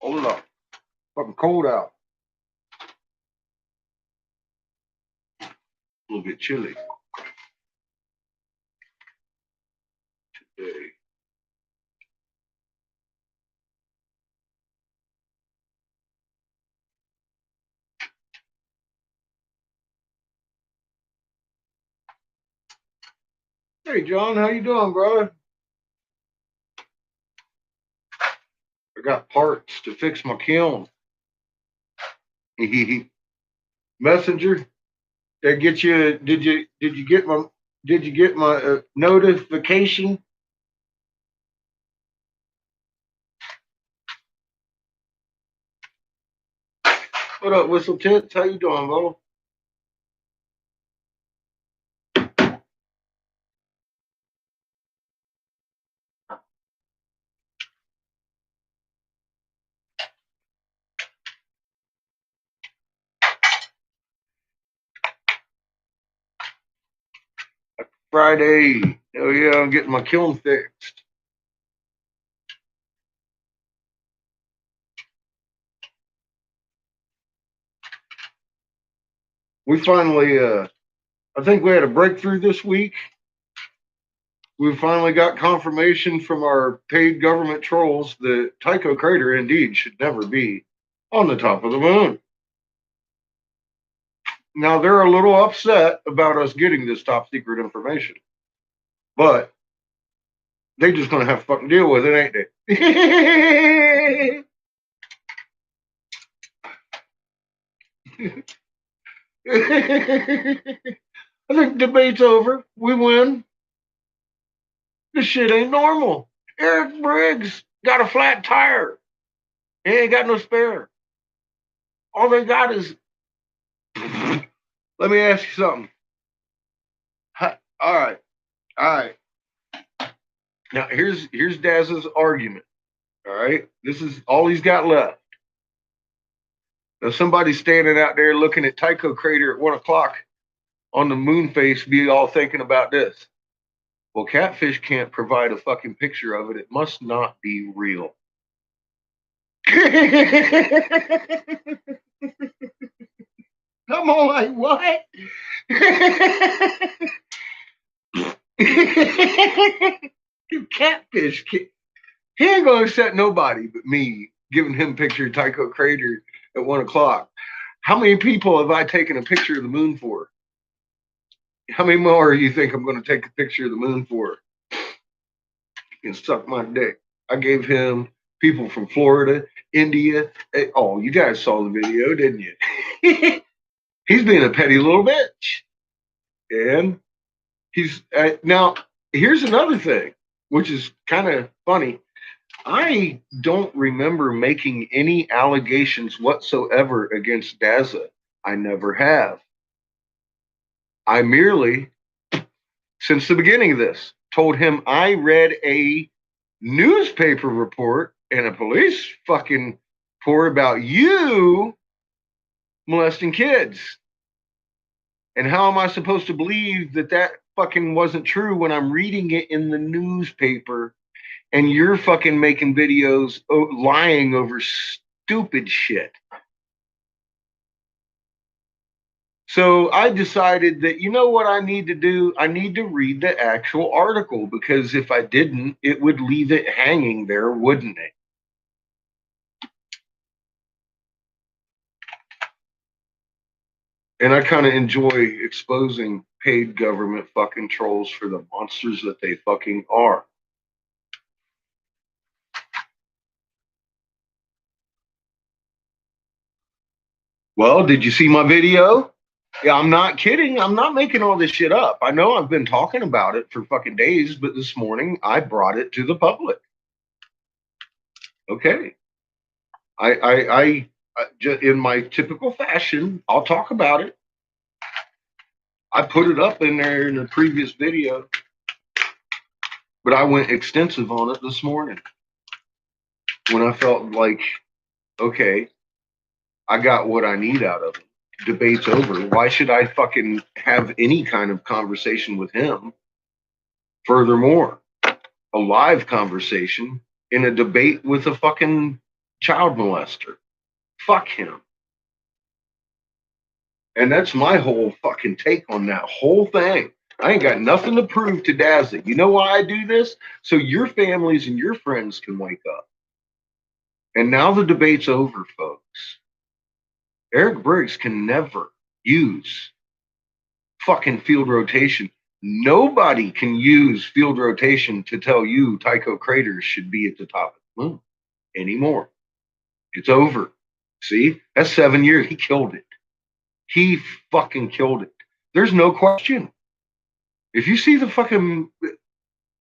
Hold it up. Fucking cold out. A little bit chilly today. Hey, John, how you doing, brother? I got parts to fix my kiln. Messenger, that get you? Did you get my notification? What up, Whistle Tits? How you doing, bro? Friday. Oh yeah, I'm getting my kiln fixed. We finally, I think we had a breakthrough this week. We finally got confirmation from our paid government trolls that Tycho Crater indeed should never be on the top of the moon. Now, they're a little upset about us getting this top secret information, but they just going to have to fucking deal with it, ain't they? I think debate's over. We win. This shit ain't normal. Eric Briggs got a flat tire. He ain't got no spare. All they got is. Let me ask you something. All right. Now here's Dazza's argument. All right. This is all he's got left. Now somebody's standing out there looking at Tycho Crater at 1 o'clock on the moon face, be all thinking about this. Well, Catfish can't provide a fucking picture of it. It must not be real. I'm all like, what? Catfish, he ain't gonna accept nobody but me giving him a picture of Tycho Crater at 1 o'clock. How many people have I taken a picture of the moon for? How many more do you think I'm going to take a picture of the moon for? You can suck my dick. I gave him people from Florida, India. Oh, you guys saw the video, didn't you? He's being a petty little bitch. And he's now, here's another thing, which is kind of funny. I don't remember making any allegations whatsoever against Dazza. I never have. I merely, since the beginning of this, told him I read a newspaper report and a police fucking report about you molesting kids. And how am I supposed to believe that that fucking wasn't true when I'm reading it in the newspaper and you're fucking making videos lying over stupid shit? So I decided that, you know what I need to do? I need to read the actual article, because if I didn't, it would leave it hanging there, wouldn't it? And I kind of enjoy exposing paid government fucking trolls for the monsters that they fucking are. Well, did you see my video? Yeah, I'm not kidding. I'm not making all this shit up. I know I've been talking about it for fucking days, but this morning I brought it to the public. Okay. I just in my typical fashion, I'll talk about it. I put it up in there in the previous video, but I went extensive on it this morning when I felt like, okay, I got what I need out of it. Debate's over. Why should I fucking have any kind of conversation with him? Furthermore, a live conversation in a debate with a fucking child molester. Fuck him. And that's my whole fucking take on that whole thing. I ain't got nothing to prove to Dazza. You know why I do this? So your families and your friends can wake up. And now the debate's over, folks. Eric Briggs can never use fucking field rotation. Nobody can use field rotation to tell you Tycho Craters should be at the top of the moon anymore. It's over. See, that's 7 years. He killed it. He fucking killed it. There's no question. If you see the fucking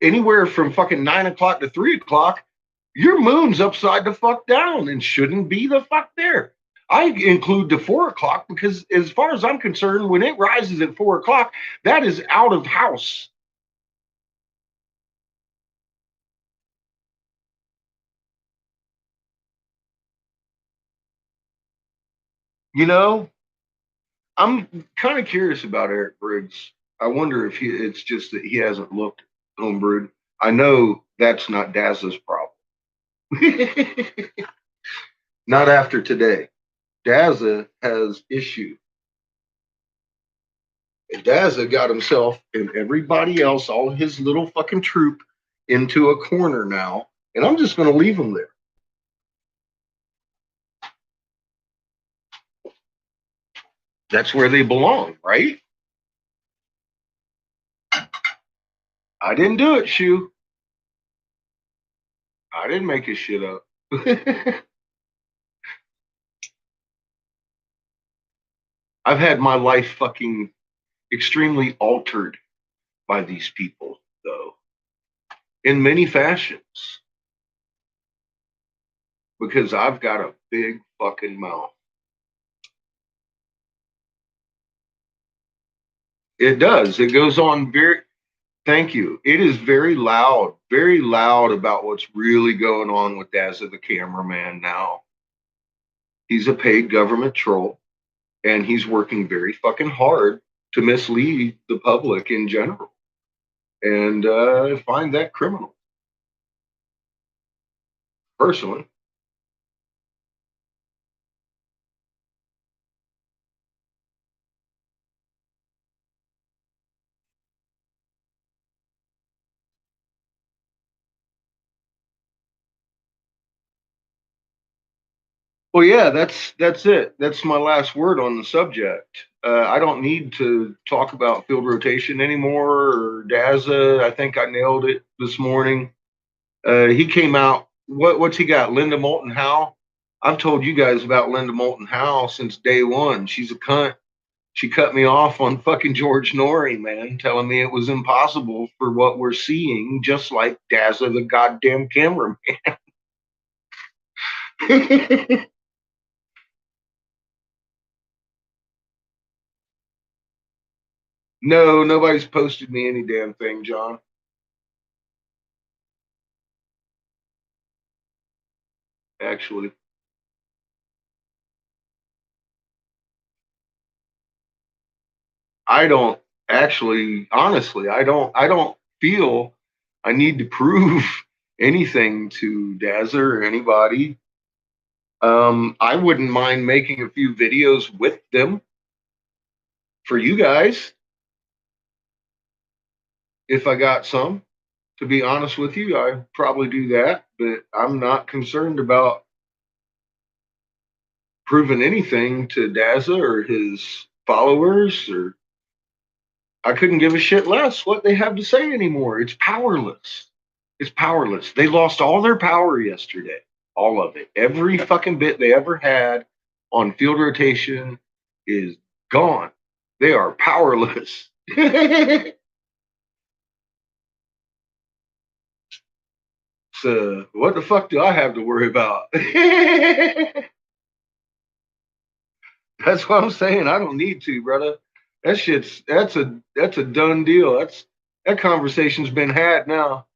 anywhere from fucking 9 o'clock to 3 o'clock, your moon's upside the fuck down and shouldn't be the fuck there. I include the 4 o'clock because, as far as I'm concerned, when it rises at 4 o'clock, that is out of house. You know, I'm kind of curious about Eric Briggs. I wonder if it's just that he hasn't looked homebrewed. I know that's not Dazza's problem. Not after today. Dazza has issue. And Dazza got himself and everybody else, all his little fucking troop, into a corner now. And I'm just going to leave them there. That's where they belong, right? I didn't do it, Shu. I didn't make his shit up. I've had my life fucking extremely altered by these people, though, in many fashions, because I've got a big fucking mouth. It does. It goes on very, thank you. It is very loud about what's really going on with Dazza the cameraman now. He's a paid government troll, and he's working very fucking hard to mislead the public in general. And I find that criminal, personally. Well, yeah, that's it. That's my last word on the subject. I don't need to talk about field rotation anymore or Dazza. I think I nailed it this morning. He came out. What's he got? Linda Moulton Howe. I've told you guys about Linda Moulton Howe since day one. She's a cunt. She cut me off on fucking George Norrie, man, telling me it was impossible for what we're seeing, just like Dazza the goddamn cameraman. No, nobody's posted me any damn thing, John. Actually, I don't actually, honestly, I don't feel I need to prove anything to Dazza or anybody. I wouldn't mind making a few videos with them for you guys if I got some. To be honest with you, I'd probably do that, but I'm not concerned about proving anything to Dazza or his followers, or I couldn't give a shit less what they have to say anymore. It's powerless. It's powerless. They lost all their power yesterday. All of it. Every fucking bit they ever had on field rotation is gone. They are powerless. So what the fuck do I have to worry about? That's what I'm saying. I don't need to, brother. That's a done deal. That conversation's been had now.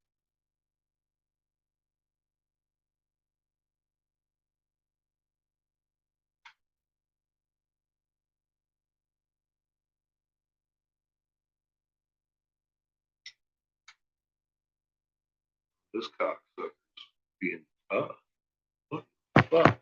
This cocksucker's being tough. fuck?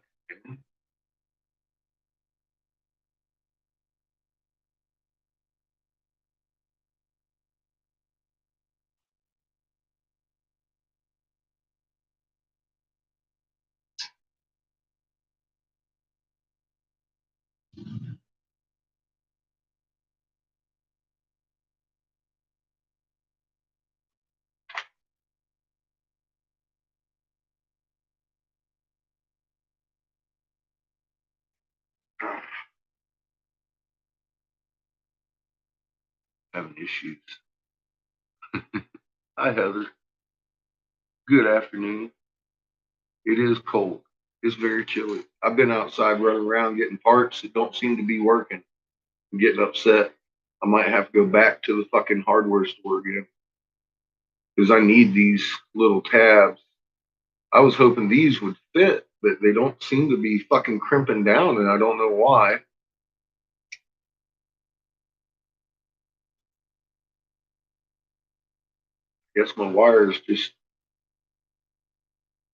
Having issues. Hi, Heather. Good afternoon. It is cold. It's very chilly. I've been outside running around getting parts that don't seem to be working. I'm getting upset. I might have to go back to the fucking hardware store again because I need these little tabs. I was hoping these would fit, but they don't seem to be fucking crimping down, and I don't know why. I guess my wire is just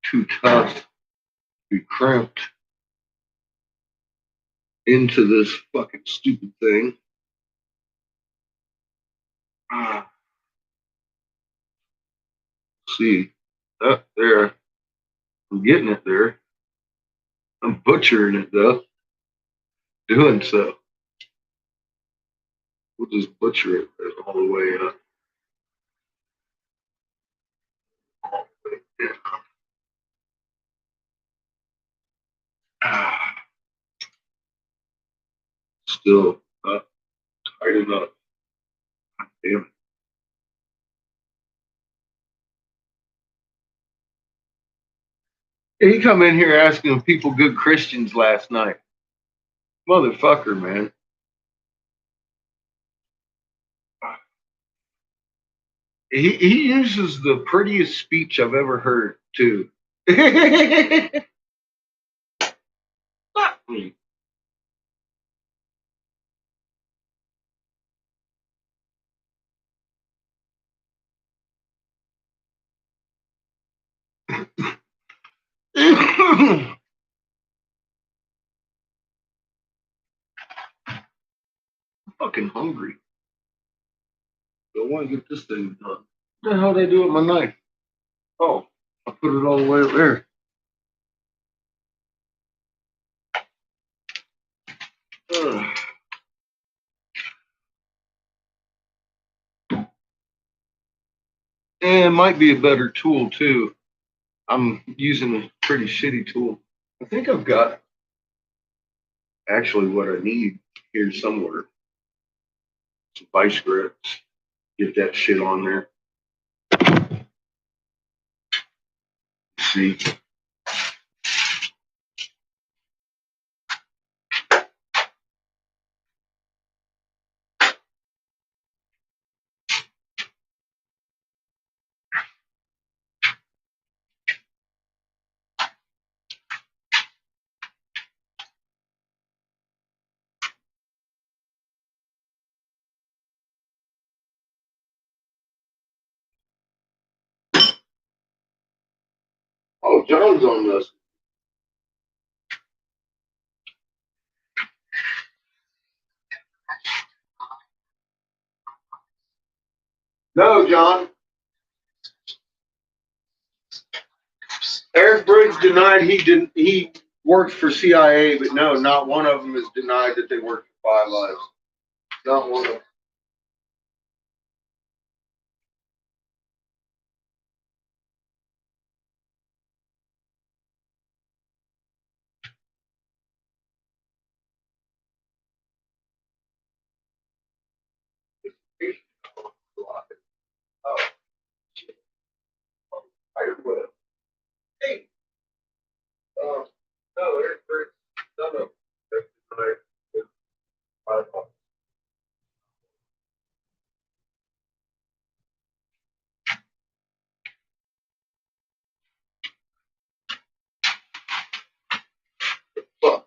too tough to be crimped into this fucking stupid thing. Ah, see, up there. I'm getting it there. I'm butchering it though. Doing so. We'll just butcher it all the way up. Yeah. Ah, still not tight enough. Damn it. He come in here asking if people good Christians last night. Motherfucker, man. He uses the prettiest speech I've ever heard, too. Fuck me. I'm fucking hungry. I want to get this thing done. What the hell did I do with my knife? Oh, I put it all the way up there. Ugh. And it might be a better tool, too. I'm using a pretty shitty tool. I think I've got actually what I need here somewhere. Some vice grips. Get that shit on there. See. Oh, John's on this. No, John. Eric Briggs denied he worked for CIA, but no, not one of them has denied that they worked for Five Lives. Not one of them. Oh, shit. I will. Hey, no, Eric Briggs, none of them have denied that Five Lives. Fuck.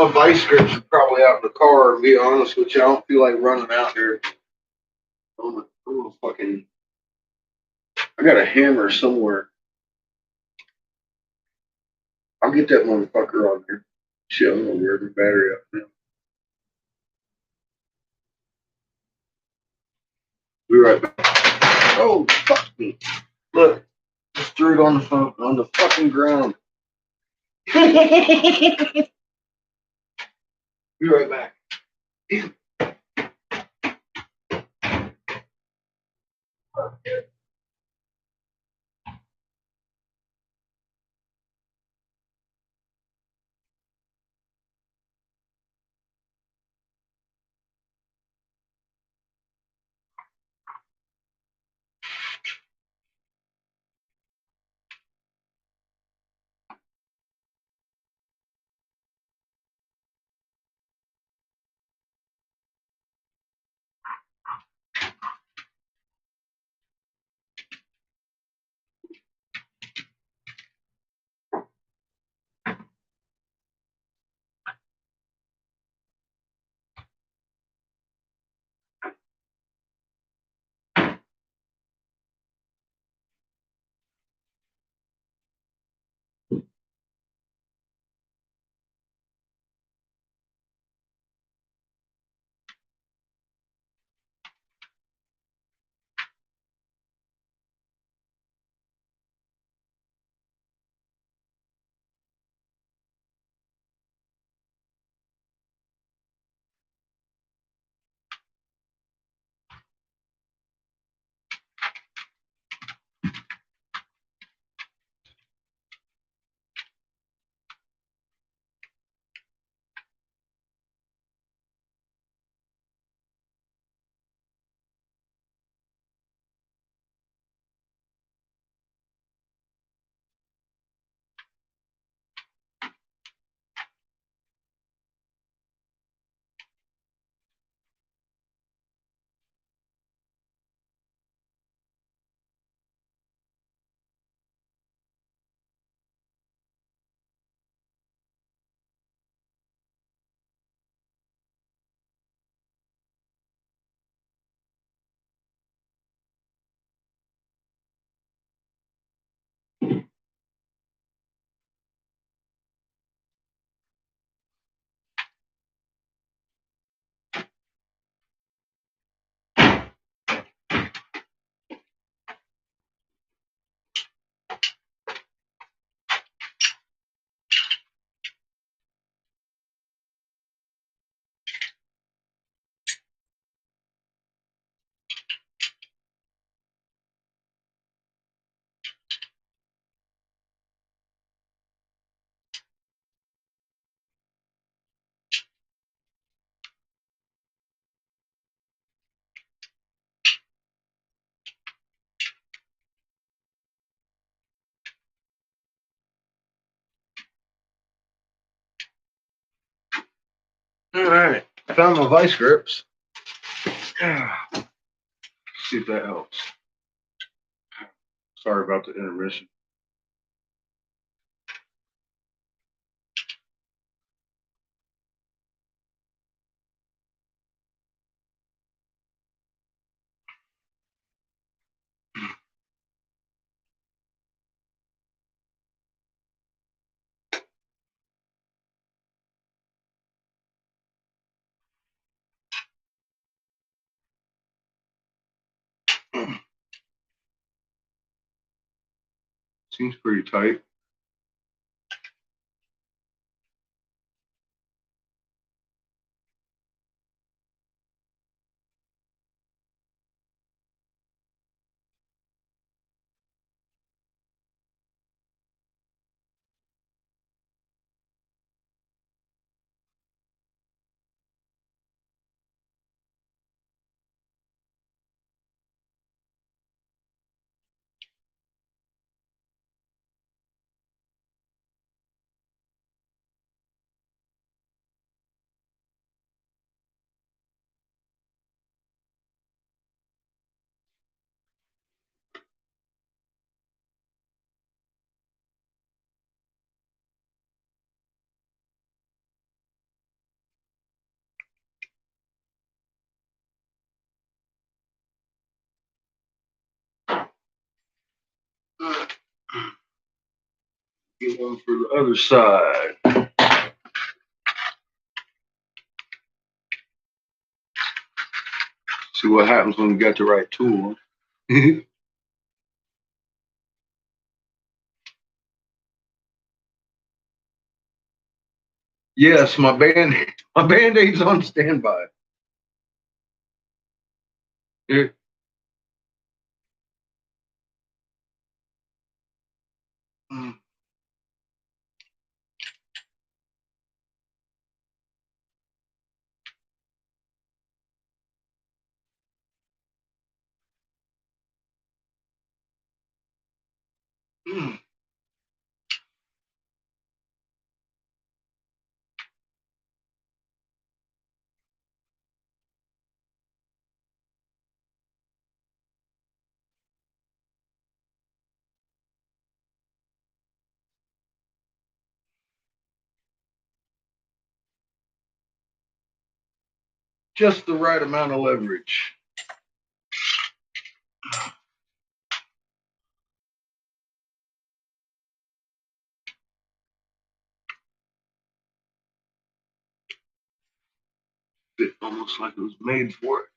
my vice grips are probably out in the car. To be honest with you, I don't feel like running out there. I'm gonna fucking. I got a hammer somewhere. I'll get that motherfucker on here. Shit, I'm gonna wear the battery up now. Be right back. Oh, fuck me. Look, just threw it on the phone, on the fucking ground. Be right back. All right, I found my vice grips. See if that helps. Sorry about the intermission. Seems pretty tight. Get one for the other side. See what happens when we got the right tool. Yes, my band-aid's on standby. Here. Mm. Mm. Just the right amount of leverage. Fit almost like it was made for it.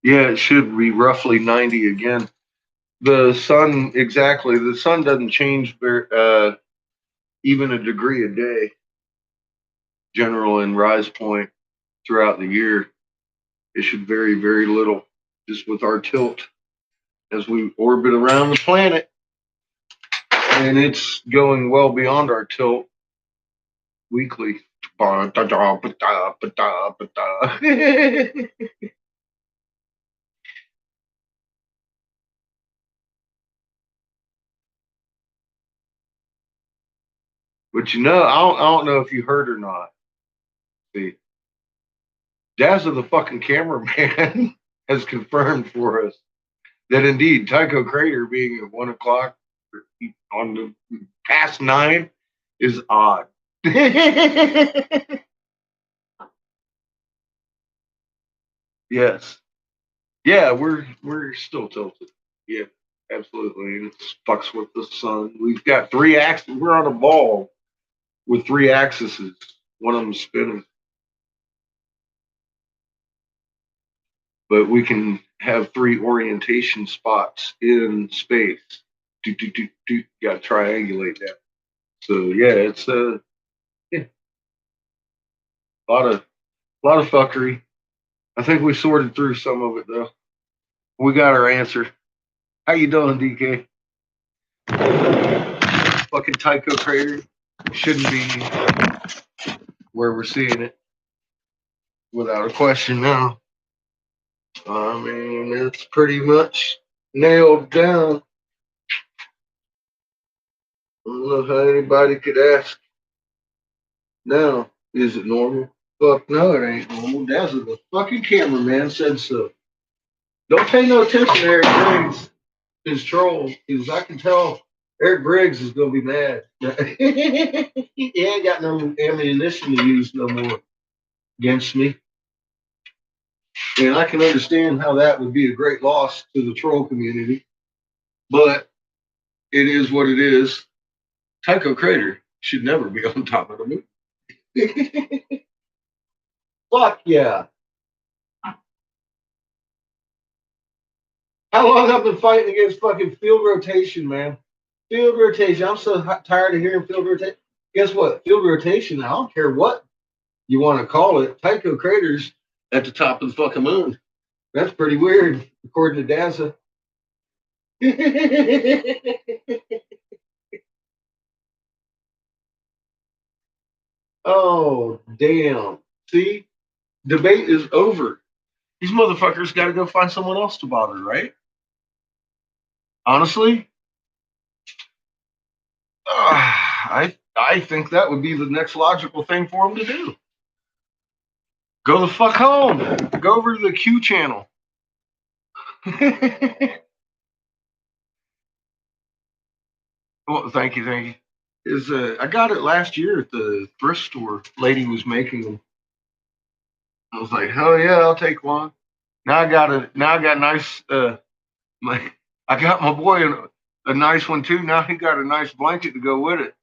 Yeah, it should be roughly 90 again. The sun, exactly. The sun doesn't change even a degree a day, general and rise point throughout the year. It should vary very little just with our tilt as we orbit around the planet. And it's going well beyond our tilt weekly. But I don't know if you heard or not. See, Dazza, the fucking cameraman, has confirmed for us that indeed Tycho Crater being at 1 o'clock on the past 9 is odd. Yes. Yeah, we're still tilted. Yeah, absolutely. And it fucks with the sun. We've got 3 axes. We're on a ball with 3 axes. One of them spinning. But we can have 3 orientation spots in space. Do. Got to triangulate that. So yeah, it's yeah, a lot of fuckery. I think we sorted through some of it though. We got our answer. How you doing, DK? Fucking Tycho Crater shouldn't be where we're seeing it without a question now. I mean, it's pretty much nailed down. I don't know how anybody could ask now. Is it normal? Fuck no, it ain't normal. That's what the fucking cameraman said so. Don't pay no attention to Eric Briggs, his troll, because I can tell Eric Briggs is gonna be mad. He ain't got no ammunition to use no more against me. And I can understand how that would be a great loss to the troll community. But it is what it is. Tycho Crater should never be on top of the moon. Fuck yeah. How long I've been fighting against fucking field rotation, man. Field rotation. I'm so tired of hearing field rotation. Guess what? Field rotation, I don't care what you want to call it. Tycho Crater's at the top of the fucking moon. That's pretty weird, according to dazza. Oh, damn. See? Debate is over. These motherfuckers got to go find someone else to bother, right? Honestly, I think that would be the next logical thing for him to do. Go the fuck home. Go over to the Q channel. Well, thank you, thank you. I got it last year at the thrift store. Lady was making them. I was like, hell yeah, I'll take one. Now I got nice. My I got my boy a nice one too. Now he got a nice blanket to go with it.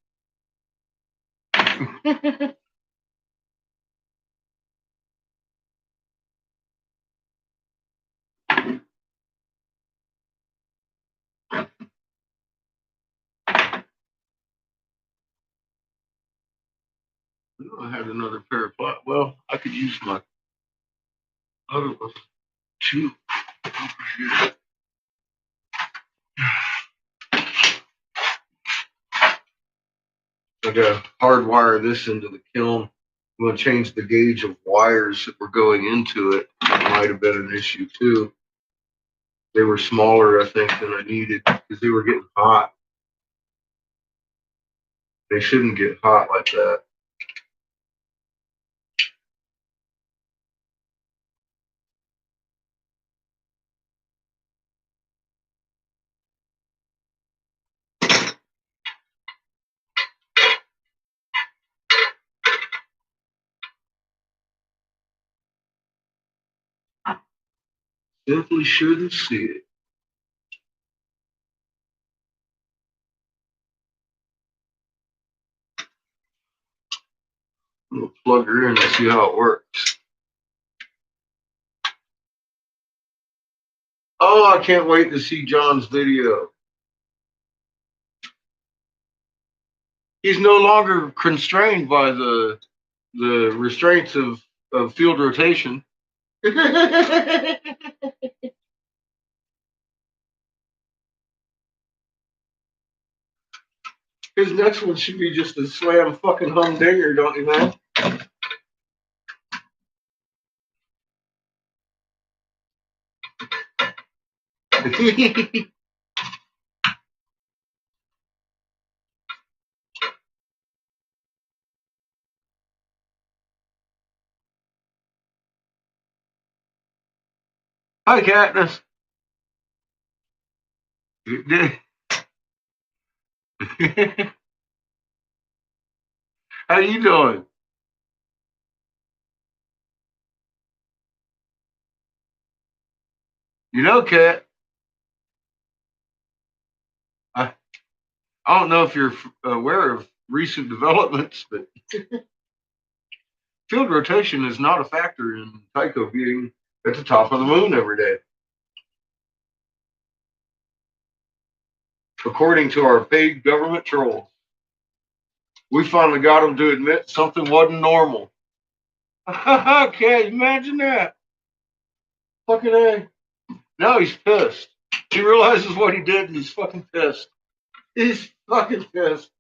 I had another pair of pot. Well, I could use my other one too. I gotta hardwire this into the kiln. I'm gonna change the gauge of wires that were going into it. That might have been an issue too. They were smaller, I think, than I needed because they were getting hot. They shouldn't get hot like that. Simply shouldn't see it. I'm gonna plug her in and see how it works. Oh, I can't wait to see John's video. He's no longer constrained by the restraints of field rotation. His next one should be just a slam fucking humdinger, don't you think? Hi, Katniss. How you doing? You know, Kat, I, I don't know if you're aware of recent developments, but field rotation is not a factor in Tycho being at the top of the moon every day. According to our paid government trolls, we finally got them to admit something wasn't normal. Okay, imagine that. Fucking A. Now he's pissed. He realizes what he did and he's fucking pissed. He's fucking pissed.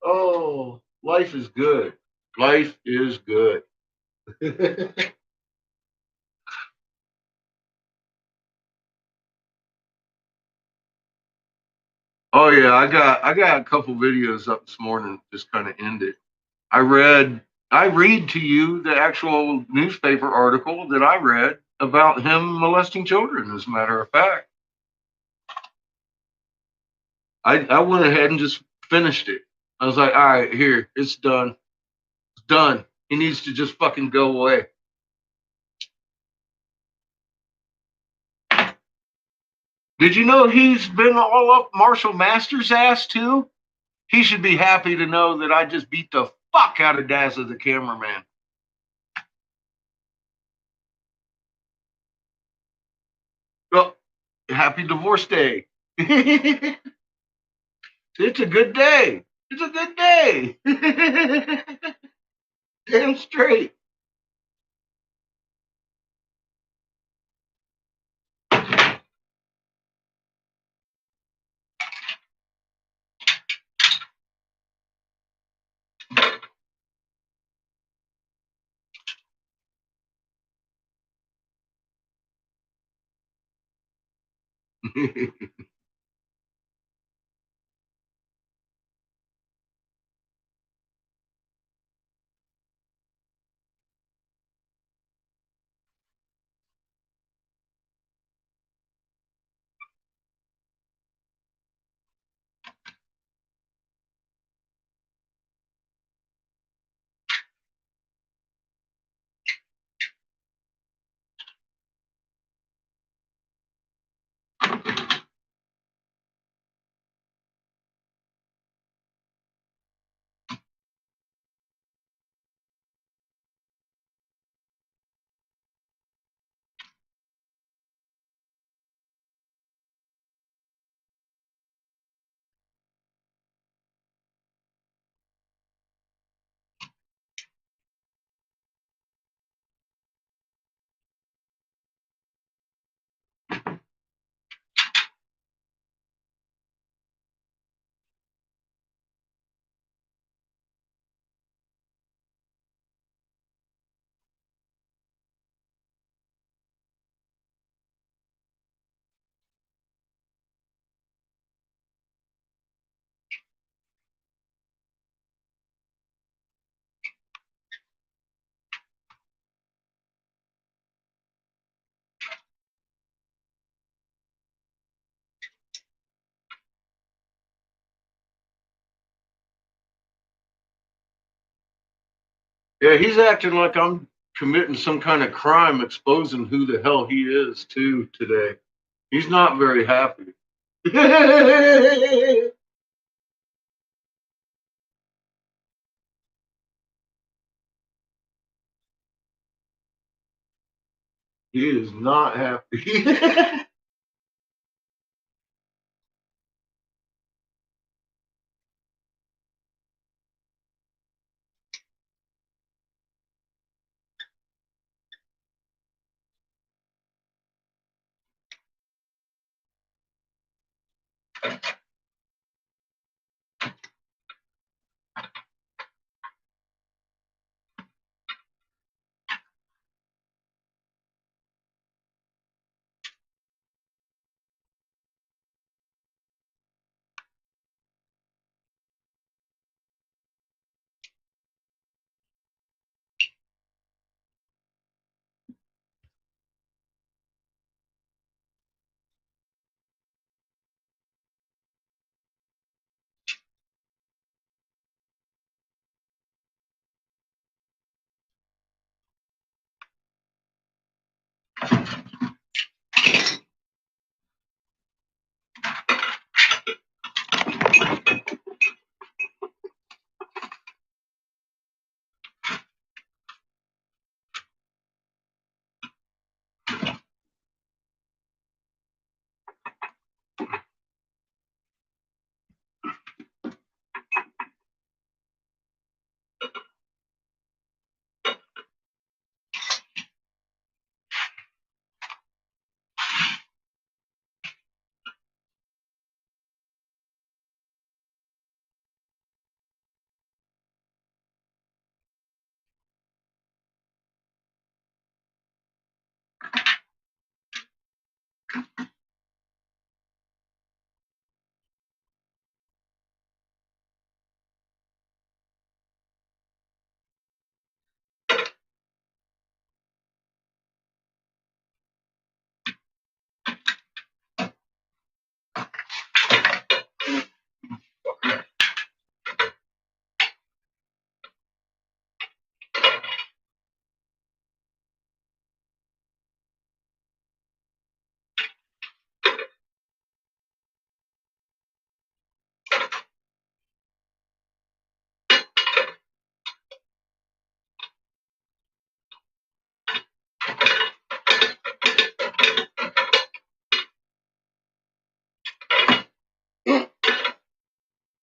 Oh, life is good. Life is good. Oh yeah, I got a couple videos up this morning. Just kind of ended. I read to you the actual newspaper article that I read about him molesting children. As a matter of fact, I went ahead and just finished it. I was like, all right, here, it's done. It's done. He needs to just fucking go away. Did you know he's been all up Marshall Masters' ass too? He should be happy to know that I just beat the fuck out of Dazza the cameraman. Well, happy divorce day. It's a good day. It's a good day. Damn straight. Yeah, he's acting like I'm committing some kind of crime, exposing who the hell he is too today. He's not very happy. He is not happy.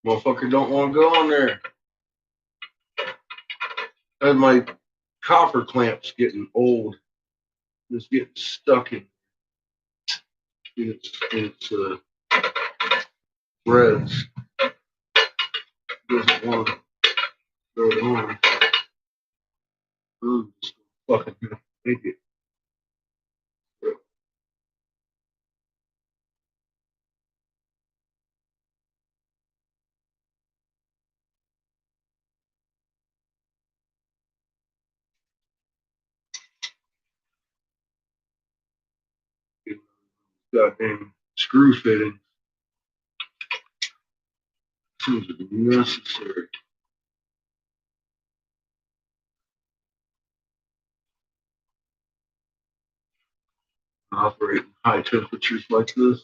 Motherfucker don't want to go on there. And my copper clamp's getting old. It's getting stuck in its threads. Doesn't want to go on. Just fucking make it. goddamn screw fitting. Seems necessary. Operate in high temperatures like this.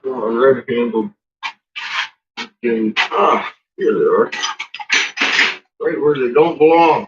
Red handled. Here they are. Right where they don't belong.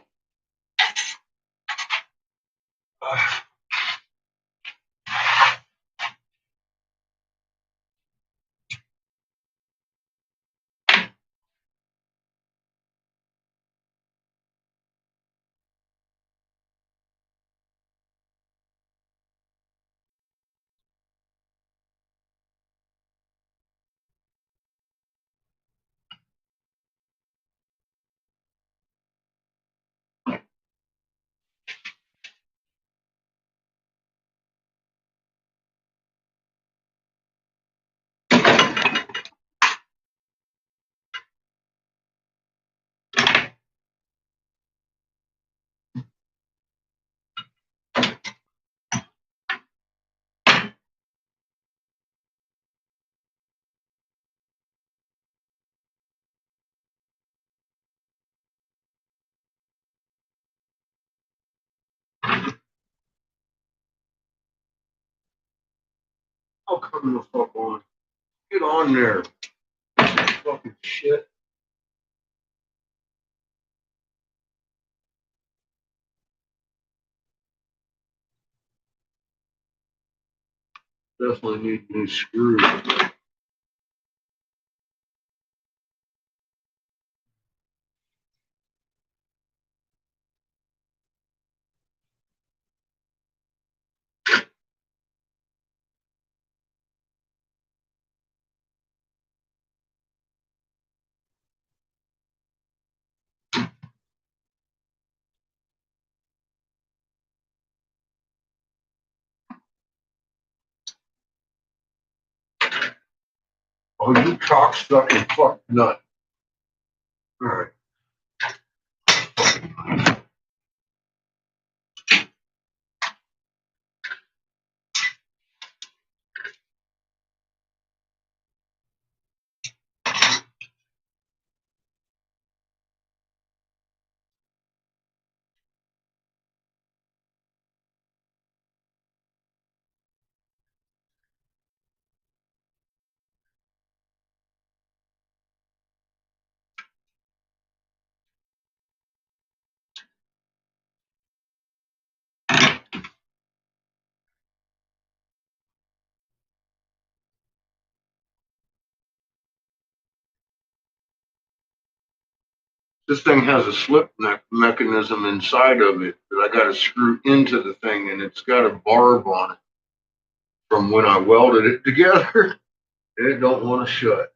Oh, come the fuck on. Get on there. Fucking shit. Definitely need new screws. Oh, you cocksucking fuck nut. All right. This thing has a slip mechanism inside of it that I got to screw into the thing, and it's got a barb on it from when I welded it together. It don't want to shut.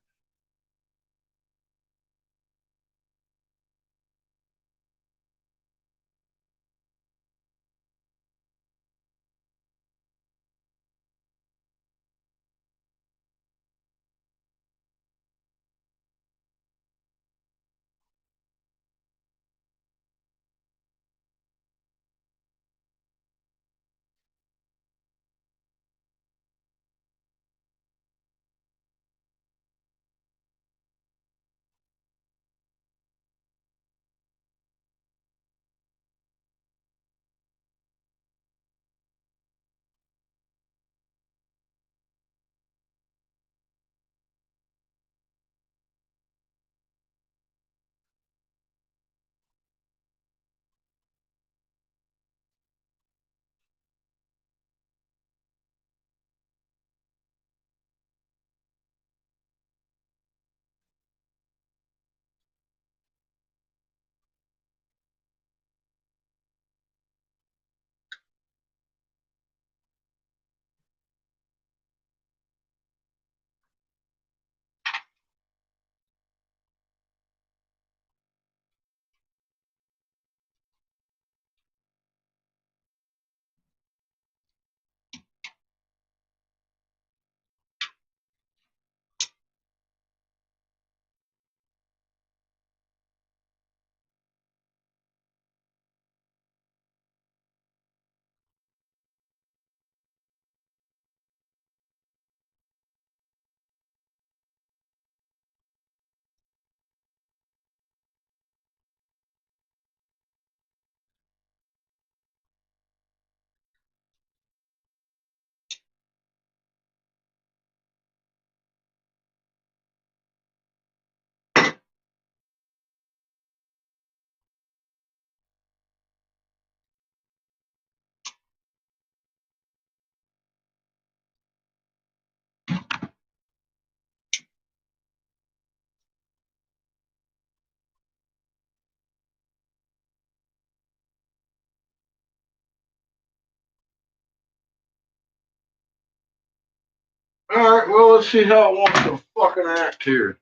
All right, well, let's see how it wants to fucking act here.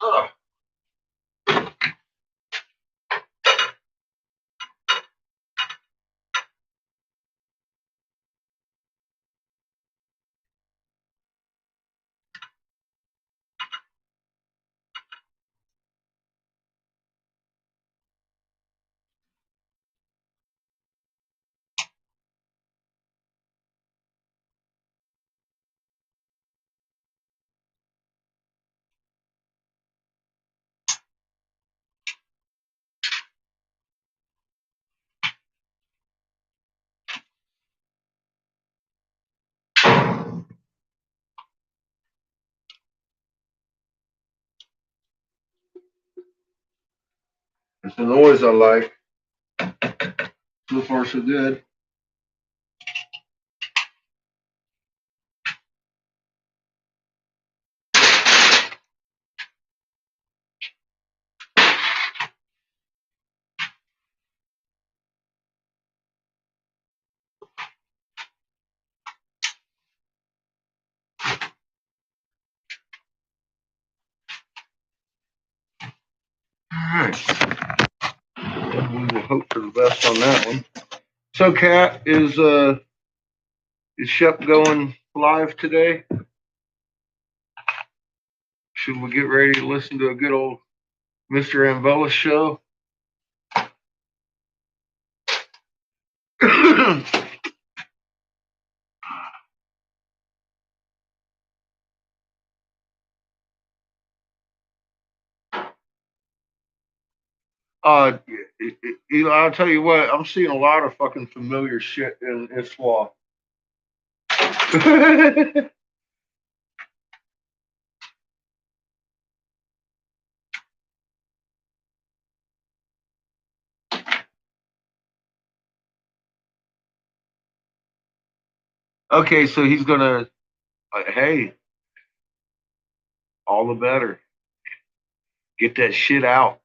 Ugh. It's the noise I like. So far, so good. All right. We will hope for the best on that one. So, Kat, is Shep going live today? Should we get ready to listen to a good old Mr. Ambella's show? uh, I'll tell you what, I'm seeing a lot of fucking familiar shit in Iswa. Okay, so he's gonna, hey, all the better. Get that shit out.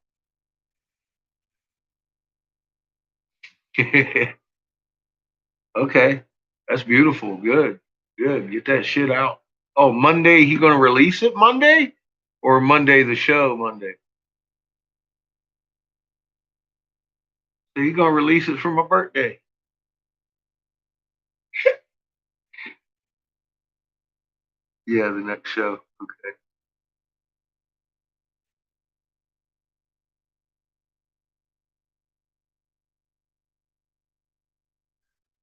Okay. That's beautiful. Good. Good. Get that shit out. Oh, Monday, he gonna release it Monday? Or Monday the show Monday? So he gonna release it for my birthday. Yeah, the next show. Okay.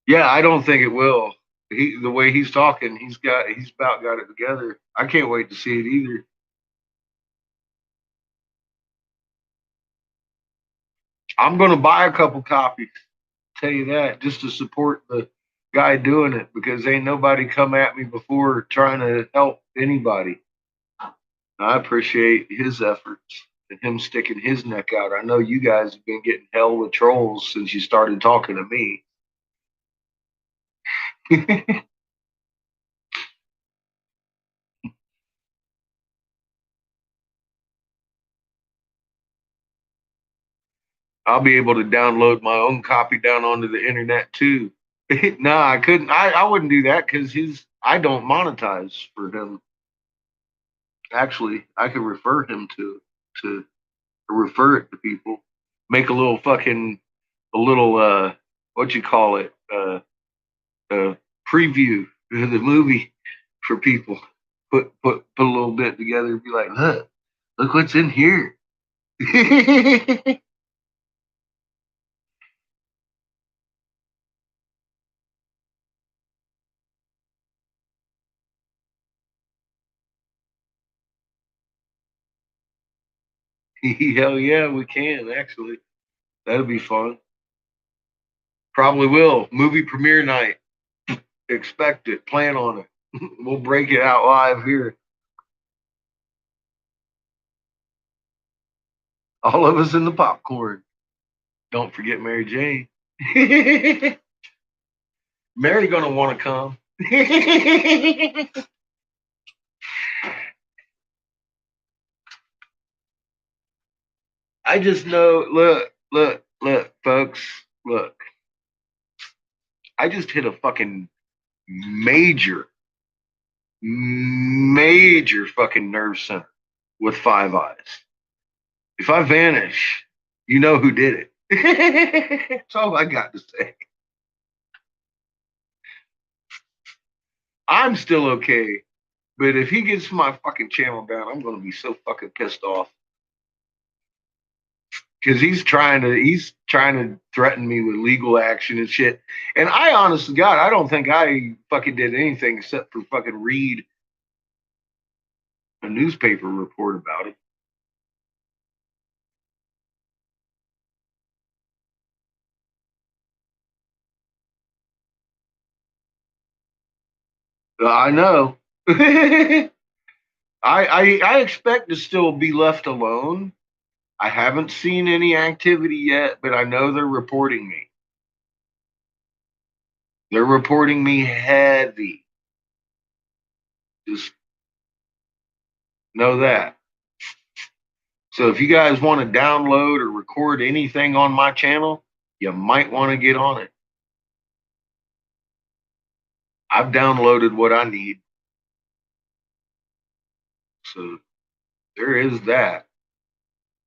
Yeah, I don't think it will. The way he's talking, he's about got it together. I can't wait to see it either. I'm gonna buy a couple copies, tell you that, just to support the guy doing it because ain't nobody come at me before trying to help anybody. I appreciate his efforts and him sticking his neck out. I know you guys have been getting hell with trolls since you started talking to me. I'll be able to download my own copy down onto the internet too. No, I couldn't. I wouldn't do that because I don't monetize for him. Actually, I could refer him to refer it to people. Make a little fucking a little what you call it preview of the movie for people. Put a little bit together and be like, look what's in here. Hell yeah, we can actually. That'll be fun. Probably will. Movie premiere night. Expect it. Plan on it. We'll break it out live here. All of us in the popcorn. Don't forget Mary Jane. Mary gonna want to come. I just know. Look, folks. Look, I just hit a fucking major, major fucking nerve center with 5 eyes. If I vanish, you know who did it. That's all I got to say. I'm still okay, but if he gets my fucking channel down, I'm gonna be so fucking pissed off because he's trying to threaten me with legal action and shit. And I honestly, God, I don't think I fucking did anything except for fucking read a newspaper report about it. I know. I expect to still be left alone. I haven't seen any activity yet, but I know they're reporting me. They're reporting me heavy. Just know that. So if you guys want to download or record anything on my channel, you might want to get on it. I've downloaded what I need. So there is that.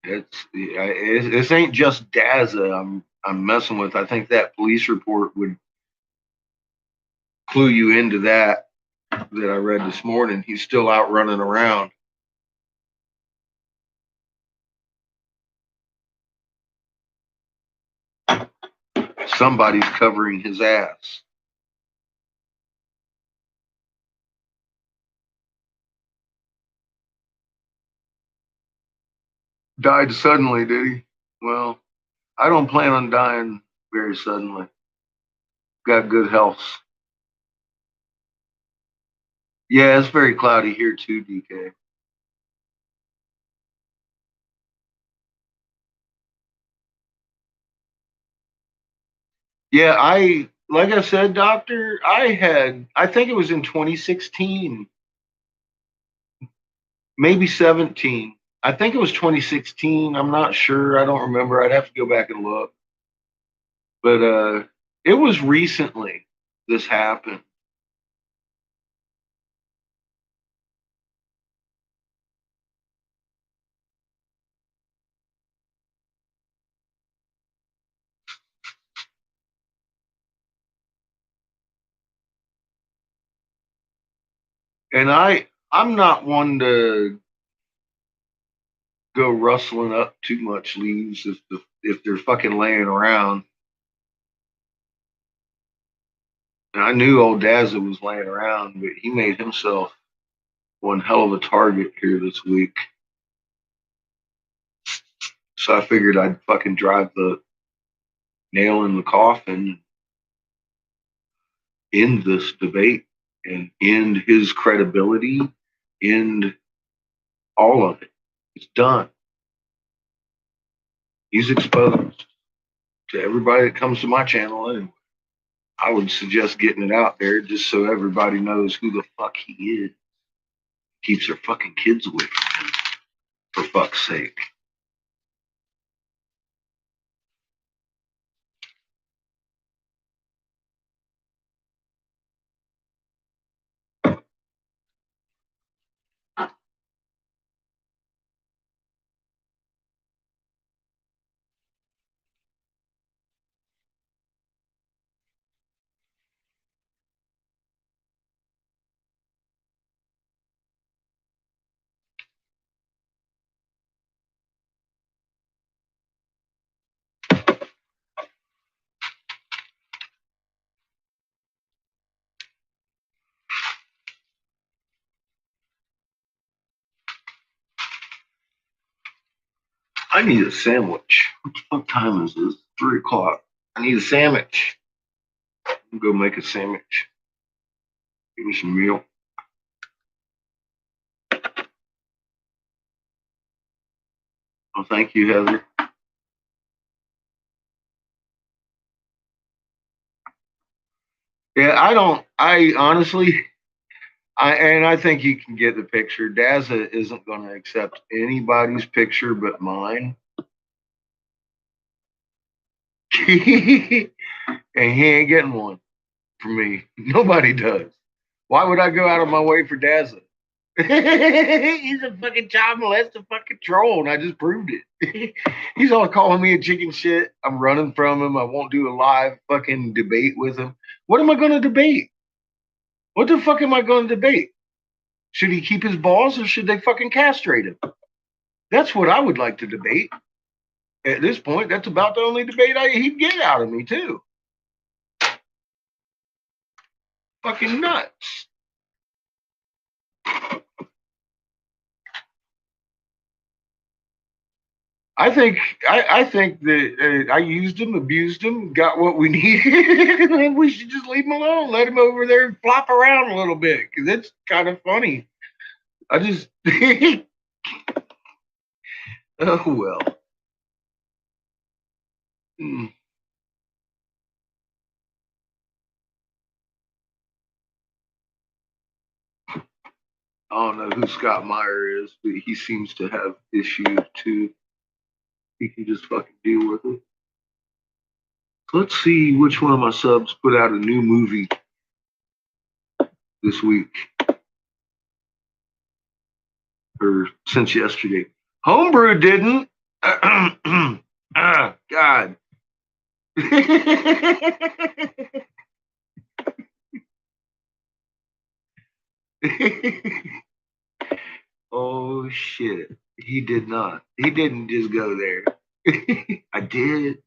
This ain't just dazza I'm messing with. I think that police report would clue you into that I read this morning. He's still out running around. Somebody's covering his ass. Died suddenly, did he? Well, I don't plan on dying very suddenly. Got good health. Yeah, it's very cloudy here too, DK. Yeah, like I said, doctor, I think it was in 2016, maybe 17. I think it was 2016. I'm not sure. I don't remember. I'd have to go back and look. But it was recently this happened. And I'm not one to go rustling up too much leaves if they're fucking laying around. And I knew old Dazza was laying around, but he made himself one hell of a target here this week. So I figured I'd fucking drive the nail in the coffin, end this debate, and end his credibility, end all of it. It's done. He's exposed to everybody that comes to my channel, and I would suggest getting it out there just so everybody knows who the fuck he is. Keeps their fucking kids away from him, for fuck's sake. I need a sandwich. What time is this? 3 o'clock. I need a sandwich. I'll go make a sandwich. Give me some meal. Oh, thank you, Heather. Yeah, I honestly, I think you can get the picture. Dazza isn't going to accept anybody's picture but mine. And he ain't getting one from me. Nobody does. Why would I go out of my way for Dazza? He's a fucking child molester fucking troll, and I just proved it. He's all calling me a chicken shit. I'm running from him. I won't do a live fucking debate with him. What am I going to debate? What the fuck am I going to debate? Should he keep his balls or should they fucking castrate him? That's what I would like to debate. At this point, that's about the only debate he'd get out of me, too. Fucking nuts. I think that I used him, abused him, got what we needed, and we should just leave him alone. Let him over there and flop around a little bit because it's kind of funny. I just oh well. Mm. I don't know who Scott Meyer is, but he seems to have issues too. He can just fucking deal with it. Let's see which one of my subs put out a new movie this week or since yesterday. Homebrew didn't. God. Oh shit. He did not. He didn't just go there. I did.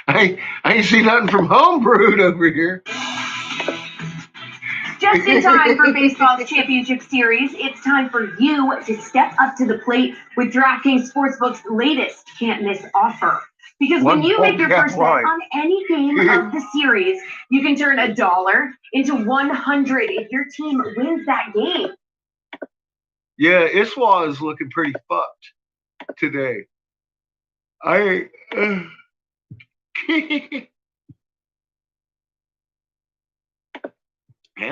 I ain't see nothing from Homebrewed over here. Just in time for baseball's championship series, it's time for you to step up to the plate with DraftKings Sportsbook's latest can't-miss offer. Because when you make your first bet on any game of the series, you can turn $1 into 100 if your team wins that game. Yeah, Iswa is looking pretty fucked today. And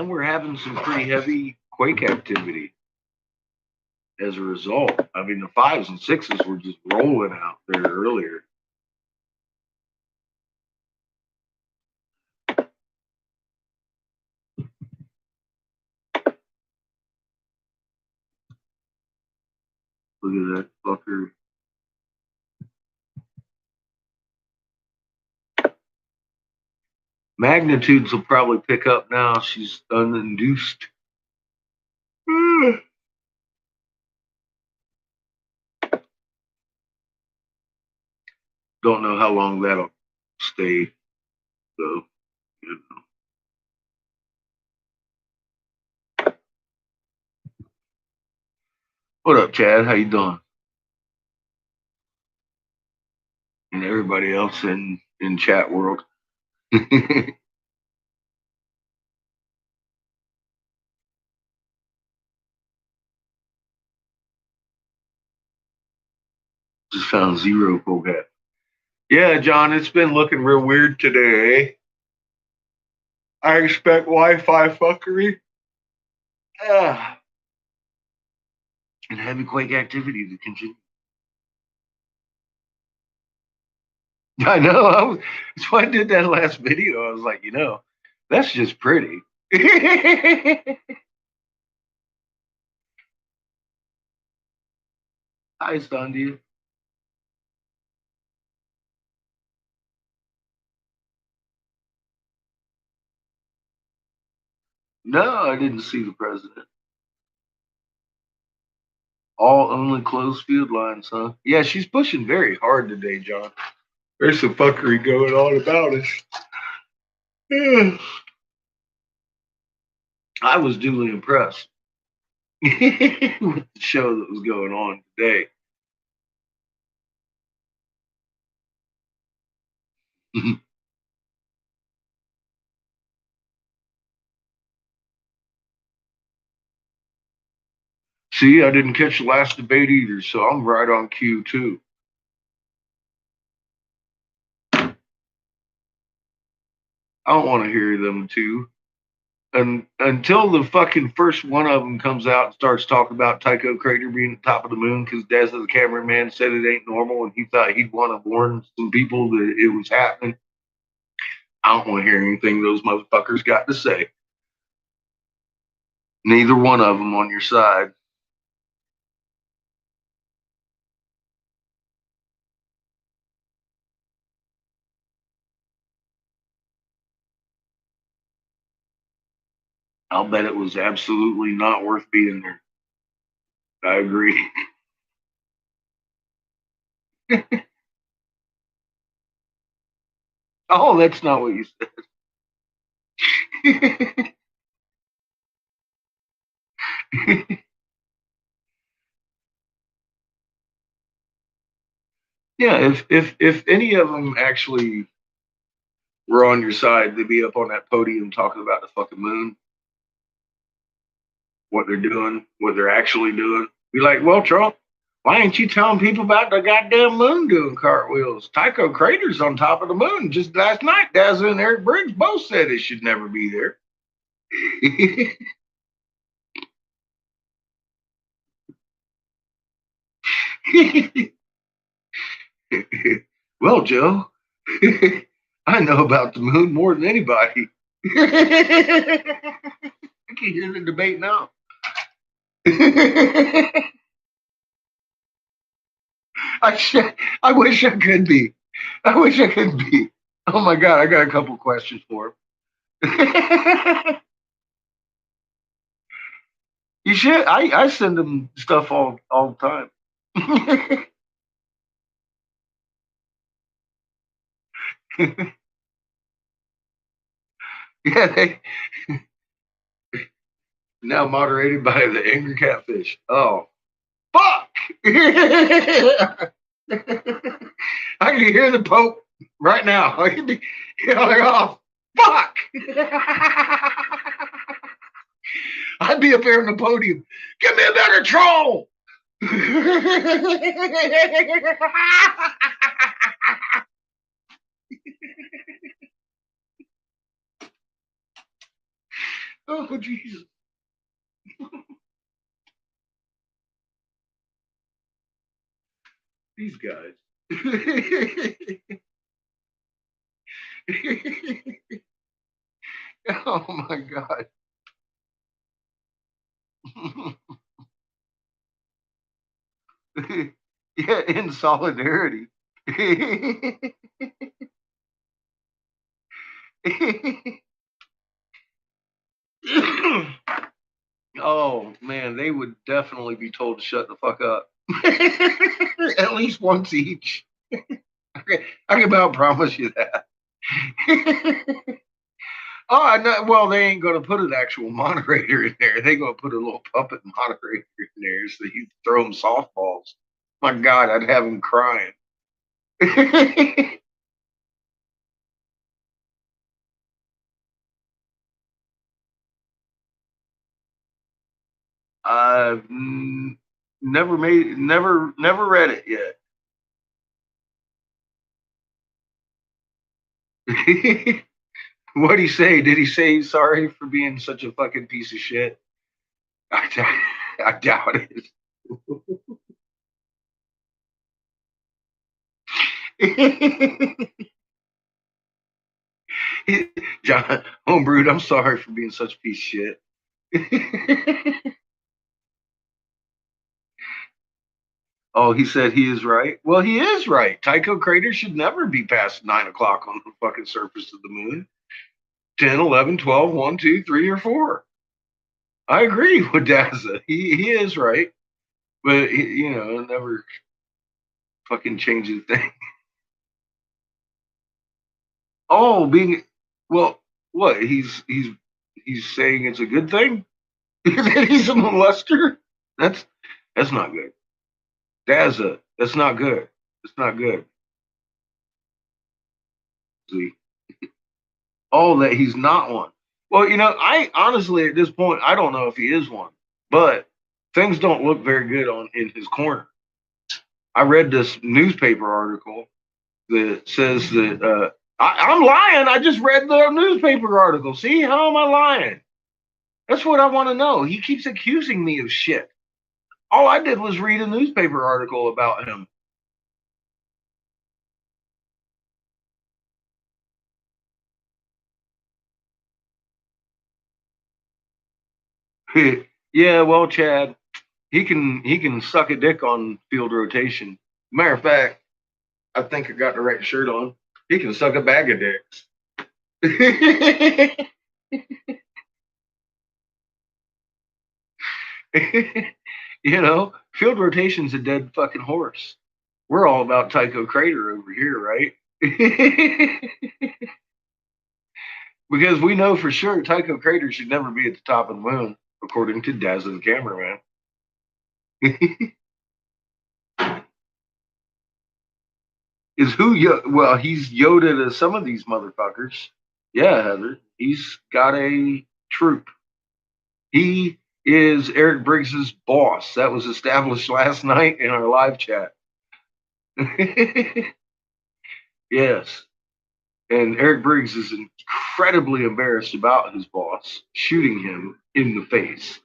we're having some pretty heavy quake activity. as a result. I mean, the 5s and 6s were just rolling out there earlier. Look at that fucker. Magnitudes will probably pick up now. She's uninduced. Don't know how long that'll stay, though. You know. What up, Chad? How you doing? And everybody else in chat world. Just found 0 Pogat. Yeah, John, it's been looking real weird today. I expect Wi-Fi fuckery. And heavy quake activity to continue. I know. That's why I did that last video. I was like, that's just pretty. Hi, Sandy. No, I didn't see the president. All only closed field lines, huh? Yeah, she's pushing very hard today, John. There's some fuckery going on about us. Yeah. I was duly impressed with the show that was going on today. See, I didn't catch the last debate either, so I'm right on cue too. I don't want to hear them two. And until the fucking first one of them comes out and starts talking about Tycho Crater being at the top of the moon because Dazza the cameraman said it ain't normal and he thought he'd want to warn some people that it was happening. I don't want to hear anything those motherfuckers got to say. Neither one of them on your side. I'll bet it was absolutely not worth being there. I agree. Oh, that's not what you said. Yeah, if any of them actually were on your side, they'd be up on that podium talking about the fucking moon, what they're doing, what they're actually doing. Be like, well, Trump, why ain't you telling people about the goddamn moon doing cartwheels? Tycho Crater's on top of the moon. Just last night, Dazza and Eric Briggs both said it should never be there. Well, Joe, I know about the moon more than anybody. I can hear the debate now. I wish I could be. I wish I could be. Oh my God, I got a couple questions for him. You should. I send them stuff all the time. Yeah, they now moderated by the angry catfish. Oh, fuck! I can hear the Pope right now. I can be yelling off, fuck! I'd be up there on the podium. Give me a better troll! Oh, Jesus. These guys. Oh my God. Yeah, in solidarity. Oh man, they would definitely be told to shut the fuck up. At least once each. I can about promise you that. Oh, I know. Well, they ain't gonna put an actual moderator in there. They gonna put a little puppet moderator in there so you throw them softballs. My God, I'd have him crying. I've never read it yet. What'd he say? Did he say he's sorry for being such a fucking piece of shit? I doubt it. John Homebrood, I'm sorry for being such a piece of shit. Oh, he said he is right. Well, he is right. Tycho crater should never be past 9 o'clock on the fucking surface of the moon. 10, 11, 12, 1, 2, 3, or 4. I agree with Dazza. He is right. But, never fucking changes thing. Oh, well, what? He's saying it's a good thing? That he's a molester? That's that's not good. Dazza, that's not good. It's not good. See? Oh, that he's not one. Well, I honestly at this point I don't know if he is one, but things don't look very good on in his corner. I read this newspaper article that says that I'm lying. I just read the newspaper article. See, how am I lying? That's what I want to know. He keeps accusing me of shit. All I did was read a newspaper article about him. Yeah, well, Chad, he can suck a dick on field rotation. Matter of fact, I think I got the right shirt on. He can suck a bag of dicks. Field rotation's a dead fucking horse. We're all about Tycho Crater over here, right? Because we know for sure Tycho Crater should never be at the top of the moon, according to Daz the cameraman. Is who well, he's Yoda to some of these motherfuckers. Yeah, Heather. He's got a troop. He is Eric Briggs's boss. That was established last night in our live chat. Yes. And Eric Briggs is incredibly embarrassed about his boss shooting him in the face.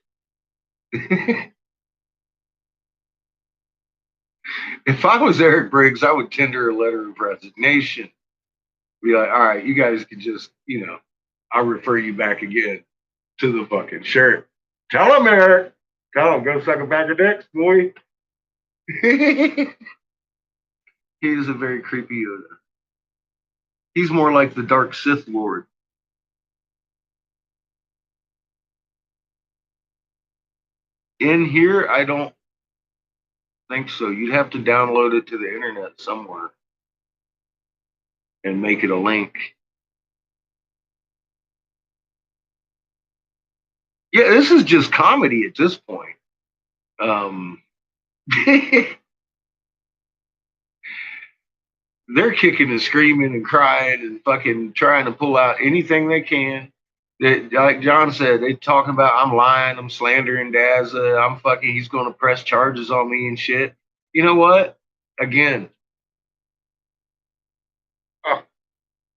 If I was Eric Briggs, I would tender a letter of resignation. Be like, all right, you guys can just, I'll refer you back again to the fucking shirt. Tell him, Eric. Tell him, go suck a bag of dicks, boy. He is a very creepy Yoda. He's more like the Dark Sith Lord. In here, I don't think so. You'd have to download it to the internet somewhere and make it a link. Yeah, this is just comedy at this point. They're kicking and screaming and crying and fucking trying to pull out anything they can. Like John said, they talking about I'm lying, I'm slandering Dazza, I'm fucking, he's going to press charges on me and shit. You know what? Again, oh,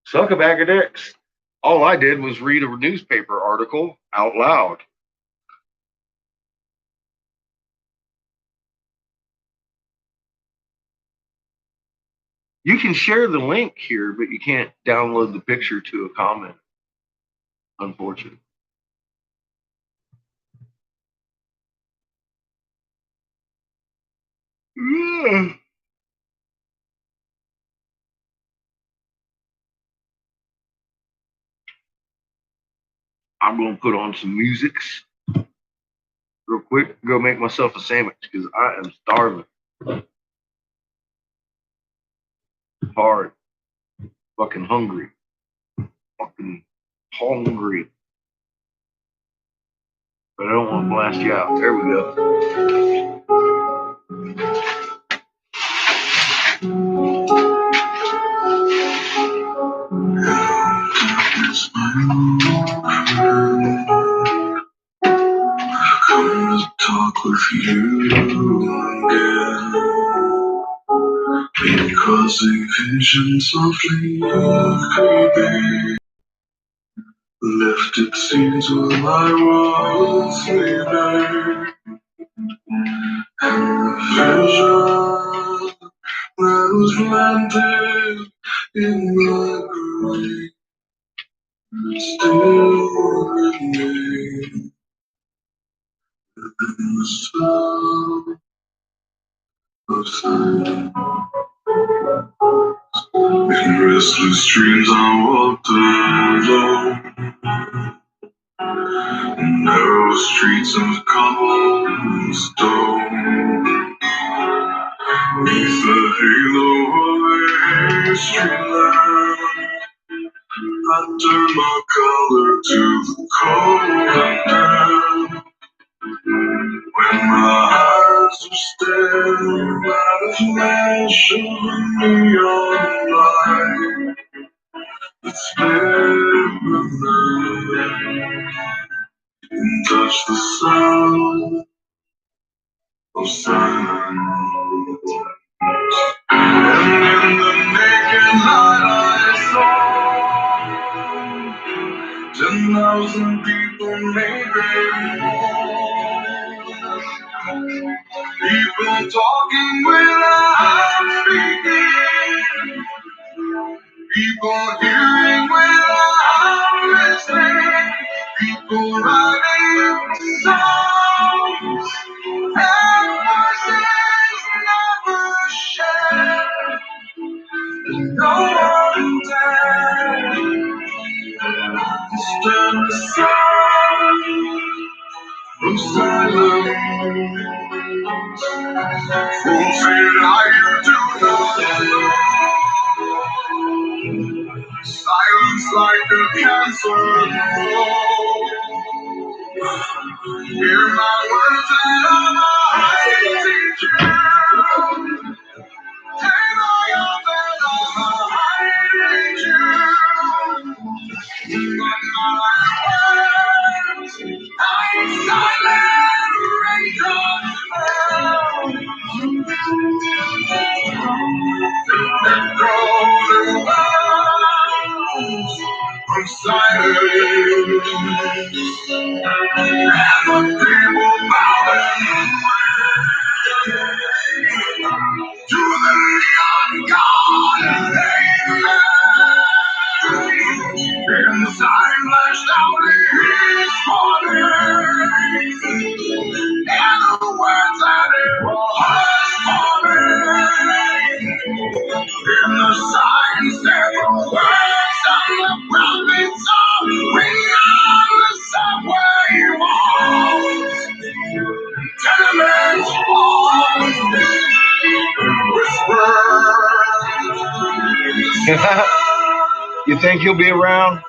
suck a bag of dicks. All I did was read a newspaper article out loud. You can share the link here, but you can't download the picture to a comment. Unfortunately. Yeah. I'm going to put on some musics real quick. Go make myself a sandwich because I am starving. Hard. Fucking hungry. Fucking hungry. But I don't want to blast you out. There we go. Come to talk with you again, because a vision softly creeping left its scenes while I was sleeping, and the vision that was planted in my brain still remains in the sound of silence. In restless dreams I walked alone, in narrow streets of cobblestone, neath the halo of a street lamp, I turned my collar to the cold and damp. When my eyes were staring at a flash of neon light that split the night and touched the sound of silence. And in the naked light I saw 10,000 people, maybe more. People talking without speaking. People hearing without listening. People writing songs and voices never shared. And no one dared stand aside from silence. Fools said I do not know. Silence like a cancer. Hear my words and I'm a teacher. Take my oath and I hate you. My words, I'm silent, I'm silent, and the people bowing to the neon god. And the sign flashed out his morning, and the words that it was forming. And the sign said the words of the prophets of beyond the subway walls, tenements whisper. You think he'll be around?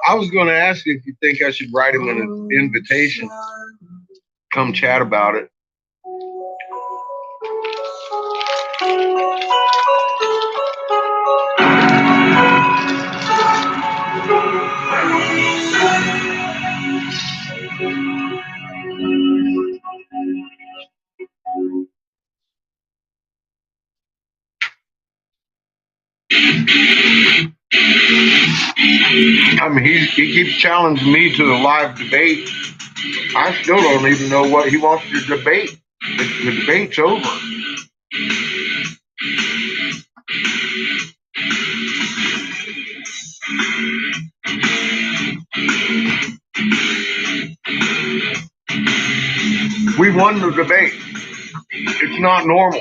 I was going to ask you if you think I should write him an invitation. Come chat about it. I mean, he keeps challenging me to a live debate. I still don't even know what he wants to debate. The debate's over. We won the debate. It's not normal.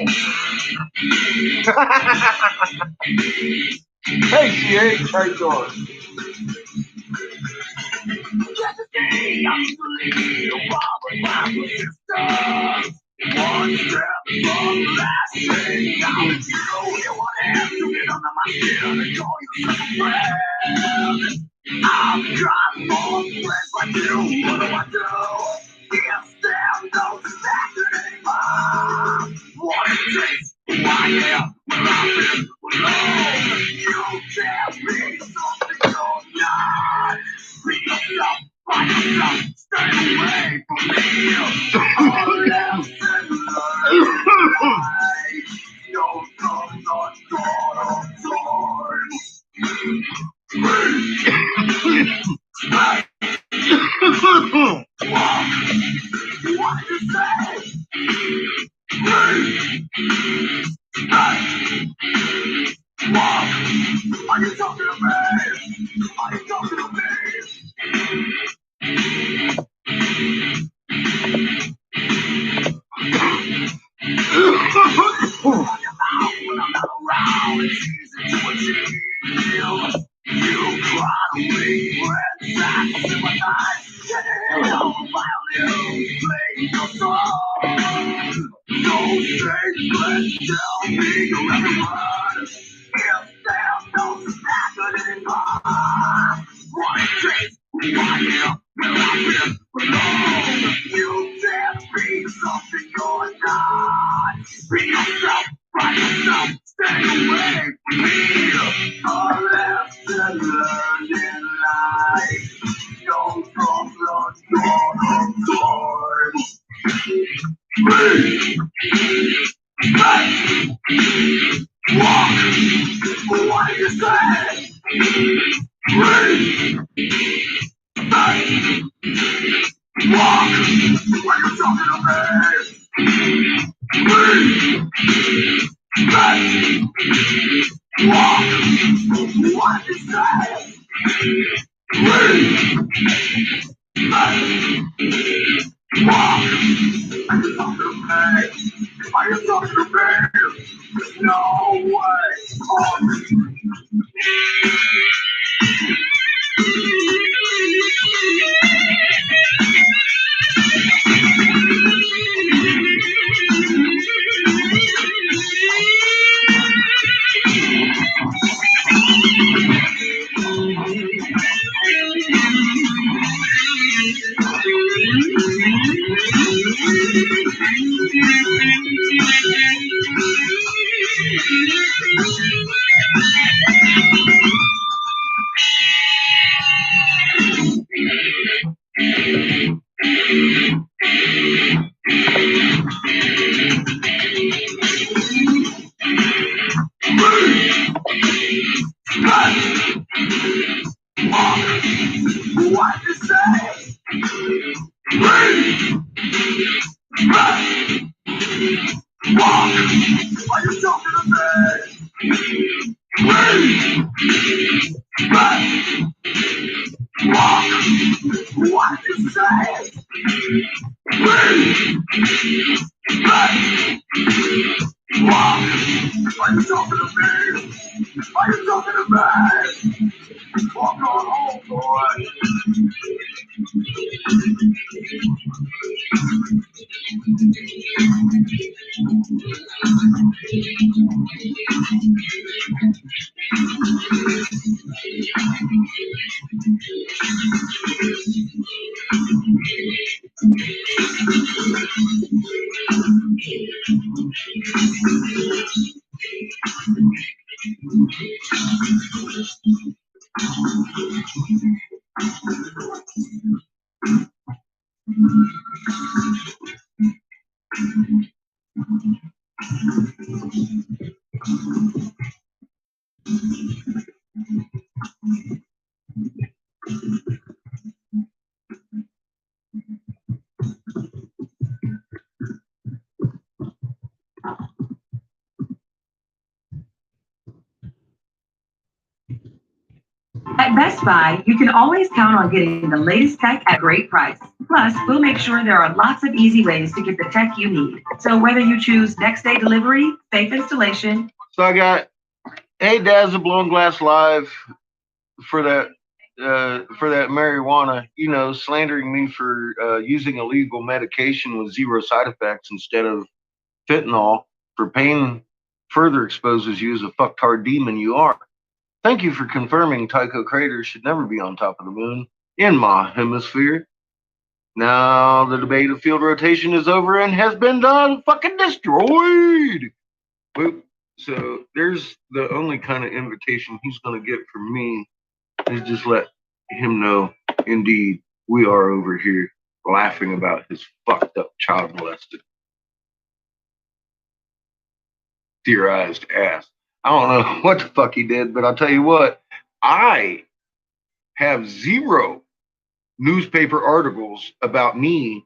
Hey, CA, how you doing? One step from lasting out. You want to have to get under my skin and call you such a friend. I've got more friends like you. What do I do? If there no second anymore. What it takes, who I am, where I've been alone. You tell me something you're not. Be yourself, find yourself, stay away from me. All else and life. No comes on short of time. What you say? Walk. Are you talking to me? Are you talking to me? When I'm not around, it's easy to achieve. You cry to me when I sympathize. Get it out while you play your song. Don't say, let's tell me you're everyone. If there's no happening, what it takes, who I am, where I've been alone. You can't be something you're not. Be yourself, find yourself, stay away from me. All left to learn in life. Don't come on short of time. Walk. What do you say? Walk. When you're talking to me. Walk. What do you say? Walk. Are you talking to me? Are you talking to me? No way. What you say? Walk. Are you talking to me? Walk. What you say? Walk. Are you talking to me? Are you talking to me? Walk on home, boy. At Best Buy, you can always count on getting the latest tech at a great price. Plus, we'll make sure there are lots of easy ways to get the tech you need. So whether you choose next day delivery, safe installation. So I got Hey Dazza Blown Glass Live for that marijuana, slandering me for using illegal medication with zero side effects instead of fentanyl for pain further exposes you as a fucktard demon you are. Thank you for confirming Tycho craters should never be on top of the moon in my hemisphere. Now the debate of field rotation is over and has been done fucking destroyed. So there's the only kind of invitation he's going to get from me is just let him know, indeed, we are over here laughing about his fucked up child molested, theorized ass. I don't know what the fuck he did, but I'll tell you what, I have zero newspaper articles about me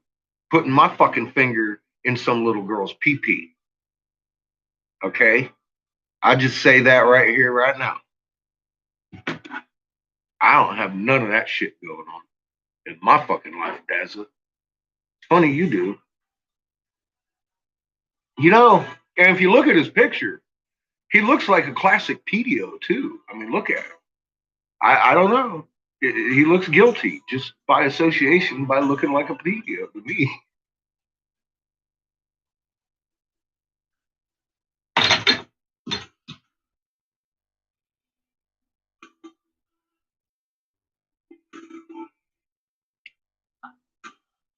putting my fucking finger in some little girl's pee-pee. Okay? I just say that right here, right now. I don't have none of that shit going on in my fucking life, Dazza. Funny you do. And if you look at his picture, he looks like a classic pedio, too. I mean, look at him. I don't know. He looks guilty just by association by looking like a pedio to me.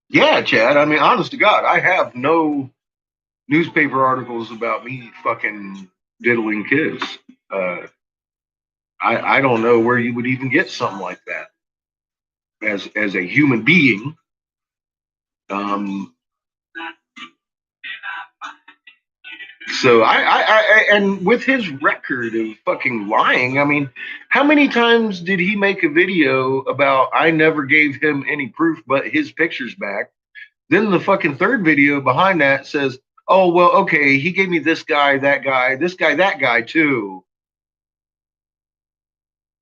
Yeah, Chad. I mean, honest to God, I have no newspaper articles about me fucking diddling kids. I don't know where you would even get something like that as a human being. So and with his record of fucking lying, I mean, how many times did he make a video about I never gave him any proof but his pictures back? Then the fucking third video behind that says, oh, well, okay, he gave me this guy, that guy, this guy, that guy too.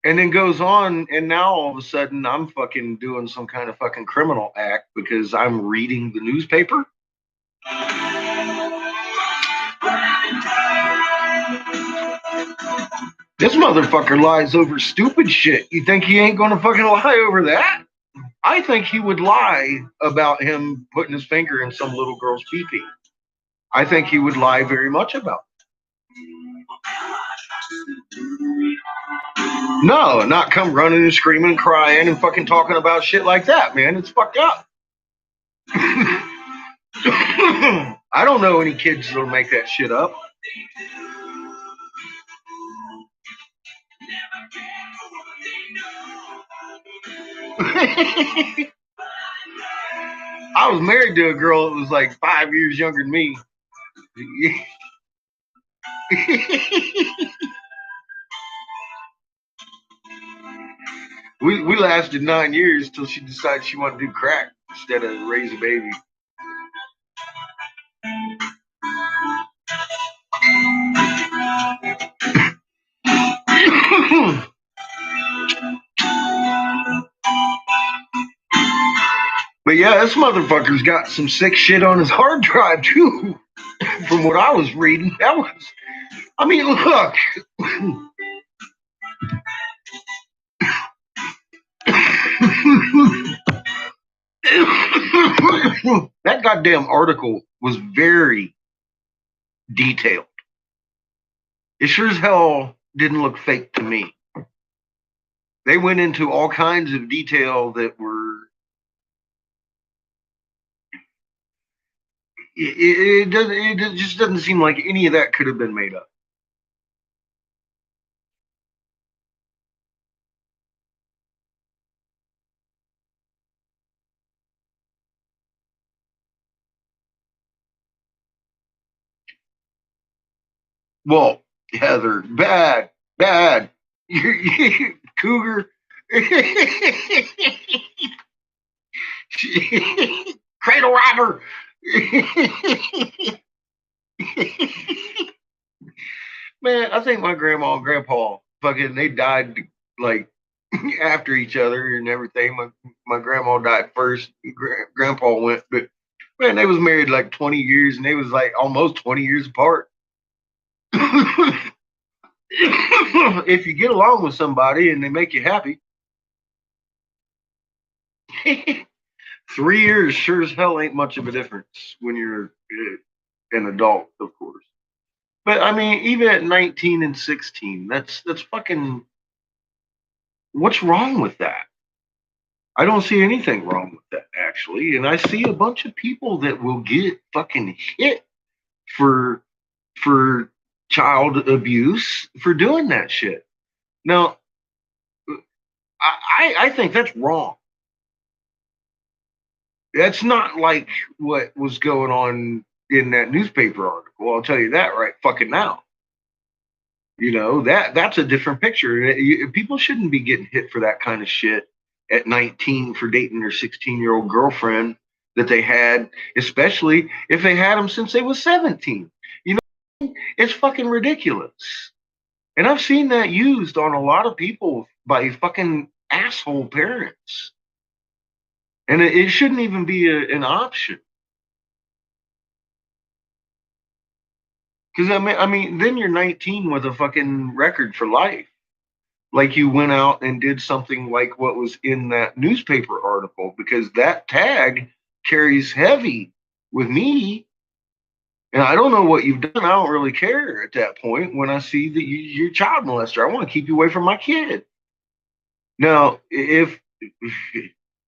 And then goes on, and now all of a sudden I'm fucking doing some kind of fucking criminal act because I'm reading the newspaper. This motherfucker lies over stupid shit. You think he ain't gonna fucking lie over that? I think he would lie about him putting his finger in some little girl's pee-pee. I think he would lie very much about it. No, not come running and screaming and crying and fucking talking about shit like that, man. It's fucked up. I don't know any kids that'll make that shit up. I was married to a girl that was like 5 years younger than me. we lasted 9 years till she decided she wanted to do crack instead of raise a baby. But yeah, this motherfucker's got some sick shit on his hard drive too. From what I was reading, look. That goddamn article was very detailed. It sure as hell didn't look fake to me. They went into all kinds of detail that were. It just doesn't seem like any of that could have been made up. Well, Heather, bad, cougar, cradle robber. Man, I think my grandma and grandpa fucking they died like after each other and everything. My grandma died first. Grandpa went, but man, they was married like 20 years, and they was like almost 20 years apart. If you get along with somebody and they make you happy, 3 years sure as hell ain't much of a difference when you're an adult, of course. But I mean, even at 19 and 16, that's fucking. What's wrong with that? I don't see anything wrong with that actually, and I see a bunch of people that will get fucking hit for for child abuse for doing that shit. Now, I think that's wrong. That's not like what was going on in that newspaper article. I'll tell you that right fucking now. You know, that's a different picture. People shouldn't be getting hit for that kind of shit at 19 for dating their 16-year-old girlfriend that they had, especially if they had them since they was 17. You know, it's fucking ridiculous. And I've seen that used on a lot of people by fucking asshole parents. And it shouldn't even be an option. Because I mean, then you're 19 with a fucking record for life. Like you went out and did something like what was in that newspaper article, because that tag carries heavy with me. And I don't know what you've done. I don't really care at that point when I see that you're a child molester. I want to keep you away from my kid. Now, if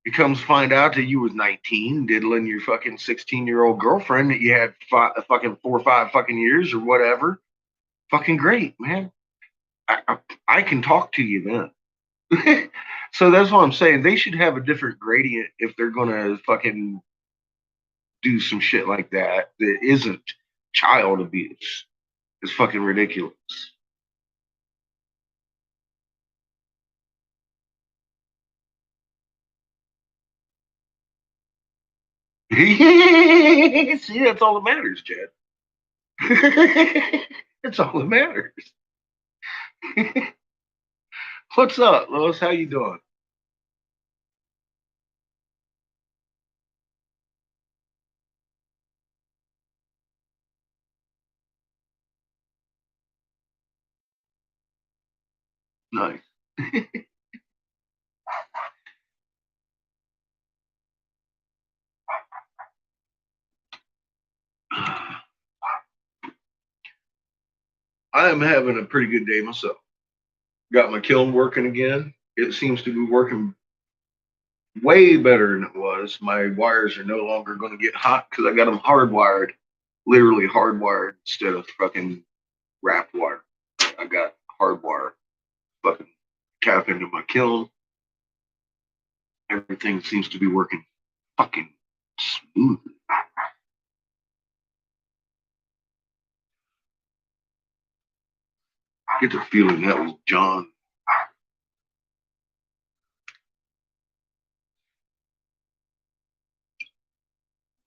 it comes find out that you was 19 diddling your fucking 16-year-old girlfriend that you had fucking 4 or 5 fucking years or whatever, fucking great, man. I can talk to you then. So that's what I'm saying. They should have a different gradient if they're gonna fucking do some shit like that that isn't child abuse. It's fucking ridiculous. See, that's all that matters, Chad. That's all that matters. What's up, Lois? How you doing? Nice. I am having a pretty good day myself. Got my kiln working again. It seems to be working way better than it was. My wires are no longer going to get hot because I got them hardwired, literally hardwired instead of fucking wrapped wire. I got hardwire fucking tap into my kiln. Everything seems to be working fucking smooth. I get the feeling that was John.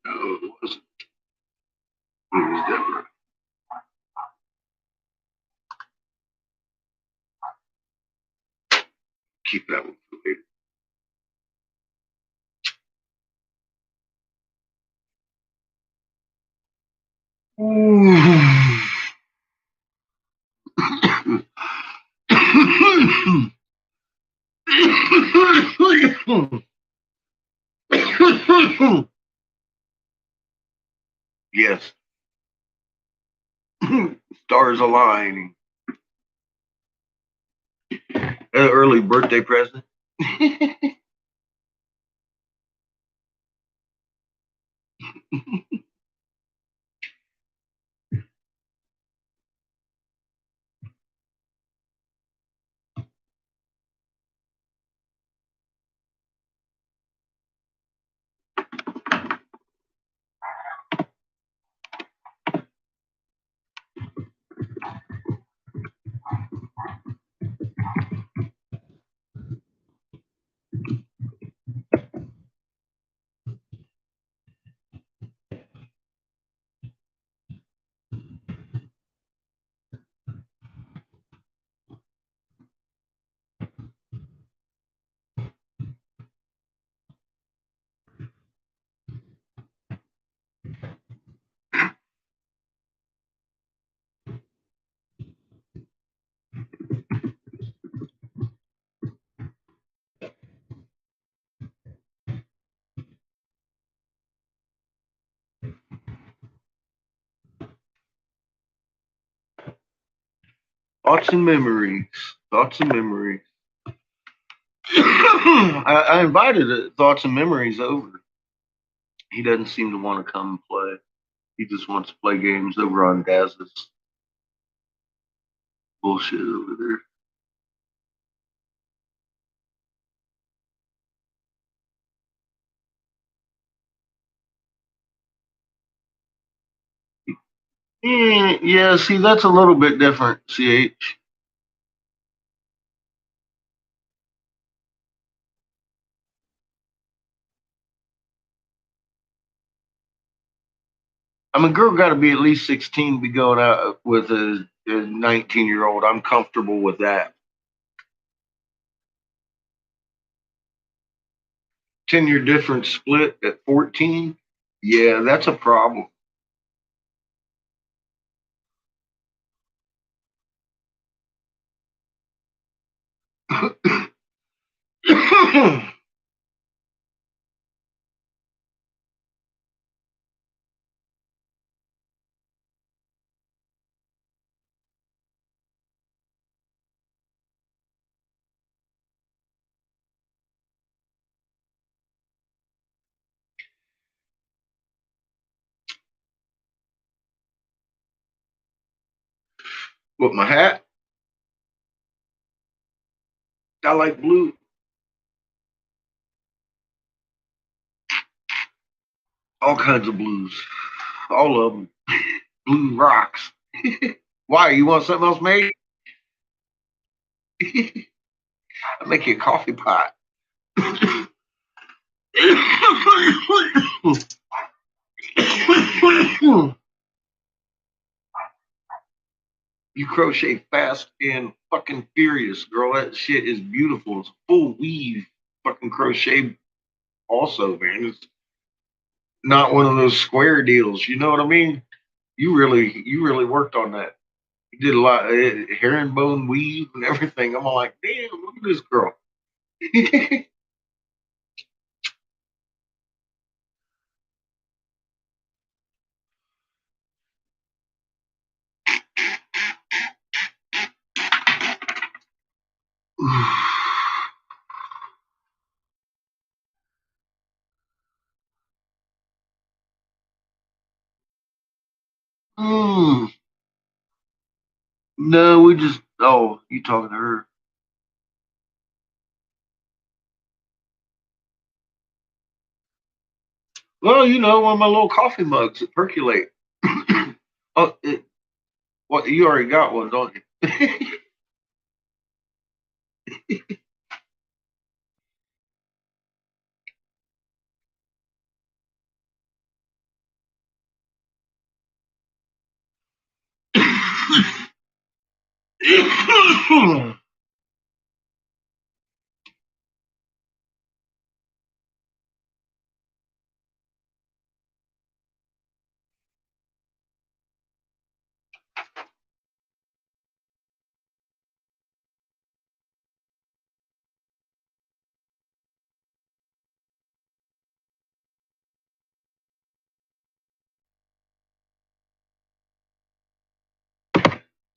No, it wasn't. It was Deborah. Keep that one for later. Yes. Stars aligning. An early birthday present. Thoughts and memories. Thoughts and memories. I invited Thoughts and Memories over. He doesn't seem to want to come and play. He just wants to play games over on dazza's bullshit over there. Yeah, see, that's a little bit different, CH. I mean, girl got to be at least 16 to be going out with a 19-year-old. I'm comfortable with that. 10-year difference split at 14. Yeah, that's a problem. With my hat, I like blue. All kinds of blues. All of them. Blue rocks. Why? You want something else made? I'll make you a coffee pot. You crochet fast and fucking furious, girl. That shit is beautiful. It's full weave fucking crochet also, man. It's not one of those square deals. You know what I mean? You really worked on that. You did a lot of herringbone weave and everything. I'm all like, damn, look at this girl. Mm, no, we just. Oh, you talking to her? Well, one of my little coffee mugs that percolate. Oh, what? You already got one, don't you?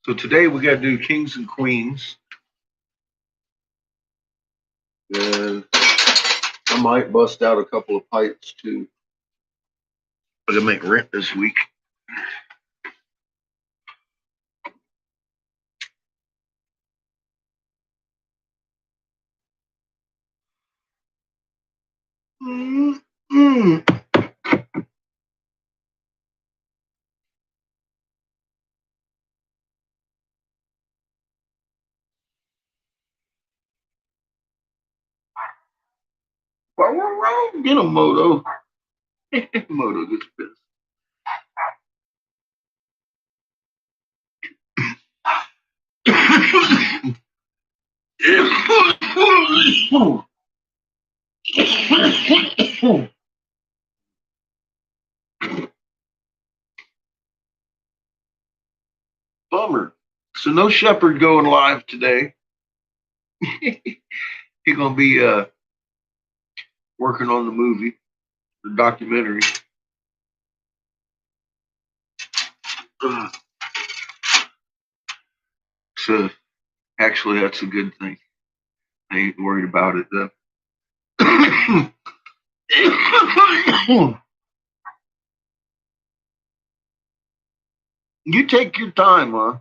So today we got to do kings and queens, and I might bust out a couple of pipes too. I'm gonna make rent this week. Mm-hmm. Get a moto. Moto gets pissed. Bummer. So no Shepherd going live today. He's gonna be working on the movie, the documentary. So actually, that's a good thing. I ain't worried about it though. You take your time, huh?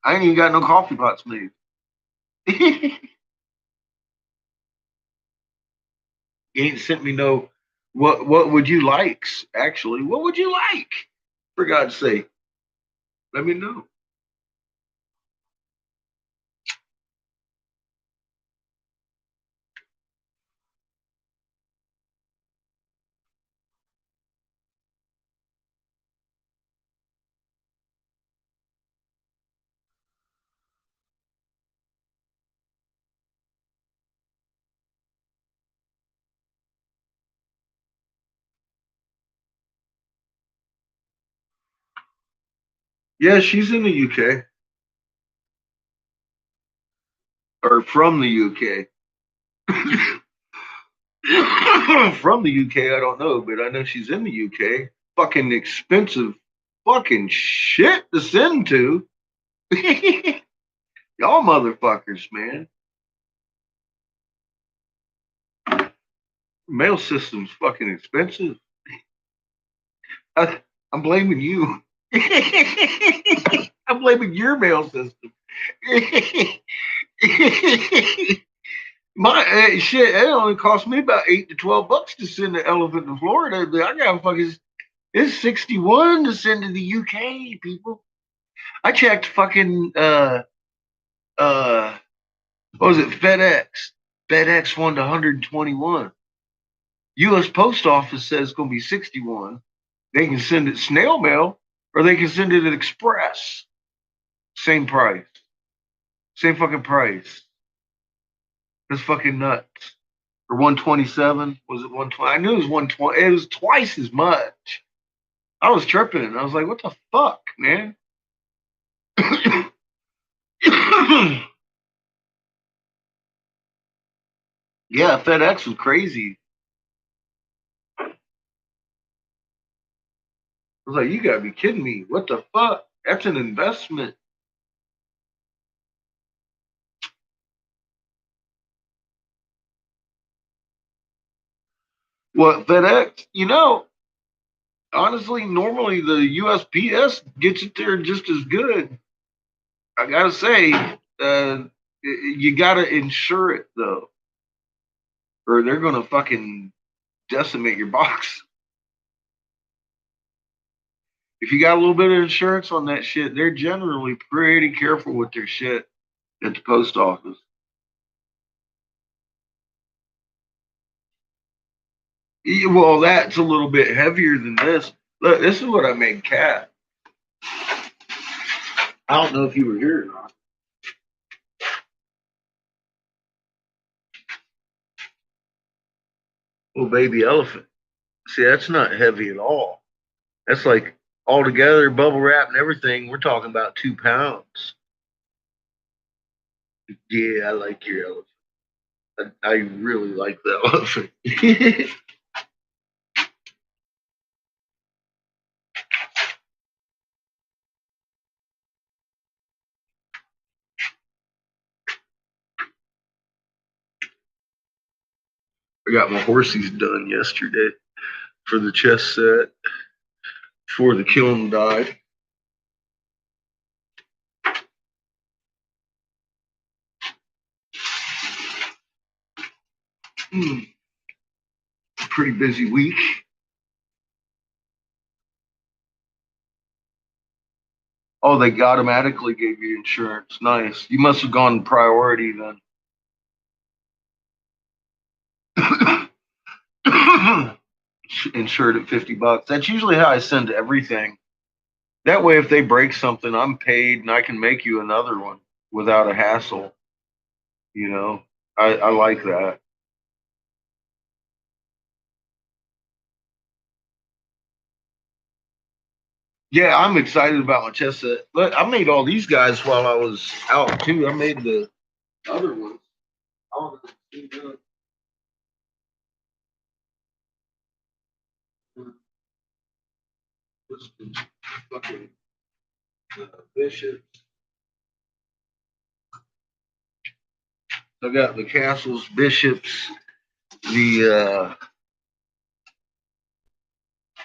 I ain't even got no coffee pots made. You ain't sent me no. What would you like? Actually, what would you like? For God's sake, let me know. Yeah, she's in the UK or from the UK. From the UK, I don't know, but I know she's in the UK. Fucking expensive fucking shit to send to. Y'all motherfuckers, man. Mail system's fucking expensive. I'm blaming you. I'm blaming your mail system. My shit, it only cost me about $8 to $12 to send the elephant to Florida. I got fucking it's 61 to send to the UK, people. I checked fucking what was it, FedEx? FedEx wanted 121. US Post Office says it's gonna be 61. They can send it snail mail or they can send it at express. Same price. Same fucking price. That's fucking nuts. Or 127? Was it 120? I knew it was 120. It was twice as much. I was tripping. I was like, what the fuck, man? Yeah, FedEx was crazy. I was like, you gotta be kidding me. What the fuck? That's an investment. What, FedEx? Honestly, normally the USPS gets it there just as good. I gotta say, you gotta insure it though, or they're gonna fucking decimate your box. If you got a little bit of insurance on that shit, they're generally pretty careful with their shit at the post office. Yeah, well, that's a little bit heavier than this. Look, this is what I made Cat. I don't know if you were here or not. Little baby elephant. See, that's not heavy at all. That's like all together, bubble wrap and everything. We're talking about 2 pounds. Yeah, I like your elephant. I really like that elephant. I got my horsies done yesterday for the chess set before the kiln died. Pretty busy week. Oh, they automatically gave you insurance. Nice. You must have gone priority then. Insured at $50. That's usually how I send everything. That way, if they break something, I'm paid and I can make you another one without a hassle. You know, I like that. Yeah, I'm excited about my chess set. But I made all these guys while I was out too. I made the other ones. All of them. Fucking bishop. I got the castles, bishops, the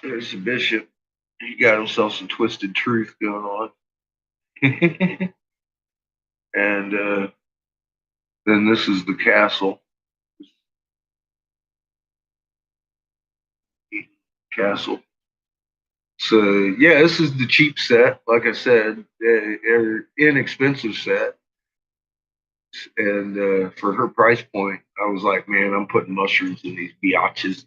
there's the bishop. He got himself some twisted truth going on. And then this is the castle. Castle. So yeah, this is the cheap set. Like I said, inexpensive set. And for her price point, I was like, man, I'm putting mushrooms in these biatches.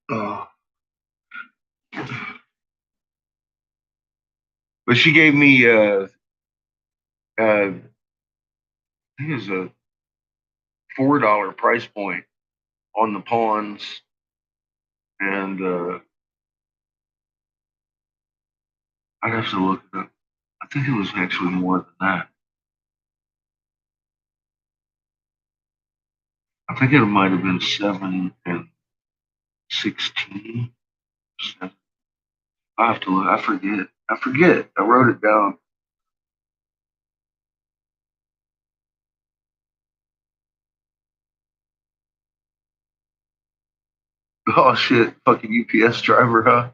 Oh. But she gave me I think it was a $4 price point on the pawns, and I'd have to look it up. I think it was actually more than that. I think it might have been 7 and 16. I have to look. I forget. I wrote it down. Oh shit! Fucking UPS driver, huh?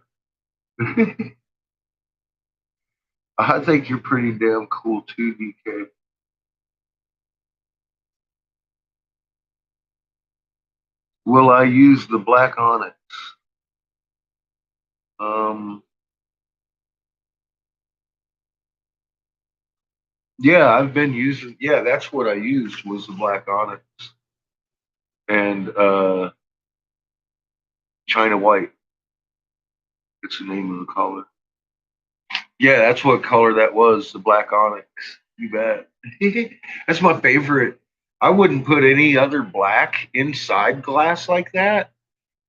I think you're pretty damn cool too, DK. Will I use the black onyx? Um, yeah, I've been using. Yeah, that's what I used was the black onyx and China white. It's the name of the color. Yeah, that's what color that was. The black onyx. You bet. That's my favorite. I wouldn't put any other black inside glass like that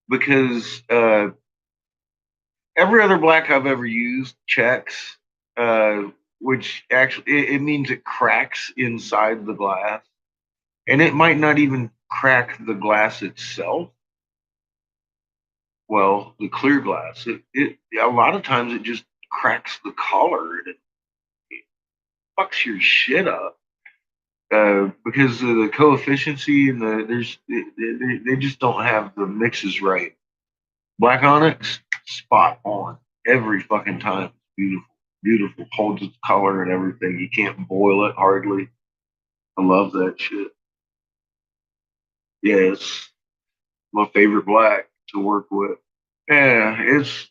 because every other black I've ever used checks, uh, which actually it means it cracks inside the glass, and it might not even crack the glass itself. Well, the clear glass, it a lot of times it just cracks the color and it fucks your shit up because of the coefficiency and they just don't have the mixes right. Black onyx, spot on every fucking time. Beautiful, beautiful. Holds its color and everything. You can't boil it hardly. I love that shit. Yeah, it's my favorite black to work with. Yeah, it's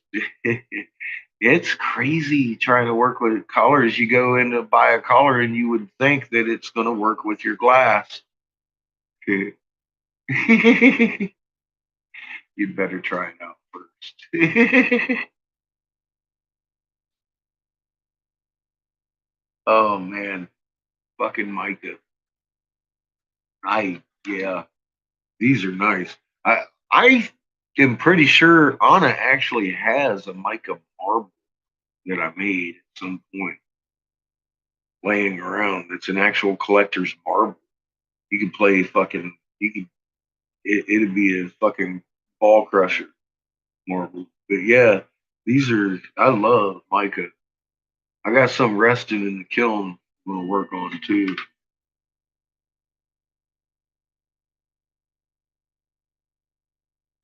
it's crazy trying to work with colors. You go in to buy a color and you would think that it's going to work with your glass. You'd better try it out first. Oh man, fucking Micah. Yeah, these are nice. I am pretty sure Anna actually has a mica marble that I made at some point laying around. It's an actual collector's marble. You could play fucking. It'd be a fucking ball crusher marble. But yeah, these are. I love mica. I got some resting in the kiln. I'm gonna work on too.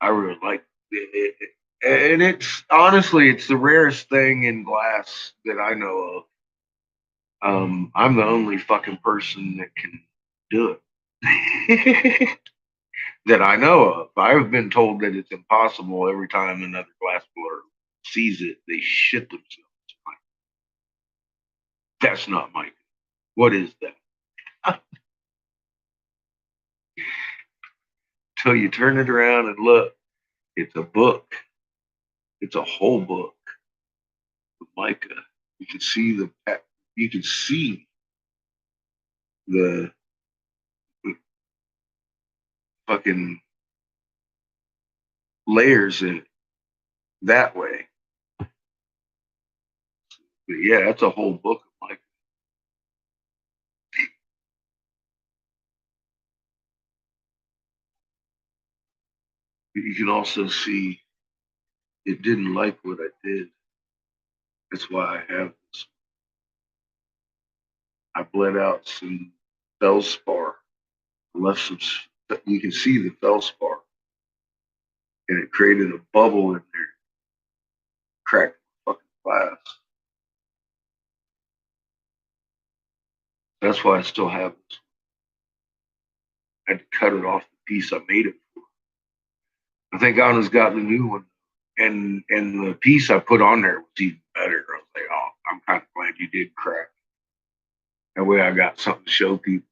I really like it. And it's honestly, it's the rarest thing in glass that I know of. I'm the only fucking person that can do it that I know of. I've been told that it's impossible every time another glass blower sees it, they shit themselves. That's not Mike. What is that? Till you turn it around and look, it's a book. It's a whole book of Micah. You can see you can see the fucking layers in it that way. But yeah, that's a whole book of Micah. You can also see it didn't like what I did. That's why I have this. I bled out some feldspar, left some. You can see the feldspar, and it created a bubble in there, cracked the fucking glass. That's why I still have this. I had to cut it off the piece I made it for. I think Anna's got the new one, and the piece I put on there was even better. I was like, oh, I'm kind of glad you did crack. That way I got something to show people.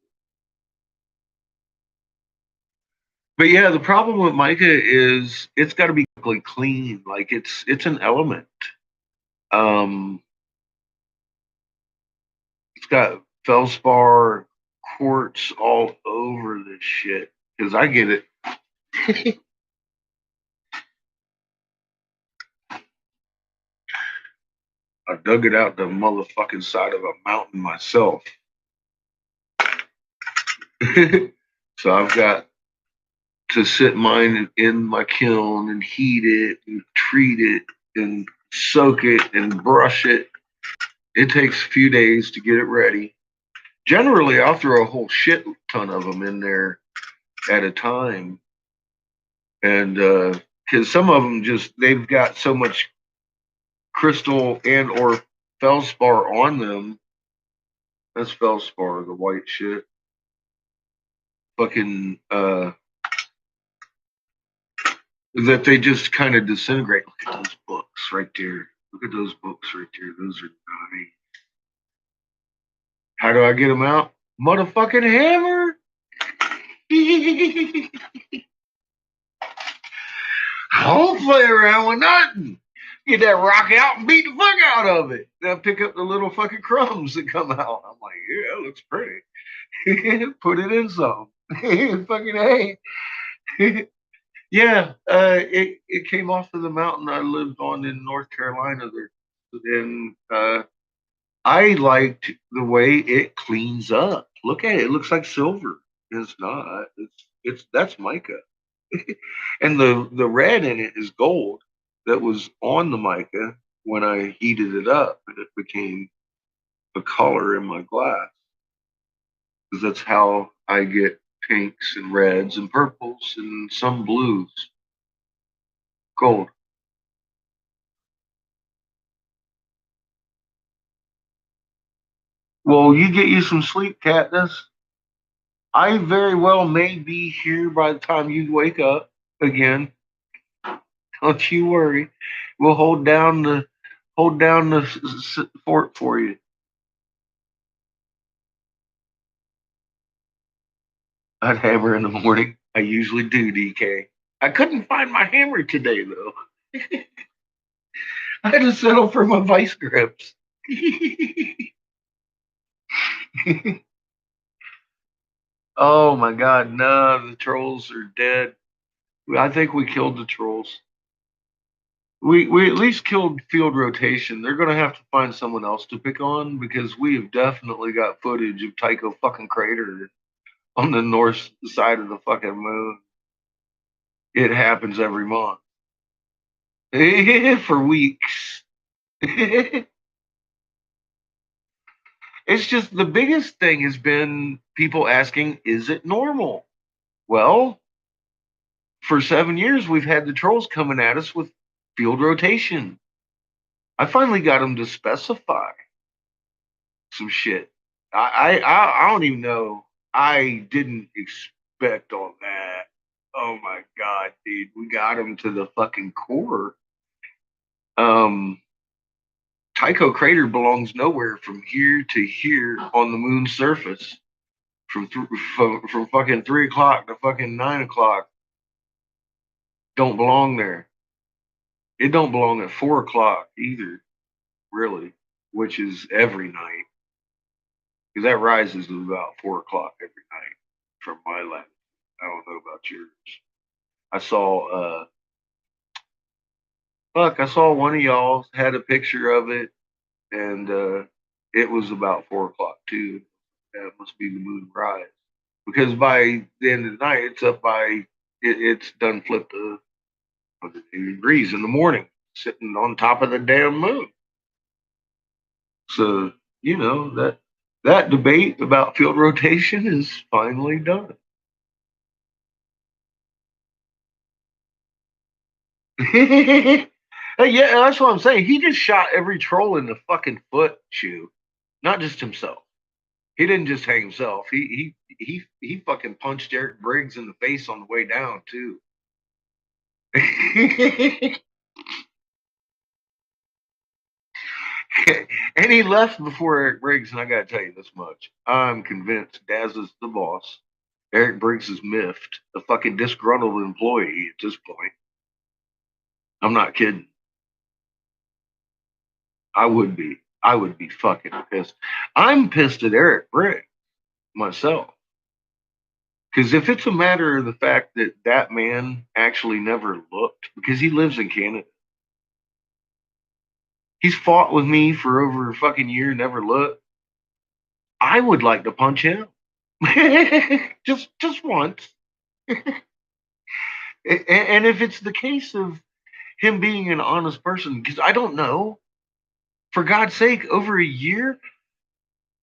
But yeah, the problem with mica is it's got to be clean. Like it's an element. Um, it's got feldspar, quartz all over this shit. Because I get it. I dug it out the motherfucking side of a mountain myself. So I've got to sit mine in my kiln and heat it and treat it and soak it and brush it. It takes a few days to get it ready. Generally, I'll throw a whole shit ton of them in there at a time. And because some of them they've got so much crystal and or feldspar on them. That's feldspar, the white shit. Fucking that they just kind of disintegrate. Look at those books right there. Look at those books right there. Those are nice. How do I get them out? Motherfucking hammer. I don't play around with nothing. Get that rock out and beat the fuck out of it. Then pick up the little fucking crumbs that come out. I'm like, yeah, that looks pretty. Put it in something. Fucking hey. Yeah, it came off of the mountain I lived on in North Carolina there. And I liked the way it cleans up. Look at it. It looks like silver. It's not. It's that's mica. And the red in it is gold that was on the mica when I heated it up and it became the color in my glass. Because that's how I get pinks and reds and purples and some blues. Gold. Well, you get you some sleep, Katniss. I very well may be here by the time you wake up again. Don't you worry. We'll hold down the fort for you. I'd hammer in the morning. I usually do, DK. I couldn't find my hammer today though. I had to settle for my vice grips. Oh my god, no, the trolls are dead. I think we killed the trolls. We at least killed field rotation. They're gonna have to find someone else to pick on because we have definitely got footage of Tycho fucking crater on the north side of the fucking moon. It happens every month. For weeks. It's just the biggest thing has been people asking, is it normal? Well, for 7 years, we've had the trolls coming at us with field rotation. I finally got them to specify some shit. I don't even know. I didn't expect all that. Oh my god, dude, we got them to the fucking core. Um, Tycho crater belongs nowhere from here to here on the moon's surface. From fucking 3 o'clock to fucking 9 o'clock, don't belong there. It don't belong at 4 o'clock either, really, which is every night. Because that rises at about 4 o'clock every night from my land. I don't know about yours. I saw I saw one of y'all had a picture of it and it was about 4 o'clock too. That must be the moon rise. Because by the end of the night it's up by it's done flipped 180 degrees in the morning, sitting on top of the damn moon. So, that debate about field rotation is finally done. Yeah, that's what I'm saying. He just shot every troll in the fucking foot, Chew. Not just himself. He didn't just hang himself. He fucking punched Eric Briggs in the face on the way down too. And he left before Eric Briggs, and I gotta tell you this much. I'm convinced Dazza's the boss. Eric Briggs is miffed, a fucking disgruntled employee at this point. I'm not kidding. I would be. I would be fucking pissed. I'm pissed at Eric Briggs myself. Because if it's a matter of the fact that that man actually never looked, because he lives in Canada, he's fought with me for over a fucking year, never looked. I would like to punch him. just once. And if it's the case of him being an honest person, because I don't know, for God's sake, over a year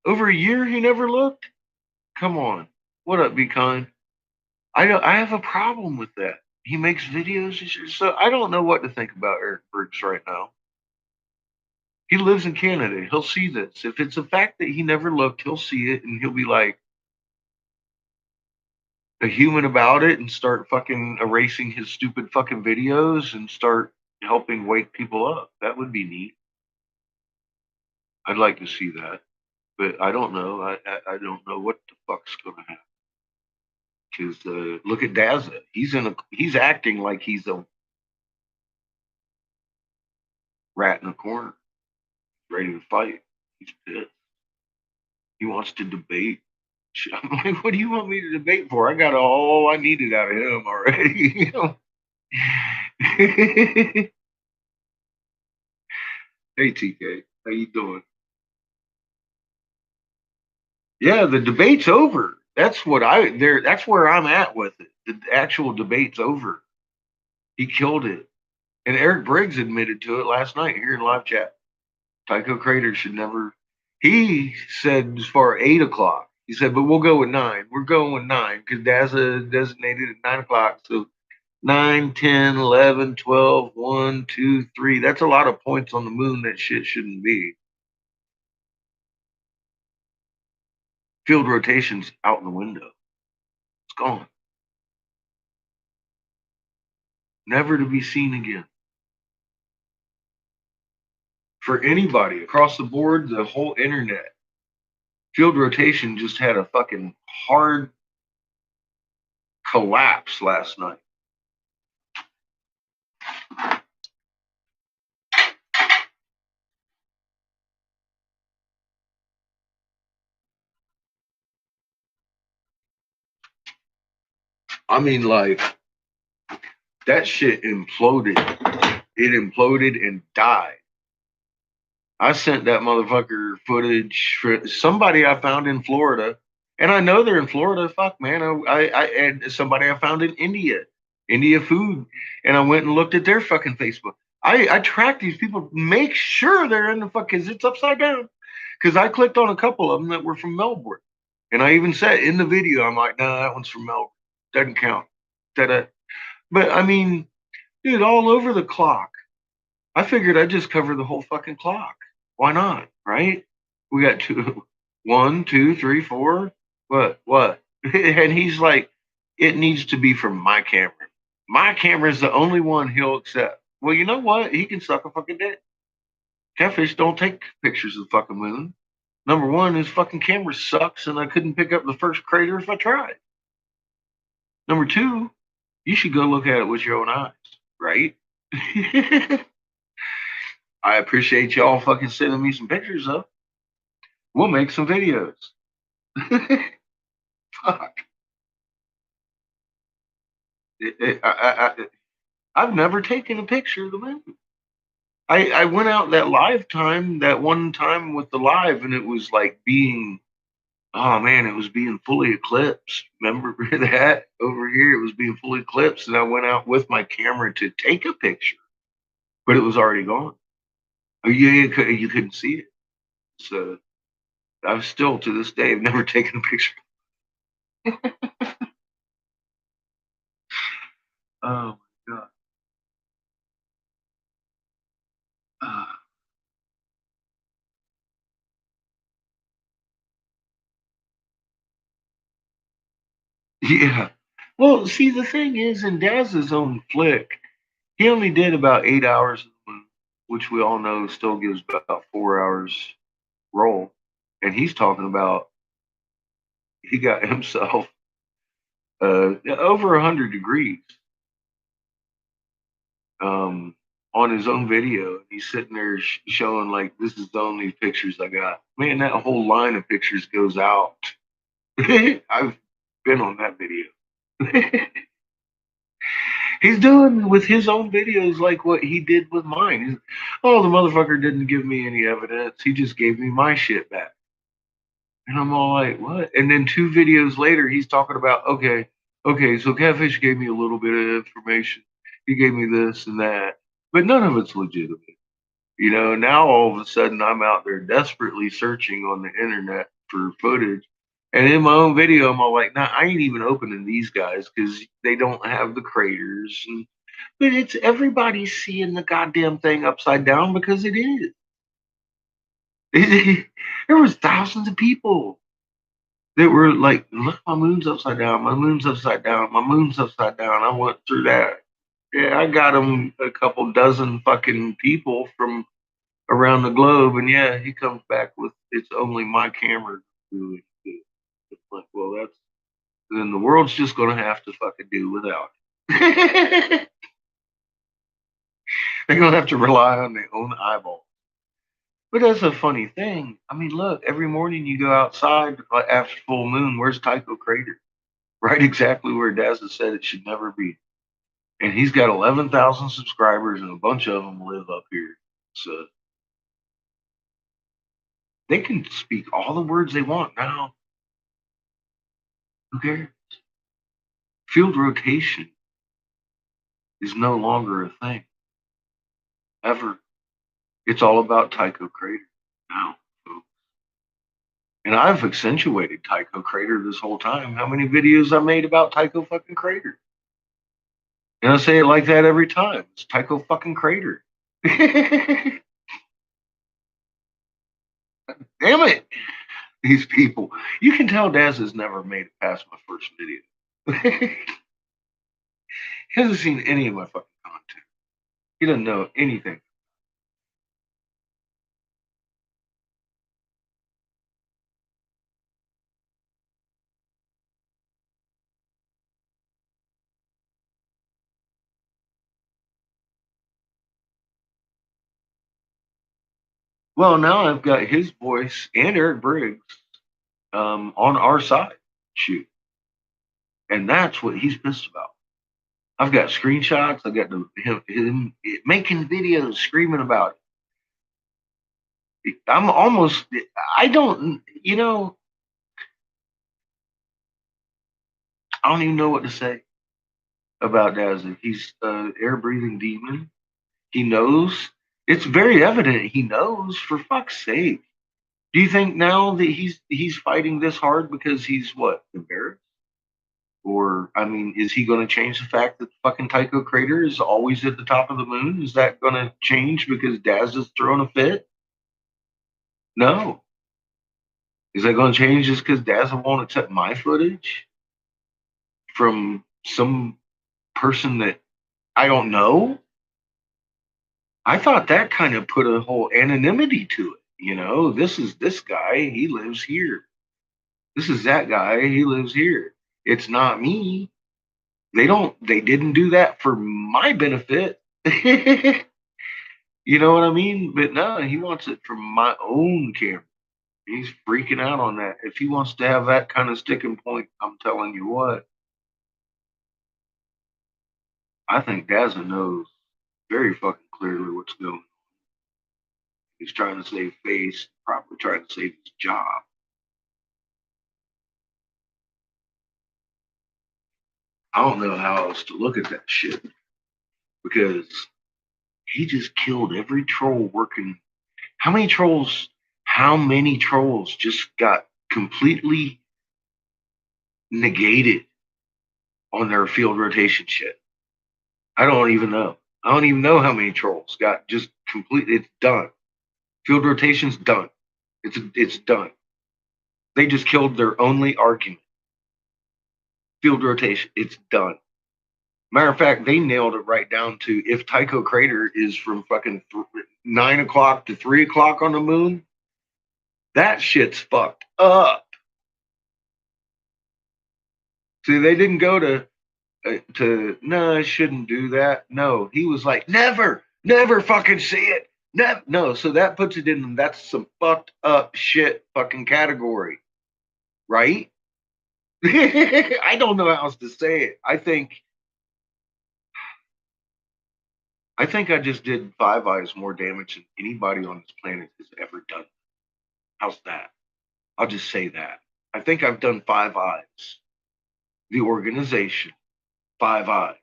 he never looked. Come on, what up, Be Kind? I have a problem with that. He makes videos, so I don't know what to think about Eric Briggs right now. He lives in Canada. He'll see this. If it's a fact that he never looked, he'll see it and he'll be like a human about it and start fucking erasing his stupid fucking videos and start helping wake people up. That would be neat. I'd like to see that, but I don't know. I don't know what the fuck's gonna happen. Because look at Dazza. He's acting like he's a rat in a corner, ready to fight. He's pissed. He wants to debate. I'm like, what do you want me to debate for? I got all I needed out of him already. Hey TK, how you doing? Yeah, the debate's over. That's what that's where I'm at with it. The actual debate's over. He killed it. And Eric Briggs admitted to it last night here in live chat. Tycho Crater should never. He said as far 8 o'clock. He said, but we'll go with 9. We're going with 9 because Dazza designated at 9 o'clock. So 9, 10, 11, 12, 1, 2, 3. That's a lot of points on the moon that shit shouldn't be. Field rotation's out the window. It's gone. Never to be seen again. For anybody across the board, the whole internet, field rotation just had a fucking hard collapse last night. I mean, like, that shit imploded. It imploded and died. I sent that motherfucker footage for somebody I found in Florida, and I know they're in Florida. Fuck, man. I and somebody I found in India food, and I went and looked at their fucking Facebook. I track these people, make sure they're in the fuck, because it's upside down. Because I clicked on a couple of them that were from Melbourne, and I even said in the video, I'm like, no, that one's from Melbourne, doesn't count. Da-da. But I mean, dude, all over the clock. I figured I'd just cover the whole fucking clock. Why not? Right? We got 2, 1, 2, 3, 4. What? And he's like, it needs to be from my camera. My camera is the only one he'll accept. Well, you know what? He can suck a fucking dick. Catfish don't take pictures of the fucking moon. Number one, his fucking camera sucks, and I couldn't pick up the first crater if I tried. Number two, you should go look at it with your own eyes, right? I appreciate y'all fucking sending me some pictures of. We'll make some videos. Fuck. I've never taken a picture of the moon. I went out that one time with the live, and it was like being Oh man, it was being fully eclipsed. Remember that? Over here, it was being fully eclipsed, and I went out with my camera to take a picture, but it was already gone. Oh, yeah, you couldn't see it. So I've still, to this day, have never taken a picture. Oh my god. Uh, yeah. Well, see, the thing is, in Daz's own flick, he only did about 8 hours, which we all know still gives about 4 hours roll. And he's talking about he got himself over 100 degrees um, on his own video. He's sitting there showing like, this is the only pictures I got. Man, that whole line of pictures goes out. I've been on that video. He's doing with his own videos like what he did with mine. Oh, the motherfucker didn't give me any evidence. He just gave me my shit back. And I'm all like, what? And then 2 videos later, he's talking about, okay, so Catfish gave me a little bit of information. He gave me this and that, but none of it's legitimate. Now all of a sudden I'm out there desperately searching on the internet for footage. And in my own video, I'm all like, nah, I ain't even opening these guys because they don't have the craters. But it's everybody seeing the goddamn thing upside down because it is. There was thousands of people that were like, look, my moon's upside down. My moon's upside down. My moon's upside down. I went through that. Yeah, I got him a couple dozen fucking people from around the globe, and yeah, he comes back with it's only my camera doing it. It's like, well, that's then the world's just gonna have to fucking do without it. They're gonna have to rely on their own eyeball. But that's a funny thing. I mean, look, every morning you go outside after full moon. Where's Tycho Crater? Right, exactly where Daz has said it should never be. And he's got 11,000 subscribers, and a bunch of them live up here. So they can speak all the words they want now. Who cares? Field rotation is no longer a thing. Ever. It's all about Tycho Crater now, folks. And I've accentuated Tycho Crater this whole time. How many videos I made about Tycho fucking Crater? And I say it like that every time. It's Tycho fucking Crater. Damn it. These people. You can tell Daz has never made it past my first video. He hasn't seen any of my fucking content. He doesn't know anything. Well, now I've got his voice and Eric Briggs on our side. Shoot. And that's what he's pissed about. I've got screenshots. I got him making videos screaming about it. I'm almost, I don't, I don't even know what to say about Dazzle. He's an air breathing demon. He knows. It's very evident he knows, for fuck's sake. Do you think now that he's fighting this hard because he's what, embarrassed? Or, I mean, is he going to change the fact that the fucking Tycho crater is always at the top of the moon? Is that going to change because Daz is throwing a fit? No. Is that going to change just because Daz won't accept my footage from some person that I don't know? I thought that kind of put a whole anonymity to it. This is this guy, he lives here. This is that guy, he lives here. It's not me. They didn't do that for my benefit. You know what I mean? But no, he wants it from my own camera. He's freaking out on that. If he wants to have that kind of sticking point, I'm telling you what, I think Dazzle knows very fucking clearly what's going on. He's trying to save face, probably trying to save his job. I don't know how else to look at that shit because he just killed every troll working. How many trolls? How many trolls just got completely negated on their field rotation shit? I don't even know. I don't even know how many trolls got just completely. It's done. Field rotation's done. It's done. They just killed their only argument. Field rotation, it's done. Matter of fact, they nailed it right down to if Tycho Crater is from fucking 9 o'clock to 3 o'clock on the moon, that shit's fucked up. See, they didn't go to no, I shouldn't do that. No, he was like, never fucking see it. No, so that puts it in, that's some fucked up shit fucking category, right? I don't know how else to say it. I think I just did Five Eyes more damage than anybody on this planet has ever done. How's that? I'll just say that. I think I've done Five Eyes, the organization, Five Eyes,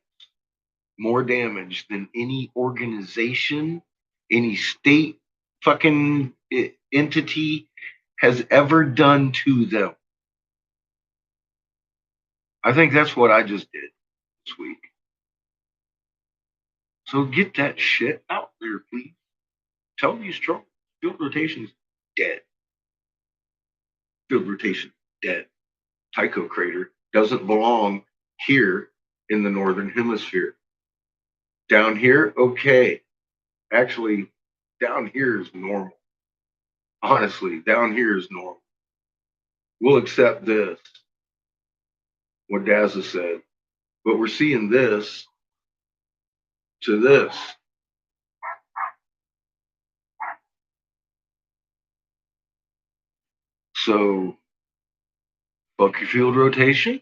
more damage than any organization, any state fucking entity has ever done to them. I think that's what I just did this week. So get that shit out there, please. Tell these trolls. Field rotation's dead. Field rotation dead. Tycho Crater doesn't belong here in the northern hemisphere. Down here, okay. Actually, down here is normal. Honestly, down here is normal. We'll accept this, what Dazza said. But we're seeing this to this. So, fuck your field rotation.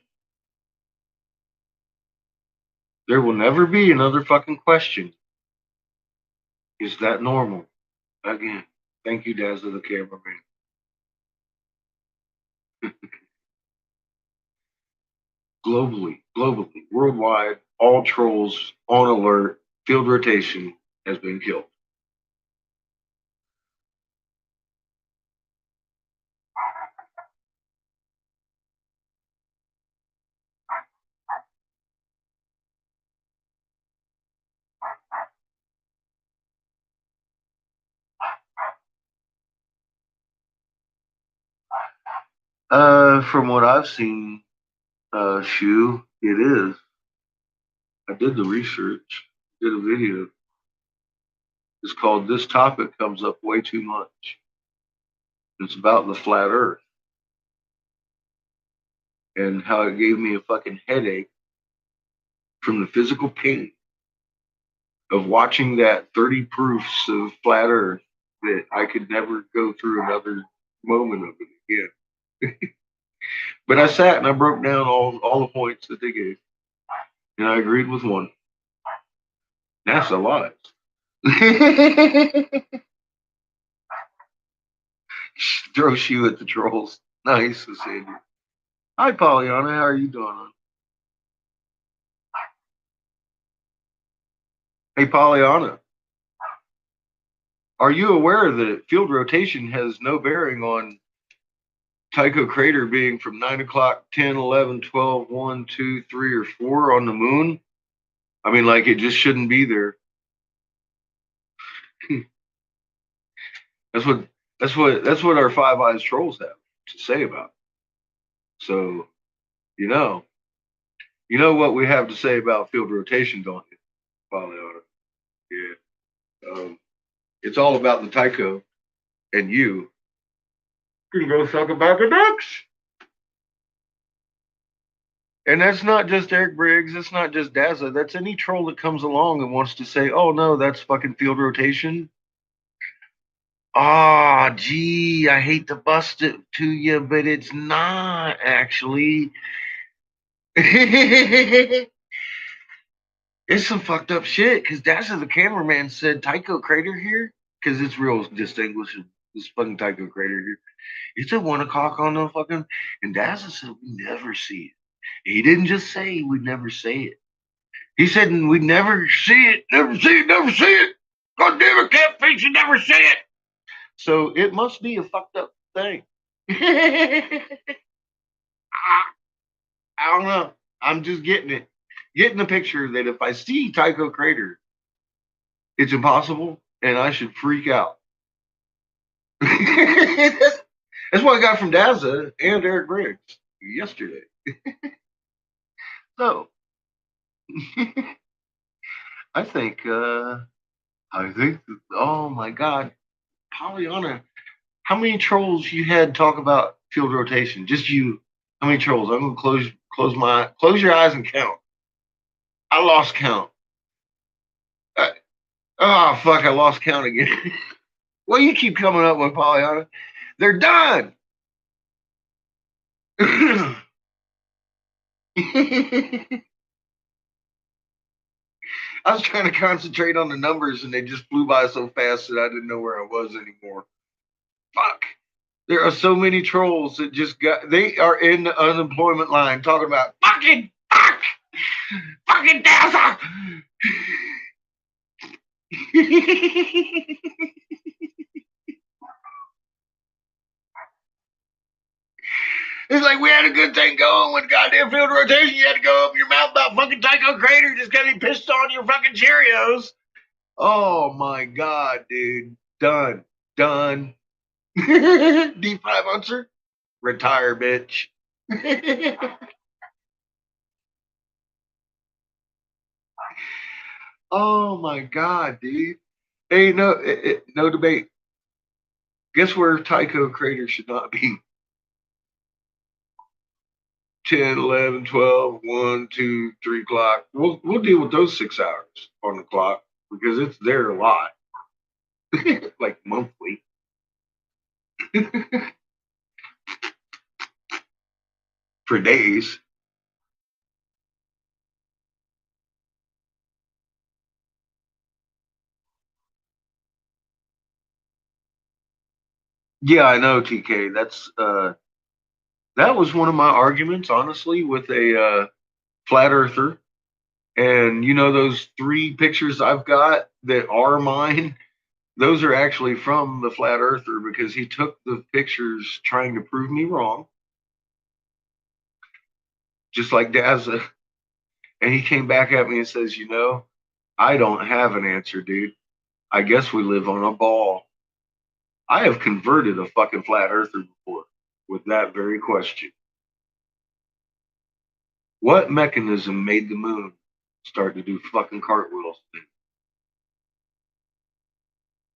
There will never be another fucking question. Is that normal? Again, thank you, Dazza, the cameraman. Globally, worldwide, all trolls on alert. Field rotation has been killed. From what I've seen, Shu, it is. I did the research, did a video. It's called This Topic Comes Up Way Too Much. It's about the flat earth and how it gave me a fucking headache from the physical pain of watching that 30 proofs of flat earth that I could never go through another moment of it again. But I sat and I broke down all the points that they gave. And I agreed with one. NASA lies. Throw shoe at the trolls. Nice, Sandy. Hi, Pollyanna. How are you doing? Hey, Pollyanna. Are you aware that field rotation has no bearing on Tycho Crater being from 9 o'clock, 10, 11, 12, 1, 2, 3, or 4 on the moon? I mean, like, it just shouldn't be there. That's what our Five Eyes trolls have to say about it. So, you know what we have to say about field rotation, don't you, Pollyanna? Yeah. It's all about the Tycho, and you can go suck a bag of dicks. And that's not just Eric Briggs. It's not just Dazza. That's any troll that comes along and wants to say, oh, no, that's fucking field rotation. Ah, gee, I hate to bust it to you, but it's not actually. It's some fucked up shit because Dazza the cameraman said Tycho Crater here because it's real distinguishing. This fucking Tycho Crater here. It's at 1 o'clock on the fucking. And Dazza said we never see it. He didn't just say we'd never say it. He said we'd never see it, never see it, never see it. God damn it, catfish, you never see it. So it must be a fucked up thing. I don't know. I'm just getting it. Getting the picture that if I see Tycho Crater, it's impossible and I should freak out. That's what I got from Dazza and Eric Briggs yesterday. So I think oh my God, Pollyanna, how many trolls you had talk about field rotation? Just you. How many trolls? I'm gonna close your eyes and count. I lost count. Oh fuck, I lost count again. Well, you keep coming up with Pollyanna. They're done. I was trying to concentrate on the numbers and they just flew by so fast that I didn't know where I was anymore. Fuck. There are so many trolls that they are in the unemployment line talking about fucking dazza. It's like we had a good thing going with goddamn field rotation. You had to go open your mouth about fucking Tycho Crater just because he pissed on your fucking Cheerios. Oh my God, dude. Done. D5 answer? Retire, bitch. Oh my God, dude. Hey, no debate. Guess where Tycho Crater should not be? 10, 11, 12, 1, 2, 3 o'clock. We'll deal with those 6 hours on the clock because it's there a lot. Like monthly. For days. Yeah, I know, TK. That was one of my arguments, honestly, with a flat earther. And you know those 3 pictures I've got that are mine, those are actually from the flat earther because he took the pictures trying to prove me wrong, just like Dazza. And he came back at me and says, I don't have an answer, dude. I guess we live on a ball. I have converted a fucking flat earther before with that very question. What mechanism made the moon start to do fucking cartwheels?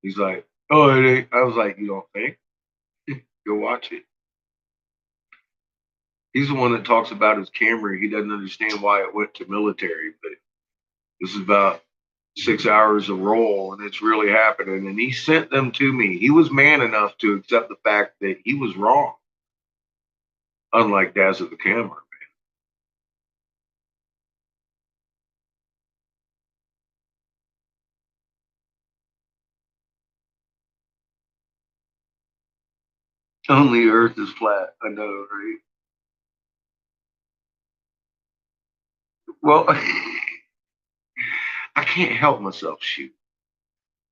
He's like, oh, it ain't. I was like, you don't think? Go watch it. He's the one that talks about his Camry. He doesn't understand why it went to military, but this is about 6 hours of roll, and it's really happening. And he sent them to me. He was man enough to accept the fact that he was wrong, unlike Dazza the camera. Only Earth is flat. I know, right? Well, I can't help myself. Shoot,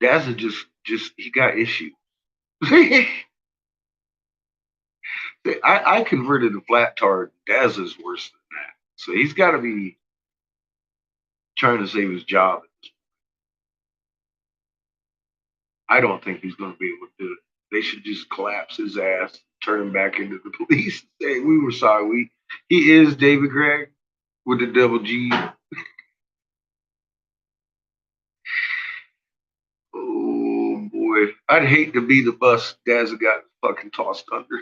Dazza just he got issues. I converted a flat tard. Dazza's worse than that. So he's got to be trying to save his job. I don't think he's going to be able to do it. They should just collapse his ass, turn him back into the police, say we were sorry. He is David Gregg with the double G. Oh boy, I'd hate to be the bus Dazza got fucking tossed under.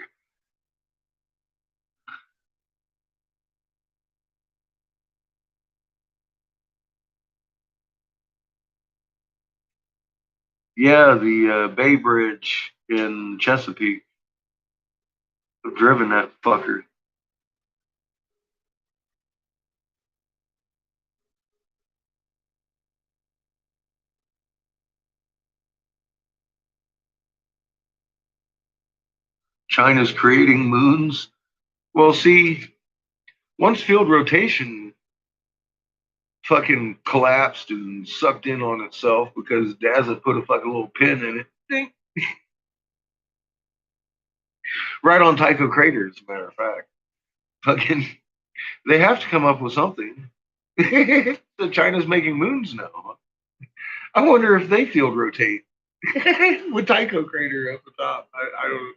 Yeah, the Bay Bridge in Chesapeake. I've driven that fucker. China's creating moons. Well, see, once field rotation fucking collapsed and sucked in on itself because dazza put a fucking little pin in it. Ding. Right on Tycho Crater, as a matter of fact. Fucking, they have to come up with something. So China's making moons now. I wonder if they field rotate with Tycho Crater up the top. I don't.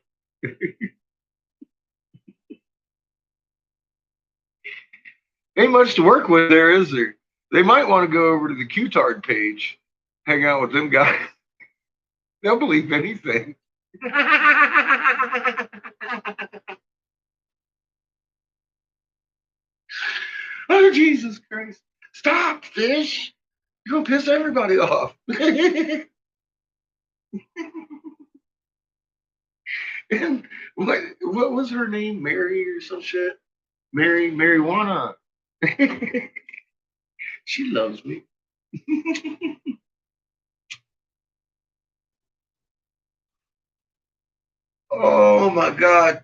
Ain't much to work with there, is there? They might want to go over to the Qtard page, hang out with them guys. They'll believe anything. Oh, Jesus Christ. Stop, fish. You're going to piss everybody off. And what was her name? Mary or some shit? Marijuana. She loves me. Oh my God.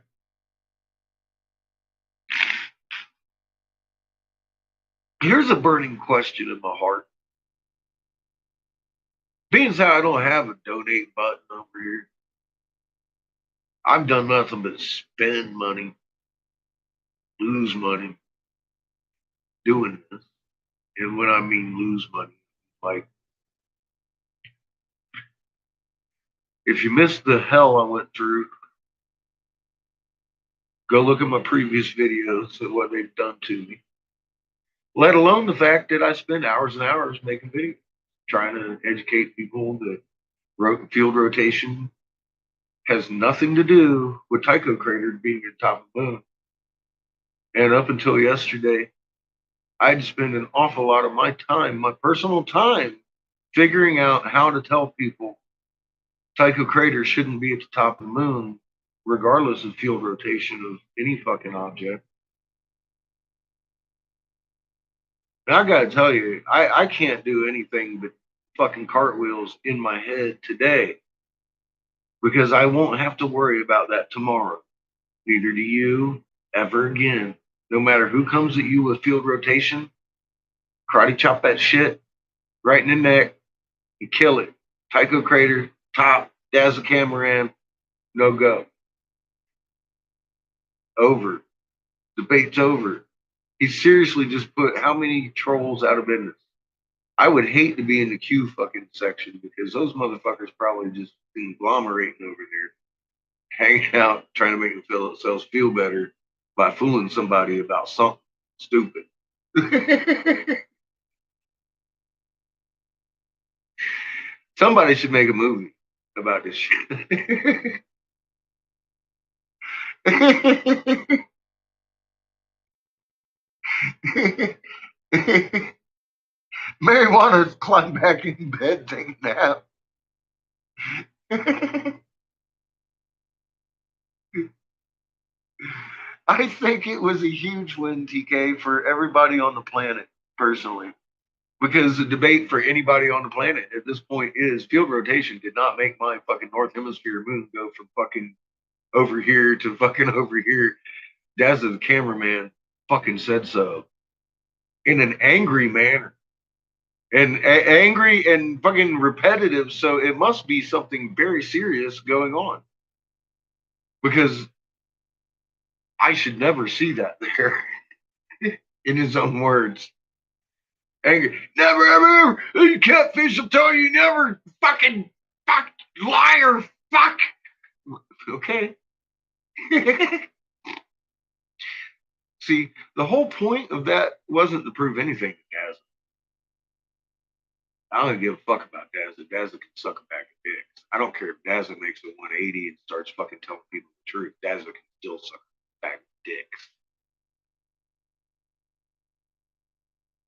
Here's a burning question in my heart. Being as how I don't have a donate button over here, I've done nothing but spend money, lose money doing this. And when I mean lose money, like if you missed the hell I went through, go look at my previous videos of what they've done to me. Let alone the fact that I spend hours and hours making videos, trying to educate people that field rotation has nothing to do with Tycho Crater being at the top of the moon. And up until yesterday, I'd spend an awful lot of my time, my personal time, figuring out how to tell people Tycho Crater shouldn't be at the top of the moon, regardless of field rotation of any fucking object. And I gotta tell you, I can't do anything but fucking cartwheels in my head today because I won't have to worry about that tomorrow. Neither do you ever again. No matter who comes at you with field rotation, karate chop that shit right in the neck and kill it. Tycho Crater, top, Dazzle Cameron, no go. Over. Debate's over. He seriously just put how many trolls out of business? I would hate to be in the Q fucking section because those motherfuckers probably just conglomerating over there, hanging out, trying to make themselves feel better by fooling somebody about something stupid. Somebody should make a movie about this shit. Marijuana's climbed back in bed taking a nap. I think it was a huge win, TK, for everybody on the planet, personally. Because the debate for anybody on the planet at this point is field rotation did not make my fucking North Hemisphere moon go from fucking over here to fucking over here. Dazza, the cameraman, fucking said so in an angry manner. And angry and fucking repetitive, so it must be something very serious going on. Because I should never see that there, in his own words. Angry. Never, ever, you catfish will tell you never, fucking, fuck, liar, fuck. Okay. See, the whole point of that wasn't to prove anything to Dazza. I don't give a fuck about Dazza. Dazza can suck a bag of dicks. I don't care if Dazza makes a 180 and starts fucking telling people the truth. Dazza can still suck a bag of dicks.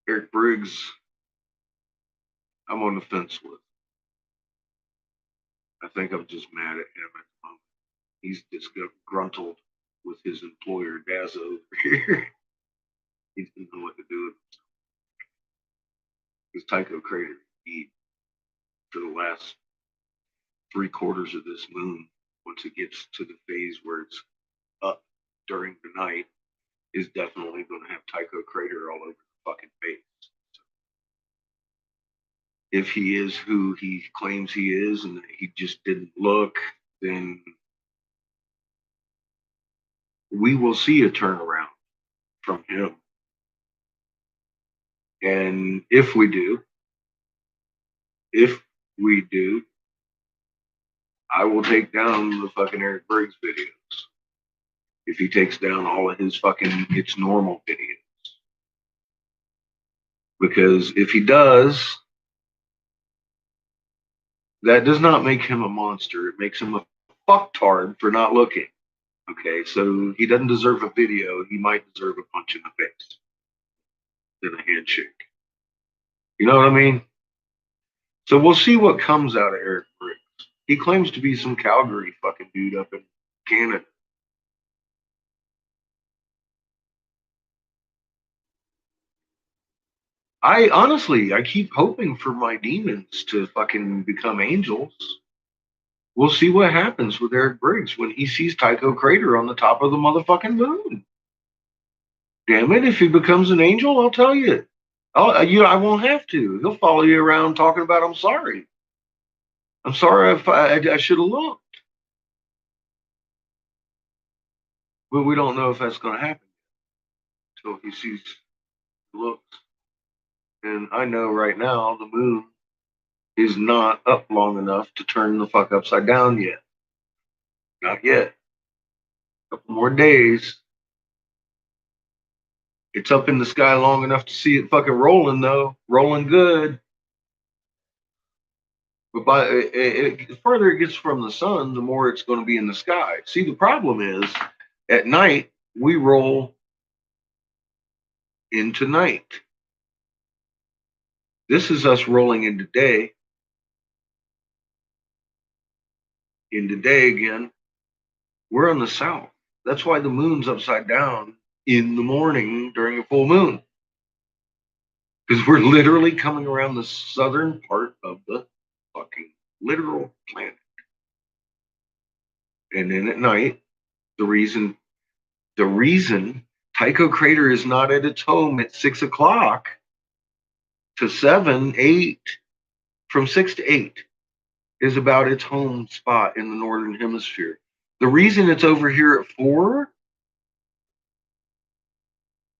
Eric Briggs, I'm on the fence with. I think I'm just mad at him at the moment. He's disgruntled with his employer, Dazza, over here. He doesn't know what to do with himself. Because Tycho Crater, for the last 3/4 of this moon, once it gets to the phase where it's up during the night, is definitely going to have Tycho Crater all over the fucking face. If he is who he claims he is and he just didn't look, then we will see a turnaround from him. And if we do, I will take down the fucking Eric Briggs videos. If he takes down all of his fucking It's Normal videos. Because if he does, that does not make him a monster. It makes him a fucktard for not looking. Okay, so he doesn't deserve a video. He might deserve a punch in the face than a handshake. You know what I mean? So we'll see what comes out of Eric Briggs. He claims to be some Calgary fucking dude up in Canada. I keep hoping for my demons to fucking become angels. We'll see what happens with Eric Briggs when he sees Tycho Crater on the top of the motherfucking moon. Damn it, if he becomes an angel, I'll tell you. I won't have to. He'll follow you around talking about, I'm sorry. I'm sorry if I should have looked. But we don't know if that's going to happen until he sees looks. And I know right now the moon is not up long enough to turn the fuck upside down yet. Not yet. A couple more days. It's up in the sky long enough to see it fucking rolling, though. Rolling good. But the further it gets from the sun, the more it's going to be in the sky. See, the problem is at night, we roll into night. This is us rolling into day. Into day again. We're on the south. That's why the moon's upside down in the morning during a full moon. Because we're literally coming around the southern part of the fucking literal planet. And then at night, the reason Tycho Crater is not at its home at 6 o'clock to 7, 8, from 6 to 8 is about its home spot in the northern hemisphere. The reason it's over here at 4,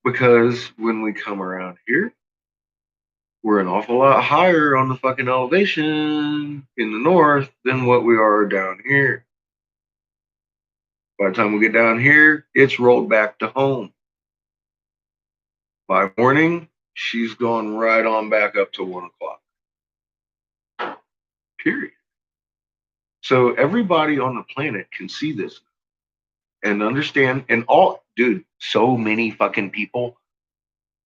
because when we come around here, we're an awful lot higher on the fucking elevation in the north than what we are down here. By the time we get down here, it's rolled back to home. By morning, she's gone right on back up to 1 o'clock. Period. So everybody on the planet can see this and understand. And dude, so many fucking people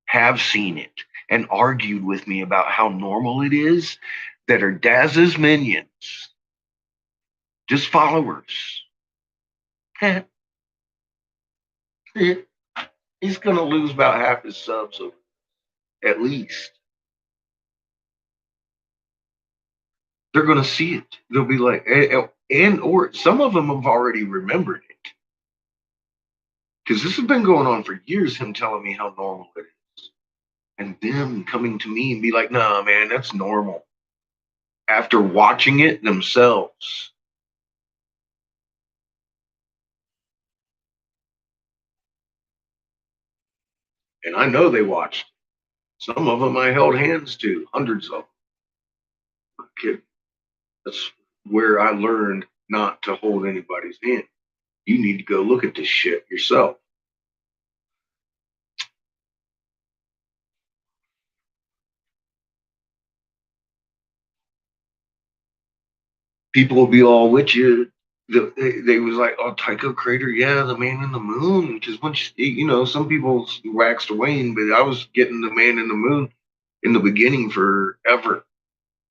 have seen it and argued with me about how normal it is that are Dazza's minions. Just followers. He's going to lose about half his subs, at least. They're going to see it. They'll be like, or some of them have already remembered it. Because this has been going on for years, him telling me how normal it is. And them coming to me and be like, nah, man, that's normal. After watching it themselves. And I know they watched. Some of them I held hands to, hundreds of them. I'm kidding. That's where I learned not to hold anybody's hand. You need to go look at this shit yourself. People will be all with you. They was like, oh, Tycho Crater, yeah, the man in the moon. Because some people waxed wane, but I was getting the man in the moon in the beginning forever.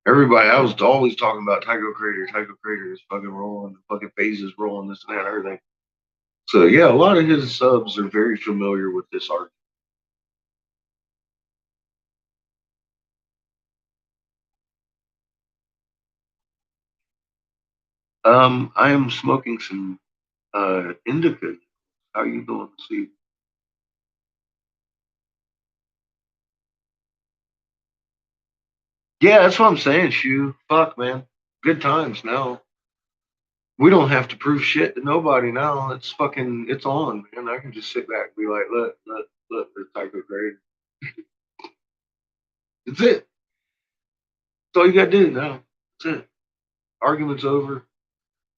Everybody, I was always talking about Tycho Crater. Tycho Crater is fucking rolling, the fucking phases rolling, this and that, everything. So yeah, a lot of his subs are very familiar with this art. I am smoking some indica. How you doing, Steve? Yeah, that's what I'm saying, Shu. Fuck, man. Good times now. We don't have to prove shit to nobody now. It's on, man. I can just sit back and be like, look, there's Tycho grade. That's it. That's all you gotta do now. That's it. Argument's over.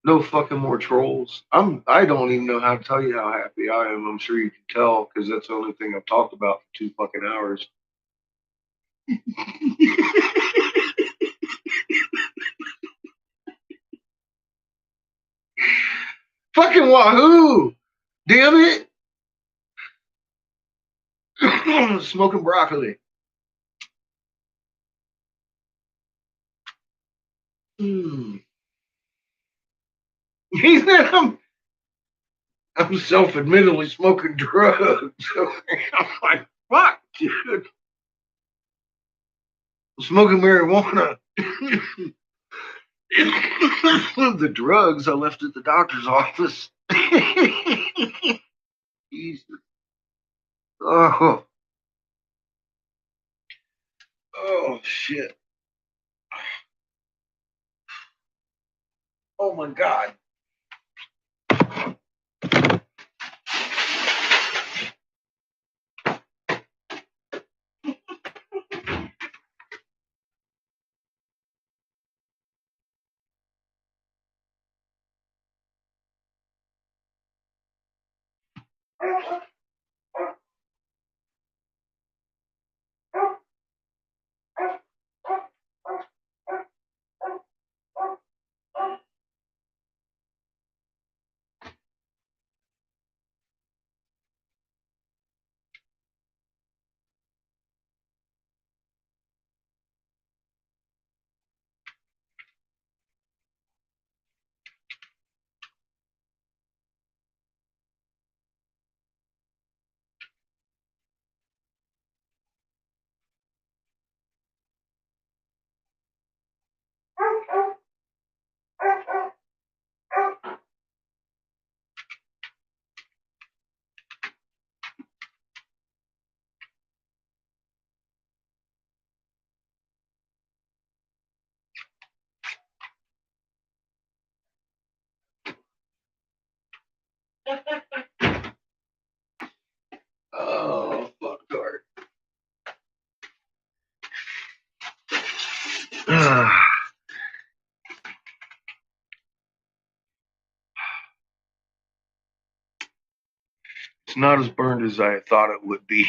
No fucking more trolls. I don't even know how to tell you how happy I am. I'm sure you can tell because that's the only thing I've talked about for 2 fucking hours. Fucking Wahoo! Damn it! Smoking broccoli. Mm. He said I'm self-admittedly smoking drugs. I'm like, fuck, dude. I'm smoking marijuana. The drugs I left at the doctor's office. Jesus. Oh. Oh shit. Oh my god. Oh fuck hard. It's not as burned as I thought it would be.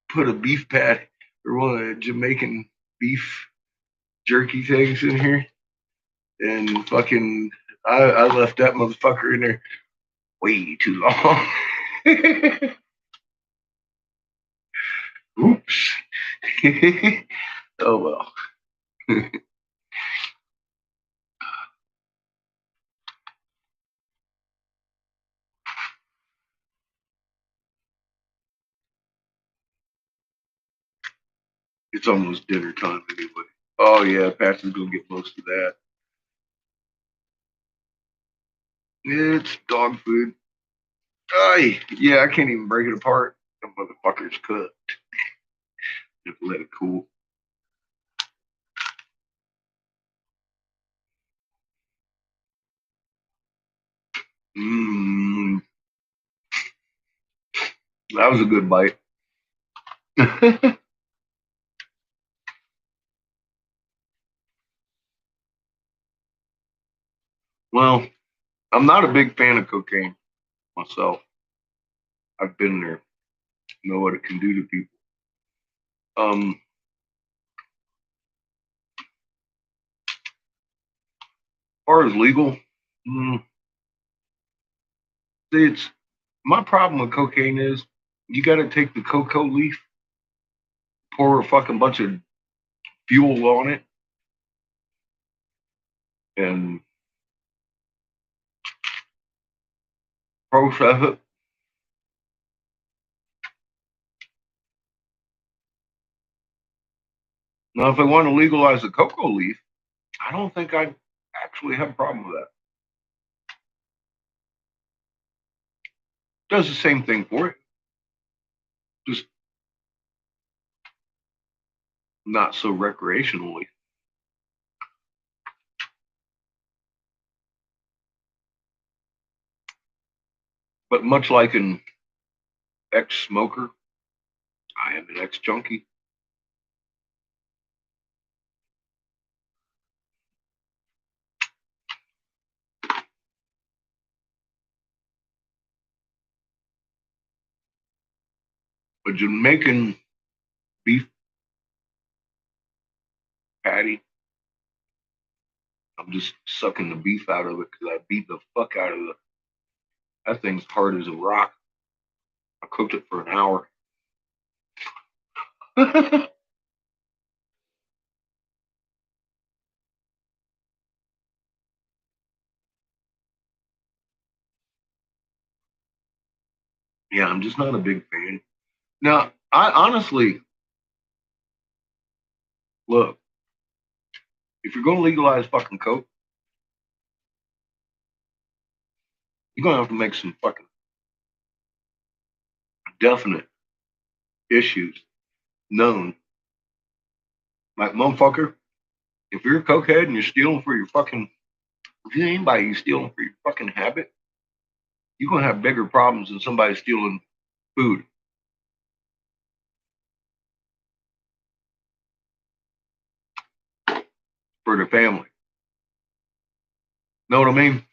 Put a beef patty or one of the Jamaican beef jerky things in here, and fucking I left that motherfucker in there way too long. Oops. Oh well. It's almost dinner time anyway. Oh yeah, Patrick's gonna get most of that. It's dog food. Ay, yeah, I can't even break it apart. The motherfucker's cooked. Just let it cool. Mmm, that was a good bite. Well, I'm not a big fan of cocaine myself. I've been there. Know what it can do to people. As far as legal, mm, it's my problem with cocaine is you got to take the cocoa leaf, pour a fucking bunch of fuel on it, and process it. Now, if they want to legalize the cocoa leaf, I don't think I'd actually have a problem with that. Does the same thing for it. Just not so recreationally. But much like an ex-smoker, I am an ex-junkie. A Jamaican beef patty. I'm just sucking the beef out of it because I beat the fuck out of it. That thing's hard as a rock. I cooked it for an hour. Yeah, I'm just not a big fan. Now, I honestly, look, if you're going to legalize fucking coke, you're going to have to make some fucking definite issues known. Like, motherfucker, if you're a cokehead and you're stealing for your fucking, if you ain't by you stealing for your fucking habit, you're going to have bigger problems than somebody stealing food. For their family. Know what I mean?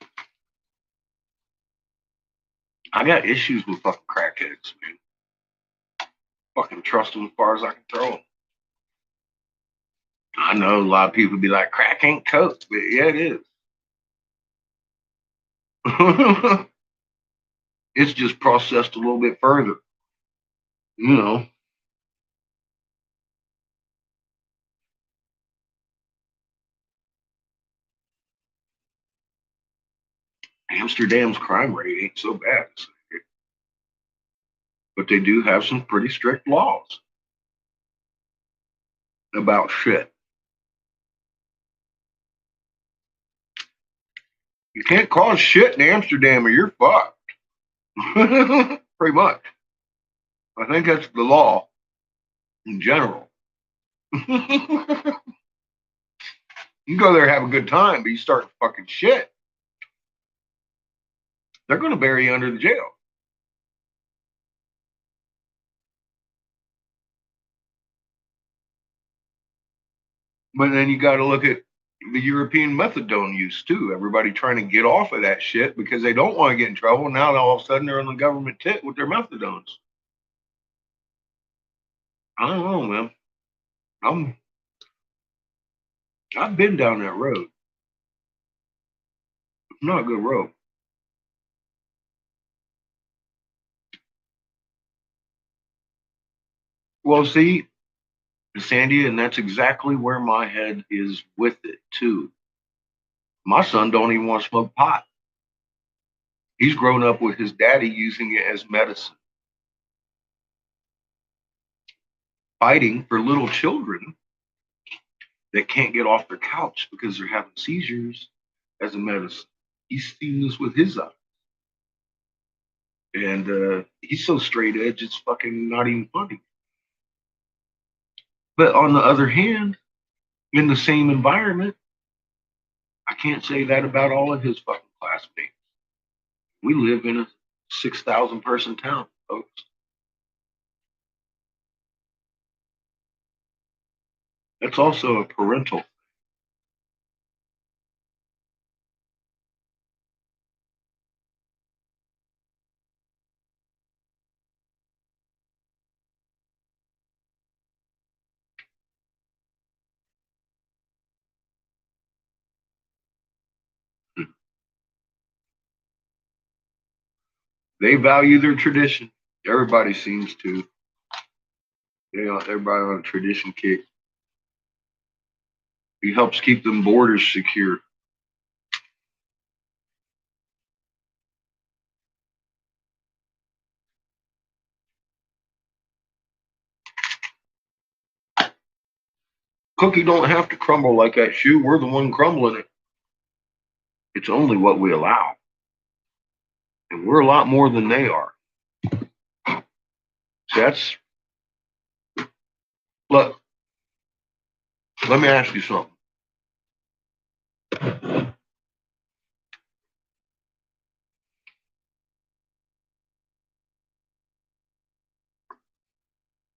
I got issues with fucking crackheads, man. Fucking trust them as far as I can throw them. I know a lot of people be like, crack ain't coke, but yeah, it is. It's just processed a little bit further. You know. Amsterdam's crime rate ain't so bad. But they do have some pretty strict laws about shit. You can't cause shit in Amsterdam or you're fucked. Pretty much. I think that's the law in general. You go there, have a good time, but you start fucking shit, they're going to bury you under the jail. But then you got to look at the European methadone use too. Everybody trying to get off of that shit because they don't want to get in trouble. Now all of a sudden they're on the government tit with their methadones. I don't know, man. I've been down that road. It's not a good road. Well, see, Sandy, and that's exactly where my head is with it too. My son don't even want to smoke pot. He's grown up with his daddy using it as medicine. Fighting for little children that can't get off their couch because they're having seizures as a medicine. He's seen this with his eyes. And he's so straight edge, it's fucking not even funny. But on the other hand, in the same environment, I can't say that about all of his fucking classmates. We live in a 6,000 person town, folks. That's also a parental. They value their tradition. Everybody seems to. You know, everybody on a tradition kick. He helps keep them borders secure. Cookie don't have to crumble like that shoe. We're the one crumbling it. It's only what we allow. And we're a lot more than they are. So that's, look, Let me ask you something.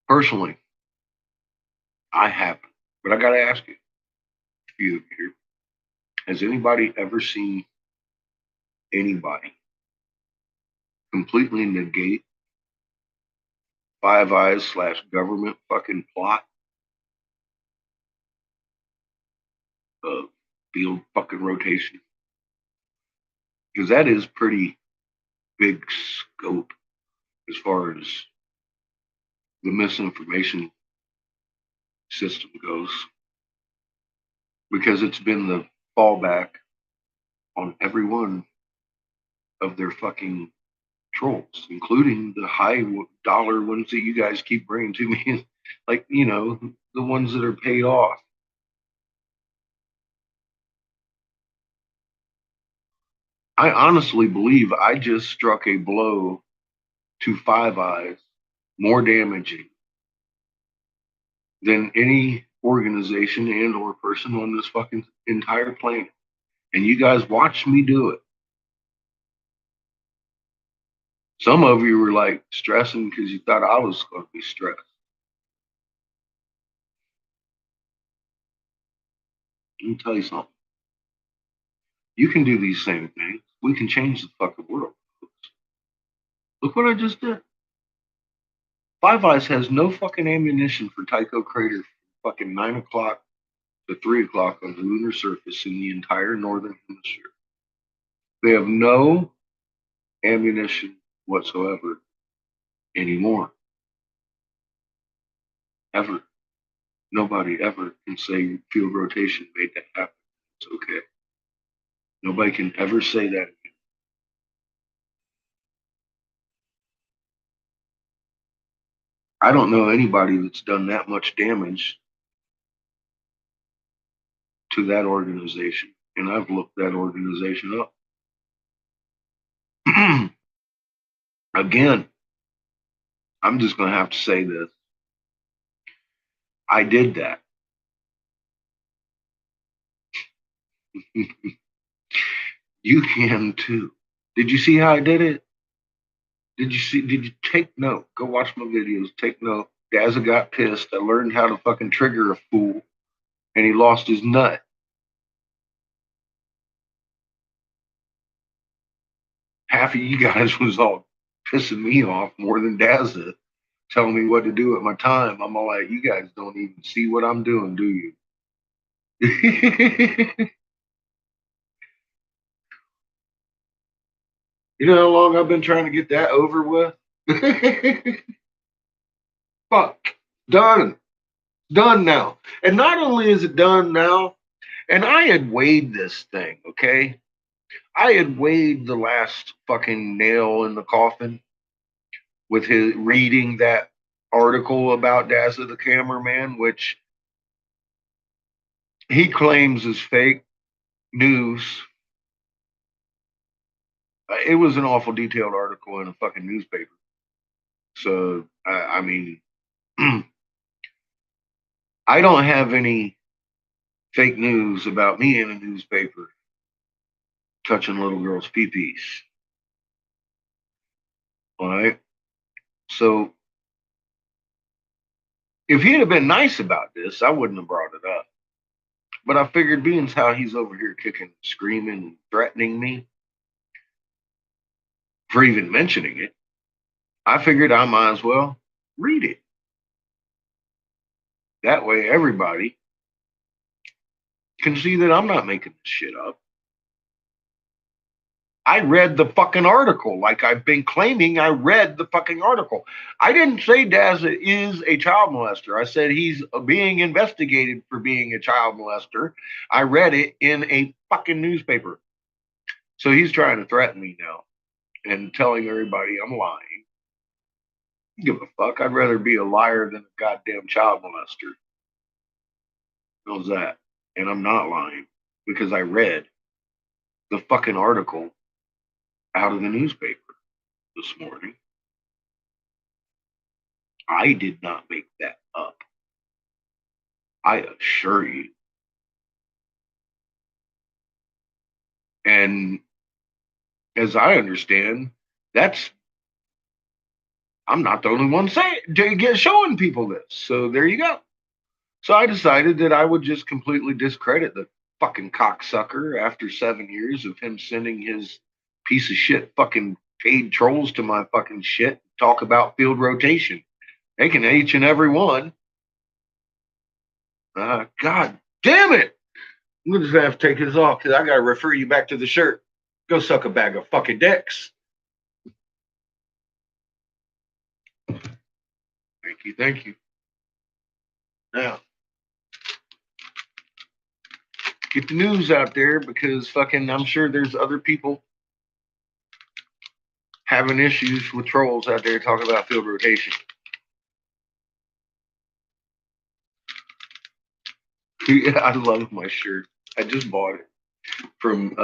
Personally, I haven't, but I gotta ask you here. Has anybody ever seen anybody completely negate Five Eyes / government fucking plot of field fucking rotation? Because that is pretty big scope as far as the misinformation system goes. Because it's been the fallback on every one of their fucking trolls, including the high dollar ones that you guys keep bringing to me, like, the ones that are paid off. I honestly believe I just struck a blow to Five Eyes more damaging than any organization and or person on this fucking entire planet. And you guys watched me do it. Some of you were like stressing because you thought I was going to be stressed. Let me tell you something. You can do these same things. We can change the fucking world. Look what I just did. Five Eyes has no fucking ammunition for Tycho Crater from fucking 9 o'clock to 3 o'clock on the lunar surface in the entire northern hemisphere. They have no ammunition whatsoever anymore. Ever. Nobody ever can say field rotation made that happen. It's okay. Nobody can ever say that again. I don't know anybody that's done that much damage to that organization, and I've looked that organization up. Again, I'm just going to have to say this. I did that. You can too. Did you see how I did it? Did you take note? Go watch my videos. Take note. Dazza got pissed. I learned how to fucking trigger a fool, and he lost his nut. Half of you guys was all pissing me off more than Dazza, telling me what to do with my time. I'm all like, you guys don't even see what I'm doing, do you? You know how long I've been trying to get that over with? Fuck. Done. Done now. And not only is it done now, and I had weighed this thing, okay? I had weighed the last fucking nail in the coffin with his reading that article about Dazza the cameraman, which he claims is fake news. It was an awful detailed article in a fucking newspaper. So, I mean, I don't have any fake news about me in a newspaper touching little girls' pee-pees. All right. So if he'd have been nice about this, I wouldn't have brought it up. But I figured, being how he's over here kicking, screaming, threatening me for even mentioning it, I figured I might as well read it. That way everybody can see that I'm not making this shit up. I read the fucking article like I've been claiming. I read the fucking article. I didn't say Dazza is a child molester. I said he's being investigated for being a child molester. I read it in a fucking newspaper. So he's trying to threaten me now and telling everybody I'm lying. Give a fuck. I'd rather be a liar than a goddamn child molester. How's that? And I'm not lying because I read the fucking article out of the newspaper this morning. I did not make that up. I assure you. And as I understand, I'm not the only one showing people this. So there you go. So I decided that I would just completely discredit the fucking cocksucker after 7 years of him sending his piece of shit fucking paid trolls to my fucking shit, talk about field rotation. They can each and every one. God damn it. I'm just gonna have to take this off because I gotta refer you back to the shirt. Go suck a bag of fucking dicks. Thank you, thank you. Now, get the news out there because fucking I'm sure there's other people having issues with trolls out there talking about field rotation. Yeah, I love my shirt. I just bought it from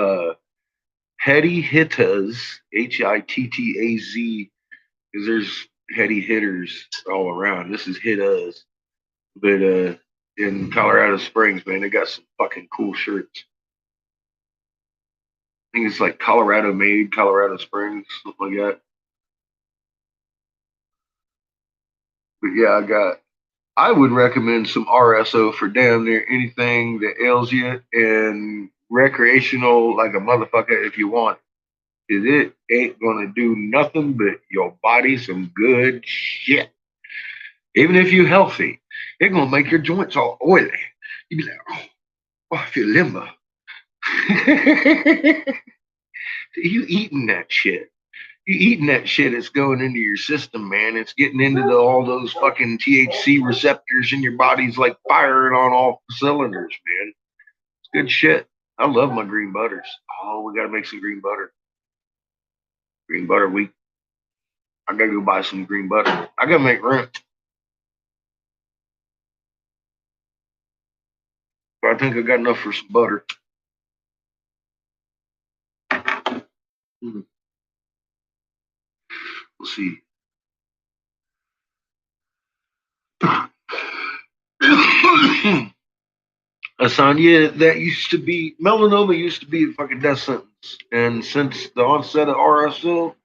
Heady Hittaz, Hittaz, because there's heady hitters all around. This is Hittaz, but in Colorado Springs, man, they got some fucking cool shirts. I think it's like Colorado made, Colorado Springs, something like that. But yeah, I would recommend some RSO for damn near anything that ails you and recreational like a motherfucker if you want. Cause it ain't gonna do nothing but your body some good shit. Even if you're healthy, it's gonna make your joints all oily. You be like, oh, I feel limber. You eating that shit. You eating that shit. It's going into your system, man. It's getting into all those fucking THC receptors in your body's like firing on all cylinders, man. It's good shit. I love my green butters. Oh, we gotta make some green butter. Green butter week. I gotta go buy some green butter. I gotta make rent. But I think I got enough for some butter. We'll see. Asanya, that used to be melanoma used to be a fucking death sentence. And since the onset of RSL,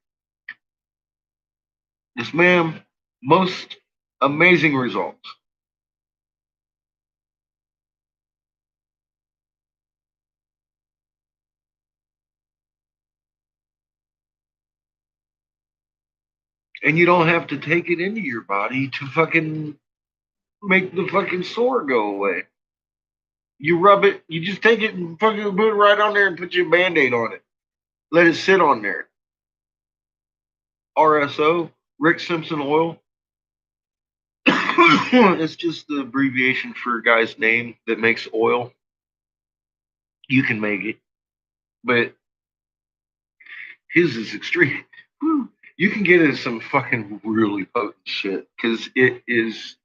yes, ma'am, most amazing results. And you don't have to take it into your body to fucking make the fucking sore go away. You rub it, you just take it and fucking put it right on there and put your band-aid on it. Let it sit on there. RSO, Rick Simpson oil. It's just the abbreviation for a guy's name that makes oil. You can make it, but his is extreme. You can get it some fucking really potent shit because it is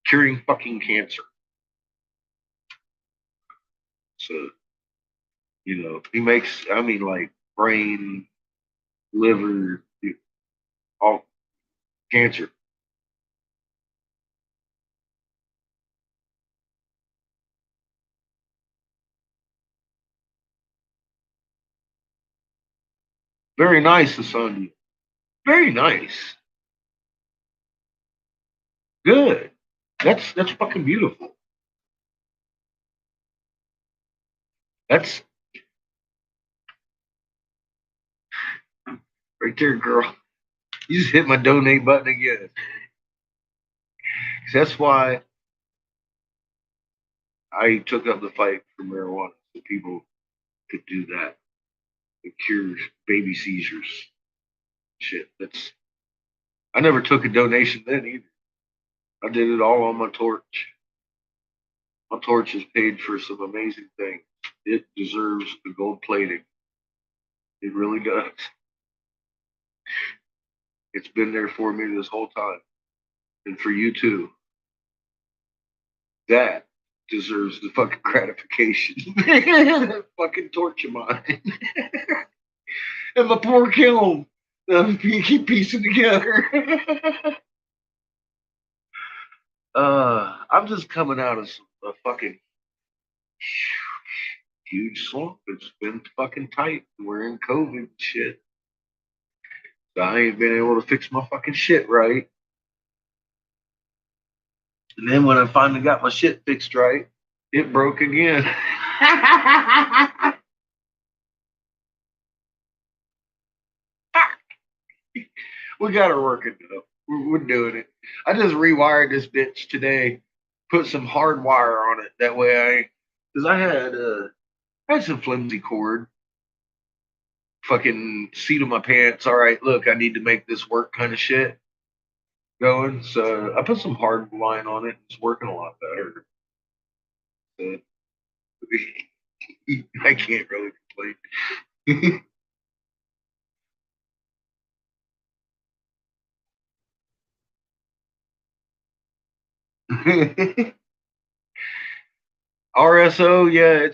curing fucking cancer. So, he makes, I mean, like brain, liver, all cancer. Very nice, Asandi. Very nice. Good. That's fucking beautiful. That's right there, girl. You just hit my donate button again. That's why I took up the fight for marijuana so people could do that. It cures baby seizures. Shit. I never took a donation then either. I did it all on my torch. My torch is paid for some amazing things. It deserves the gold plating. It really does. It's been there for me this whole time. And for you too. That deserves the fucking gratification. That fucking torch of mine. And my poor kiln. You keep piecing together. I'm just coming out of some a fucking huge slump. It's been fucking tight. We're in COVID shit. So I ain't been able to fix my fucking shit right. And then when I finally got my shit fixed right, it broke again. We got to work it though. We're doing it. I just rewired this bitch today, put some hard wire on it. That way because I had some flimsy cord, fucking seat of my pants. All right, look, I need to make this work kind of shit going. So I put some hard line on it. It's working a lot better. So, I can't really complain. RSO, yeah,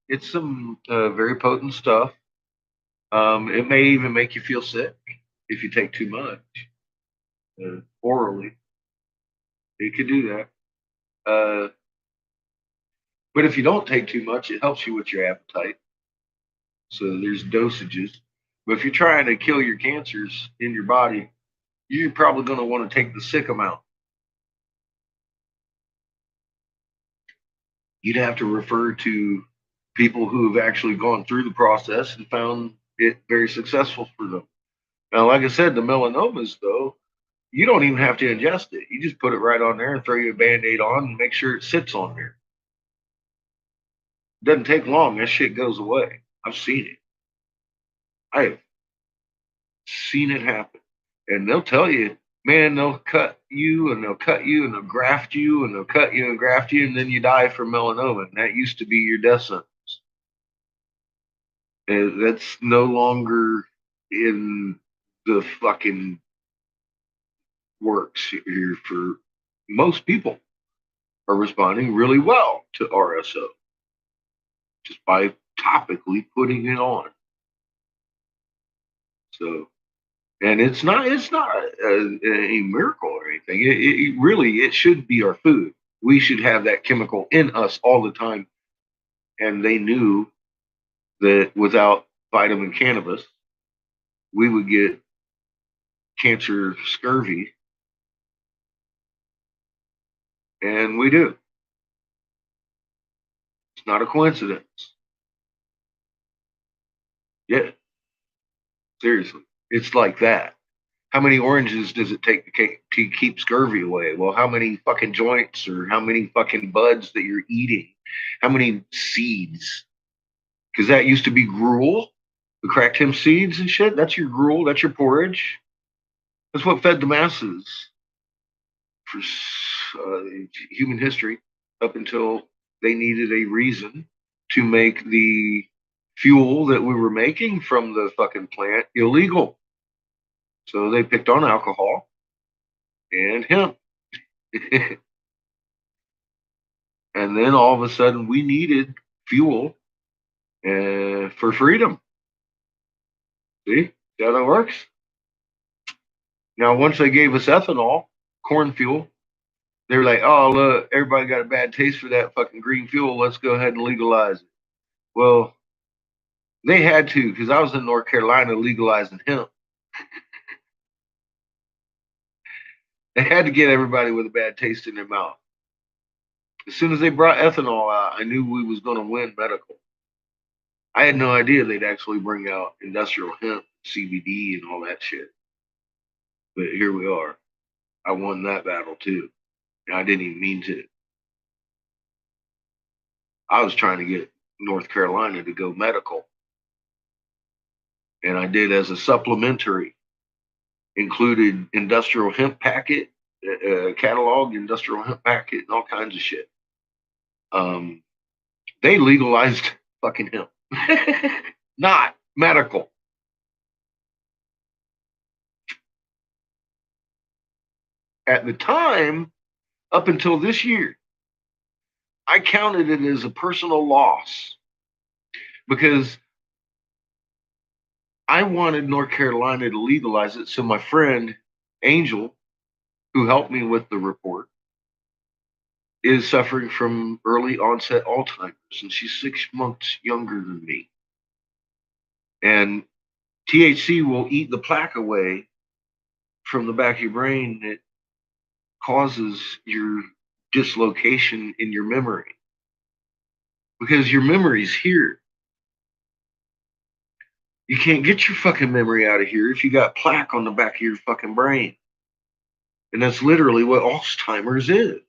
it's some very potent stuff. It may even make you feel sick if you take too much orally. It could do that. But if you don't take too much, it helps you with your appetite. So there's dosages. But if you're trying to kill your cancers in your body, you're probably going to want to take the sick amount. You'd have to refer to people who have actually gone through the process and found it very successful for them. Now, like I said, the melanomas, though, you don't even have to ingest it. You just put it right on there and throw your band-aid on and make sure it sits on there. It doesn't take long. That shit goes away. I've seen it. I have seen it happen. And they'll tell you, man, they'll cut you and they'll cut you and they'll graft you and they'll cut you and graft you and then you die from melanoma. And that used to be your death sentence. And that's no longer in the fucking works here for most people are responding really well to RSO just by topically putting it on. So, and it's not a miracle or anything. It really it should be our food. We should have that chemical in us all the time. And they knew that without vitamin cannabis, we would get cancer scurvy. And we do. It's not a coincidence. Yeah, seriously. It's like that. How many oranges does it take to keep scurvy away? Well, how many fucking joints or how many fucking buds that you're eating? How many seeds? Because that used to be gruel, the cracked hemp seeds and shit. That's your gruel. That's your porridge. That's what fed the masses for human history up until they needed a reason to make the fuel that we were making from the fucking plant illegal. So they picked on alcohol and hemp. And then all of a sudden we needed fuel for freedom. See how that works? Now, once they gave us ethanol, corn fuel, they were like, oh, look, everybody got a bad taste for that fucking green fuel. Let's go ahead and legalize it. Well, they had to because I was in North Carolina legalizing hemp. They had to get everybody with a bad taste in their mouth. As soon as they brought ethanol out, I knew we was going to win medical. I had no idea they'd actually bring out industrial hemp, CBD, and all that shit. But here we are. I won that battle too. And I didn't even mean to. I was trying to get North Carolina to go medical. And I did as a supplementary, included industrial hemp packet, catalog, industrial hemp packet, and all kinds of shit. They legalized fucking hemp. Not medical. At the time, up until this year, I counted it as a personal loss because I wanted North Carolina to legalize it. So my friend Angel, who helped me with the report, is suffering from early onset Alzheimer's, and she's 6 months younger than me. And THC will eat the plaque away from the back of your brain that causes your dislocation in your memory. Because your memory's here. You can't get your fucking memory out of here if you got plaque on the back of your fucking brain. And that's literally what Alzheimer's is.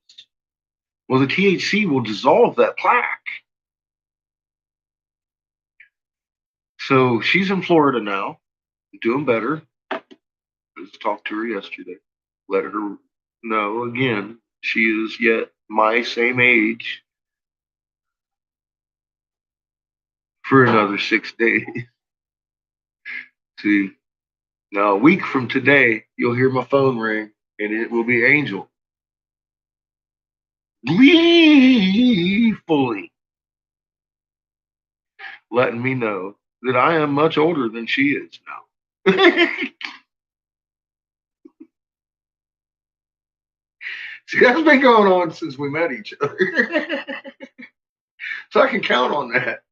Well, the THC will dissolve that plaque. So she's in Florida now, doing better. I just talked to her yesterday. Let her know again, she is yet my same age for another 6 days. See, now a week from today, you'll hear my phone ring, and it will be Angel. Gleefully letting me know that I am much older than she is now. See, that's been going on since we met each other. So I can count on that.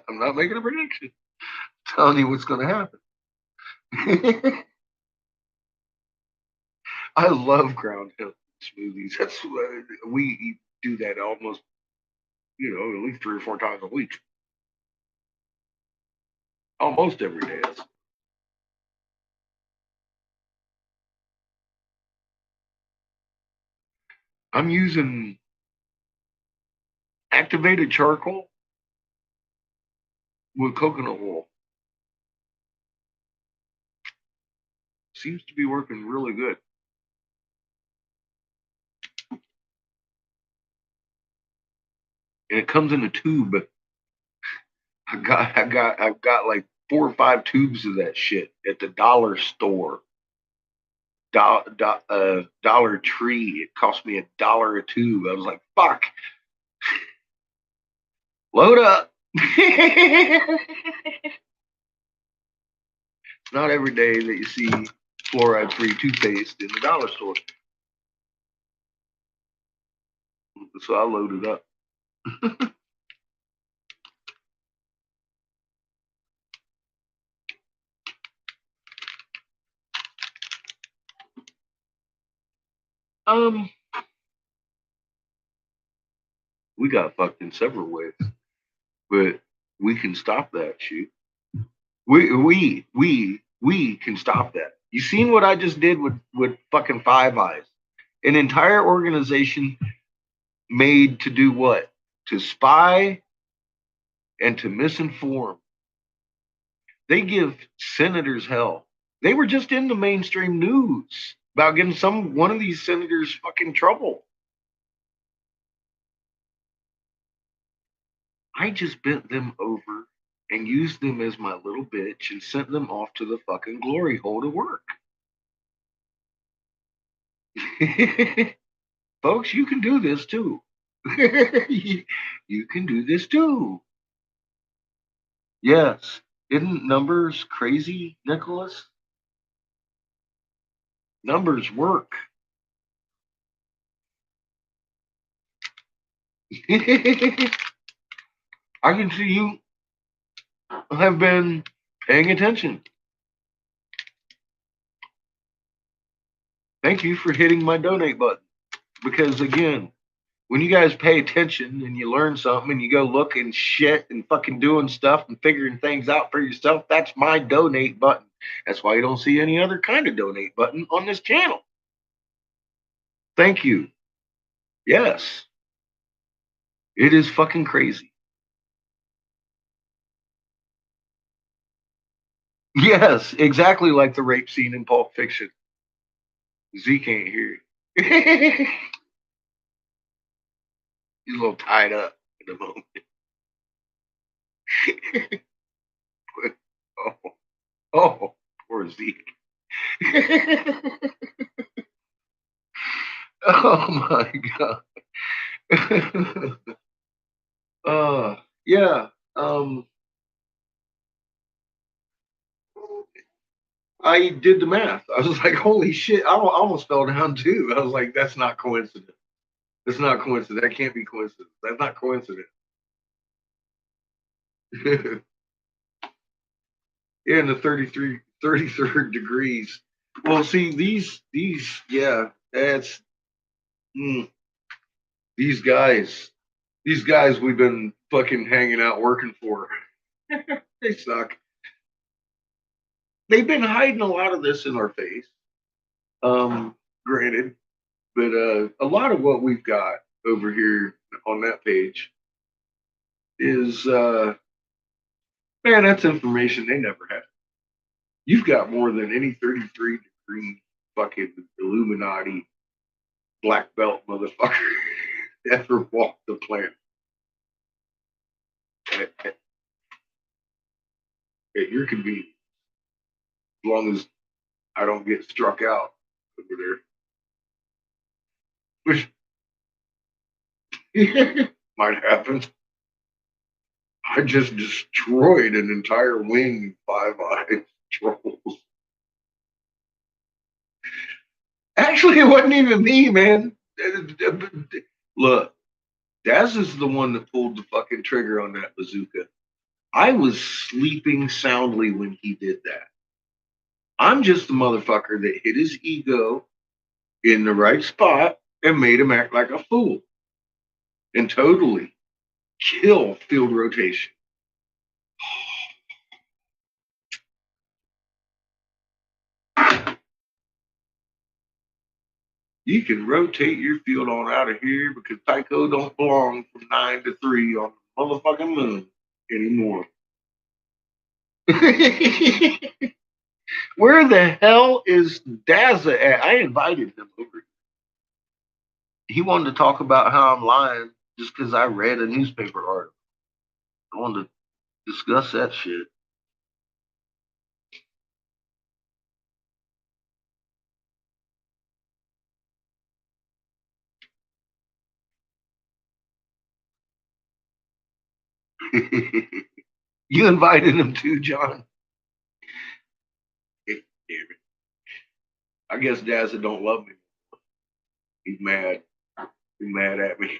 I'm not making a prediction. I'm telling you what's going to happen. I love ground hemp smoothies. That's we do that almost, at least 3 or 4 times a week. Almost every day. I'm using activated charcoal with coconut oil. Seems to be working really good. And it comes in a tube. I've got like 4 or 5 tubes of that shit at the dollar store. Dollar Tree. It cost me $1 a tube. I was like, fuck. Load up. It's not every day that you see fluoride-free toothpaste in the dollar store. So I loaded up. We got fucked in several ways, but we can stop that shit. We can stop that. You seen what I just did with fucking Five Eyes? An entire organization made to do what? To spy and to misinform. They give senators hell. They were just in the mainstream news about getting one of these senators fucking trouble. I just bent them over and used them as my little bitch and sent them off to the fucking glory hole to work. Folks, you can do this too. You can do this too. Yes. Isn't numbers crazy, Nicholas? Numbers work. I can see you have been paying attention. Thank you for hitting my donate button. Because again, when you guys pay attention and you learn something and you go look and shit and fucking doing stuff and figuring things out for yourself, that's my donate button. That's why you don't see any other kind of donate button on this channel. Thank you. Yes. It is fucking crazy. Yes, exactly like the rape scene in Pulp Fiction. Z can't hear it. He's a little tied up at the moment. oh, poor Zeke. Oh my god. Yeah. I did the math. I was like, holy shit. I almost fell down too. I was like, that's not coincidence. It's not coincidence. That can't be coincidence. That's not coincidence. Yeah, in the 33rd degrees. Well, see, yeah, that's, mm, these guys we've been fucking hanging out working for. They suck. They've been hiding a lot of this in our face. Granted, but a lot of what we've got over here on that page is, man, that's information they never had. You've got more than any 33-degree fucking Illuminati black belt motherfucker ever walked the planet. At your convenience, as long as I don't get struck out over there, which might happen. I just destroyed an entire wing of 5 eyes trolls. Actually, it wasn't even me, man. Look, Daz is the one that pulled the fucking trigger on that bazooka. I was sleeping soundly when he did that. I'm just the motherfucker that hit his ego in the right spot and made him act like a fool and totally kill field rotation. You can rotate your field on out of here because Tycho don't belong from 9 to 3 on the motherfucking moon anymore. Where the hell is Dazza at? I invited him over. He wanted to talk about how I'm lying just because I read a newspaper article. I wanted to discuss that shit. You invited him too, John. Damn it. I guess Dazza don't love me. He's mad. He's mad at me.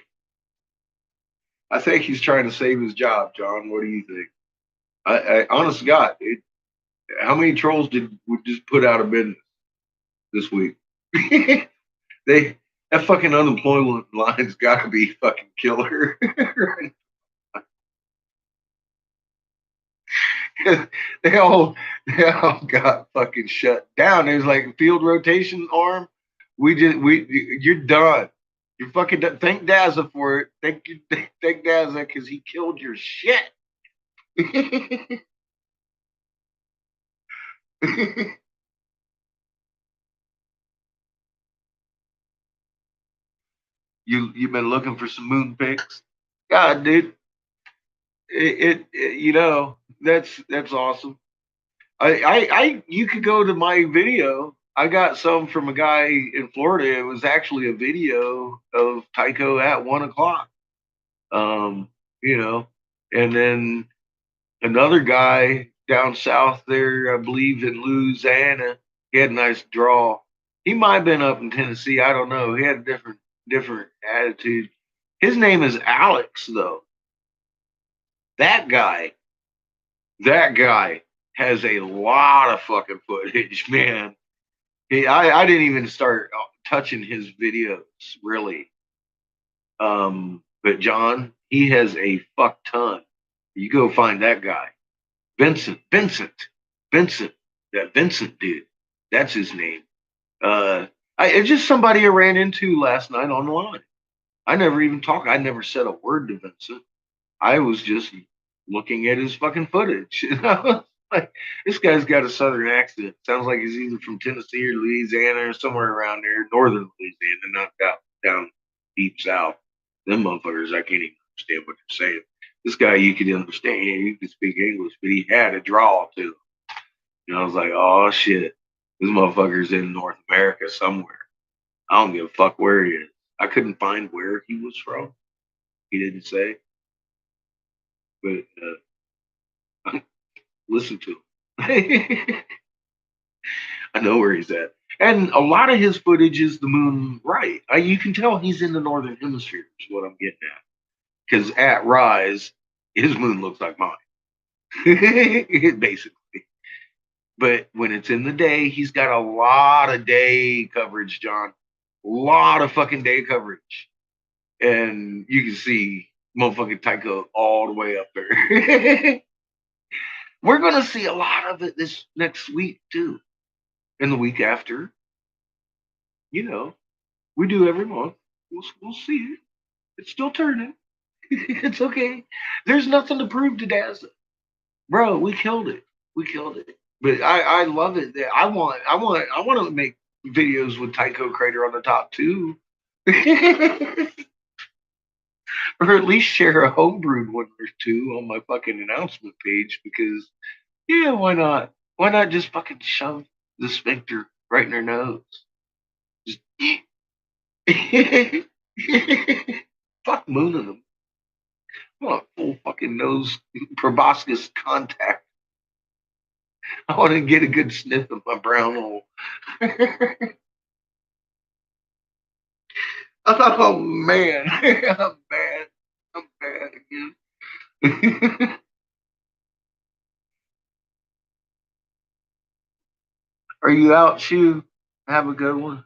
I think he's trying to save his job, John. What do you think? I honest to God, how many trolls did we just put out of business this week? They that fucking unemployment line's got to be fucking killer. they all got fucking shut down. There's like a field rotation arm. You're done. You're fucking done. Thank Dazza for it. Thank Dazza because he killed your shit. You've been looking for some moon pics? God, dude, that's awesome. You could go to my video. I got some from a guy in Florida. It was actually a video of Tycho at 1 o'clock. Um, you know, and then another guy down south there, I believe in Louisiana, he had a nice draw. He might have been up in Tennessee. I don't know. He had a different attitude. His name is Alex, though. That guy, that guy has a lot of fucking footage, man. I didn't even start touching his videos really. But John, he has a fuck ton. You go find that guy, Vincent, that Vincent dude. That's his name. It's just somebody I ran into last night online. I never even talked. I never said a word to Vincent. I was just looking at his fucking footage. Like, this guy's got a southern accent. Sounds like he's either from Tennessee or Louisiana or somewhere around there, northern Louisiana, not down deep south. Them motherfuckers, I can't even understand what they're saying. This guy, you could understand. You could speak English, but he had a drawl to him. And I was like, oh shit, this motherfucker's in North America somewhere. I don't give a fuck where he is. I couldn't find where he was from. He didn't say, but listen to him. I know where he's at. And a lot of his footage is the moon right. You can tell he's in the northern hemisphere, is what I'm getting at. Because at rise, his moon looks like mine, basically. But when it's in the day, he's got a lot of day coverage, John. A lot of fucking day coverage. And you can see motherfucking Tycho all the way up there. We're going to see a lot of it this next week, too. And the week after. You know, we do every month. We'll see it. It's still turning. It's okay. There's nothing to prove to Dazza. Bro, we killed it. We killed it. But I love it. I want to make videos with Tycho Crater on the top too. Or at least share a homebrewed one or two on my fucking announcement page because yeah, why not? Why not just fucking shove the sphincter right in her nose? Just fuck mooning them. I want a full fucking nose proboscis contact. I want to get a good sniff of my brown hole. Oh man, I'm bad. I'm bad again. Are you out, Shu? Have a good one.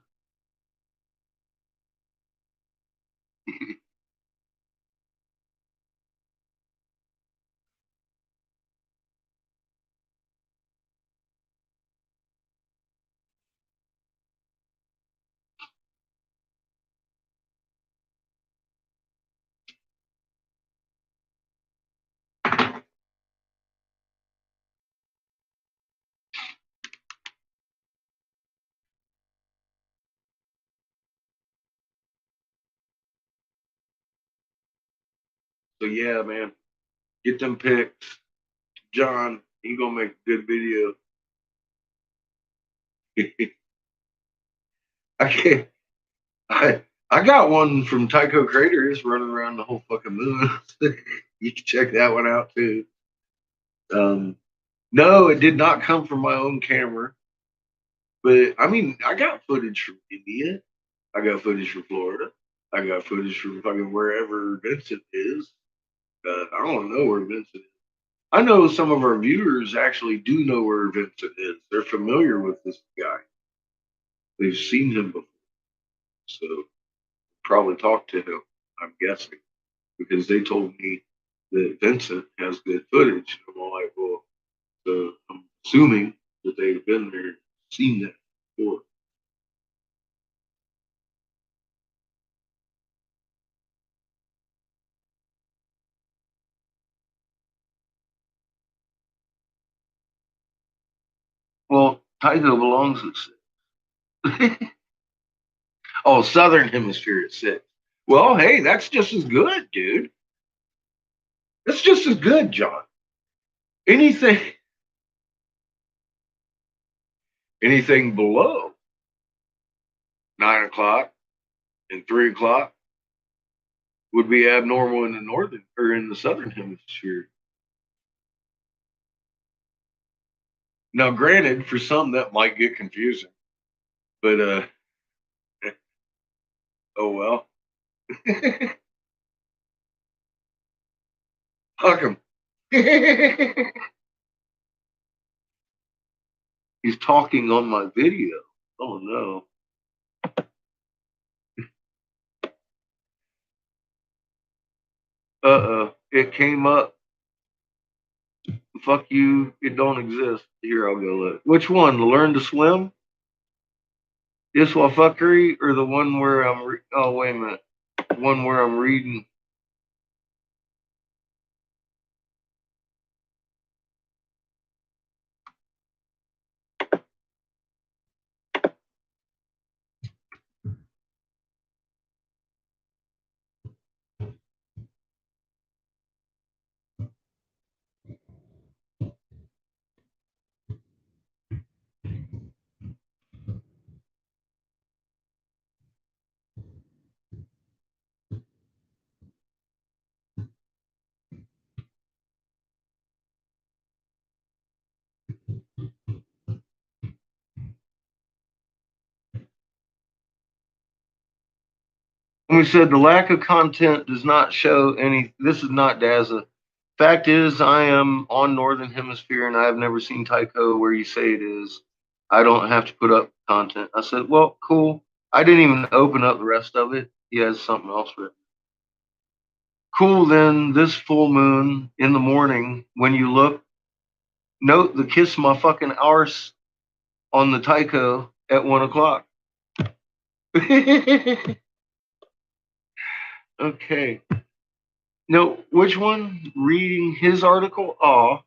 So yeah, man, get them pics. John, he gonna make a good video. I can't. I got one from Tycho Craters running around the whole fucking moon. You can check that one out too. No, it did not come from my own camera, but I mean, I got footage from India. I got footage from Florida. I got footage from fucking wherever Vincent is. I don't know where Vincent is. I know some of our viewers actually do know where Vincent is. They're familiar with this guy. They've seen him before, so probably talked to him. I'm guessing because they told me that Vincent has good footage. I'm all like, well, so I'm assuming that they've been there, seen that before. Well, Tycho belongs at 6. Oh, Southern Hemisphere at 6. Well, hey, that's just as good, dude. That's just as good, John. Anything, anything below 9 o'clock and 3 o'clock would be abnormal in the northern or in the southern hemisphere. Now, granted, for some that might get confusing, but oh well. Fuck him. He's talking on my video. Oh no. It came up. Fuck you. It don't exist. Here, I'll go look. Which one? Learn to swim? This one fuckery or the one where oh, wait a minute. One where I'm reading. And we said the lack of content does not show any. This is not dazza. Fact is, I am on Northern Hemisphere and I have never seen Tycho where you say it is. I don't have to put up content. I said, well, cool. I didn't even open up the rest of it. He has something else written. Cool, then this full moon in the morning, when you look, note the kiss my fucking arse on the Tycho at 1 o'clock. Okay. No, which one? Reading his article? Oh,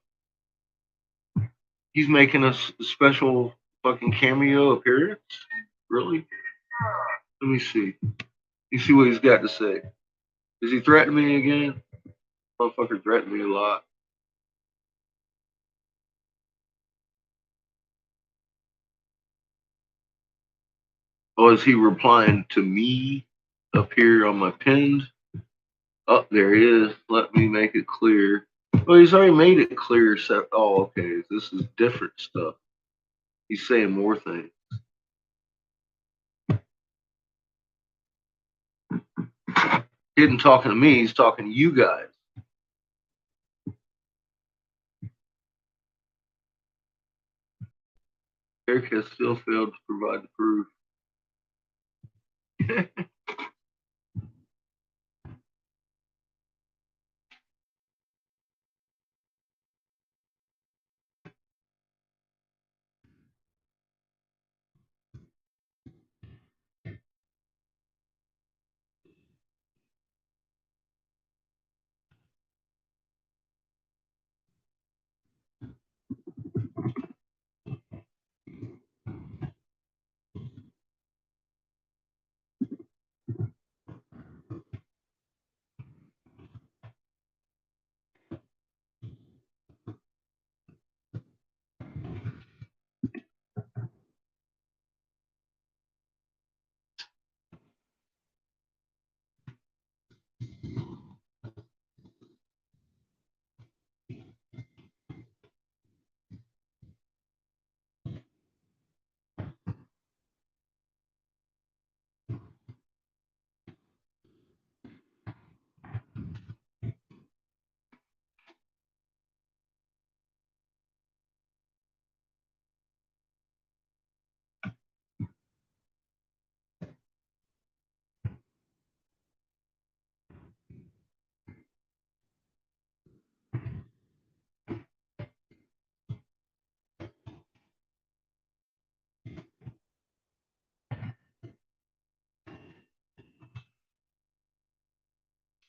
he's making a special fucking cameo appearance? Really? Let me see. You see what he's got to say. Is he threatening me again? Motherfucker threatened me a lot. Oh, is he replying to me up here on my pinned? Oh, there he is. Let me make it clear. Oh, he's already made it clear. Oh, okay. This is different stuff. He's saying more things. He isn't talking to me. He's talking to you guys. Eric has still failed to provide the proof.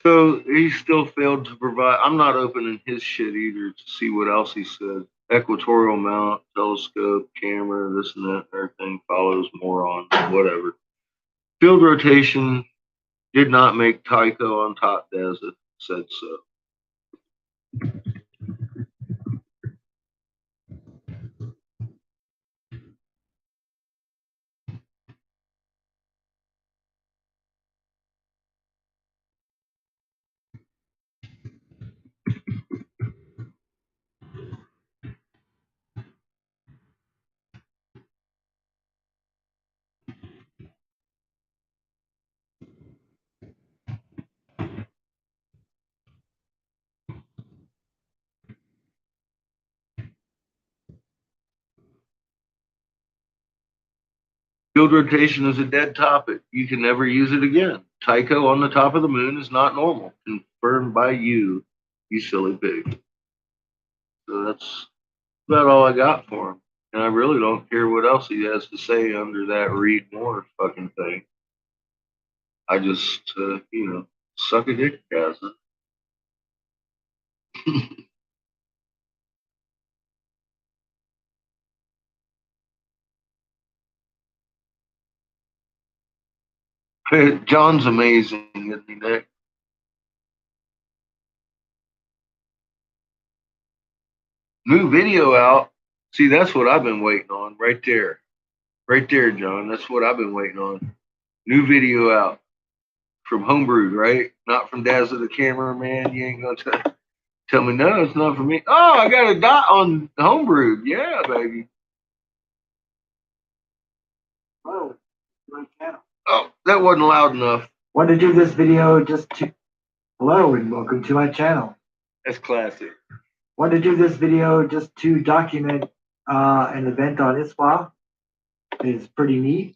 So he still failed to provide. I'm not opening his shit either to see what else he said. Equatorial mount, telescope, camera, this and that, everything follows more on whatever. Field rotation did not make Tycho on top, as it said so. Field rotation is a dead topic. You can never use it again. Tycho on the top of the moon is not normal. Confirmed by you, you silly pig. So that's about all I got for him. And I really don't care what else he has to say under that read more fucking thing. I just, suck a dick, guys. John's amazing, isn't he, Nick? New video out. See, that's what I've been waiting on right there. Right there, John. That's what I've been waiting on. New video out from Homebrewed, right? Not from Dazza the cameraman. You ain't going to tell me, no, it's not for me. Oh, I got a dot on Homebrewed. Yeah, baby. Oh, that wasn't loud enough. Want to do this video just to... Hello and welcome to my channel. That's classic. Want to do this video just to document an event on ISWA. It's pretty neat.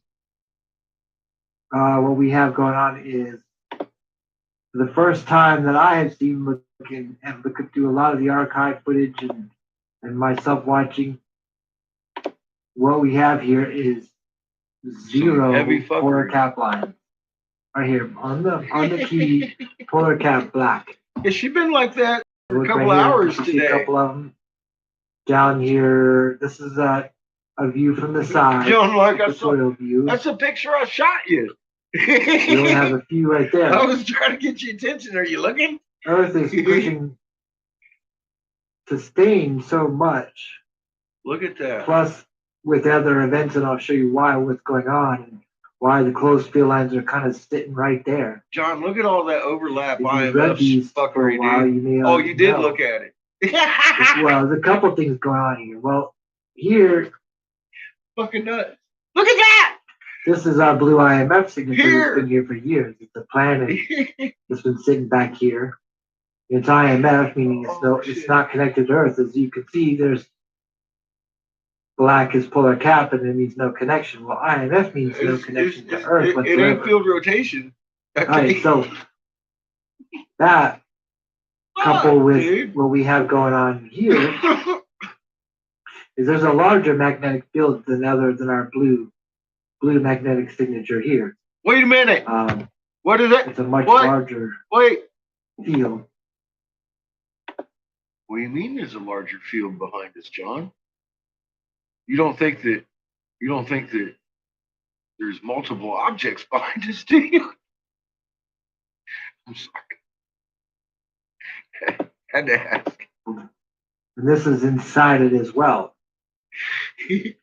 What we have going on is the first time that I have seen looking through a lot of the archive footage and myself watching. What we have here is 0 polar cap lines. Right here on the key, polar cap black. Has she been like that for a couple right hours today? See a couple of them down here. This is a view from the side. John, like I saw, view. That's a picture I shot you. You only have a few right there. I was trying to get your attention. Are you looking? Earth is pushing sustained so much. Look at that. Plus, with other events, and I'll show you what's going on and why the closed field lines are kind of sitting right there. John, look at all that overlap. If you've read these for a while, you may you did look at it. Well, there's a couple things going on here. Well, here, fucking nuts. Look at that. This is our blue IMF signature. It's been here for years. It's a planet. It's been sitting back here. It's IMF, meaning it's not connected to Earth. As you can see, there's black is polar cap, and it means no connection. Well, IMF means no connection to Earth. It ain't field rotation. Okay. All right, so that coupled with what we have going on here is there's a larger magnetic field than our blue magnetic signature here. Wait a minute. What is it? It's a much larger field. What do you mean there's a larger field behind us, John? You don't think that there's multiple objects behind us, do you? I'm sorry. Had to ask. And this is inside it as well. It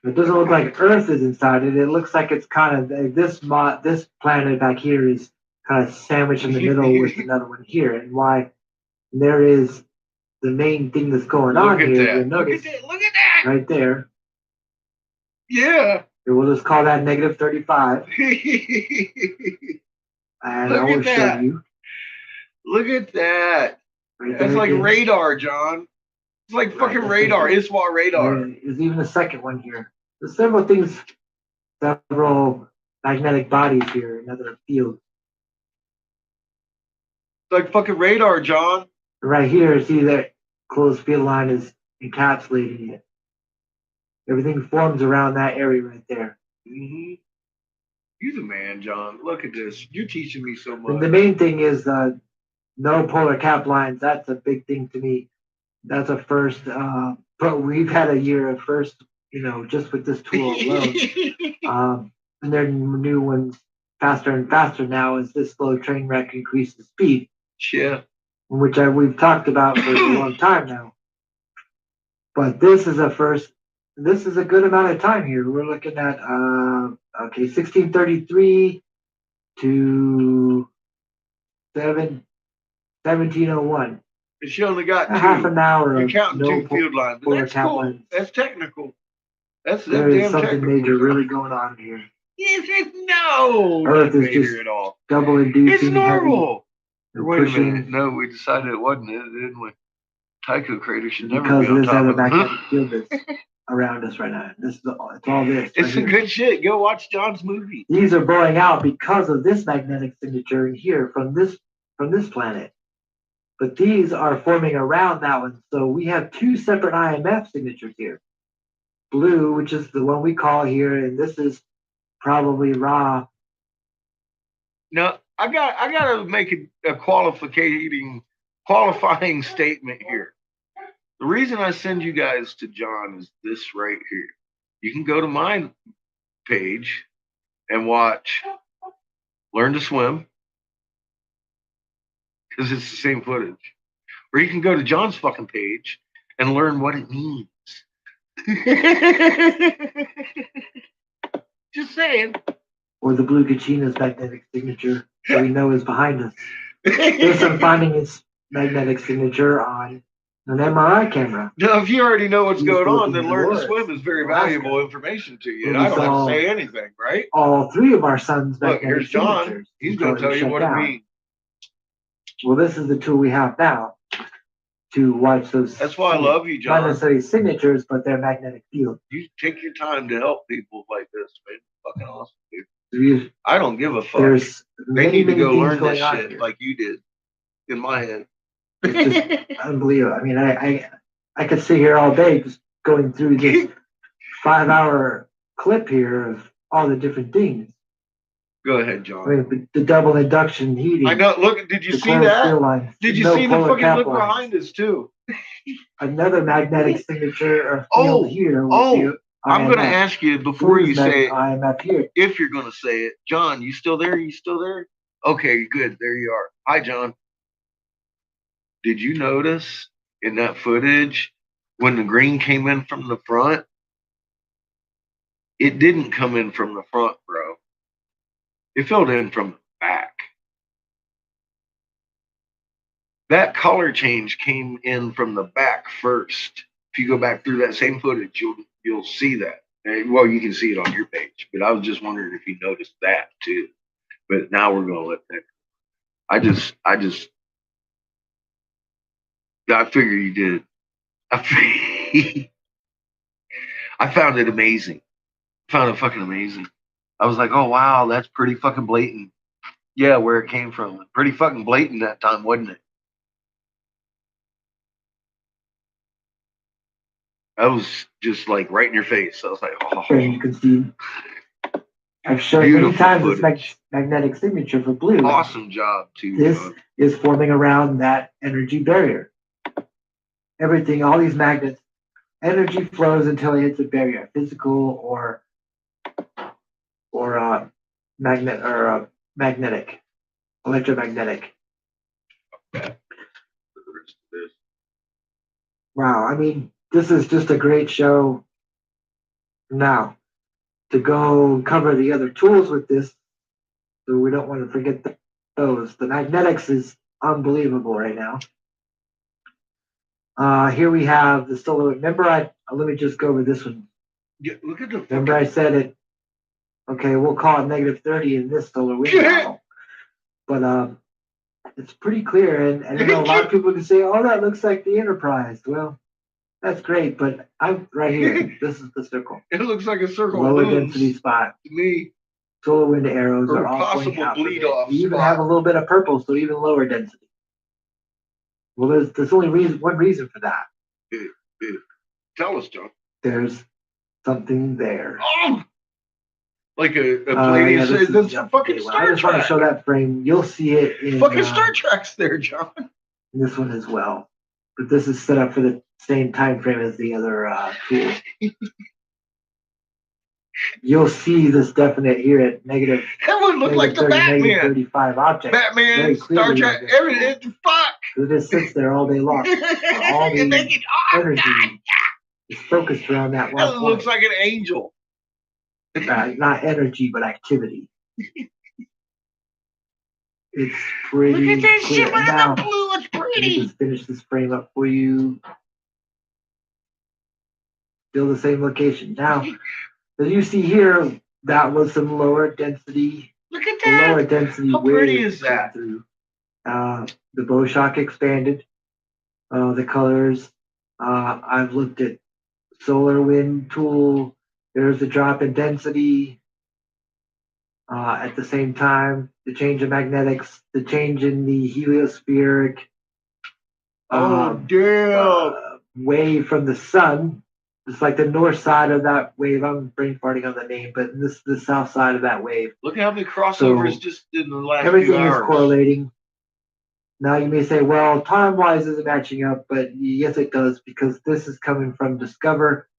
doesn't look like Earth is inside it. It looks like it's kind of this planet back here is kind of sandwiched in the middle with another one here. And why there is the main thing that's going on here. You'll notice look at that right there. Yeah. We'll just call that negative 35. And I will show you. Look at that. Right That's like radar, John. It's like fucking radar. ISWA radar. There's even a second one here. There's several magnetic bodies here, another field. It's like fucking radar, John. Right here, see that closed field line is encapsulating it. Everything forms around that area right there. Mm-hmm. You're the man, John. Look at this. You're teaching me so much. And the main thing is no polar cap lines. That's a big thing to me. That's a first. But we've had a year of first, just with this tool alone. And there are new ones faster and faster now as this slow train wreck increases speed. Yeah. Which we've talked about for a long time now. But this is a first. This is a good amount of time here. We're looking at 1633 to 1701. And she only got half an hour. You're counting two field lines. But that's cool. Lines. That's technical. There is something major really going on here. No, Earth is just at all. Double inducing. It's normal. Wait a minute. No, we decided it wasn't, didn't we? Tycho crater should never because be on of this top other of magnetic field that's around us right now. It's all this. It's some good shit. Go watch John's movie. These are blowing out because of this magnetic signature in here from this planet. But these are forming around that one. So we have two separate IMF signatures here. Blue, which is the one we call here, and this is probably raw. No, I gotta make a qualifying statement here. The reason I send you guys to John is this right here. You can go to my page and watch Learn to Swim, because it's the same footage. Or you can go to John's fucking page and learn what it means. Just saying. Or the blue Kachina's magnetic signature that we know is behind us. There's some finding its magnetic signature on an MRI camera. Now, if you already know what's He's going on, looking then in learn to Dolores, swim is very Alaska. valuable information to you. Where And we I don't have to saw say anything, right? all three of our son's Look, here's magnetic John. signatures He's until going to tell he you shut what it down. means. Well, this is the tool we have now to watch those. That's why I love you, John. Not necessarily signatures, but their magnetic field. You take your time to help people like this, man. Fucking awesome, dude. We- I don't give a fuck. There's They many, need to many go things learn this going on shit here. like you did in my head. It's just unbelievable. I mean, I could sit here all day just going through this 5-hour clip here of all the different things. Go ahead, I John. mean, the double induction heating. I know. Look, did you the see coiled steel that? lines, Did you no see the polar fucking cap look lines. behind us too? Another magnetic signature or field here. I'm going to ask you before you say it, IMF here. if you're going to say it. John, you still there? You still there? Okay, good. There you are. Hi, John. Did you notice in that footage when the green came in from the front? It didn't come in from the front, bro. It filled in from the back. That color change came in from the back first. If you go back through that same footage, you'll see that. Well, you can see it on your page, but I was just wondering if you noticed that too. But now we're gonna let that. I figure you did. I found it amazing. Found it fucking amazing. I was like, oh wow, that's pretty fucking blatant. Yeah, where it came from. Pretty fucking blatant that time, wasn't it? That was just like right in your face. I was like, oh. And you can see I've shown many times this magnetic signature for blue. Awesome job, too. This is forming around that energy barrier. Everything, all these magnets, energy flows until it hits a barrier, physical or magnetic, electromagnetic. Wow, I mean, this is just a great show. Now, to go cover the other tools with this, so we don't want to forget those. The magnetics is unbelievable right now. Here we have the solar. Remember, let me just go over this one. Yeah, look at the. Remember, I said it. Okay, we'll call it -30 in this solar wind model. But it's pretty clear, and I know a lot of people can say, "Oh, that looks like the Enterprise." Well, that's great, but I'm right here. This is the circle. It looks like a circle. Lower density spot. To me. Solar wind arrows Or are all pointing out. bleed off. We even have a little bit of purple, so even lower density. Well, there's only one reason for that. Tell us, John. There's something there. Oh! Like a Palladium. That's a fucking Star Trek. I just want to show that frame. You'll see it in fucking Star Trek's there, John. This one as well. But this is set up for the same time frame as the other tool. You'll see this definite here at negative. That would look like the 30, Batman. 35 object. Batman, Star Trek, everything. Fuck. It just sits there all day long. All the energy is focused around that one. That looks like an angel. Not energy, but activity. It's pretty. Look at that clear. shit with the blue. It's pretty. Let me just finish this frame up for you. Still the same location. Now, as you see here, that was some lower density. Look at that. Lower density. How pretty is that? Through. The bow shock expanded. The colors. I've looked at solar wind tool. There's a drop in density. At the same time, the change in magnetics, the change in the heliospheric wave from the sun. It's like the north side of that wave. I'm brain farting on the name, but this is the south side of that wave. Look at how many crossovers just in the last everything few hours. Is correlating. Now you may say, well, time-wise isn't matching up, but yes, it does, because this is coming from Discover,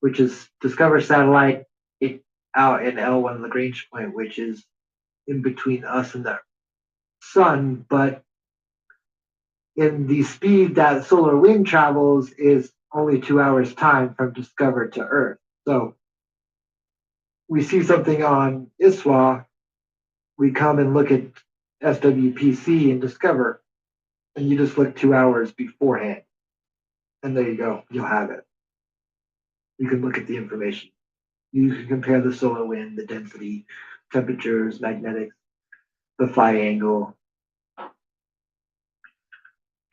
which is Discover satellite out in L1 Lagrange point, which is in between us and the sun. But in the speed that solar wind travels is only 2 hours time from Discover to Earth. So we see something on ISWA, we come and look at SWPC and Discover, and you just look 2 hours beforehand. And there you go. You'll have it. You can look at the information. You can compare the solar wind, the density, temperatures, magnetics, the phi angle.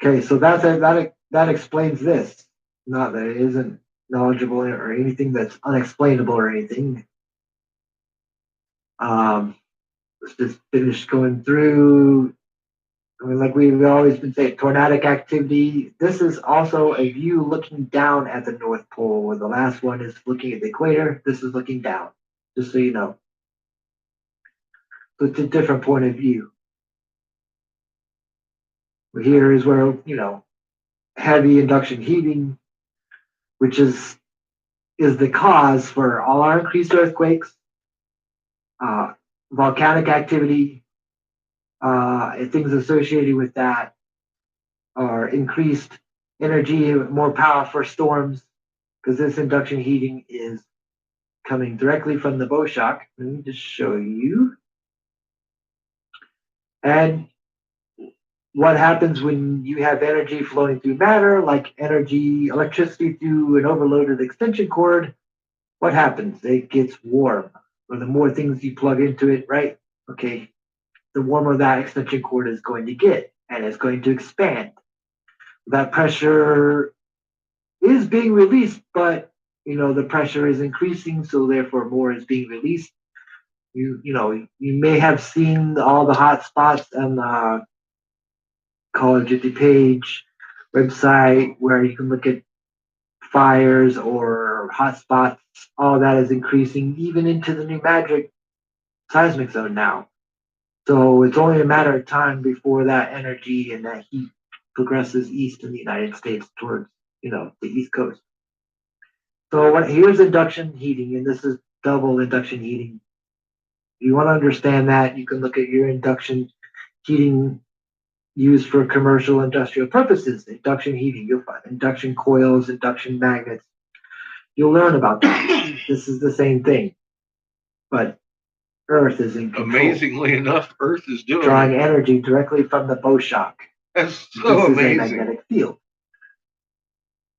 Okay, so that explains this. Not that it isn't knowledgeable or anything that's unexplainable or anything. Let's just finish going through. I mean, like we've always been saying, tornadic activity. This is also a view looking down at the North Pole, where the last one is looking at the equator. This is looking down, just so you know. So it's a different point of view. Here is where, heavy induction heating, which is the cause for all our increased earthquakes, volcanic activity, and things associated with that are increased energy, more power for storms, because this induction heating is coming directly from the bow shock. Let me just show you. And what happens when you have energy flowing through matter, like electricity through an overloaded extension cord? What happens? It gets warm. Or the more things you plug into it, right? Okay, the warmer that extension cord is going to get, and it's going to expand. That pressure is being released, but the pressure is increasing, so therefore more is being released. You may have seen all the hot spots on College at DuPage website where you can look at fires or hotspots. All that is increasing even into the New Madrid seismic zone now. So it's only a matter of time before that energy and that heat progresses east in the United States towards, the East Coast. So here's induction heating, and this is double induction heating. If you want to understand that, you can look at your induction heating used for commercial industrial purposes. Induction heating, you'll find induction coils, induction magnets. You'll learn about that. This is the same thing, but Earth is in control. Amazingly enough, Earth is doing drawing energy directly from the bow shock. That's so amazing. This is a magnetic field.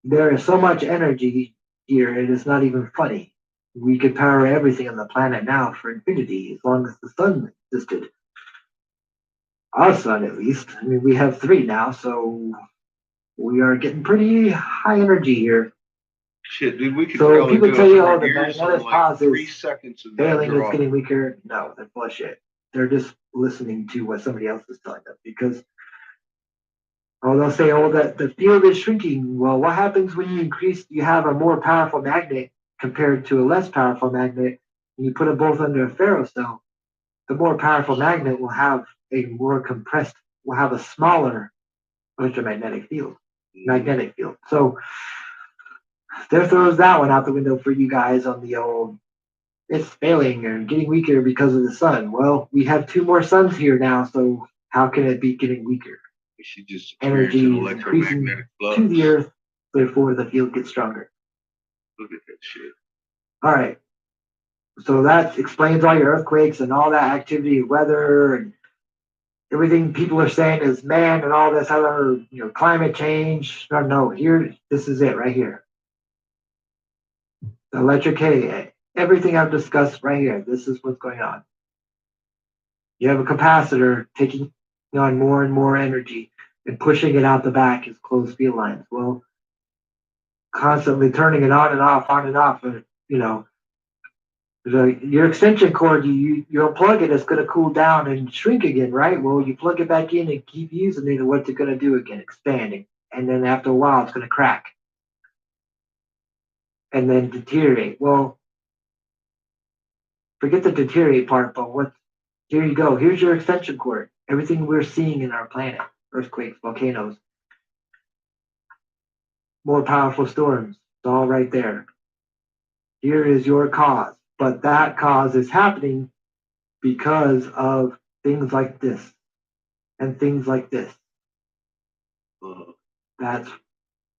There is so much energy here, it is not even funny. We could power everything on the planet now for infinity, as long as the sun existed. Our sun, at least. I mean, we have 3 now, so we are getting pretty high energy here. Shit, dude, we could so probably people do tell you, the magnetic like 3 seconds of failing, that it's getting weaker. No, they're bullshit. They're just listening to what somebody else is telling them, because they'll say, that the field is shrinking. Well, what happens when you have a more powerful magnet compared to a less powerful magnet, and you put them both under a ferrocell? The more powerful magnet will have a smaller electromagnetic field, magnetic field. So there throws that one out the window for you guys on the old, it's failing or getting weaker because of the sun. Well, we have 2 more suns here now, so how can it be getting weaker? We should just energy is increasing to the Earth, therefore the field gets stronger. Look at that shit. All right. So that explains all your earthquakes and all that activity, weather, and everything people are saying is man and all this other, climate change. No, here, this is it right here. The electric, everything I've discussed right here, this is what's going on. You have a capacitor taking on more and more energy and pushing it out the back as closed field lines. Well, constantly turning it on and off, your extension cord, you unplug it, it's going to cool down and shrink again, right? Well, you plug it back in and keep using it, and what's it going to do again? Expanding. And then after a while, it's going to crack. And then deteriorate. Well, forget the deteriorate part, but here you go. Here's your extension cord. Everything we're seeing in our planet, earthquakes, volcanoes, more powerful storms, it's all right there. Here is your cause. But that cause is happening because of things like this and things like this. That's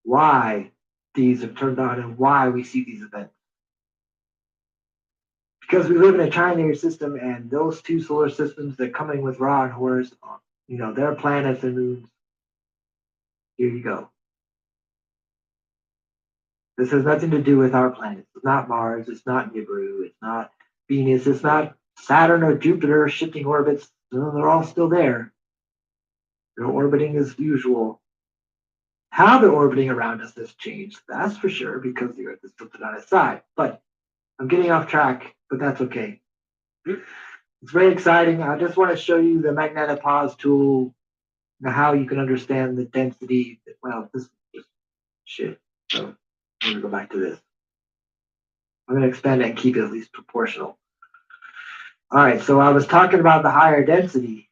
why these have turned on and why we see these events. Because we live in a trinary system, and those 2 solar systems, they're coming with Ra and Horus, they're planets and moons. Here you go. This has nothing to do with our planet. It's not Mars. It's not Nibiru. It's not Venus. It's not Saturn or Jupiter shifting orbits. No, they're all still there. They're orbiting as usual. How they're orbiting around us has changed. That's for sure because the Earth is tilted on its side. But I'm getting off track, but that's okay. It's very exciting. I just want to show you the magnetopause tool, how you can understand the density. Well, this is just shit. So I'm going to go back to this. I'm going to expand it and keep it at least proportional. All right, so I was talking about the higher density.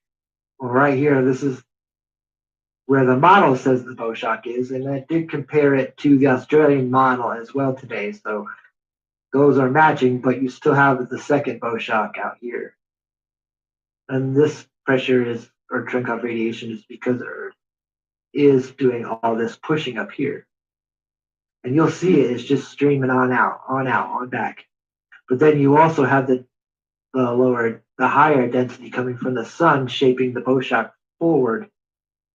Well, right here, this is where the model says the bow shock is, and I did compare it to the Australian model as well today. So those are matching, but you still have the second bow shock out here. And this pressure is, or Cherenkov radiation, is because Earth is doing all this pushing up here. And you'll see it's just streaming on out, on back. But then you also have the higher density coming from the sun shaping the bow shock forward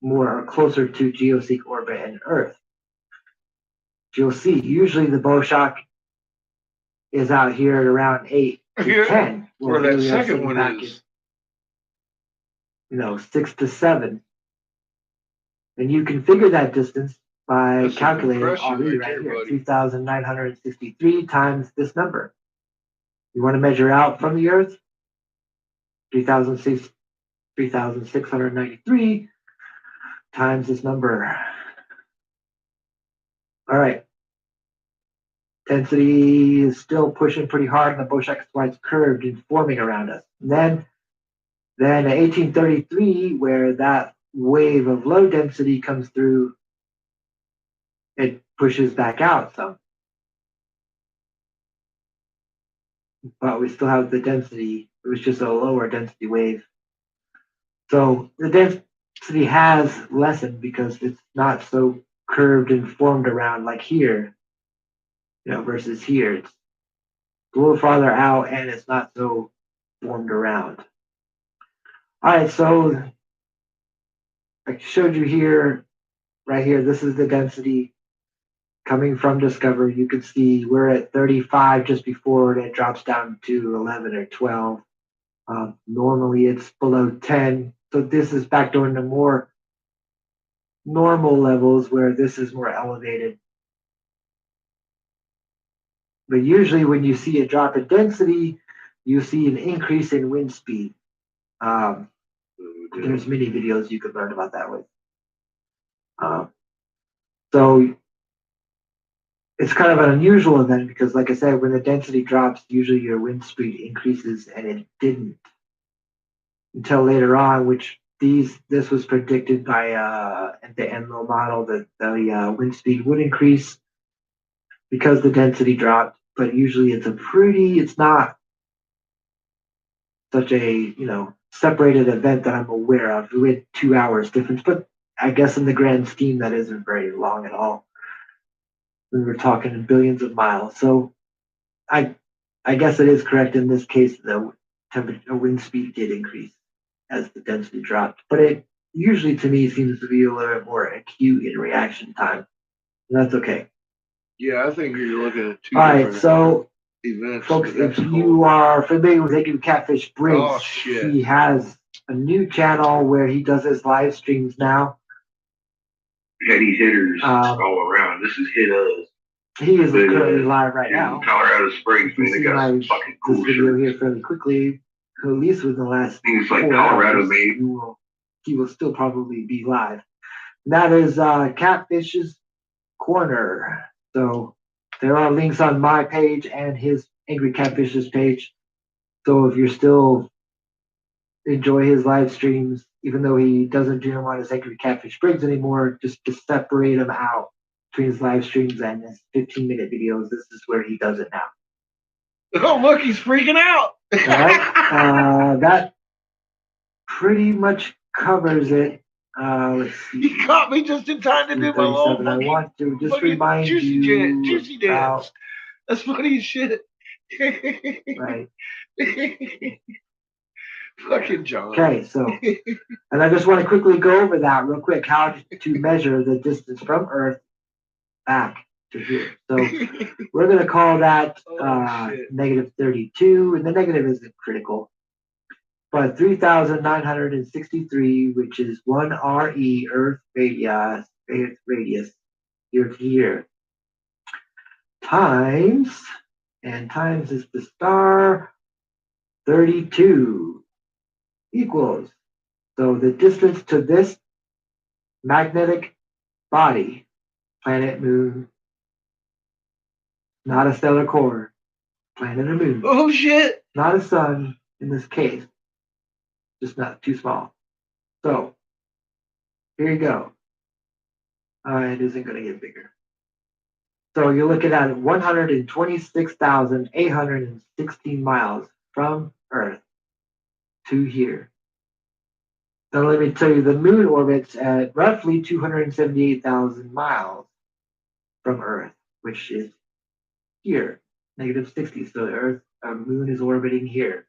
more or closer to geocentric orbit and Earth. You'll see usually the bow shock is out here at around 8 to 10. Where that second one is. 6 to 7. And you can figure that distance by calculating already right here, 3,963 times this number. You want to measure out from the Earth, 3,693 times this number. All right. Density is still pushing pretty hard, and the bow shock is why it's curved and forming around us. And then in 1833, where that wave of low density comes through, it pushes back out some. But we still have the density. It was just a lower density wave. So the density has lessened because it's not so curved and formed around like here, versus here. It's a little farther out and it's not so formed around. All right, so I showed you here, right here, this is the density coming from Discovery. You can see we're at 35 just before, and it drops down to 11 or 12. Normally it's below 10. So this is back down to more normal levels where this is more elevated. But usually when you see a drop in density, you see an increase in wind speed. There's many videos you could learn about that with. So it's kind of an unusual event because, like I said, when the density drops, usually your wind speed increases, and it didn't until later on, which this was predicted by the Enlil model that the wind speed would increase because the density dropped. But usually it's not such a separated event that I'm aware of. We had 2 hours difference, but I guess in the grand scheme that isn't very long at all. We were talking in billions of miles. So I guess it is correct in this case the wind speed did increase as the density dropped. But it usually to me seems to be a little bit more acute in reaction time. And that's okay. Yeah, I think you're looking at two All right, so events. Folks, if you are familiar with Taking Catfish Briggs, he has a new channel where he does his live streams now. Heady hitters all around. This is Hit Us. He is currently live right now. Colorado Springs, man. They got some fucking cool this video shirts. here fairly quickly, at least within the last Things like Colorado hours, made. he will still probably be live. And that is Catfish's Corner. So there are links on my page and his Angry Catfish's page. So if you're still enjoy his live streams, even though he doesn't do them on his Angry Catfish Briggs anymore, just to separate them out between his live streams and his 15-minute videos, this is where he does it now. Oh, look, he's freaking out. All right. That pretty much covers it. Let's see. You caught me just in time to do my little I want to just remind you juicy dance. That's funny as shit. Right. Fucking John. Okay, so, and I just want to quickly go over that real quick, how to measure the distance from Earth back. to here. So we're going to call that negative 32, and the negative isn't critical. But 3,963, which is 1 RE, Earth radius, here to here, times is the star, 32 equals. So the distance to this magnetic body, planet, moon, not a stellar core, planet or moon. Oh shit! Not a sun in this case. Just not too small. So here you go. It isn't going to get bigger. So you're looking at 126,816 miles from Earth to here. Now let me tell you, the moon orbits at roughly 278,000 miles from Earth, which is here, negative 60. So the Earth, moon is orbiting here.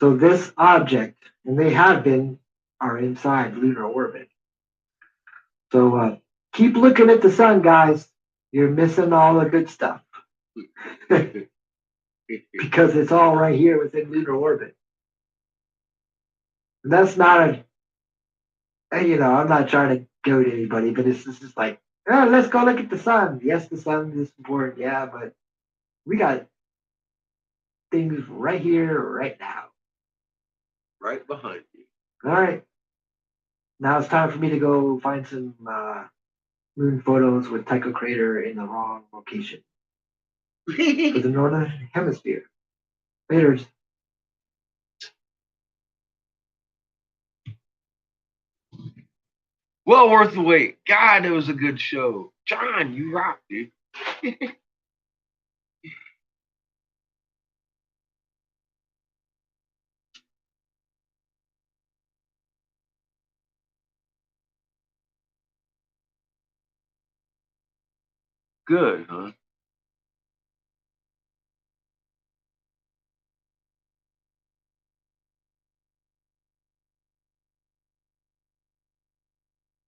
So this object, and they have been, are inside lunar orbit. So keep looking at the sun, guys. You're missing all the good stuff. Because it's all right here within lunar orbit. And that's not I'm not trying to go to anybody, but it's just like, oh, let's go look at the sun. Yes, the sun is important, yeah, but we got things right here, right now. Right behind you. All right. Now it's time for me to go find some moon photos with Tycho Crater in the wrong location for the northern hemisphere. Laters. Well worth the wait. God, it was a good show. John, you rock, dude. Good, huh?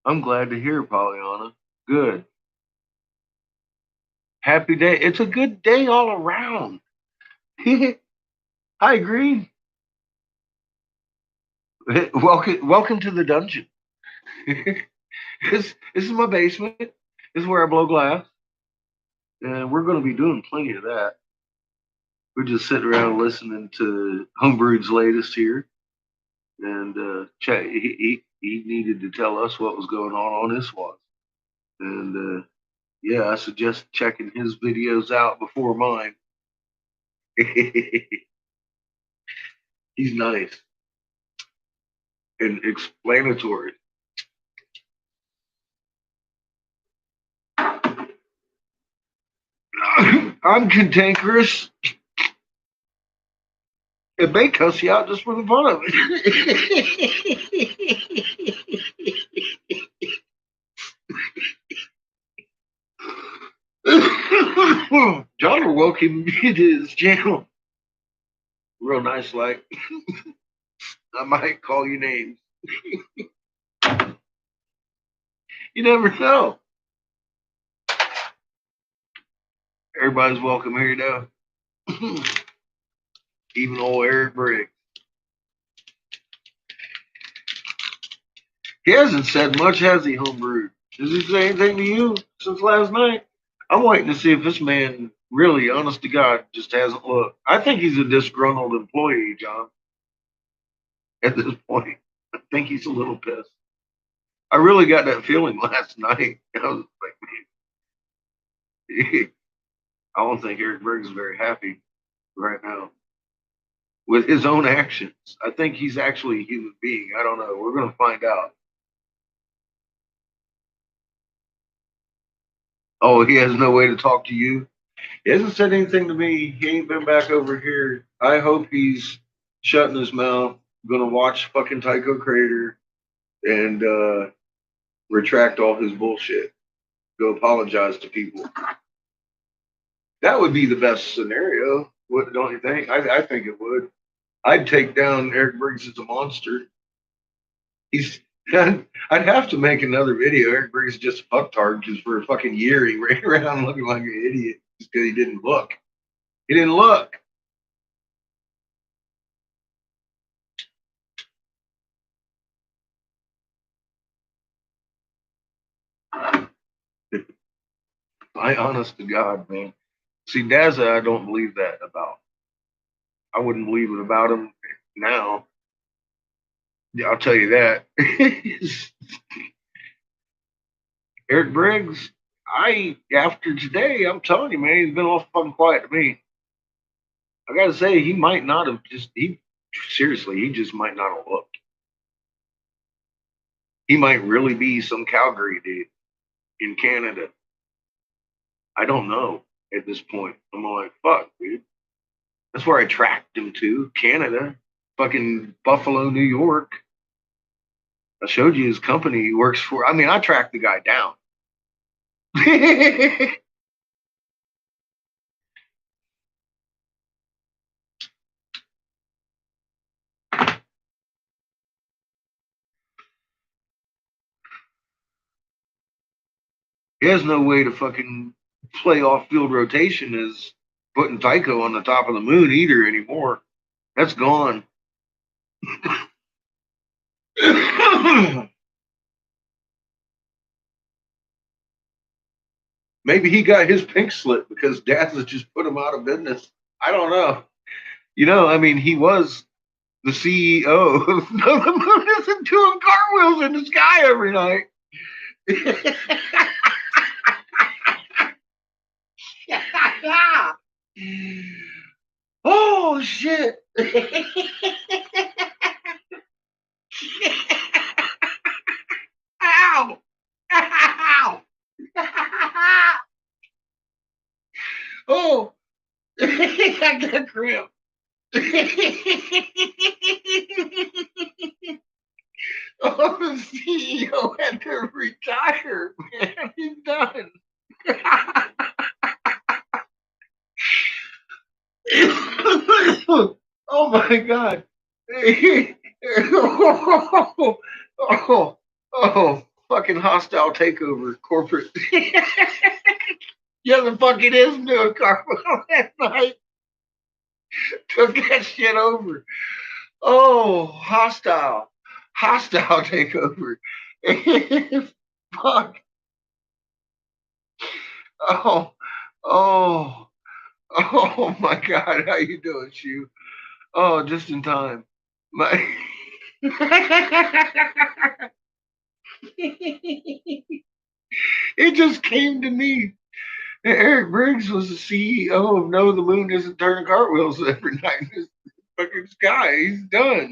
I'm glad to hear, Pollyanna. Good. Happy day. It's a good day all around. I agree. Welcome to the dungeon. This is my basement. This is where I blow glass. And we're going to be doing plenty of that. We're just sitting around listening to Homebrewed's latest here. And he needed to tell us what was going on his watch. And yeah, I suggest checking his videos out before mine. He's nice and explanatory. I'm cantankerous. It may cuss you out just for the fun of it. John welcome me to his channel. Real nice, like. I might call you names. You never know. Everybody's welcome here now. Even old Eric Briggs. He hasn't said much, has he, Homebrewed? Does he say anything to you since last night? I'm waiting to see if this man really, honest to God, just hasn't looked. I think he's a disgruntled employee, John. At this point, I think he's a little pissed. I really got that feeling last night. I was like, man, I don't think Eric Briggs is very happy right now with his own actions. I think he's actually a human being. I don't know. We're going to find out. Oh, he has no way to talk to you? He hasn't said anything to me. He ain't been back over here. I hope he's shutting his mouth, going to watch fucking Tycho Crater and retract all his bullshit. Go apologize to people. That would be the best scenario. What, don't you think? I think it would. I'd take down Eric Briggs as a monster. I'd have to make another video. Eric Briggs is just a fucktard because for a fucking year he ran around looking like an idiot just because he didn't look. He didn't look. I honest to God, man. See, Dazza, I don't believe that about. I wouldn't believe it about him now. Yeah, I'll tell you that. Eric Briggs, after today, I'm telling you, man, he's been all fucking quiet to me. I gotta say, he might not have seriously, he just might not have looked. He might really be some Calgary dude in Canada. I don't know at this point. I'm like, fuck, dude. That's where I tracked him to, Canada, fucking Buffalo, New York. I showed you his company he works for. I mean, I tracked the guy down. He has no way to fucking play off field rotation as putting Tycho on the top of the moon either anymore. That's gone. Maybe he got his pink slip because Dazza just put him out of business. I don't know. You know, I mean, he was the CEO of No, the Moon isn't doing cartwheels in the sky every night. Oh shit. Ow. Ow. Oh, I got cramp. Oh, the CEO had to retire, man. He's done. Oh my God. Oh, fucking hostile takeover, corporate. Yeah, the fuck it is doing cartwheel last night. Took that shit over. Oh, hostile takeover. Fuck. Oh, oh, oh my God. How you doing, Shu? Oh, just in time. My it just came to me. Eric Briggs was the CEO of No, the Moon Isn't Turning Cartwheels every night in this fucking sky. He's done.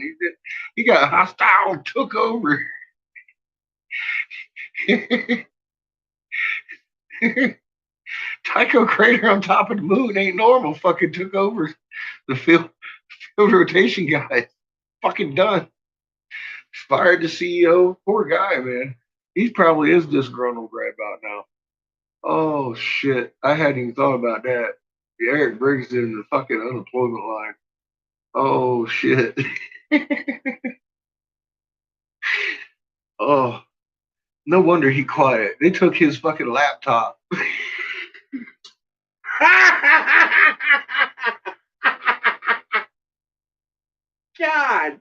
He got hostile, took over. Tycho Crater on top of the moon ain't normal. Fucking took over the field rotation guy. Fucking done. Fired the CEO. Poor guy, man. He probably is disgruntled right about now. Oh shit. I hadn't even thought about that. Eric Briggs did in the fucking unemployment line. Oh shit. Oh, no wonder he quiet. They took his fucking laptop. God.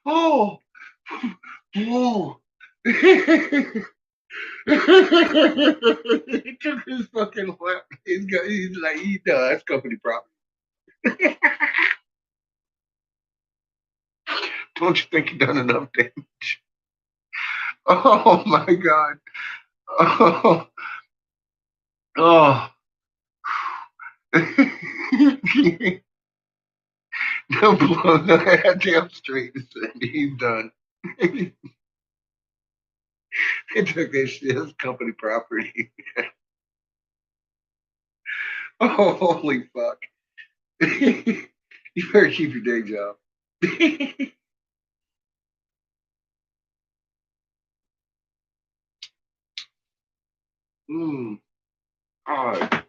Oh. Oh. He took his fucking laptop. He's like, that's company property. Don't you think you've done enough damage? Oh my God. Oh. Oh. Don't blow that damn straight. He's done. It took his company property. Oh, holy fuck. You better keep your day job. God.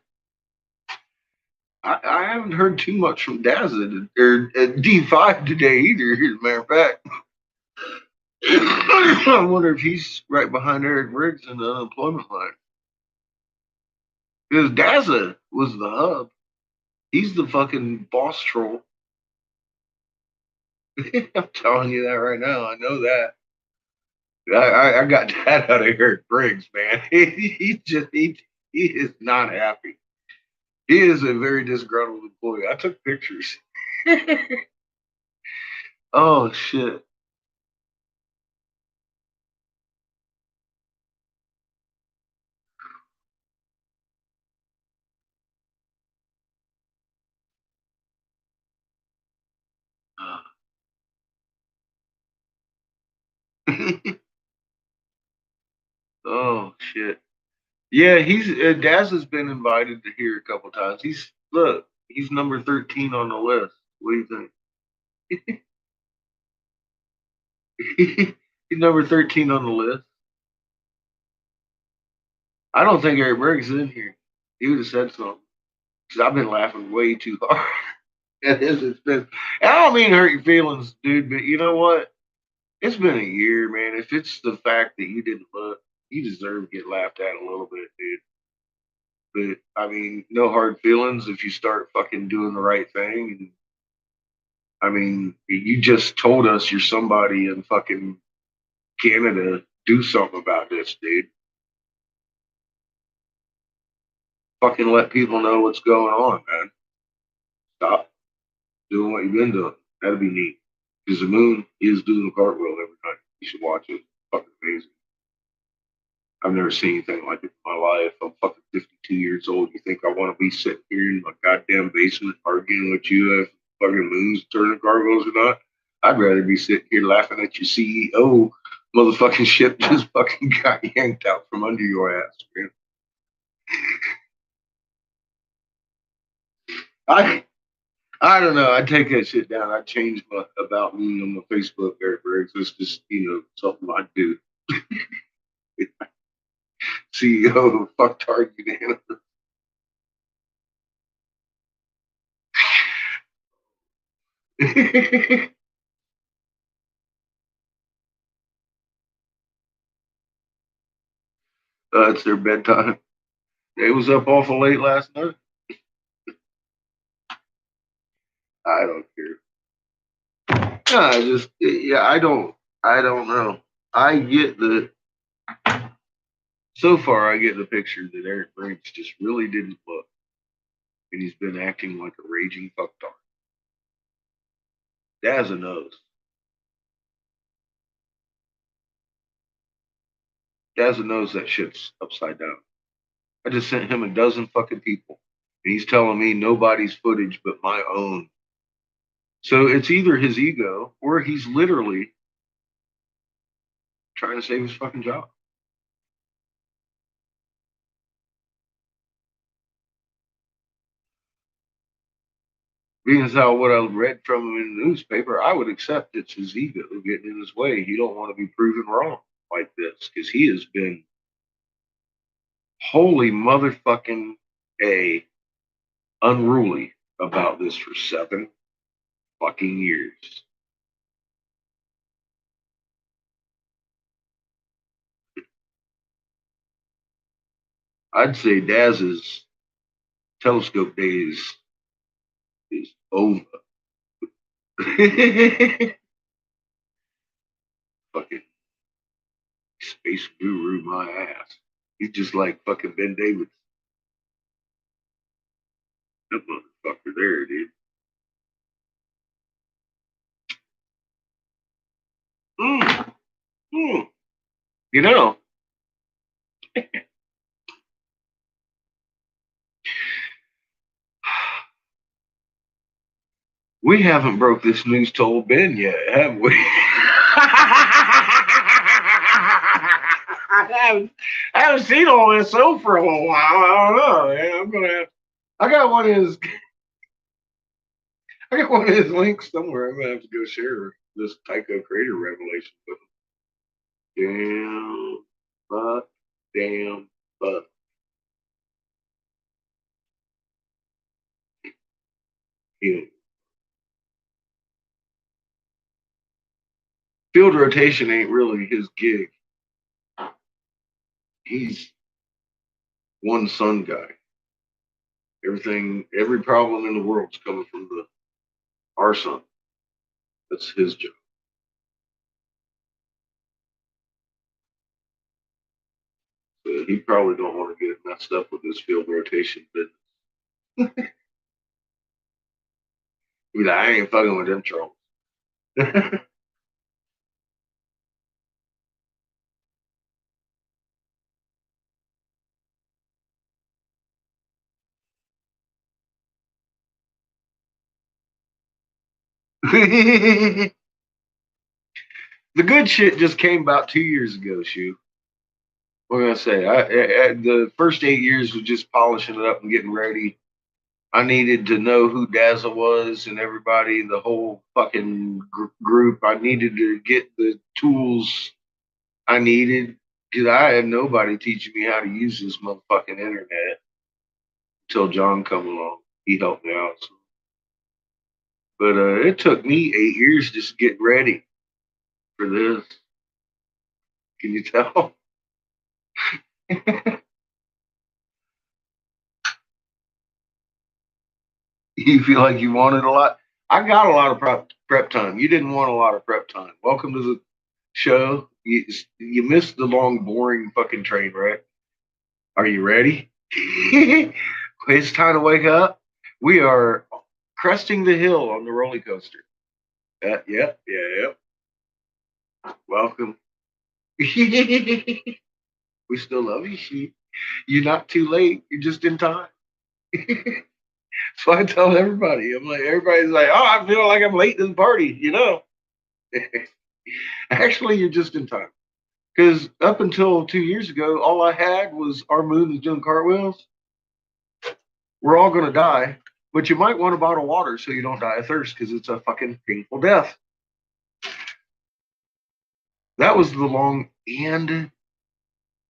I haven't heard too much from Dazza or D5 today either, as a matter of fact. I wonder if he's right behind Eric Briggs in the unemployment line. Because Dazza was the hub. He's the fucking boss troll. I'm telling you that right now. I know that. I got that out of Eric Briggs, man. He is not happy. He is a very disgruntled employee. I took pictures. Oh shit. Oh shit. Yeah, he's Daz has been invited to here a couple times. He's number 13 on the list. What do you think? He's number 13 on the list. I don't think Eric Berg's in here. He would have said something. Because I've been laughing way too hard. It's been. I don't mean to hurt your feelings, dude, but you know what? It's been a year, man. If it's the fact that you didn't look, you deserve to get laughed at a little bit, dude. But I mean, no hard feelings if you start fucking doing the right thing. And I mean, you just told us you're somebody in fucking Canada. Do something about this, dude. Fucking let people know what's going on, man. Stop doing what you've been doing. That'd be neat. Because the moon is doing a cartwheel every night. You should watch it. It's fucking amazing. I've never seen anything like it in my life. I'm fucking 52 years old. You think I want to be sitting here in my goddamn basement arguing with you if fucking moon's turning cargoes or not? I'd rather be sitting here laughing at your CEO motherfucking ship just fucking got yanked out from under your ass, man. I I don't know. I'd take that shit down. I'd change my about me on my Facebook there, Briggs. It's just, something I'd do. CEO fuck Target unanimous. It's their bedtime. They was up awful late last night. I don't care. I just yeah, I don't know. I get the so far I get the picture that Eric Briggs just really didn't look, and he's been acting like a raging fucktard. Dazza knows. Dazza knows that shit's upside down. I just sent him a dozen fucking people, and he's telling me nobody's footage but my own. So it's either his ego or he's literally trying to save his fucking job. Being as how what I read from him in the newspaper, I would accept it's his ego getting in his way. He don't want to be proven wrong like this because he has been holy motherfucking a unruly about this for 7 fucking years. I'd say Daz's telescope days is over. Fucking space guru my ass. He's just like fucking Ben Davis. That motherfucker there, dude. Mm, mm. You know, we haven't broke this news to old Ben yet, have we? I haven't seen all this for a little while. I don't know. Yeah, I'm gonna have. I got one of his. I got one of his links somewhere. I'm gonna have to go share this Tycho Crater revelation with him. Damn, fuck. Yeah. Field rotation ain't really his gig. He's one sun guy. Every problem in the world's coming from our sun. That's his job. So he probably don't want to get messed up with his field rotation business. He's like, I ain't fucking with them trolls. The good shit just came about 2 years ago, Shu. What can I say? The first 8 years was just polishing it up and getting ready. I needed to know who Dazza was and everybody, the whole fucking group. I needed to get the tools I needed because I had nobody teaching me how to use this motherfucking internet until John come along. He helped me out. So. But it took me 8 years just to get ready for this. Can you tell? You feel like you wanted a lot? I got a lot of prep time. You didn't want a lot of prep time. Welcome to the show. You missed the long, boring fucking train, right? Are you ready? It's time to wake up. We are cresting the hill on the roller coaster. Yeah. Welcome. We still love you, sheep. You're not too late. You're just in time. So I tell everybody, I'm like, everybody's like, oh, I feel like I'm late to the party, you know. Actually, you're just in time. Because up until 2 years ago, all I had was our moon is doing cartwheels. We're all going to die, but you might want a bottle of water so you don't die of thirst because it's a fucking painful death. That was the long and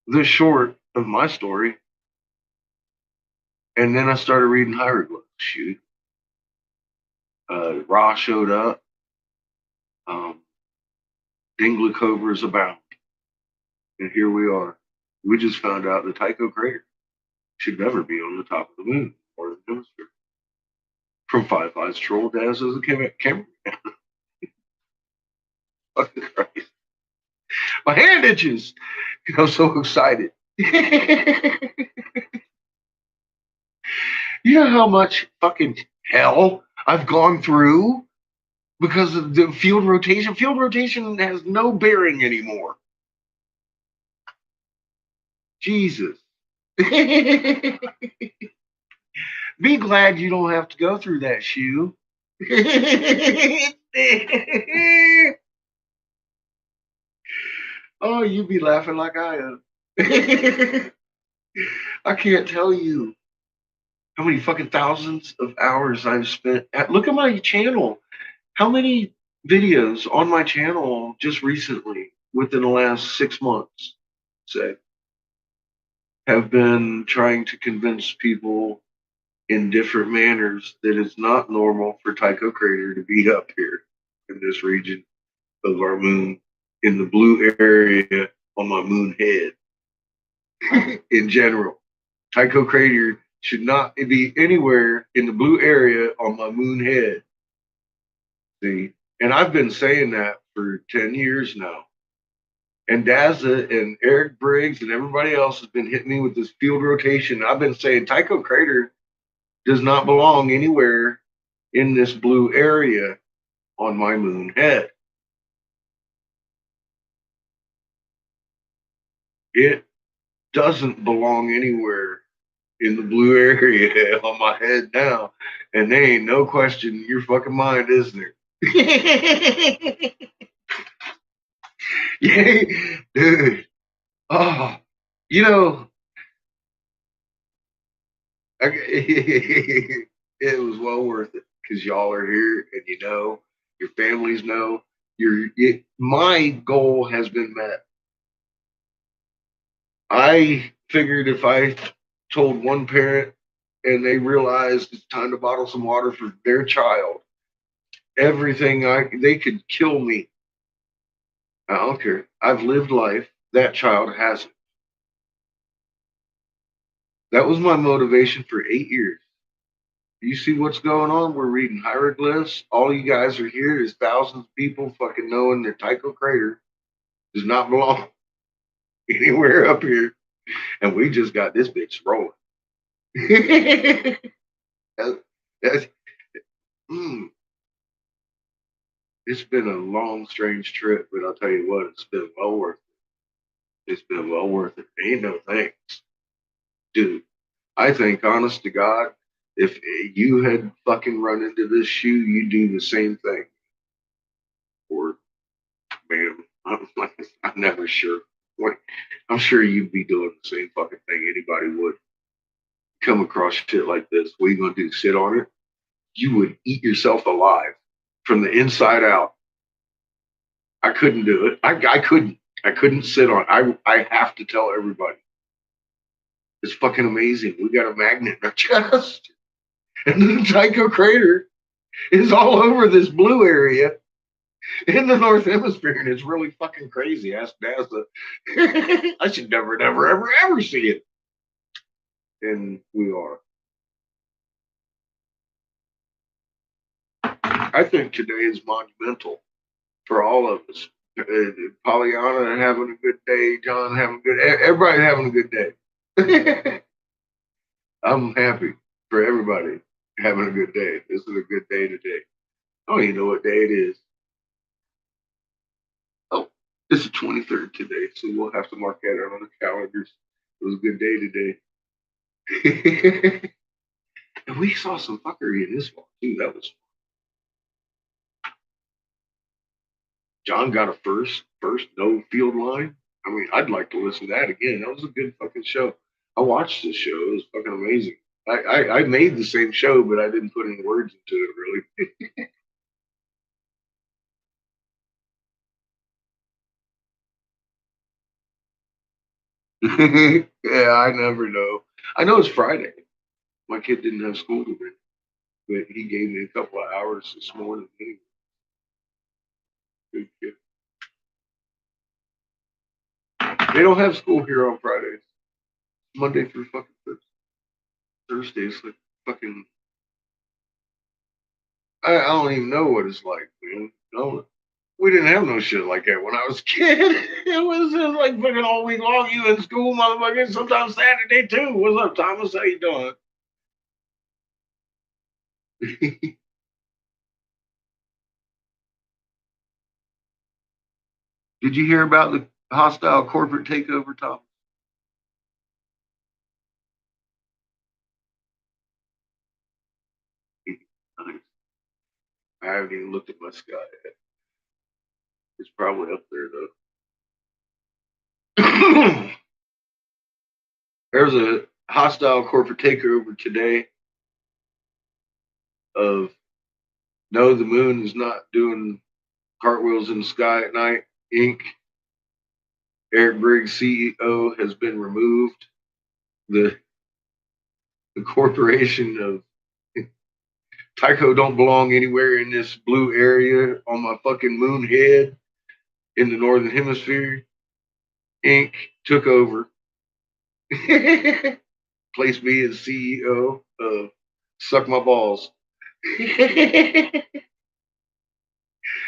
the short of my story. And then I started reading hieroglyphs. Shoot. Ra showed up. Dingla cobras abound. And here we are. We just found out the Tycho crater should never be on the top of the moon or the hemisphere. From Five Eyes Troll Daz as a camera. Fucking Christ. My hand itches. I'm so excited. You know how much fucking hell I've gone through because of the field rotation? Field rotation has no bearing anymore. Jesus. Be glad you don't have to go through that, Shu. Oh, you be laughing like I am. I can't tell you how many fucking thousands of hours I've spent. Look at my channel. How many videos on my channel just recently, within the last 6 months, say, have been trying to convince people in different manners that it's not normal for Tycho Crater to be up here in this region of our moon, in the blue area on my moon head. In general, Tycho Crater should not be anywhere in the blue area on my moon head. See, and I've been saying that for 10 years now. And Dazza and Eric Briggs and everybody else has been hitting me with this field rotation. I've been saying Tycho Crater does not belong anywhere in this blue area on my moon head. It doesn't belong anywhere in the blue area on my head now. And there ain't no question in your fucking mind, is there? Yeah, dude. Oh, you know, it was well worth it because y'all are here and you know, your families know. My goal has been met. I figured if I told one parent and they realized it's time to bottle some water for their child, they could kill me. I don't care. I've lived life. That child hasn't. That was my motivation for 8 years. You see what's going on? We're reading hieroglyphs. All you guys are here is thousands of people fucking knowing that Tycho Crater does not belong anywhere up here. And we just got this bitch rolling. that's, It's been a long, strange trip, but I'll tell you what, it's been well worth it. It's been well worth it. Ain't no thanks. Dude, I think, honest to God, if you had fucking run into this shoe, you'd do the same thing. Or, man, I'm never sure. I'm sure you'd be doing the same fucking thing anybody would. Come across shit like this. What are you going to do? Sit on it? You would eat yourself alive from the inside out. I couldn't do it. I couldn't sit on it. I have to tell everybody. It's fucking amazing. We got a magnet in our chest. And the Tycho Crater is all over this blue area in the North Hemisphere, and it's really fucking crazy. Ask NASA. I should never, ever see it. And we are. I think today is monumental for all of us. Pollyanna having a good day, John having a good day, everybody having a good day. I'm happy for everybody having a good day. This is a good day today. I don't even know what day it is. Oh, it's the 23rd today, so we'll have to mark that out on the calendars. It was a good day today. And we saw some fuckery in this one, too. That was fun. John got a first no field line. I mean, I'd like to listen to that again. That was a good fucking show. I watched this show. It was fucking amazing. I made the same show, but I didn't put any words into it, really. Yeah, I never know. I know it's Friday. My kid didn't have school today, but he gave me a couple of hours this morning. Good kid. They don't have school here on Fridays. Monday through fucking Thursday. It's like fucking. I don't even know what it's like, man. No, we didn't have no shit like that when I was a kid. It was just like fucking all week long. You in school, motherfucker. Sometimes Saturday too. What's up, Thomas? How you doing? Did you hear about the hostile corporate takeover, Tom? I haven't even looked at my sky yet. It's probably up there though. There's a hostile corporate takeover today of no, the moon is not doing cartwheels in the sky at night, Inc. Eric Briggs, CEO, has been removed. The corporation of Tycho don't belong anywhere in this blue area on my fucking moon head in the Northern Hemisphere, Inc. took over. Placed me as CEO of Suck My Balls.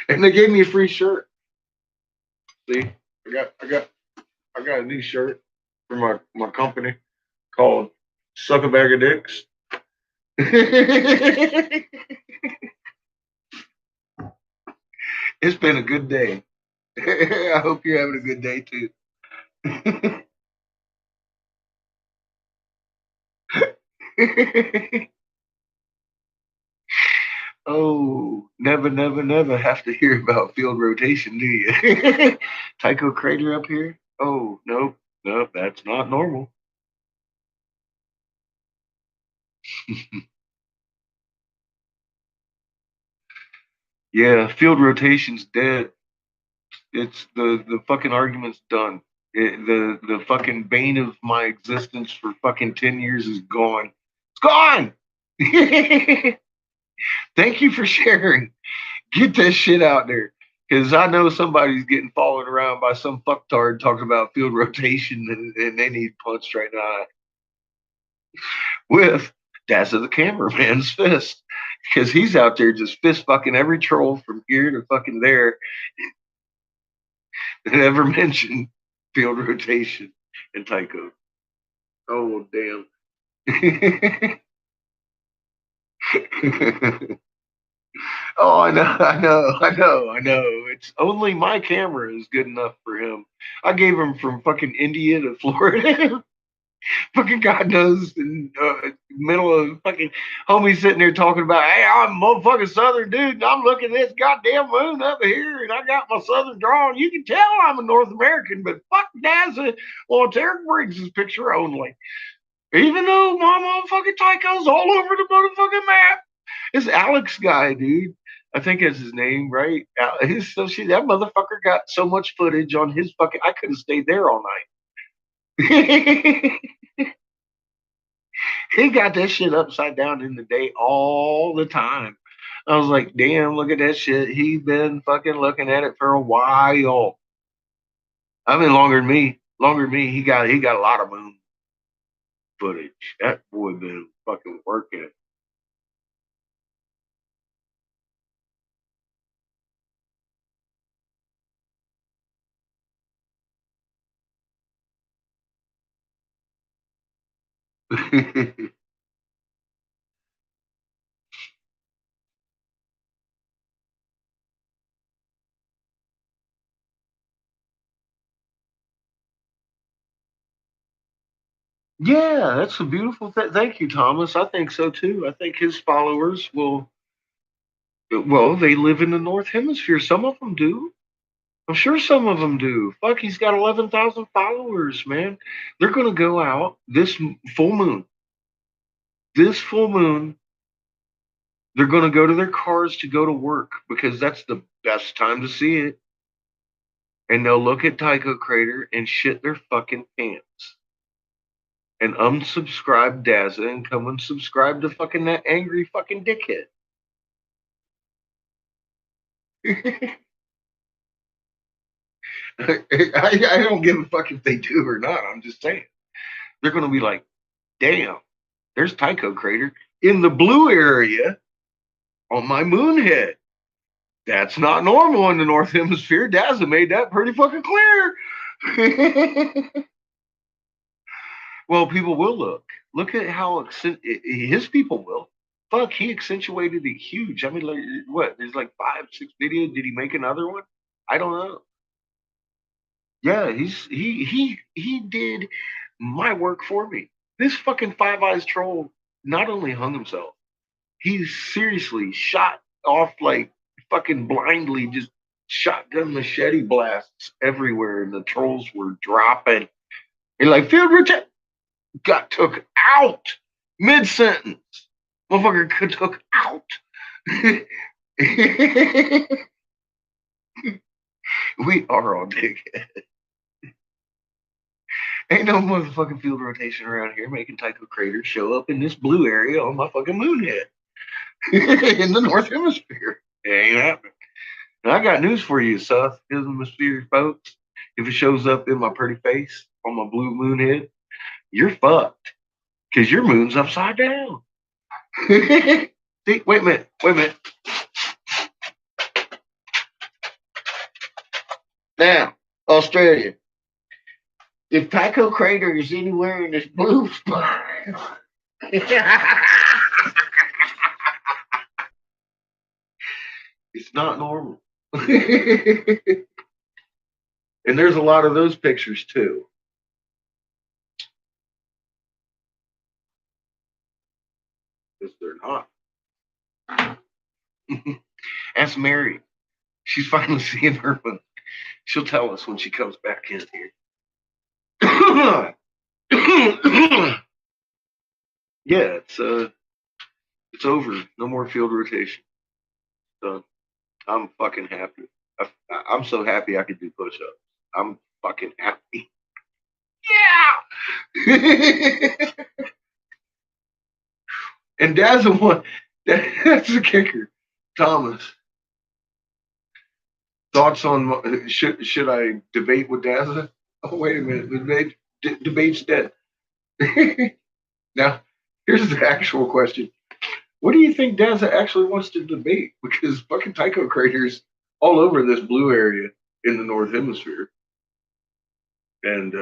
And they gave me a free shirt. See, I got a new shirt for my company called Suck a Bag of Dicks. It's been a good day. I hope you're having a good day too. Oh, never have to hear about field rotation, do you? Tycho Crater up here? Oh, nope, that's not normal. Yeah, field rotation's dead. It's the fucking argument's done. The fucking bane of my existence for fucking 10 years is gone. It's gone. Thank you for sharing. Get that shit out there. Because I know somebody's getting followed around by some fucktard talking about field rotation and they need punched right now with Dazza the cameraman's fist. Because he's out there just fist fucking every troll from here to fucking there that ever mentioned field rotation and Tycho. Oh, damn. Oh, I know. It's only my camera is good enough for him. I gave him from fucking India to Florida. Fucking God knows, in middle of fucking homie sitting there talking about, hey, I'm a motherfucking Southern dude, and I'm looking at this goddamn moon up here, and I got my Southern drawing. You can tell I'm a North American, but fuck NASA. Well, Derek brings his picture only. Even though my motherfucking Tycho's all over the motherfucking map. This Alex guy, dude. I think that's his name, right? That motherfucker got so much footage on his fucking. I could have stayed there all night. He got that shit upside down in the day all the time. I was like, damn, look at that shit. He's been fucking looking at it for a while. I mean, longer than me. Longer than me. He got a lot of moon footage. That boy been fucking working. Yeah, that's a beautiful thing. Thank you, Thomas. I think so too. I think his followers will. Well, they live in the North Hemisphere. Some of them do. I'm sure some of them do. Fuck, he's got 11,000 followers, man. They're going to go out this full moon. This full moon, they're going to go to their cars to go to work because that's the best time to see it. And they'll look at Tycho Crater and shit their fucking pants. And unsubscribe Dazza and come and subscribe to fucking that angry fucking dickhead. I don't give a fuck if they do or not. I'm just saying. They're going to be like, damn, there's Tycho Crater in the blue area on my moon head. That's not normal in the North Hemisphere. Dazza made that pretty fucking clear. Well, people will look. Look at how his people will. Fuck, he accentuated it huge. I mean, like, what? There's like 5, 6 videos. Did he make another one? I don't know. Yeah, he did my work for me. This fucking Five Eyes troll not only hung himself, he seriously shot off like fucking blindly, just shotgun machete blasts everywhere, and the trolls were dropping. And like field routine got took out mid sentence. Motherfucker took out. We are all dickheads. Ain't no motherfucking field rotation around here making Tycho Crater show up in this blue area on my fucking moon head in the North Hemisphere. It ain't happening. And I got news for you, South Hemisphere folks. If it shows up in my pretty face on my blue moon head, you're fucked because your moon's upside down. See, wait a minute. Now, Australia. If Tycho Crater is anywhere in this blue spot, it's not normal. And there's a lot of those pictures too. Because they're not. Ask Mary. She's finally seeing her one. She'll tell us when she comes back in here. Yeah, it's over. No more field rotation. So I'm fucking happy. I'm so happy I could do push-ups. I'm fucking happy. Yeah. And Dad's the one. That's the kicker, Thomas. Thoughts on should I debate with Dazza? Oh, wait a minute. Debate's dead. Now, here's the actual question. What do you think Dazza actually wants to debate? Because fucking Tycho craters all over this blue area in the North Hemisphere. And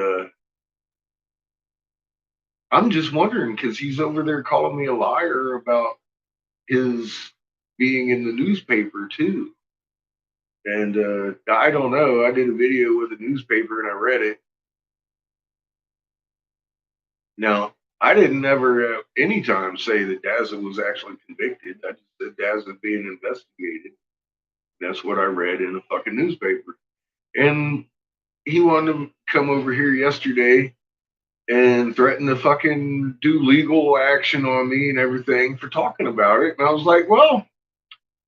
I'm just wondering because he's over there calling me a liar about his being in the newspaper too. And I don't know. I did a video with a newspaper and I read it. Now, I didn't ever any time say that Dazza was actually convicted. I just said Dazza being investigated. That's what I read in a fucking newspaper. And he wanted to come over here yesterday and threaten to fucking do legal action on me and everything for talking about it. And I was like, well,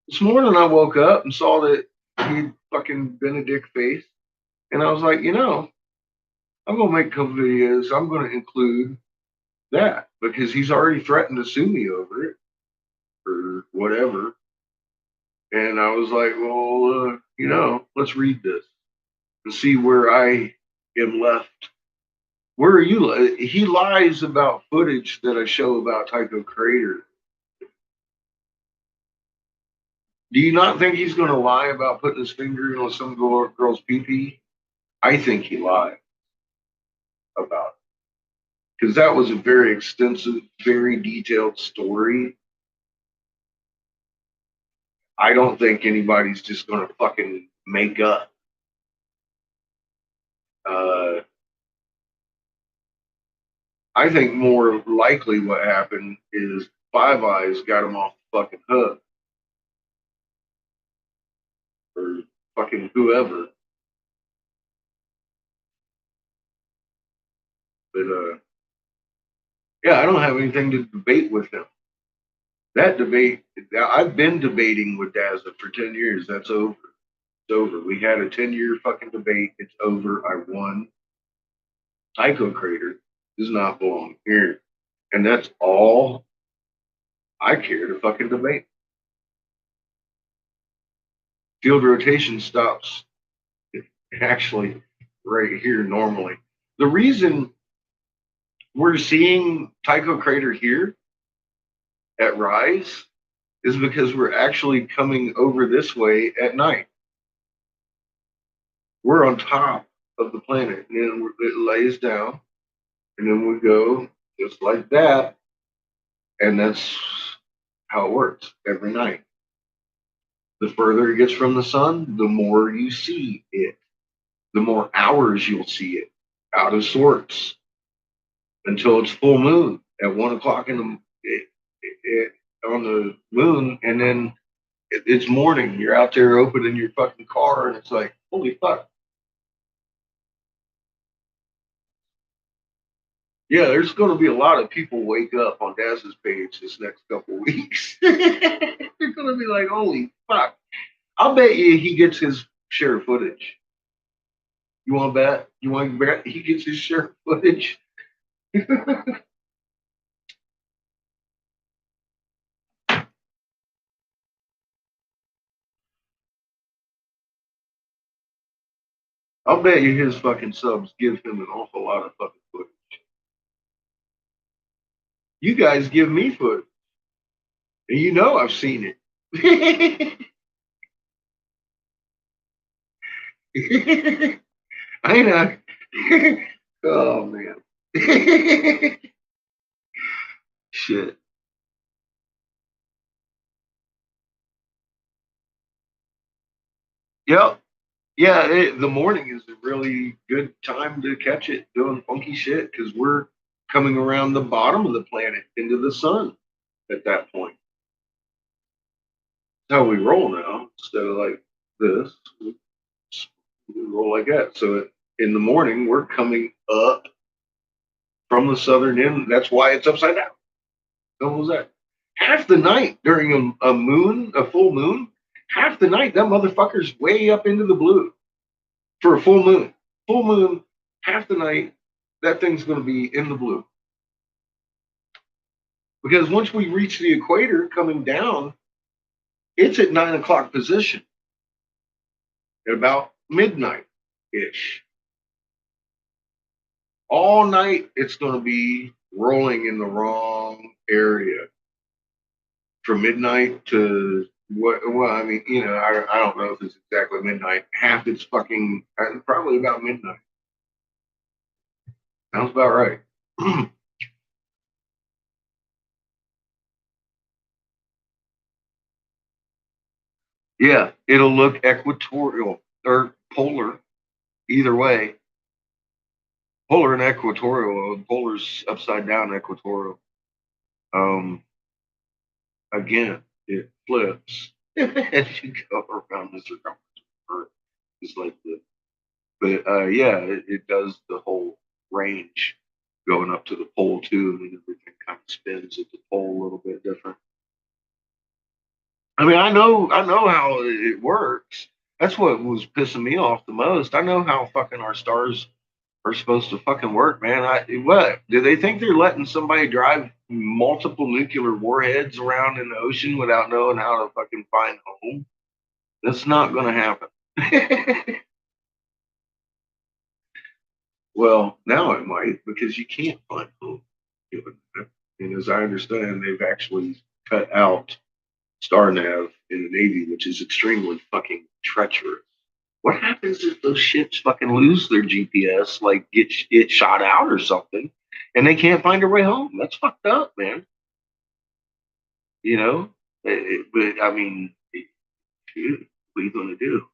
this morning I woke up and saw that he'd fucking been a dick face. And I was like, I'm going to make a couple videos. I'm going to include that because he's already threatened to sue me over it or whatever. And I was like, well, let's read this and see where I am left. Where are you? He lies about footage that I show about Tycho Crater. Do you not think he's going to lie about putting his finger in some girl's pee-pee? I think he lied about it. Because that was a very extensive, very detailed story. I don't think anybody's just going to fucking make up. I think more likely what happened is Five Eyes got him off the fucking hook. Or fucking whoever. But yeah, I don't have anything to debate with him. That debate, I've been debating with Dazza for 10 years. That's over. It's over. We had a 10-year fucking debate. It's over. I won. Tycho Crater does not belong here. And that's all I care to fucking debate. Field rotation stops actually right here normally. The reason we're seeing Tycho Crater here at Rise is because we're actually coming over this way at night. We're on top of the planet, and then it lays down, and then we go just like that, and that's how it works every night. The further it gets from the sun, the more you see it, the more hours you'll see it out of sorts until it's full moon at 1 o'clock on the moon, and then it's morning. You're out there opening your fucking car, and it's like, holy fuck. Yeah, there's going to be a lot of people wake up on Daz's page this next couple weeks. They're going to be like, holy fuck. I'll bet you he gets his share of footage. You want to bet? You want to bet he gets his share of footage? I'll bet you his fucking subs give him an awful lot of fucking footage. You guys give me footage. And you know I've seen it. I know. Oh, man. Shit. Yep. Yeah, the morning is a really good time to catch it doing funky shit because we're coming around the bottom of the planet into the sun at that point. That's how we roll now. Instead of like this, we roll like that. So in the morning, we're coming up from the southern end. That's why it's upside down. What was that? Half the night during a full moon, half the night, that motherfucker's way up into the blue for a full moon. Full moon, half the night, that thing's going to be in the blue. Because once we reach the equator coming down, it's at 9 o'clock position. at about midnight-ish. All night, it's going to be rolling in the wrong area from midnight to what? Well, I mean, I don't know if it's exactly midnight. Half it's fucking probably about midnight. Sounds about right. Yeah, it'll look equatorial or polar, either way. Polar and equatorial. Polar's upside down equatorial. Um, Again, it flips as you go around the circumference of Earth. It's like the, but yeah, it does the whole range going up to the pole too, and then everything kind of spins at the pole a little bit different. I mean, I know how it works. That's what was pissing me off the most. I know how fucking our stars are supposed to fucking work, man. What do they think they're letting somebody drive multiple nuclear warheads around in the ocean without knowing how to fucking find home? That's not going to happen. Well, now it might because you can't find home. And as I understand, they've actually cut out star nav in the Navy, which is extremely fucking treacherous. What happens if those ships fucking lose their GPS, like get shot out or something, and they can't find their way home? That's fucked up, man. You know, but I mean, shoot, what are you gonna do?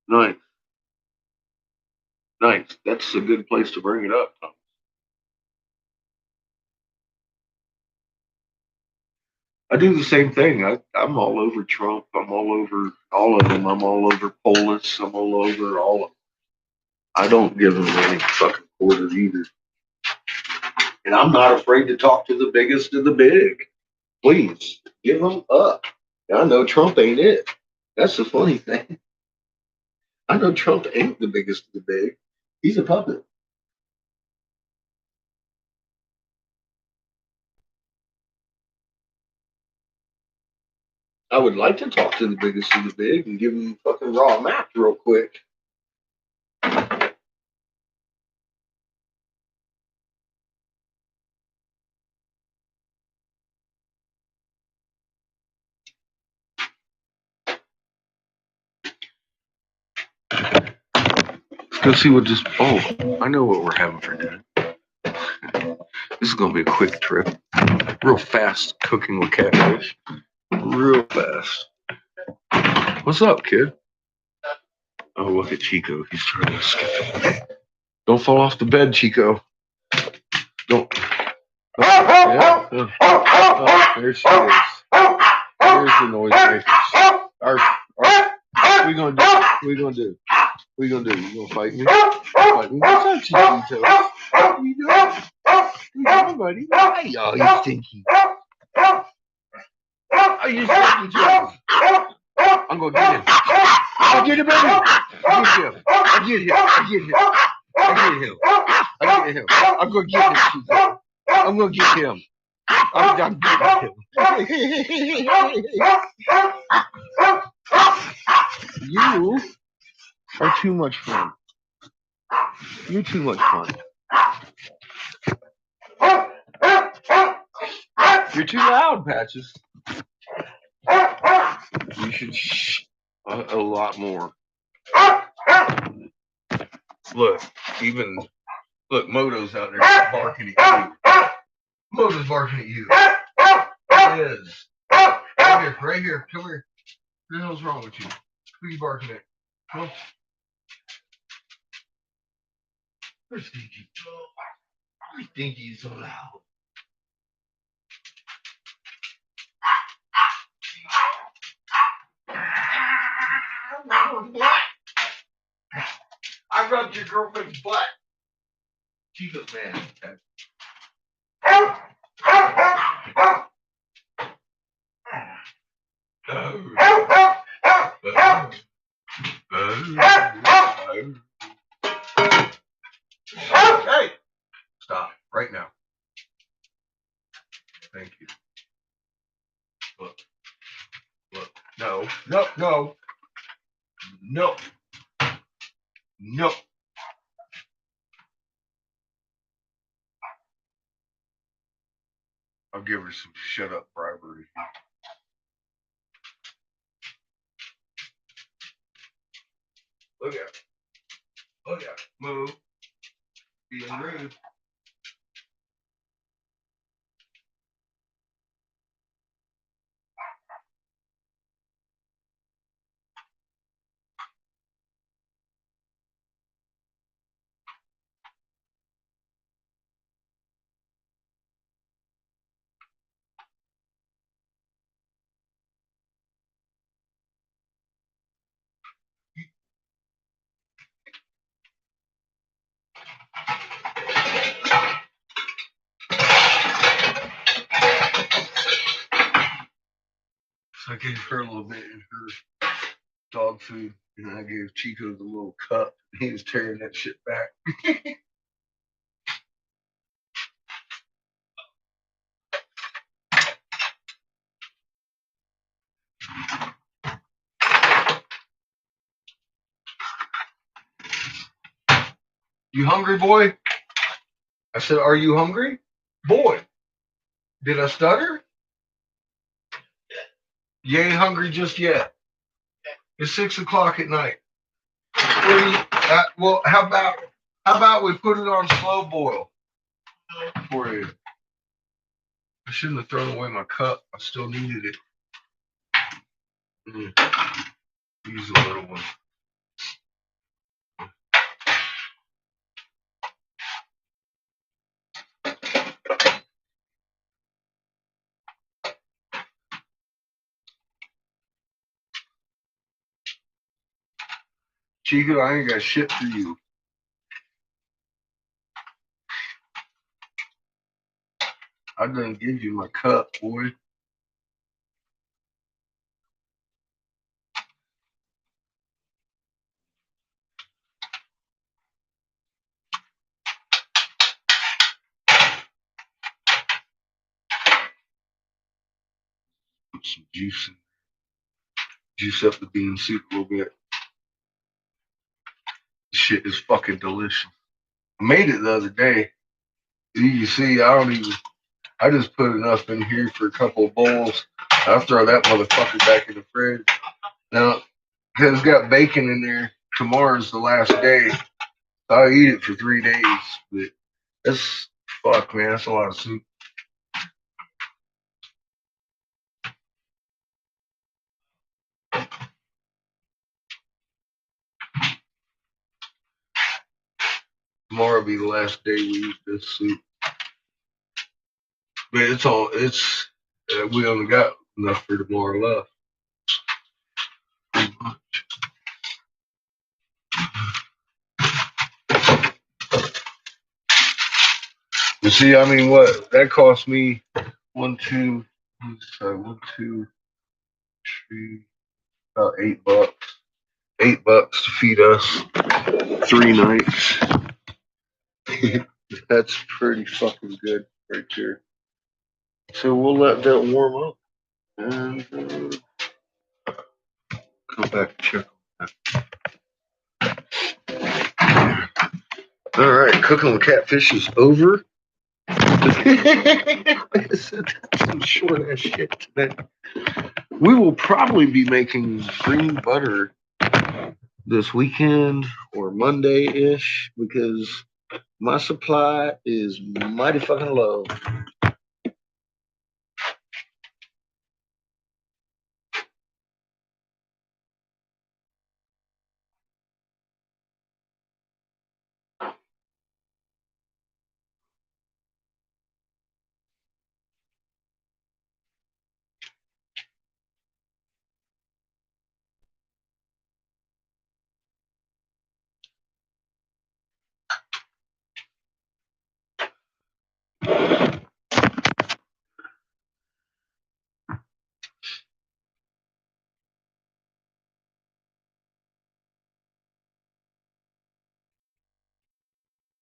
Nice, nice. That's a good place to bring it up, Tom. I do the same thing. I'm all over Trump. I'm all over all of them. I'm all over Polis. I'm all over all of them. I don't give them any fucking quarter either. And I'm not afraid to talk to the biggest of the big. Please give them up. I know Trump ain't it. That's the funny thing. I know Trump ain't the biggest of the big. He's a puppet. I would like to talk to the biggest of the big and give him fucking raw math real quick. Let's go see what just. Oh, I know what we're having for dinner. This is gonna be a quick trip. Real fast cooking with catfish. Real fast. What's up, kid? Oh, look at Chico. He's trying to skip. Don't fall off the bed, Chico. Don't. Yeah. Oh, there she is. There's the noise makers. What you gonna do? What you gonna do? What you gonna do? You gonna fight me? Fight me? What's up, Chiquito? What you doing? What you doing, buddy? Hey, oh, you stinky. Oh, you stinky too. I'm gonna get him. I'll get him, baby. I'll get him. I'll get him. I'll get him. I'll get him. I'll get him. I'm gonna get him, Chico. I'm gonna get him. I'm getting him. You are too much fun. You're too much fun. You're too loud, Patches. You should shh a lot more. Look, Moto's out there barking at you. Moto's barking at you. It is. Right here. Come here. What the hell's wrong with you? Who are you barking at? Come on. Where's Stinky? Where's Stinky so loud? I rubbed your girlfriend's butt. Chico's mad. Hey, stop right now. No, no, no, no. I'll give her some shut up bribery. Look at it. Look at it. Move. Being rude. So I gave her a little bit in her dog food, and I gave Chico the little cup. He was tearing that shit back. You hungry, boy? I said, are you hungry? Boy, did I stutter? You ain't hungry just yet. It's 6 o'clock at night. Well, how about we put it on slow boil for you? I shouldn't have thrown away my cup. I still needed it. Use a little one. Chico, I ain't got shit for you. I done give you my cup, boy. Put some juice in. Juice up the bean soup a little bit. This shit is fucking delicious. I made it the other day. You can see I just put enough in here for a couple of bowls. I'll throw that motherfucker back in the fridge. Now, it's got bacon in there. Tomorrow's the last day. I'll eat it for 3 days. But that's, fuck, man, that's a lot of soup. Tomorrow will be the last day we eat this soup. But we only got enough for tomorrow left. You see, I mean, what that cost me one, two, three, about $8. $8 to feed us 3 nights. That's pretty fucking good right there. So we'll let that warm up and come back and check on that. All right, cooking with catfish is over. I said some short ass shit today. We will probably be making green butter this weekend or Monday-ish because my supply is mighty fucking low.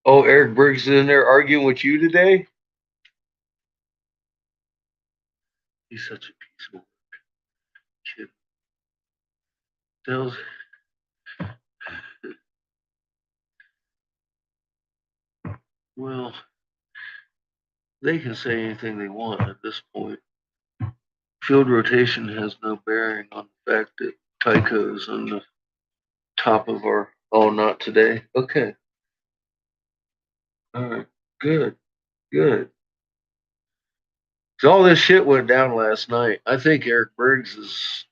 Oh, Eric Briggs is in there arguing with you today? He's such a piece of kid. Tells, well, they can say anything they want at this point. Field rotation has no bearing on the fact that Tycho's on the top of our. Oh, not today. Okay. All right. Good. Good. So all this shit went down last night. I think Eric Briggs is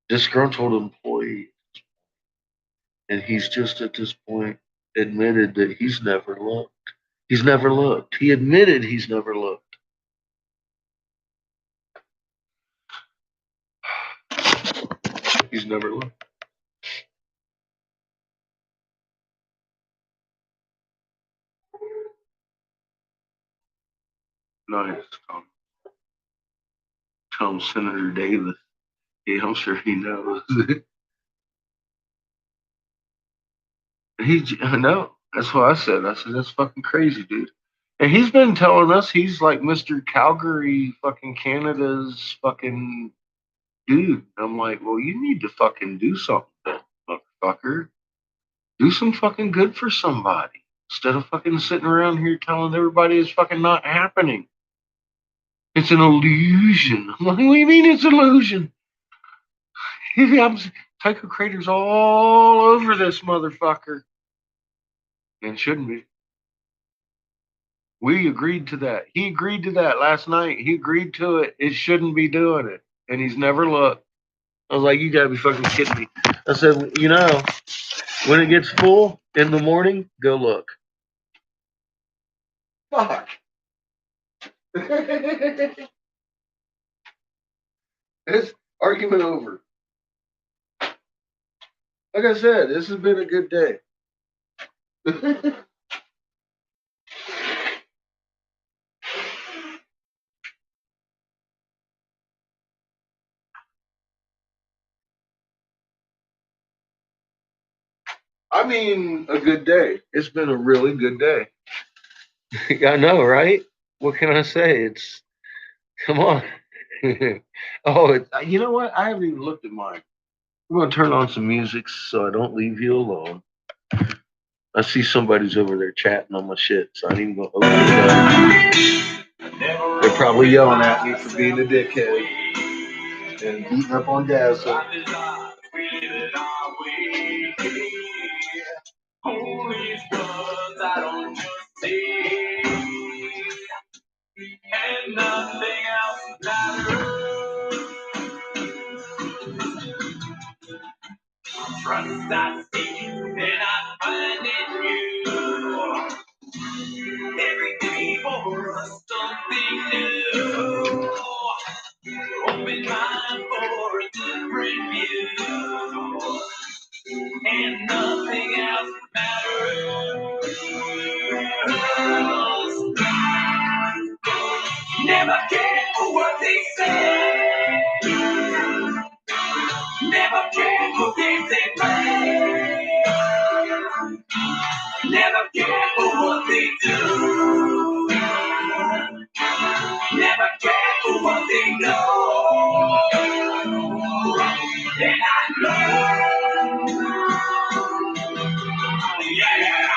disgruntled employee, and he's just at this point admitted that he's never looked. He's never looked. He admitted he's never looked. He's never looked. Nice. Tell Senator Davis. Yeah, I'm sure he knows. I know. That's what I said. I said, that's fucking crazy, dude. And he's been telling us he's like Mr. Calgary, fucking Canada's fucking dude. I'm like, well, you need to fucking do something, motherfucker. Do some fucking good for somebody instead of fucking sitting around here telling everybody it's fucking not happening. It's an illusion. I'm like, what do you mean it's an illusion? Tycho Crater's all over this motherfucker. And shouldn't be. We agreed to that. He agreed to that last night. He agreed to it. It shouldn't be doing it. And he's never looked. I was like, you gotta be fucking kidding me. I said, you know, when it gets full in the morning, go look. Fuck. This argument over. Like I said, this has been a good day. I mean, a good day. It's been a really good day. I know, right? What can I say? It's, come on. Oh, you know what? I haven't even looked at mine. I'm going to turn on some music so I don't leave you alone. I see somebody's over there chatting on my shit, so I ain't even going to open it up. They're probably yelling at me for being a dickhead and beating up on dazza. And nothing else matters. Trust I see and I find in you. Every day for something new. Open mind for a different view. And nothing else matters. Never care for what they say. Never care for games they play. Never care for what they do. Never care for what they know. And I know. Yeah.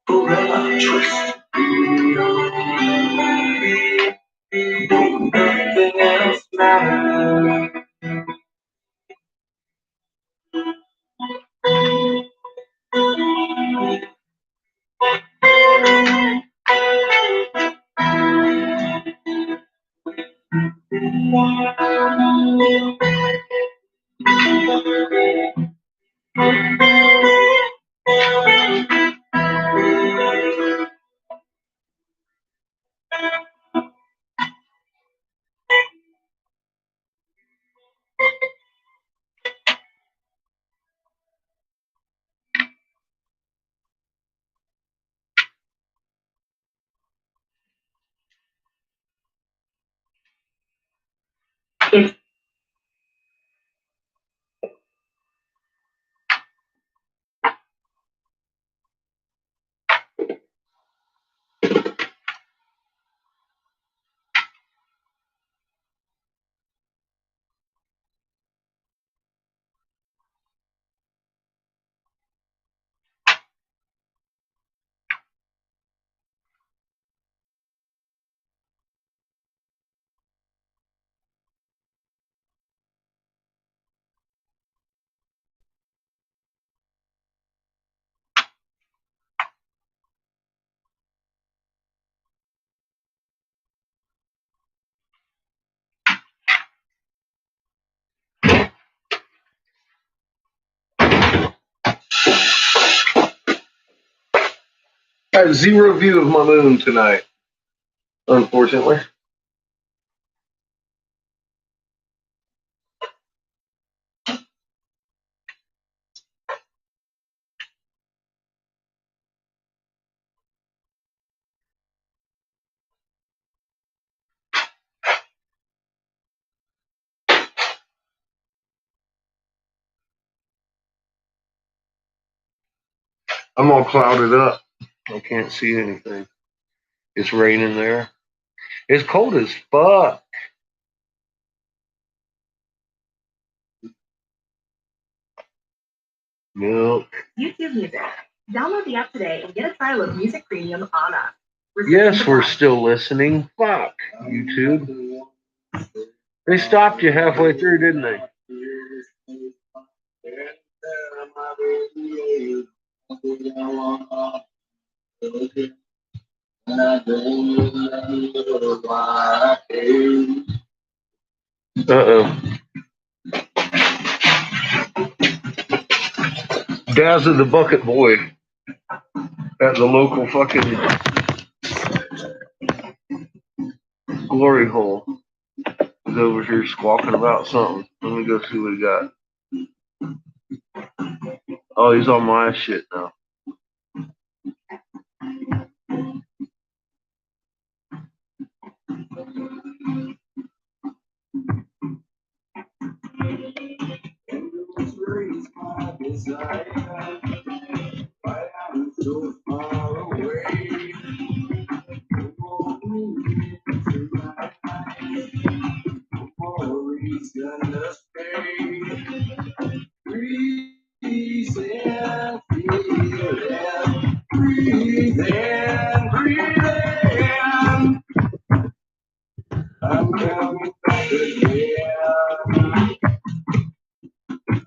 Forever trust. Nothing else matters. Got zero view of my moon tonight, unfortunately. I'm all clouded up. I can't see anything. It's raining there. It's cold as fuck. Milk. YouTube Music. Download the app today and get a trial of Music Premium on us. Yes, we're still listening. Fuck, YouTube. They stopped you halfway through, didn't they? Uh-oh. Dazza the Bucket Boy at the local fucking glory hole is over here squawking about something. Let me go see what he got. Oh, he's on my shit now. I'm coming back again.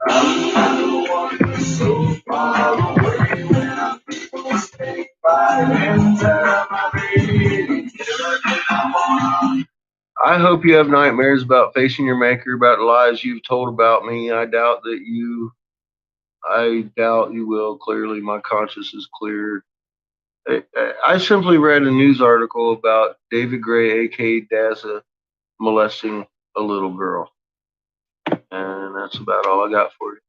I'm one so far away when I feel stay by and tell my baby. I hope you have nightmares about facing your maker, about the lies you've told about me. I doubt you will. Clearly, my conscience is clear. I simply read a news article about David Gray, aka Dazza, molesting a little girl. And that's about all I got for you.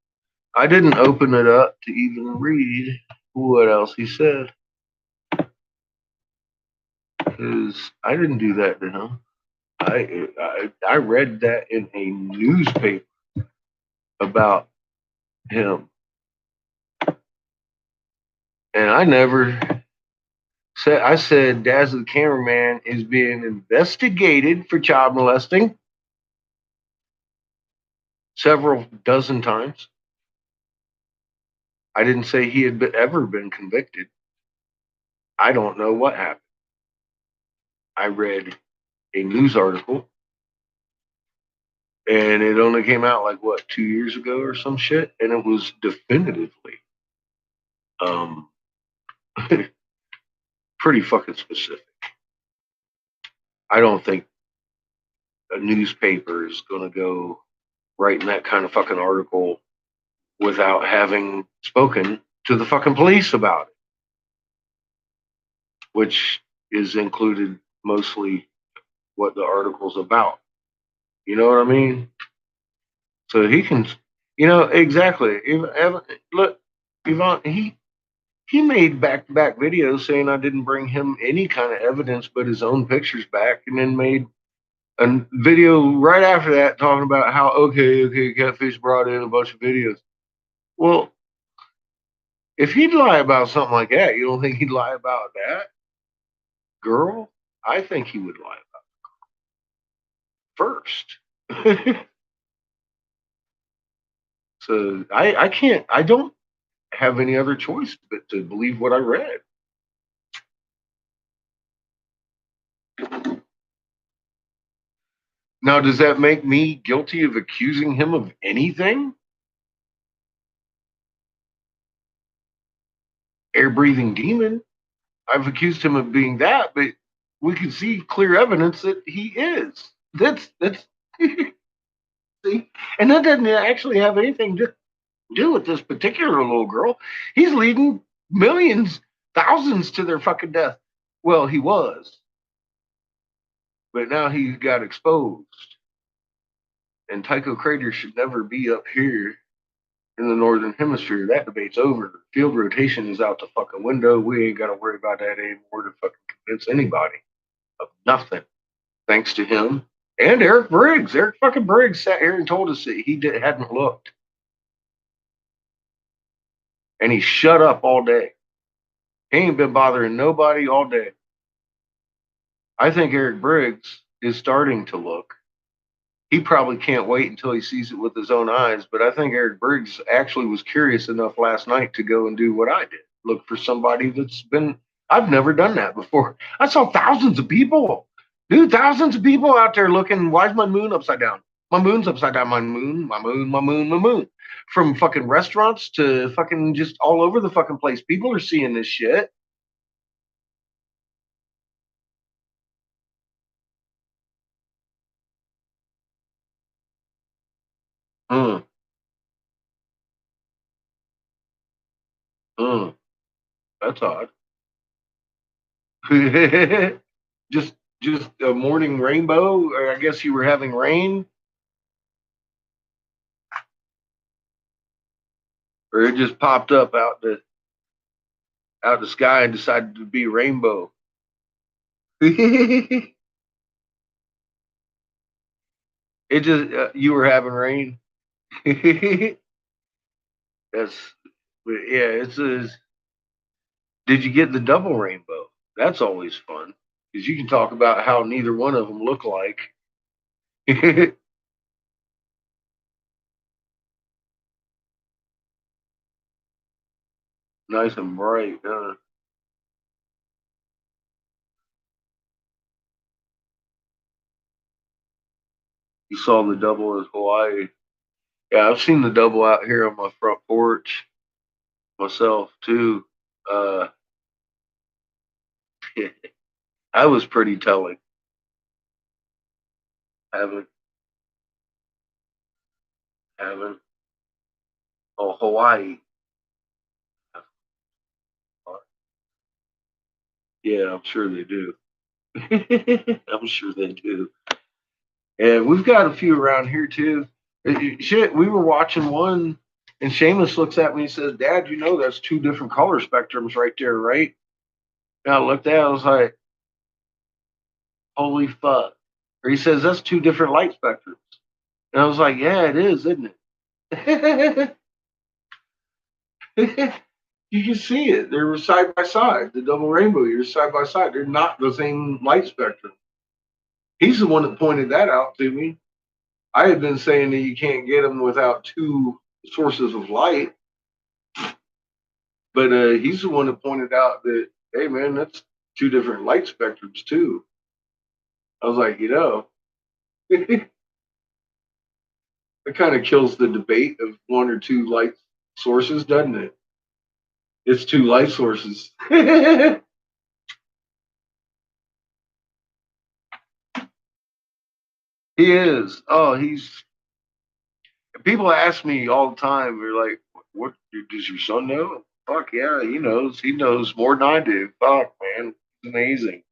I didn't open it up to even read what else he said. Because I didn't do that to him. I read that in a newspaper about him. And I never said, I said Dazza the cameraman is being investigated for child molesting several dozen times. I didn't say he had ever been convicted. I don't know what happened. I read a news article and it only came out like what, 2 years ago or some shit, and it was definitively pretty fucking specific. I don't think a newspaper is going to go writing that kind of fucking article without having spoken to the fucking police about it, which is included mostly what the article's about. You know what I mean? So he can, exactly. Look, Yvonne, he made back-to-back videos saying I didn't bring him any kind of evidence but his own pictures back, and then made a video right after that talking about how, okay, Catfish brought in a bunch of videos. Well, if he'd lie about something like that, you don't think he'd lie about that girl? I think he would lie about it first. So I don't have any other choice but to believe what I read. Now, does that make me guilty of accusing him of anything? Air-breathing demon. I've accused him of being that, but we can see clear evidence that he is. That's see, and that doesn't actually have anything to do with this particular little girl. He's leading millions thousands to their fucking death. Well, he was, but now he got exposed. And Tycho Crater should never be up here in the northern hemisphere. That debate's over. Field rotation is out the fucking window. We ain't got to worry about that anymore to fucking convince anybody of nothing. Thanks to him and Eric Briggs. Eric fucking Briggs sat here and told us that he hadn't looked. And he shut up all day. He ain't been bothering nobody all day. I think Eric Briggs is starting to look. He probably can't wait until he sees it with his own eyes, but I think Eric Briggs actually was curious enough last night to go and do what I did. Look for somebody that's been, I've never done that before. I saw thousands of people. Dude, thousands of people out there looking, why is my moon upside down? My moon's upside down. My moon, my moon, my moon, my moon. From fucking restaurants to fucking just all over the fucking place. People are seeing this shit. Mm. Mm. That's odd. just a morning rainbow, or I guess you were having rain, or it just popped up out the sky and decided to be rainbow. It just you were having rain. That's yeah. It's a. Did you get the double rainbow? That's always fun because you can talk about how neither one of them look like. Nice and bright. You saw the double as Hawaii. Yeah, I've seen the double out here on my front porch myself too. Uh, I was pretty telling. Haven't, haven't. Oh, Hawaii. Yeah, I'm sure they do. I'm sure they do. And we've got a few around here too. Shit, we were watching one, and Seamus looks at me and says, "Dad, you know that's two different color spectrums right there, right?" And I looked at it, I was like, "Holy fuck!" Or he says, "That's two different light spectrums," and I was like, "Yeah, it is, isn't it?" You can see it. They were side by side. The double rainbow, you're side by side. They're not the same light spectrum. He's the one that pointed that out to me. I had been saying that you can't get them without two sources of light, but he's the one that pointed out that, hey man, that's two different light spectrums too. I was like, it kind of kills the debate of one or two light sources, doesn't it? It's two light sources. He is. Oh, he's. People ask me all the time. They're like, "What does your son know?" Fuck yeah, he knows. He knows more than I do. Fuck man, it's amazing.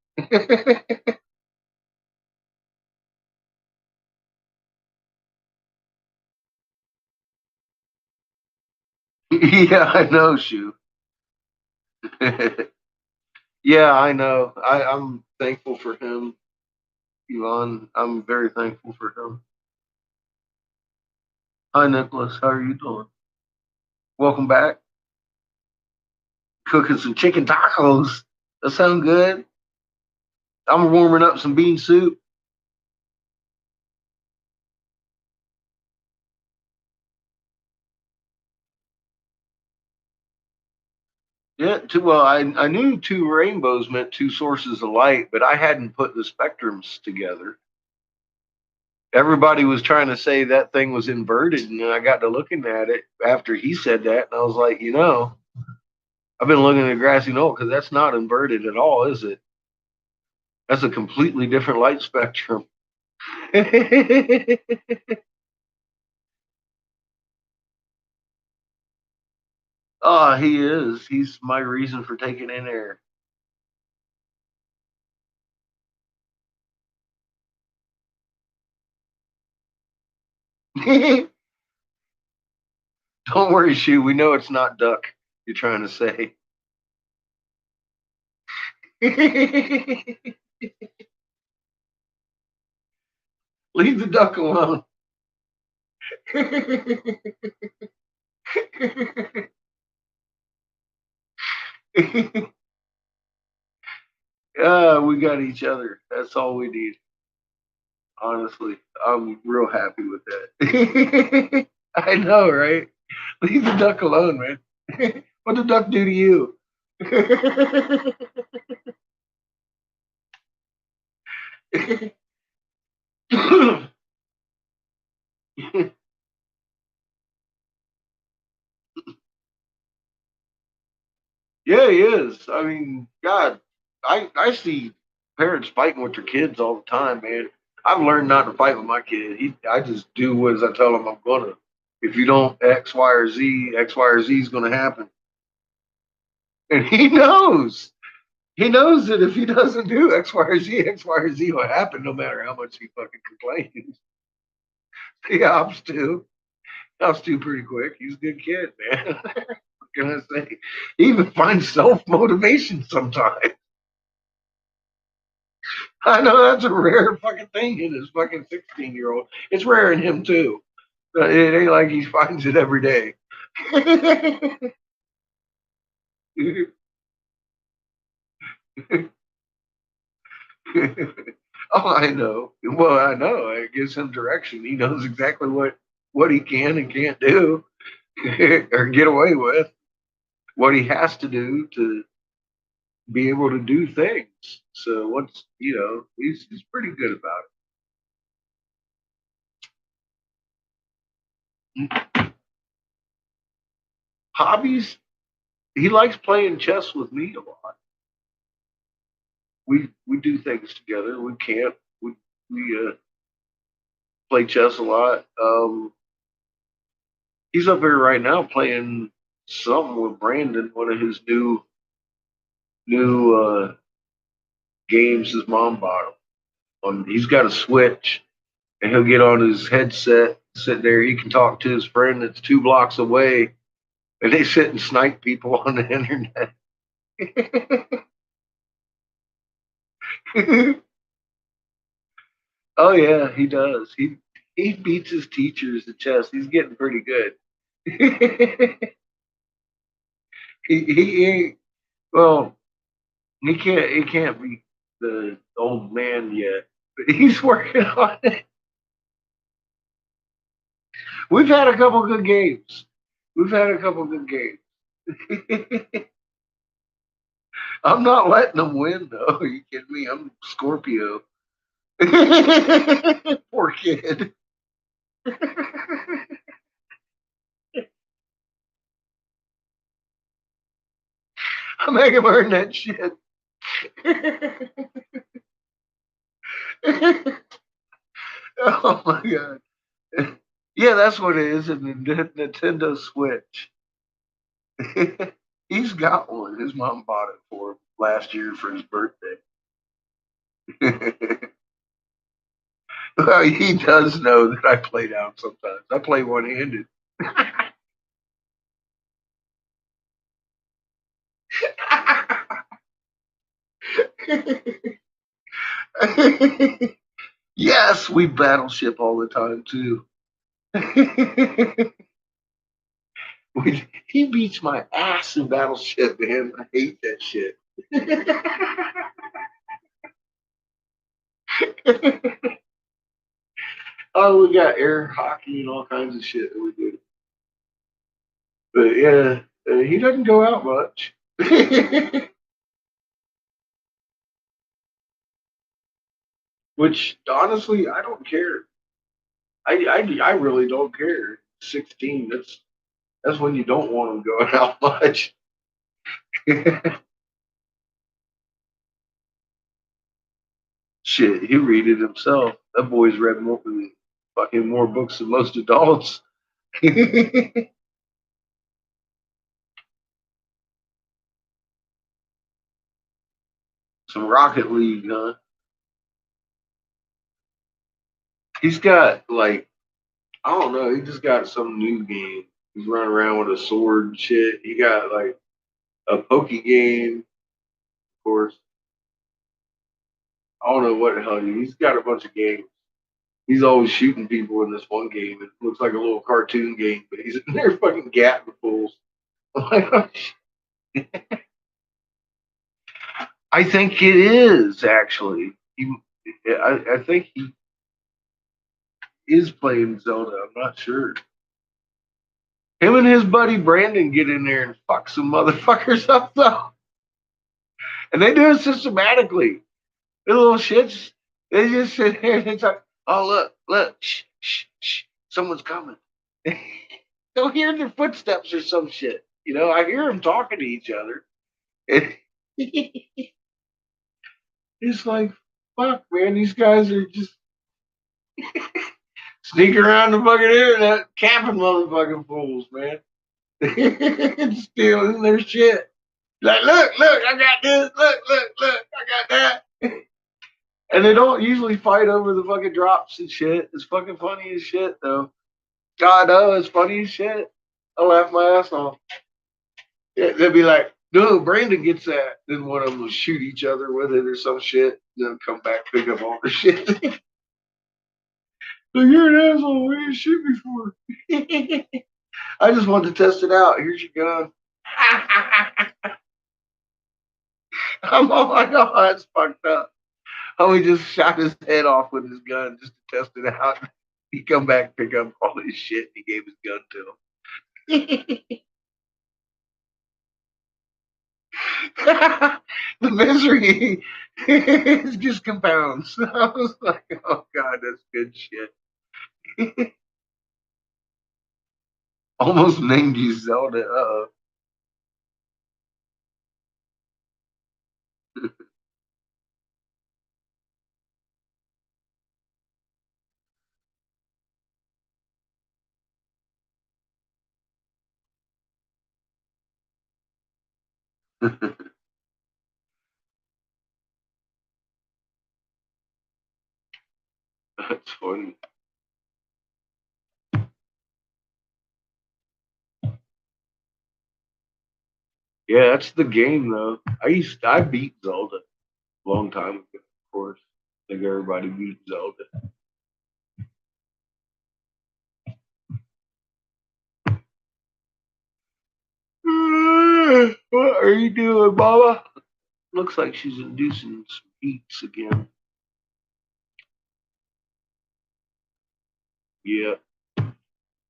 Yeah, I know, Shu. Yeah, I know. I'm thankful for him, Yvonne. I'm very thankful for him. Hi, Nicholas. How are you doing? Welcome back. Cooking some chicken tacos. That sound good. I'm warming up some bean soup. Yeah, well, I knew two rainbows meant two sources of light, but I hadn't put the spectrums together. Everybody was trying to say that thing was inverted, and then I got to looking at it after he said that, and I was like, I've been looking at grassy knoll because that's not inverted at all, is it? That's a completely different light spectrum. Oh, he is. He's my reason for taking in air. Don't worry, Shu. We know it's not duck. You're trying to say. Leave the duck alone. We got each other. That's all we need. Honestly, I'm real happy with that. I know, right? Leave the duck alone, man. What did the duck do to you? Yeah, he is. I mean, God, I see parents fighting with their kids all the time, man. I've learned not to fight with my kid. I just do what as I tell him I'm gonna. If you don't X, Y, or Z, X, Y, or Z is gonna happen, and he knows. He knows that if he doesn't do X, Y, or Z, X, Y, or Z will happen no matter how much he fucking complains. He opts to. Opts to pretty quick. He's a good kid, man. What can I say? He even finds self motivation sometimes. I know that's a rare fucking thing in his fucking 16-year-old. It's rare in him too. But it ain't like he finds it every day. Oh, I know. Well, I know. It gives him direction. He knows exactly what he can and can't do or get away with. What he has to do to be able to do things. So once he's pretty good about it. Hobbies. He likes playing chess with me a lot. We do things together. We camp. We play chess a lot. He's up here right now playing something with Brandon, one of his new games his mom bought him. He's got a Switch, and he'll get on his headset, sit there. He can talk to his friend that's 2 blocks away, and they sit and snipe people on the internet. Oh yeah, he does. He beats his teachers at chess. He's getting pretty good. He ain't well. He can't beat the old man yet, but he's working on it. We've had a couple good games. We've had a couple good games. I'm not letting them win though. Are you kidding me? I'm Scorpio. Poor kid. I make him earn that shit. Oh my god. Yeah, that's what it is in the Nintendo Switch. He's got one. His mom bought it for him last year for his birthday. Well, he does know that I play down sometimes. I play one handed. Yes, we battleship all the time too. He beats my ass in battleship, man. I hate that shit. Oh, we got air hockey and all kinds of shit that we do. But yeah, he doesn't go out much. Which honestly, I don't care. I really don't care. 16. That's when you don't want him going out much. Shit, he read it himself. That boy's read more books than most adults. Some Rocket League, huh? He's got like I don't know. He just got some new game. He's running around with a sword and shit. He got like a pokey game, of course. I don't know what the hell he's got a bunch of games. He's always shooting people in this one game. It looks like a little cartoon game, but he's in there fucking gatting fools. I think it is actually. I think he is playing Zelda. I'm not sure. Him and his buddy Brandon get in there and fuck some motherfuckers up though, and they do it systematically. The little shits, they just sit there and it's like, oh look, shh, shh, shh, someone's coming. They'll hear their footsteps or some shit. You know, I hear them talking to each other. And it's like, fuck, man, these guys are just sneaking around the fucking internet, capping motherfucking fools, man. Stealing their shit. Like, look, I got this. Look, I got that. And they don't usually fight over the fucking drops and shit. It's fucking funny as shit, though. God, no, it's funny as shit. I laugh my ass off. Yeah, they'll be like, no, Brandon gets that. Then one of them will shoot each other with it or some shit. Then come back, pick up all the shit. Like, you're an asshole. What did you shoot me for? I just wanted to test it out. Here's your gun. I'm all like, oh, that's fucked up. Oh, he just shot his head off with his gun just to test it out. He come back, pick up all his shit. He gave his gun to him. The misery it just compounds. I was like, oh god, that's good shit. Almost named you Zelda. That's funny. Yeah, that's the game though. I beat Zelda a long time ago, of course. I think everybody beat Zelda. What are you doing, Mama? Looks like she's inducing some heats again. Yeah.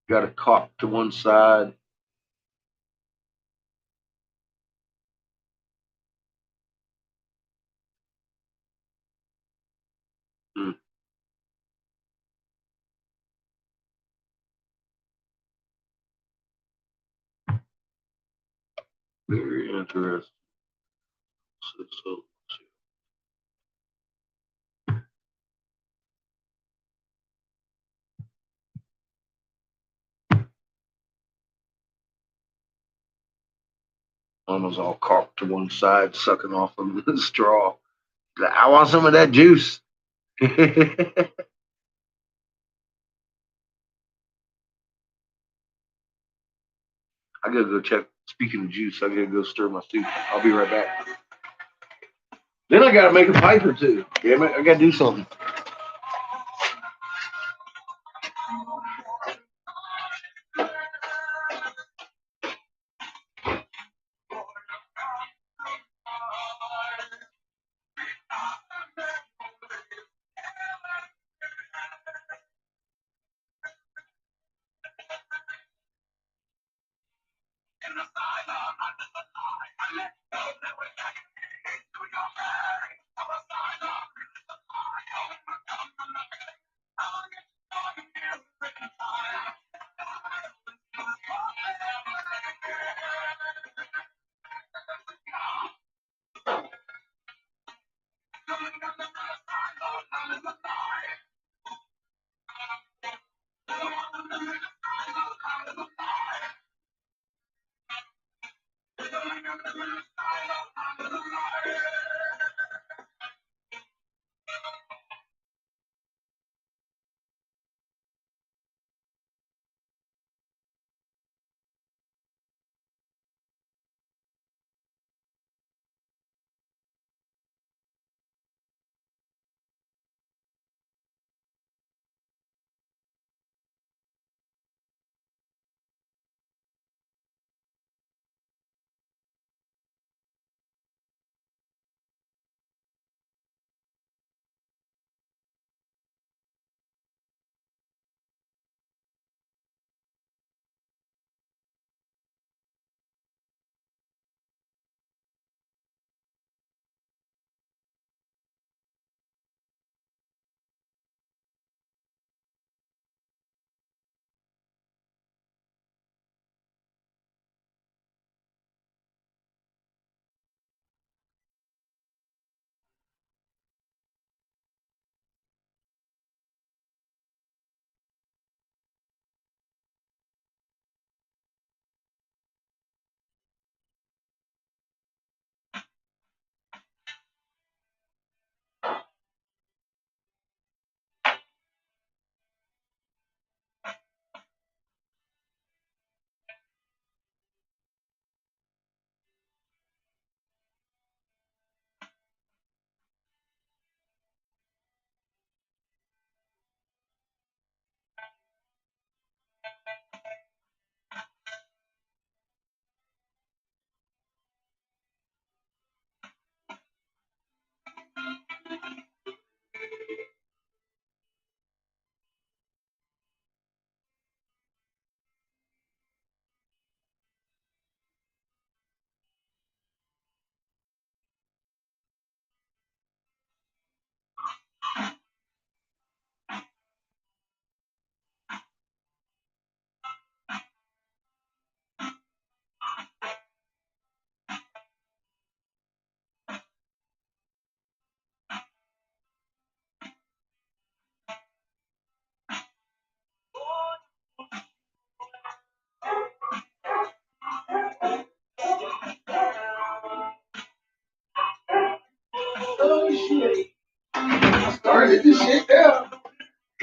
Got a cock to one side. Hmm. Very interesting. So, Mama's all cocked to one side, sucking off of the straw. Like, I want some of that juice. I gotta go check. Speaking of juice, I gotta go stir my soup. I'll be right back. Then I gotta make a pipe or two. Damn it, I gotta do something.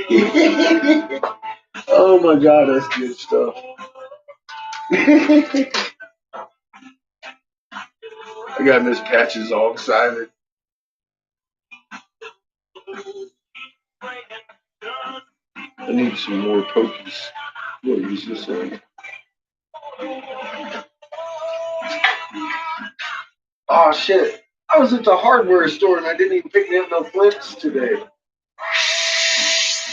Oh my God, that's good stuff. I got Miss Patches all excited. I need some more pokies. What is this one? Oh shit. I was at the hardware store and I didn't even pick me up no flints today.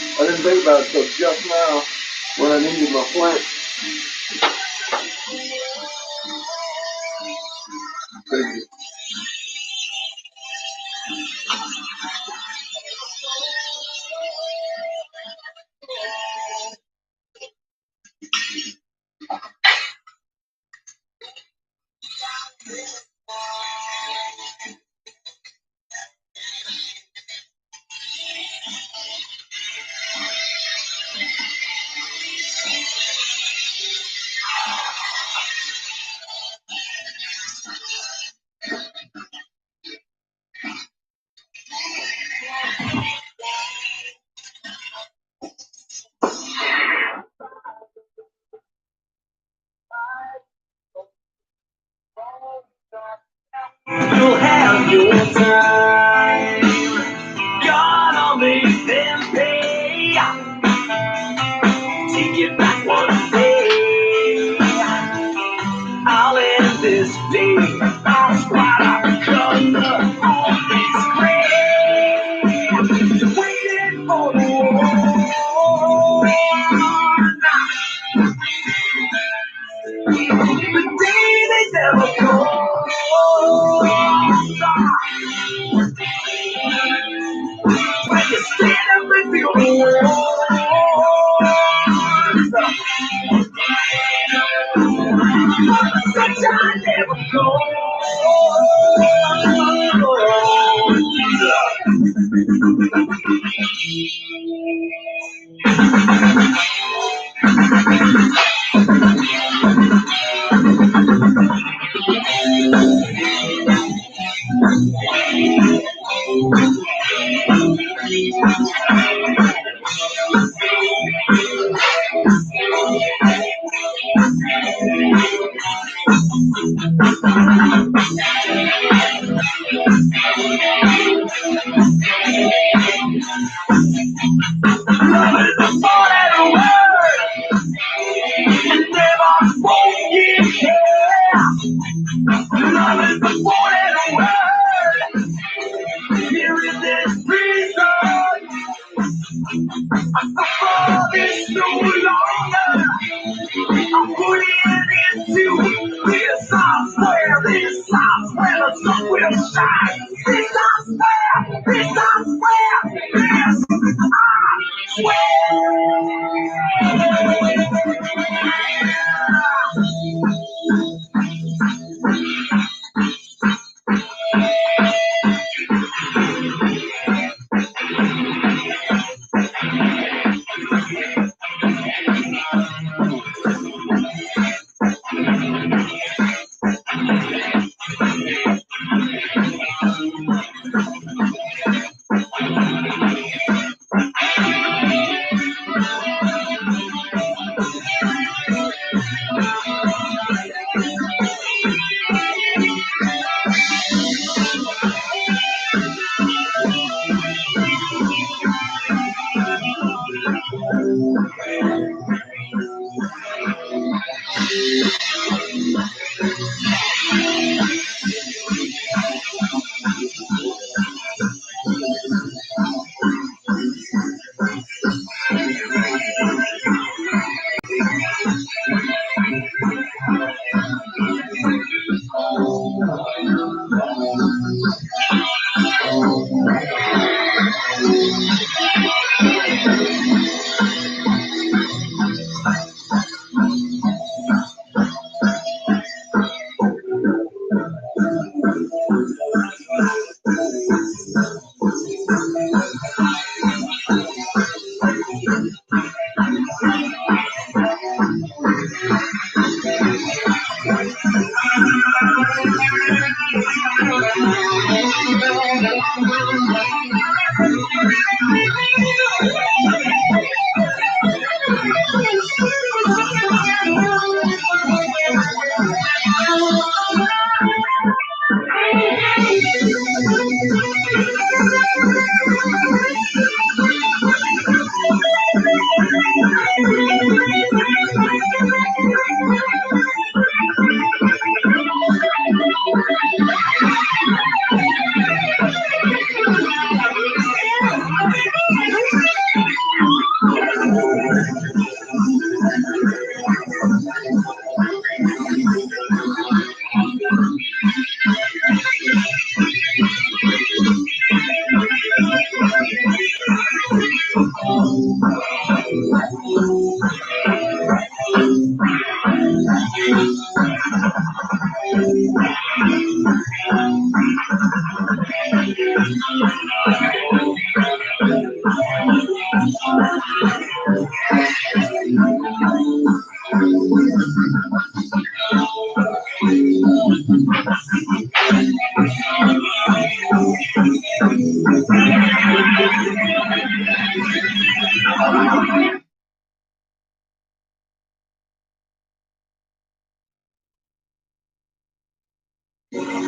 I didn't think about it until just now when I needed my flint. Crazy. You'll have your time. Gonna make them pay. Take it back one day. I'll end this day. I'll squat out color on this grave. Waiting for the war. The day they never come. When you stand up and feel the war. Sunshine never love is a four-letter word. And never won't give care. Love is a four-letter word. Here is this reason. Love is no longer. I'm putting it into this. I swear, this I swear the sun will shine. This I swear, this I swear, this I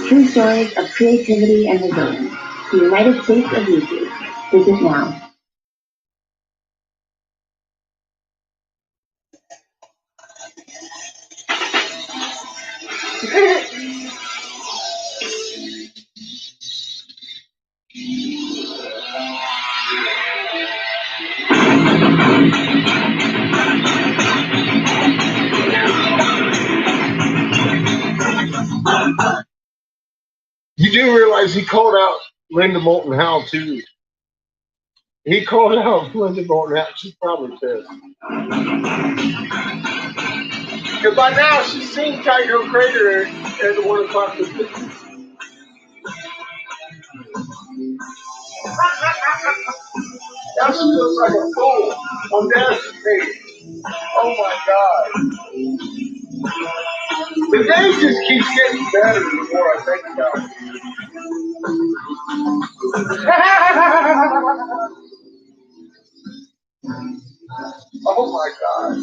True stories of creativity and resilience. The United States of YouTube. Visit now. You do realize he called out Linda Moulton Howe too. He called out Linda Moulton Howe. She's probably pissed. Because by now she's seen Tycho Crater at the 1 o'clock. Now she looks like a fool on Dad's page. Oh my God. The day just keeps getting better the more I think about it. Oh my God.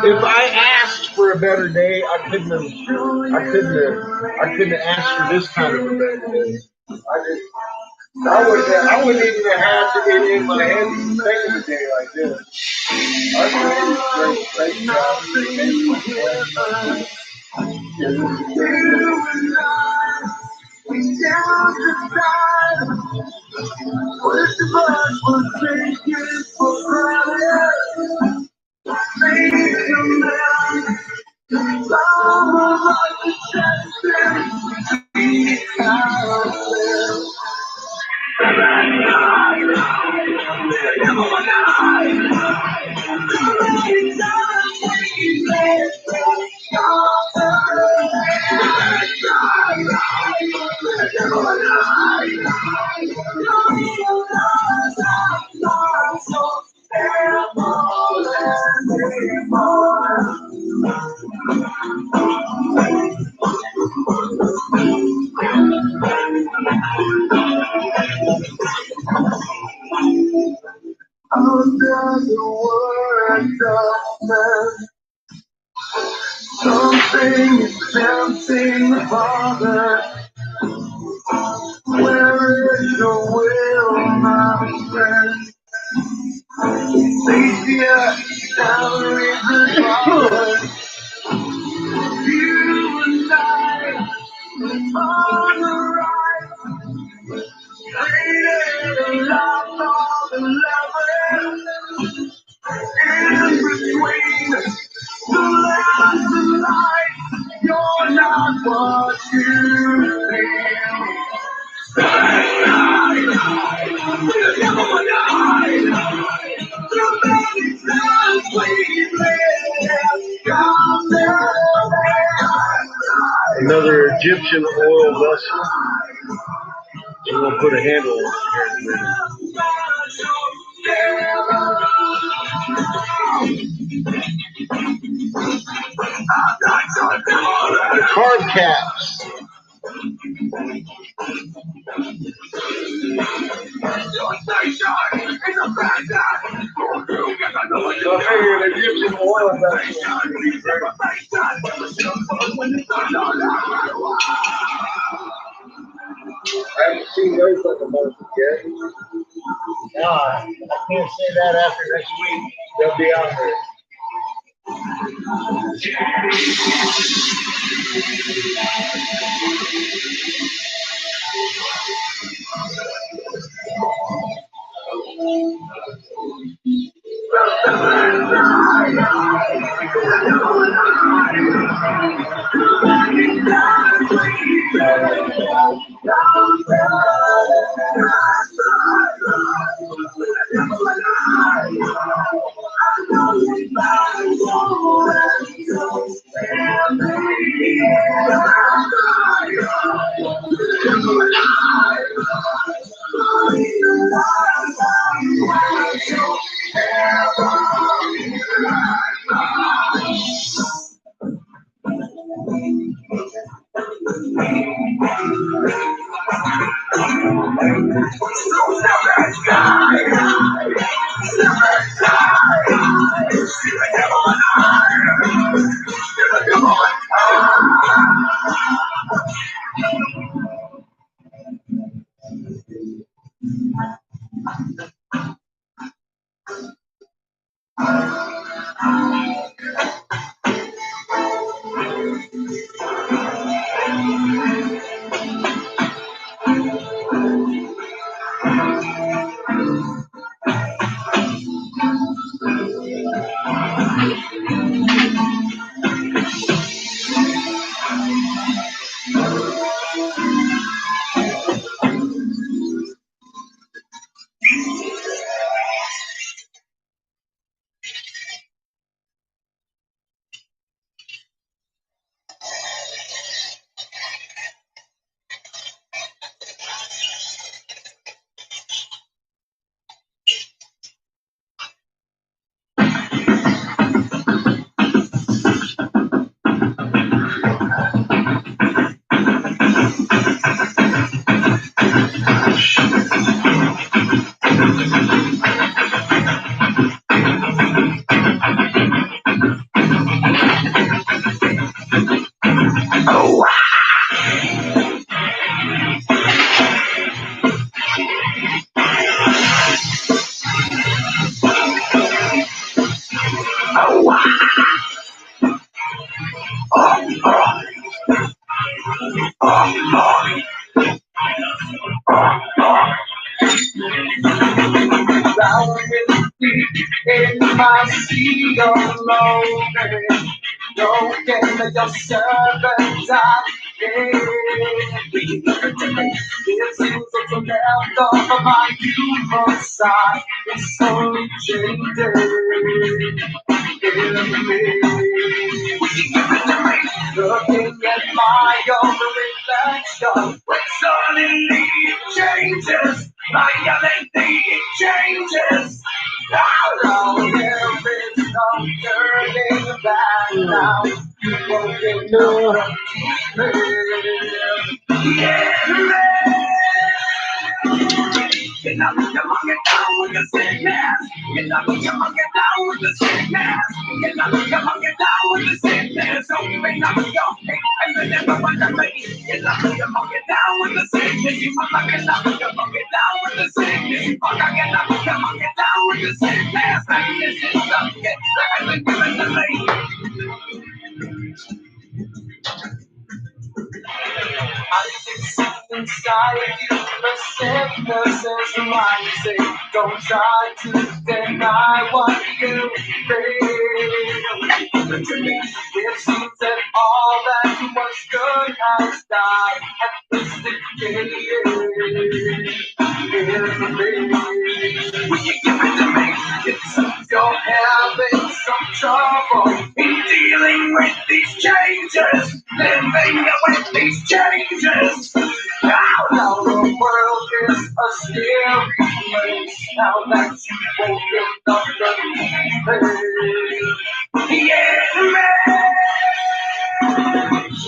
If I asked for a better day, I couldn't have asked for this kind of a better day. I wouldn't even have had to get in my head to think of a day like this. I great job. Something is tempting the Father. Where is your will, my friend? Savior, calories the Father. You and I, on the right, created love all the lovers. In between the left and right, you're not what you feel. Another Egyptian oil vessel. And we'll put a handle on it here in a minute. The card caps. So I figure an Egyptian oil vessel. I haven't seen those like a month yet. No, I can't say that after next week. They'll be out there. In my sea alone, don't get your servant out. It seems that the left of my human side is slowly changing in me. Looking at my own reflection, when suddenly it changes, violently it changes. Now there is no turning back now. You won't get no you know, come on, get down with the sickness. You know, come on, get down with the sickness. You know, come on, get down with the sickness. Open up your head and then never want to leave. You know, come on, get down with the sickness. You want to get up, come on, get down with the sickness. You want to get up, come on, get down with the sickness. And this is something that I've been given to me. I can see inside you the sickness is rising. Don't try to deny what you feel. It seems that all that was good has died, and this decay is me. Will you give it to me? It seems you're having some trouble in dealing with these changes, living with these changes. Now the world is a scary place. Now that you've woken up the yeah, man.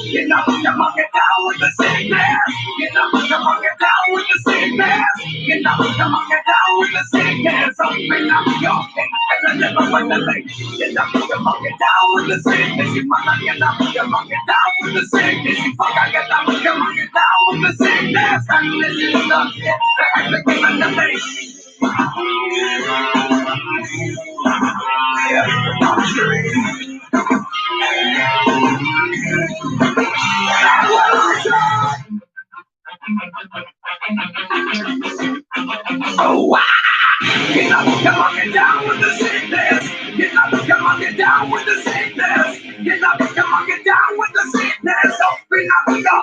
You know, come on, get down with the sickness. You know, come on, get down with the sickness. You know, come on, get down with the sickness. Open up your head and never want to leave. You know, come on, get down with the sickness. You wanna get up, come on, get down with the sickness. You wanna get up, come on, get down with the sickness. And this is the shit that I'm given to me. Oh, wow. You know, come on, get down with the sickness. You know, come on, get down with the sickness. You know, come on, get down with the sickness. Open up your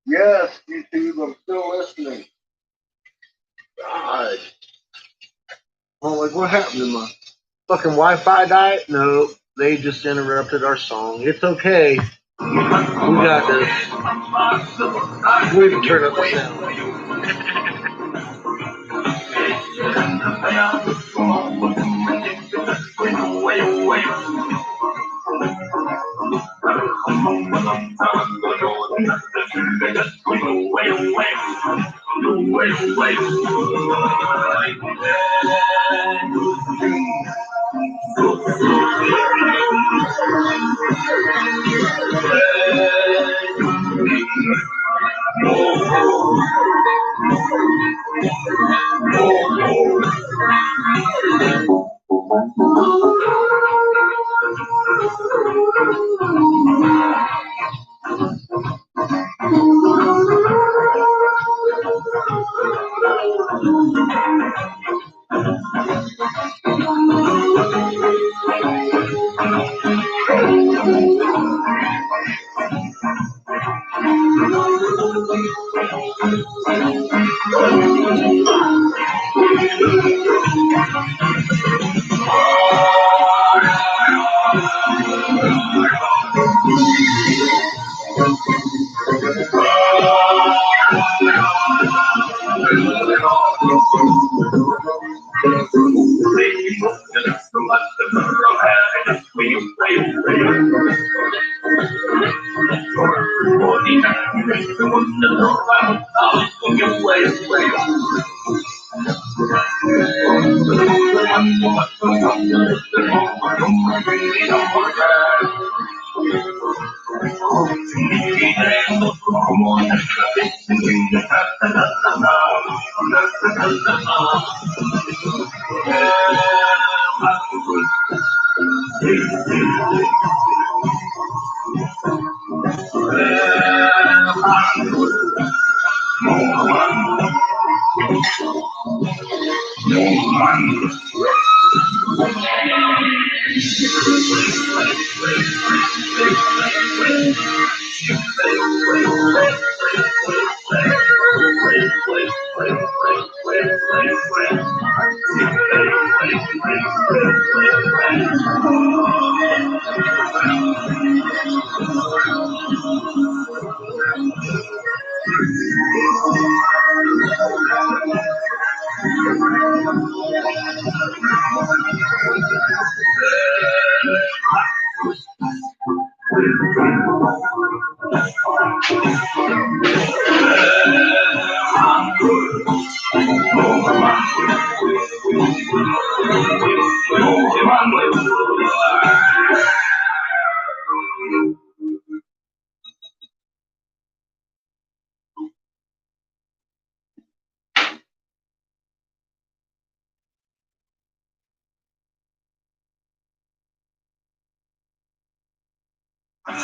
Yes, YouTube, I'm still listening. God. Well, like, what happened to my fucking Wi-Fi died? No, they just interrupted our song. It's okay. We got this. We can turn up the sound.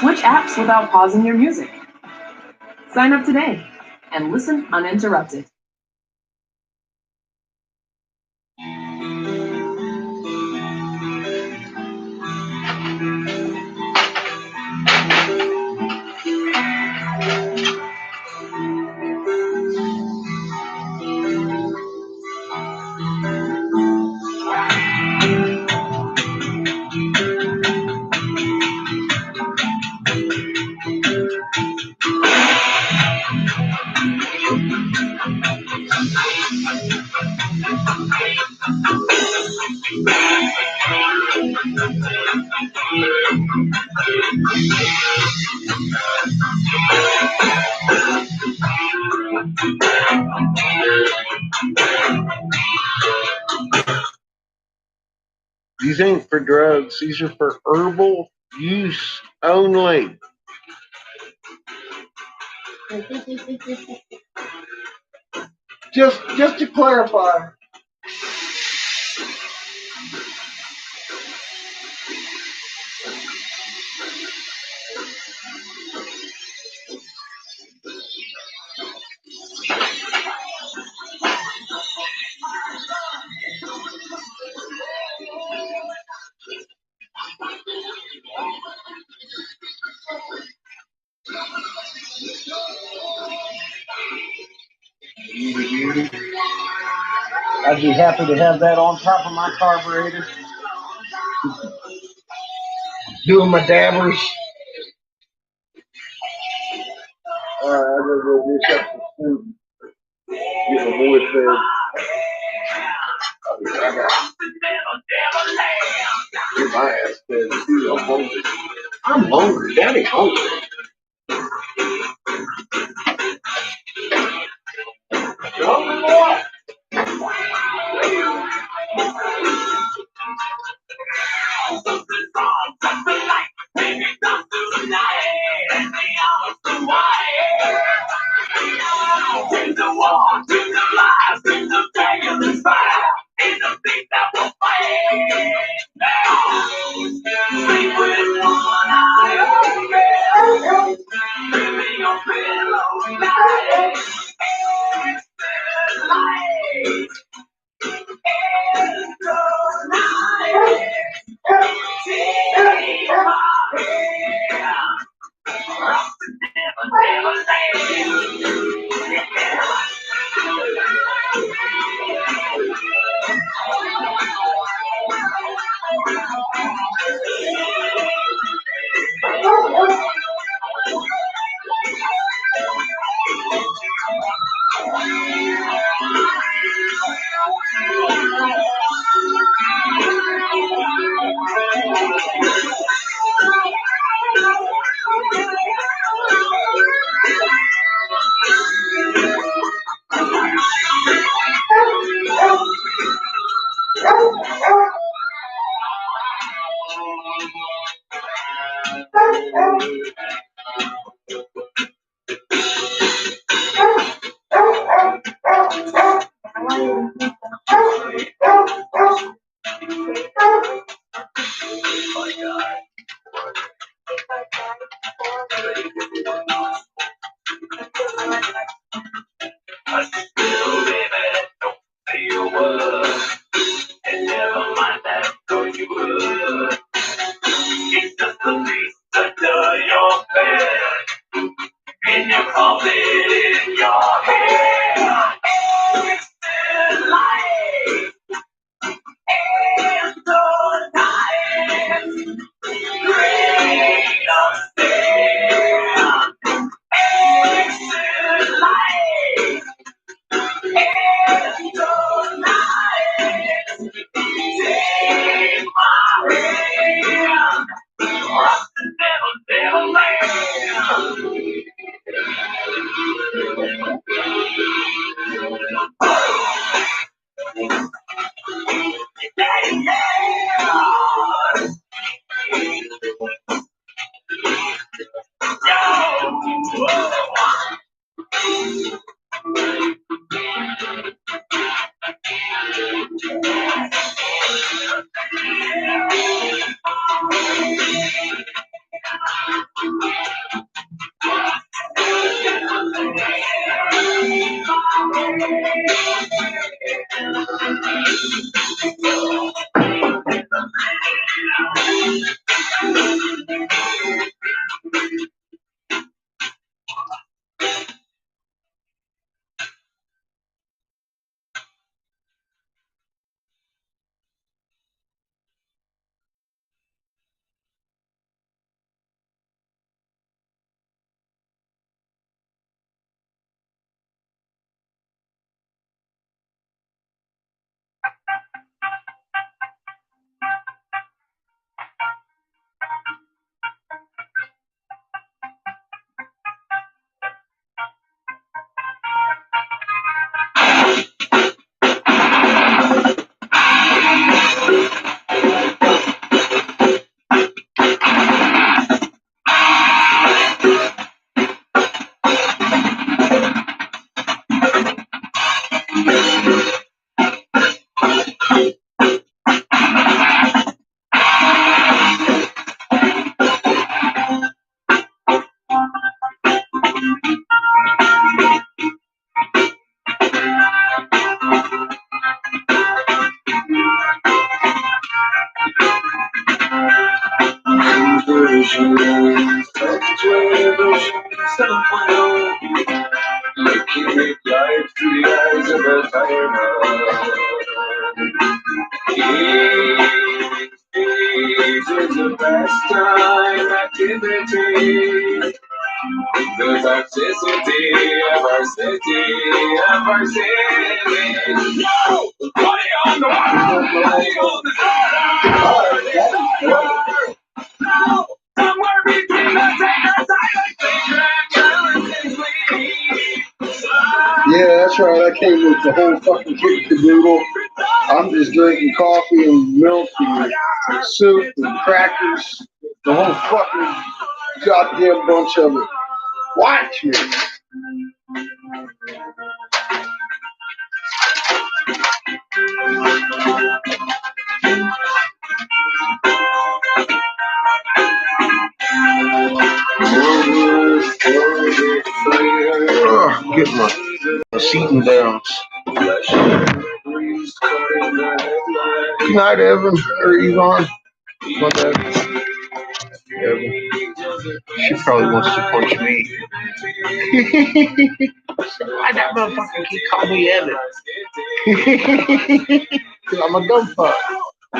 Switch apps without pausing your music. Sign up today and listen uninterrupted. These ain't for drugs. These are for herbal use only. Just to clarify. I'd be happy to have that on top of my carburetor. Doing my dabbers. Alright, I'm gonna go dish up some soup. Get my boy fed. I got get my ass fed too. I'm hungry. I'm hungry. Daddy hungry. You hungry, boy? Yeah, that's right. I came with the whole fucking kit and caboodle. I'm just drinking coffee and milk and soup and crackers. The whole fucking goddamn bunch of it. Watch me. Get my seating downs. Good night, Evan or Yvonne. My bad. Evan. She probably wants to punch me. Why that motherfucker keep calling me Evan? Because I'm a dumb fuck.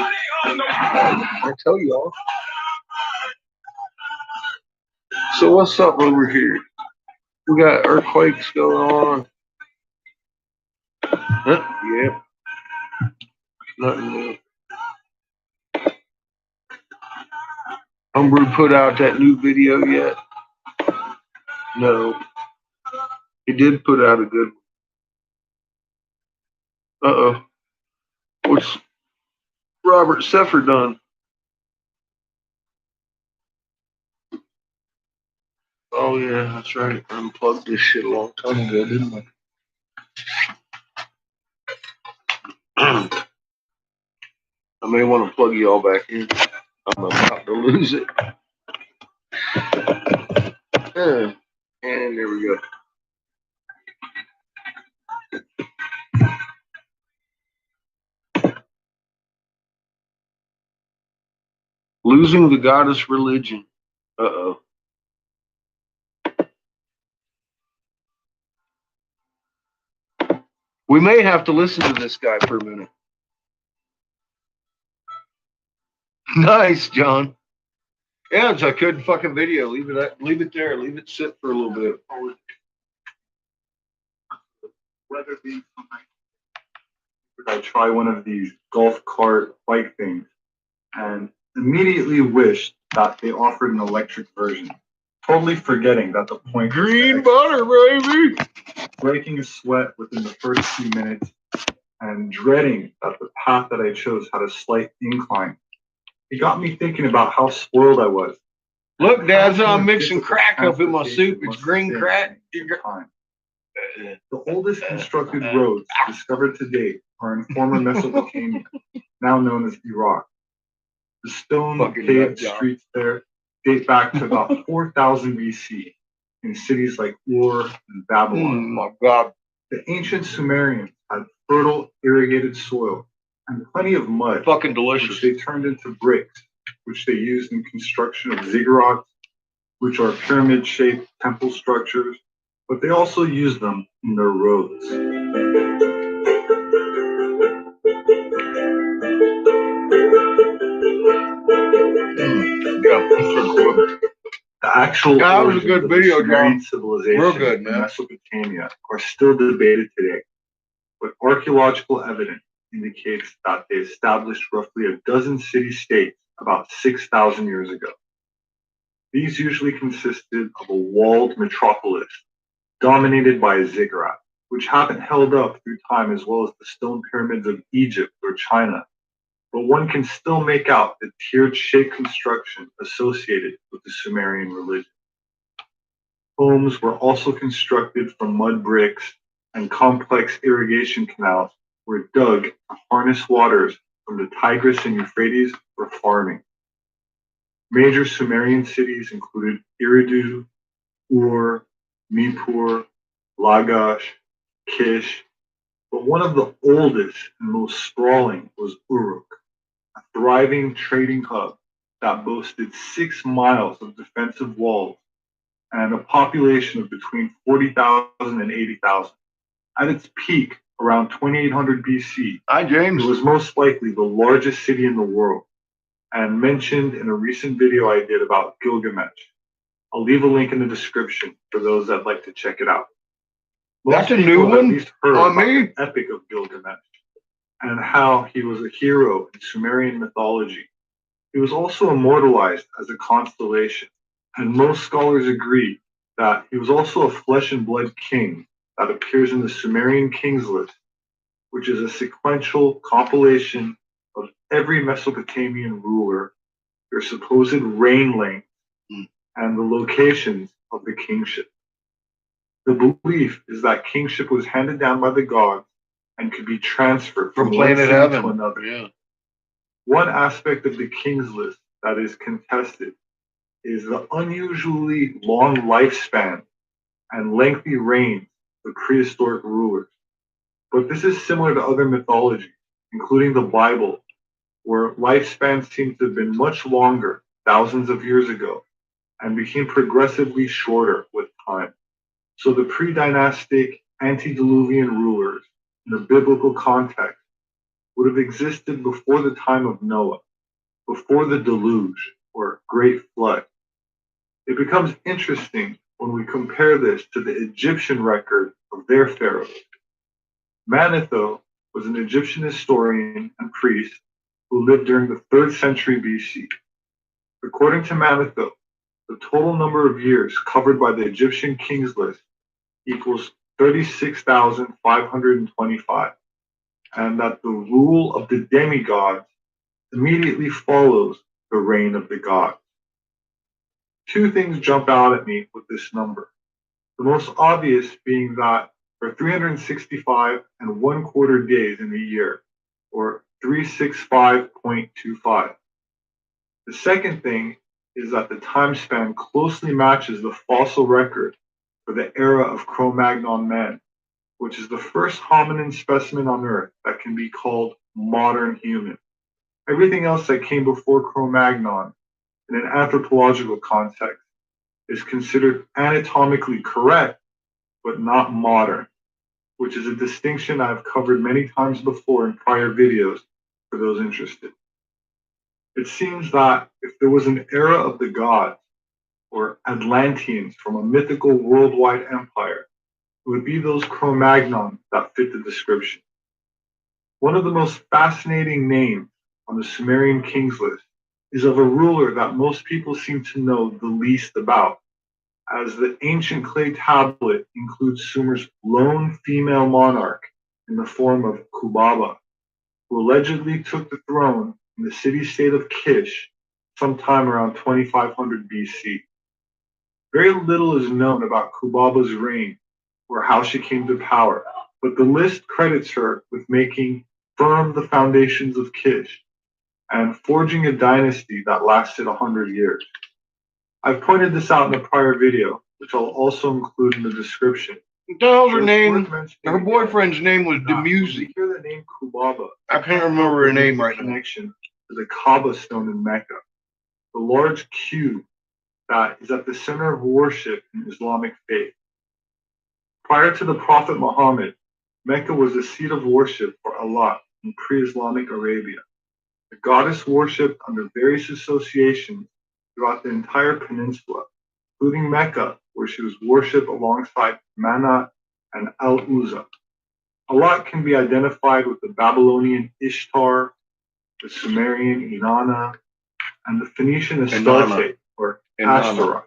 I tell y'all. So what's up over here? We got earthquakes going on. Yep. Nothing new. Homebrew put out that new video yet? No. He did put out a good one. Uh-oh. What's Robert Seffer done? Oh yeah, that's right. I unplugged this shit a long time ago, didn't I? may want to plug you all back in. I'm about to lose it. And there we go. Losing the goddess religion. Uh-oh. We may have to listen to this guy for a minute. Nice, John. Yeah, it's a good fucking video. Leave it there. Leave it sit for a little bit. Weather being so nice, I try one of these golf cart bike things and immediately wished that they offered an electric version. Totally forgetting that the point green butter, baby. Breaking a sweat within the first few minutes and dreading that the path that I chose had a slight incline. It got me thinking about how spoiled I was. Look, dazza, I'm mixing crack up in my soup. It's green crack. The oldest constructed roads discovered to date are in former Mesopotamia, now known as Iraq. The stone paved streets there date back to about 4000 BC in cities like Ur and Babylon. Oh my God. The ancient Sumerians had fertile, irrigated soil and plenty of mud. Fucking delicious. Which they turned into bricks, which they used in construction of ziggurats, which are pyramid-shaped temple structures, but they also used them in their roads. The actual that was a good video, John. Civilization real good, man. In Mesopotamia are still debated today, but archaeological evidence indicates that they established roughly a dozen city-states about 6,000 years ago. These usually consisted of a walled metropolis dominated by a ziggurat, which haven't held up through time as well as the stone pyramids of Egypt or China, but one can still make out the tiered shaped construction associated with the Sumerian religion. Homes were also constructed from mud bricks, and complex irrigation canals were dug to harness waters from the Tigris and Euphrates for farming. Major Sumerian cities included Eridu, Ur, Nippur, Lagash, Kish, but one of the oldest and most sprawling was Uruk, a thriving trading hub that boasted 6 miles of defensive walls and a population of between 40,000 and 80,000. At its peak, around 2800 BC, Hi, James. It was most likely the largest city in the world, and mentioned in a recent video I did about Gilgamesh. I'll leave a link in the description for those that like to check it out. That's a new one at least heard on about me. the Epic of Gilgamesh and how he was a hero in Sumerian mythology. He was also immortalized as a constellation, and most scholars agree that he was also a flesh and blood king that appears in the Sumerian Kings list, which is a sequential compilation of every Mesopotamian ruler, their supposed reign length, and the locations of the kingship. The belief is that kingship was handed down by the gods and could be transferred from one planet city heaven to another. Yeah. One aspect of the king's list that is contested is the unusually long lifespan and lengthy reigns of prehistoric rulers. But this is similar to other mythologies, including the Bible, where lifespans seem to have been much longer thousands of years ago and became progressively shorter with time. So the pre-dynastic antediluvian rulers in a biblical context would have existed before the time of Noah, before the deluge or great flood. It becomes interesting when we compare this to the Egyptian record of their pharaohs. Manetho was an Egyptian historian and priest who lived during the 3rd century BC. According to Manetho, the total number of years covered by the Egyptian kings list equals 36,525, and that the rule of the demigods immediately follows the reign of the gods. Two things jump out at me with this number. The most obvious being that for 365 and 1/4 days in a year, or 365.25. The second thing is that the time span closely matches the fossil record for the era of Cro-Magnon man, which is the first hominin specimen on Earth that can be called modern human. Everything else that came before Cro-Magnon in an anthropological context is considered anatomically correct, but not modern, which is a distinction I've covered many times before in prior videos for those interested. It seems that if there was an era of the gods, or Atlanteans from a mythical worldwide empire, it would be those Cro-Magnon that fit the description. One of the most fascinating names on the Sumerian kings list is of a ruler that most people seem to know the least about, as the ancient clay tablet includes Sumer's lone female monarch in the form of Kubaba, who allegedly took the throne in the city-state of Kish sometime around 2500 BC. Very little is known about Kubaba's reign or how she came to power, but the list credits her with making firm the foundations of Kish and forging a dynasty that lasted 100 years. I've pointed this out in a prior video, which I'll also include in the description. What the hell's her name? Her boyfriend's name was Demusy. When you hear the name Kubaba, I can't remember her name right now. Connection to the Kaaba stone in Mecca, the large cube that is at the center of worship in Islamic faith. Prior to the Prophet Muhammad, Mecca was the seat of worship for Allah in pre-Islamic Arabia. The goddess worshipped under various associations throughout the entire peninsula, including Mecca, where she was worshipped alongside Manat and Al-Uzza. Allah can be identified with the Babylonian Ishtar, the Sumerian Inanna, and the Phoenician Astarte, or Ashtaroth.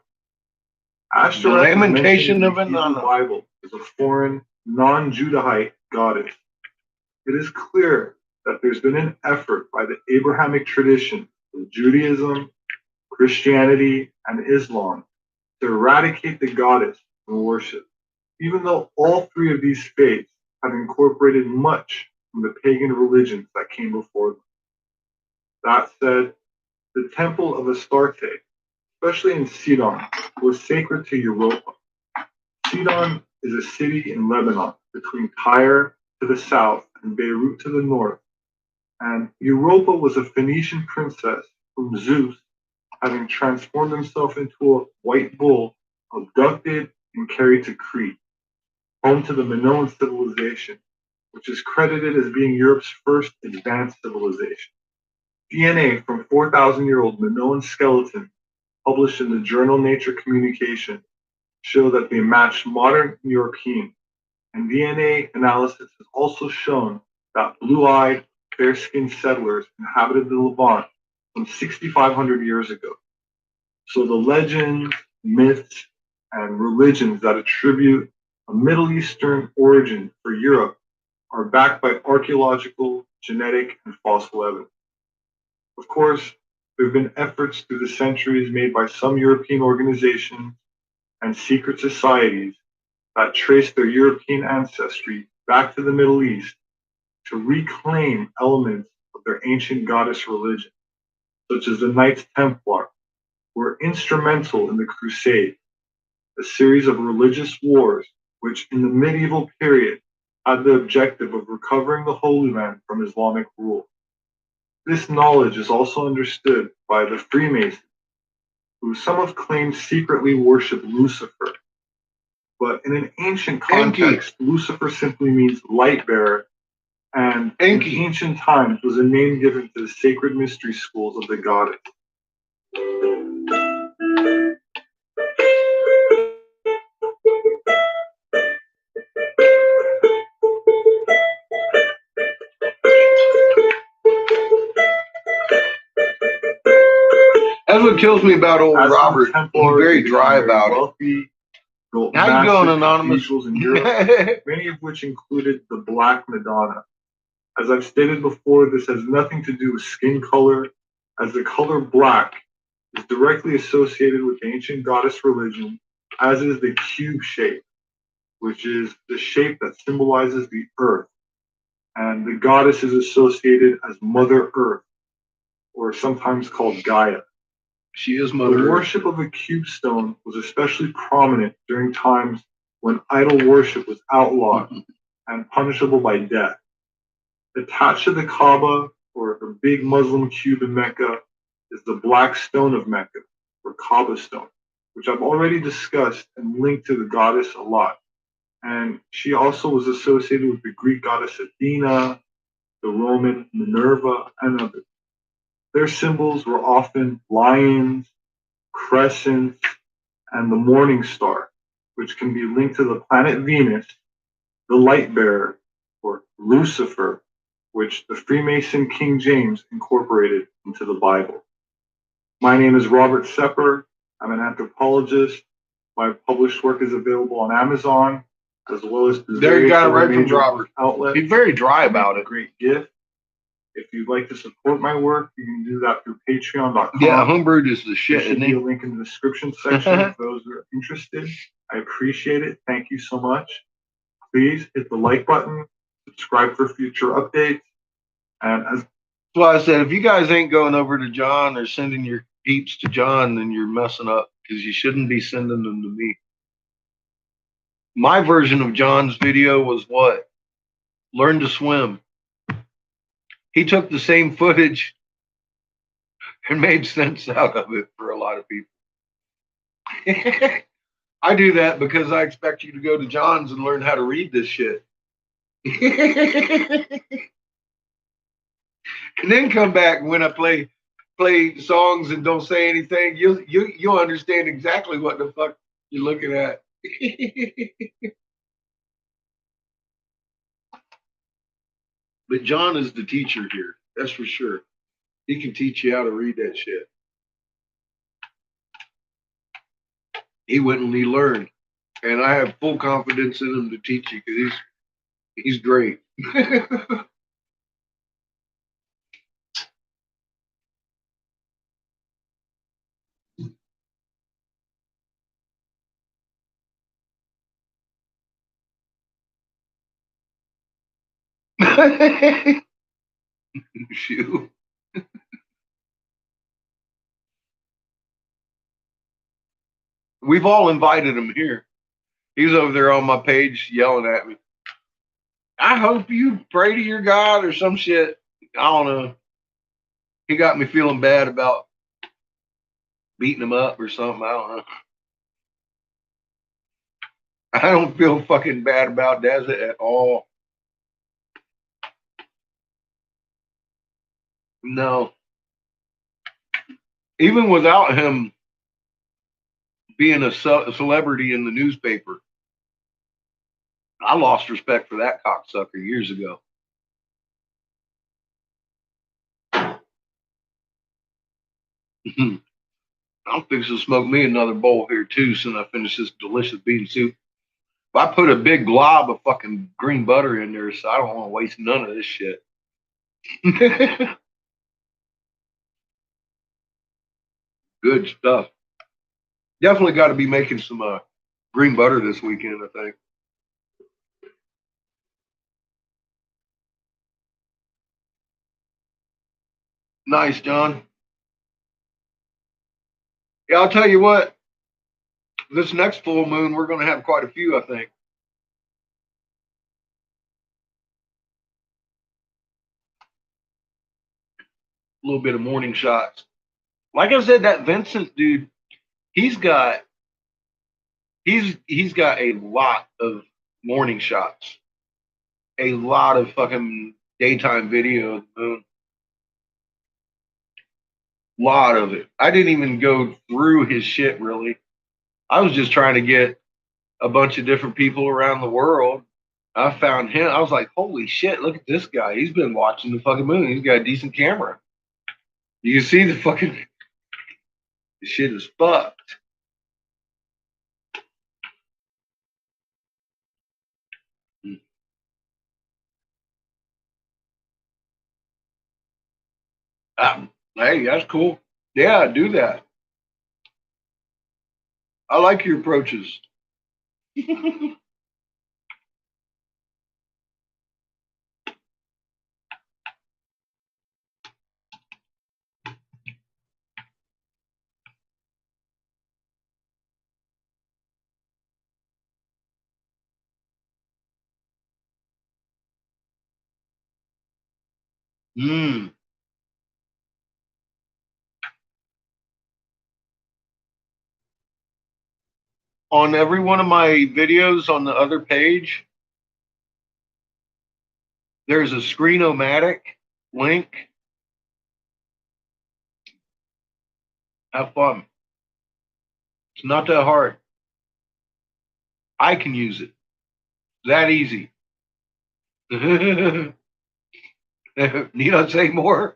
Ashtaroth, the lamentation of in the Hebrew Bible, is a foreign, non-Judahite goddess. It is clear that there's been an effort by the Abrahamic tradition of Judaism, Christianity, and Islam to eradicate the goddess from worship, even though all three of these faiths have incorporated much from the pagan religions that came before them. That said, the temple of Astarte, especially in Sidon, was sacred to Europa. Sidon is a city in Lebanon between Tyre to the south and Beirut to the north, and Europa was a Phoenician princess whom Zeus, having transformed himself into a white bull, abducted and carried to Crete, home to the Minoan civilization, which is credited as being Europe's first advanced civilization. DNA from 4,000-year-old Minoan skeletons published in the journal Nature Communication show that they match modern European, and DNA analysis has also shown that blue-eyed, fair-skinned settlers inhabited the Levant some 6,500 years ago. So the legends, myths, and religions that attribute a Middle Eastern origin for Europe are backed by archaeological, genetic, and fossil evidence. Of course, there have been efforts through the centuries made by some European organizations and secret societies that trace their European ancestry back to the Middle East to reclaim elements of their ancient goddess religion, such as the Knights Templar, who were instrumental in the Crusade, a series of religious wars which in the medieval period had the objective of recovering the Holy Land from Islamic rule. This knowledge is also understood by the Freemasons, who some have claimed secretly worship Lucifer. But in an ancient context, Lucifer simply means light bearer, and in ancient times was a name given to the sacred mystery schools of the goddess. That's what kills me about old Robert. He's very dry about wealthy, it. How you going, Anonymous? In Europe, many of which included the Black Madonna. As I've stated before, this has nothing to do with skin color, as the color black is directly associated with ancient goddess religion, as is the cube shape, which is the shape that symbolizes the earth. And the the goddess is associated as Mother Earth, or sometimes called Gaia. She is The Mother Earth. worship of a cube stone was especially prominent during times when idol worship was outlawed and punishable by death. Attached to the Kaaba, or the big Muslim cube in Mecca, is the Black Stone of Mecca, or Kaaba Stone, which I've already discussed and linked to the goddess a lot. And she also was associated with the Greek goddess Athena, the Roman Minerva, and others. Their symbols were often lions, crescents, and the morning star, which can be linked to the planet Venus, the light bearer, or Lucifer, which the Freemason King James incorporated into the Bible. My name is Robert Sepper. I'm an anthropologist. My published work is available on Amazon, as well as the There you got it right from major Robert. outlets. He's very dry about it. Great gift. If you'd like to support my work, you can do that through patreon.com. Yeah, Homebrewed is the shit, There should isn't be he? a link in the description section if those are interested. I appreciate it. Thank you so much. Please hit the like button, subscribe for future updates, and as That's why I said, if you guys ain't going over to John or sending your peeps to John, then you're messing up, because you shouldn't be sending them to me. My version of John's video was what? Learn to swim. He took the same footage and made sense out of it for a lot of people. I do that because I expect you to go to John's and learn how to read this shit. And then come back when I play songs and don't say anything. You'll understand exactly what the fuck you're looking at. But John is the teacher here. That's for sure. He can teach you how to read that shit. He went and he learned. And I have full confidence in him to teach you because he's great. Shoot. We've all invited him here. He's over there on my page yelling at me. I hope you pray to your God or some shit. I don't know. He got me feeling bad about beating him up or something. I don't know. I don't feel fucking bad about Dazza at all. No. Even without him being a celebrity in the newspaper, I lost respect for that cocksucker years ago. I'm fixing to smoke me another bowl here too soon I finish this delicious bean soup. I put a big glob of fucking green butter in there, so I don't want to waste none of this shit. Good stuff. Definitely got to be making some green butter this weekend, I think. Nice, John. Yeah, I'll tell you what. This next full moon, we're going to have quite a few, I think. A little bit of morning shots. Like I said, that Vincent dude, he's got a lot of morning shots. A lot of fucking daytime video of the moon. Lot of it. I didn't even go through his shit really. I was just trying to get a bunch of different people around the world. I found him. I was like, holy shit, look at this guy. He's been watching the fucking moon. He's got a decent camera. You can see the fucking the shit is fucked. Hey, that's cool. Yeah, do that. I like your approaches. Mm. On every one of my videos on the other page, there's a Screenomatic link. Have fun. It's not that hard. I can use it. That easy. Need I say more?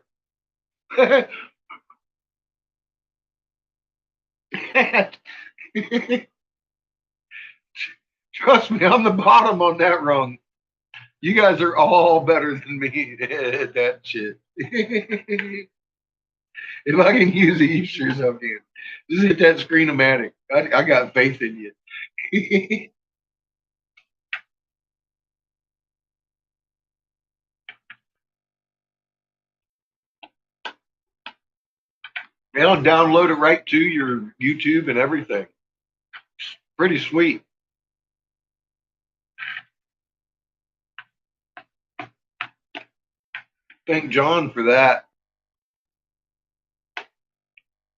Trust me, I'm the bottom on that rung. You guys are all better than me at that shit. If I can use it, you sure as hell can. Just hit that Screenomatic. I got faith in you. They'll download it right to your YouTube and everything. Pretty sweet. Thank John for that.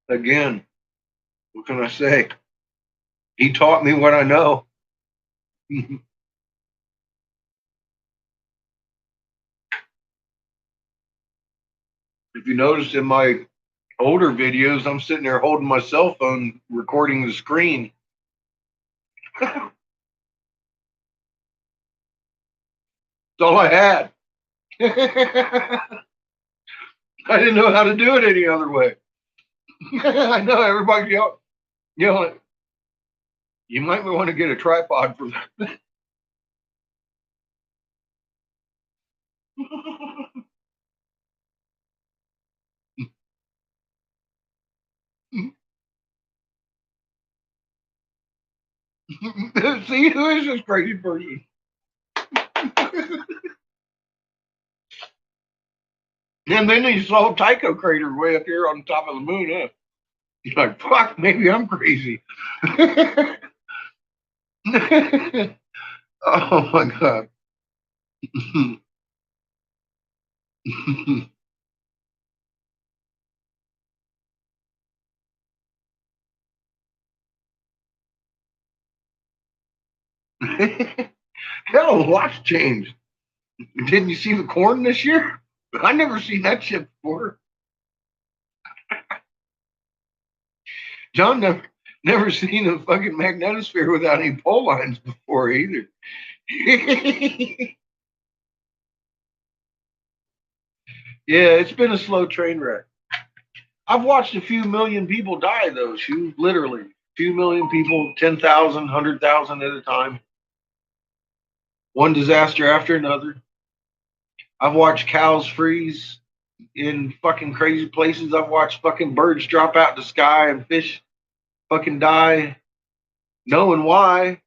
Again, what can I say? He taught me what I know. If you notice in my older videos, I'm sitting there holding my cell phone, recording the screen. That's all I had. I didn't know how to do it any other way. I know everybody yelling. You might want to get a tripod for that. See, who is this crazy person? And then he saw Tycho crater way up here on top of the moon. Huh? He's like, fuck, maybe I'm crazy. Oh my God. Hell, a lot's changed. Didn't you see the corn this year? I never seen that shit before. John never seen a fucking magnetosphere without any pole lines before either. Yeah, it's been a slow train wreck. I've watched a few million people die though, shoot, literally. Few million people, 10,000, 100,000 at a time. One disaster after another. I've watched cows freeze in fucking crazy places. I've watched fucking birds drop out the sky and fish fucking die, knowing why,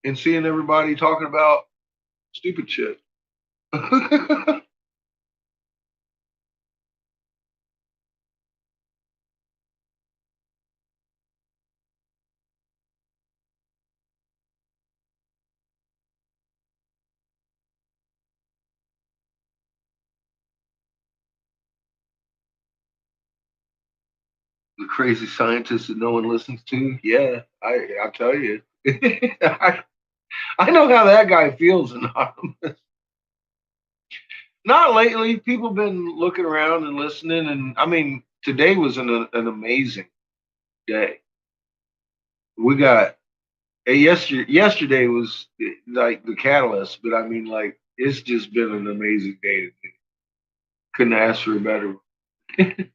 and seeing everybody talking about stupid shit. The crazy scientists that no one listens to. Yeah, I'll tell you. I know how that guy feels anonymous. Not lately. People been looking around and listening, and I mean, today was an amazing day. We got yesterday was like the catalyst, but I mean, like it's just been an amazing day. Couldn't ask for a better one.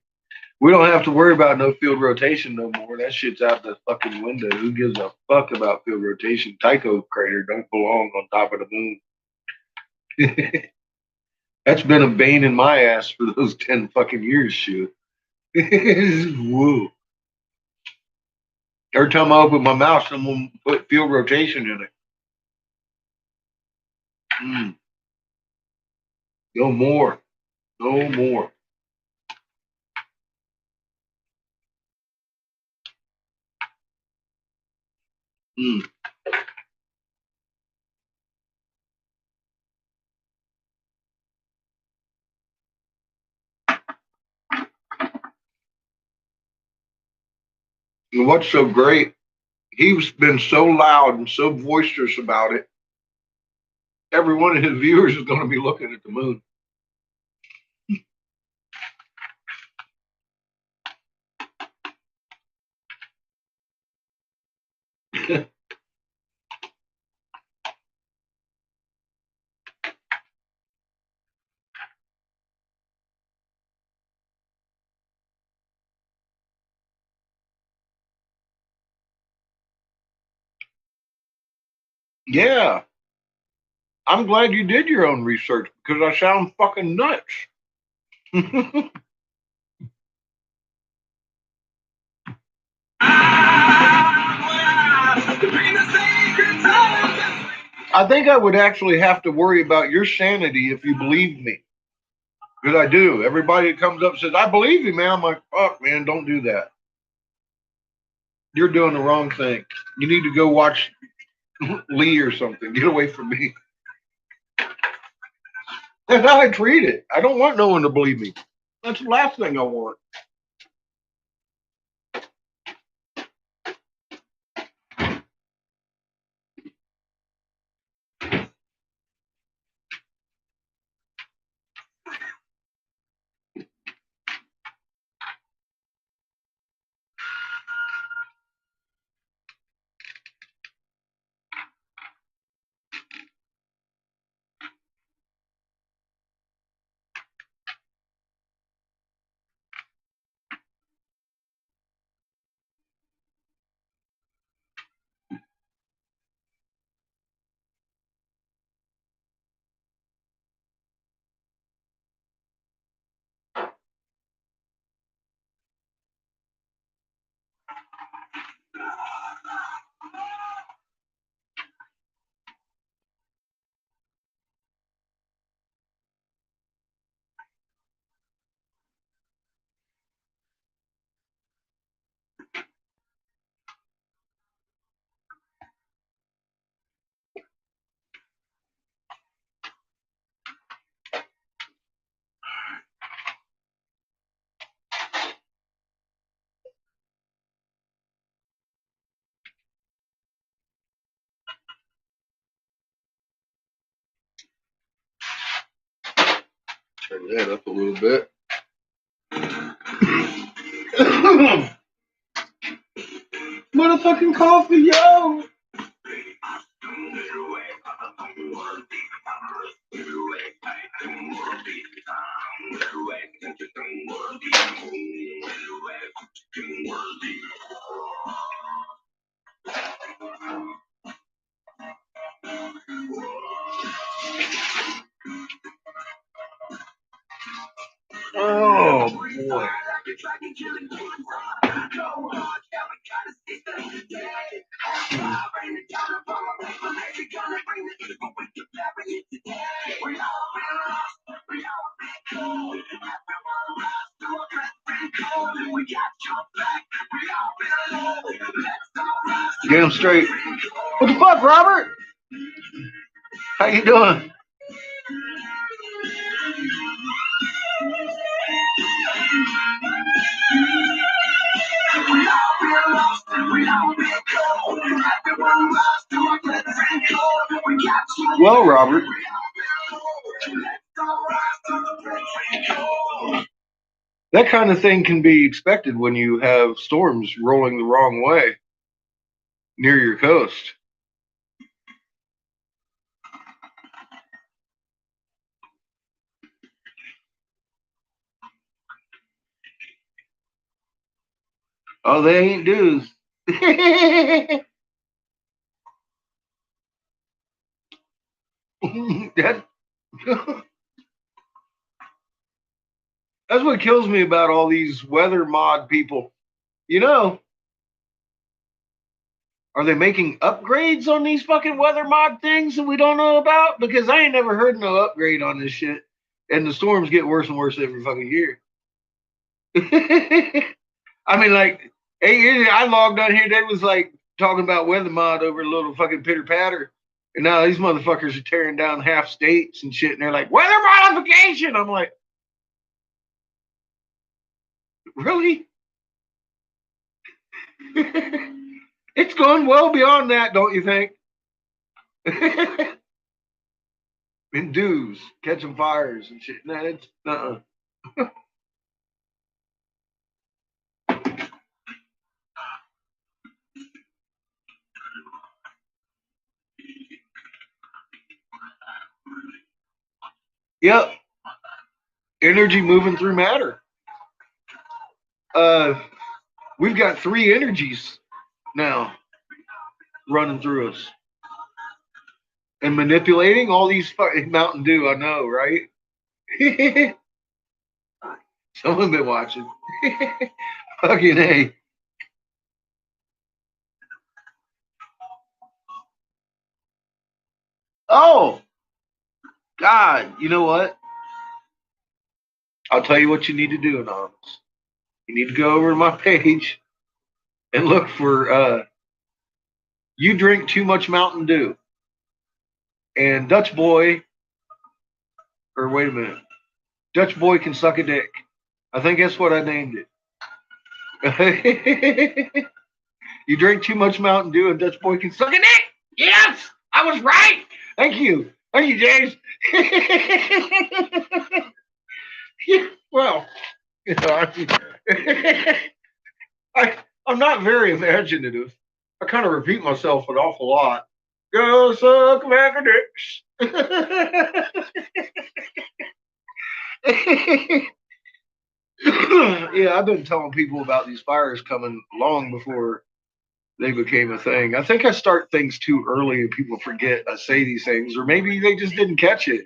We don't have to worry about no field rotation no more. That shit's out the fucking window. Who gives a fuck about field rotation? Tycho crater don't belong on top of the moon. That's been a bane in my ass for those 10 fucking years, shoot. Woo. Every time I open my mouth, someone put field rotation in it. Mm. No more. No more. Mm. And what's so great, he's been so loud and so boisterous about it. Every one of his viewers is going to be looking at the moon. Yeah. I'm glad you did your own research because I sound fucking nuts. I think I would actually have to worry about your sanity if you believed me. Because I do. Everybody that comes up and says, I believe you, man. I'm like, fuck, man, don't do that. You're doing the wrong thing. You need to go watch Lee or something. Get away from me. That's how I treat it. I don't want no one to believe me. That's the last thing I want. Turn that up a little bit. Motherfucking coffee, yo! Oh, boy. Get him straight. What the fuck, Robert? How you doing? Well, Robert. That kind of thing can be expected when you have storms rolling the wrong way near your coast. Oh, they ain't dues. that, that's what kills me about all these weather mod people. You know, are they making upgrades on these fucking weather mod things that we don't know about? Because I ain't never heard no upgrade on this shit. And the storms get worse and worse every fucking year. I mean, like, 8 years ago, I logged on here, they was like talking about weather mod over a little fucking pitter patter. And now these motherfuckers are tearing down half states and shit. And they're like, weather modification. I'm like, really? It's gone well beyond that, don't you think? In dues, catching fires and shit. Nah, it's Yep. Energy moving through matter. We've got 3 energies now running through us and manipulating all these fucking Mountain Dew. I know, right? Someone been watching. Fucking A. Oh, God. You know what? I'll tell you what you need to do, Anonymous. You need to go over to my page and look for You Drink Too Much Mountain Dew. And Dutch Boy, or wait a minute. Dutch Boy Can Suck a Dick. I think that's what I named it. You drink too much Mountain Dew and Dutch Boy Can Suck a Dick. Yes, I was right. Thank you. Thank you, James. Yeah, well, you know, I'm not very imaginative. I kind of repeat myself an awful lot. Go suck back a dicks. Yeah, I've been telling people about these fires coming long before they became a thing. I think I start things too early and people forget I say these things, or maybe they just didn't catch it.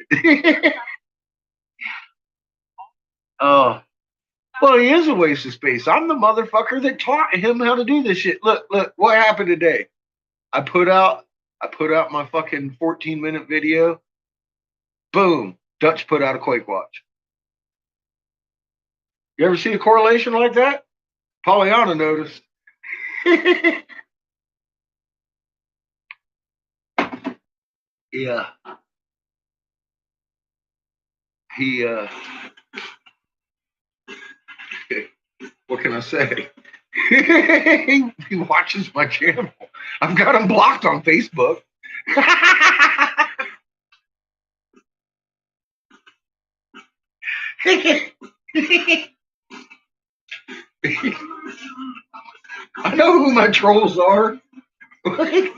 Well, he is a waste of space. I'm the motherfucker that taught him how to do this shit. Look, what happened today? I put out my fucking 14-minute video. Boom. Dutch put out a Quake Watch. You ever see a correlation like that? Pollyanna noticed. Yeah. He what can I say? He watches my channel. I've got him blocked on Facebook. I know who my trolls are. I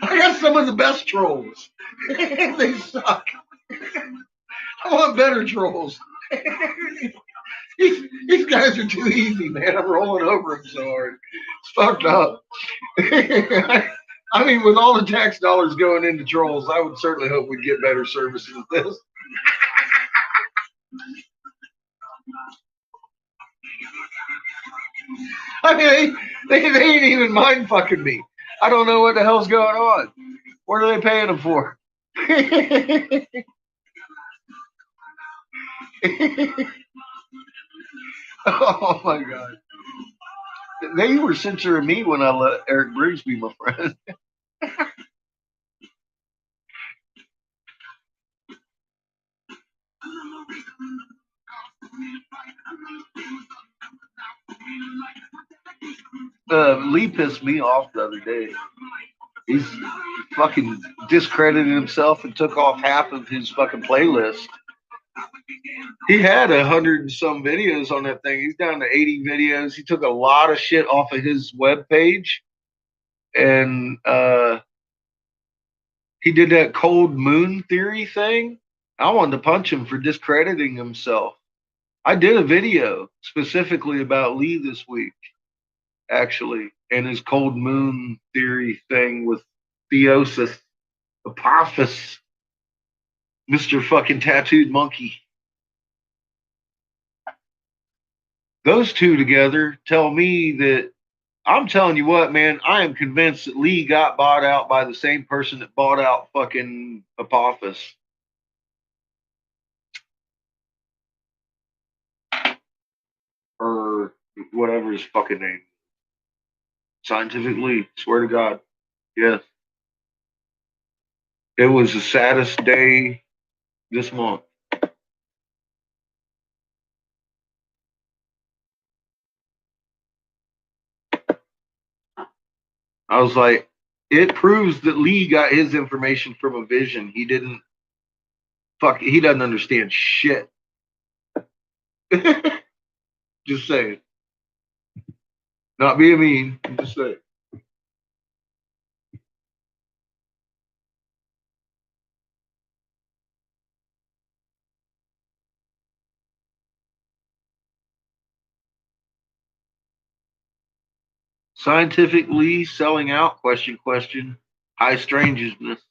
got some of the best trolls. They suck. I want better trolls. These guys are too easy, man. I'm rolling over them so hard. It's fucked up. I mean, with all the tax dollars going into trolls, I would certainly hope we'd get better services than this. I mean, they ain't even mind fucking me. I don't know what the hell's going on. What are they paying them for? Oh my God. They were censoring me when I let Eric Briggs be my friend. Lee pissed me off the other day. He's fucking discredited himself and took off half of his fucking playlist. He had 100 and some videos on that thing. He's down to 80 videos. He took a lot of shit off of his webpage. And he did that cold moon theory thing. I wanted to punch him for discrediting himself. I did a video specifically about Lee this week, actually, and his cold moon theory thing with Theosis, Apophis, Mr. fucking Tattooed Monkey. Those two together tell me that, I'm telling you what, man, I am convinced that Lee got bought out by the same person that bought out fucking Apophis. Or whatever his fucking name. Scientific Lee, swear to God. Yes. It was the saddest day this month. I was like, it proves that Lee got his information from a vision. He didn't he doesn't understand shit. Just saying. Not being mean. Just saying. Scientifically selling out? Question, question. High strangeness.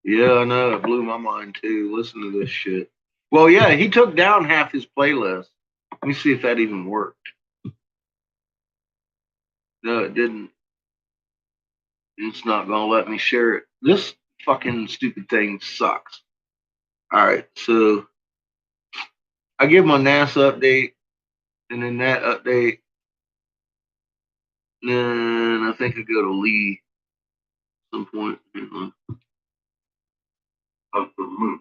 Yeah, I know. It blew my mind too. Listen to this shit. Well, yeah, he took down half his playlist. Let me see if that even worked. No, it didn't. It's not gonna let me share it. This fucking stupid thing sucks. All right, so I give my NASA update, and then that update, then I think I go to Lee at some point. Of the moon.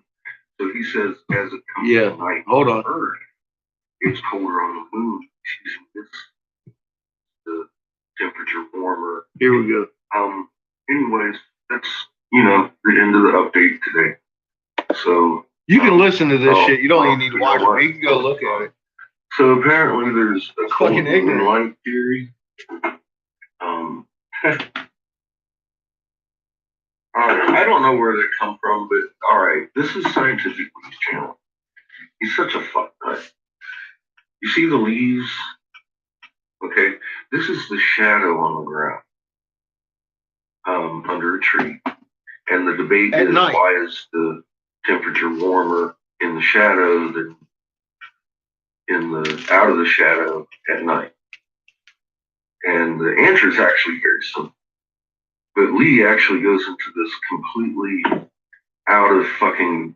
So he says, as it comes Yeah, to night hold on on. Earth, it's colder on the moon. The temperature warmer. Here we go. Anyways, that's the end of the update today. So You can listen to this shit. You don't even need to you watch know it. You can go look at it. So apparently there's a cold Fucking ignorant. moonlight theory. I don't know where they come from, but all right, this is Scientific News Channel. He's such a fuck nut. You see the leaves? Okay, this is the shadow on the ground under a tree, and the debate At is night. why is the temperature warmer in the shadow than out of the shadow at night? And the answer is actually very simple. But Lee actually goes into this completely out of fucking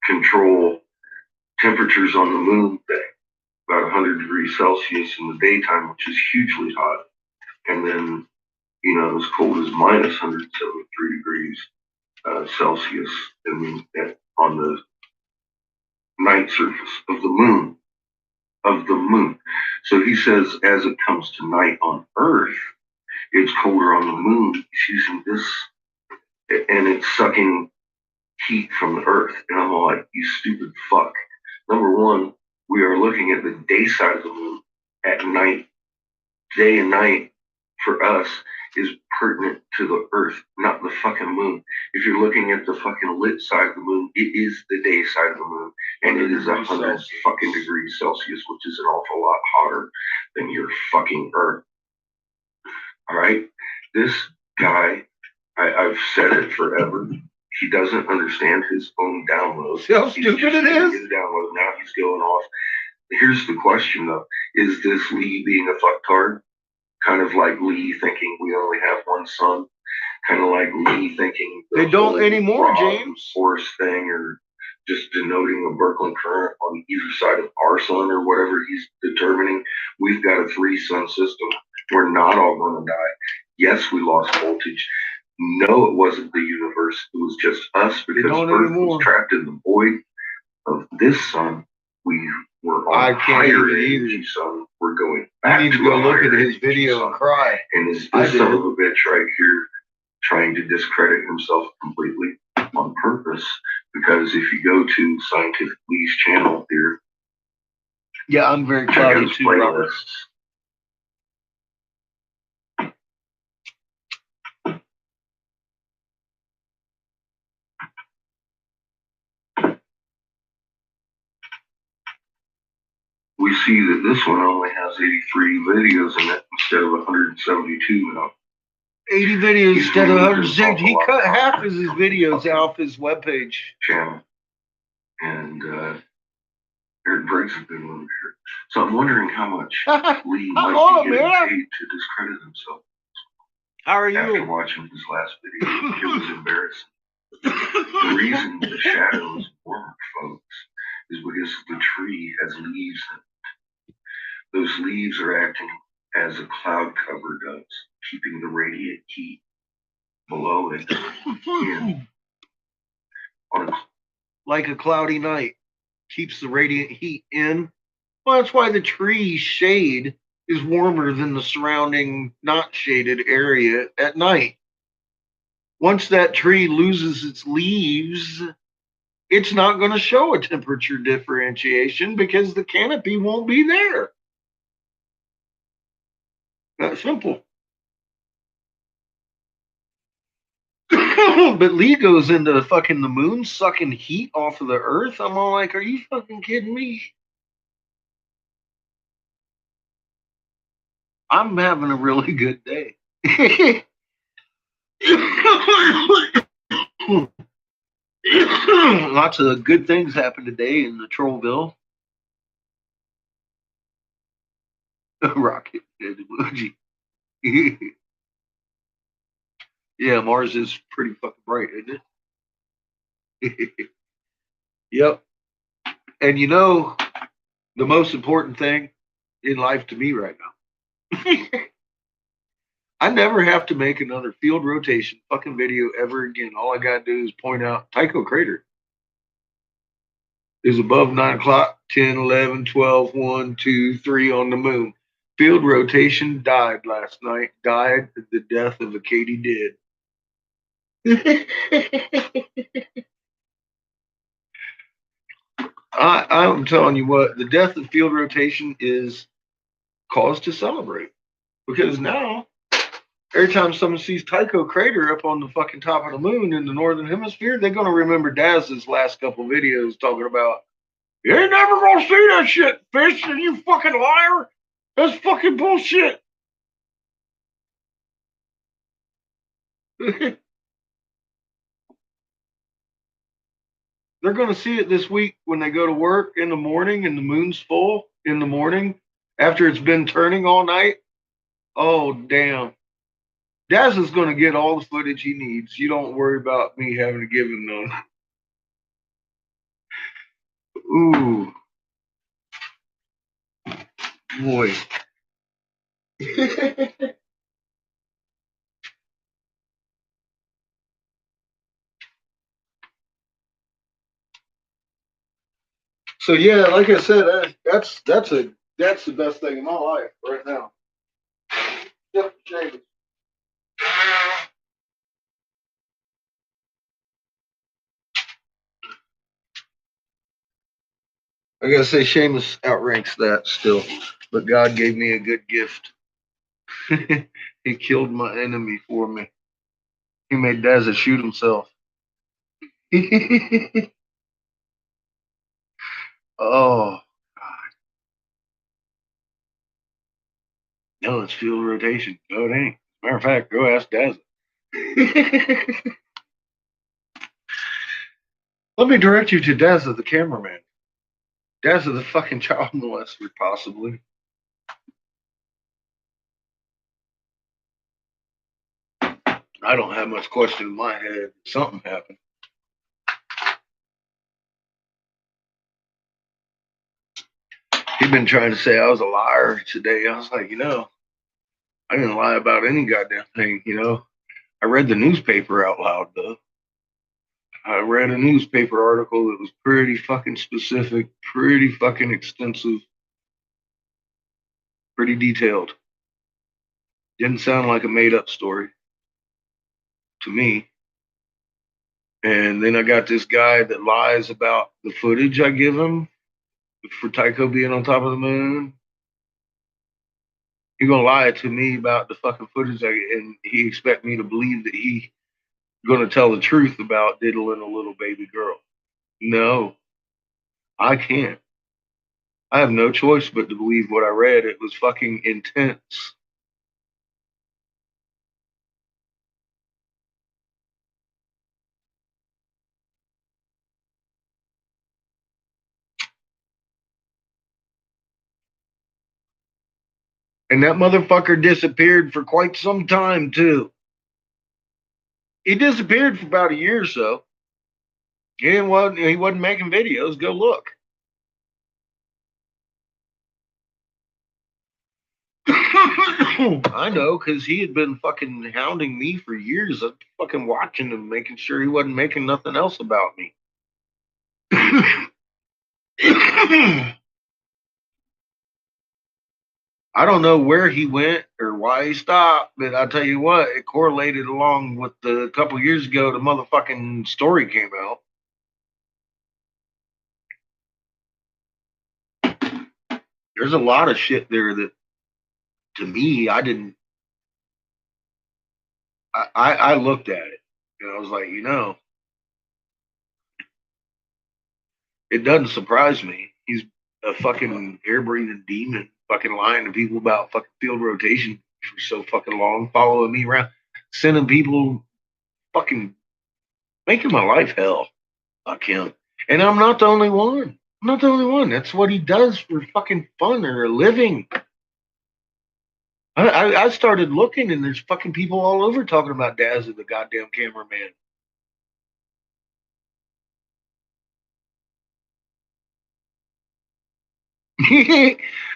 control temperatures on the moon thing, about 100 degrees Celsius in the daytime, which is hugely hot. And then, as cold as minus 173 degrees Celsius on the night surface of the moon. So he says, as it comes to night on Earth, it's colder on the moon. He's using this, and it's sucking heat from the Earth. And I'm all like, you stupid fuck. Number one, we are looking at the day side of the moon at night. Day and night for us is pertinent to the Earth, not the fucking moon. If you're looking at the fucking lit side of the moon, it is the day side of the moon, and it is 100 fucking degrees Celsius, which is an awful lot hotter than your fucking Earth. All right, this guy, I've said it forever. He doesn't understand his own download. See how stupid it is? His download. Now he's going off. Here's the question though: is this Lee being a fucktard? Kind of like Lee thinking we only have one sun. Kind of like Lee thinking they don't anymore, James. Force thing, or just denoting a Birkeland current on either side of our sun, or whatever he's determining. We've got a 3-sun system. We're not all going to die. Yes, we lost voltage. No, it wasn't the universe. It was just us, because Earth was trapped in the void of this sun. We were on a higher energy sun. We're going back. You need to go look at his video and cry. And this son of a bitch right here trying to discredit himself completely on purpose, because if you go to Scientific Lee's channel here, yeah, I'm very cloudy too, Robert. We see that this one only has 83 videos in it instead of 172 now. 80 videos instead of 170. He cut half of his videos off his webpage channel. And Eric Briggs has been over here. So I'm wondering how much Lee might be getting paid to discredit himself. How are you? After watching his last video, it was embarrassing. The reason the shadow is warmer, folks, is because the tree has leaves in it. Those leaves are acting as a cloud cover does, keeping the radiant heat below and in are like a cloudy night keeps the radiant heat in. Well, that's why the tree shade is warmer than the surrounding not shaded area at night. Once that tree loses its leaves, it's not going to show a temperature differentiation because the canopy won't be there. That simple. But Lee goes into fucking the moon sucking heat off of the earth. I'm all like, are you fucking kidding me? I'm having a really good day. Lots of good things happened today in the Trollville. Rocket emoji. Yeah, Mars is pretty fucking bright, isn't it? Yep. And you know, the most important thing in life to me right now. I never have to make another field rotation fucking video ever again. All I gotta do is point out Tycho Crater is above 9 o'clock, 10, 11, 12, 1, 2, 3 on the moon. Field rotation died last night. Died the death of a katydid. I'm telling you what, the death of field rotation is cause to celebrate. Because now, every time someone sees Tycho Crater up on the fucking top of the moon in the northern hemisphere, they're going to remember Daz's last couple videos talking about, you ain't never going to see that shit, fish, and you fucking liar. That's fucking bullshit. They're going to see it this week when they go to work in the morning and the moon's full in the morning after it's been turning all night. Oh, damn. Daz is going to get all the footage he needs. You don't worry about me having to give him none. Ooh. Boy. So yeah, like I said, that's the best thing in my life right now. Yep, Seamus. I gotta say, Seamus outranks that still, but God gave me a good gift. He killed my enemy for me. He made Dazza shoot himself. Oh, no, it's field rotation. No, it ain't. Matter of fact, go ask Dazza. Let me direct you to Dazza, the cameraman. Dazza, the fucking child molester, possibly. I don't have much question in my head. Something happened. He'd been trying to say I was a liar today. I was like, I didn't lie about any goddamn thing, I read the newspaper out loud, though. I read a newspaper article that was pretty fucking specific, pretty fucking extensive, pretty detailed. Didn't sound like a made-up story to me. And then I got this guy that lies about the footage I give him for Tycho being on top of the moon. He gonna lie to me about the fucking footage and he expect me to believe that he gonna tell the truth about diddling a little baby girl. No, I can't. I have no choice but to believe what I read. It was fucking intense. And that motherfucker disappeared for quite some time, too. He disappeared for about a year or so. He wasn't making videos. Go look. I know, because he had been fucking hounding me for years. I'm fucking watching him, making sure he wasn't making nothing else about me. I don't know where he went or why he stopped, but I tell you what, it correlated along with the couple years ago the motherfucking story came out. There's a lot of shit there that, to me, I didn't. I looked at it and I was like, it doesn't surprise me. He's a fucking air breathing demon, fucking lying to people about fucking field rotation for so fucking long, following me around, sending people, fucking making my life hell. Fuck him. And I'm not the only one. I'm not the only one. That's what he does for fucking fun or a living. I started looking and there's fucking people all over talking about Dazza, the goddamn cameraman.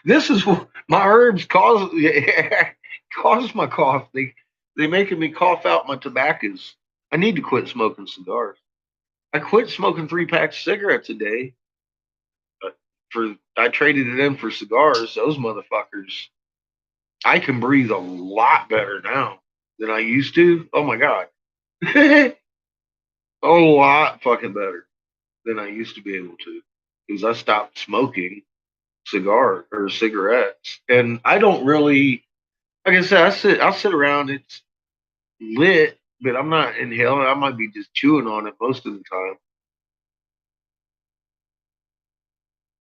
This is what my herbs cause cause my cough. They making me cough out my tobaccos. I need to quit smoking cigars. I quit smoking 3 packs of cigarettes a day. I traded it in for cigars. Those motherfuckers. I can breathe a lot better now than I used to. Oh my god. A lot fucking better than I used to be able to. Because I stopped smoking cigarettes. And I don't really, like I said, I'll sit around, it's lit, but I'm not inhaling. I might be just chewing on it most of the time.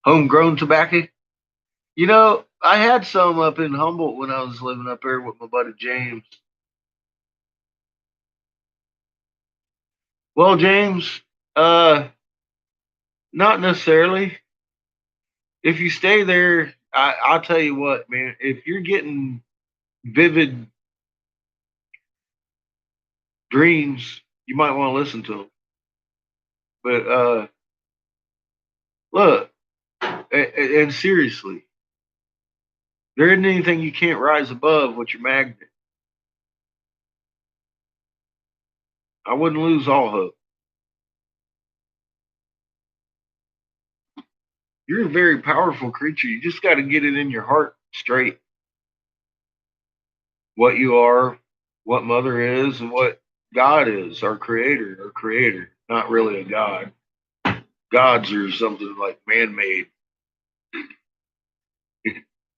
Homegrown tobacco. I had some up in Humboldt when I was living up there with my buddy James. Well, James, not necessarily. If you stay there, I'll tell you what, man. If you're getting vivid dreams, you might want to listen to them. But look, and seriously, there isn't anything you can't rise above with your magnet. I wouldn't lose all hope. You're a very powerful creature. You just got to get it in your heart straight. What you are, what Mother is, and what God is, our creator, not really a God. Gods are something like man made.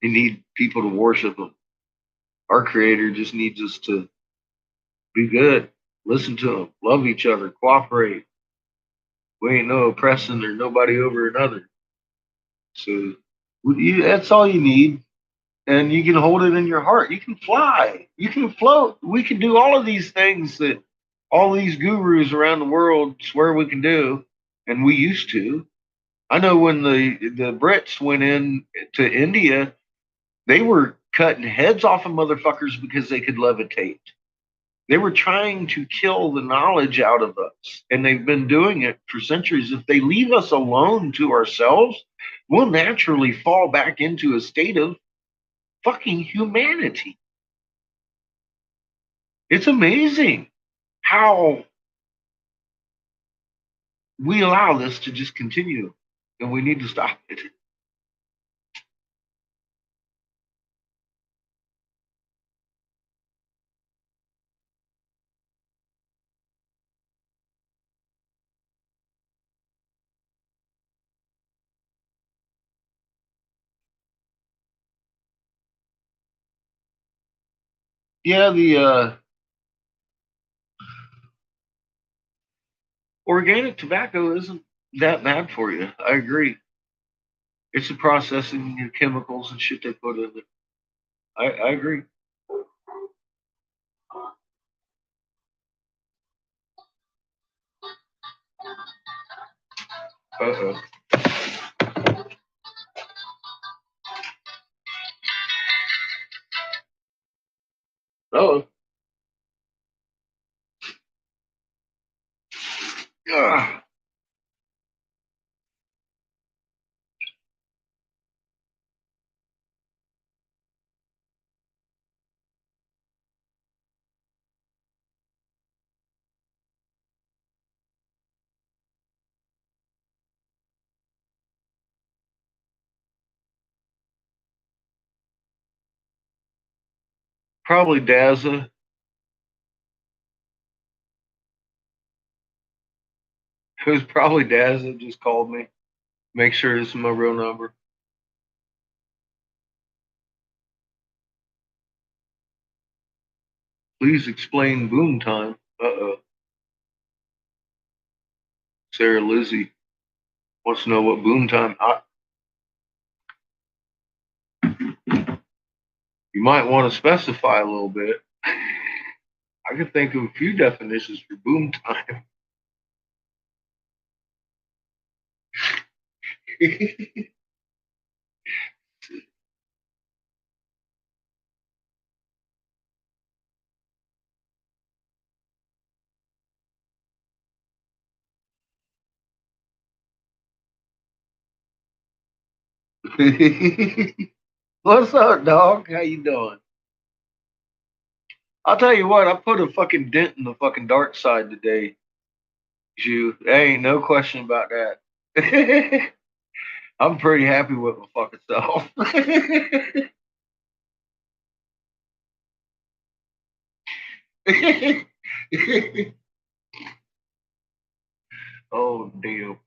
They need people to worship them. Our creator just needs us to be good, listen to them, love each other, cooperate. We ain't no oppressing or nobody over another. So that's all you need. And you can hold it in your heart. You can fly. You can float. We can do all of these things that all these gurus around the world swear we can do. And we used to. I know when the Brits went in to India, they were cutting heads off of motherfuckers because they could levitate. They were trying to kill the knowledge out of us, and they've been doing it for centuries. If they leave us alone to ourselves, we'll naturally fall back into a state of fucking humanity. It's amazing how we allow this to just continue, and we need to stop it. Yeah, the organic tobacco isn't that bad for you. I agree. It's the processing your chemicals and shit they put in it. I agree. Uh-oh. Oh. Ugh. Probably Dazza. It was probably Dazza just called me. Make sure this is my real number. Please explain boom time. Uh-oh. Sarah Lizzie wants to know what boom time. You might want to specify a little bit. I could think of a few definitions for boom time. What's up, dog? How you doing? I'll tell you what, I put a fucking dent in the fucking dark side today, Jew. There ain't no question about that. I'm pretty happy with my fucking self. Oh damn.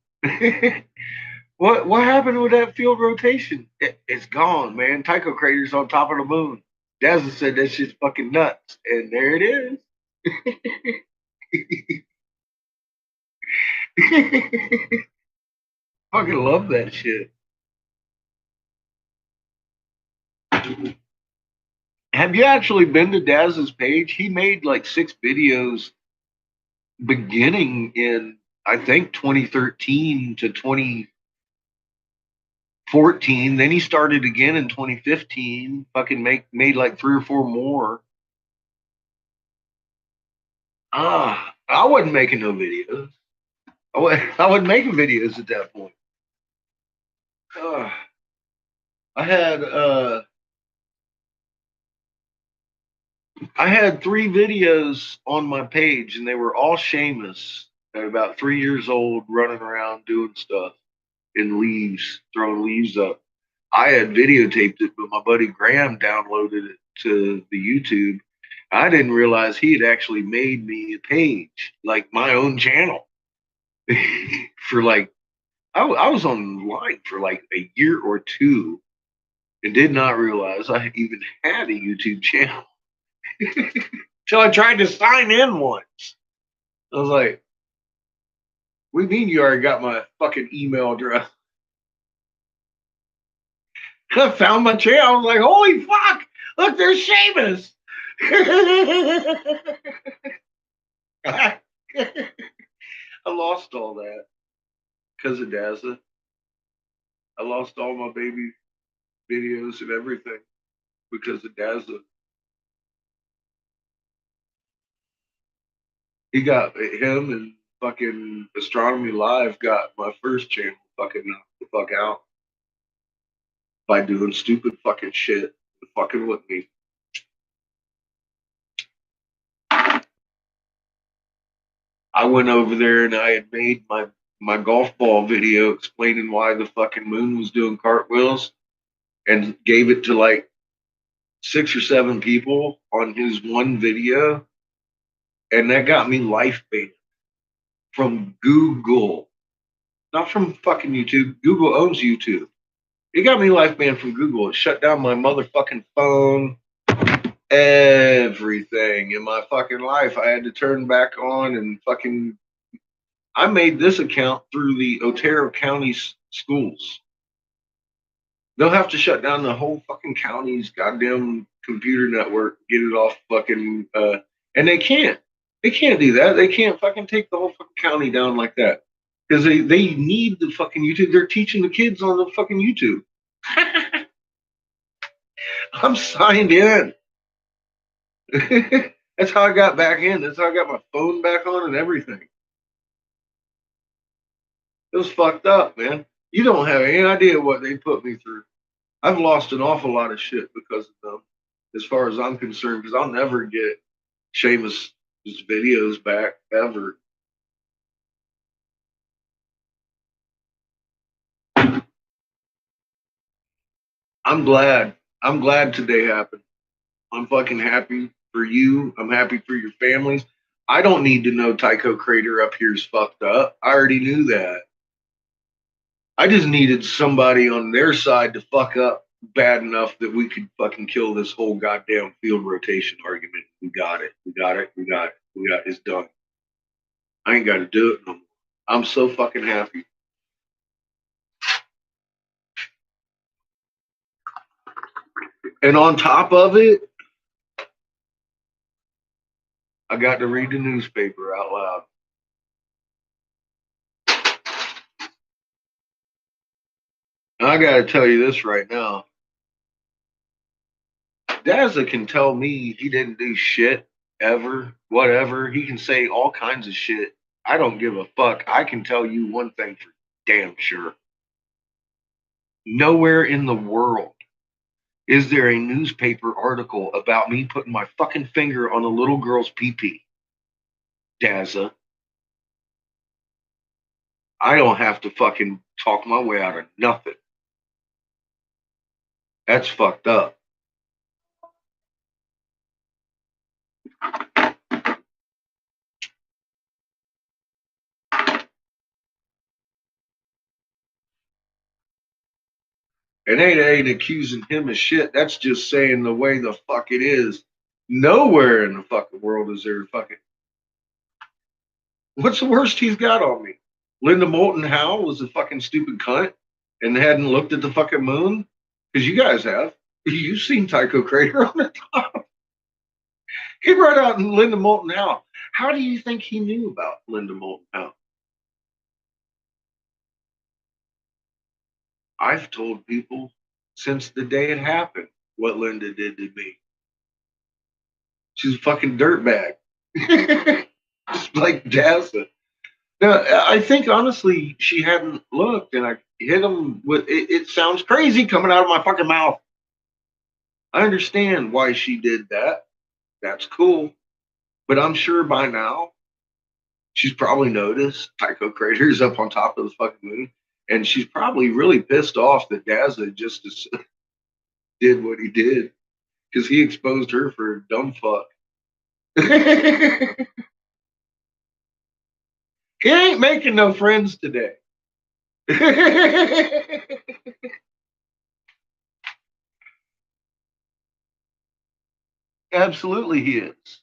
What happened with that field rotation? It's gone, man. Tycho crater's on top of the moon. Dazza said that shit's fucking nuts. And there it is. Fucking love that shit. Have you actually been to Daz's page? He made like 6 videos beginning in, I think, 2013 to 2014. Then he started again in 2015. Fucking made like 3 or 4 more. I wasn't making no videos. I wasn't making videos at that point. I had I had 3 videos on my page, and they were all Seamus at about 3 years old, running around doing stuff in leaves, throwing leaves up. I had videotaped it, but my buddy Graham downloaded it to the YouTube. I didn't realize he had actually made me a page, like my own channel, for like I was online for like a year or 2 and did not realize I even had a YouTube channel. Till I tried to sign in once. I was like, what do you mean you already got my fucking email address? I found my channel. I was like, holy fuck! Look, there's Seamus. I lost all that because of Dazza. I lost all my baby videos and everything because of Dazza. He got him and fucking Astronomy Live got my first channel fucking knocked the fuck out by doing stupid fucking shit and fucking with me. I went over there and I had made my golf ball video explaining why the fucking moon was doing cartwheels and gave it to like 6 or 7 people on his one video. And that got me life banned from Google, not from fucking YouTube. Google owns YouTube. It got me life banned from Google. It shut down my motherfucking phone, everything in my fucking life. I had to turn back on and fucking. I made this account through the Otero County schools. They'll have to shut down the whole fucking county's goddamn computer network, get it off fucking, and they can't. They can't do that. They can't fucking take the whole fucking county down like that. Because they need the fucking YouTube. They're teaching the kids on the fucking YouTube. I'm signed in. That's how I got back in. That's how I got my phone back on and everything. It was fucked up, man. You don't have any idea what they put me through. I've lost an awful lot of shit because of them, as far as I'm concerned, because I'll never get Seamus' videos back, ever. I'm glad. I'm glad today happened. I'm fucking happy for you. I'm happy for your families. I don't need to know Tycho Crater up here is fucked up. I already knew that. I just needed somebody on their side to fuck up bad enough that we could fucking kill this whole goddamn field rotation argument. We got it. We got it. We got it. We got it. It's done. I ain't got to do it no more. I'm so fucking happy. And on top of it, I got to read the newspaper out loud. And I got to tell you this right now. Dazza can tell me he didn't do shit ever, whatever. He can say all kinds of shit. I don't give a fuck. I can tell you one thing for damn sure. Nowhere in the world is there a newspaper article about me putting my fucking finger on a little girl's pee-pee. Dazza. I don't have to fucking talk my way out of nothing. That's fucked up. And ain't accusing him of shit. That's just saying the way the fuck it is. Nowhere in the fucking world is there fucking. What's the worst he's got on me? Linda Moulton Howe was a fucking stupid cunt and hadn't looked at the fucking moon? Because you guys have. You've seen Tycho Crater on the top. He brought out Linda Moulton Howe. How do you think he knew about Linda Moulton Howe? I've told people since the day it happened what Linda did to me. She's a fucking dirtbag. Just like Dazza. Now, I think honestly she hadn't looked, and I hit him with it. It sounds crazy coming out of my fucking mouth. I understand why she did that. That's cool. But I'm sure by now she's probably noticed Tycho Crater's up on top of the fucking moon. And she's probably really pissed off that Dazza just did what he did because he exposed her for a dumb fuck. He ain't making no friends today. Absolutely, he is.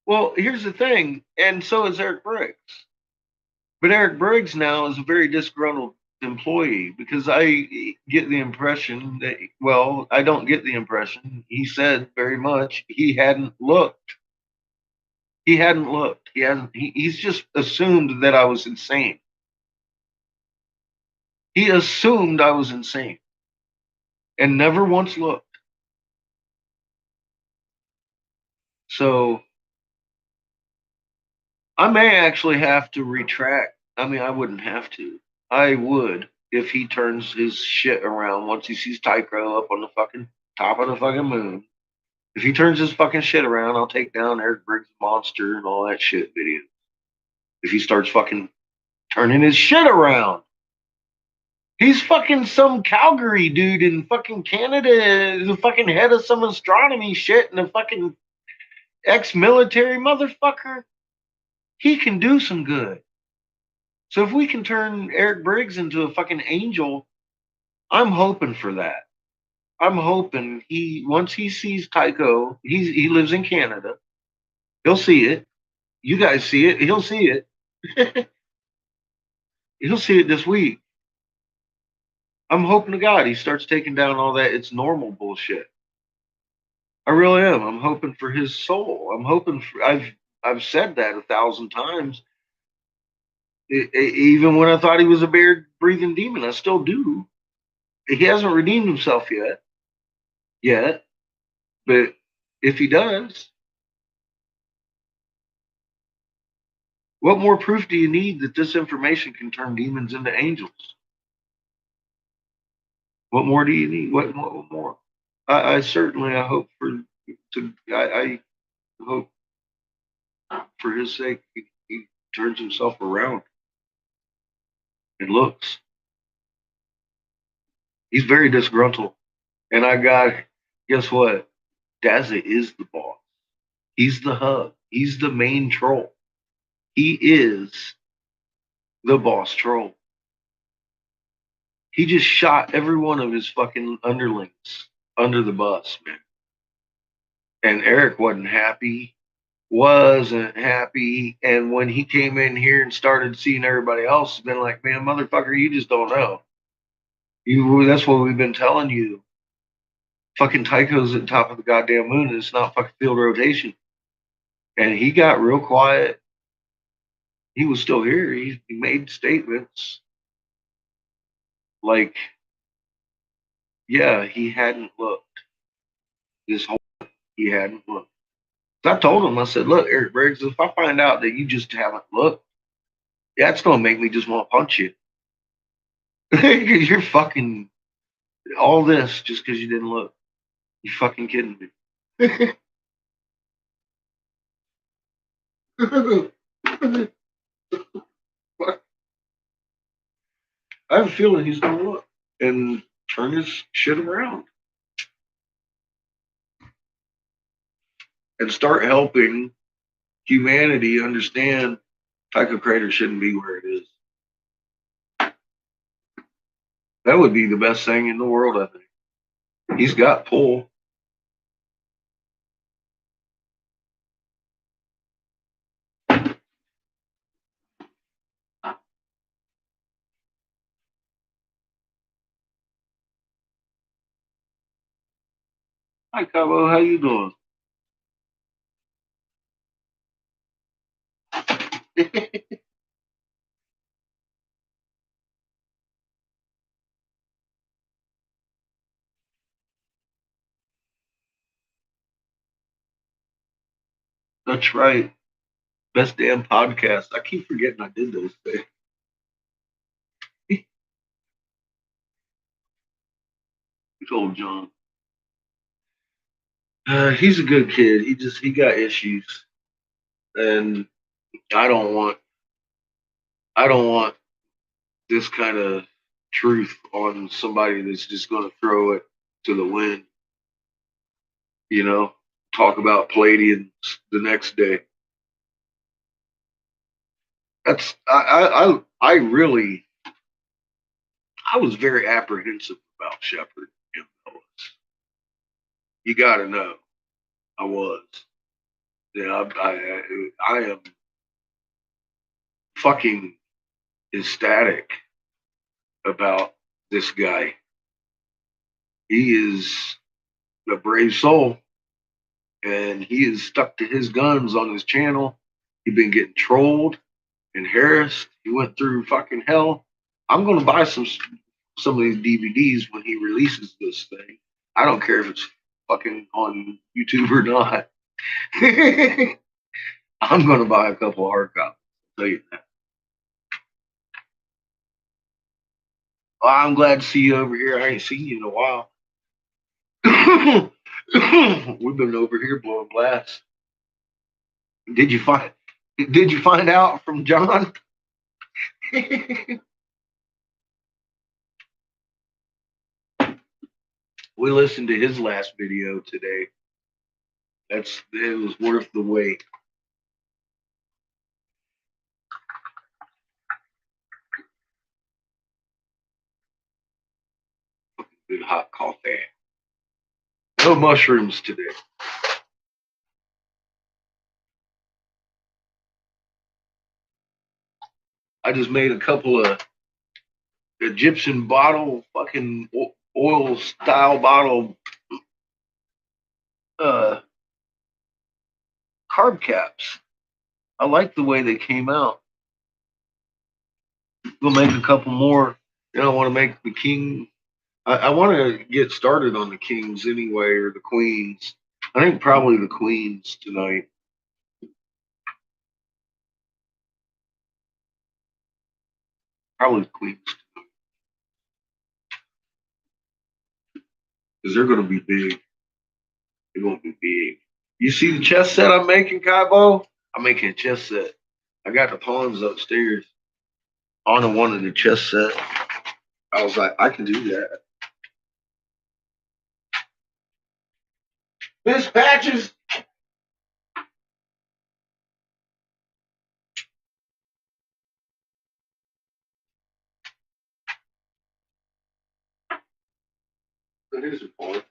Well, here's the thing, and so is Eric Briggs. But Eric Briggs now is a very disgruntled employee because I get the impression that, well, I don't get the impression. He said very much he hadn't looked. He hadn't looked. He hasn't. He's just assumed that I was insane. He assumed I was insane and never once looked. So I may actually have to retract. I mean, I wouldn't have to. I would if he turns his shit around once he sees Tycho up on the fucking top of the fucking moon. If he turns his fucking shit around, I'll take down Eric Briggs' monster and all that shit video. If he starts fucking turning his shit around. He's fucking some Calgary dude in fucking Canada, the fucking head of some astronomy shit and a fucking ex-military motherfucker. He can do some good. So if we can turn Eric Briggs into a fucking angel, I'm hoping for that. I'm hoping once he sees Tycho, he lives in Canada. He'll see it. You guys see it. He'll see it. He'll see it this week. I'm hoping to God he starts taking down all that it's normal bullshit. I really am. I'm hoping for his soul. I'm hoping for. I've said that 1,000 times. Even when I thought he was a beard breathing demon, I still do. He hasn't redeemed himself yet. But if he does, what more proof do you need that this information can turn demons into angels? What more do you need? What more? I certainly I hope I hope for his sake he turns himself around and looks. He's very disgruntled. And guess what? Dazza is the boss. He's the hub. He's the main troll. He is the boss troll. He just shot every one of his fucking underlings under the bus, man. And Eric wasn't happy. And when he came in here and started seeing everybody else, been like, man, motherfucker, you just don't know. That's what we've been telling you. Fucking Tycho's at the top of the goddamn moon, and it's not fucking field rotation. And he got real quiet. He was still here. He made statements like, yeah, he hadn't looked. He hadn't looked. So I told him, I said, look, Eric Briggs, if I find out that you just haven't looked, yeah, it's going to make me just want to punch you. Because you're fucking all this just because you didn't look. You fucking kidding me. I have a feeling he's going to look and turn his shit around and start helping humanity understand Tycho Crater shouldn't be where it is. That would be the best thing in the world, I think. He's got pull. Hi, Cabo. How you doing? That's right. Best damn podcast. I keep forgetting I did those things. I told John. He's a good kid. He got issues, and I don't want this kind of truth on somebody that's just going to throw it to the wind. You know, talk about Palladians the next day. That's I really I was very apprehensive about Shepard and Ellis. You got to know, I was. Yeah, I am fucking ecstatic about this guy. He is a brave soul, and he is stuck to his guns on his channel. He's been getting trolled and harassed. He went through fucking hell. I'm gonna buy some of these DVDs when he releases this thing. I don't care if it's fucking on YouTube or not. I'm gonna buy a couple of hard copies. I'll tell you that. Well, I'm glad to see you over here. I ain't seen you in a while. We've been over here blowing blasts. Did you find out from John? We listened to his last video today. It was worth the wait. Good hot coffee. No mushrooms today. I just made a couple of Egyptian bottle, fucking oil style bottle carb caps. I like the way they came out. We'll make a couple more. I want to make the king. I want to get started on the kings anyway, or the queens. I think probably the queens tonight. Probably the queens tonight. Because they're going to be big. They're going to be big. You see the chess set I'm making, Kaibo? I'm making a chess set. I got the pawns upstairs on one of the chess set. I was like, I can do that. Miss Patches. Here's a point.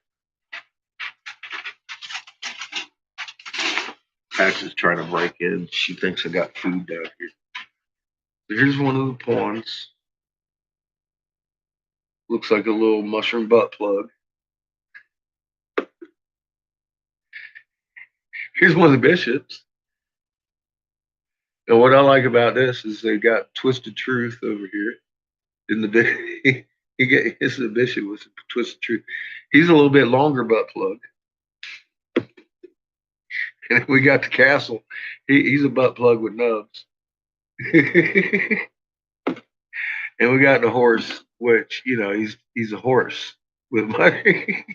Patches trying to break in. She thinks I got food down here. So here's one of the pawns. Looks like a little mushroom butt plug. Here's one of the bishops. And what I like about this is they got Twisted Truth over here. In the this is a bishop with Twisted Truth. He's a little bit longer butt plug. And we got the castle. He's a butt plug with nubs. And we got the horse, which, you know, he's a horse with money.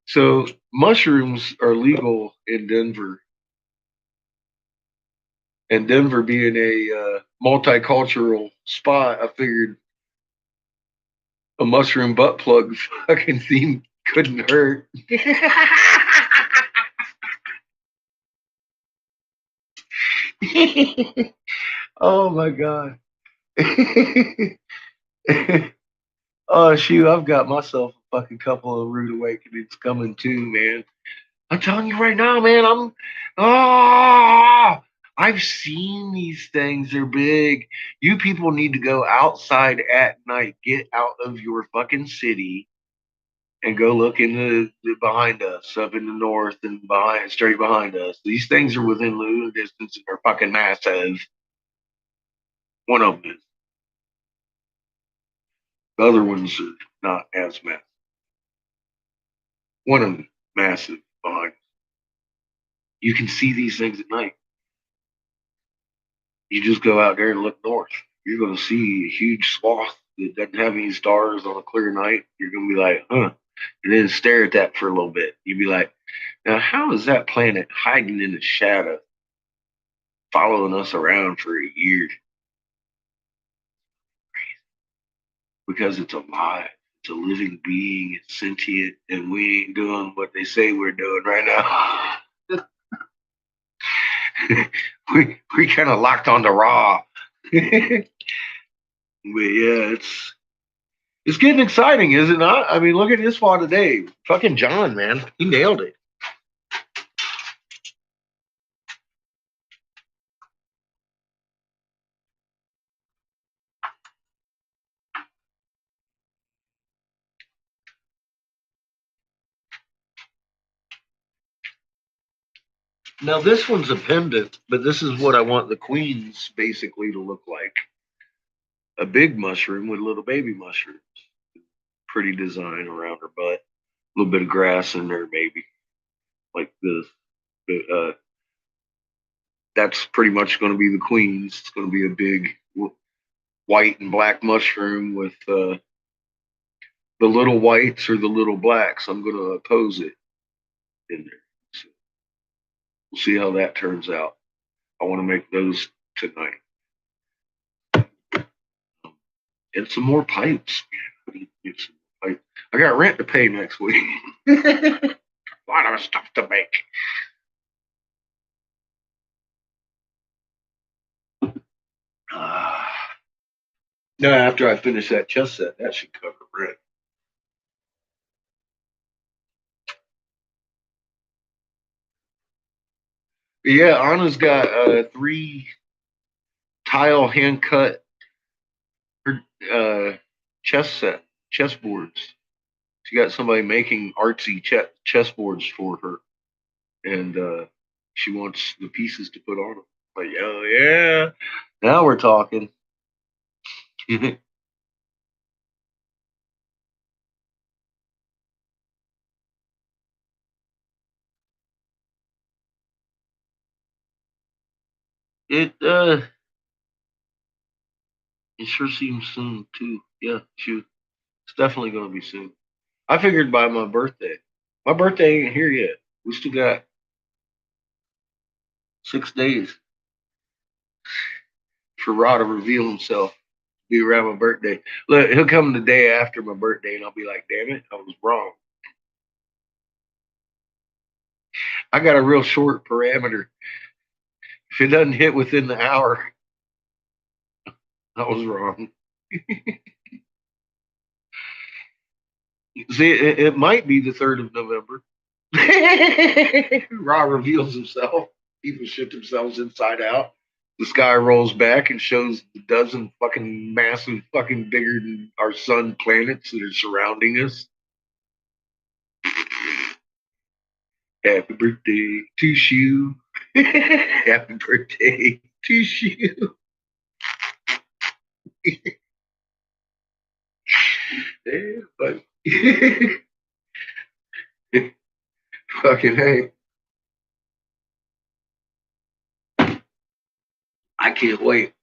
So mushrooms are legal in Denver. And Denver being a multicultural spot, I figured a mushroom butt plug fucking theme couldn't hurt. Oh my God. Oh shoot, I've got myself a fucking couple of rude awakenings coming too, man. I'm telling you right now, man, I've seen these things. They're big. You people need to go outside at night. Get out of your fucking city and go look in the behind us, up in the north and straight behind us. These things are within lunar distance and they're fucking massive. One of them is. The other ones are not as massive. One of them massive behind. You can see these things at night. You just go out there and look north. You're going to see a huge swath that doesn't have any stars on a clear night. You're going to be like, huh. And then stare at that for a little bit. You'd be like, now, how is that planet hiding in the shadow, following us around for a year? Because it's alive. It's a living being. It's sentient. And we ain't doing what they say we're doing right now. we kind of locked on the raw. But yeah, it's getting exciting, is it not? I mean, look at this one today. Fucking John, man. He nailed it. Now this one's a pendant, but this is what I want the queens basically to look like. A big mushroom with little baby mushrooms. Pretty design around her butt. A little bit of grass in there, maybe. Like this. That's pretty much going to be the queens. It's going to be a big white and black mushroom with the little whites or the little blacks. I'm going to oppose it in there. So we'll see how that turns out. I want to make those tonight. And some more pipes. I need to get some pipes. I got rent to pay next week. A lot of stuff to make. Now, after I finish that chess set, that should cover rent. But yeah, Anna's got 3 tile hand cut chess boards. She got somebody making artsy chess boards for her, and she wants the pieces to put on them. Like, oh yeah, now we're talking. It it sure seems soon too. Yeah, shoot, it's definitely gonna be soon. I figured by my birthday. My birthday ain't here yet. We still got 6 days for Ra to reveal himself. Be around my birthday. Look, he'll come the day after my birthday, and I'll be like, "Damn it, I was wrong." I got a real short parameter. If it doesn't hit within the hour, I was wrong. See, it might be the 3rd of November. Ra reveals himself. People shit themselves inside out. The sky rolls back and shows a dozen fucking massive, fucking bigger than our sun planets that are surrounding us. Happy birthday to you. Happy birthday to you. Yeah, but fucking hey. I can't wait.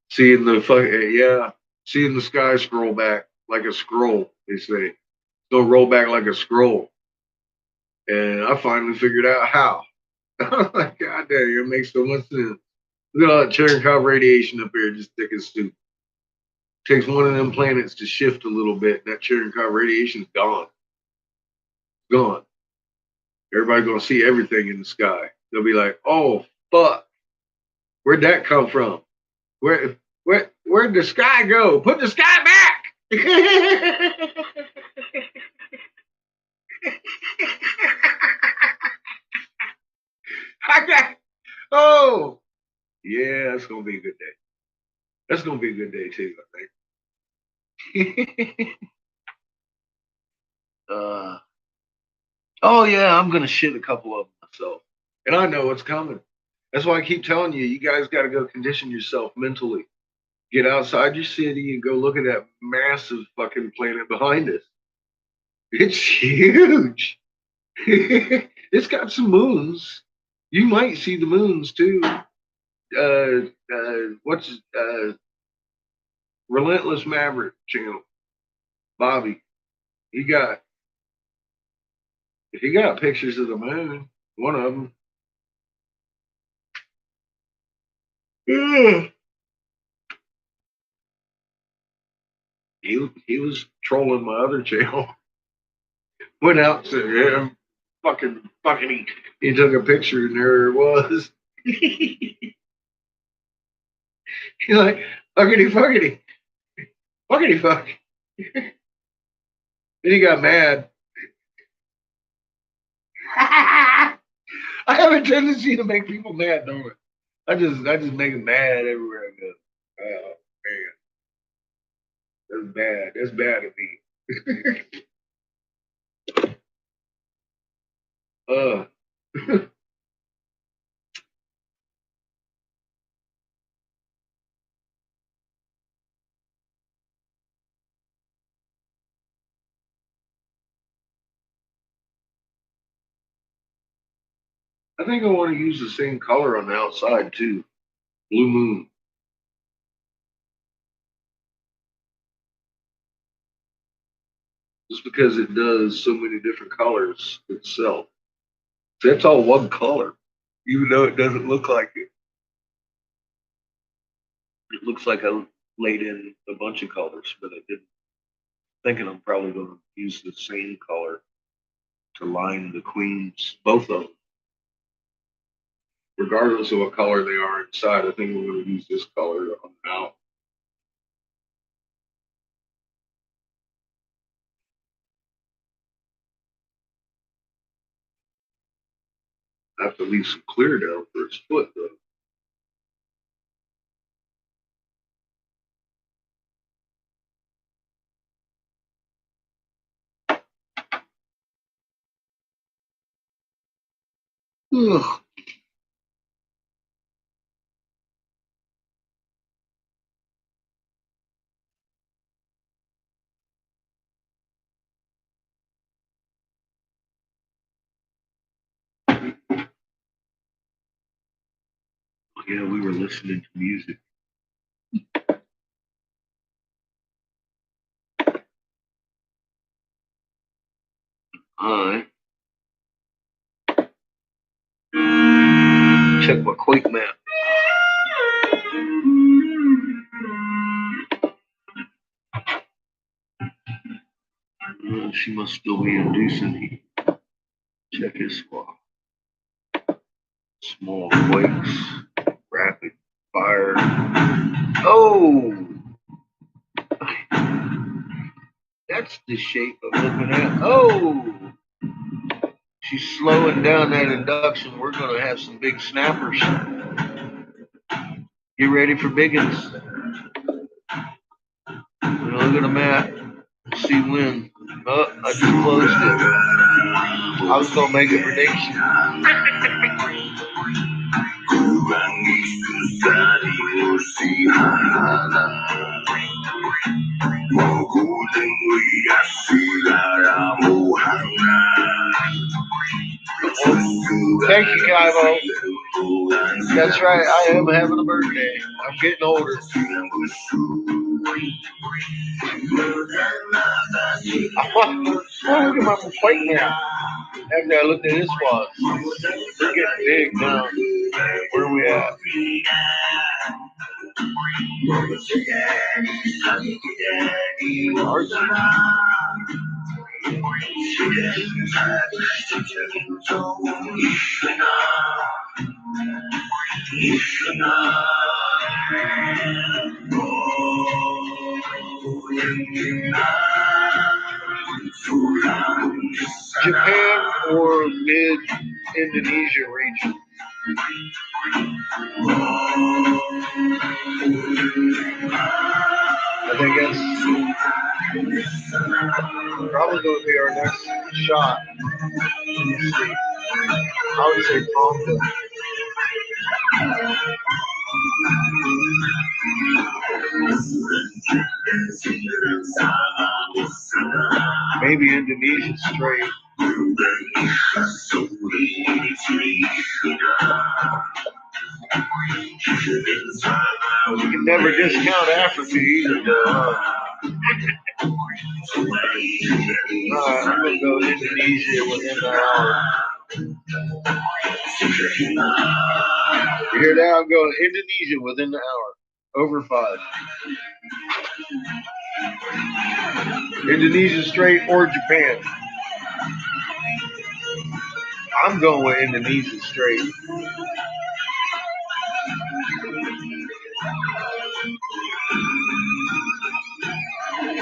Seeing the fucking yeah, seeing the sky scroll back like a scroll. They say go roll back like a scroll, and I finally figured out how. I'm like, God damn, it makes so much sense. Look at all that Cherenkov radiation up here, just thick as soup. Takes one of them planets to shift a little bit. That Cherenkov radiation's gone. Gone. Everybody's gonna see everything in the sky. They'll be like, "Oh fuck, where'd that come from? Where'd the sky go? Put the sky back!" I got. Oh, yeah, that's gonna be a good day. That's gonna be a good day too, I think. Oh yeah, I'm gonna shit a couple of them myself, and I know what's coming. That's why I keep telling you, you guys got to go condition yourself mentally. Get outside your city and go look at that massive fucking planet behind us. It's huge. It's got some moons. You might see the moons too. What's Relentless Maverick channel? Bobby, he got pictures of the moon. One of them. Yeah. He was trolling my other channel. Went out to him, fucking. He took a picture and there it was. He's like, fuckity, fuck. Then he got mad. I have a tendency to make people mad, don't I? I just make them mad everywhere I go. Oh man, that's bad. That's bad of me. I think I want to use the same color on the outside too. Blue moon. Just because it does so many different colors itself. So that's all one color, even though it doesn't look like it. It looks like I laid in a bunch of colors, but I didn't. Thinking I'm probably going to use the same color to line the queens, both of them. Regardless of what color they are inside, I think we're going to use this color on the out. I have to leave some clear down for its foot, though. Ugh. Yeah, we were listening to music. I check my Quake map. She must still be inducing heat. Check his squad. Small quakes, rapid fire. Oh! That's the shape I'm looking at. Oh! She's slowing down that induction. We're going to have some big snappers. Get ready for biggins. We're going to look at the map and see when. Oh, I just closed it. I was going to make a prediction. Thank you, Kaivo. That's right, I am having a birthday. I'm getting older. Look at my plate now. After I looked at his spots. We're getting big now. Where are we at? Japan or mid-Indonesia region? I think that's probably going to be our next shot. I would say Tonga. Maybe Indonesia straight. You can never discount Africa either, though. Alright, I'm going to go Indonesia within the hour. You hear that? I'm going Indonesia within the hour. Over 5. Indonesia straight or Japan? I'm going with Indonesia straight.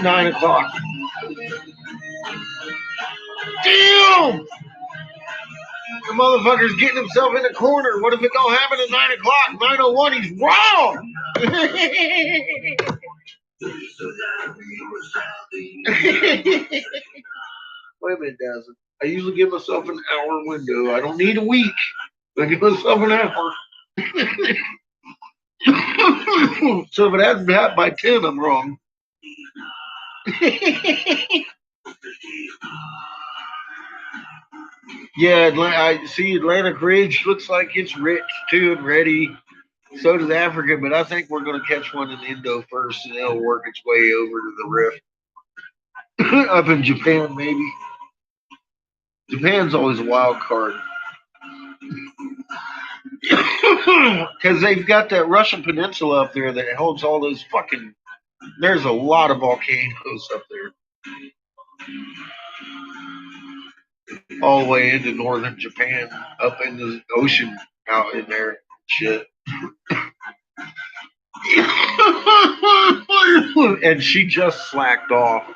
Nine o'clock. Damn! The motherfucker's getting himself in the corner. What if it don't happen at 9 o'clock? 9:01, he's wrong! Wait a minute, Dazza. I usually give myself an hour window. I don't need a week. I give myself an hour. So if it hasn't happened by 10, I'm wrong. Yeah, I see Atlantic Ridge looks like it's rich too and ready. So does Africa, but I think we're going to catch one in Indo first, and it'll work its way over to the rift. Up in Japan, maybe. Japan's always a wild card. Because they've got that Russian peninsula up there that holds all those fucking... There's a lot of volcanoes up there. All the way into northern Japan, up in the ocean out in there. Shit. And she just slacked off.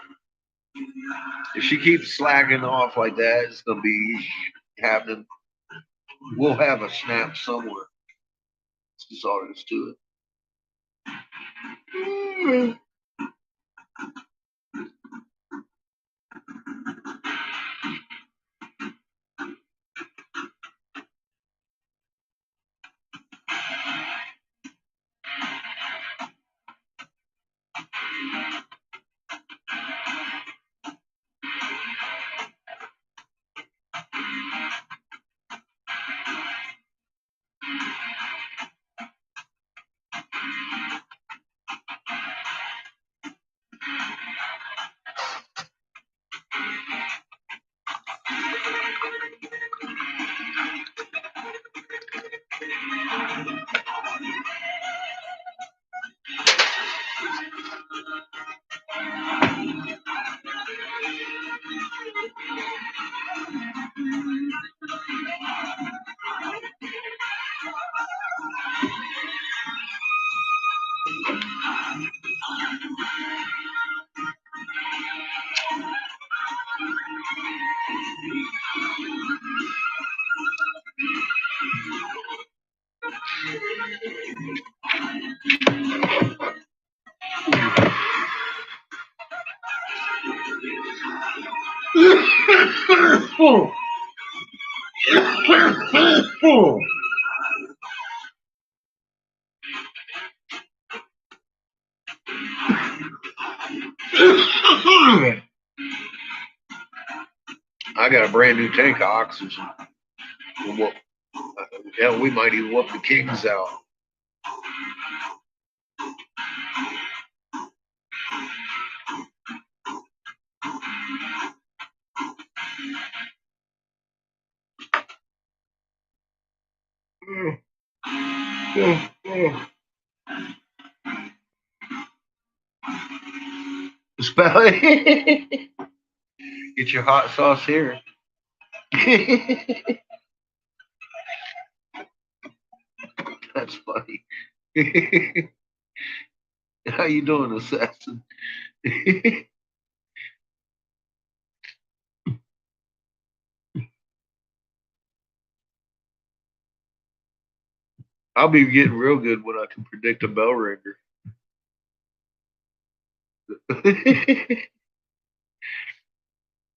If she keeps slacking off like that, it's going to be happening. We'll have a snap somewhere. It's just all there is to it. I got a brand new tank of oxygen. Hell, we might even whoop the kings out. Get your hot sauce here. That's funny. How you doing, assassin? I'll be getting real good when I can predict a bell ringer.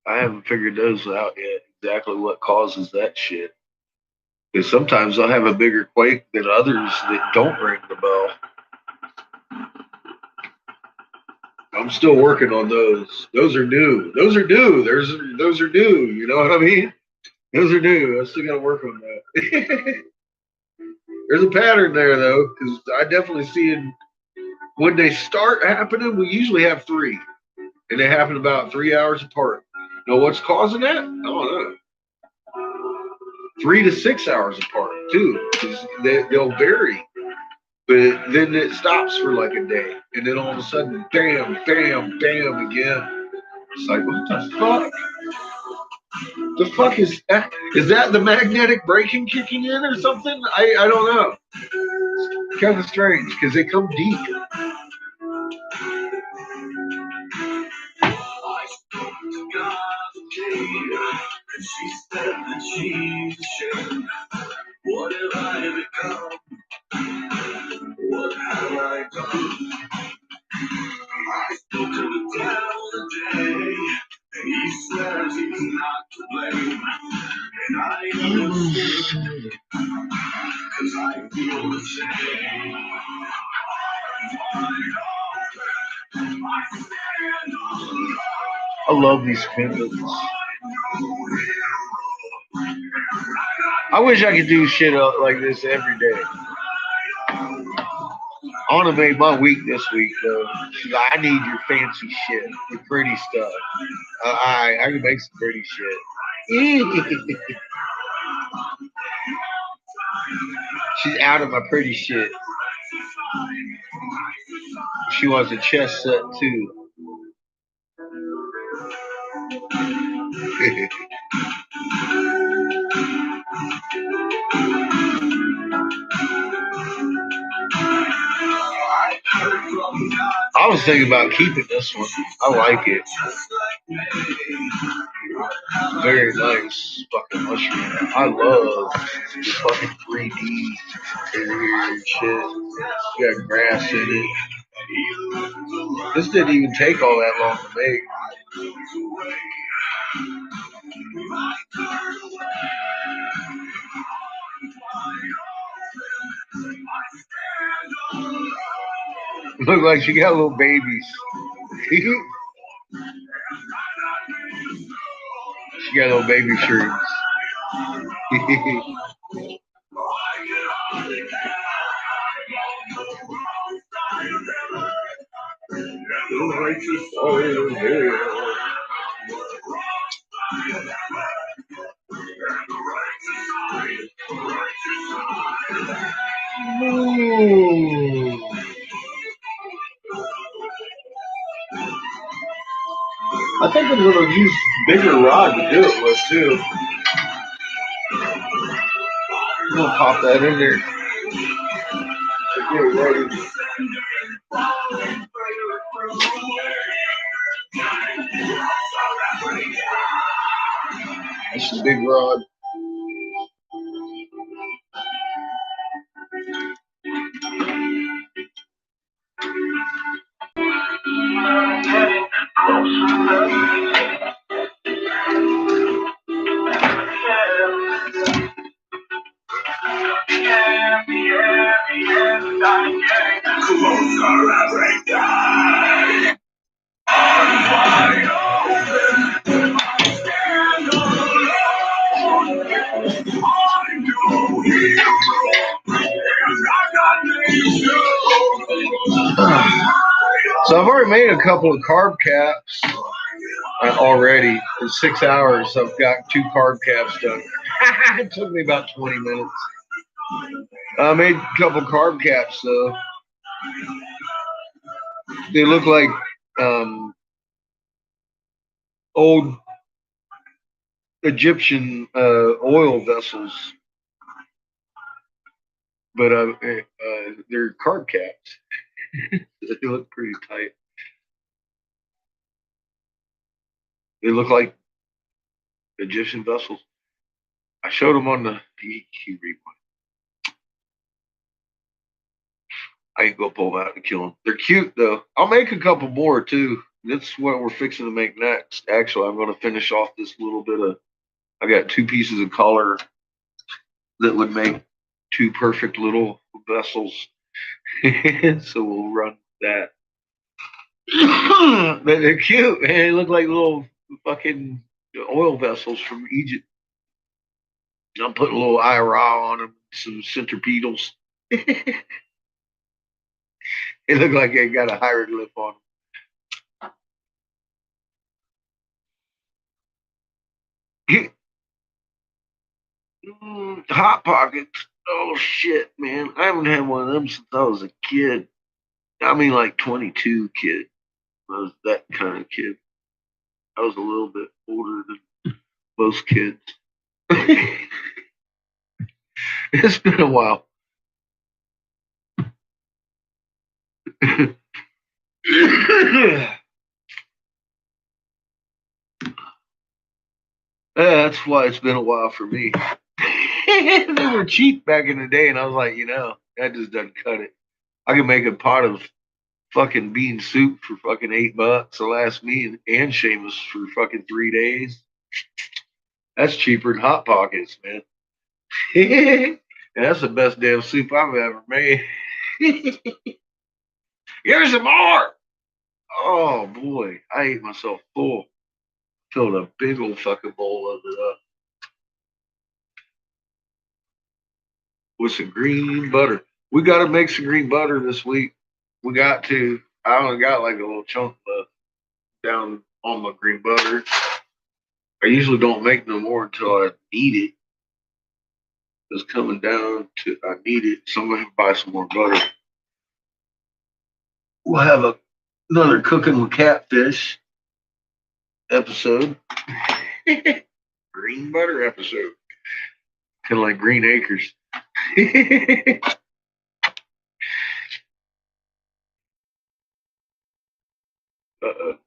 I haven't figured those out yet, exactly what causes that shit. Because sometimes I'll have a bigger quake than others that don't ring the bell. I'm still working on those. Those are new. Those are new. Those are new. You know what I mean? Those are new. I still got to work on that. There's a pattern there, though, because I definitely see it. When they start happening, we usually have 3. And they happen about 3 hours apart. Know what's causing that? I don't know. 3 to 6 hours apart, too. Because they'll vary. But then it stops for like a day. And then all of a sudden, bam, bam, bam again. It's like, what the fuck? The fuck is that? Is that the magnetic braking kicking in or something? I don't know. It's kind of strange because they come deep. I spoke to God today, and she said that she's ashamed. What have I become? What have I done? I spoke to the devil today, and he says he's not to blame. And I understand, cause I feel the same. I love these pendants. I wish I could do shit like this every day. I want to make my week this week, though. I need your fancy shit, your pretty stuff. I can make some pretty shit. She's out of my pretty shit. She wants a chest set, too. I was thinking about keeping this one. I like it. Very nice fucking mushroom. I love the fucking 3D interior and shit. You got grass in it. This didn't even take all that long to make. Look like she got little babies. She got little baby shrooms. I think I'm going to use bigger rod to do it with, too. I'm going to pop that in there. Get it ready. That's a big rod. Closer every day. I'm wide open. I stand alone. I'm no hero. And I'm not So I've already made a couple of carb caps already. In 6 hours, I've got 2 carb caps done. It took me about 20 minutes. I made a couple carb caps, though. They look like old Egyptian oil vessels, but they're carb caps. They look pretty tight. They look like Egyptian vessels. I showed them on the EQ replay. I ain't gonna pull them out and kill them. They're cute though. I'll make a couple more too. That's what we're fixing to make next. Actually, I'm gonna finish off this little bit of. I got 2 pieces of color that would make 2 perfect little vessels. So we'll run that. But they're cute, man. They look like little fucking oil vessels from Egypt. I'm putting a little IRA on them, some centipedals. They look like they got a hieroglyph on them. Hot Pockets. Oh shit, man. I haven't had one of them since I was a kid. I mean, like 22 kid. I was that kind of kid. I was a little bit older than most kids. It's been a while. That's why it's been a while for me. They were cheap back in the day, and I was like, that just doesn't cut it. I can make a pot of fucking bean soup for fucking $8 to last me and Seamus for fucking 3 days. That's cheaper than Hot Pockets, man. And that's the best damn soup I've ever made. Here's some more. Oh boy, I ate myself full. Filled a big old fucking bowl of it up with some green butter. We got to make some green butter this week. We got to. I only got like a little chunk left down on my green butter. I usually don't make no more until I need it. It's coming down to I need it, so I'm gonna buy some more butter. We'll have another cooking with catfish episode. Green butter episode. Kind of like Green Acres. Uh-oh.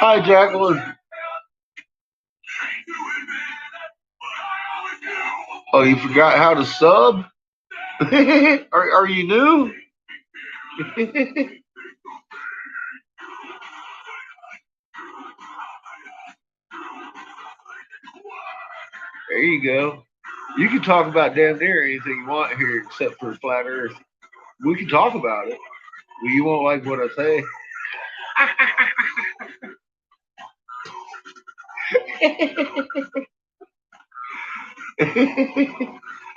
Hi, Jacqueline. Oh, you forgot how to sub? Are you new? There you go. You can talk about damn near anything you want here except for flat earth. We can talk about it. Well, you won't like what I say.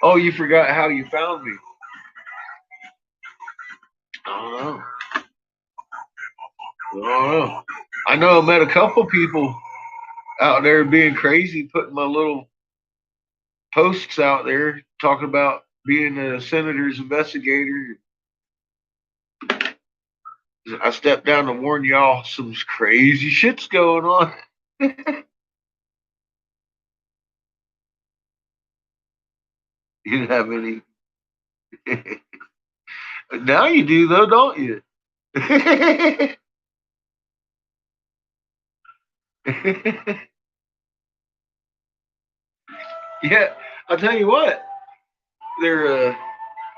Oh, you forgot how you found me. I don't know. I know I met a couple people out there being crazy, putting my little posts out there talking about being a senator's investigator. I stepped down to warn y'all some crazy shit's going on. You didn't have any. Now you do, though, don't you? Yeah, I'll tell you what. They're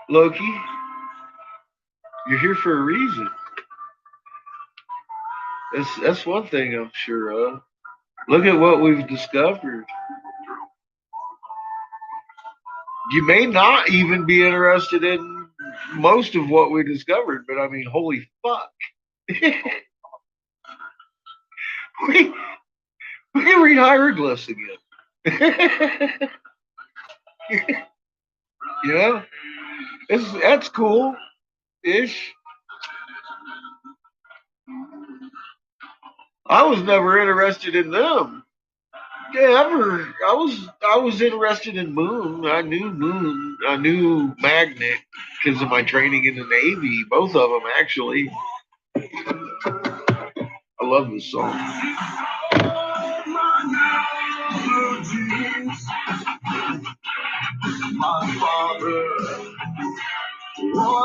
Loki. You're here for a reason. That's one thing I'm sure of. Look at what we've discovered. You may not even be interested in most of what we discovered, but I mean, holy fuck. we, we can read hieroglyphs again. You know? That's cool ish. I was never interested in them. Yeah, ever. I was interested in Moon. I knew Moon. I knew Magnet because of my training in the Navy. Both of them actually. I love this song.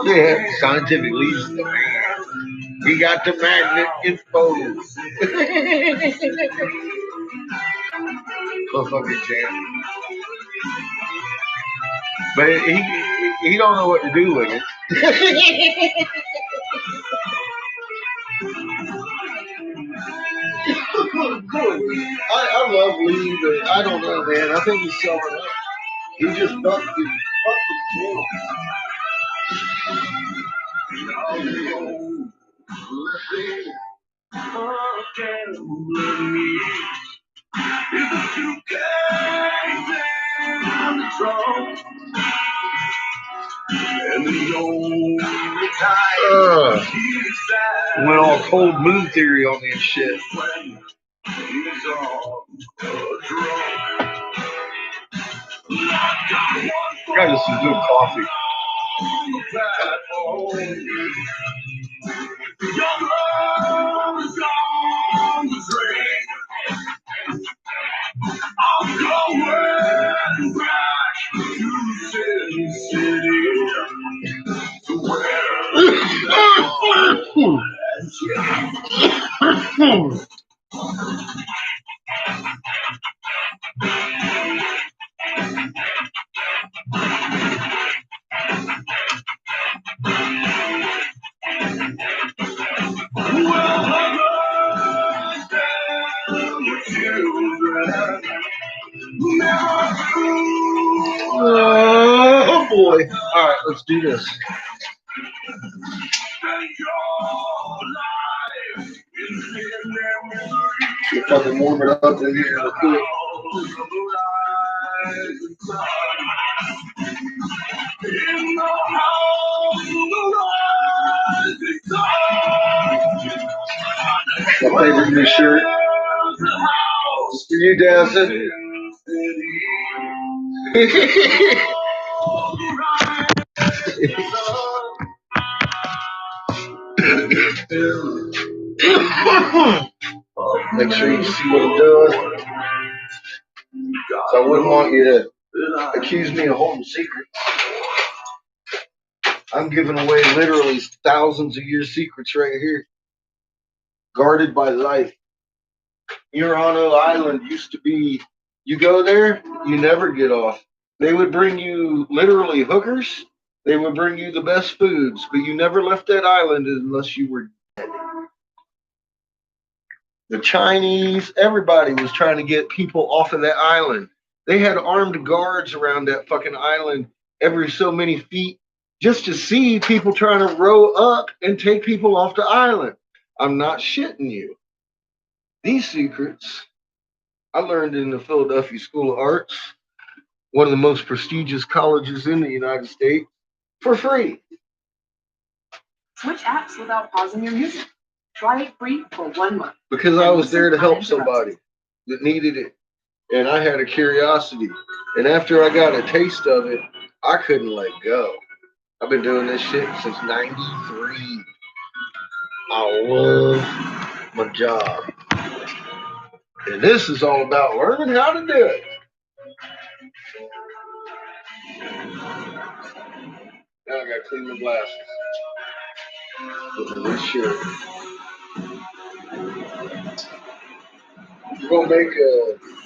Yeah, scientifically, he's the man. He got the magnet info. Motherfucking jam. But he don't know what to do with it. I love Lee, but I don't know, man. I think he's selling up. He just fucked his channel. Went all cold moon theory on this shit. Got us some good coffee. I'm going back to City City to where oh boy. Alright, let's do this. See if I can warm it up in here real quick. My favorite new shirt. It's for you, Dazza. Make sure you see what I'm doing. So I wouldn't want you to accuse me of holding secrets. I'm giving away literally thousands of your secrets right here. Guarded by life. Murano Island used to be, you go there, you never get off. They would bring you literally hookers. They would bring you the best foods, but you never left that island unless you were dead. The Chinese, everybody was trying to get people off of that island. They had armed guards around that fucking island every so many feet just to see people trying to row up and take people off the island. I'm not shitting you. These secrets I learned in the Philadelphia School of Arts, one of the most prestigious colleges in the United States, for free. Switch apps without pausing your music. Try it free for 1 month. Because I was there to help somebody that needed it. And I had a curiosity. And after I got a taste of it, I couldn't let go. I've been doing this shit since '93. I love my job. And this is all about learning how to do it. Now I gotta clean my glasses. with this shit. We're gonna make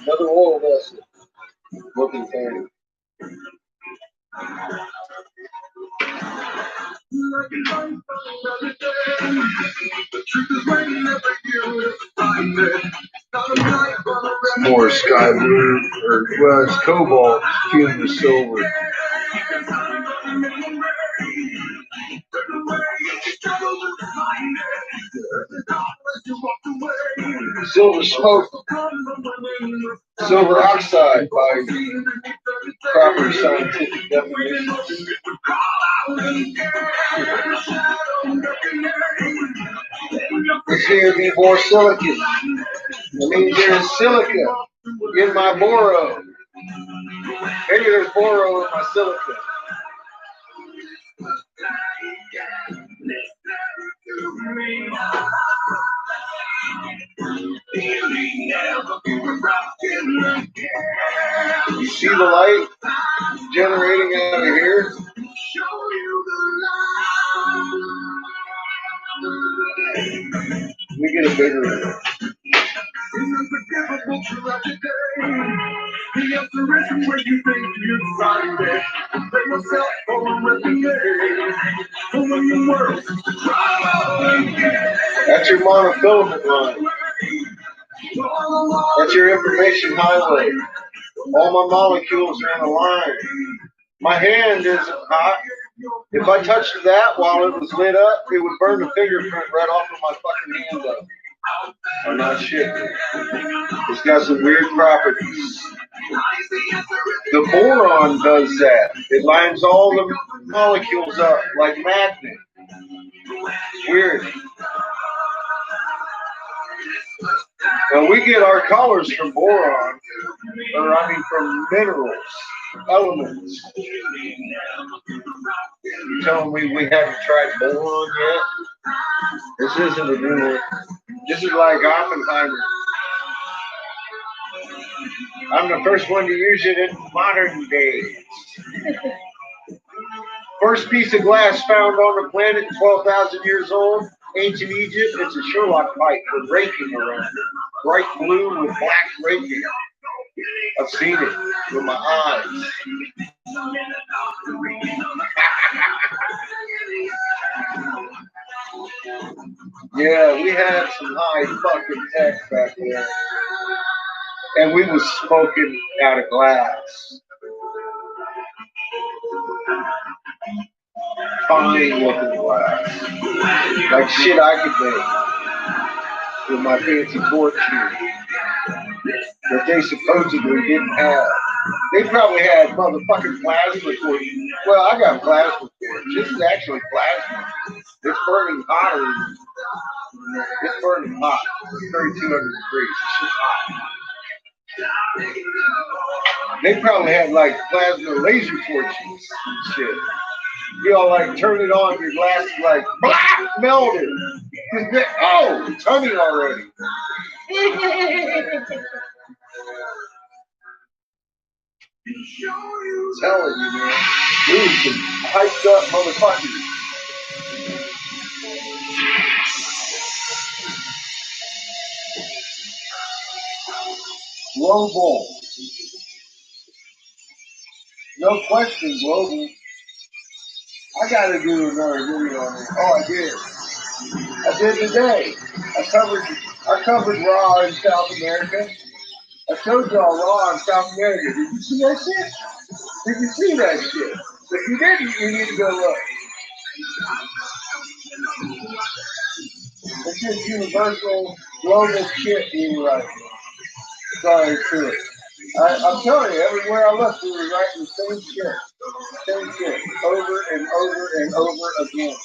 another oil vessel looking thing. More sky blue, or well, it's cobalt fused with silver. Silver smoke, silver oxide by proper scientific definition. It's here to be more silicon. That means there's silica in my boro. Maybe there's boro in my silica. You see the light generating out of here? We get a bigger one. That's your monofilament line. That's your information highway. All my molecules are on a line. My hand isn't hot. If I touched that while it was lit up, it would burn the fingerprint right off of my fucking hand up. I'm not shit. It's got some weird properties. The boron does that. It lines all the molecules up like magnet. Weird. Now we get our colors from boron, or I mean from minerals, elements. You telling me we haven't tried boron yet? This isn't a new one. This is like Oppenheimer. I'm the first one to use it in modern days. First piece of glass found on the planet, 12,000 years old, ancient Egypt. It's a Sherlock pipe with raking around it. Bright blue with black raking. I've seen it with my eyes. Yeah, we had some high fucking tech back there. And we was smoking out of glass. Fine looking glass. Like shit I could make with my fancy torch here. That they supposedly didn't have. They probably had motherfucking plasma torches. Well, I got plasma torch. This is actually plasma. It's burning hotter. It's burning hot. It's 3,200 degrees. It's hot. They probably had like plasma laser torches and shit. You all like turn it on, your glass is like black melted. Oh, it's honey already. Telling you, man. Dude, some hyped up motherfuckers. Global. No question, global. I gotta do another video on it. Oh, I did. I did today. I covered Raw in South America. I showed y'all Raw in South America. Did you see that shit? Did you see that shit? If you didn't, you need to go look. It's just universal, global shit being right. Sorry to it. I'm telling you, everywhere I looked, we were writing the same shit. Same shit. Over and over and over again.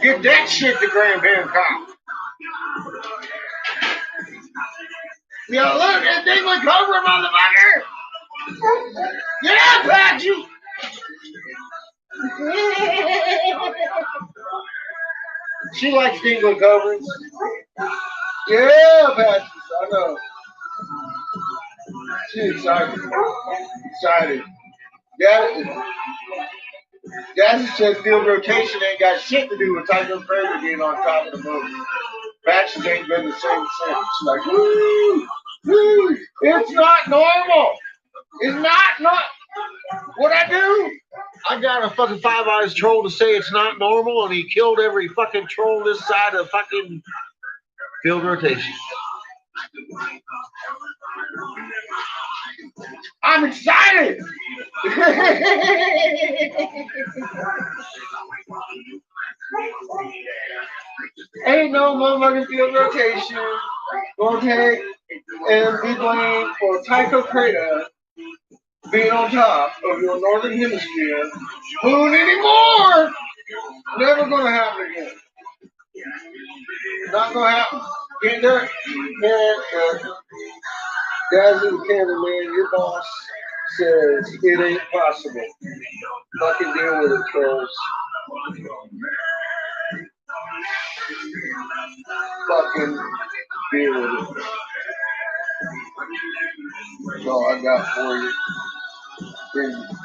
Get that shit to Graham Hancock. Yeah, look, it's England Cobra, motherfucker! Yeah, Patchy! She likes England Cobras. Yeah, Patchy, I know. She's excited. Excited. Daddy said field rotation ain't got shit to do with Tycho Crater being on top of the moon. Patches ain't been the same since. Like, woo, woo, it's not normal. It's not. What I do? I got a fucking Five Eyes troll to say it's not normal, and he killed every fucking troll this side of fucking field rotation. I'm excited. Ain't no motherfucking field rotation gonna take and be blamed for Tycho Crater being on top of your northern hemisphere moon anymore. Never gonna happen again. Not gonna happen. Can't do it. Guys in the cameraman, your boss says it ain't possible. Fucking deal with it, trolls. Fucking deal with it. That's all I got for you.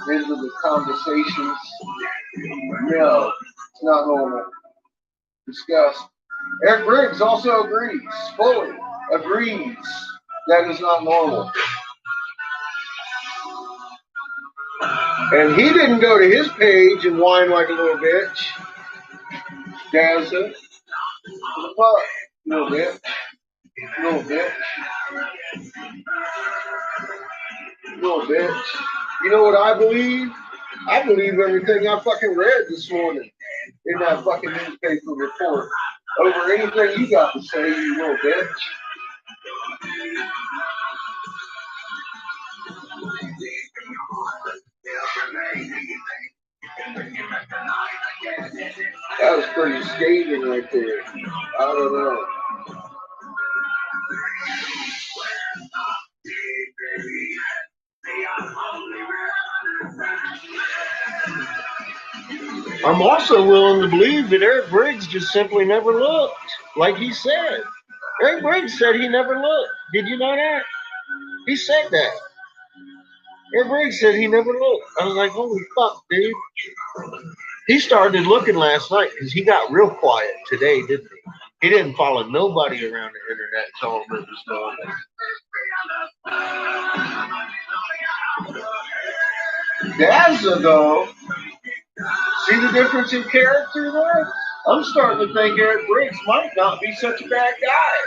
Into the conversations. No, it's not normal. Discuss. Eric Briggs also agrees, fully agrees that is not normal. And he didn't go to his page and whine like a little bitch. Dazza. What? Little bitch. Little bitch. Little bitch. You know what I believe? I believe everything I fucking read this morning in that fucking newspaper report. Over anything you got to say, you little bitch. That was pretty scathing right there. I don't know. I'm also willing to believe that Eric Briggs just simply never looked, like he said. Eric Briggs said he never looked. Did you know that? He said that. Eric Briggs said he never looked. I was like, holy fuck, dude. He started looking last night because he got real quiet today, didn't he? He didn't follow nobody around the internet telling him it was normal. Dazza, though, see the difference in character there? I'm starting to think Eric Briggs might not be such a bad guy.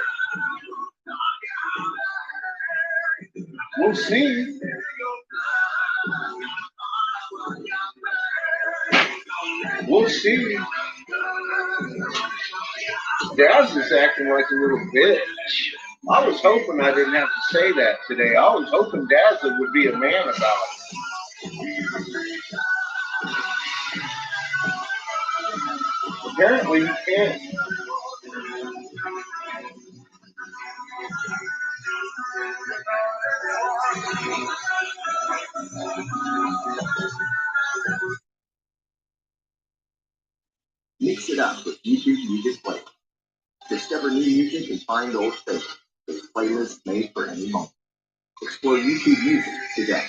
We'll see. We'll see. Dazza's acting like a little bitch. I was hoping I didn't have to say that today. I was hoping Dazza would be a man about it. Apparently you can't. Mix it up with YouTube Music Play. Discover new music and find old favorites. There's playlists made for any moment. Explore YouTube Music today.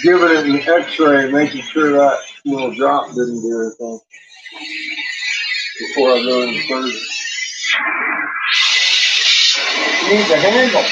Giving it an x-ray, making sure that little drop didn't do anything before I go any further. You need the handle.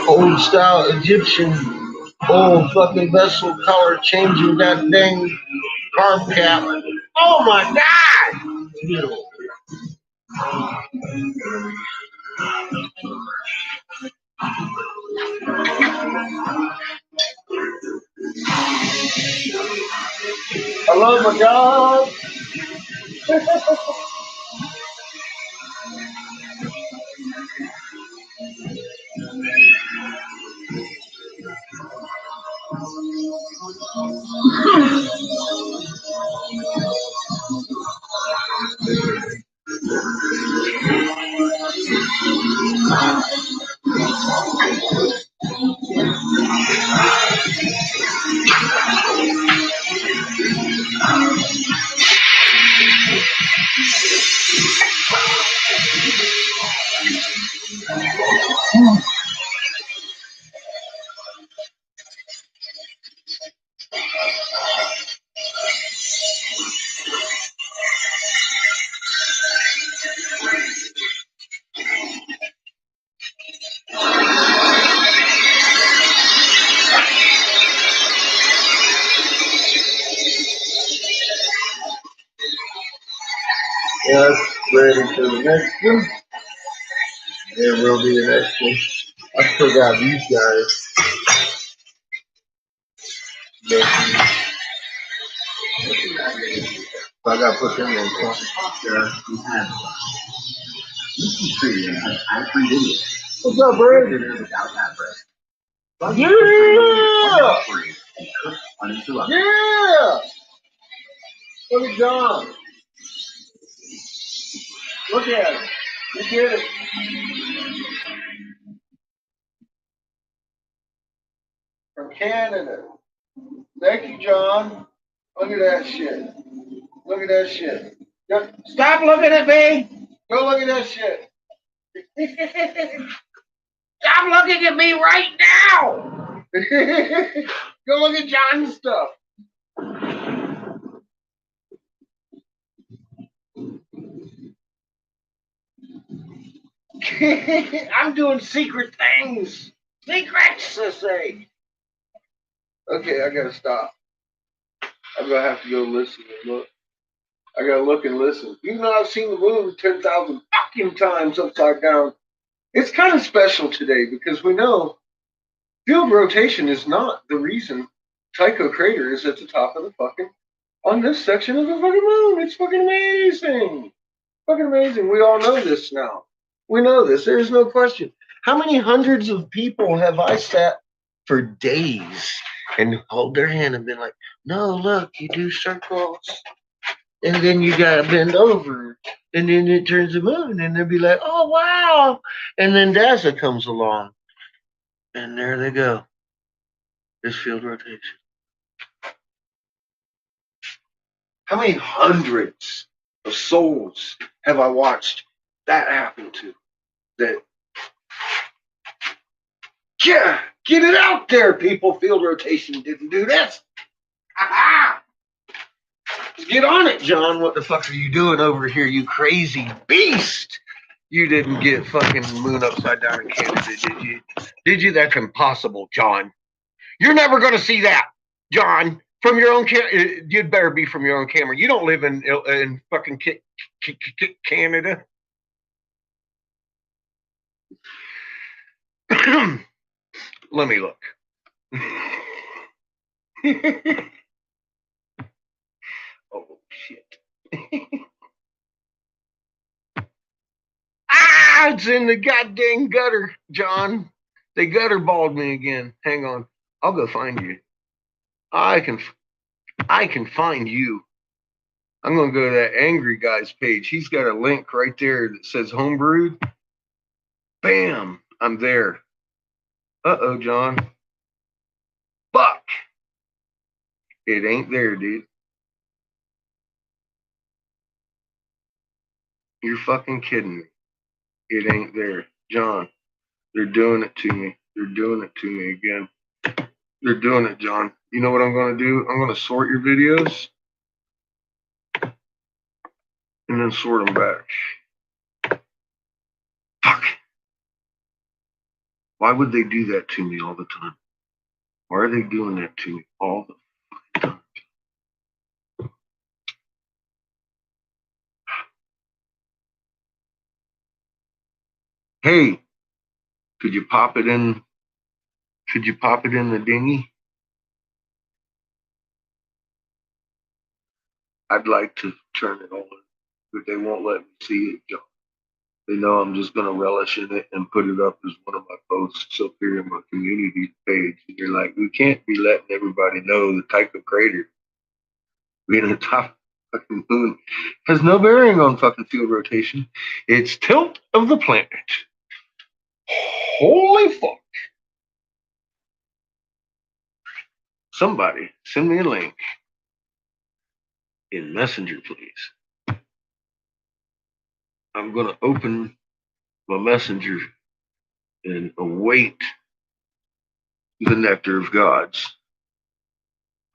Old style Egyptian, old fucking vessel color changing that dang carb cap. Oh my god! Beautiful. I love my job. Yes, ready for the next one. There will be the next one. I still got these guys. So I gotta put them in. What's up, Brad? Yeah! Yeah! Look at John. Look at him. You did it. From Canada. Thank you, John. Look at that shit. Look at that shit. Stop looking at me. Go look at that shit. Stop looking at me right now. Go look at John's stuff. I'm doing secret things. Secrets, I say. Okay, I gotta stop. I'm gonna have to go listen and look. I gotta look and listen. Even though I've seen the moon 10,000 fucking times upside down, it's kind of special today because we know field rotation is not the reason Tycho Crater is at the top of the fucking on this section of the fucking moon. It's fucking amazing. Fucking amazing. We all know this now. We know this. There's no question. How many hundreds of people have I sat for days and hold their hand and been like, no, look, you do circles. And then you gotta bend over. And then it turns the moon. And they'll be like, oh, wow. And then dazza comes along. And there they go. This field rotation. How many hundreds of souls have I watched that happen to? That, yeah, get it out there, people. Field rotation didn't do this. Ha-ha! Get on it, John. What the fuck are you doing over here, you crazy beast? You didn't get fucking moon upside down in Canada, did you? Did you? That's impossible, John. You're never going to see that, John. From your own camera. You'd better be from your own camera. You don't live in fucking Canada. Let me look. Oh, shit. It's in the goddamn gutter, John. They gutter balled me again. Hang on. I'll go find you. I can find you. I'm going to go to that angry guy's page. He's got a link right there that says homebrewed. Bam. I'm there. Uh-oh, John. Fuck. It ain't there, dude. You're fucking kidding me. It ain't there. John, they're doing it to me. They're doing it to me again. They're doing it, John. You know what I'm going to do? I'm going to sort your videos and then sort them back. Fuck. Why would they do that to me all the time? Why are they doing that to me all the fucking time? Hey, could you pop it in? Could you pop it in the dinghy? I'd like to turn it on, but they won't let me see it, John. They know I'm just going to relish in it and put it up as one of my posts up here in my community page. And you're like, we can't be letting everybody know the Tycho crater being the top fucking moon has no bearing on fucking field rotation. It's tilt of the planet. Holy fuck. Somebody send me a link in Messenger, please. I'm going to open my Messenger and await the nectar of gods.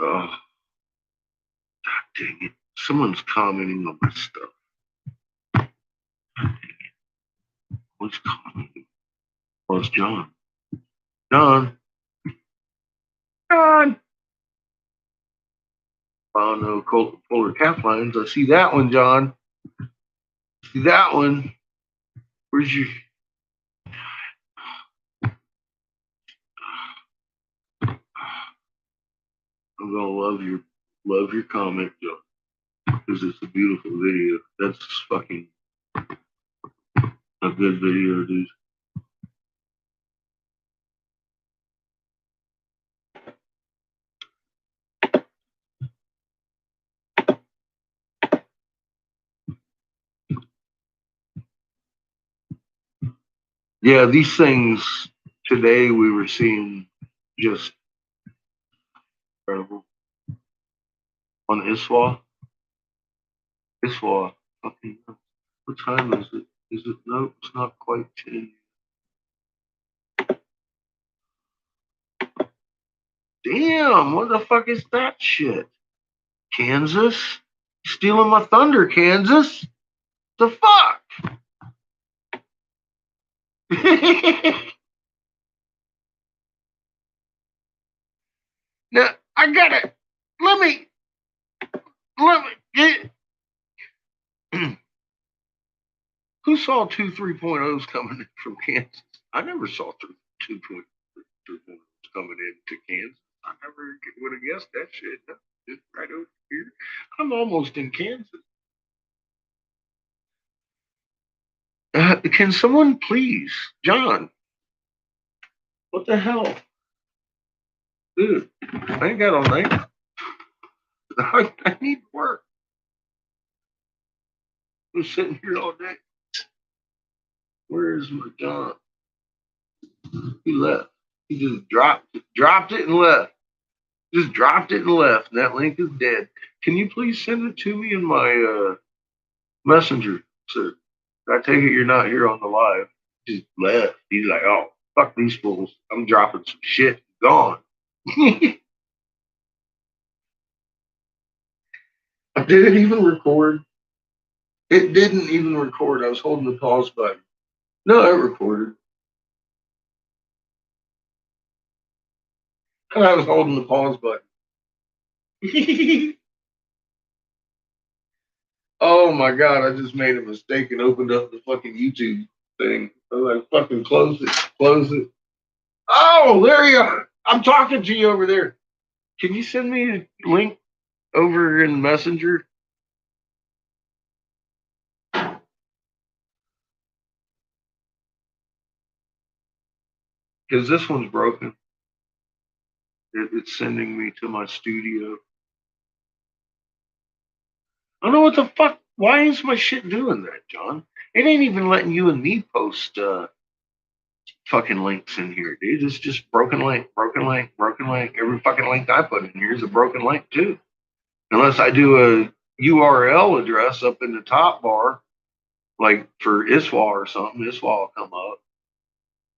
Oh, God dang it. Someone's commenting on my stuff. What's commenting? Oh, it's John. John. John. Oh, no, polar cap lines. I see that one, John. See that one. Where's your... I'm gonna love your comment, John, because it's a beautiful video. That's fucking a good video, dude. Yeah, these things today we were seeing just incredible on Iswa. Iswa, fucking. What time is it? Is it? No, it's not quite 10. Damn, what the fuck is that shit? Kansas? Stealing my thunder, Kansas? The fuck? Now, I got it. Let me get. Who saw 2 3.0s coming in from Kansas? I never saw 2 3.0s coming into Kansas. I never would have guessed that shit. No, just right over here. I'm almost in Kansas. Can someone please, John? What the hell? Dude, I ain't got all night. I need work. I'm sitting here all day. Where's my John? He left. He just dropped it and left. Just dropped it and left. And that link is dead. Can you please send it to me in my Messenger, sir. I take it you're not here on the live. Just left. He's like, oh, fuck these fools. I'm dropping some shit. Gone. Did it even record? It didn't even record. I was holding the pause button. No, it recorded. And I was holding the pause button. Oh my God, I just made a mistake and opened up the fucking YouTube thing. I was like, fucking close it, close it. Oh, there you are. I'm talking to you over there. Can you send me a link over in Messenger? Because this one's broken. It's sending me to my studio. I don't know what the fuck. Why is my shit doing that, John? It ain't even letting you and me post fucking links in here, dude. It's just broken link, broken link, broken link. Every fucking link I put in here is a broken link too. Unless I do a URL address up in the top bar, like for ISWA or something, ISWA will come up.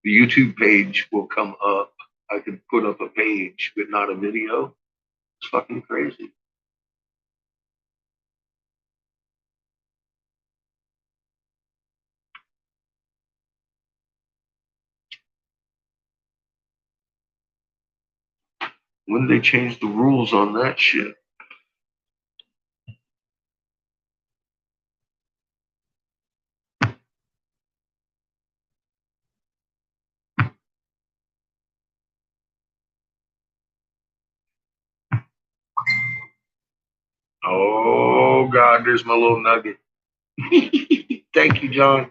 The YouTube page will come up. I could put up a page, but not a video. It's fucking crazy. When did they change the rules on that shit? Oh, God, there's my little nugget. Thank you, John.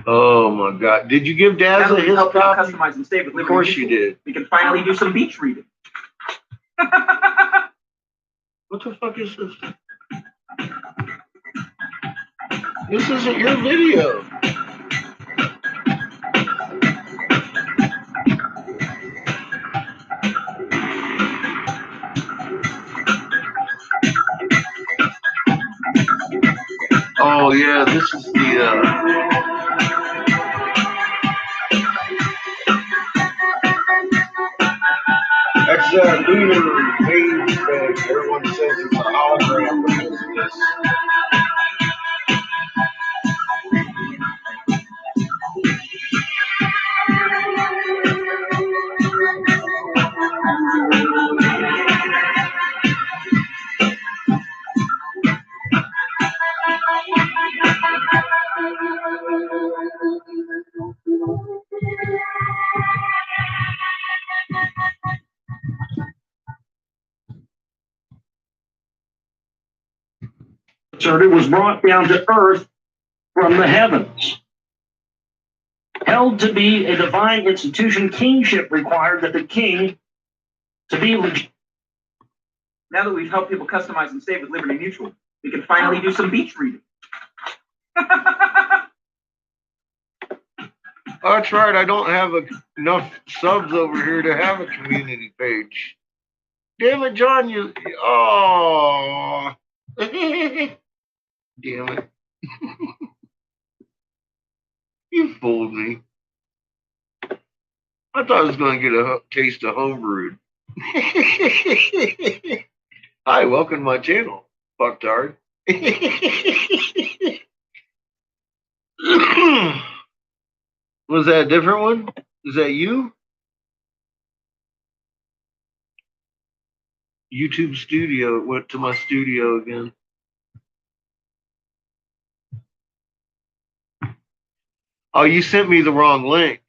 Oh, my God. Did you give Dazza his copy? Customize and save with Of course you did. We can finally do some beach reading. What the fuck is this? This isn't your video. Oh yeah, this is the that's lunar wave that everyone says it's a hologram, but it's this. It was brought down to earth from the heavens. Held to be a divine institution, kingship required that the king to be legit. Now that we've helped people customize and save with Liberty Mutual, we can finally do some beach reading. Oh, that's right. I don't have enough subs over here to have a community page. Damn it, John. Oh. Damn it. You fooled me. I thought I was going to get a taste of homebrewed. Hi, welcome to my channel, fucktard. Was that a different one? Is that you? YouTube Studio. It went to my studio again. Oh, you sent me the wrong link.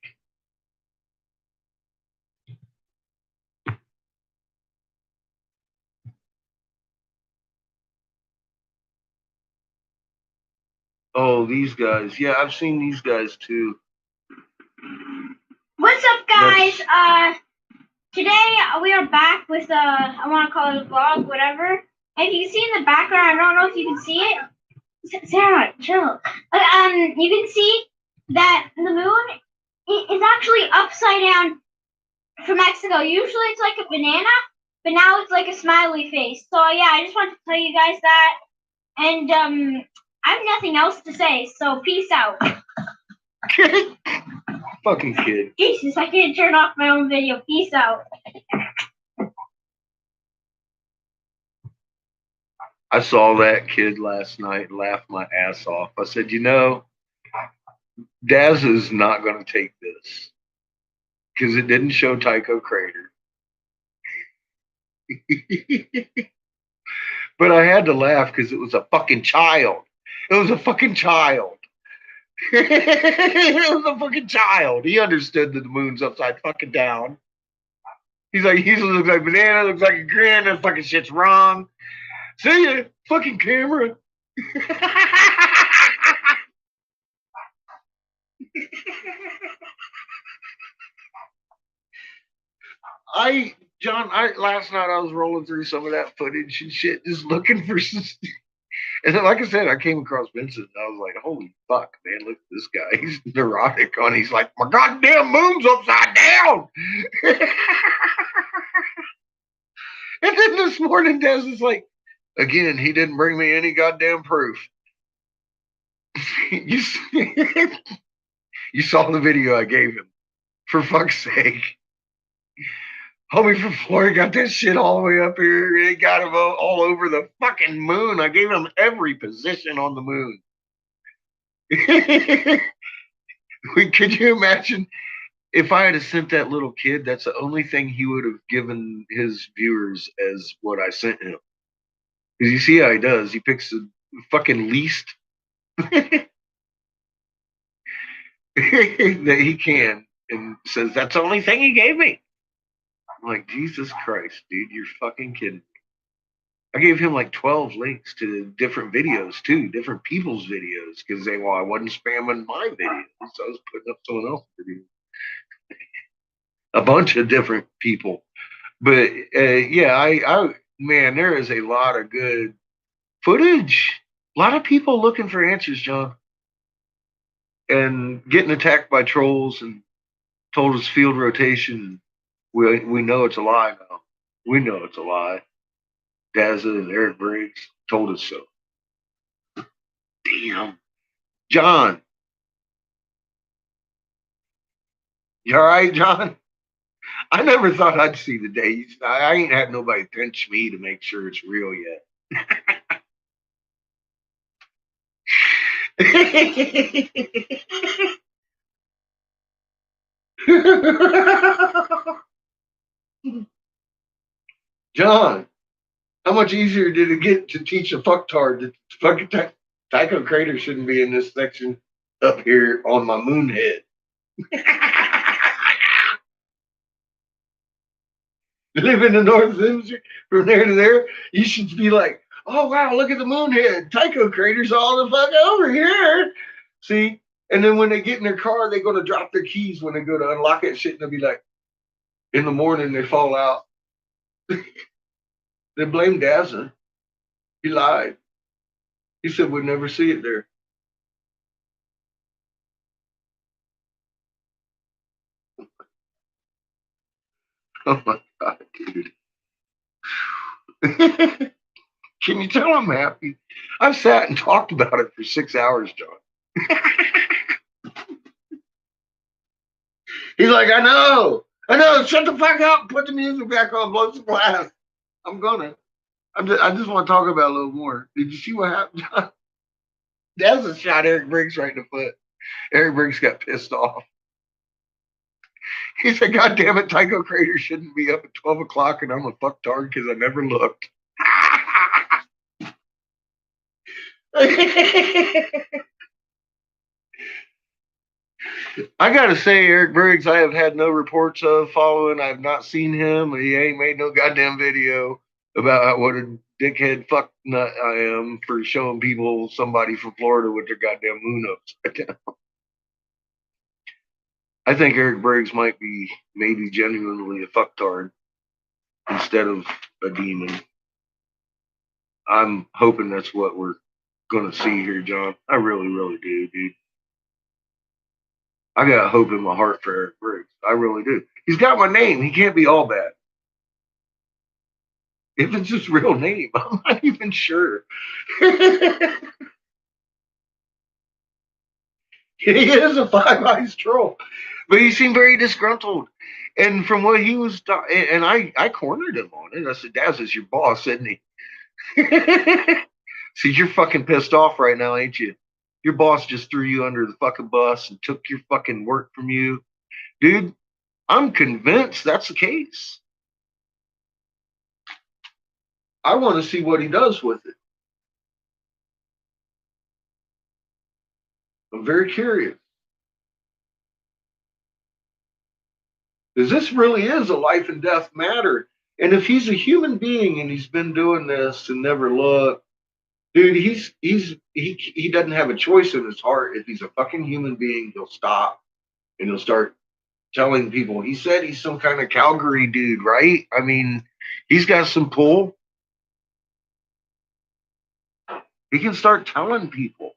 Oh, these guys. Yeah, I've seen these guys too. What's up, guys? Today we are back with I want to call it a vlog, whatever. And you can see in the background, I don't know if you can see it. Sarah, chill. You can see that the moon is actually upside down for Mexico. Usually it's like a banana, but now it's like a smiley face. So yeah, I just wanted to tell you guys that. And I have nothing else to say, so peace out. Fucking kid. Jesus, I can't turn off my own video. Peace out. I saw that kid last night, laughed my ass off. I said, you know, Dazza's not going to take this because it didn't show Tycho Crater. But I had to laugh because it was a fucking child. It was a fucking child. It was a fucking child. He understood that the moon's upside fucking down. He's like, he looks like a banana, looks like a grin, that fucking shit's wrong. See ya, fucking camera. John, last night I was rolling through some of that footage and shit, just looking for some. And then, like I said, I came across Vincent and I was like, holy fuck, man, look at this guy. He's neurotic on. He's like, my goddamn moon's upside down. And then this morning, Des is like, again, he didn't bring me any goddamn proof. You saw the video I gave him. For fuck's sake. Homie from Florida got that shit all the way up here. He got him all over the fucking moon. I gave him every position on the moon. Could you imagine if I had sent that little kid? That's the only thing he would have given his viewers as what I sent him. Because you see how he does. He picks the fucking least that he can and says, that's the only thing he gave me. I'm like, Jesus Christ, dude, you're fucking kidding me. I gave him like 12 links to different videos too, different people's videos, because I wasn't spamming my videos. So I was putting up someone else's video. A bunch of different people. But yeah, man, there is a lot of good footage. A lot of people looking for answers, John. And getting attacked by trolls and told us field rotation. We know it's a lie now. We know it's a lie. Dazza and Eric Briggs told us so. Damn. John. You all right, John? I never thought I'd see the day. I ain't had nobody pinch me to make sure it's real yet. John, how much easier did it get to teach a fucktard that fucking Tycho Crater shouldn't be in this section up here on my moon head? Live in the North Hemisphere, from there to there, you should be like, oh wow, look at the moon head. Tycho Crater's all the fuck over here. See? And then when they get in their car, they're gonna drop their keys when they go to unlock that shit, and they'll be like, in the morning they fall out. They blame Dazza. He lied. He said we'd never see it there. Oh my God, dude. Can you tell I'm happy? I've sat and talked about it for 6 hours, John. He's like, I know, shut the fuck up, put the music back on, blow some glass. I'm gonna. I just want to talk about it a little more. Did you see what happened, John? Dazza shot Eric Briggs right in the foot. Eric Briggs got pissed off. He said, God damn it, Tycho Crater shouldn't be up at 12 o'clock and I'm a fucktard because I never looked. I gotta say, Eric Briggs, I have had no reports of following. I have not seen him. He ain't made no goddamn video about what a dickhead fuck nut I am for showing people somebody from Florida with their goddamn moon upside down. I think Eric Briggs might be maybe genuinely a fucktard instead of a demon. I'm hoping that's what we're gonna see here, John. I really, really do, dude. I got hope in my heart for Eric Briggs. I really do. He's got my name. He can't be all bad. If it's his real name, I'm not even sure. He is a Five Eyes troll, but he seemed very disgruntled. And from what he was, and I cornered him on it. I said, "Daz is your boss, isn't he?" See, you're fucking pissed off right now, ain't you? Your boss just threw you under the fucking bus and took your fucking work from you, dude. I'm convinced that's the case. I want to see what he does with it. I'm very curious. Because this really is a life and death matter. And if he's a human being and he's been doing this and never looked, dude, he doesn't have a choice in his heart. If he's a fucking human being, he'll stop and he'll start telling people. He said he's some kind of Calgary dude, right? I mean, he's got some pull. He can start telling people.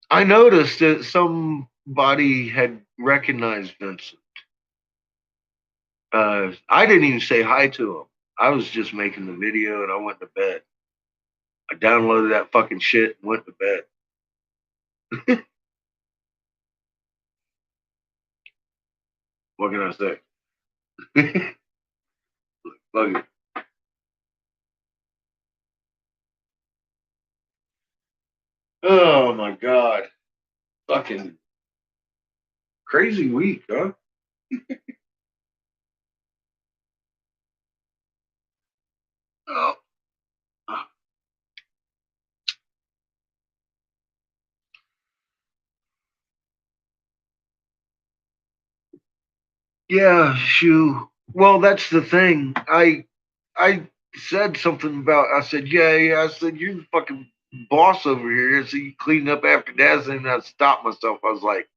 I noticed that somebody had recognized Vincent. I didn't even say hi to him. I was just making the video and I went to bed. I downloaded that fucking shit and went to bed. What can I say? Love you. Oh my God. Fucking crazy week, huh? Oh. Yeah, shoo. Well, that's the thing. I said something about. I said, yeah. I said, you're the fucking boss over here. So you clean up after Daz, and I stopped myself. I was like,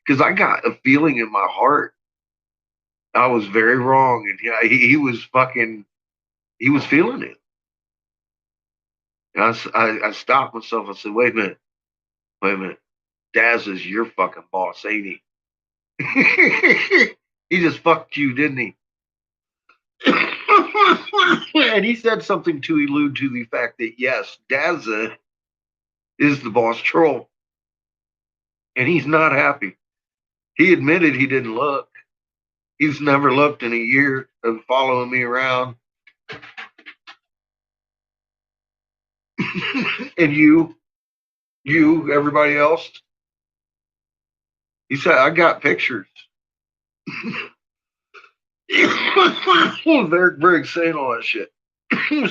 because I got a feeling in my heart I was very wrong, and yeah, he was fucking. He was feeling it. And I stopped myself. I said, wait a minute. Daz is your fucking boss, ain't he? He just fucked you, didn't he? And he said something to allude to the fact that yes, Dazza is the boss troll, and he's not happy. He admitted he didn't look. He's never looked in a year of following me around. And you, everybody else. He said, I got pictures. Eric Briggs saying all that shit.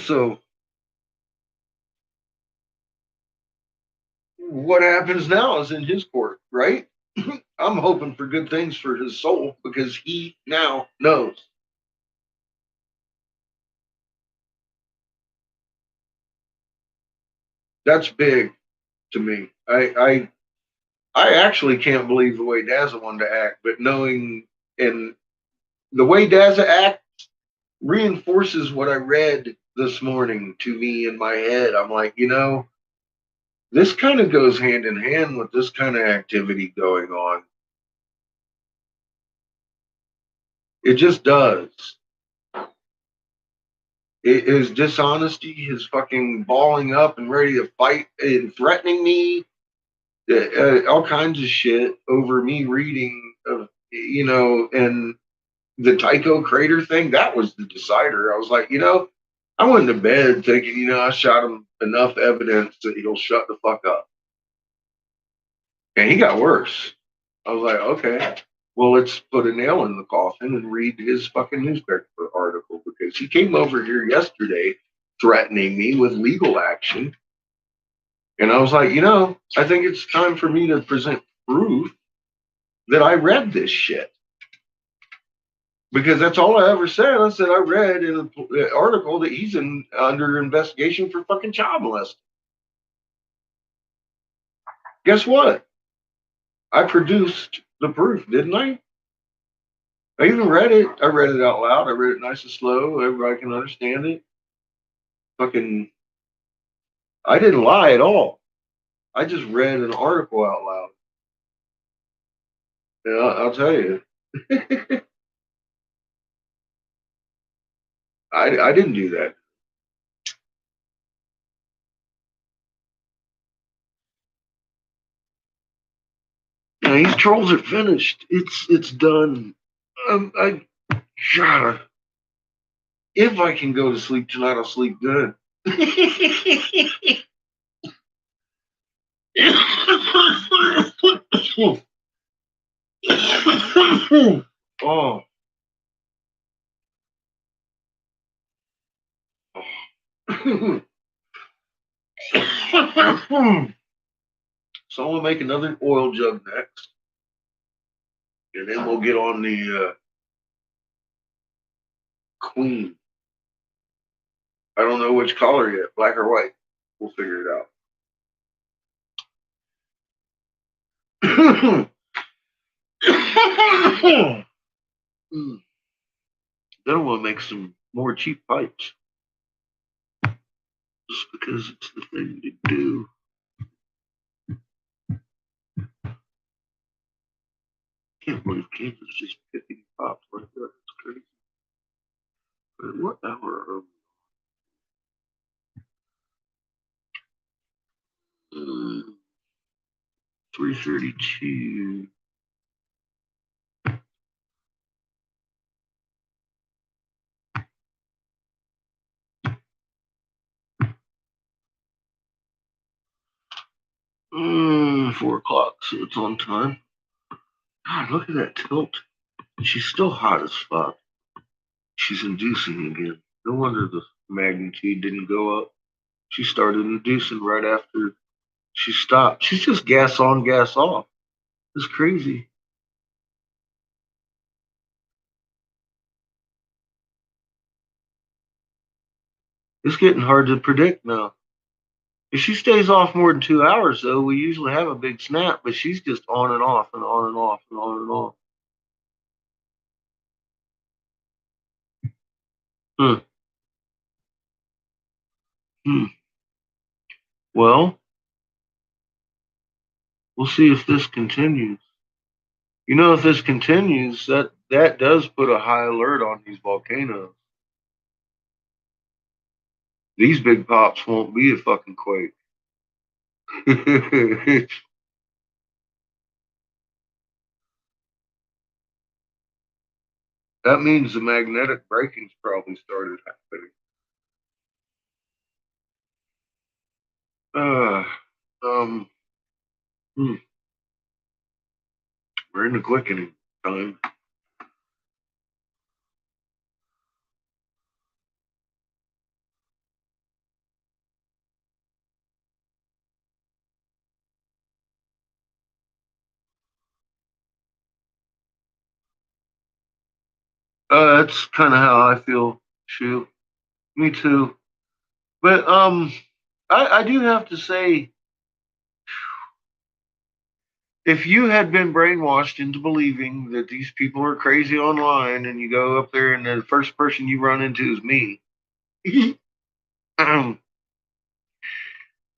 So what happens now is in his court, right? I'm hoping for good things for his soul because he now knows. That's big to me. I actually can't believe the way Dazza wanted to act, but knowing and the way Dazza acts reinforces what I read this morning to me in my head. I'm like, this kind of goes hand in hand with this kind of activity going on. It just does. His dishonesty, his fucking balling up and ready to fight and threatening me, all kinds of shit over me reading, and the Tycho crater thing, that was the decider. I was like, I went to bed thinking, I shot him enough evidence that he'll shut the fuck up. And he got worse. I was like, okay, well, let's put a nail in the coffin and read his fucking newspaper article because he came over here yesterday threatening me with legal action. And I was like, I think it's time for me to present proof that I read this shit. Because that's all I ever said. I said I read in an article that he's under investigation for fucking child molesting. Guess what? I produced the proof, didn't I? I even read it. I read it out loud. I read it nice and slow. Everybody can understand it. fucking, I didn't lie at all. I just read an article out loud. And I'll tell you, I didn't do that. Now, these trolls are finished. It's done. God, if I can go to sleep tonight, I'll sleep good. Oh. So I'm gonna make another oil jug next, and then we'll get on the queen. I don't know which color yet, black or white. We'll figure it out. Then I'm gonna make some more cheap pipes, just because it's the thing to do. Can't believe Kansas just picking pops like that. It's crazy. But what hour? 3:32. Mm, 4 o'clock, so it's on time. God, look at that tilt. She's still hot as fuck. She's inducing again. No wonder the magnitude didn't go up. She started inducing right after she stopped. She's just gas on, gas off. It's crazy. It's getting hard to predict now. If she stays off more than 2 hours, though, we usually have a big snap, but she's just on and off and on and off and on and off. Well, we'll see if this continues. You know, if this continues, that does put a high alert on these volcanoes. These big pops won't be a fucking quake. That means the magnetic breaking's probably started happening. We're in the quickening time. That's kind of how I feel. Shoot, me too. But I do have to say, if you had been brainwashed into believing that these people are crazy online, and you go up there and the first person you run into is me,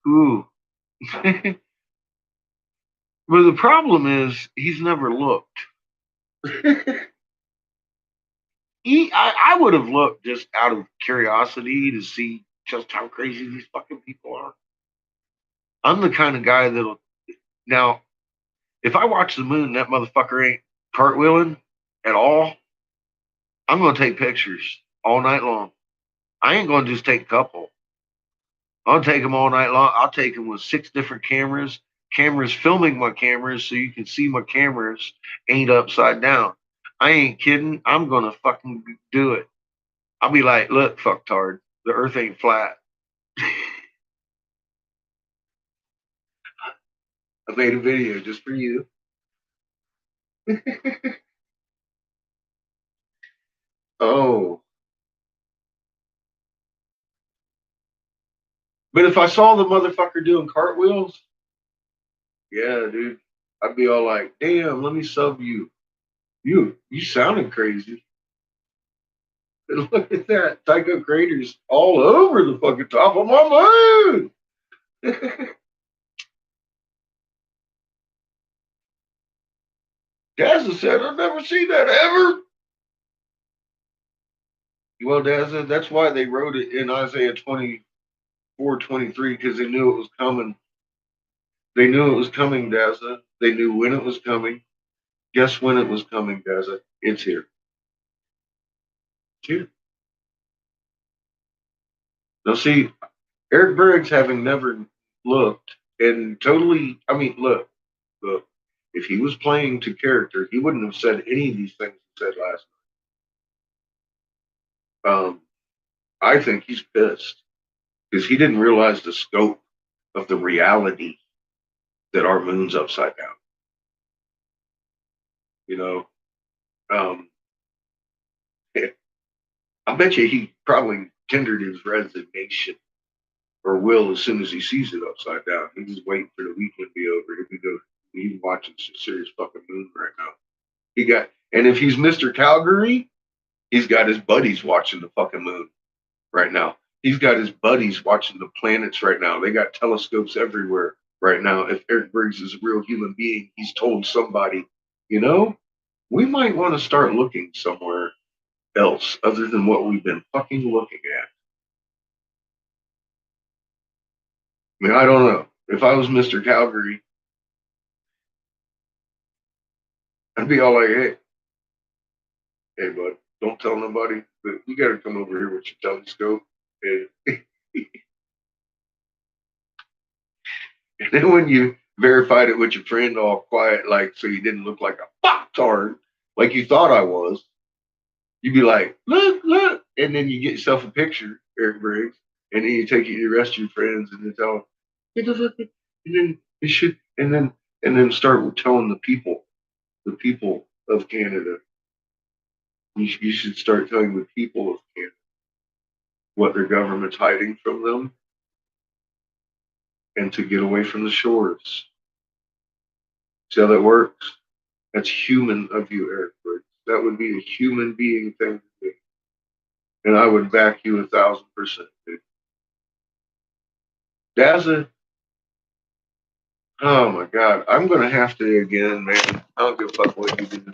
ooh. But the problem is, he's never looked. I would have looked just out of curiosity to see just how crazy these fucking people are. I'm the kind of guy that'll, now, if I watch the moon and that motherfucker ain't cartwheeling at all, I'm going to take pictures all night long. I ain't going to just take a couple. I'll take them all night long. I'll take them with 6 different cameras filming my cameras so you can see my cameras ain't upside down. I ain't kidding. I'm going to fucking do it. I'll be like, look, fucktard, the earth ain't flat. I made a video just for you. Oh. But if I saw the motherfucker doing cartwheels, yeah, dude, I'd be all like, damn, let me sub you. You sounded crazy. And look at that. Tycho Crater's all over the fucking top of my moon. Dazza said, I've never seen that ever. Well, Dazza, that's why they wrote it in Isaiah 24:23, because they knew it was coming. They knew it was coming, Dazza. They knew when it was coming. Guess when it was coming, Dazza? It's here. It's here. Now, see, Eric Briggs, having never looked and totally, I mean, look, if he was playing to character, he wouldn't have said any of these things he said last night. I think he's pissed because he didn't realize the scope of the reality that our moon's upside down. You know, um, I bet you he probably tendered his resignation or will as soon as he sees it upside down. He's just waiting for the weekend to be over. He's watching some serious fucking moon right now. And if he's Mr. Calgary, he's got his buddies watching the fucking moon right now. He's got his buddies watching the planets right now. They got telescopes everywhere right now. If Eric Briggs is a real human being, he's told somebody, you know, we might want to start looking somewhere else other than what we've been fucking looking at. I mean, I don't know. If I was Mr. Calgary, I'd be all like, hey, bud, don't tell nobody, but you got to come over here with your telescope. And, and then when you verified it with your friend all quiet, like, so you didn't look like a fucktard, like you thought I was, you'd be like, look. And then you get yourself a picture, Eric Briggs, and then you take it to the rest of your friends and then tell them, and then you should, and then start telling the people of Canada. You should start telling the people of Canada what their government's hiding from them and to get away from the shores. See how that works? That's human of you, Eric Briggs. That would be a human being thing to do. And I would back you 1,000%, dude. Dazza, oh my God. I'm going to have to, again, man, I don't give a fuck what you do.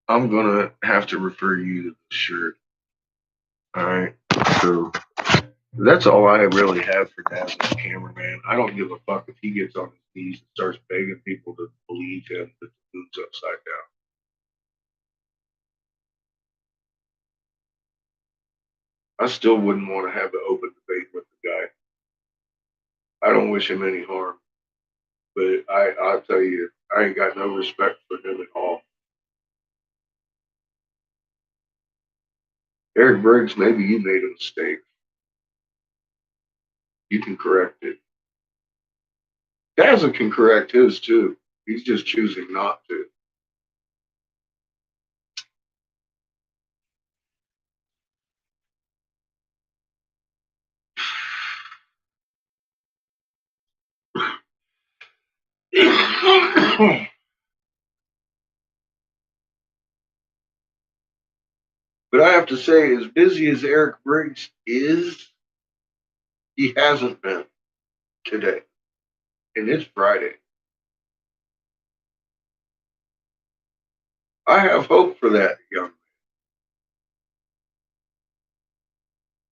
I'm going to have to refer you to the shirt. All right. So that's all I really have for Dazza's cameraman. I don't give a fuck if he gets on his knees and starts begging people to believe him that the moon's upside down. I still wouldn't want to have an open debate with the guy. I don't wish him any harm, but I'll tell you, I ain't got no respect for him at all. Eric Briggs, maybe you made a mistake. You can correct it. Dazza can correct his too. He's just choosing not to. But I have to say, as busy as Eric Briggs is, he hasn't been today. And it's Friday. I have hope for that young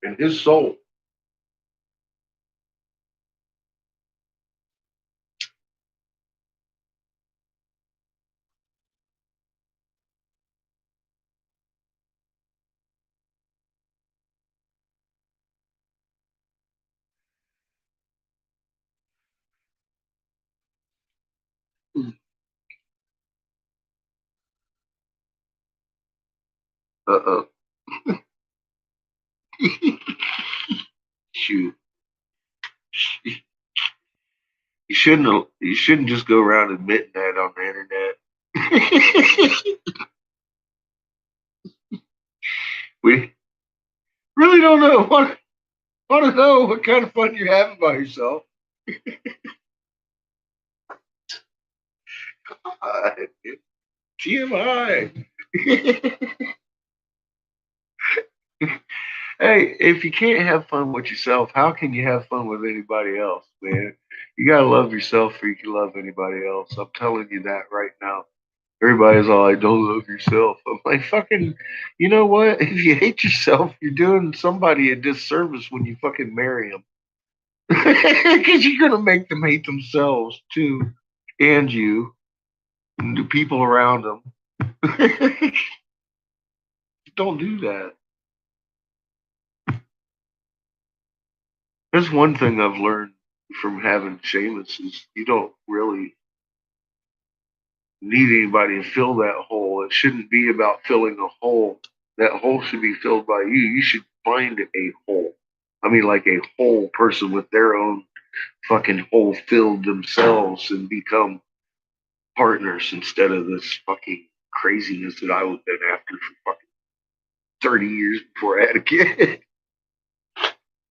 man and his soul. Uh-oh. Shoot. You shouldn't just go around admitting that on the internet. We really don't know. Want to know what kind of fun you're having by yourself. God, TMI. Hey, if you can't have fun with yourself, how can you have fun with anybody else, man? You gotta love yourself before you can love anybody else. I'm telling you that right now. Everybody's all like, don't love yourself. I'm like, fucking, you know what? If you hate yourself, you're doing somebody a disservice when you fucking marry them. Because you're going to make them hate themselves too, and you, and the people around them. Don't do that. That's one thing I've learned from having Seamus is you don't really need anybody to fill that hole. It shouldn't be about filling a hole. That hole should be filled by you. You should find a hole. I mean, like a whole person with their own fucking hole filled themselves and become partners instead of this fucking craziness that I was been after for fucking 30 years before I had a kid.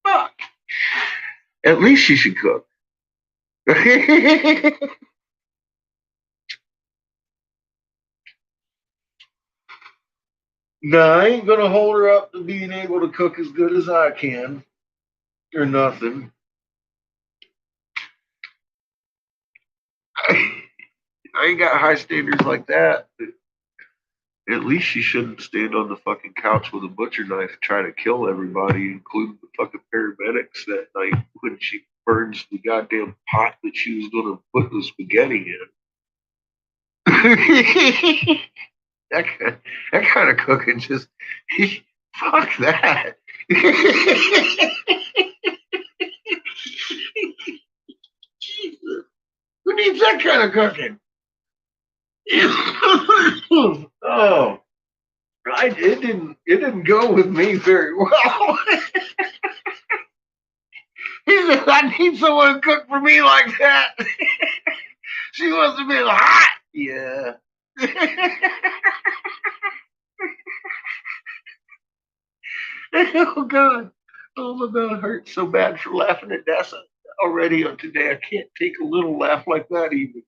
Fuck. At least she should cook. No, I ain't gonna hold her up to being able to cook as good as I can or nothing. I ain't got high standards like that. But at least she shouldn't stand on the fucking couch with a butcher knife and try to kill everybody, including the fucking paramedics that night when she burns the goddamn pot that she was gonna put the spaghetti in. that kind of cooking just fuck that. Jesus. Who needs that kind of cooking? Oh, it didn't go with me very well. He said, I need someone to cook for me like that. She wants to be hot. Yeah. Oh God. Oh my God, it hurts so bad for laughing at that already on today. I can't take a little laugh like that even.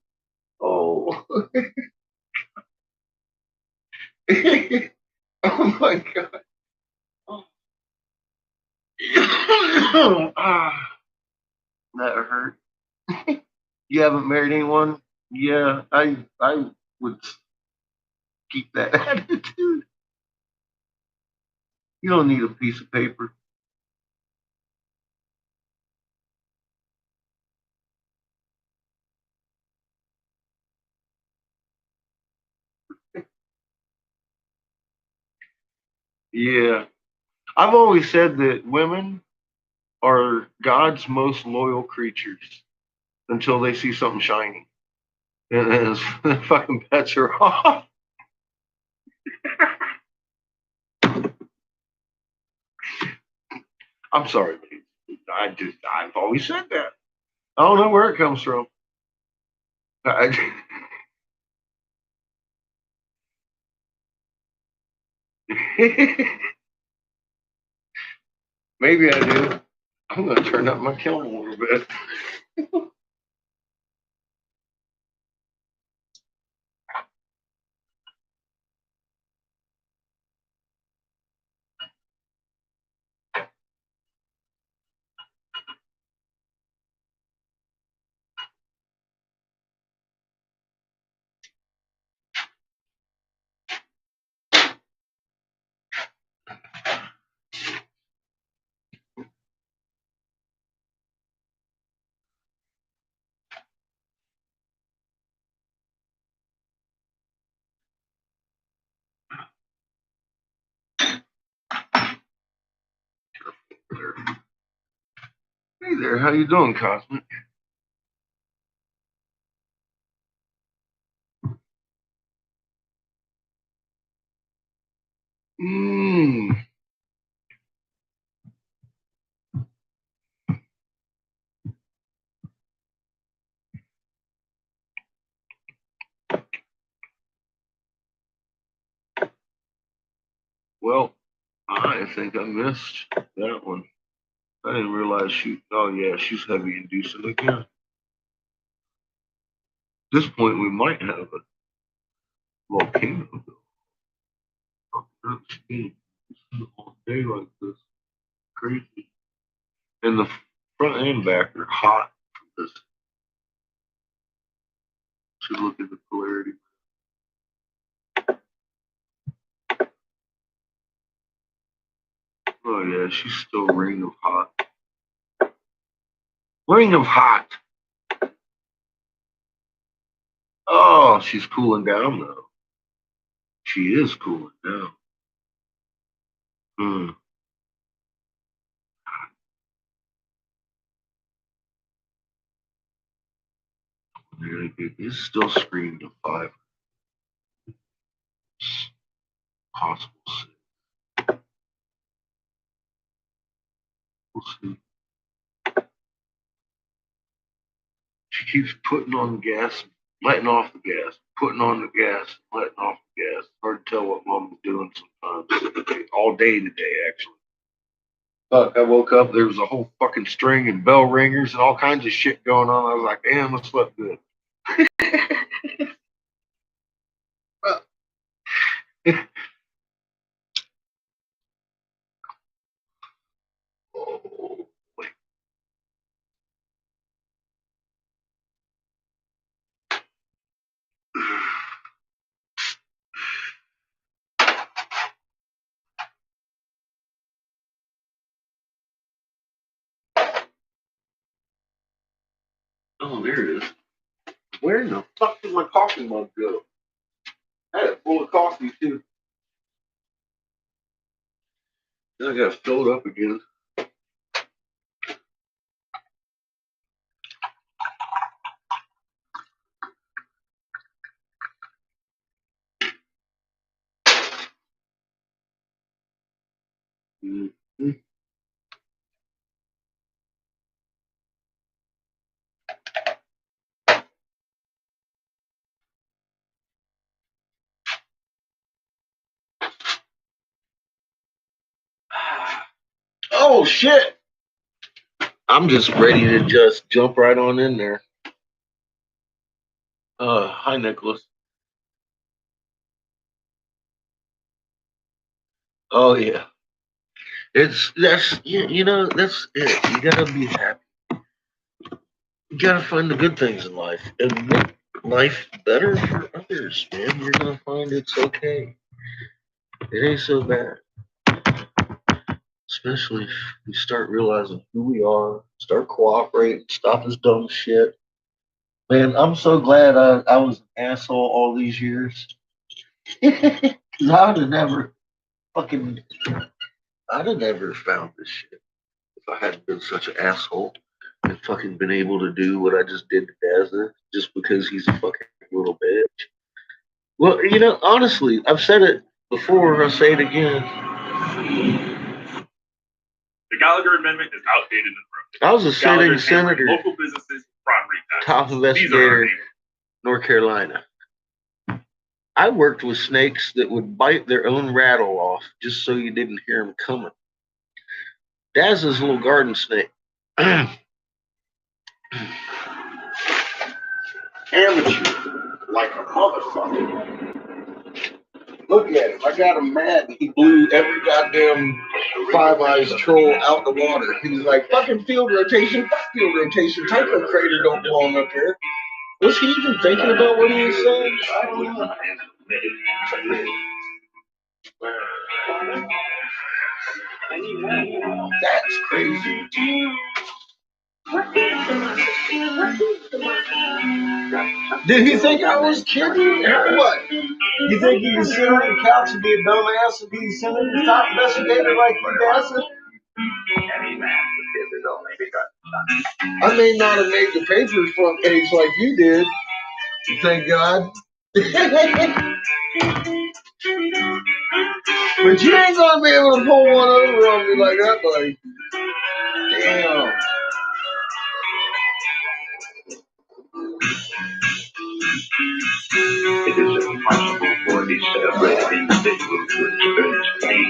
Oh. Oh my God. Ah, that hurt. You haven't married anyone? Yeah, I would keep that attitude. You don't need a piece of paper. Yeah. I've always said that women are God's most loyal creatures until they see something shiny. And then his fucking pets are off. I'm sorry, babe. I've always said that. I don't know where it comes from. I, maybe I do. I'm gonna turn up my kiln a little bit. Hey there, how you doing, Cosmic? Mmm. Well, I think I missed that one. I didn't realize she. Oh yeah, she's heavy inducing again. At this point, we might have a volcano. all day like this. Crazy. And the front and back are hot from this. Should look at the polarity. Oh yeah, she's still ring of hot. Ring of hot. Oh, she's cooling down though. She is cooling down. It's still screened to 5. Possible 6. We'll see. She keeps putting on the gas, letting off the gas, putting on the gas, letting off the gas. Hard to tell what Mom's doing sometimes. All day today, actually. Fuck, I woke up, there was a whole fucking string and bell ringers and all kinds of shit going on. I was like, damn, I slept good. Oh, wait. Oh, there it is. Where in the fuck did my coffee mug go? I had it full of coffee, too. Then I gotta fill it up again. Mm-hmm. Oh, shit! I'm just ready to just jump right on in there. Hi, Nicholas. Oh, yeah. That's it. You gotta be happy. You gotta find the good things in life and make life better for others, man. You're gonna find it's okay. It ain't so bad. Especially if we start realizing who we are, start cooperating, stop this dumb shit. Man, I'm so glad I was an asshole all these years. Because I'd have never found this shit if I hadn't been such an asshole and fucking been able to do what I just did to Dazza just because he's a fucking little bitch. Well, honestly, I've said it before, I'll say it again. The Gallagher Amendment is outdated and broken. I was a sitting senator, local businesses, property taxes. top investigator, North Carolina. I worked with snakes that would bite their own rattle off just so you didn't hear them coming. Dazza's a little garden snake. Amateur, like a motherfucker. Look at him. I got him mad. He blew every goddamn Five Eyes troll out the water. He was like, fucking field rotation, fuck field rotation. Tycho crater don't belong up there. Was he even thinking about what he was saying? I don't know. That's crazy. Did he think I was kidding or what? You think you can sit on the couch and be a dumbass and be senator, top investigator like you guys? I may not have made the paper front page like you did. Thank God. But you ain't gonna be able to pull one over on me like that, buddy. Damn. It is impossible for these celebrated individuals to experience pain,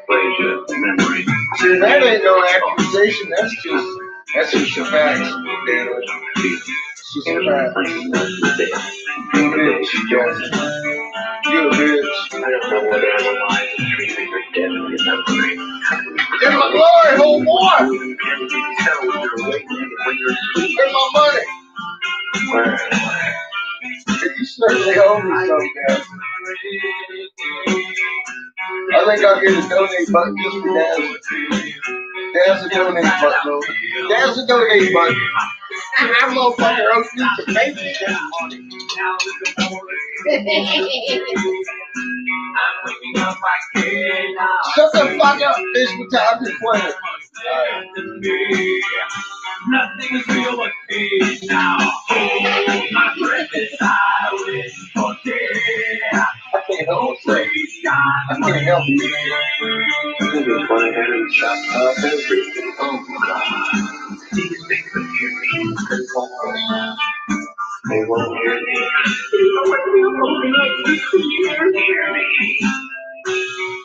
pleasure, memory. See, that ain't no accusation. That's just facts. just a fact. You a bitch, yes. You a bitch. I don't know whether I'm alive or dreaming or dead in memory. In my glory, whole boy! Tell when you're awake and when you're asleep. Where's my money? Where? You certainly owe me some, Dad. I think I'll get a donate button just for Dad. Dad's a donate button, though. Dad's a donate button. I'm gonna fucking roast you some bacon this morning. Shut the fuck up, fish with time to play. Nothing is real but peace now. Hold my breath as I wish for death. I can't help it. Please, God, I can't help it. I'm going to hand and shut up everything. Oh, God. These things will hear me. They won't hear me. They won't hear me.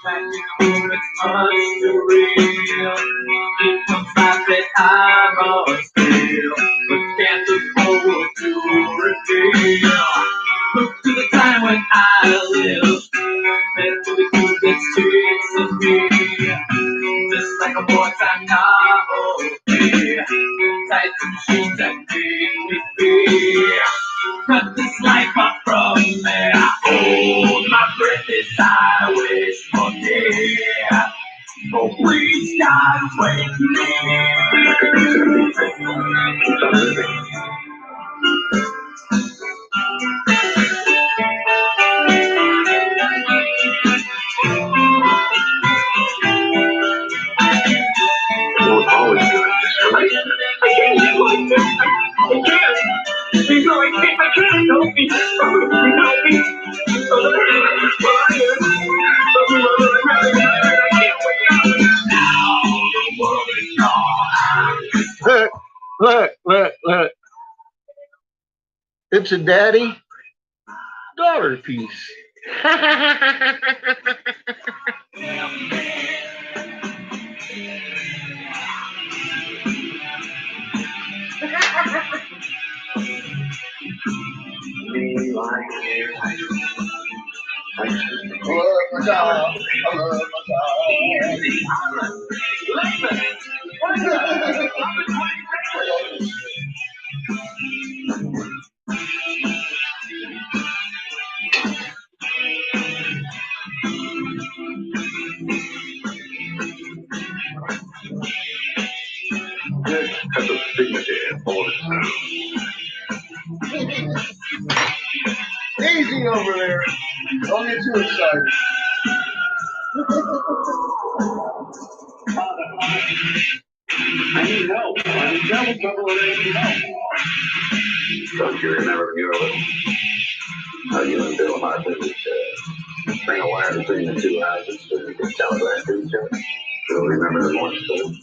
that you it's unreal. It comes back that I must feel, but can't afford to reveal. Look to the time when I live, mentally through this tricks of me. Just like a wartime novelty, tight to machines that make me feel. Cut this life up from me. Hold my breath as I wish for death. Oh, please, God, wake me. Won't always do it this way. I can't live like this. I can't. You know I can't help me. Help me. Look. It's a daddy-daughter piece. I love my dog. This has a dignity all its own. Easy over there. Don't get too excited. I need help. I need double trouble and I need help. Don't you remember when you were little? How you and Bill Harper would bring a wire between the two houses so you could telegraph to each other? You'll remember the Morse code.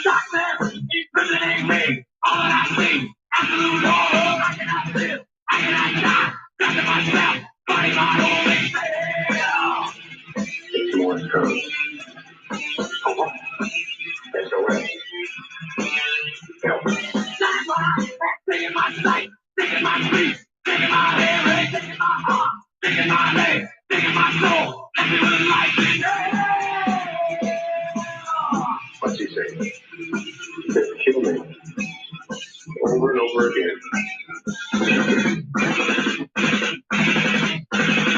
Stop there! He's visiting me! All that I see! Absolute horror! I cannot live! I cannot die! Stuck in myself! Fighting my only fear! It's Morse code. SOS. Help. That's why I'm sick in my sight! Sick in my speech! Sick in my hearing! Sick in my heart! Sick in my legs! Sick in my soul! Everyone likes me! What's he saying? He said, kill me. Over and over again.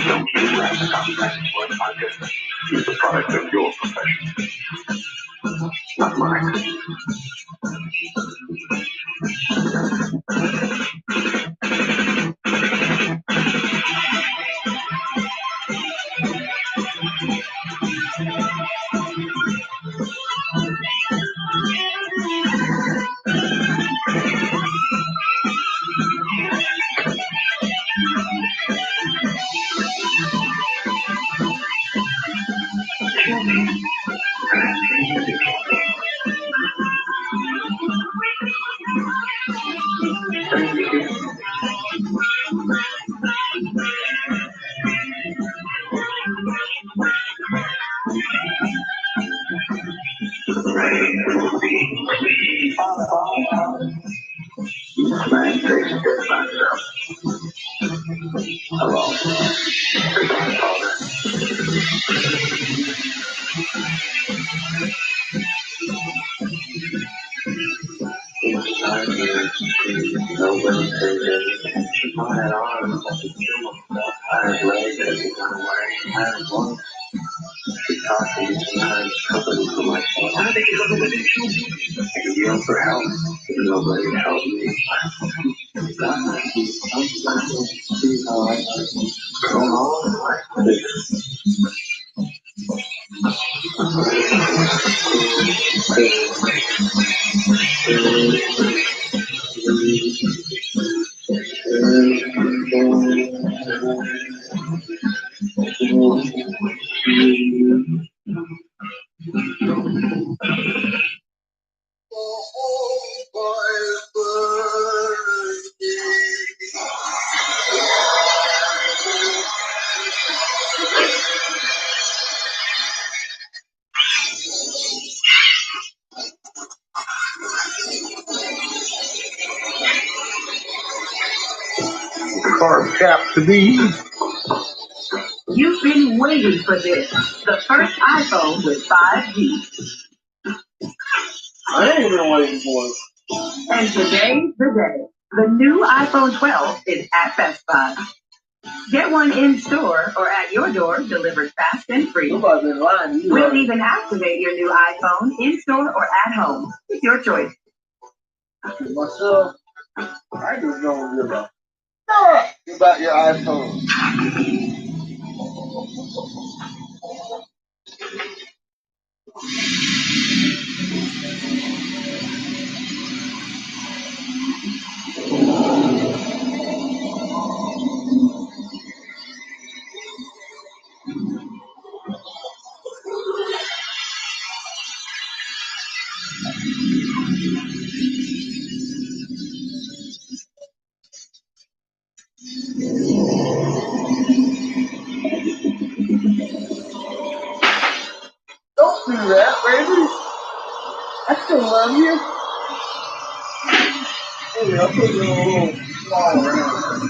Don't you rap stop pressing for a podcast. It's a product of your profession. Not mine. Man takes care of myself. Alone. Nobody says anything. I had arms, I could kill myself. I had legs, I could run away. I had lungs. To talk to you tonight, company for myself. I can yell for help, but nobody to help me. God, see how I go on like this. Carb cap to be. You've been waiting for this. The first iPhone with 5G. I ain't been waiting for it. And today's the day. The new iPhone 12 is at Best Buy. Get one in store or at your door, delivered fast and free. Nobody's been lying. We'll even activate your new iPhone in store or at home. It's your choice. Myself, I just don't give a about your iPhone. Don't do that, baby. I still love you. Hey, I'll put you in a little small round.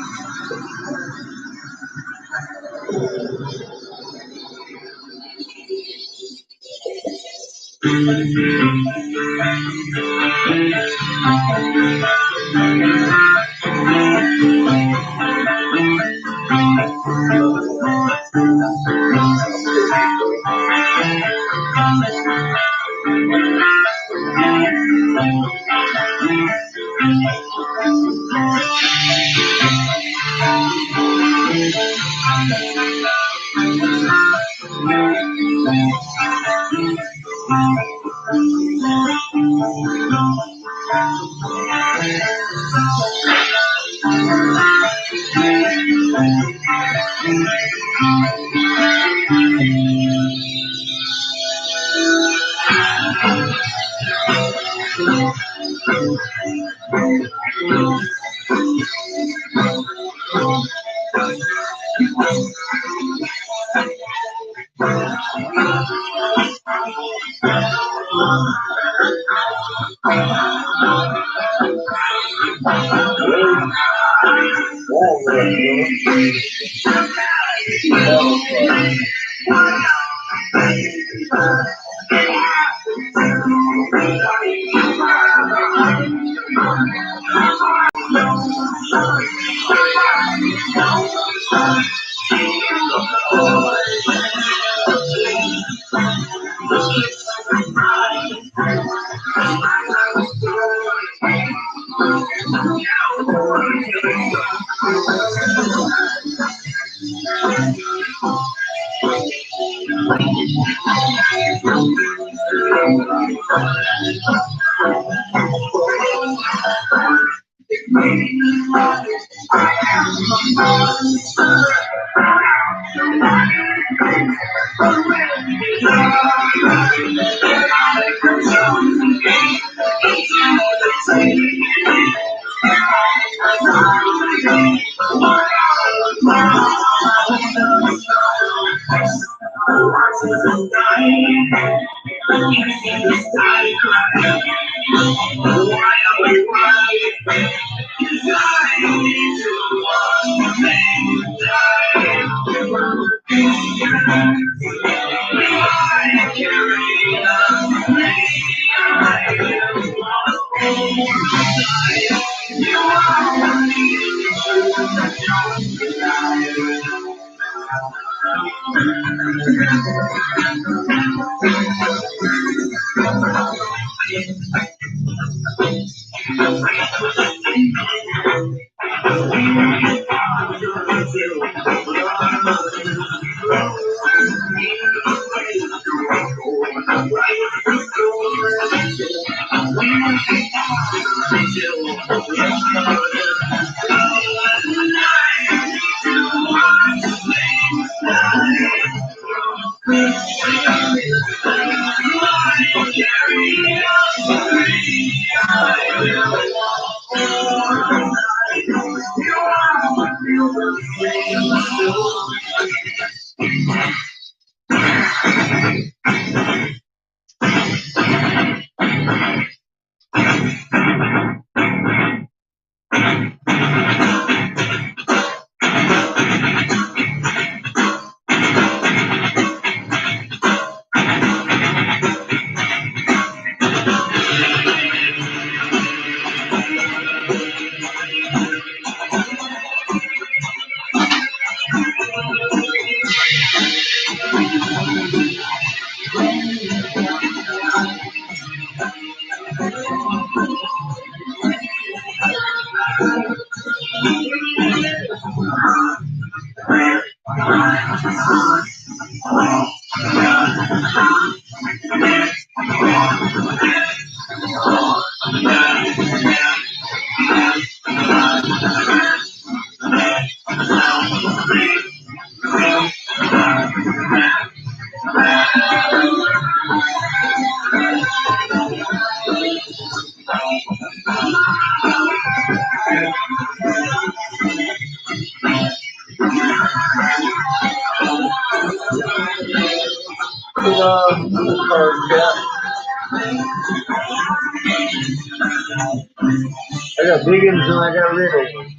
I got big ones and I got little ones.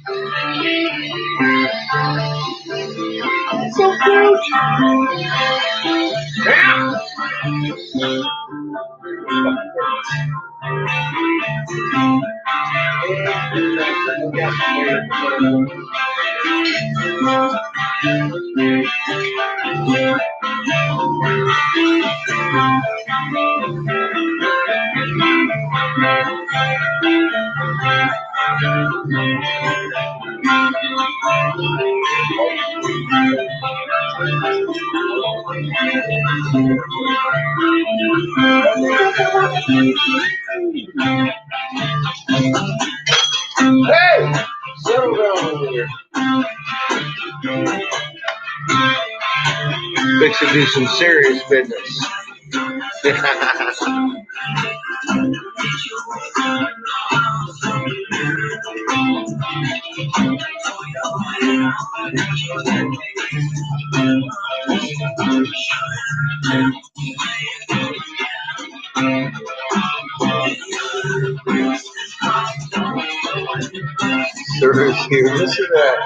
So cute. Hey! Settle down over here. Fixing to do some serious business. Seriously, listen to that.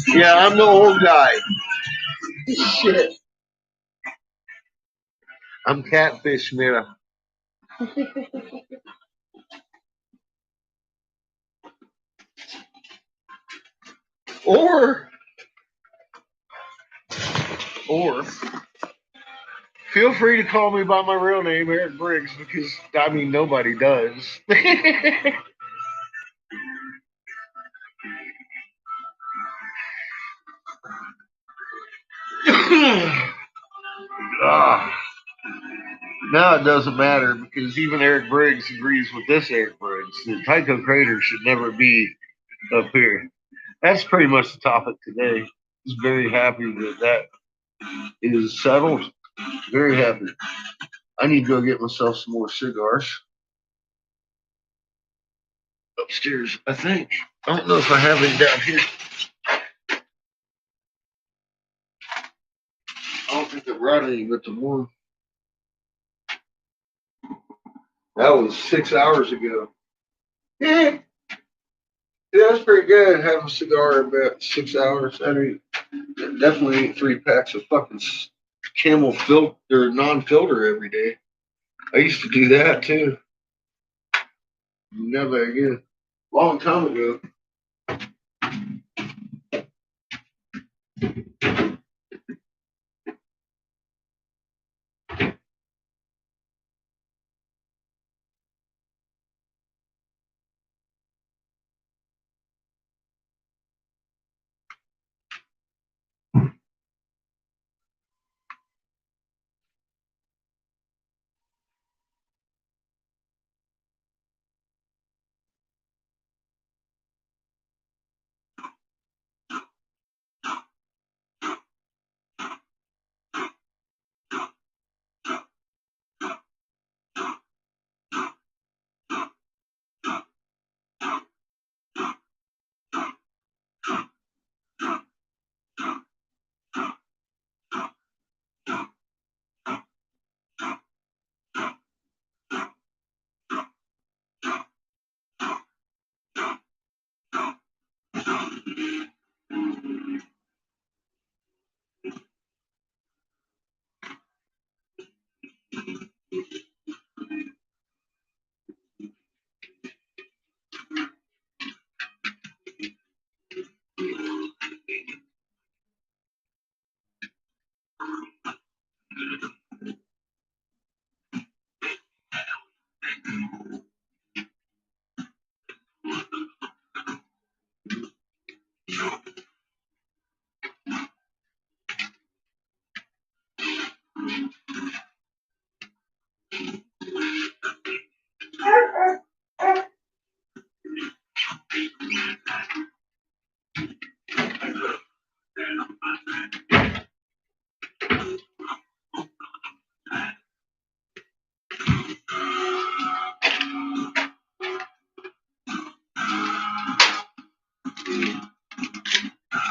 Yeah, I'm the old guy. Shit. I'm catfish, man. Or feel free to call me by my real name, Eric Briggs, because I mean nobody does. Now it doesn't matter because even Eric Briggs agrees with this Eric Briggs that Tycho Crater should never be up here. That's pretty much the topic today. Just very happy that that is settled. Very happy. I need to go get myself some more cigars upstairs, I think. I don't know if I have any down here. I don't think I brought any but the one. That was 6 hours ago. Yeah, that's pretty good. Having a cigar in about 6 hours. I mean, definitely ain't 3 packs of fucking Camel filter, non-filter every day. I used to do that too. Never again. Long time ago.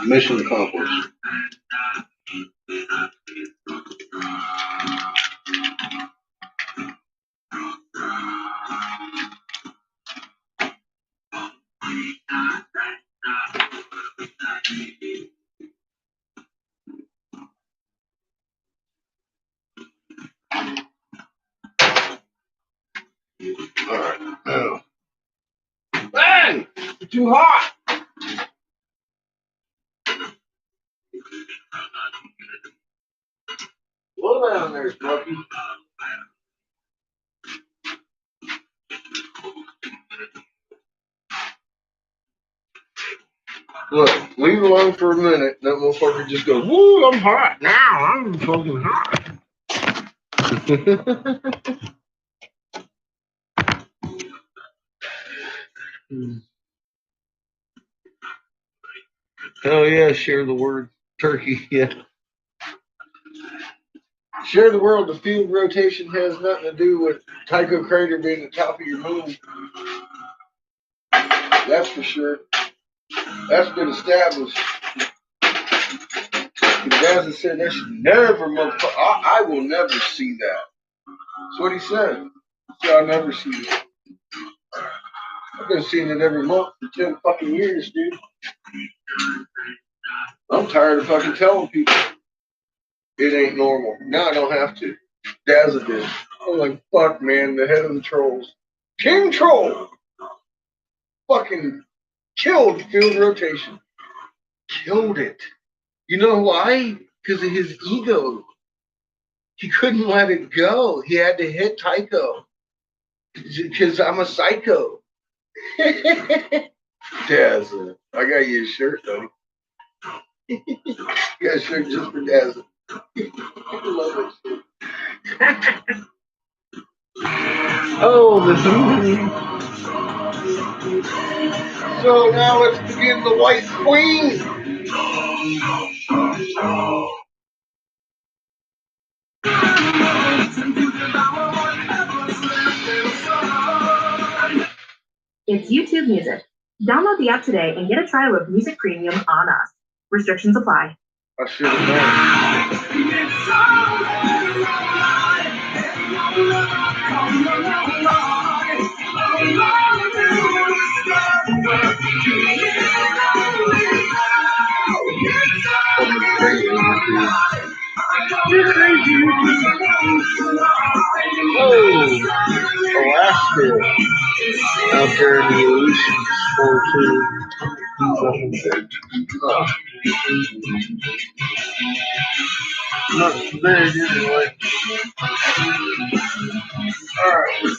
Mission accomplished. Alright, now. Hey! It's too hot! Slow down there, Smoky. Look, leave it alone for a minute. That motherfucker just goes, woo, I'm hot. Now I'm fucking hot. Hell yeah, share the word turkey, yeah. Share the world. The field rotation has nothing to do with Tycho Crater being the top of your moon. That's for sure. That's been established. Dazza said that should never, motherfucker. I will never see that. That's what he said. So I'll never see it. I've been seeing it every month for 10 fucking years, dude. I'm tired of fucking telling people it ain't normal. Now I don't have to. Dazza did. I'm like, fuck, man, the head of the trolls. King Troll! Fucking killed field rotation. Killed it. You know why? Because of his ego. He couldn't let it go. He had to hit Tycho. Because I'm a psycho. Dazza. I got you a shirt, buddy. You got a shirt just for Dazza. I love that shit. Oh, the So now let's begin the White Queen. It's YouTube Music. Download the app today and get a trial of Music Premium on us. Restrictions apply. I should have known. Oh, Alaska. Out there in the ocean, Not big anyway. Alright.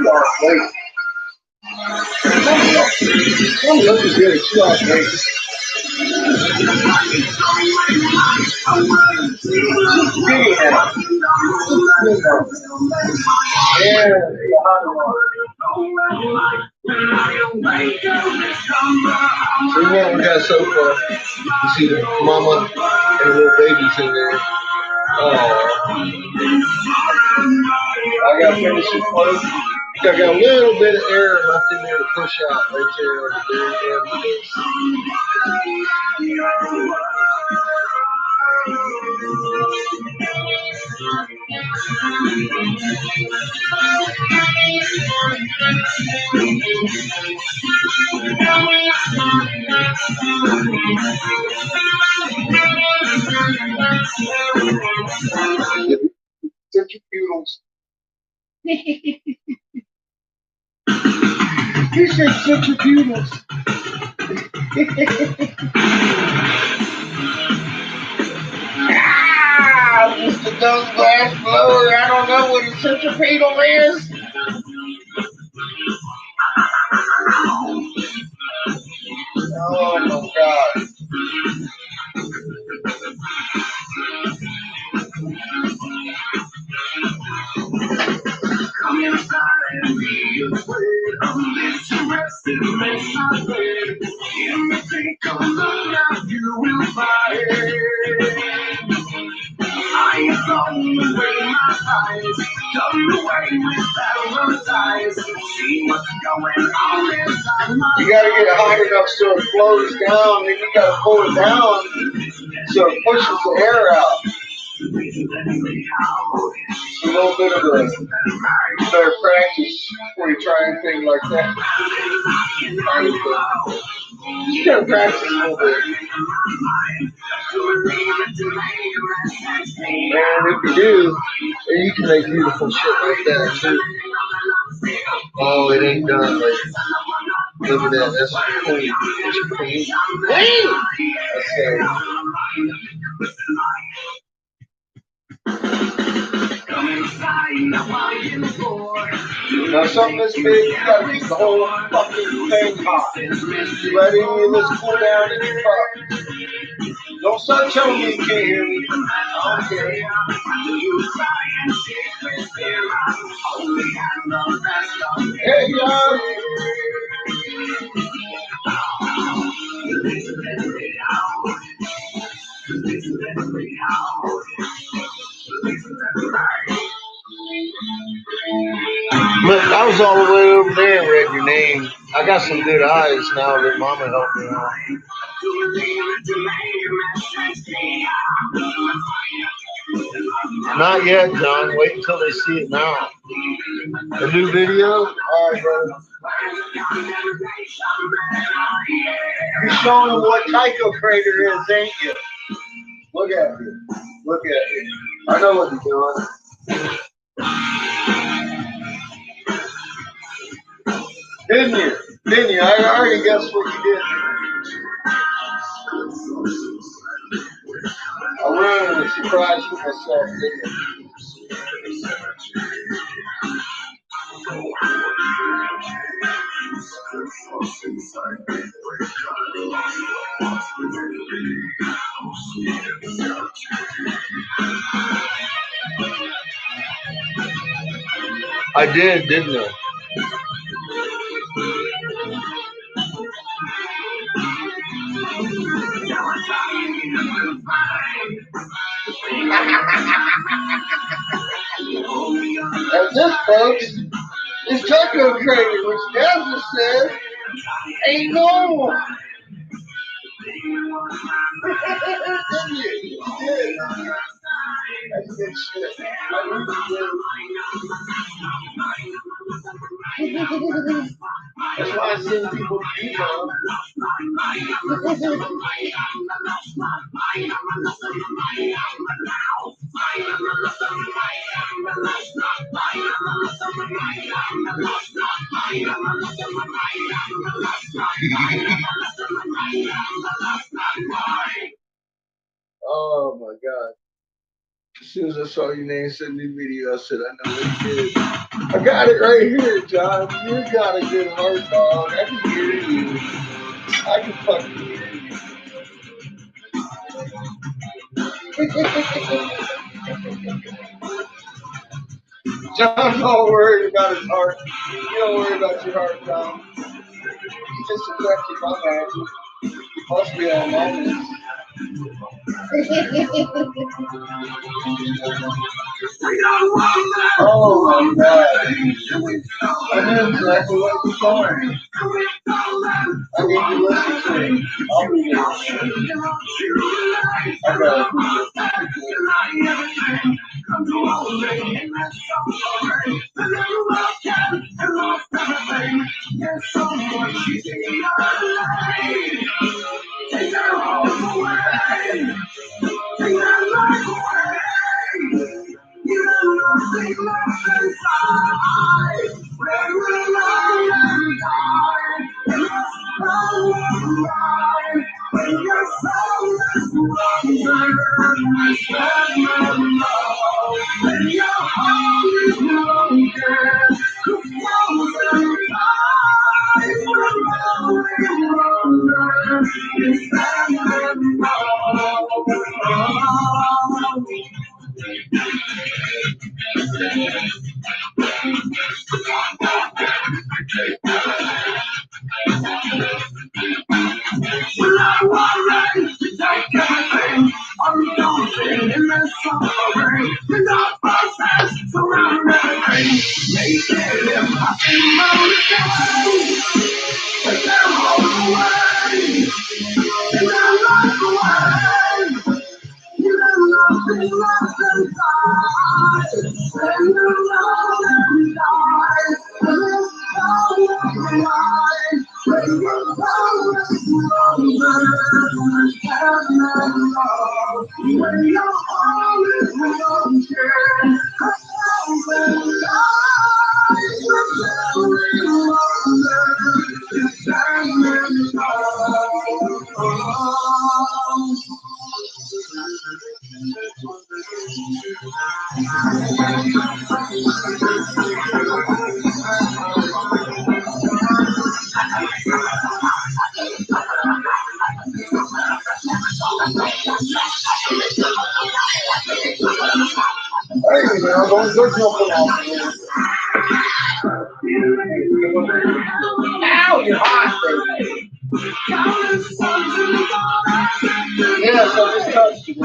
hours late. I'm looking good at 2 hours late. Yeah. So what we got so far? You see the mama and the little babies in there. Oh. I got to finish this close. I got a little bit of air left in there to push out right there on the very end of this. Centrifugals. He said centrifugals. Just a dumb glass blower. I don't know what a centripetal is. Oh my God. Come inside and be afraid of this arrested mess I made. In the think of love, you will find. I am thrown away my eyes, done away with paradise. See what's going on inside my. You gotta get it hot enough so it flows down, and you gotta pull it down so it pushes the air out. A little bit of a better practice before you try anything like that. You gotta practice a little bit. And if you do, then you can make beautiful shit like that too. Oh, it ain't done. Like, look at that. That's clean. That's clean. Clean! Okay. Now something this big, you gotta keep the whole fucking thing hot. You let any of this cool down in your cup. Don't start telling me you can't hear me. I don't care. Hey, y'all. Look, I was all the way over there and read your name. I got some good eyes now that Mama helped me out. Not yet, John. Wait until they see it now. A new video? All right, brother. You're showing them what Tycho Crater is, ain't you? Look at me. Look at me. I know what you're doing. Didn't you? Didn't you? I already guessed what you did. I ruined a surprise for myself, didn't you? I did, didn't I? And this, folks, is Taco Crater, which Dazza said ain't normal. Didn't you? You did. That's good shit. That's why I send people to you, Mom. Oh my God. soon as I saw your name, send me video, I said, I know what it is. I got it right here, John. You got a good heart, dog. I can hear you. I can fucking hear you. John, don't worry about his heart. You don't worry about your heart, John. You just affected my man. You must be on moments. Oh my God. I knew exactly what was going. I need to listen to it. I'll be there. I got Ow, you're hot, baby. Yes, I just touched you.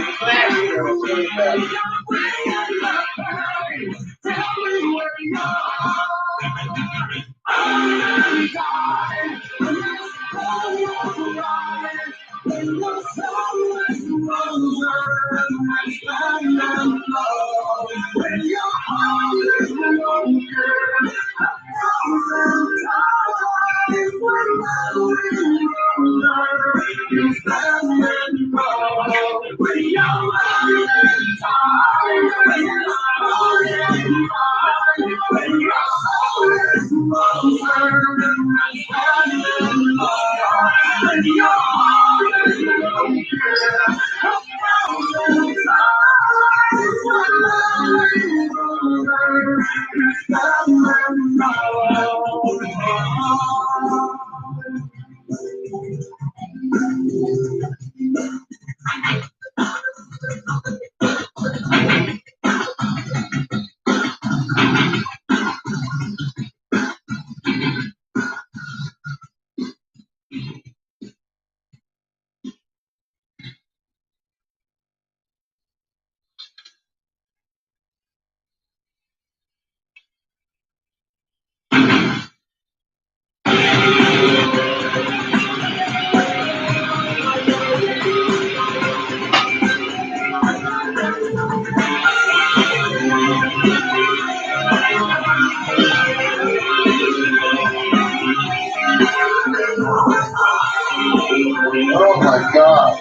Oh my God.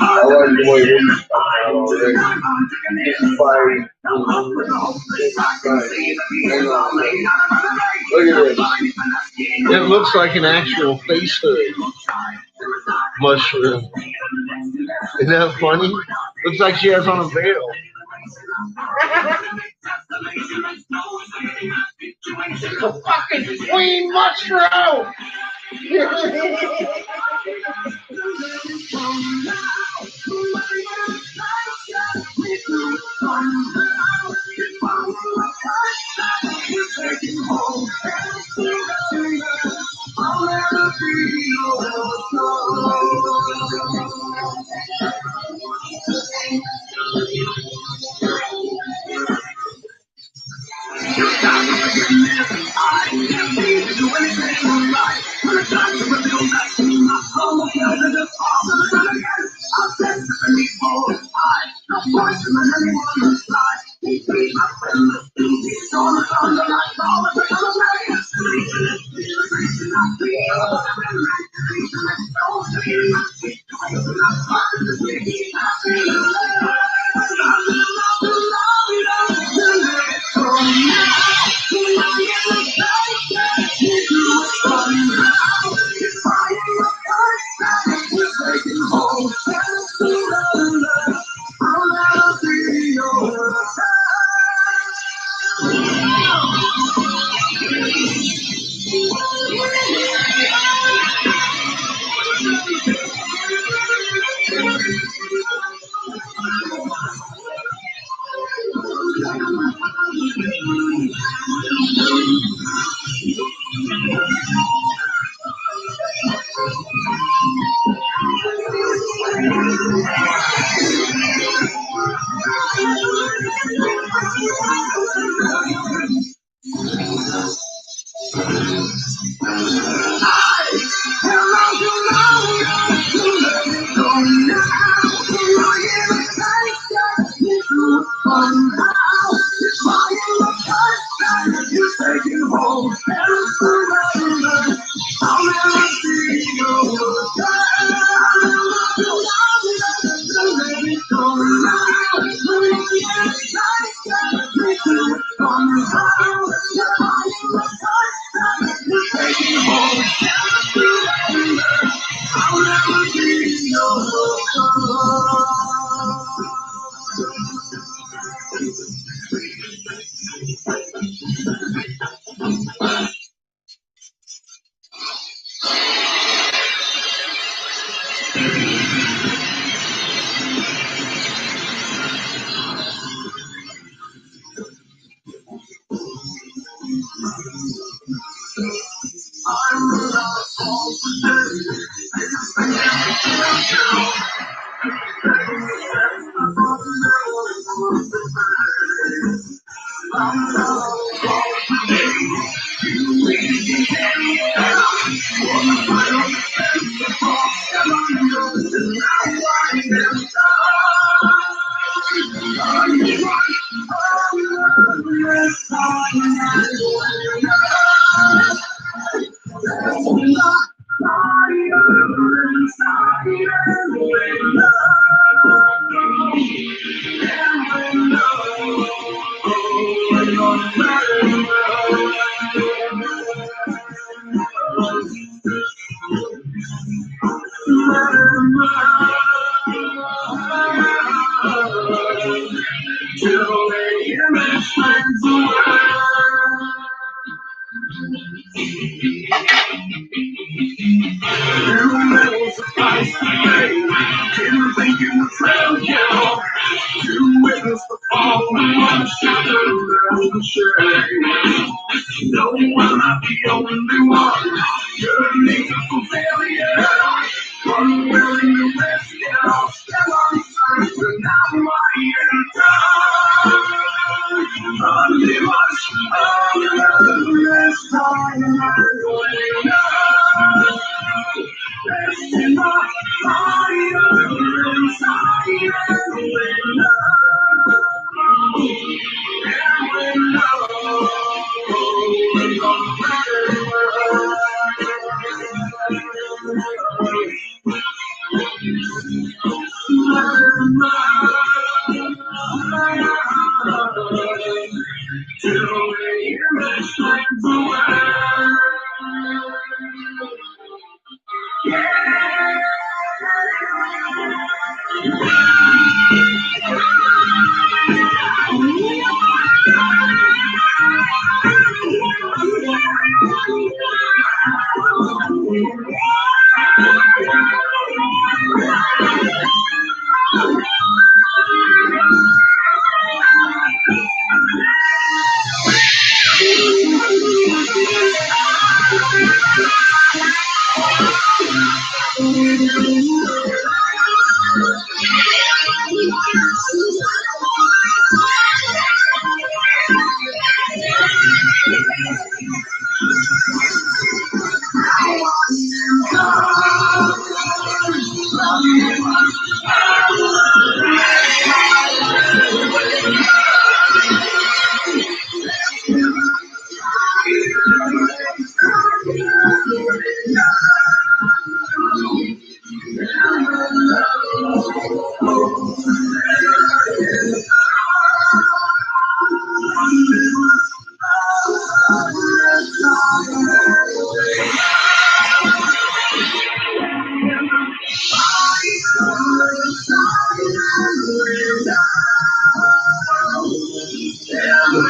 I like the way he's coming out already. He's fighting. Look at this. It looks like an actual face hood mushroom. Isn't that funny? Looks like she has on a veil. It's a fucking queen mushroom!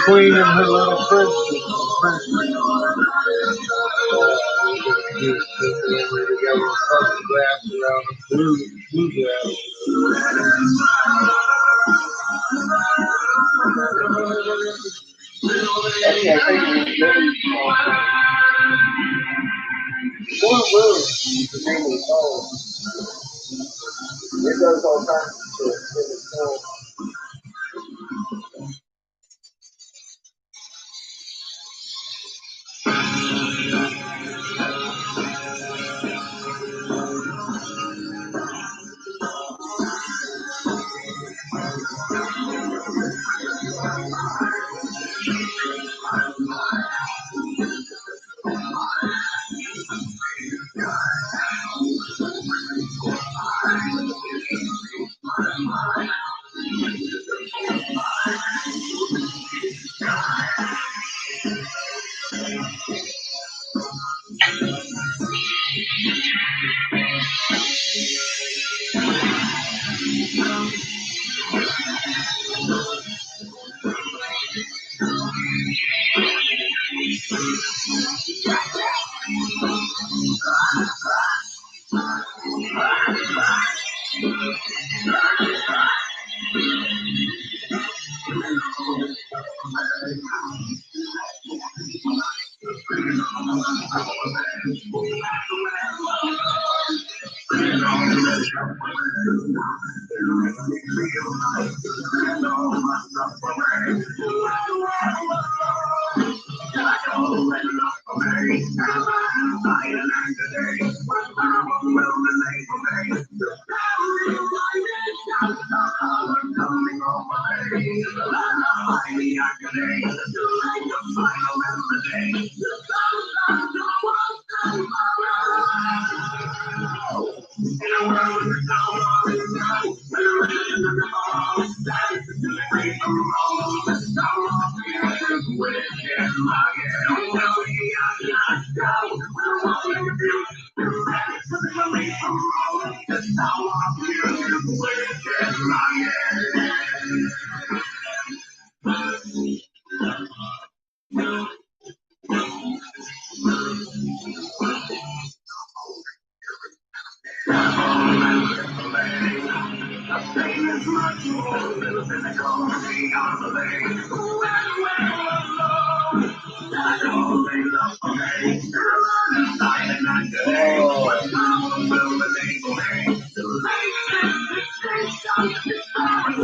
Queen and her little prince. It does all kinds of shit.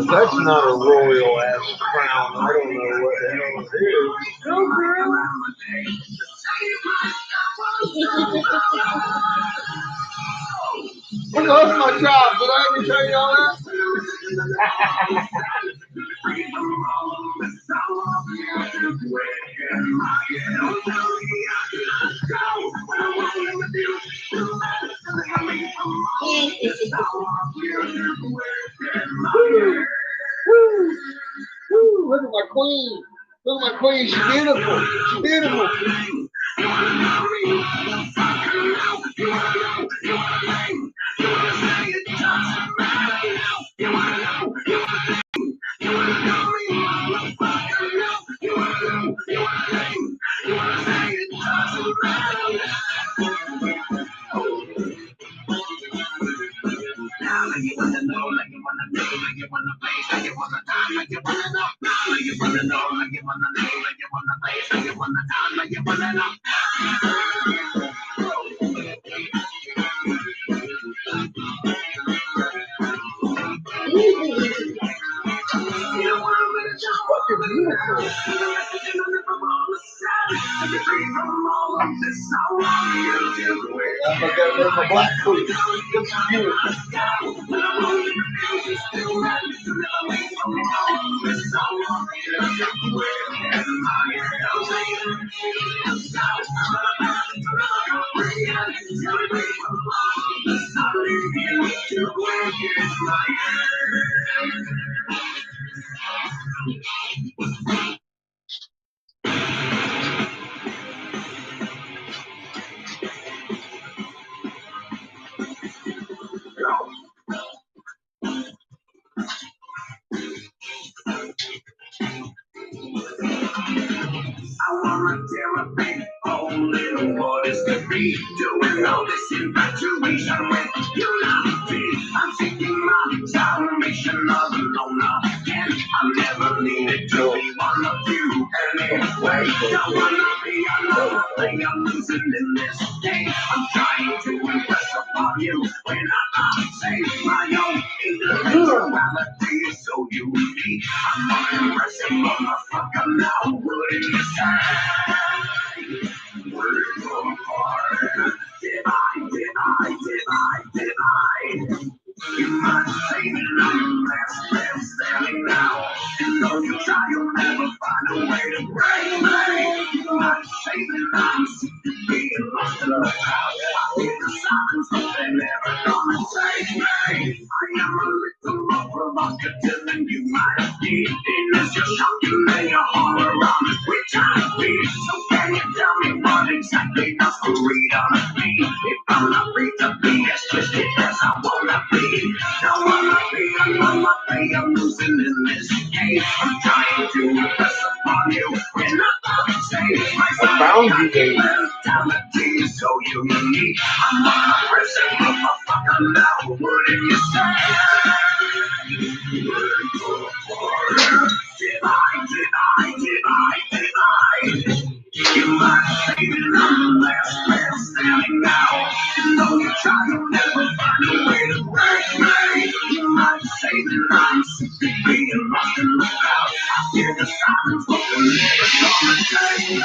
That's not a royal ass crown. I don't know what the hell it is. Go, girl. I lost my job. Did I ever tell you all that? Woo, look at my queen. Look at my queen. She's beautiful. She's beautiful. My black queen. Looks beautiful. need it to be one of you anyway. Don't wanna be another thing I'm losing in this game. I'm trying to impress upon you when I'm not saying my own individuality is so unique. I'm an impressive motherfucker now, wouldn't you say? We're apart. Divide. You might say that I'm less than standing now. And though you try, you'll never find a way to break me. You might say that I'm sick of being lost in the house. I hear the silence, but they're never gonna take me. I am a little more provocative than you might have been. It's your shocking and your horror on we can't be. So can you tell me what exactly does freedom mean? If I'm not free to be as twisted as I wanna be. Don't wanna be another thing I'm losing in this game. I'm trying to impress upon you when I say my mentality is so unique. I'm a pressing motherfucker now. Wouldn't you say? Divide. You might say that I'm the last man standing now. And though you try, you'll never find a way to break me. You might say that I'm sick of being lost in the crowd. I hear the silence, but they're never gonna take me.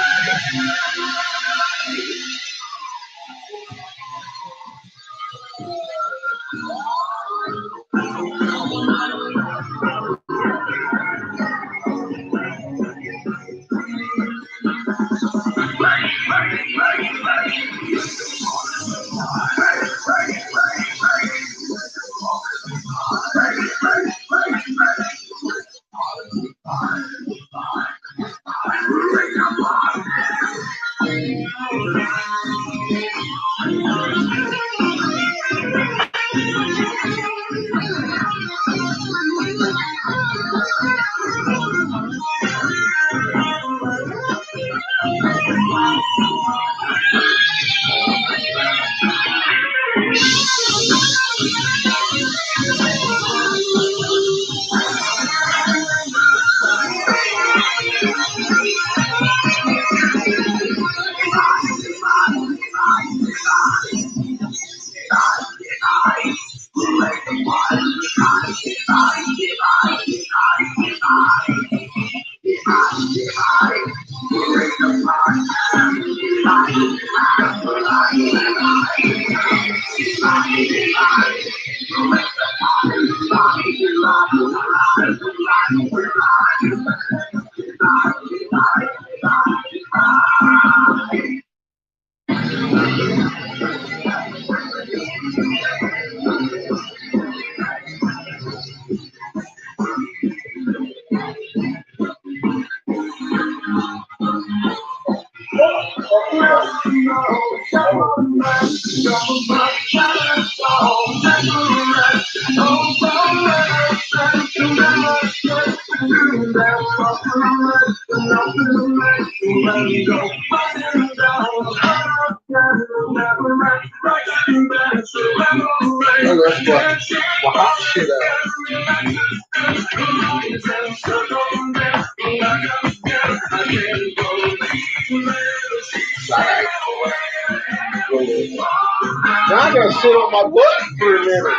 Now I gotta sit on my butt for a minute.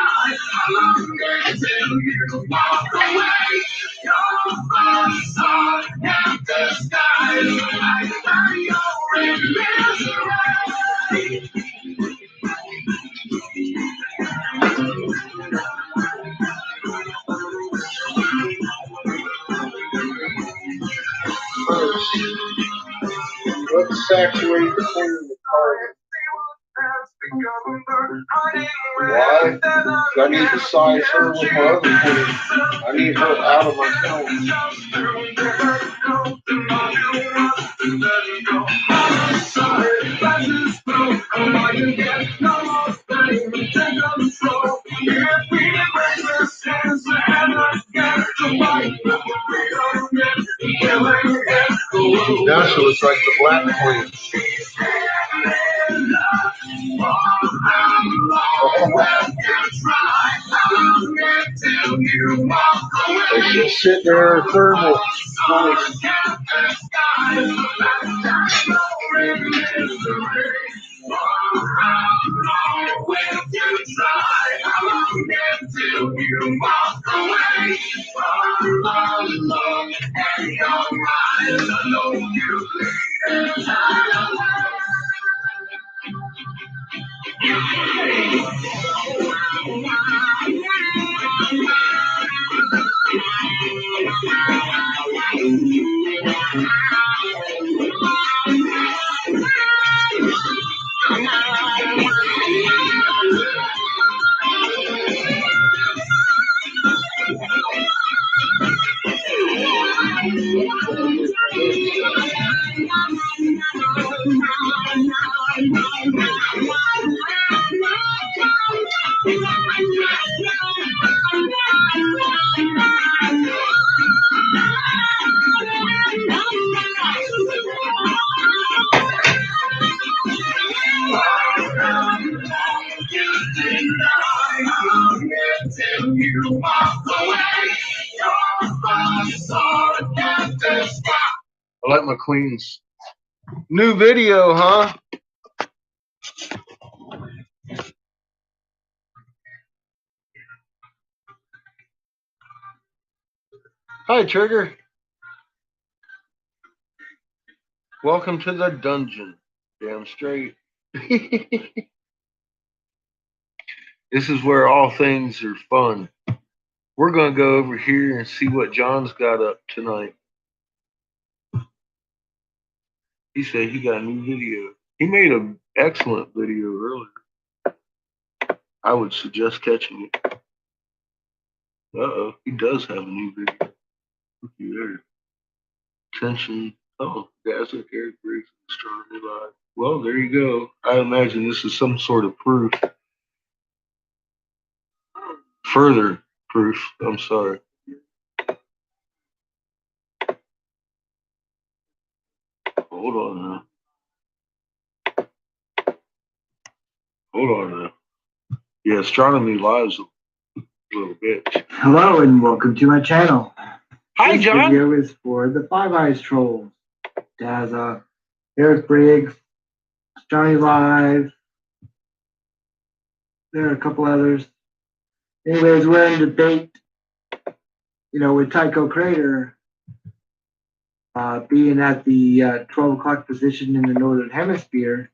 Let's saturate the thing in the carbon. Why? I need to size her with my other footage. I need her out of my film. Now she looks like the Black Queen. just sit there thermal. I like my queens. New video, huh? Hi, Trigger. Welcome to the dungeon. Damn straight. This is where all things are fun. We're going to go over here and see what John's got up tonight. He said he got a new video. He made an excellent video earlier. I would suggest catching it. Uh-oh, he does have a new video. Looky there. Attention. Oh, dazza, Eric Briggs, Astronomy Live. Well, there you go. I imagine this is some sort of proof. Further proof. I'm sorry. Hold on now. Hold on now. Yeah, Astronomy Live's a little bitch. Hello and welcome to my channel. Hi, this John. This video is for the Five Eyes Trolls. Dazza, Eric Briggs, Johnny Live. There are a couple others. Anyways, we're in debate, with Tycho Crater being at the 12 o'clock position in the Northern Hemisphere,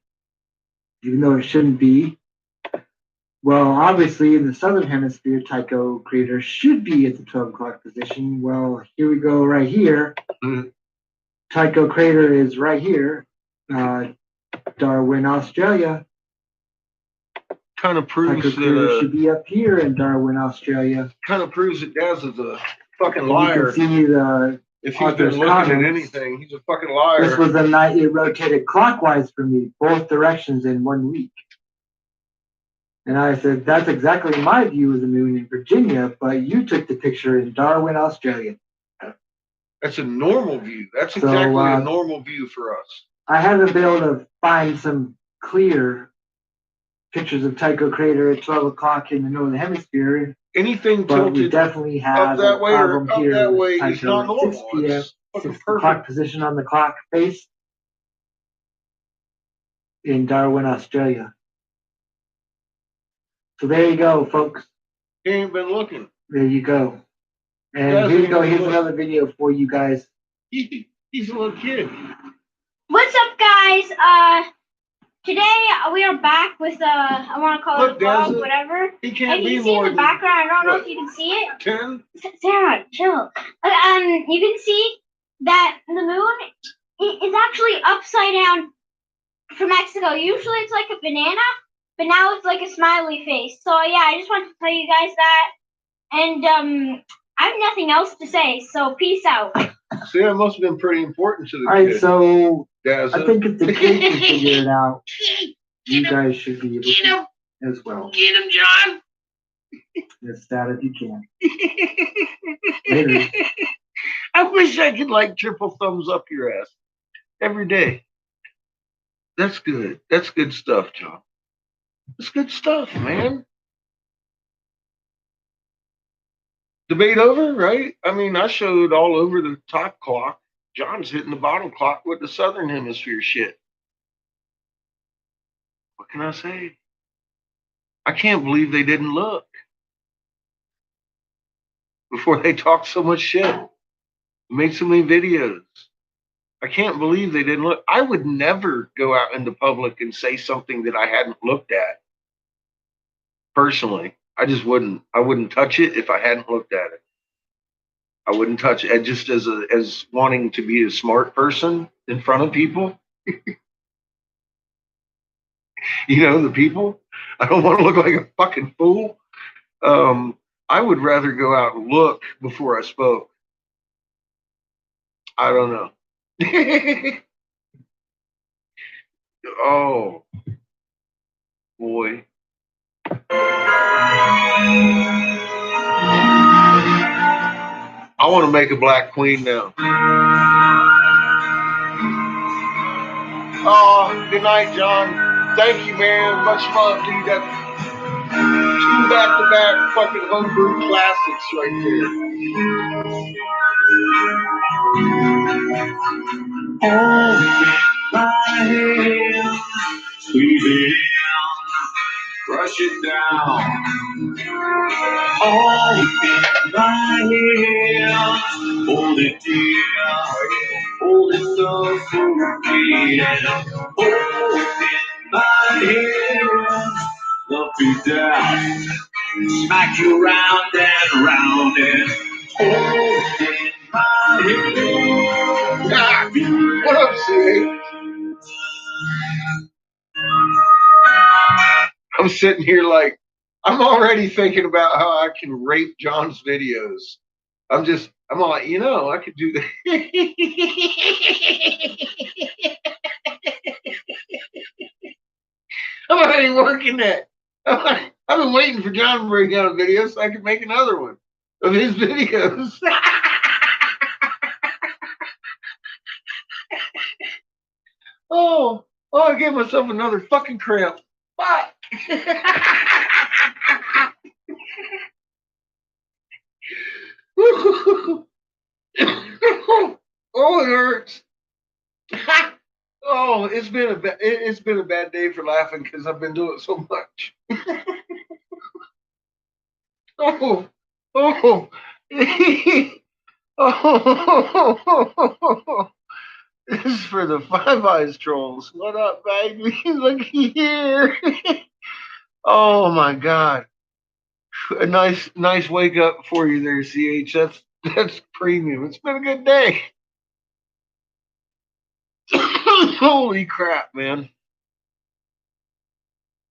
even though it shouldn't be. Well, obviously, in the Southern Hemisphere, Tycho Crater should be at the 12 o'clock position. Well, here we go right here. Mm-hmm. Tycho Crater is right here. Darwin, Australia. Kind of proves Tycho Crater that should be up here in Darwin, Australia. kind of proves that Daz is a fucking And liar. you can see the If he's been looking at anything, he's a fucking liar. This was the night it rotated clockwise for me, both directions in 1 week. And I said, that's exactly my view of the moon in Virginia, but you took the picture in Darwin, Australia. That's a normal view. That's exactly a normal view for us. I haven't been able to find some clear pictures of Tycho Crater at 12 o'clock in the Northern Hemisphere. Anything but we tilted definitely have up that way or problem up here that with way is Tycho not at normal. 6 p.m. It's fucking 6 o'clock perfect. position on the clock face in Darwin, Australia. So there you go, folks. He ain't been looking. There you go. And here you go. Here's another video for you guys. He's a little kid. What's up, guys? Today we are back with I want to call it a vlog, whatever. He can't and be you can see more in the than, background. I don't know what, if you can see it. 10? Sarah, chill. You can see that the moon is actually upside down for Mexico. Usually it's like a banana, but now it's like a smiley face. So yeah, I just wanted to tell you guys that. And I have nothing else to say. So peace out. See, that must have been pretty important to the All right, so Dazza. I think if the kid can figure it out, you guys should be able to as well. Get him, John. It's that if you can. Later. I wish I could like triple thumbs up your ass every day. That's good. That's good stuff, John. That's good stuff, man. Debate over, right? I mean, I showed all over the top clock. John's hitting the bottom clock with the Southern Hemisphere shit. What can I say? I can't believe they didn't look before they talked so much shit, made so many videos. I can't believe they didn't look. I would never go out in the public and say something that I hadn't looked at. Personally, I just wouldn't. I wouldn't touch it if I hadn't looked at it. I wouldn't touch it. Just as wanting to be a smart person in front of people. You know, the people. I don't want to look like a fucking fool. I would rather go out and look before I spoke. I don't know. Oh, boy. I want to make a black queen now. Oh, good night, John. Thank you, man. Much love to you. That 2 back-to-back fucking homebrew classics right there. Oh, my hand, squeeze it in, crush it down. Oh, my hand, hold it dear, hold it so sweet. Oh, my hand, love you down, smack you round and round and hold in my hand. What up, CA? I'm sitting here like, I'm already thinking about how I can rape John's videos. I'm all like, you know, I could do that. I'm already working that. I've been waiting for John to break out a video so I can make another one of his videos. Oh, I gave myself another fucking cramp. Fuck. Oh, it hurts. Oh, it's been a bad day for laughing because I've been doing so much. Oh, oh, oh. This is for the Five Eyes trolls. What up, baby? Look here. Oh my God. A nice wake up for you there, CH. That's premium. It's been a good day. Holy crap, man.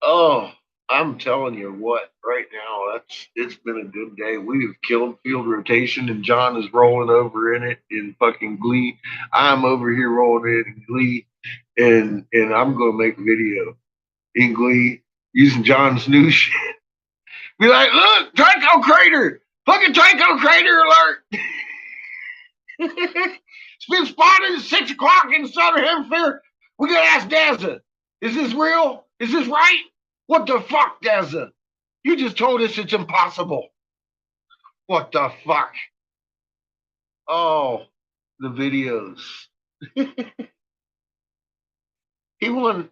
Oh, I'm telling you what, right now, it's been a good day. We have killed field rotation, and John is rolling over in it in fucking glee. I'm over here rolling it in glee, and I'm gonna make a video in glee using John's new shit. Be like, look, Tycho Crater! Fucking Tycho Crater alert! It's been spotted at 6 o'clock in the Southern Hemisphere. We gotta ask Dazza. Is this real? Is this right? What the fuck, Dazza? You just told us it's impossible. What the fuck? Oh, the videos. He want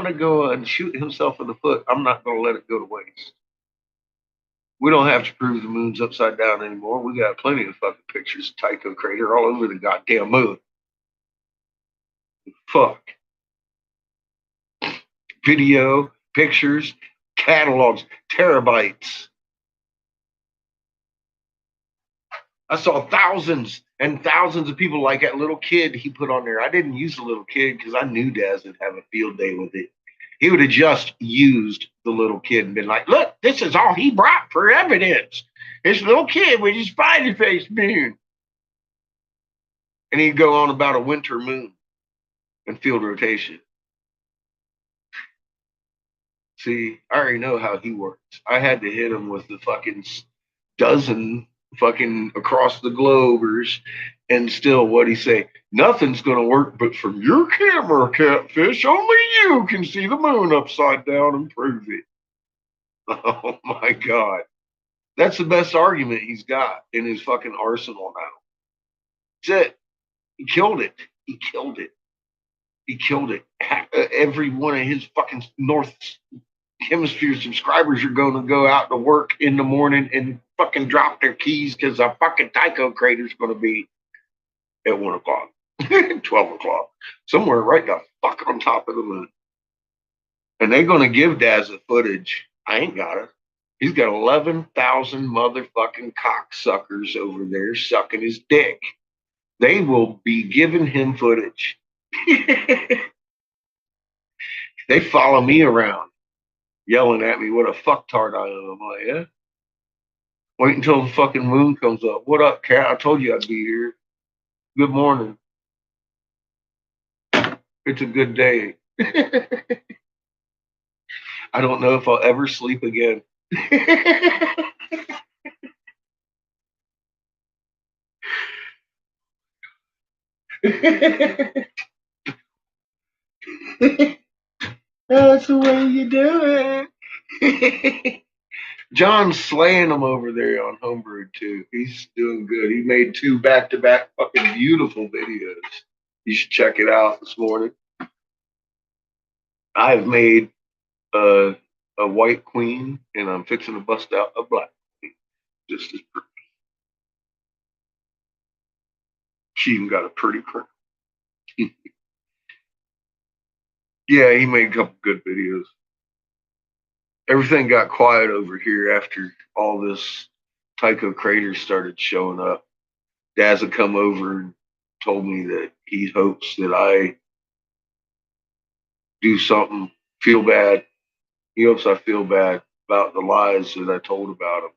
to go and shoot himself in the foot. I'm not going to let it go to waste. We don't have to prove the moon's upside down anymore. We got plenty of fucking pictures of Tycho Crater all over the goddamn moon. Fuck. Video, pictures, catalogs, terabytes. I saw thousands and thousands of people like that little kid he put on there. I didn't use the little kid because I knew Daz would have a field day with it. He would have just used the little kid and been like, look, this is all he brought for evidence. This little kid with his spidey face moon. And he'd go on about a winter moon and field rotation. See, I already know how he works. I had to hit him with the fucking dozen fucking across the globers, and still what'd he say? Nothing's gonna work but from your camera, catfish. Only you can see the moon upside down and prove it. Oh my God. That's the best argument he's got in his fucking arsenal now. That's it. He killed it. He killed it. He killed it. Every one of his fucking North Hemisphere subscribers are going to go out to work in the morning and fucking drop their keys because a fucking Tycho crater is going to be at 1 o'clock, 12 o'clock, somewhere right the fuck on top of the moon. And they're going to give dazza footage. I ain't got it. He's got 11,000 motherfucking cocksuckers over there sucking his dick. They will be giving him footage. They follow me around, yelling at me what a fucktard I am. I'm like, yeah. Wait until the fucking moon comes up. What up, cat? I told you I'd be here. Good morning. It's a good day. I don't know if I'll ever sleep again. That's the way you do it. John's slaying them over there on Homebrew too. He's doing good. He made 2 back-to-back fucking beautiful videos. You should check it out this morning. I've made a white queen, and I'm fixing to bust out a black queen. Just as pretty. She even got a pretty crown. Yeah, he made a couple good videos. Everything got quiet over here after all this Tycho crater started showing up. Dazza come over and told me that he hopes that I do something, feel bad. He hopes I feel bad about the lies that I told about him.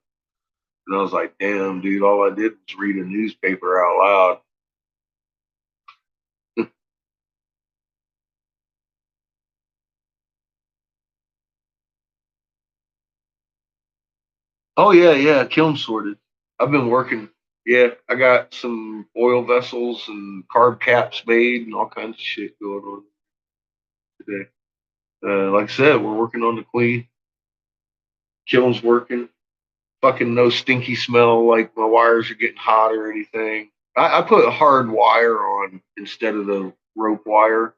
And I was like, damn, dude, all I did was read a newspaper out loud. Oh, yeah, kiln sorted. I've been working. Yeah, I got some oil vessels and carb caps made and all kinds of shit going on today. Like I said, we're working on the queen. Kiln's working. Fucking no stinky smell like my wires are getting hot or anything. I put a hard wire on instead of the rope wire.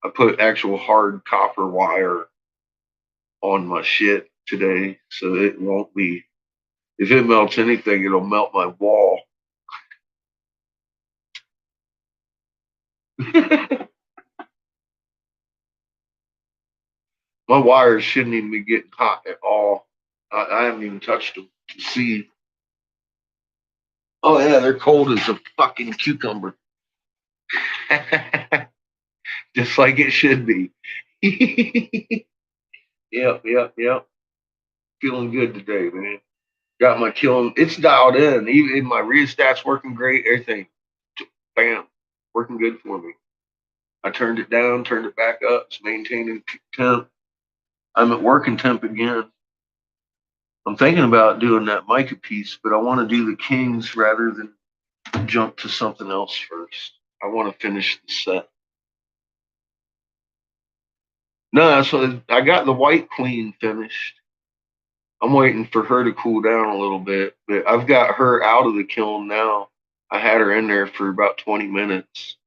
I put actual hard copper wire on my shit today, so it won't be. If it melts anything, it'll melt my wall. My wires shouldn't even be getting hot at all. I haven't even touched them to see. Oh yeah, they're cold as a fucking cucumber. Just like it should be. Yep. Feeling good today, man. Got my kiln. It's dialed in. Even my rheostat's working great. Everything. Bam. Working good for me. I turned it down, turned it back up. It's maintaining temp. I'm at working temp again. I'm thinking about doing that mica piece, but I want to do the kings rather than jump to something else first. I want to finish the set. No, so I got the white queen finished. I'm waiting for her to cool down a little bit, but I've got her out of the kiln now. I had her in there for about 20 minutes.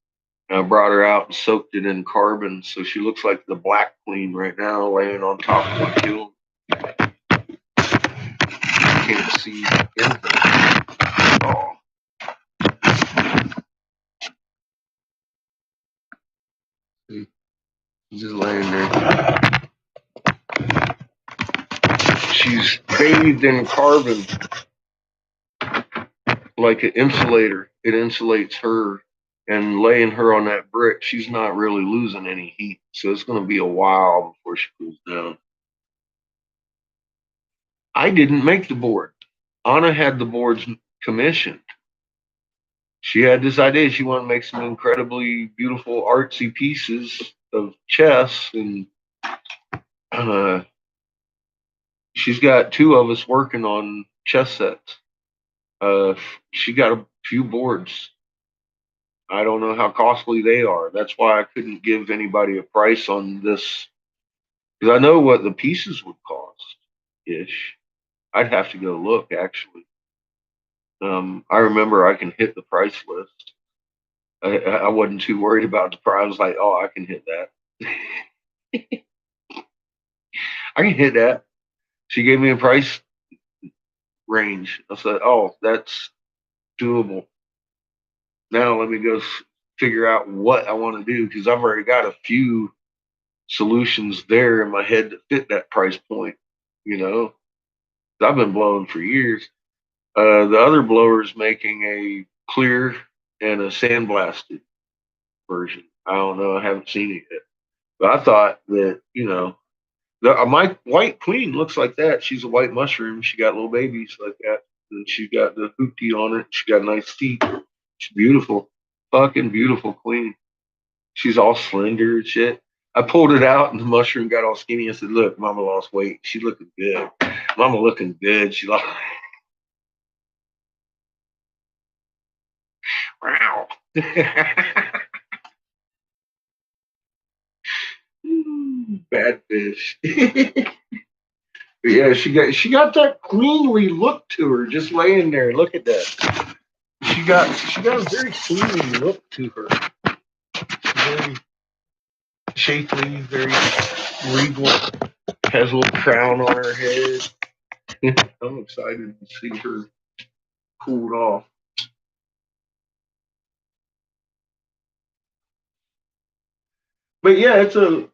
And I brought her out and soaked it in carbon, so she looks like the black queen right now, laying on top of my kiln. Can't see anything at all. See, she's just laying there. She's bathed in carbon like an insulator. It insulates her, and laying her on that brick, she's not really losing any heat. So it's going to be a while before she cools down. I didn't make the board. Anna had the boards commissioned. She had this idea. She wanted to make some incredibly beautiful artsy pieces of chess, and she's got 2 of us working on chess sets. She got a few boards. I don't know how costly they are. That's why I couldn't give anybody a price on this, because I know what the pieces would cost. ish. I'd have to go look actually. I remember I can hit the price list. I wasn't too worried about the price. I was like, oh, I can hit that. I can hit that. She gave me a price range. I said, oh, that's doable. Now let me go figure out what I want to do because I've already got a few solutions there in my head that fit that price point. You know, I've been blowing for years. The other blower is making a clear and a sandblasted version. I don't know. I haven't seen it yet. But I thought that, my white queen looks like that. She's a white mushroom. She got little babies like that. And she got the hoopty on it. She got nice feet. She's beautiful. Fucking beautiful queen. She's all slender and shit. I pulled it out and the mushroom got all skinny. I said, look, mama lost weight. She looking good. Mama looking good. She lost. Wow. Bad fish. But yeah, she got that queenly look to her, just laying there. Look at that. She got a very queenly look to her. Very shapely, very regal. Has a little crown on her head. I'm excited to see her cooled off. But yeah, it's a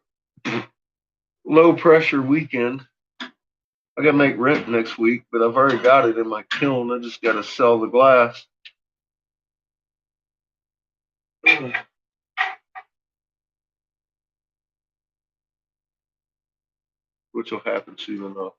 low pressure weekend. I gotta make rent next week, but I've already got it in my kiln. I just gotta sell the glass. Which will happen soon enough.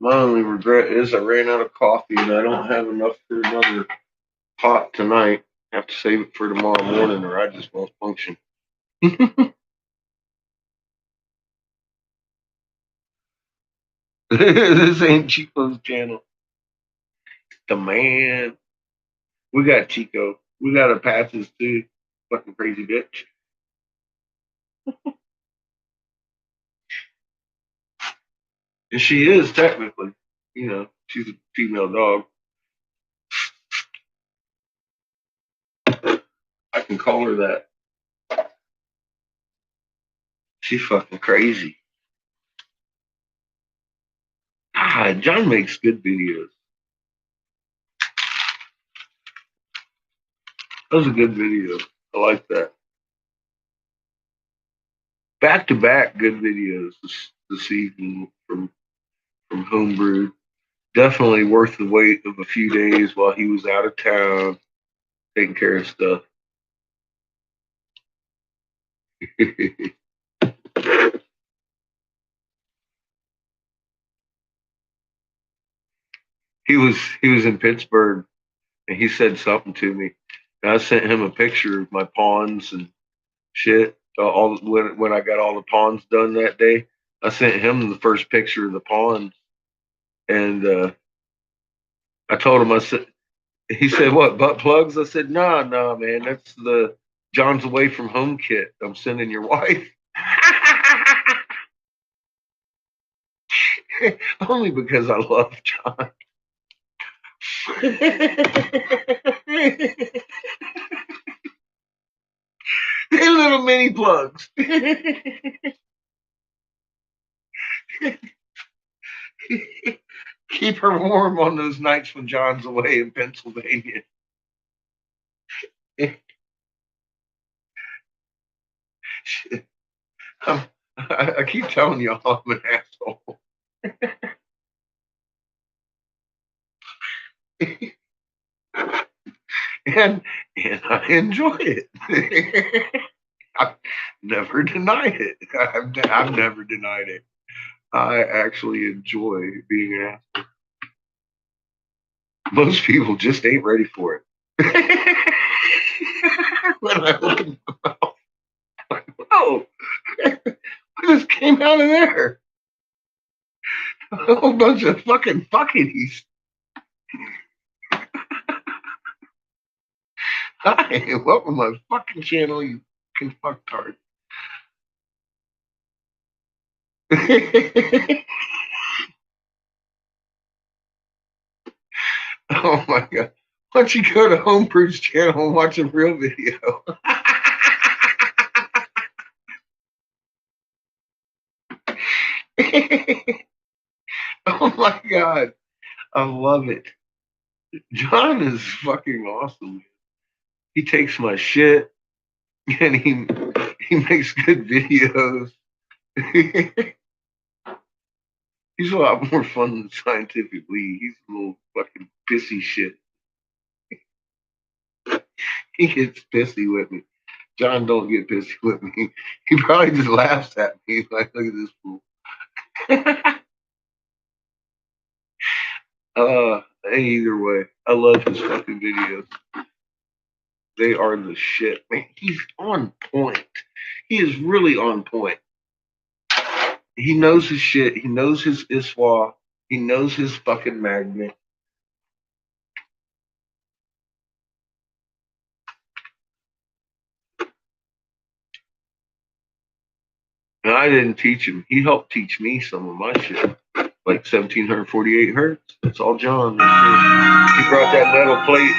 My only regret is I ran out of coffee and I don't have enough for another pot tonight. I have to save it for tomorrow morning or I just won't function. This ain't Chico's channel. The man. We got Chico. We got Apaches too. Fucking crazy bitch. And she is technically, she's a female dog. I can call her that. She's fucking crazy. John makes good videos. That was a good video. I like that. Back to back good videos this evening from Homebrew. Definitely worth the wait of a few days while he was out of town taking care of stuff. he was in Pittsburgh and he said something to me. And I sent him a picture of my pawns and shit. All when I got all the pawns done that day, I sent him the first picture of the pawns, and I told him, I said, he said, what, butt plugs? I said, nah, man, that's the John's Away from Home kit I'm sending your wife. Only because I love John. They're little mini plugs. Keep her warm on those nights when John's away in Pennsylvania. I keep telling y'all I'm an asshole. and I enjoy it. I've never denied it. I've never denied it. I actually enjoy being an asshole. Most people just ain't ready for it. When I open my mouth, like, whoa, what just came out of there? A whole bunch of fucking fuckities. Hi, welcome to my fucking channel, you fucking fucktard. Oh my god. Why don't you go to Homebrew's channel and watch a real video? Oh my god. I love it. John is fucking awesome. He takes my shit and he makes good videos. He's a lot more fun than Scientific Lee. He's a little fucking pissy shit. He gets pissy with me. John don't get pissy with me. He probably just laughs at me like, look at this fool. Either way, I love his fucking videos. They are the shit. Man, he's on point. He is really on point. He knows his shit. He knows his ISWA. He knows his fucking magnet. And I didn't teach him. He helped teach me some of my shit. Like 1748 hertz. That's all John. He brought that metal plate.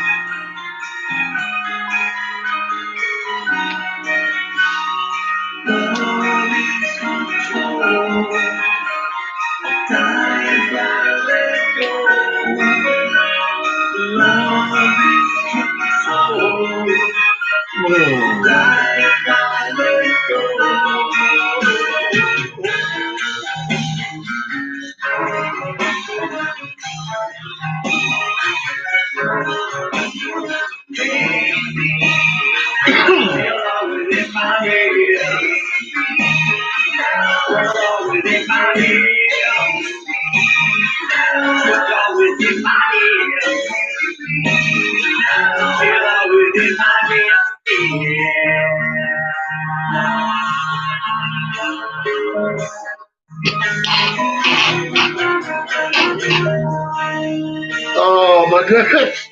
Oh my goodness.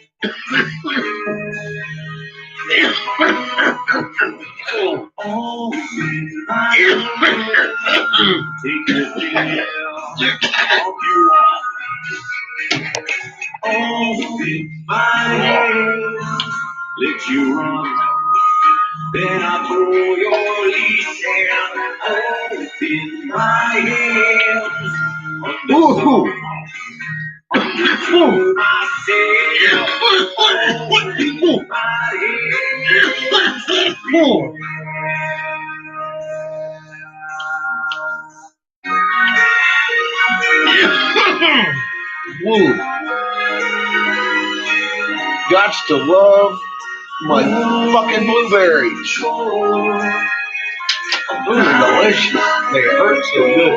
Let you run, then I throw your leash and open my hands. Under Gots to love my fucking blueberries. Those are delicious. They hurt so good.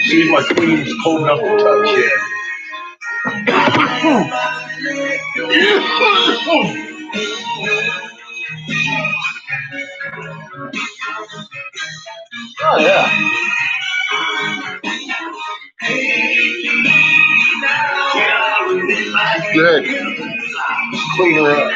See if my queen's cold enough to touch yet. Oh yeah. Good. Just clean her up.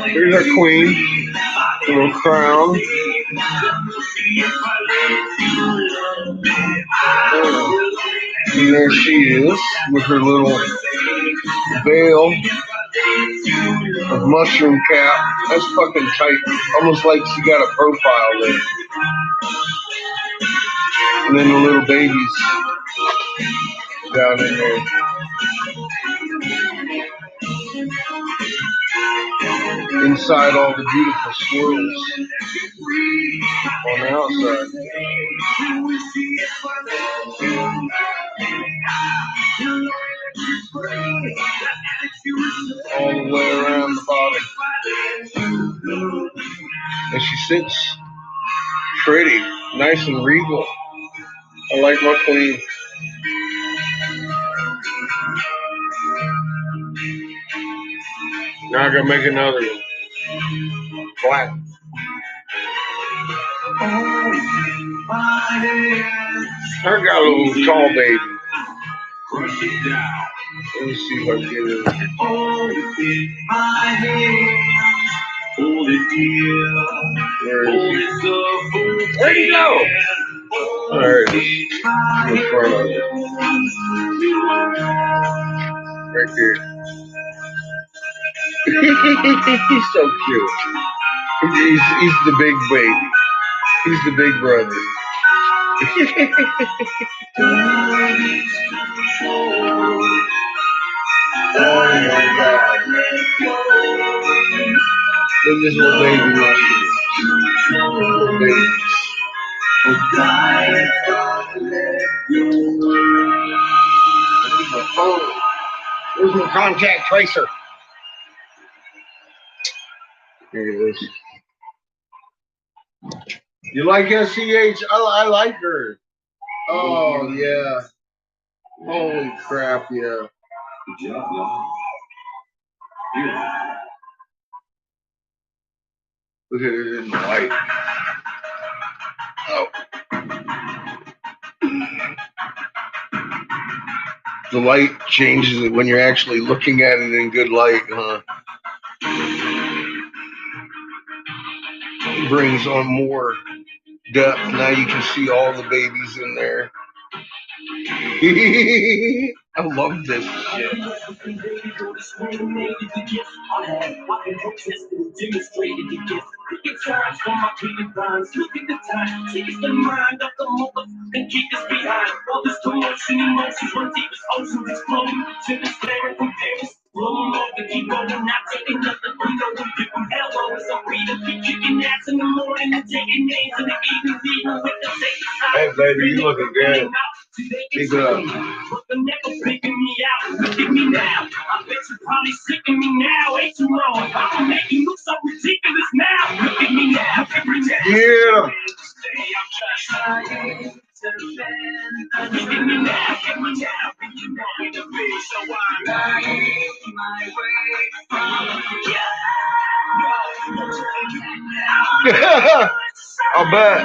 Here's our queen, little crown. And there she is with her little veil of mushroom cap. That's fucking tight. Almost like she got a profile there. And then the little babies down in there. Inside all the beautiful swirls on the outside. sits pretty, nice and regal. I like my queen. Now I gotta make another one. Black. I got a little tall baby. Let me see if I can get it. Where'd he go? Alright. In front of it. Right there. He's so cute. He's the big baby. He's the big brother. Oh my God. Look at this little baby mushroom. Little baby. Where's my phone? Where's my contact tracer? Here it is. You like SCH? I like her. Oh, yeah. Holy crap, yeah. Good job, y'all. Beautiful. Look at it in the light. Oh. The light changes it when you're actually looking at it in good light, huh? It brings on more depth. Now you can see all the babies in there. I love this shit. Hey, baby, you looking good. Keep it up. Look at me now. I bet you probably sick of me now. Ain't you wrong? I'ma make you look so ridiculous now. Look at me now. Yeah. I'll bet.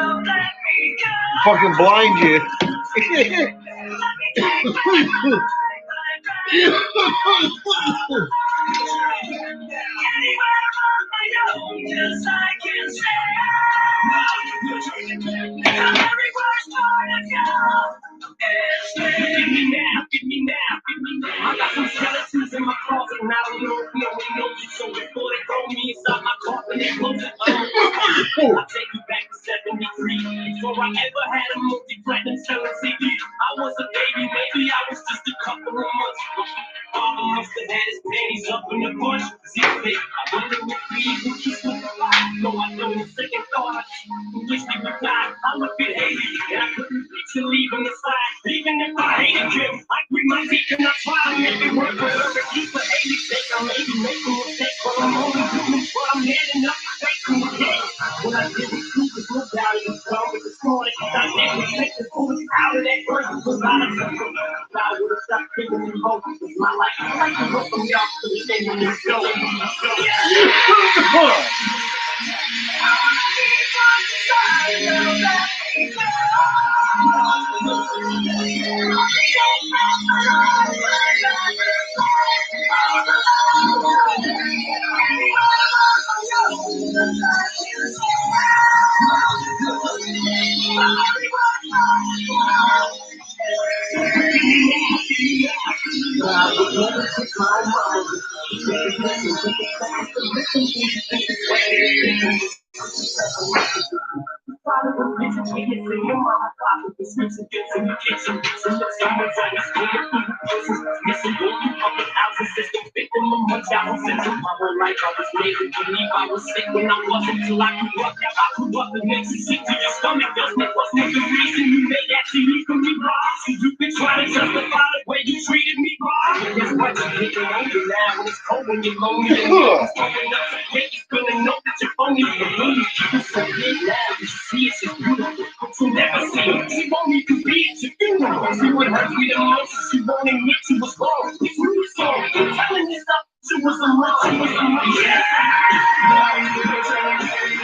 Fucking blind you. Give me now. I got some skeletons in my closet, and I don't know if no one knows it. So before they throw me inside my coffin and close it, I'll take you back to 73. Before I ever had a multi-platinum selling CD, I was a baby, maybe I was just a couple of months. Mama must have had his panties up in the bunch. See, I wonder if we even kiss with the light. No, I don't. Second thought, I wish we would die. I look at Haley, and I couldn't reach to leave him aside. Even if I hated him, I grit my teeth and I try to make it work for her. Keep for Haley's sake, I maybe make a mistake, but I'm only human. But I'm heading up the face from the day. When I didn't sleep, there's no doubt it was gone. But this morning, I didn't take the foolish out of that person. Because I would have stopped thinking and hoping. It's my life. I like to welcome y'all to the thing when you go. from a much I was into my whole life. I was made to believe I was sick when I wasn't till I grew up. Now I grew up and makes you sick to your stomach. Doesn't it? Wasn't the reason you made that TV for me, bro? So you could try to justify the way you treated me, bro. Guess what? You're getting older now when it's cold when you're lonely. And you're coming up to hate, you're gonna know that you're phony. The movies keep so big now. You see it, she's beautiful. But you never see it. She won't even be at your funeral. See what hurts me the most is she won't admit she was wrong. It's really song. You're telling yourself she was a much, she was a much. Yeah.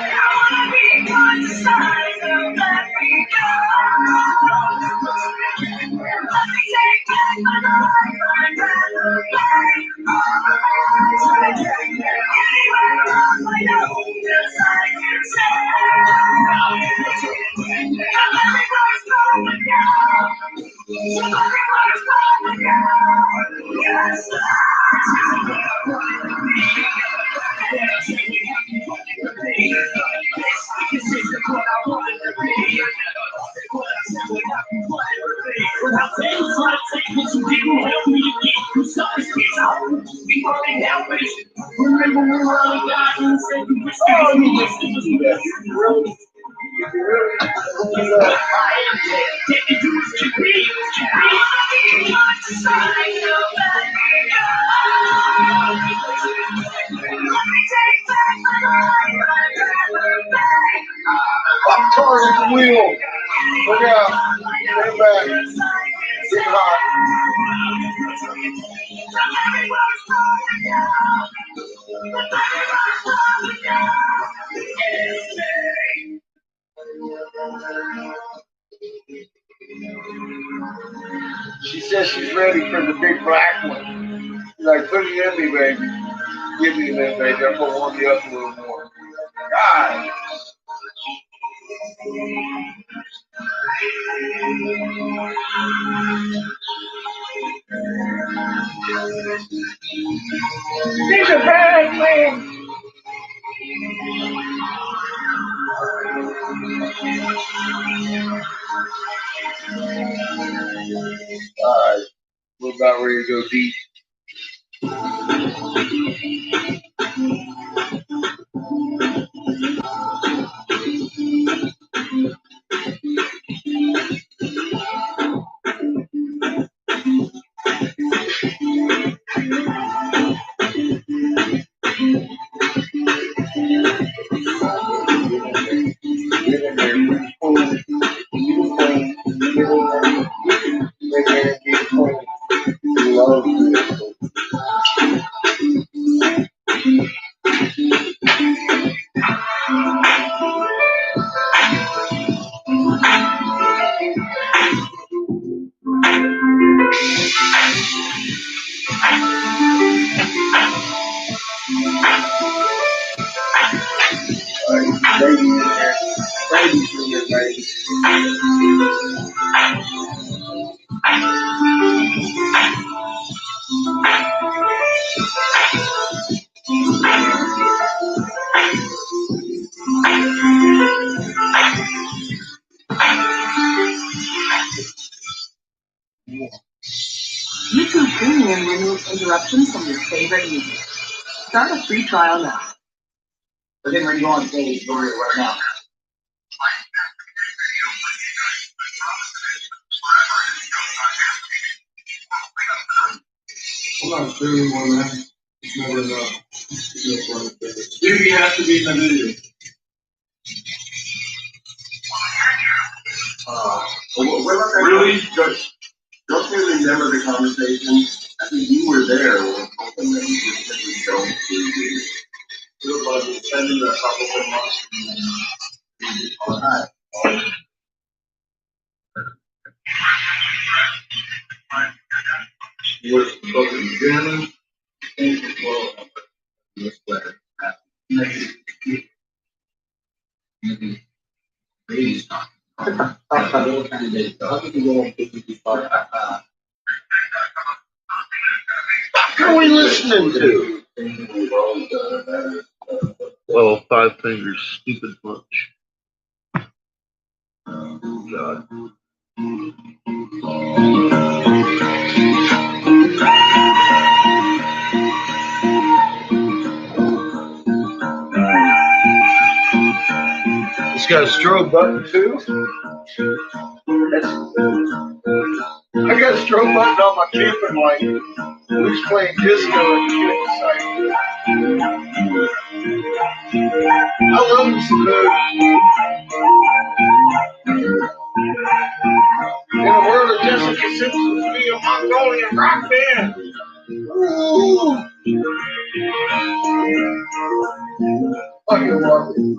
I wanna be one side of that we go. Let me take back my life. I'd rather play. Anywhere else I know, just I can say. Everybody's going down. Everybody's going down. Yes, remember when we were on the guys and said you wish to be me. I'm turning the wheel. Look out. Get back. Get hot. She says she's ready for the big black one. She's like, put it in me, baby. Give me that, baby. I'm going to warm you up a little more. God. He's a bad man. Alright, we're about ready to go deep. YouTube Premium removes interruptions from your favorite music. Start a free trial now. We're getting ready to go on stage right now. I'm not sure anymore, man. It's never enough. Dude, you have to be in the video. Really? Don't really remember the conversation. I think you were there when we just don't do it. It was like spending a couple of months. All right. You were supposed to be jamming. Well, this way. Ladies talk. What are we listening to? Oh, Five Fingers, Stupid Punch. Oh, God. It's got a strobe button too. I got a strobe button on my camping light. Who's playing disco and getting excited? I love this mood. In the world of Jessica Simpson's be a Mongolian rock band. Ooh. Oh, you're welcome.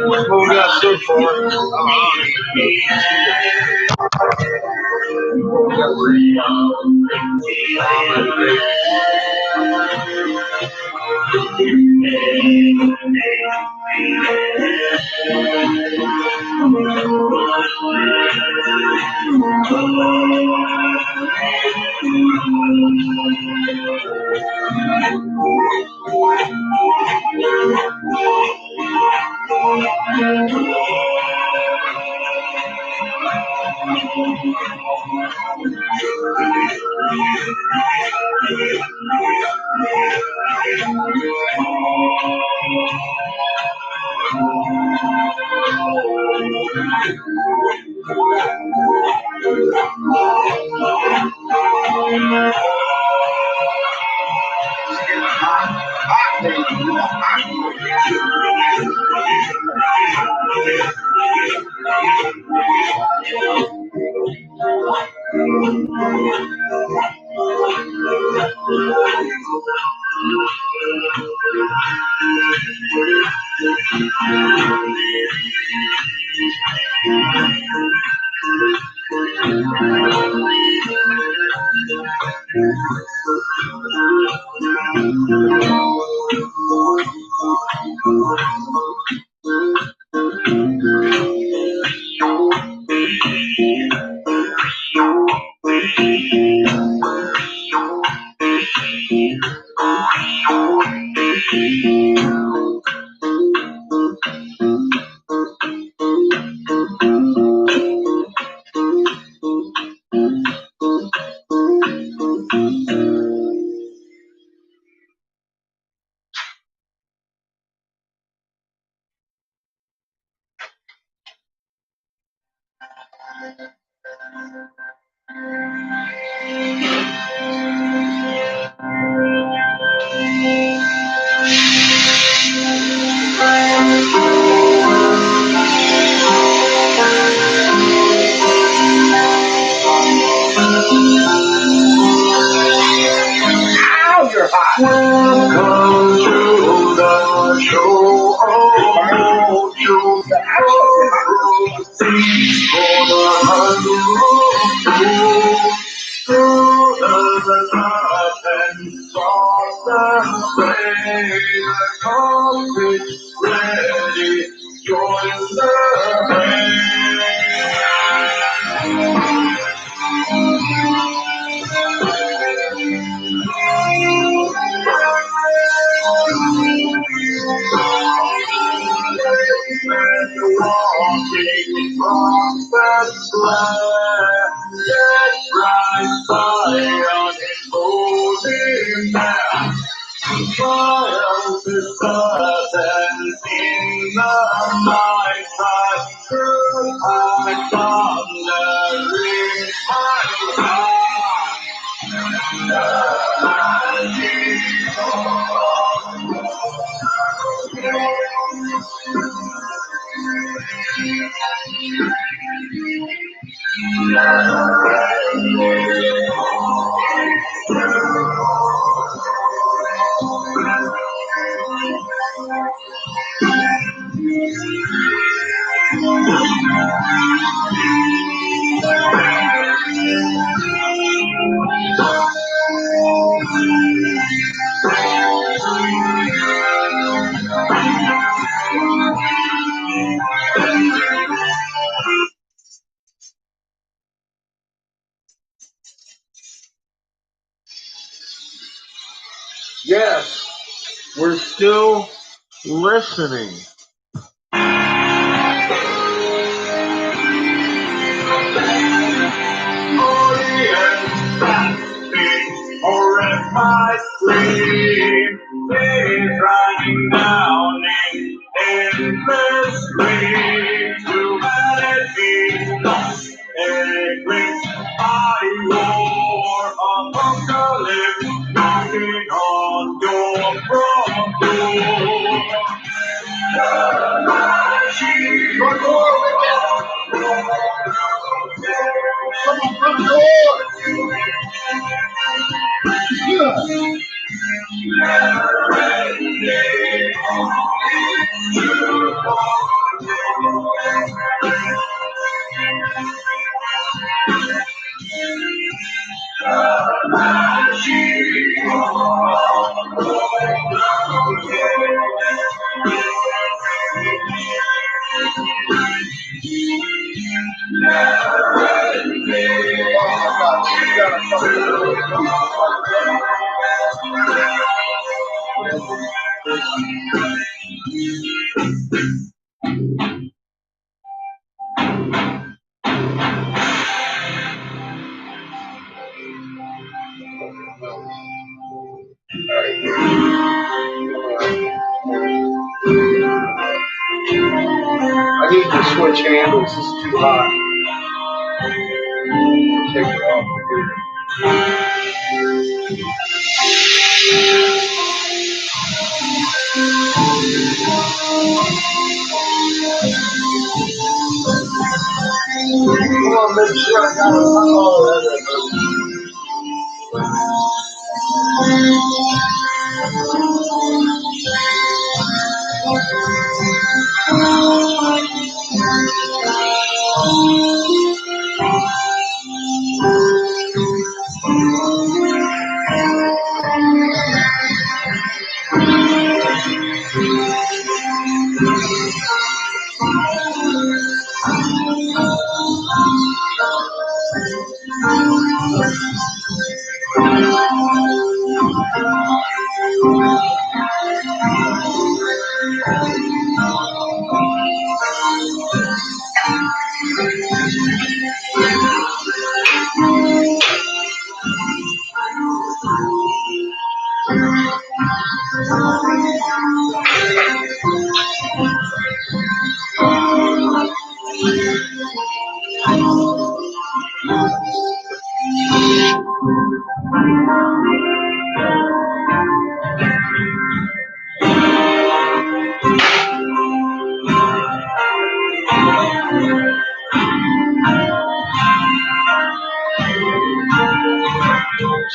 What we got so far? Ow, you're hot. Welcome to the show. Oh, Joe. The through the top and soft and rain. Coffee ready. Join the walking from that land, that right side is holding back. Triumph is present in the night side. I thunder in my heart. Yes, we're still listening. Or in my sleep, is running down in endless streams. Humanity lost eclipse by war. Apocalypse knocking on your front door. Front door, come on, front door. I need to switch handles. It's too hot. Take it off. Come on, make sure I got it.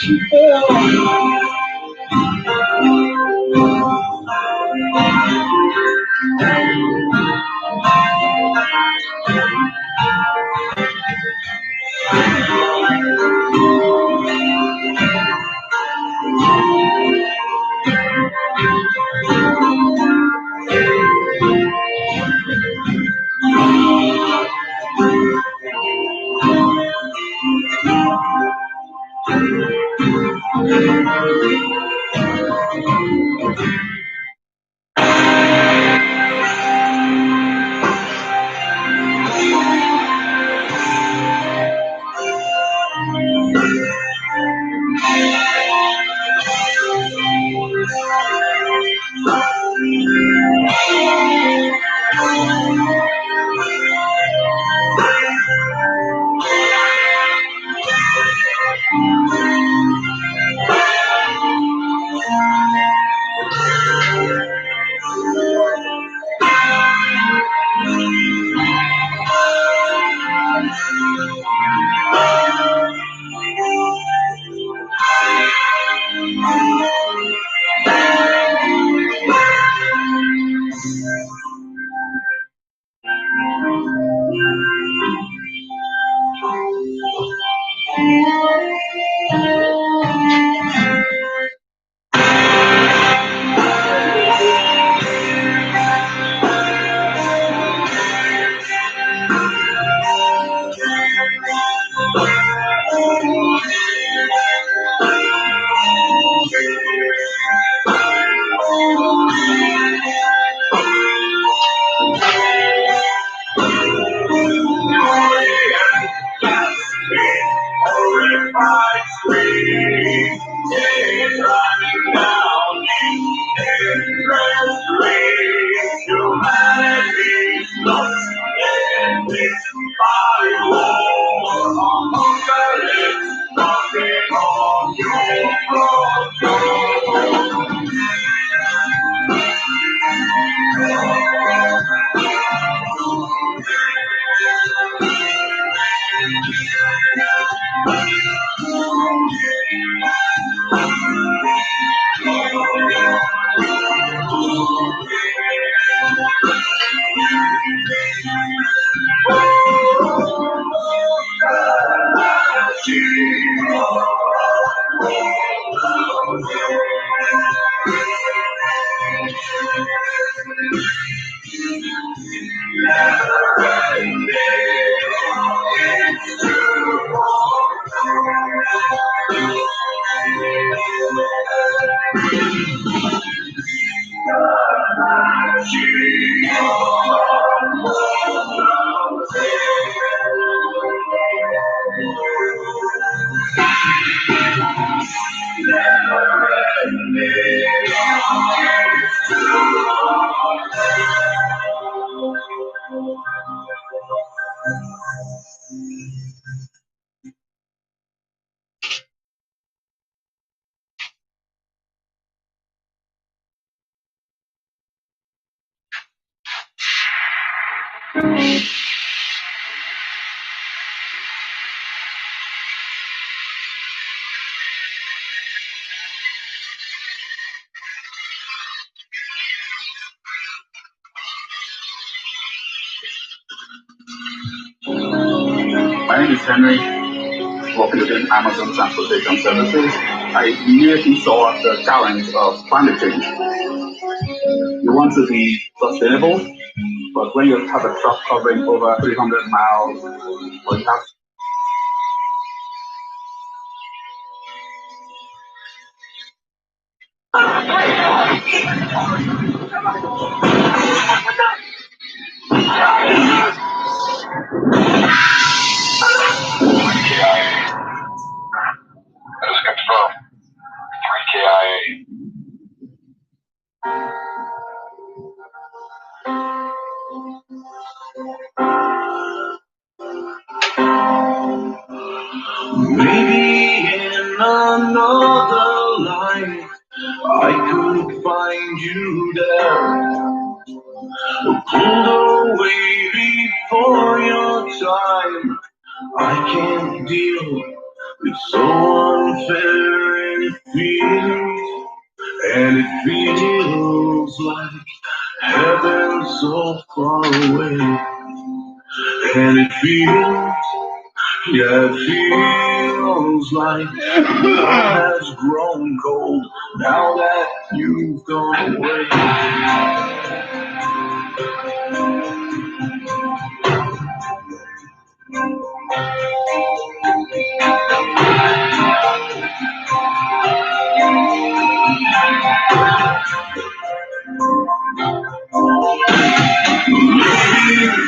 you for. My name is Henry, working within Amazon Transportation Services. I immediately saw the challenge of climate change. You want to be sustainable, but when you have a truck covering over 300 miles, or you have Maybe in another life I could find you there, pulled away before your time. I can't deal It's so unfair and it feels like heaven so far away. And it feels, yeah, it feels like the world has grown cold now that you've gone away.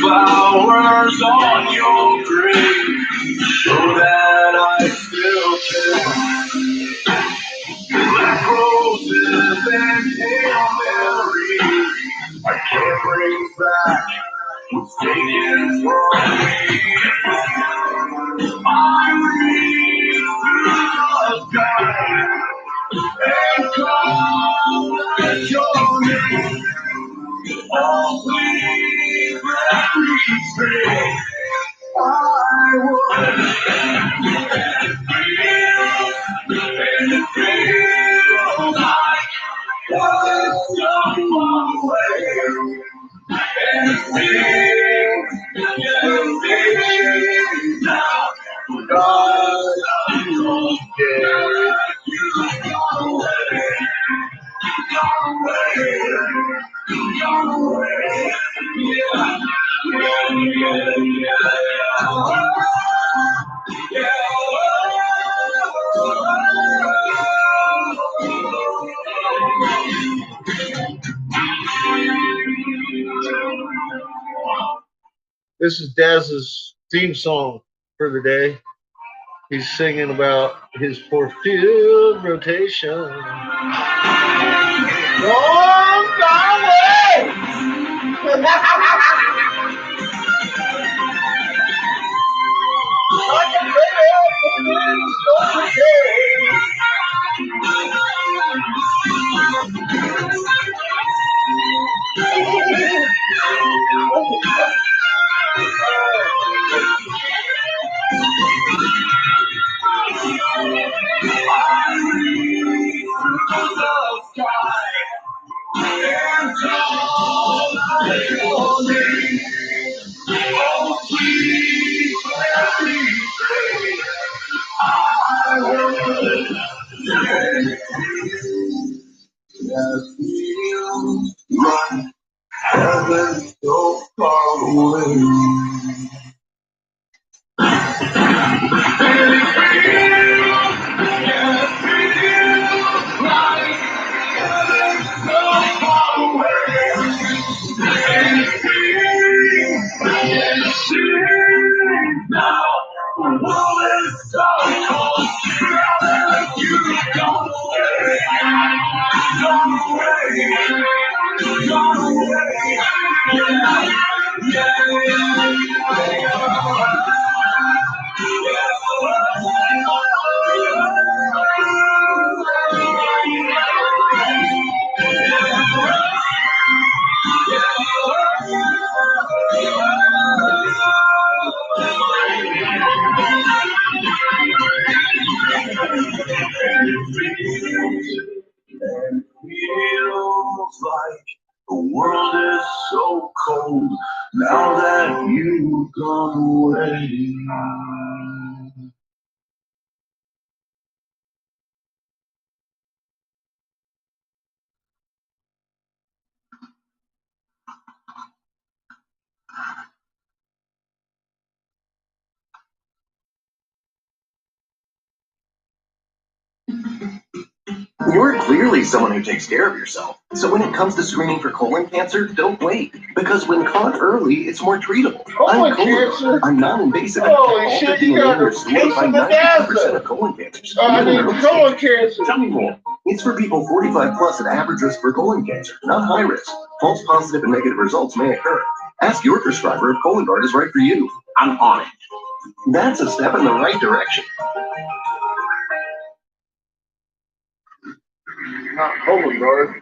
Flowers on your grave so that I still care. Black roses and Hail Marys I can't bring back what's taken from me. I reach through the sky and call at your name. Oh, please let me stay. I would feel, and it feels like one so away. And it feels now, God, I'm so scared. You gone away, gone away, gone away. Yeah, yeah, yeah, This is Daz's theme song for the day. He's singing about his fulfilled rotation. Long gone away! Heaven so far away. And it feels, yeah, it feels like heaven so far away. And it feels, yeah, it seems now the world is so cold. Now that you've gone away, gone away, gone away. And feels like the world is so cold now that you've gone away. You're clearly someone who takes care of yourself. So when it comes to screening for colon cancer, don't wait. Because when caught early, it's more treatable. I'm cancer? I'm non-invasive. Holy shit, you got a case of the dazza. Of colon cancers. Colon cancer. Tell me more. It's for people 45 plus at average risk for colon cancer, not high risk. False positive and negative results may occur. Ask your prescriber if Cologuard is right for you. I'm on it. That's a step in the right direction. Not Cologuard.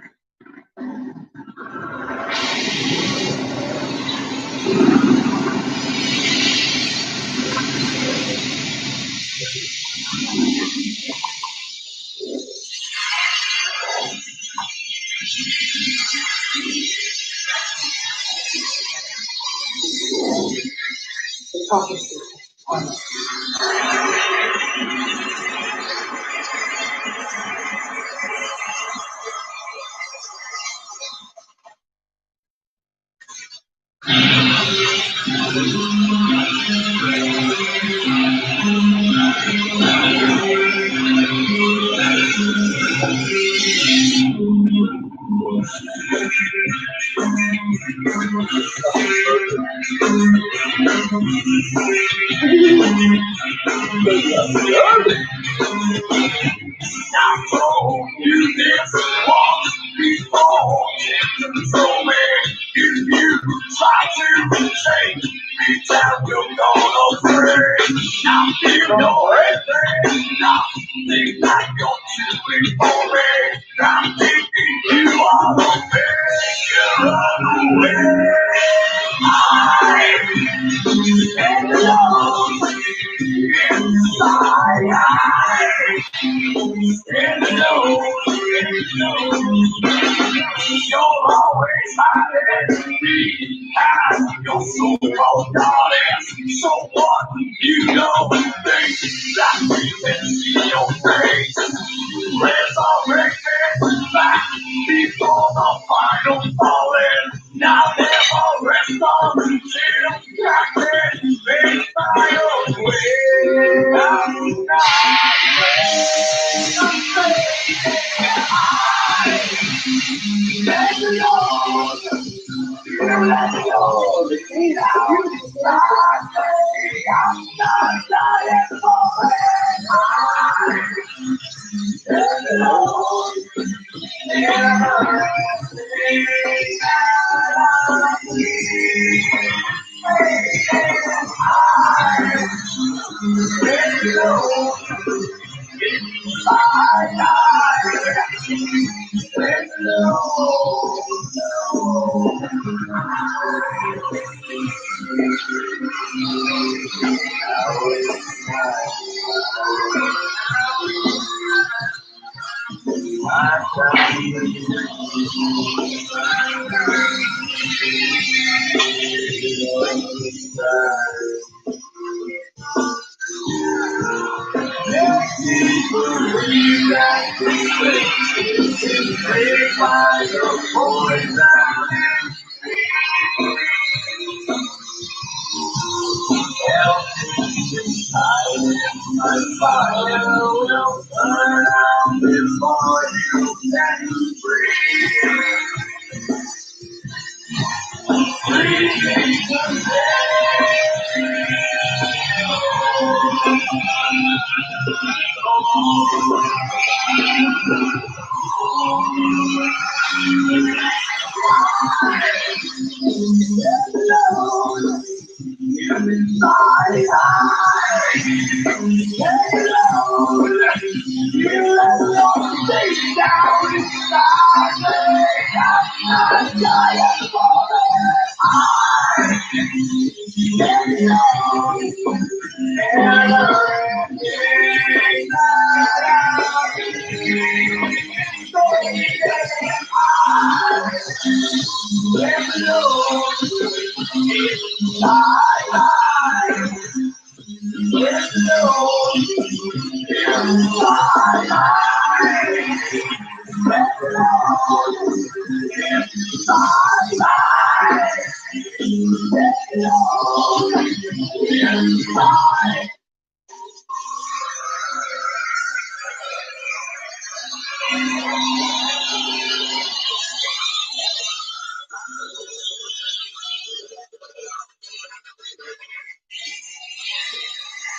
You this once before. So man, if you try to change me, tell you're gonna break. Now you know everything. Now think like you're too for me. I'm thinking you are the best. You run away. I'm alone inside. And you're always hiding me. You're so goddess. So what? You know things that we can see your face. Resurrected back before the final falling. Now never rest until captain they fly away. I'm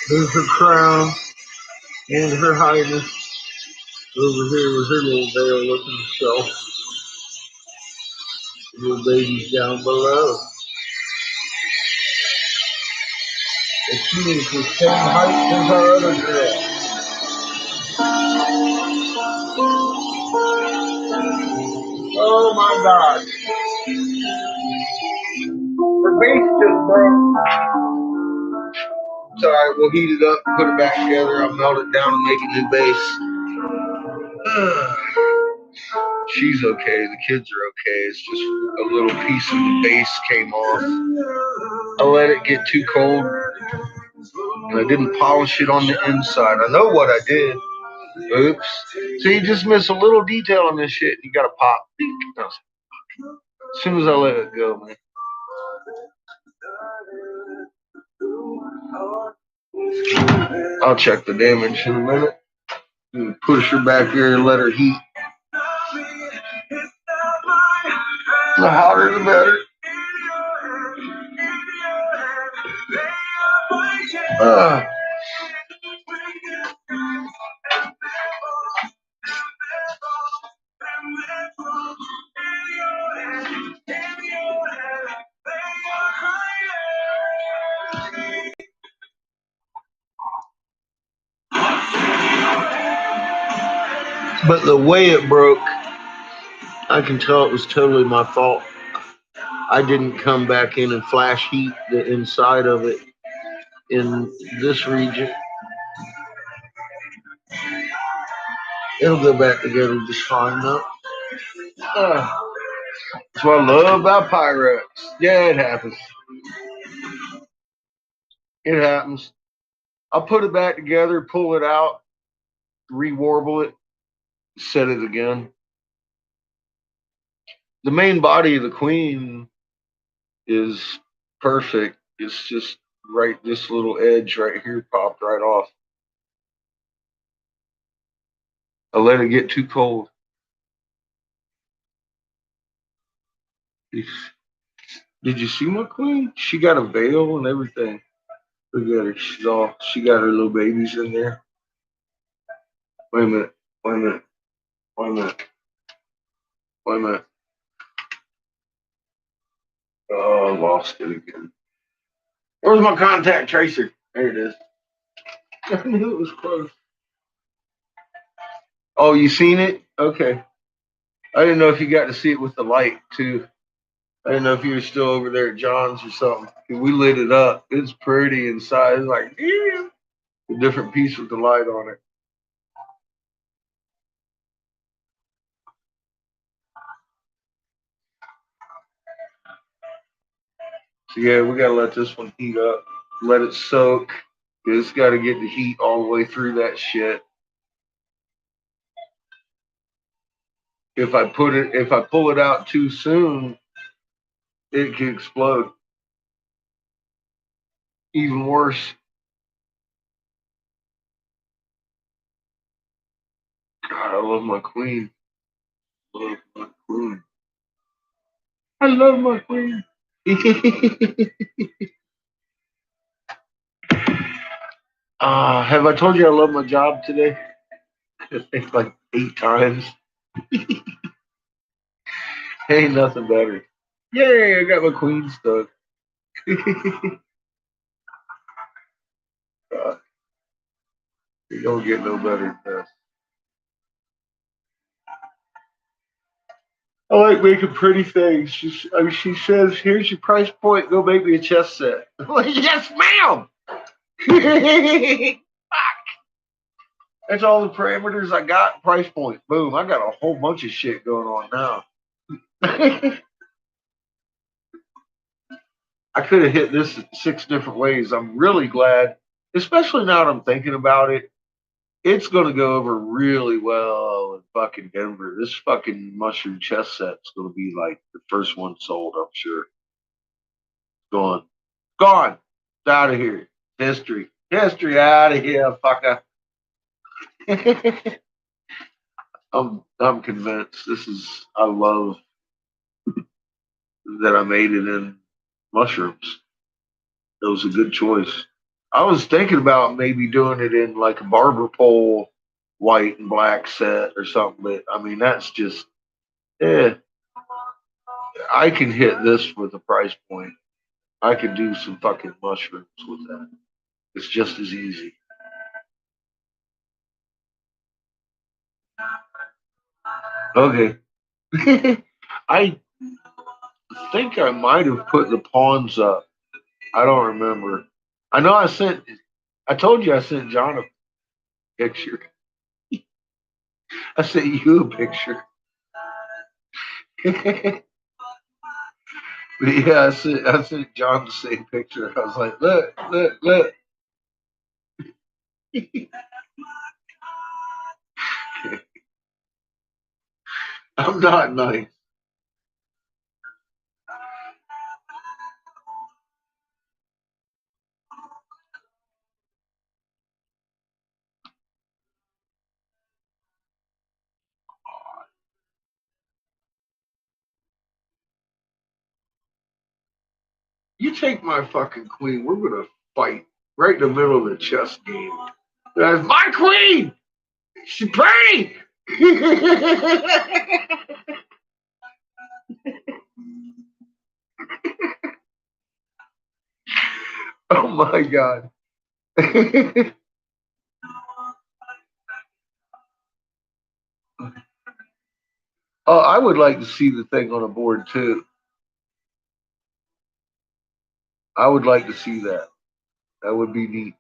There's her crown and her highness over here with her little veil looking self. Little babies down below. And she is the same height as our other girl. Oh my God. Her base just broke. It's all right. We'll heat it up, put it back together. I'll melt it down and make a new base. She's okay. The kids are okay. It's just a little piece of the base came off. I let it get too cold, and I didn't polish it on the inside. I know what I did. Oops. So you just miss a little detail on this shit, and you got to pop. As soon as I let it go, man. I'll check the damage in a minute. Push her back here and let her heat. The hotter, the better. But the way it broke, I can tell it was totally my fault. I didn't come back in and flash heat the inside of it in this region. It'll go back together just fine though. That's what I love about Pyrex. Yeah, it happens. It happens. I'll put it back together, pull it out, rewarble it, set it again. The main body of the queen is perfect. It's just right, this little edge right here popped right off. I let it get too cold. Did you see my queen? She got a veil and everything. Look at her. She got her little babies in there. Wait a minute. Wait a minute. Wait a minute. Wait a minute. Oh, I lost it again. Where's my contact tracer? There it is. I knew it was close. Oh, you seen it? Okay. I didn't know if you got to see it with the light too. I didn't know if you were still over there at John's or something. We lit it up. It's pretty inside. It's like, yeah. A different piece with the light on it. So yeah, we gotta let this one heat up. Let it soak. It's gotta get the heat all the way through that shit. If I pull it out too soon, it can explode. Even worse. God, I love my queen. Love my queen. I love my queen. Have I told you I love my job today? I think like 8 times. Ain't nothing better. Yay, I got my queen stuck. God, you don't get no better than this. I like making pretty things. She says, here's your price point. Go make me a chess set. I'm like, yes, ma'am. Fuck. That's all the parameters I got. Price point. Boom. I got a whole bunch of shit going on now. I could have hit this 6 different ways. I'm really glad, especially now that I'm thinking about it. It's going to go over really well in fucking Denver. This fucking mushroom chess set's going to be like the first one sold, I'm sure. Gone. Gone. It's out of here. History. History out of here, fucker. I'm convinced. I love that I made it in mushrooms. It was a good choice. I was thinking about maybe doing it in like a barber pole white and black set or something, but I mean that's just I can hit this with a price point. I could do some fucking mushrooms with that. It's just as easy. Okay. I think I might have put the pawns up. I don't remember. I know I sent I told you I sent John a picture. I sent you a picture. Yeah, I sent John the same picture. I was like, look, look, look. I'm not nice. You take my fucking queen, we're gonna fight right in the middle of the chess game. That's my queen. She's pretty. Oh my god. Oh, I would like to see the thing on a board too. I would like to see that. That would be neat.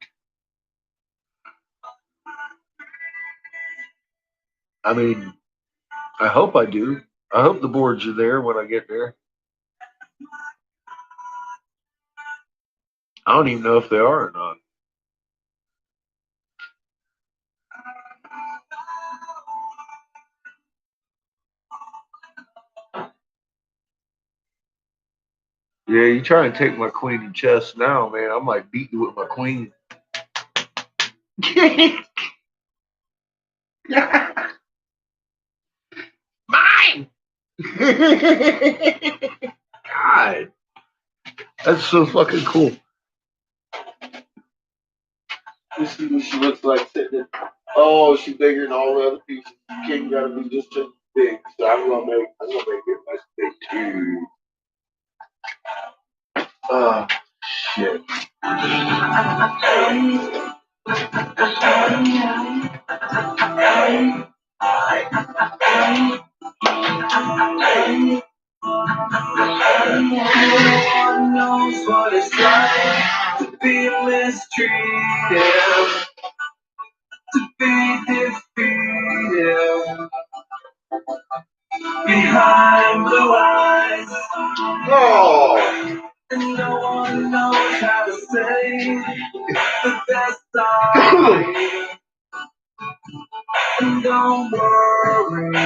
I mean, I hope I do. I hope the boards are there when I get there. I don't even know if they are or not. Yeah, you try and take my queen in chess now, man. I might beat you with my queen. Mine! God. That's so fucking cool. You see what she looks like sitting there. Oh, she's bigger than all the other pieces. King gotta be just as big. So I'm gonna make it my big too. Oh shit. No one knows what it's like to be mistreated, to be defeated behind blue eyes. Oh. And no one knows how to say that they're sorry. And don't worry,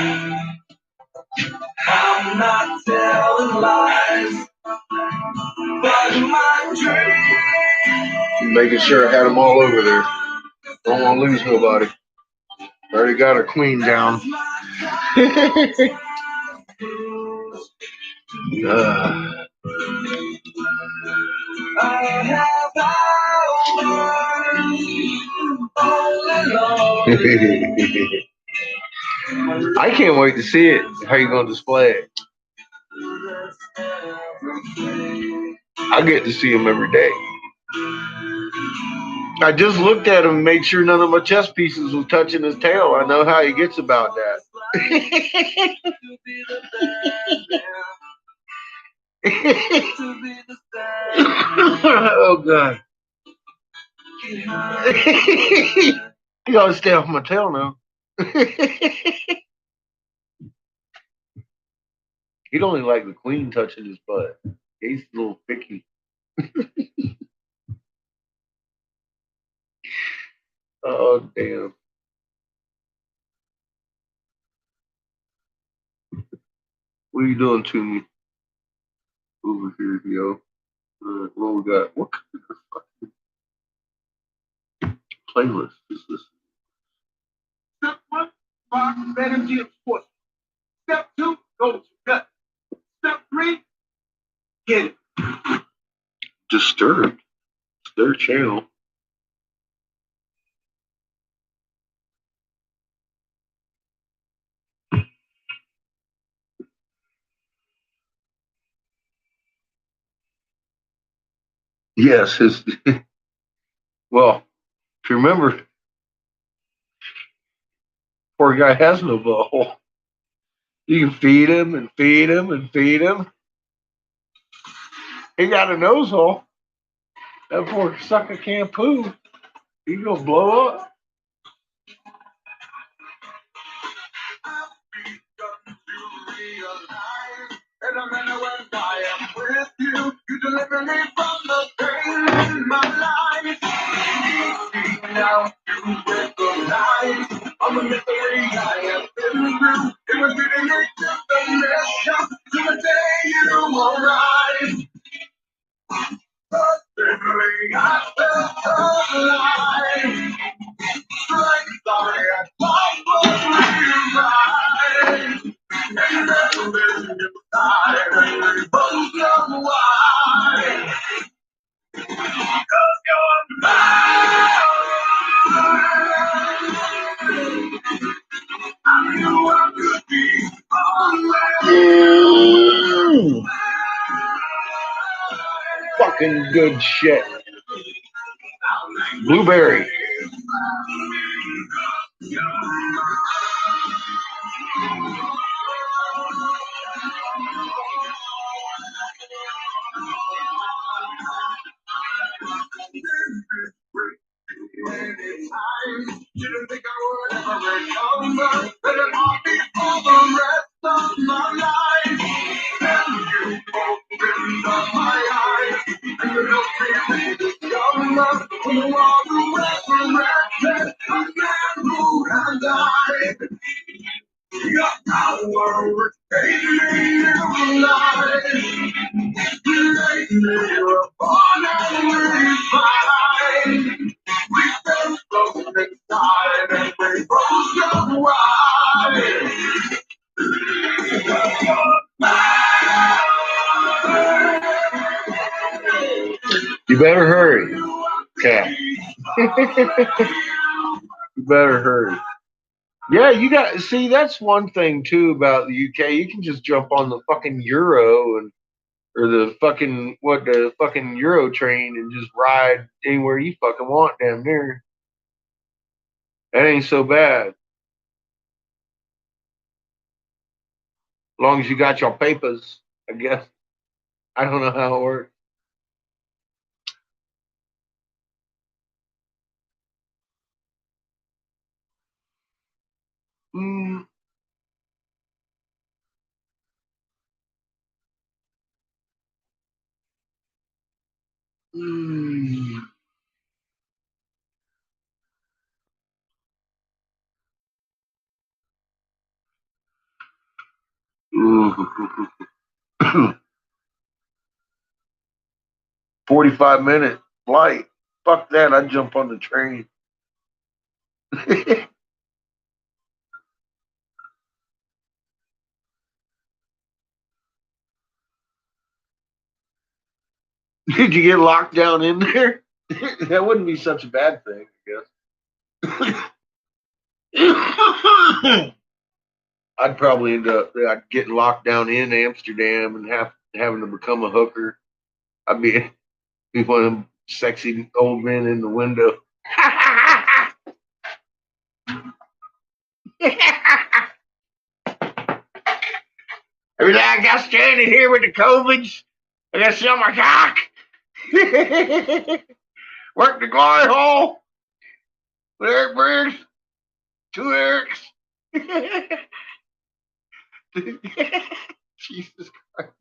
I'm not telling lies, but my dream. Making sure I had them all over there. Don't want to lose nobody. Already got her queen down. I can't wait to see it. How you gonna display it? I get to see him every day. I just looked at him and made sure none of my chess pieces was touching his tail. I know how he gets about that. Oh god. You gotta stay off my tail now. He don't even like the queen touching his butt. He's a little picky. Oh damn. What are you doing to me? Over here, yo. What we got? What kind of fucking playlist is this? Step 1, rock energy of sports. Step 2, go to gut. Step 3, get it. Disturbed. It's their channel. Yes, his well, if you remember, poor guy has no butthole. You can feed him and feed him and feed him. He got a nose hole. That poor sucker can't poo. You gonna blow up? And I'm in when I am with you. You deliver me from the pain in my life. Now you recognize I'm a mystery I have been through. It was getting me to the mission to the day you arrived. Suddenly I felt alive. Strength I had lost was revived. And then there's a side and we both know why. 'Cause you're mine. I knew I could be always. Fucking good shit. Blueberry. Didn't think I would ever recover, but it all be for the rest of my life. And you opened up my eyes, and you helped me rediscover who you are, the resurrected, the man who has died. Your power was taking me alive. You made me reborn and refined. We felt so inside and we both know why. You better hurry, cat. You better hurry. Yeah, you got see. That's one thing too about the UK. You can just jump on the fucking Euro and or the fucking Euro train and just ride anywhere you fucking want damn near. That ain't so bad. As long as you got your papers, I guess. I don't know how it works. Mm. Mm. Ooh. 45-minute flight. Fuck that. I'd jump on the train. Did you get locked down in there? That wouldn't be such a bad thing, I guess. I'd probably end up getting locked down in Amsterdam and having to become a hooker. I'd be one of them sexy old men in the window. Every day I got standing here with the COVIDs, I got to sell my cock. Work the glory hole. With Eric Briggs. 2 Erics. Jesus Christ.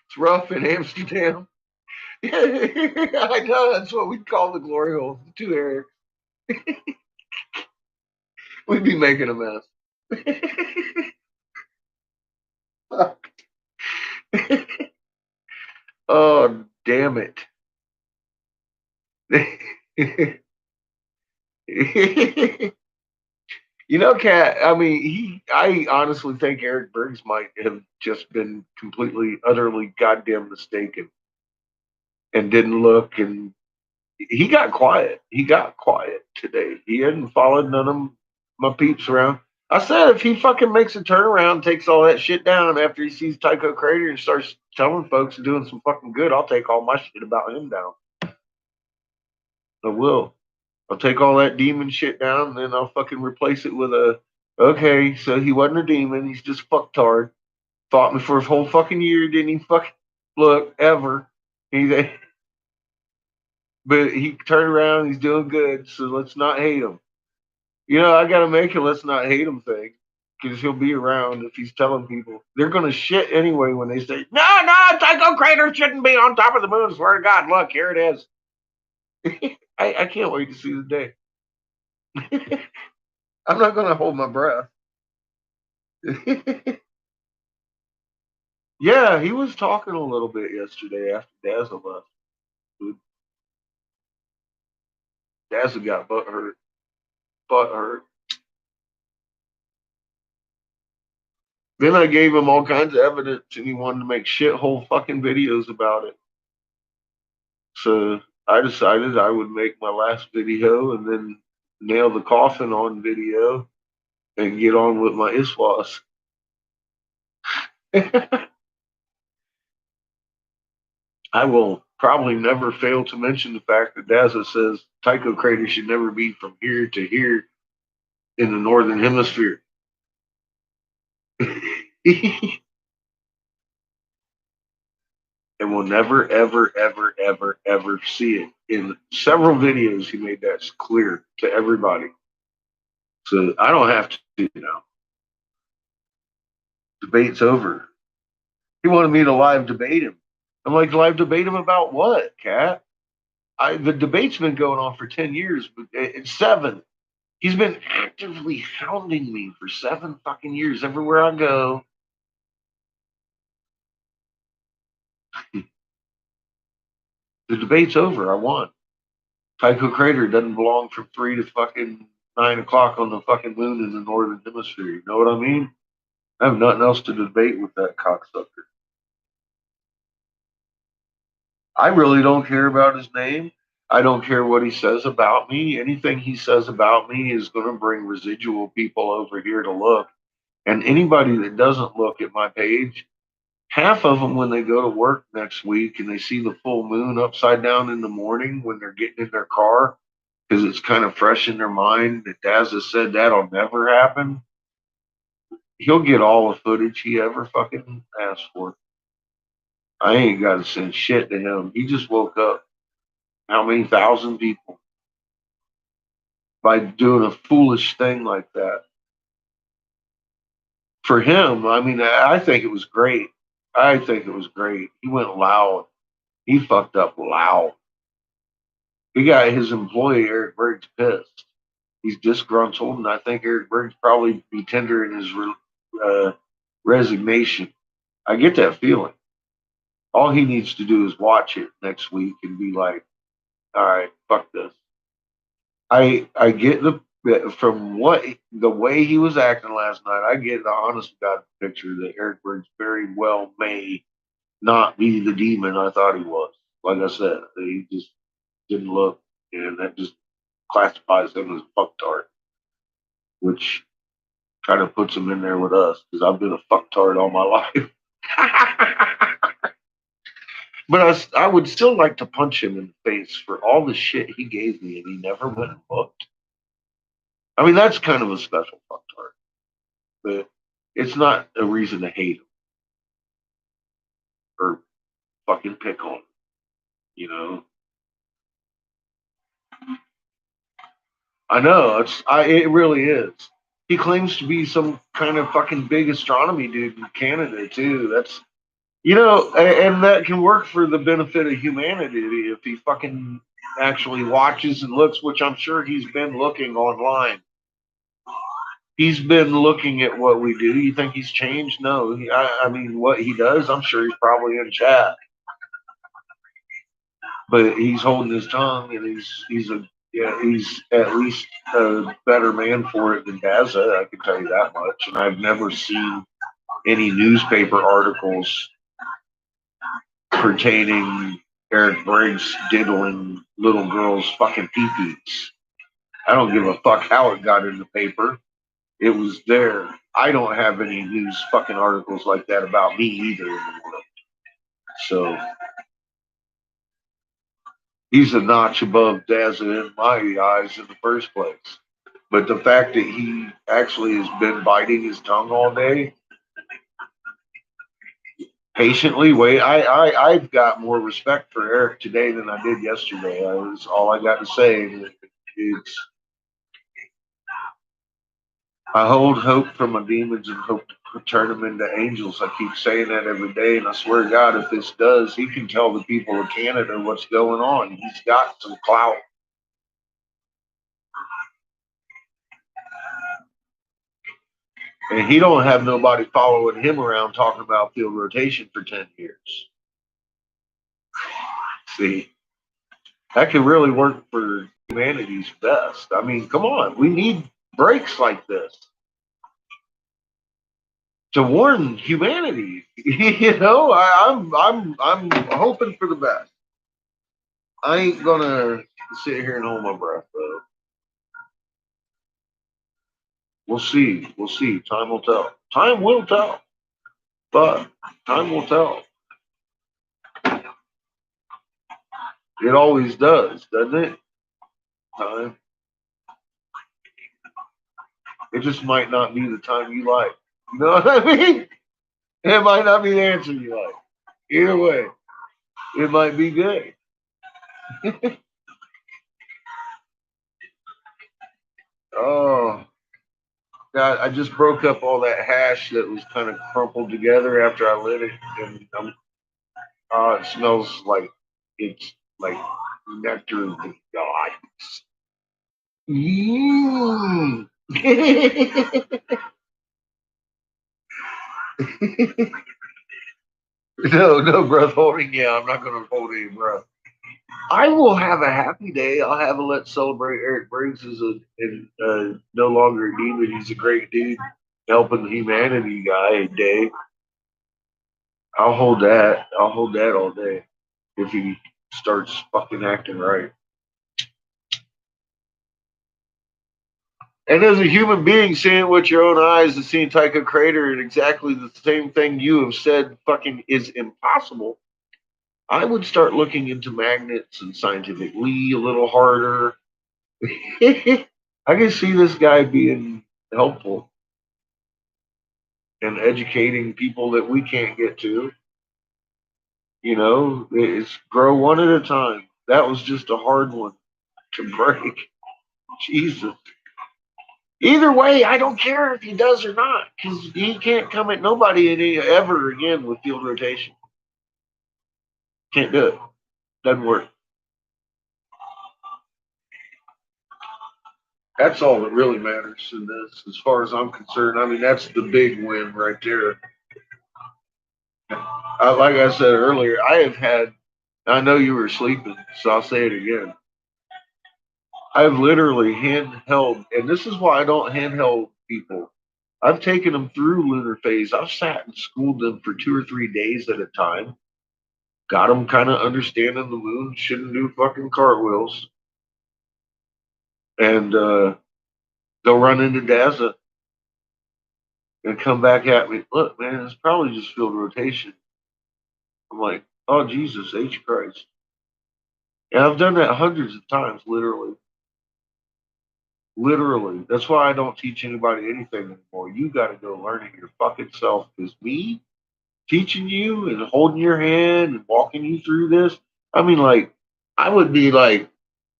It's rough in Amsterdam. I know, that's what we'd call the glory hole. 2 Erics. We'd be making a mess. Oh, damn it. You know, Kat, I mean, I honestly think Eric Briggs might have just been completely, utterly goddamn mistaken and didn't look. And he got quiet. He got quiet today. He hadn't followed none of my peeps around. I said if he fucking makes a turnaround, takes all that shit down after he sees Tycho Crater and starts telling folks and doing some fucking good, I'll take all my shit about him down. I will. I'll take all that demon shit down and then I'll fucking replace it with okay, so he wasn't a demon, he's just fucktard. Fought me for a whole fucking year. Didn't even fucking look ever. But he turned around. He's doing good. So let's not hate him. I got to make a let's not hate him thing. Because he'll be around if he's telling people. They're going to shit anyway when they say, no, Tycho Crater shouldn't be on top of the moon. Swear to God, look, here it is. I can't wait to see the day. I'm not going to hold my breath. Yeah, he was talking a little bit yesterday after Dazza left. Dazza got butt hurt. Then I gave him all kinds of evidence, and he wanted to make shithole fucking videos about it. So I decided I would make my last video and then nail the coffin on video and get on with my iswas. I will probably never fail to mention the fact that Dazza says Tycho Crater should never be from here to here in the northern hemisphere. And we'll never, ever, ever, ever, ever see it. In several videos, he made that clear to everybody. So I don't have to, Debate's over. He wanted me to live debate him. I'm like, live debate him about what, Cat? The debate's been going on for 10 years, but it's 7. He's been actively hounding me for 7 fucking years everywhere I go. The debate's over. I won. Tycho Crater doesn't belong from 3 to fucking 9 o'clock on the fucking moon in the northern hemisphere. You know what I mean? I have nothing else to debate with that cocksucker. I really don't care about his name. I don't care what he says about me. Anything he says about me is going to bring residual people over here to look. And anybody that doesn't look at my page, half of them, when they go to work next week and they see the full moon upside down in the morning when they're getting in their car, because it's kind of fresh in their mind that Dazza said that'll never happen, he'll get all the footage he ever fucking asked for. I ain't got to send shit to him. He just woke up how many thousand people by doing a foolish thing like that. For him, I mean, I think it was great. He went loud. He fucked up loud. He got his employee, Eric Berg's, pissed. He's disgruntled, and I think Eric Berg's probably be tendering his resignation. I get that feeling. All he needs to do is watch it next week and be like, all right, fuck this. I get from the way he was acting last night, I get the honest to God picture that Eric Berg's very well may not be the demon I thought he was. Like I said, he just didn't look, and that just classifies him as a fucktard, which kind of puts him in there with us because I've been a fucktard all my life. But I would still like to punch him in the face for all the shit he gave me and he never went and looked. I mean, that's kind of a special fucktard. But it's not a reason to hate him or fucking pick on him, I know, it really is. He claims to be some kind of fucking big astronomy dude in Canada, too. That's and that can work for the benefit of humanity if he fucking actually watches and looks, which I'm sure he's been looking online. He's been looking at what we do. You think he's changed? No. I mean, what he does, I'm sure he's probably in chat. But he's holding his tongue, and he's at least a better man for it than Dazza, I can tell you that much. And I've never seen any newspaper articles pertaining Eric Briggs diddling little girls' fucking pee-pees. I don't give a fuck how it got in the paper. It was there. I don't have any news fucking articles like that about me either in the world. So he's a notch above Dazza in my eyes in the first place. But the fact that he actually has been biting his tongue all day, patiently wait. I've got more respect for Eric today than I did yesterday. I was all I got to say. It's I hold hope from my demons and hope to turn them into angels. I keep saying that every day, and I swear to God, if this does, he can tell the people of Canada what's going on. He's got some clout. And he don't have nobody following him around talking about field rotation for 10 years. See, that could really work for humanity's best. I mean, come on, we need breaks like this to warn humanity. You know, I'm hoping for the best. I ain't gonna sit here and hold my breath, though. We'll see. We'll see. Time will tell. Time will tell. But time will tell. It always does, doesn't it? Time. It just might not be the time you like. You know what I mean? It might not be the answer you like. Either way, it might be good. Oh, God, I just broke up all that hash that was kind of crumpled together after I lit it. And it smells like it's like nectar of the gods. Mm. No breath holding. Yeah, I'm not going to hold any breath. I will have a happy day. I'll have a let's celebrate Eric Briggs is no longer a demon. He's a great dude helping humanity guy day. I'll hold that. I'll hold that all day if he starts fucking acting right. And as a human being, seeing it with your own eyes and seeing Tycho Crater and exactly the same thing you have said fucking is impossible, I would start looking into magnets and scientific Lee a little harder. I can see this guy being helpful and educating people that we can't get to. You know, it's grow one at a time. That was just a hard one to break. Jesus. Either way, I don't care if he does or not, because he can't come at nobody ever again with field rotation. Can't do it. Doesn't work. That's all that really matters in this, as far as I'm concerned. I mean, that's the big win right there. Like I said earlier, I know you were sleeping, so I'll say it again. I've literally handheld, and this is why I don't handheld people. I've taken them through lunar phase. I've sat and schooled them for 2 or 3 days at a time. Got them kind of understanding the moon, shouldn't do fucking cartwheels. And they'll run into dazza and come back at me. Look, man, it's probably just field rotation. I'm like, oh, Jesus, H Christ. And I've done that hundreds of times, literally. Literally. That's why I don't teach anybody anything anymore. You got to go learn it your fucking self. Because me teaching you and holding your hand and walking you through this, I mean, like, I would be like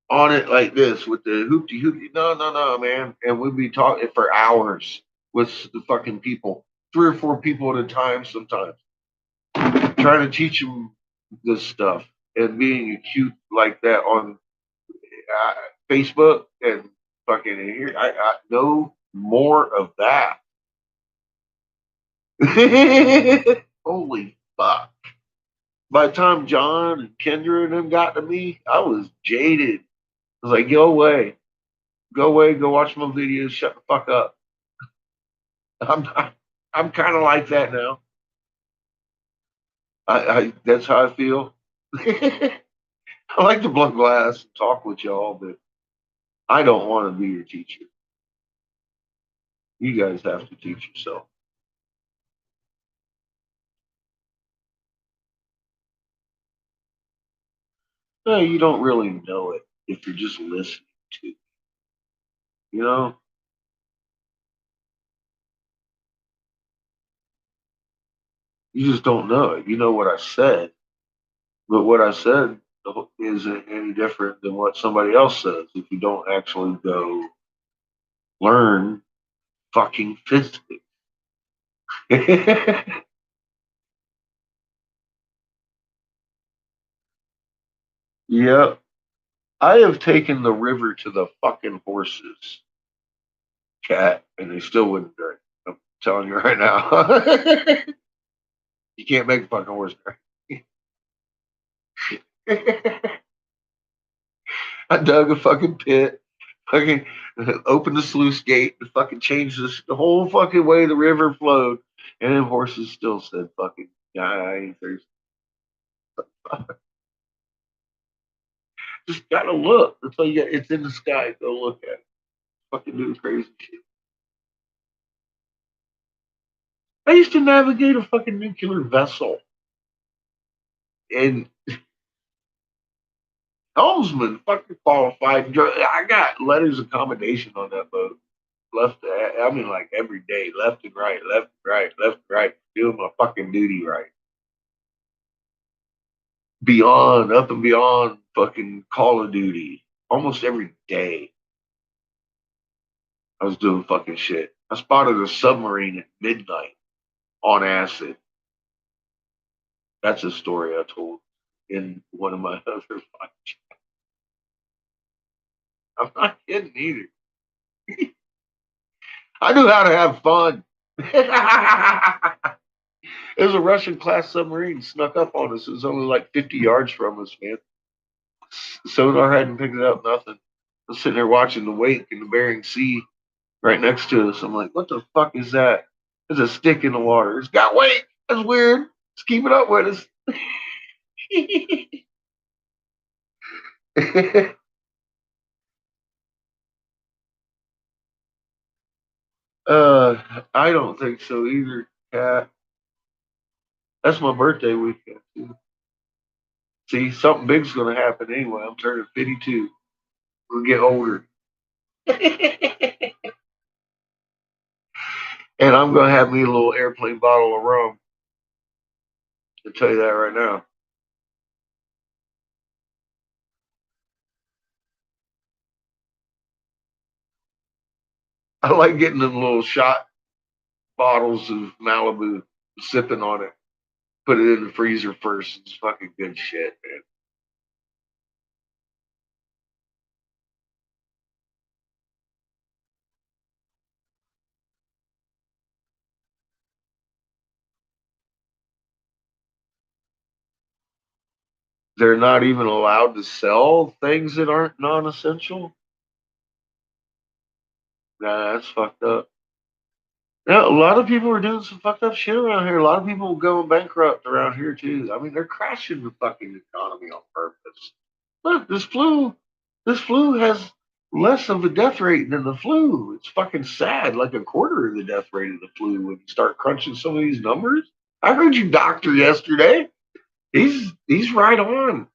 on it like this with the hoopty hoopty. No, man. And we'd be talking for hours with the fucking people, 3 or 4 people at a time sometimes, trying to teach them this stuff and being acute like that on Facebook and fucking here. I know more of that. Holy fuck. By the time John and Kendra and them got to me, I was jaded. I was like, go away. Go away, go watch my videos, shut the fuck up. I'm kind of like that now. That's how I feel. I like to blow glass and talk with y'all, but I don't want to be your teacher. You guys have to teach yourself. No, you don't really know it if you're just listening to it. You know? You just don't know it. You know what I said, but what I said isn't any different than what somebody else says if you don't actually go learn fucking physics. Yep. I have taken the river to the fucking horses, cat, and they still wouldn't drink. I'm telling you right now. You can't make a fucking horse drink. I dug a fucking pit, fucking opened the sluice gate, and fucking changed the whole fucking way the river flowed, and then horses still said, "Fucking, yeah, I ain't thirsty." Just gotta look. That's all you got. It's in the sky. Go look at it. Fucking do the crazy shit. I used to navigate a fucking nuclear vessel, and helmsman fucking qualified. I got letters of commendation on that boat. I mean, like every day, left and right, left and right, left and right, doing my fucking duty right. Beyond, up and beyond fucking Call of Duty. Almost every day, I was doing fucking shit. I spotted a submarine at midnight on acid. That's a story I told in one of my other podcasts. I'm not kidding either. I knew how to have fun. There's a Russian class submarine snuck up on us. It was only like 50 yards from us, man. Sonar hadn't picked it up, nothing. I was sitting there watching the wake in the Bering Sea right next to us. I'm like, what the fuck is that? There's a stick in the water. It's got wake. That's weird. It's keeping up with us. I don't think so either, Cat. That's my birthday weekend, too. See, something big's going to happen anyway. I'm turning 52. We'll get older. And I'm going to have me a little airplane bottle of rum. I'll tell you that right now. I like getting them little shot bottles of Malibu, sipping on it. Put it in the freezer first. It's fucking good shit, man. They're not even allowed to sell things that aren't non-essential. Nah, that's fucked up. Yeah, a lot of people are doing some fucked up shit around here. A lot of people going bankrupt around here too. I mean, they're crashing the fucking economy on purpose. Look, this flu has less of a death rate than the flu. It's fucking sad. Like a quarter of the death rate of the flu when you start crunching some of these numbers. I heard you doctor yesterday. He's right on.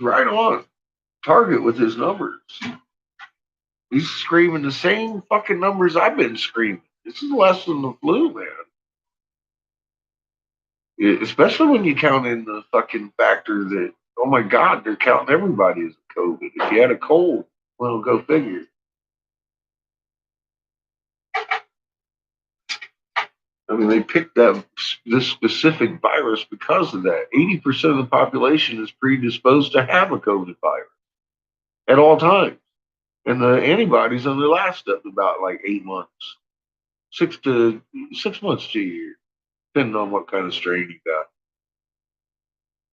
Right on target with his numbers. He's screaming the same fucking numbers I've been screaming. This is less than the flu, man. Especially when you count in the fucking factor that, oh my God, they're counting everybody as a COVID. If you had a cold, well, go figure. I mean, they picked this specific virus because of that. 80% of the population is predisposed to have a COVID virus at all times. And the antibodies only last up about like 8 months, 6 months to a year, depending on what kind of strain you got.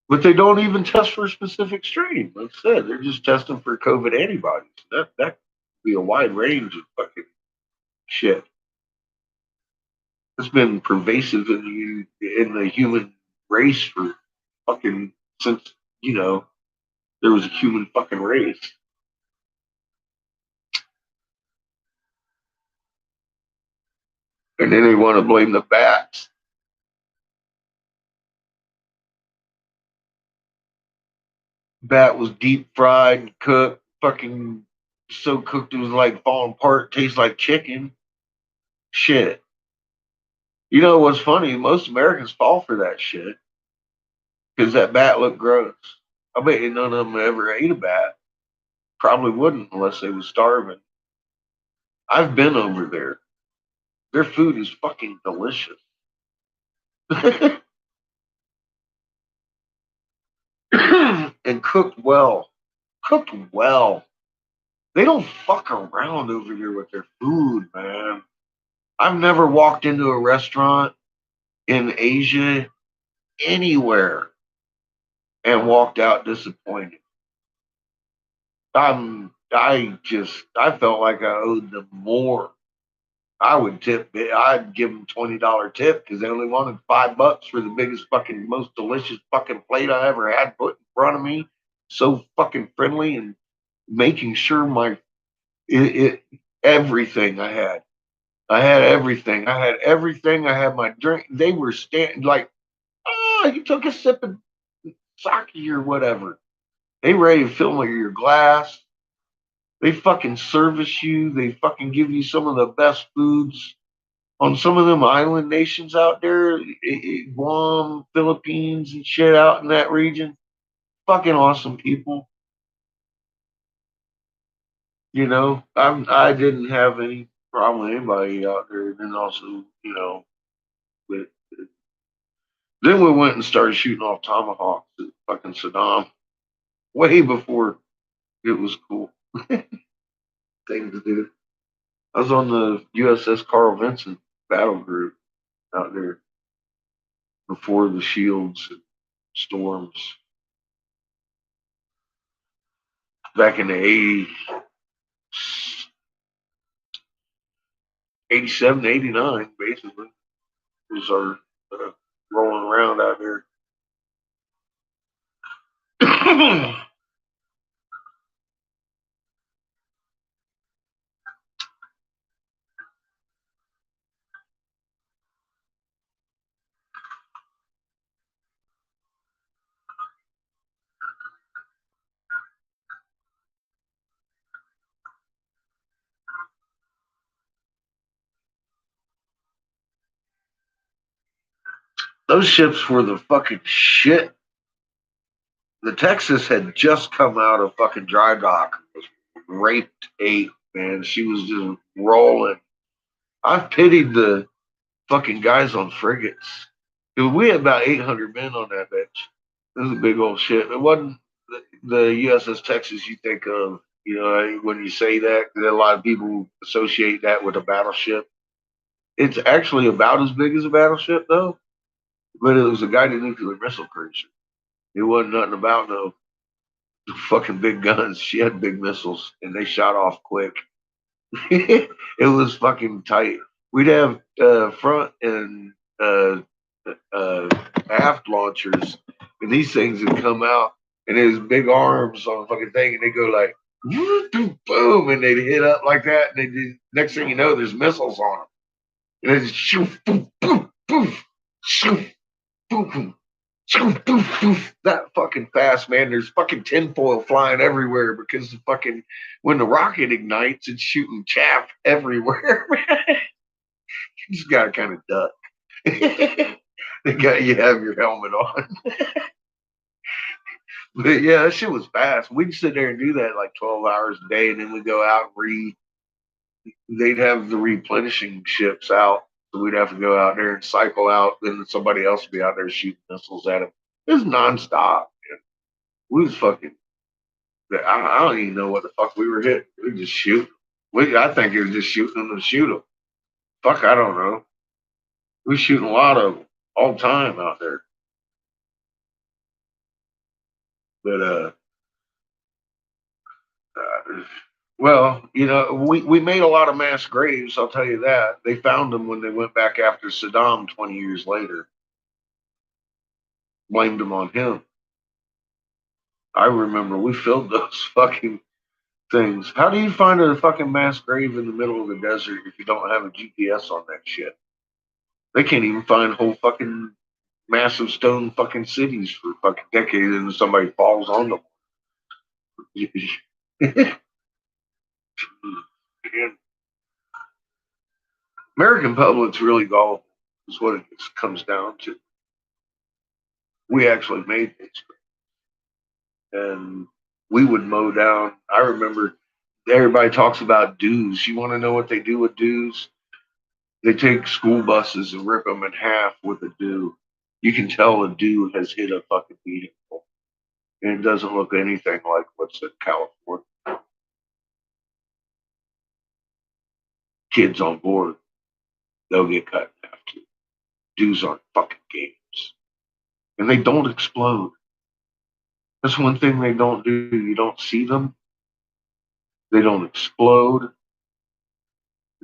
But they don't even test for a specific strain. Like I said, they're just testing for COVID antibodies. That could be a wide range of fucking shit. It's been pervasive in the human race for fucking since there was a human fucking race. And then they want to blame the bats. Bat was deep fried and cooked, fucking so cooked it was like falling apart, tastes like chicken. Shit. You know what's funny? Most Americans fall for that shit because that bat looked gross. I bet you none of them ever ate a bat. Probably wouldn't unless they was starving. I've been over there. Their food is fucking delicious. And cooked well. Cooked well. They don't fuck around over here with their food, man. I've never walked into a restaurant in Asia anywhere and walked out disappointed. I felt like I owed them more. I would tip. I'd give them $20 tip because they only wanted $5 for the biggest fucking, most delicious fucking plate I ever had put in front of me. So fucking friendly and making sure everything I had. I had everything. I had everything. I had my drink. They were standing like, you took a sip of sake or whatever. They ready to fill your glass. They fucking service you. They fucking give you some of the best foods on some of them island nations out there, Guam, Philippines, and shit out in that region. Fucking awesome people. You know, I didn't have any problem with anybody out there. And then also, but then we went and started shooting off tomahawks at fucking Saddam way before it was cool thing to do. I was on the USS Carl Vinson battle group out there before the shields and storms back in the 80s, 87, 89, basically, was our rolling around out there. Those ships were the fucking shit. The Texas had just come out of fucking dry dock, raped ape, man. She was just rolling. I pitied the fucking guys on frigates. Dude, we had about 800 men on that bitch. It was a big old ship. It wasn't the USS Texas you think of, when you say that, 'cause a lot of people associate that with a battleship. It's actually about as big as a battleship, though, but it was a guided nuclear missile cruiser. It wasn't nothing about no fucking big guns. She had big missiles, and they shot off quick. It was fucking tight. We'd have front and aft launchers, and these things would come out, and there's big arms on the fucking thing, and they go like boom, boom, and they'd hit up like that, and they just, next thing you know, there's missiles on them, and they just shoot, boom, boom, boom, shoot, boom, boom. Shoof, poof, poof, that fucking fast, man. There's fucking tinfoil flying everywhere because the fucking when the rocket ignites, it's shooting chaff everywhere, man. You just gotta kind of duck. You have your helmet on. But yeah, that shit was fast. We'd sit there and do that like 12 hours a day, and then we'd go out and they'd have the replenishing ships out. So we'd have to go out there and cycle out, then somebody else would be out there shooting missiles at them. It was nonstop. Man. We was fucking. I don't even know what the fuck we were hitting. We just shoot. I think it was just shooting them to shoot them. Fuck, I don't know. We was shooting a lot of them all the time out there. But well, we made a lot of mass graves. I'll tell you that. They found them when they went back after Saddam 20 years later. Blamed them on him. I remember we filled those fucking things. How do you find a fucking mass grave in the middle of the desert if you don't have a GPS on that shit? They can't even find whole fucking massive stone fucking cities for fucking decades and somebody falls on them. American public's really gullible. Is what it comes down to. We actually made things, and we would mow down. I remember everybody talks about dues. You want to know what they do with dues? They take school buses and rip them in half with a due. You can tell a due has hit a fucking vehicle, and it doesn't look anything like what's in California. Kids on board, they'll get cut in half too. Dues aren't fucking games, and they don't explode. That's one thing they don't do. You don't see them. They don't explode.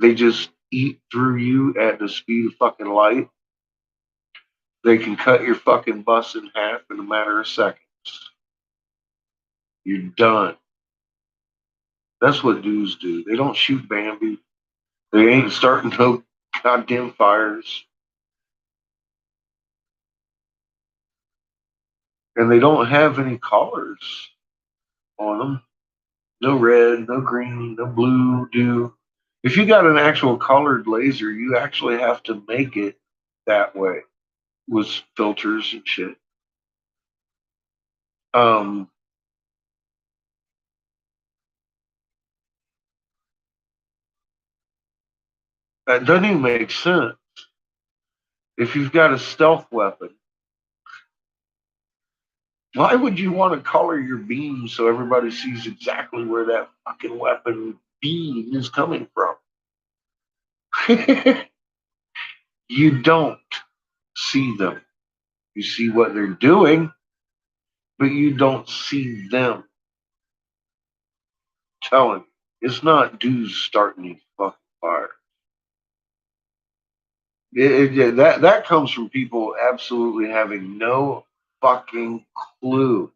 They just eat through you at the speed of fucking light. They can cut your fucking bus in half in a matter of seconds. You're done. That's what dudes do. They don't shoot Bambi. They ain't starting no goddamn fires. And they don't have any colors on them. No red, no green, no blue, do. If you got an actual colored laser, you actually have to make it that way with filters and shit. That doesn't even make sense. If you've got a stealth weapon, why would you want to color your beam so everybody sees exactly where that fucking weapon beam is coming from? You don't see them. You see what they're doing, but you don't see them. Telling you, it's not dudes starting these fucking fires. That comes from people absolutely having no fucking clue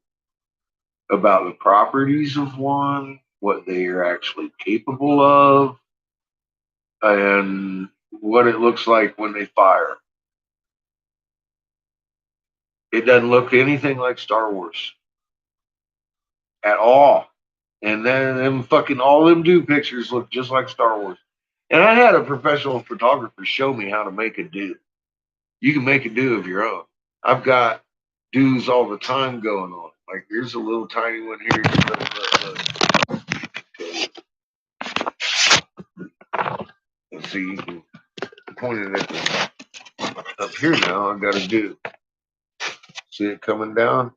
about the properties of one, what they are actually capable of, and what it looks like when they fire. It doesn't look anything like Star Wars at all. And then them fucking all them do pictures look just like Star Wars. And I had a professional photographer show me how to make a do. You can make a do of your own. I've got do's all the time going on. Like there's a little tiny one here. Let's see, you can point it at the, up here now. I've got a do. See it coming down?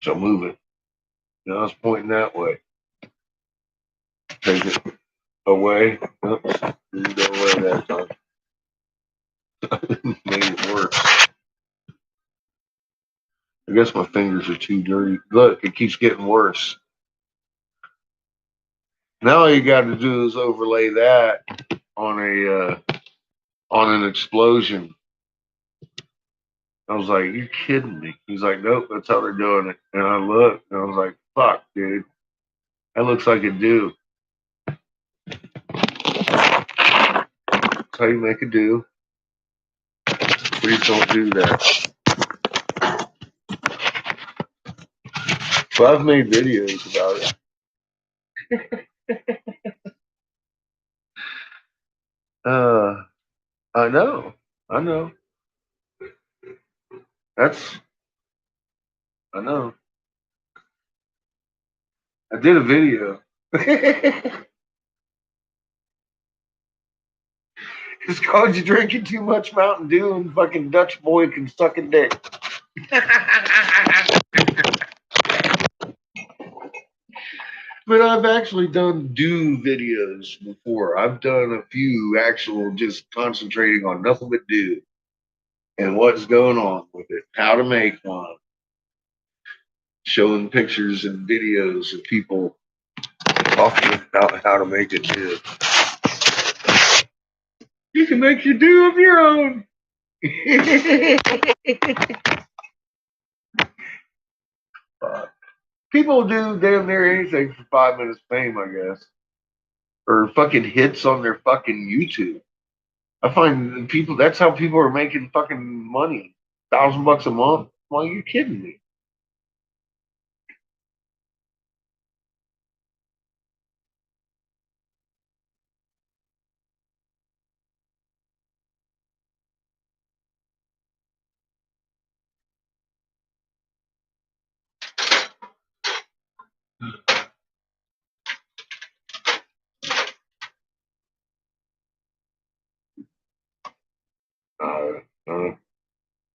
So move it. Now it's pointing that way. Take it away. Oops. Didn't go away that time. Made it worse. I guess my fingers are too dirty. Look, it keeps getting worse. Now all you got to do is overlay that on an explosion. I was like, "You kidding me?" He's like, "Nope, that's how they're doing it." And I looked, and I was like, "Fuck, dude, that looks like a do." That's how you make a do. Please don't do that. So I've made videos about it. I know. I know. I did a video. It's called "You Drinking Too Much Mountain Dew and Fucking Dutch Boy Can Suck a Dick." But I've actually done do videos before. I've done a few actual just concentrating on nothing but do and what's going on with it, how to make one, showing pictures and videos of people talking about how to make it do. You can make your do of your own. People do damn near anything for 5 minutes fame, I guess. Or fucking hits on their fucking YouTube. I find people, that's how people are making fucking money. $1,000 a month. Well, you're kidding me.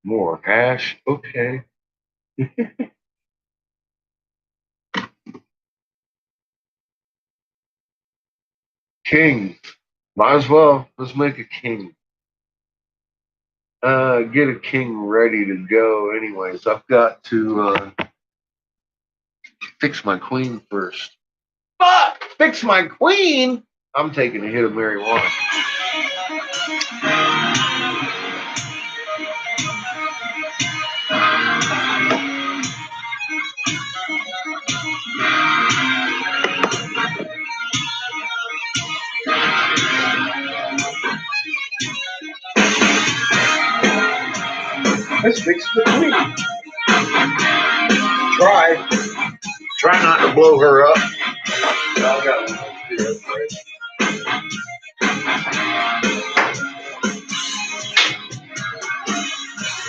More hash. Okay. King. Might as well. Let's make a king. Get a king ready to go. Anyways, I've got to fix my queen first. Fuck! Fix my queen? I'm taking a hit of marijuana. Let's fix the queen. Try not to blow her up.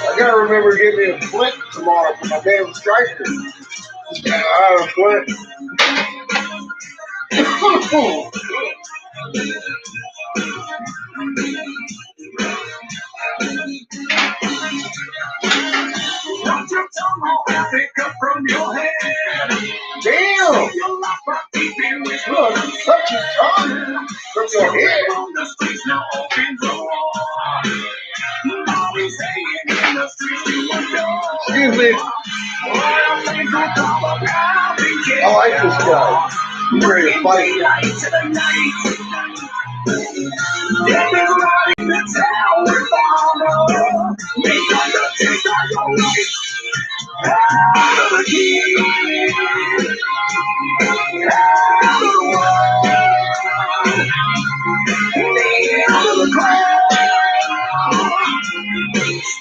I gotta remember to give me a flint tomorrow for my damn striker. I have a flint. Don't you tell me pick up from your head. Damn! Look, such a tongue from your head. On the streets now open door. Always hanging in the streets you adore. Excuse me. I like this guy. He's ready to fight. Everybody in the town will follow. Make up the taste of your life. Out of the key. Out of the world. Out of the crowd.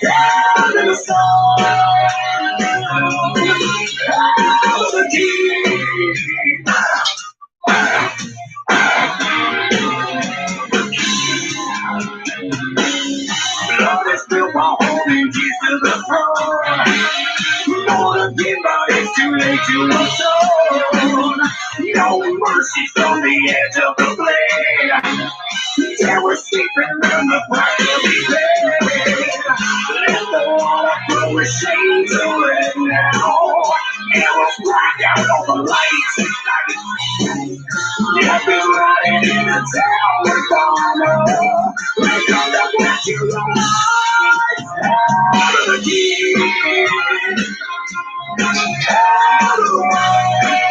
Down in the sun. Out of the key. Blood is spilled while holding keys to the throne. Gonna give out, it's too late to atone. No mercy from the edge of the blade. Terror sleeping in the black of the bed. Let the water flow with shame to it now. Arrows black out all the lights. I've been riding in the town with Bono. Wake up, that's what you like. Out of the key. Out of the way.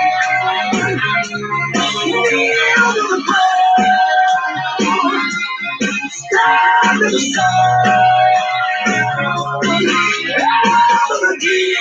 Out of the ground. Stand in the sun. Out of the key.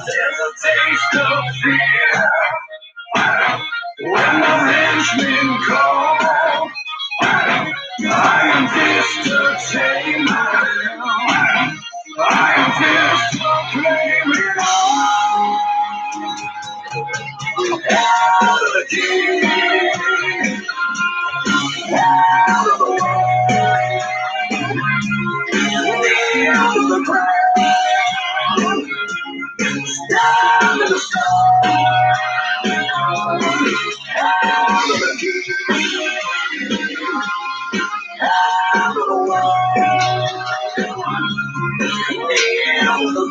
There's a taste of fear when the henchmen call. I am this to tame I am this to claim it all. Out of the key. Out of the way. Out of the crowd. Down in the sun. Out of the key. Out of the world. Out of the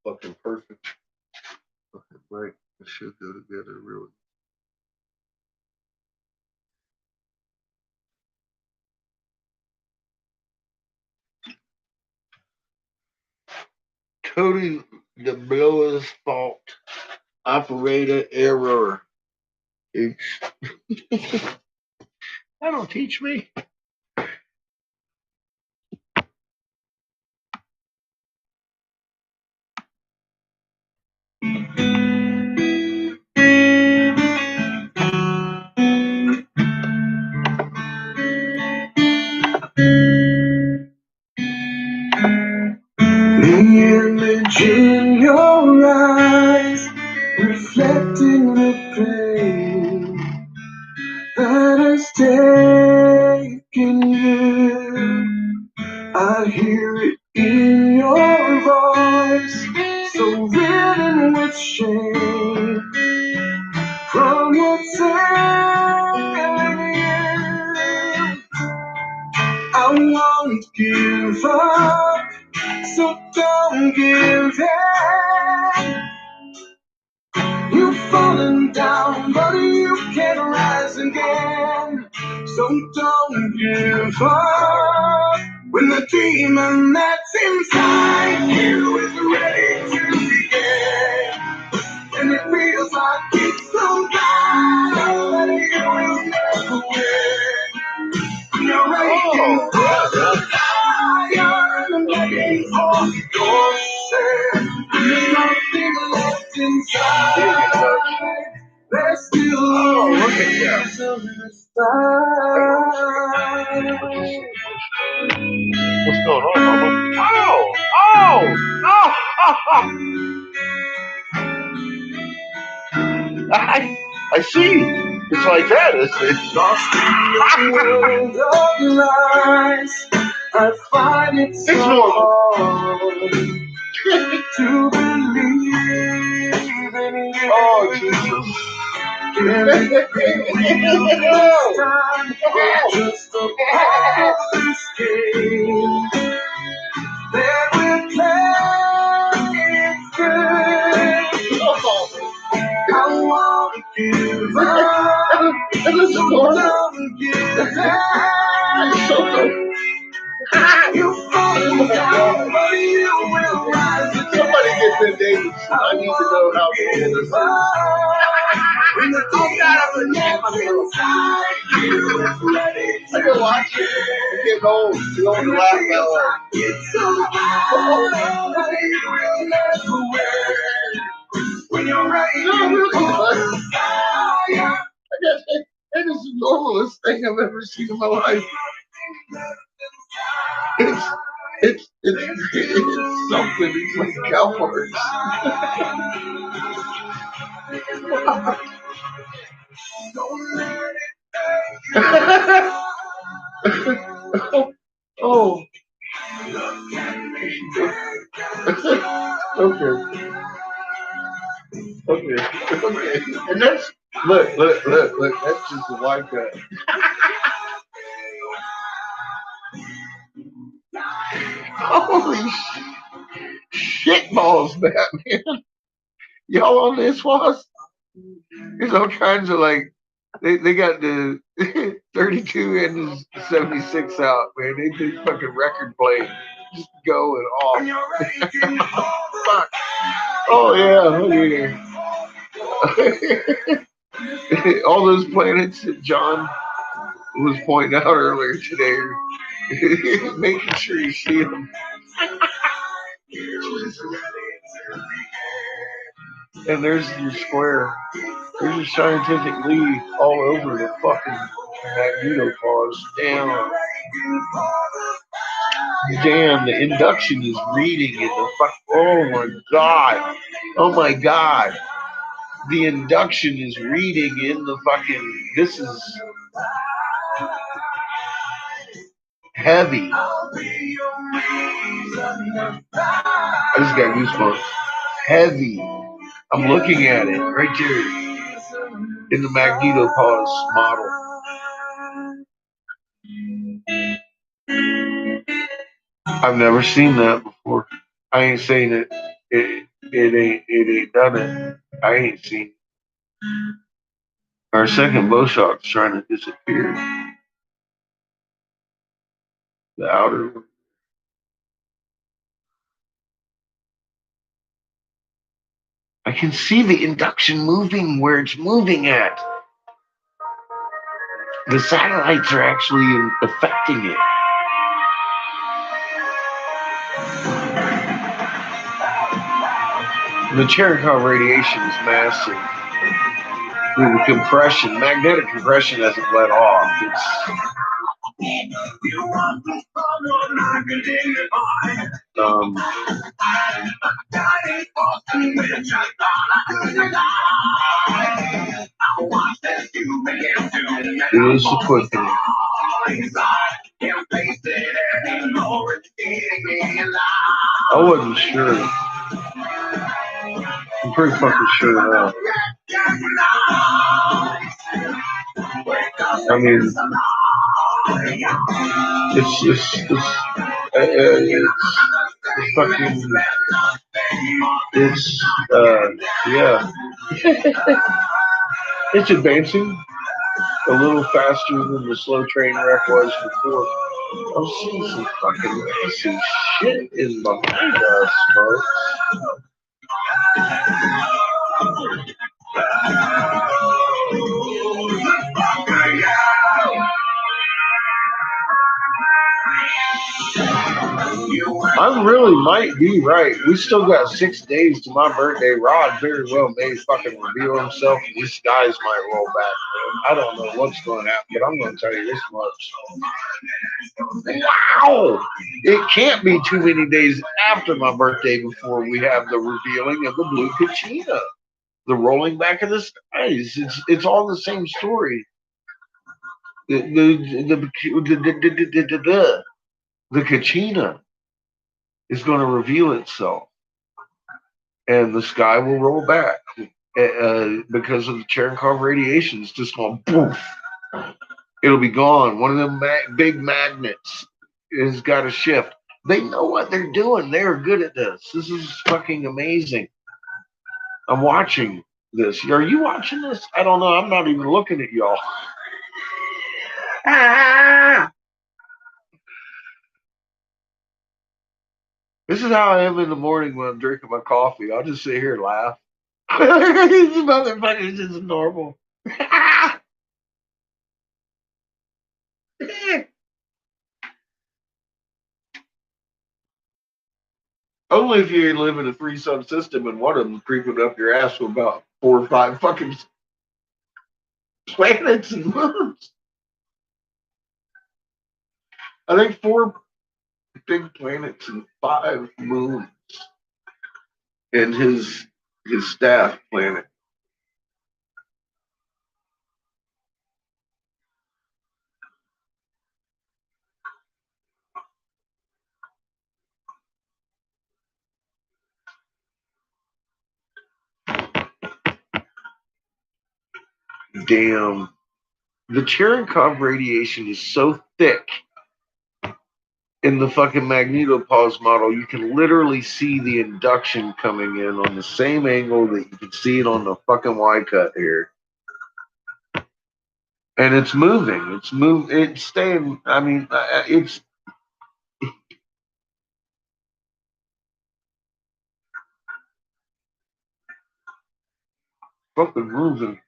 fucking perfect. Fucking right. It should go together really. Totally the blower's fault. Operator error. That don't teach me. The image in your eyes, reflecting the pain that has taken you. I hear it in your voice, so written with shame from what's in you. I won't give up, so don't give in. You've fallen down, but you can rise again. So don't give up. When the demon that's inside you is ready to begin, and it feels like it's so bad that you will never win. You're waiting for the fire and waiting for your sin. There's nothing left inside. There's still reason to start. What's going on, Mama? I see. It's like that. It's Lost in the world of lies, I find it so hard to believe in you. oh, Jesus. Can it be this time? Just a part of this game that we're playing through. I won't give up. Don't give up. You fall down, but you will rise again. Somebody get that David. I need to know how to do this. When the thought of the never inside you is ready to I can watch it. It's getting old. You don't laugh that hard. it's so hard that you will never win. When you're ready to fire. That is the normalest thing I've ever seen in my life. It's something. It's like cowboys. Oh. Okay. And that's look. That's just a white guy. Holy shit balls, Batman! Y'all on this was? There's all kinds of like. They got the 32 and the 76 out, man. They did fucking record playing, just going off. Fuck. Oh yeah. All those planets that John was pointing out earlier today, making sure you see them. And there's your square. There's your scientific lead all over the fucking magnetopause. Damn, the induction is reading in the fuck. Oh my god. The induction is reading in the fucking. This is heavy. I just got goosebumps. Heavy. I'm looking at it right there in the magnetopause model. I've never seen that before. I ain't saying it It ain't done it. I ain't seen. Our second bow shot's trying to disappear. The outer one. I can see the induction moving where it's moving at. The satellites are actually affecting it. The Cherenkov radiation is massive. The compression, magnetic compression hasn't let off. It is the quickening. I wasn't sure. I'm pretty fucking sure now. I mean, it's fucking, yeah. It's advancing a little faster than the slow train wreck was before. I'm seeing some fucking massive shit in behind us, folks. I really might be right. We still got 6 days to my birthday. Rod very well may fucking reveal himself, and these skies might roll back, man. I don't know what's going to happen, but I'm going to tell you this much. Wow! It can't be too many days after my birthday before we have the revealing of the blue Kachina. The rolling back of the skies. It's all the same story. The Kachina is going to reveal itself, and the sky will roll back because of the Cherenkov radiation. It's just going poof. It'll be gone. One of them big magnets has got to shift. They know what they're doing. They're good at this. This is fucking amazing. I'm watching this. Are you watching this? I don't know. I'm not even looking at y'all. Ah! This is how I am in the morning when I'm drinking my coffee. I'll just sit here and laugh. These motherfuckers is normal. Only if you live in a 3-sun system and one of them creeping up your ass with about 4 or 5 fucking planets and moons. I think 4 big planets and 5 moons. And his staff planet. Damn. The Cherenkov radiation is so thick in the fucking magnetopause model, you can literally see the induction coming in on the same angle that you can see it on the fucking Y-cut here. And it's moving. It's staying. I mean, it's fucking moving.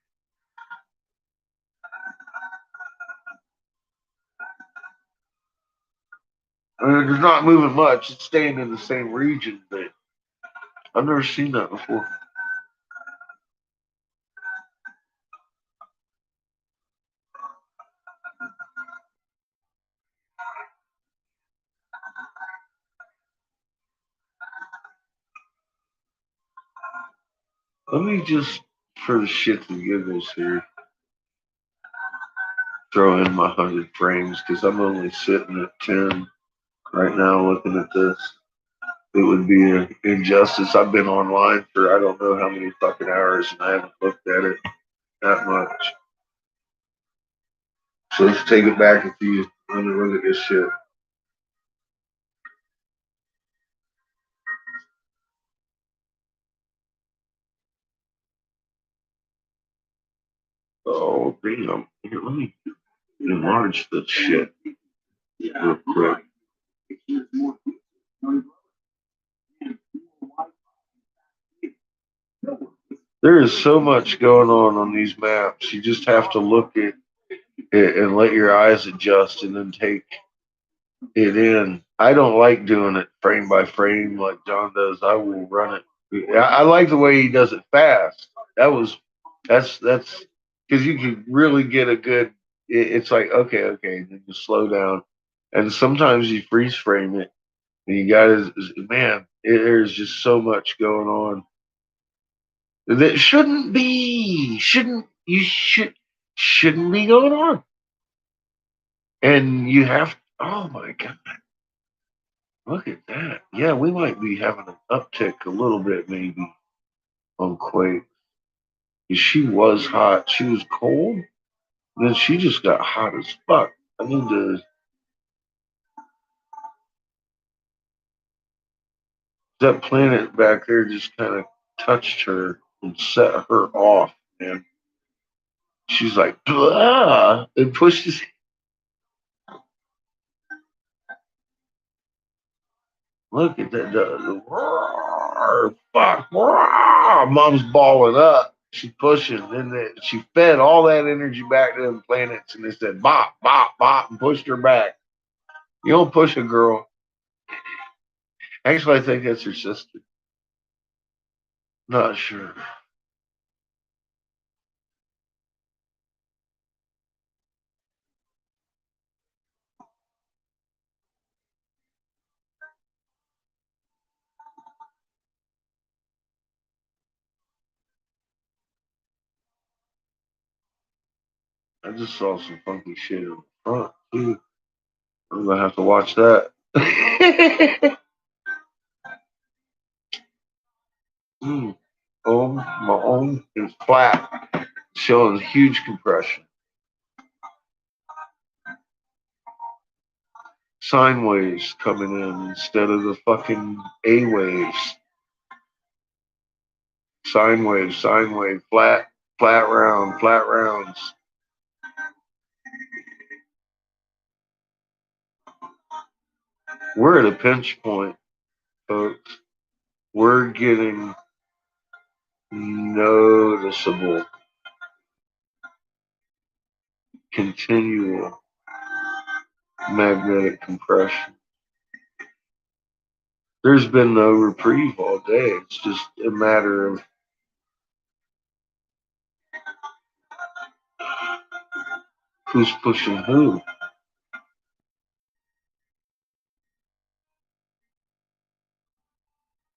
I mean, it's not moving much. It's staying in the same region, but I've never seen that before. Let me just, for the shits and giggles here, throw in my 100 frames because I'm only sitting at 10 right now looking at this. It would be an injustice. I've been online for I don't know how many fucking hours and I haven't looked at it that much. So let's take it back a few. Let me look at this shit. Oh, damn. Here, let me enlarge this shit real quick. There is so much going on these maps. You just have to look at it and let your eyes adjust and then take it in. I don't like doing it frame by frame like John does. I will run it. I like the way he does it fast. That's because you can really get a good. It's like okay, then you slow down, and sometimes you freeze frame it, and you got to man. There's just so much going on that shouldn't be shouldn't be going on, and you have. Oh my god. Look at that. Yeah, we might be having an uptick a little bit maybe on Quake. She was hot. She was cold. And then she just got hot as fuck. I need to. That planet back there just kind of touched her and set her off, man. She's like, blah, and pushed his. Look at that. Fuck. Mom's balling up. She's pushing. Then she fed all that energy back to them planets and they said, bop, bop, bop, and pushed her back. You don't push a girl. Actually, I think that's her sister. Not sure. I just saw some funky shit in the front, too. I'm going to have to watch that. My own is flat, showing huge compression. Sine waves coming in instead of the fucking A waves. Sine wave, flat, flat rounds. We're at a pinch point, folks. We're getting noticeable, continual magnetic compression. There's been no reprieve all day. It's just a matter of who's pushing who.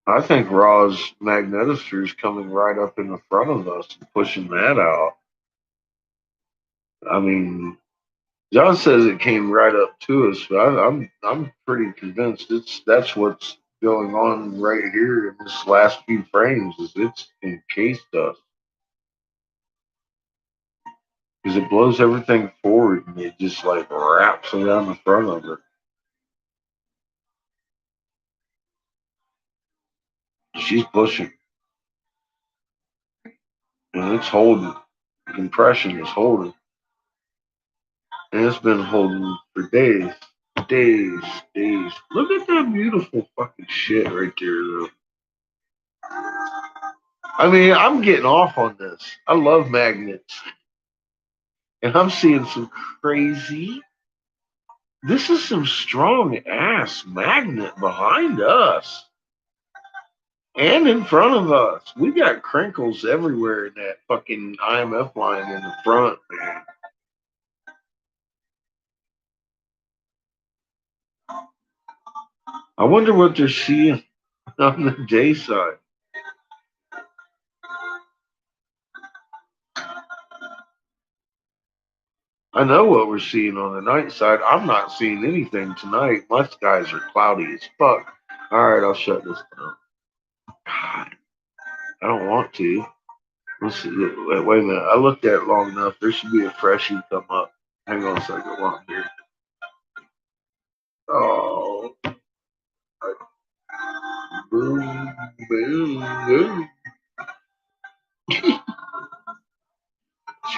I think Raw's magnetosphere is coming right up in the front of us and pushing that out. I mean, John says it came right up to us, but I'm pretty convinced that's what's going on right here in this last few frames. Is it's encased us because it blows everything forward and it just like wraps around the front of it. She's pushing. And it's holding. The compression is holding. And it's been holding for days. Days. Look at that beautiful fucking shit right there, though. I mean, I'm getting off on this. I love magnets. And I'm seeing some crazy. This is some strong ass magnet behind us. And in front of us. We got crinkles everywhere in that fucking IMF line in the front, man. I wonder what they're seeing on the day side. I know what we're seeing on the night side. I'm not seeing anything tonight. My skies are cloudy as fuck. All right, I'll shut this down. God, I don't want to. Let's see. Wait a minute. I looked at it long enough. There should be a freshie come up. Hang on a second. While I'm here. Oh. Boom, boom, boom.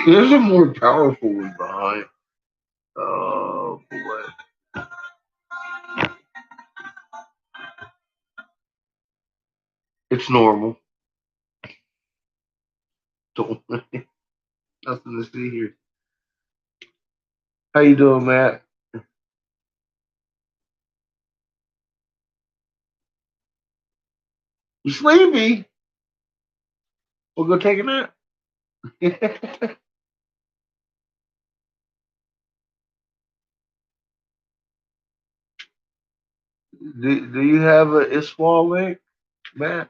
There's a more powerful one behind. Oh boy. It's normal. Don't nothing to see here. How you doing, Matt? You sleepy? We'll go take a nap. do you have an ISWA link, Matt?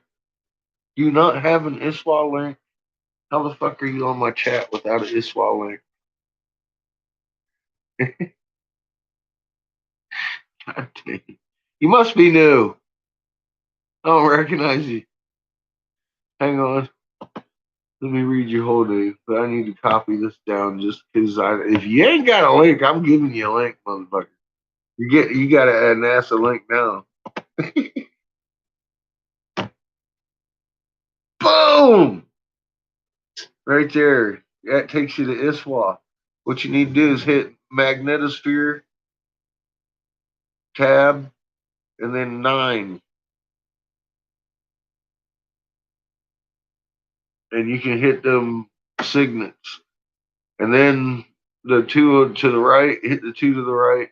Do you not have an ISWA link? How the fuck are you on my chat without an ISWA link? God dang. You must be new. I don't recognize you. Hang on. Let me read your whole name, but I need to copy this down just because if you ain't got a link, I'm giving you a link, motherfucker. You gotta add NASA link now. Boom! Right there. That takes you to ISWA. What you need to do is hit magnetosphere, tab, and then 9. And you can hit them signets. And then the 2 to the right, hit the 2 to the right.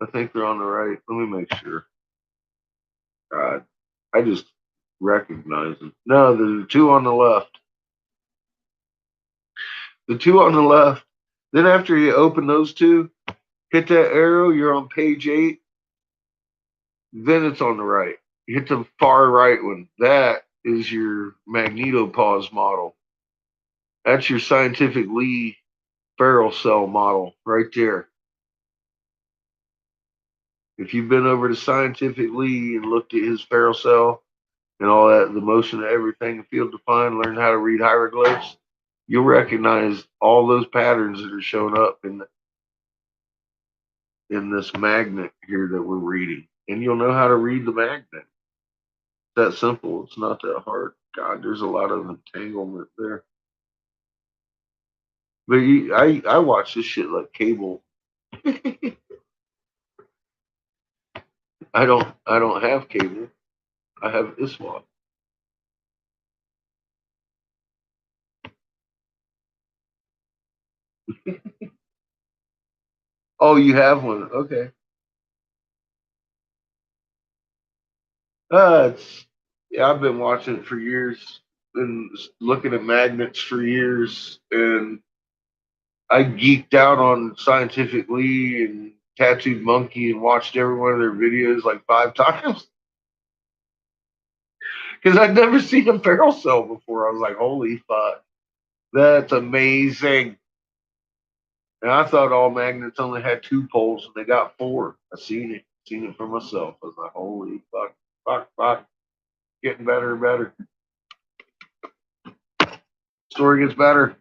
I think they're on the right. Let me make sure. God, I just recognize them. No, the 2 on the left. The 2 on the left. Then after you open those 2, hit that arrow. You're on page 8. Then it's on the right. You hit the far right one. That is your magnetopause model. That's your scientific Lee ferrule cell model right there. If you've been over to Scientific Lee and looked at his ferrule cell and all that, the motion of everything, field defined, learn how to read hieroglyphs, you'll recognize all those patterns that are showing up in this magnet here that we're reading. And you'll know how to read the magnet. It's that simple. It's not that hard. God, there's a lot of entanglement there. But I watch this shit like cable. I don't have cable. I have ISWA. Oh, you have one. Okay. Yeah, I've been watching it for years. Been looking at magnets for years, and I geeked out on Scientific Lee and Tattooed Monkey and watched every one of their videos like 5 times because I'd never seen a ferrule cell before. I was like, holy fuck, that's amazing. And I thought all magnets only had 2 poles, and they got 4. I seen it for myself. I was like, holy fuck, getting better and better. Story gets better.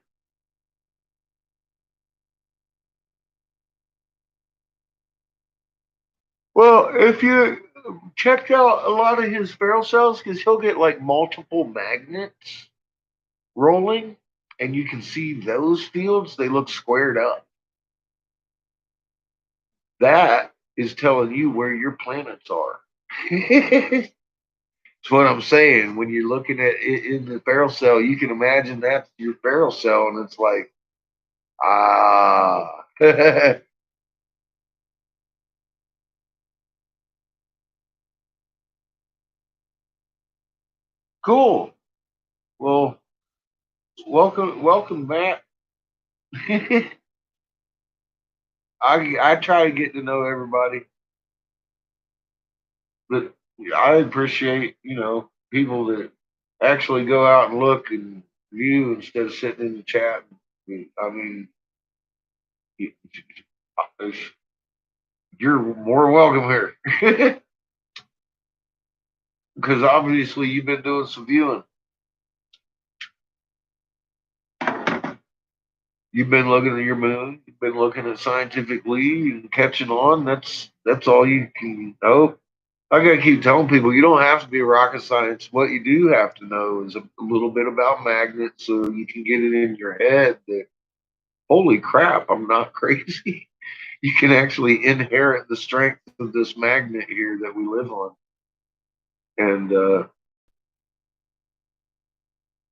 Well, if you check out a lot of his ferrule cells, because he'll get like multiple magnets rolling, and you can see those fields, they look squared up. That is telling you where your planets are. That's what I'm saying. When you're looking at it in the ferrule cell, you can imagine that's your ferrule cell, and it's like, ah. Cool. Well, welcome back. I try to get to know everybody, but I appreciate people that actually go out and look and view instead of sitting in the chat. I mean, you're more welcome here because obviously you've been doing some viewing. You've been looking at your moon. You've been looking at Scientific Lee and catching on. That's all you can know. I gotta keep telling people you don't have to be a rocket science. What you do have to know is a little bit about magnets, so you can get it in your head that holy crap, I'm not crazy. You can actually inherit the strength of this magnet here that we live on. And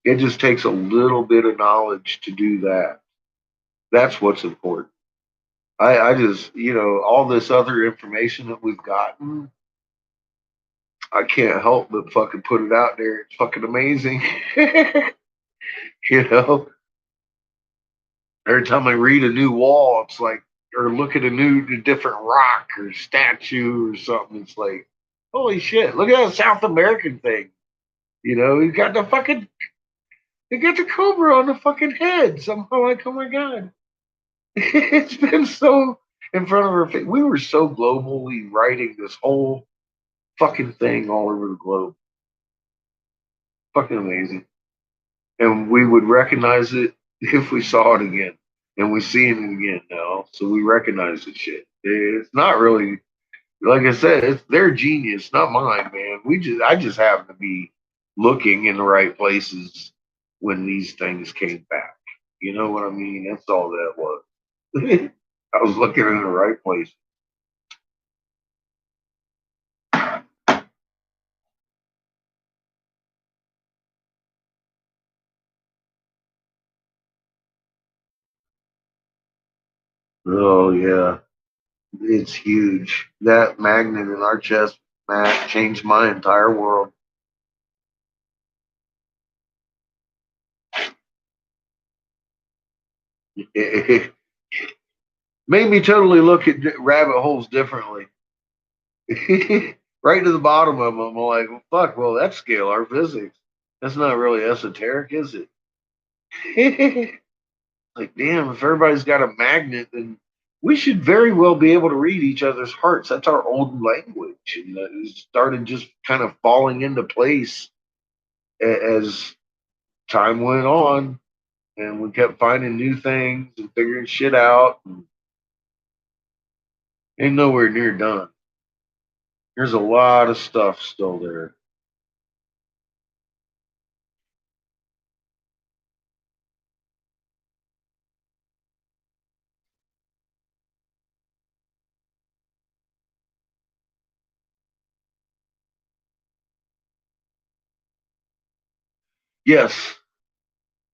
it just takes a little bit of knowledge to do that. That's what's important. I just, all this other information that we've gotten, I can't help but fucking put it out there. It's fucking amazing. you know, every time I read a new wall, it's like, or look at a different rock or statue or something, it's like, holy shit, look at that South American thing. You got you got the cobra on the fucking head. Somehow, like, oh my God. It's been so in front of our face. We were so globally writing this whole fucking thing all over the globe. Fucking amazing. And we would recognize it if we saw it again. And we see it again now. So we recognize the shit. It's not really, like I said, it's their genius, not mine, man. I just happen to be looking in the right places when these things came back. You know what I mean? That's all that was. I was looking in the right place. Oh yeah, it's huge. That magnet in our chest, Matt, changed my entire world. It made me totally look at rabbit holes differently. Right to the bottom of them, I'm like, well, fuck. Well, that's scalar physics. That's not really esoteric, is it? Like, damn, if everybody's got a magnet, then we should very well be able to read each other's hearts. That's our old language. And it started just kind of falling into place as time went on. And we kept finding new things and figuring shit out. And ain't nowhere near done. There's a lot of stuff still there. Yes,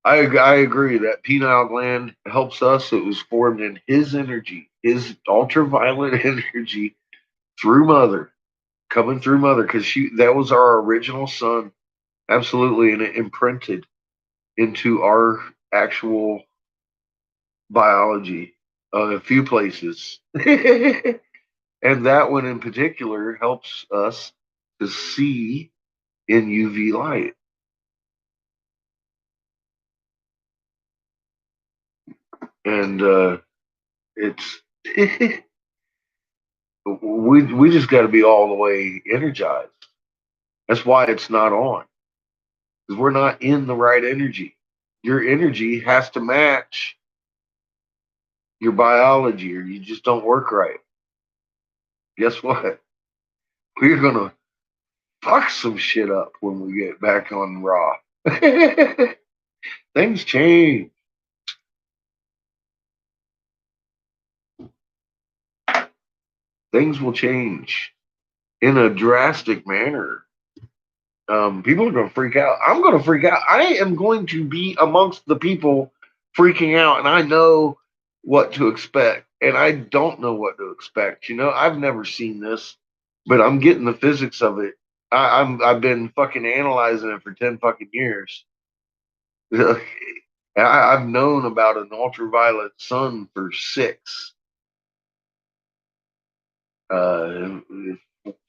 I agree that pineal gland helps us. It was formed in his energy, his ultraviolet energy through mother, coming through mother, because that was our original sun. Absolutely, and it imprinted into our actual biology a few places. And that one in particular helps us to see in UV light. And it's we just got to be all the way energized. That's why it's not on, because we're not in the right energy. Your energy has to match your biology, or you just don't work right. Guess what? We're gonna fuck some shit up when we get back on Raw. Things change. Things will change in a drastic manner. People are going to freak out. I'm going to freak out. I am going to be amongst the people freaking out, and I know what to expect, and I don't know what to expect. I've never seen this, but I'm getting the physics of it. I've been fucking analyzing it for 10 fucking years. I've known about an ultraviolet sun for 6.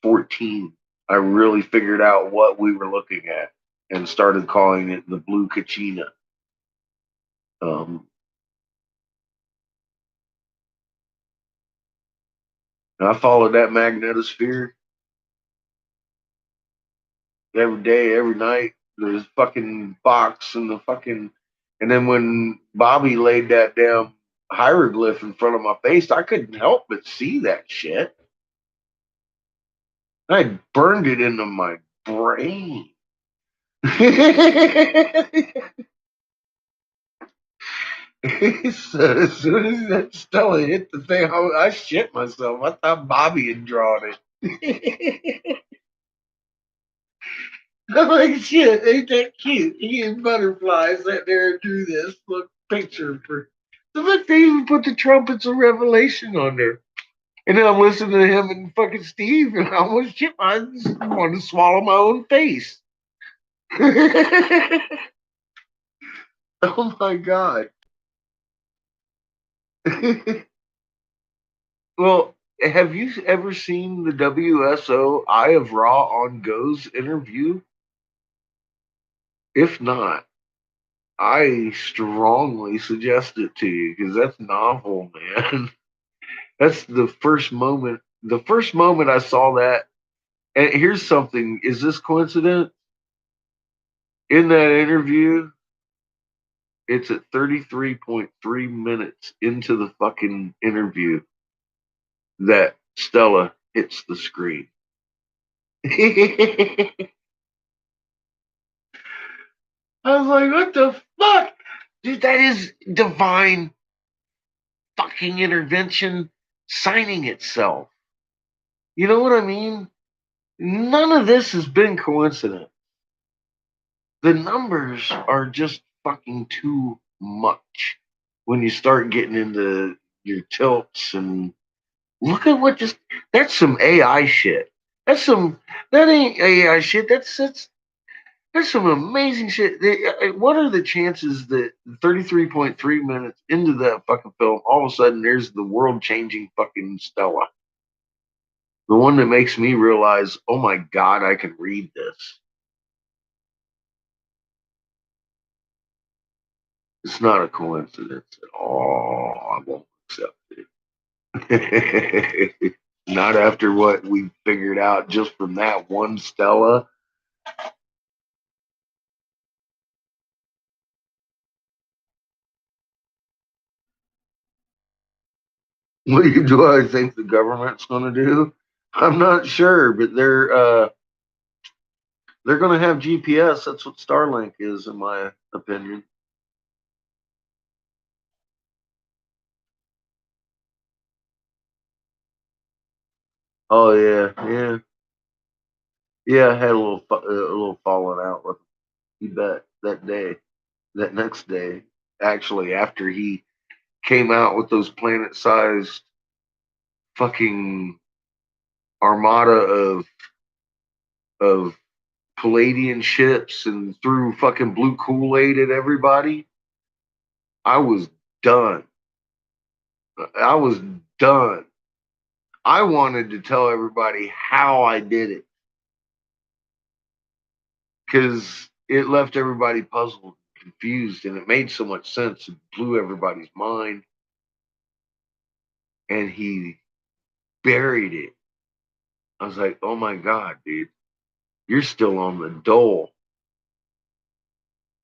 14, I really figured out what we were looking at and started calling it the blue kachina. I followed that magnetosphere every day, every night. There's fucking box and and then when Bobby laid that damn hieroglyph in front of my face, I couldn't help but see that shit. I burned it into my brain. So as soon as that Stella hit the thing, I shit myself. I thought Bobby had drawn it. I'm like, shit, ain't that cute? He and Butterfly sat there and drew this look picture for. So look, they even put the trumpets of Revelation on there. And then I'm listening to him and fucking Steve, and I almost shit. I just wanted to swallow my own face. Oh my god. Well, have you ever seen the WSO Eye of Ra on Go's interview? If not, I strongly suggest it to you because that's novel, man. That's the first moment. The first moment I saw that, and here's something: is this coincidence? In that interview, it's at 33.3 minutes into the fucking interview that Stella hits the screen. I was like, what the fuck? Dude, that is divine fucking intervention signing itself. You know what I mean? None of this has been coincident. The numbers are just fucking too much when you start getting into your tilts and look at what just that's some AI shit. That ain't AI shit. That's some amazing shit. What are the chances that 33.3 minutes into that fucking film, all of a sudden there's the world changing fucking Stella? The one that makes me realize, oh my God, I can read this. It's not a coincidence at all. I won't accept it. Not after what we figured out just from that one Stella. What do I think the government's going to do? I'm not sure, but they're going to have GPS. That's what Starlink is, in my opinion. Oh yeah, yeah, yeah. I had a little falling out with him. You bet. That day, that next day, actually, after he came out with those planet-sized fucking armada of Palladian ships and threw fucking blue Kool-Aid at everybody, I was done. I was done. I wanted to tell everybody how I did it because it left everybody puzzled, confused, and it made so much sense. It blew everybody's mind, and he buried it. I was like, oh my God, dude, you're still on the dole.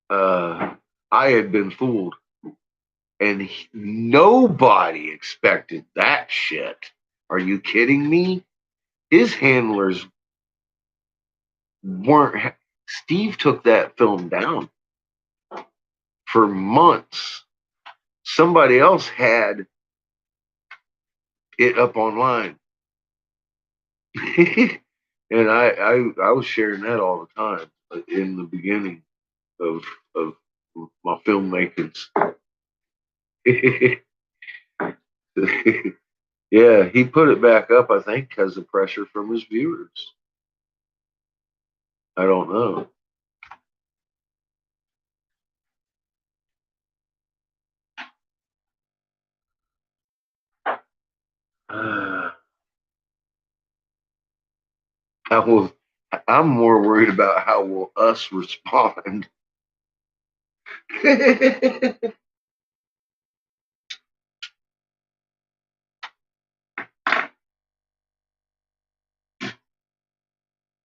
I had been fooled, and nobody expected that shit. Are you kidding me? His handlers weren't. Steve took that film down for months. Somebody else had it up online. And I was sharing that all the time in the beginning of my filmmakings. Yeah, he put it back up, I think, because of pressure from his viewers. I don't know. I'm more worried about how will us respond.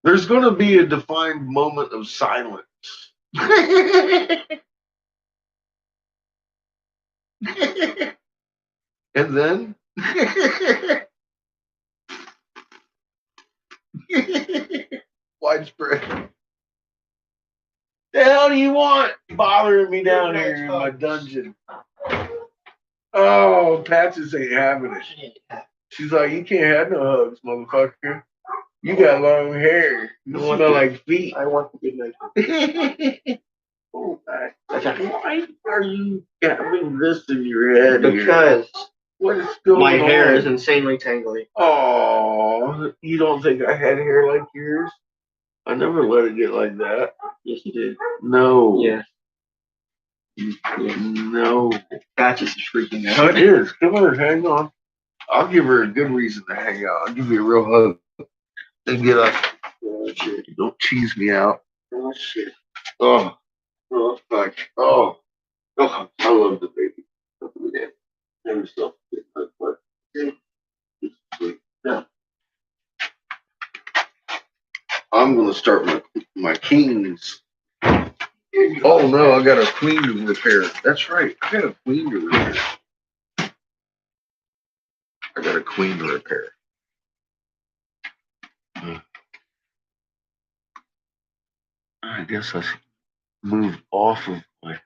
There's going to be a defined moment of silence. And then widespread. The hell do you want bothering me down here in my dungeon? Oh, Patches ain't having it. She's like, you can't have no hugs, motherfucker. You got long hair. You smell like feet. I want to be like Oh, why are you having this in your head? because what is going my hair on? is insanely tangly. Oh, you don't think I had hair like yours? I never let it get like that. Yes, you did. No. Yes. No. Patches is freaking out. It is. Come here, hang on. I'll give her a good reason to hang out. I'll give you a real hug. Then get up. Oh, shit. Don't cheese me out. Oh, shit. Oh. Oh, fuck. Oh. Oh, I love the baby. Yeah. Never stop. Yeah. I'm gonna start my kings. Oh no, I got a queen to repair. That's right. I got a queen to repair. I got a queen to repair. I guess I moved off of my.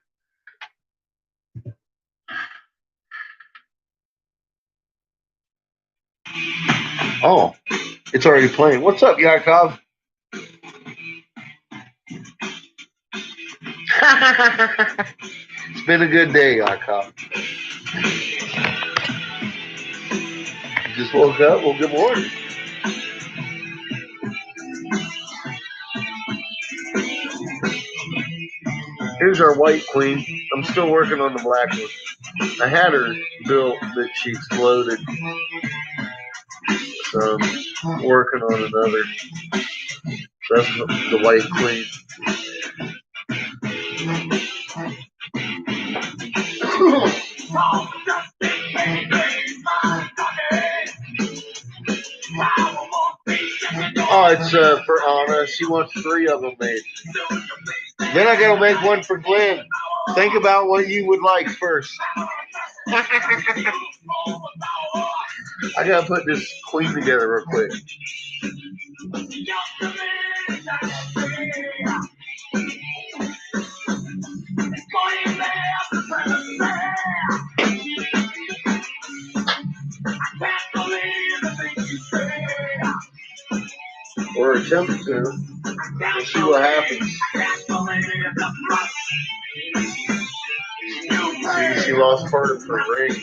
Oh, it's already playing. What's up, Yakov? It's been a good day, Yakov. You just woke up? Well, good morning. Here's our white queen. I'm still working on the black one. I had her built, but she exploded. So I'm working on another. That's the white queen. Oh, it's for Anna. She wants 3 of them made. Then I gotta make one for Glenn. Think about what you would like first. I gotta put this queen together real quick. Or attempt to. We'll see what happens. See, she lost part of her ring.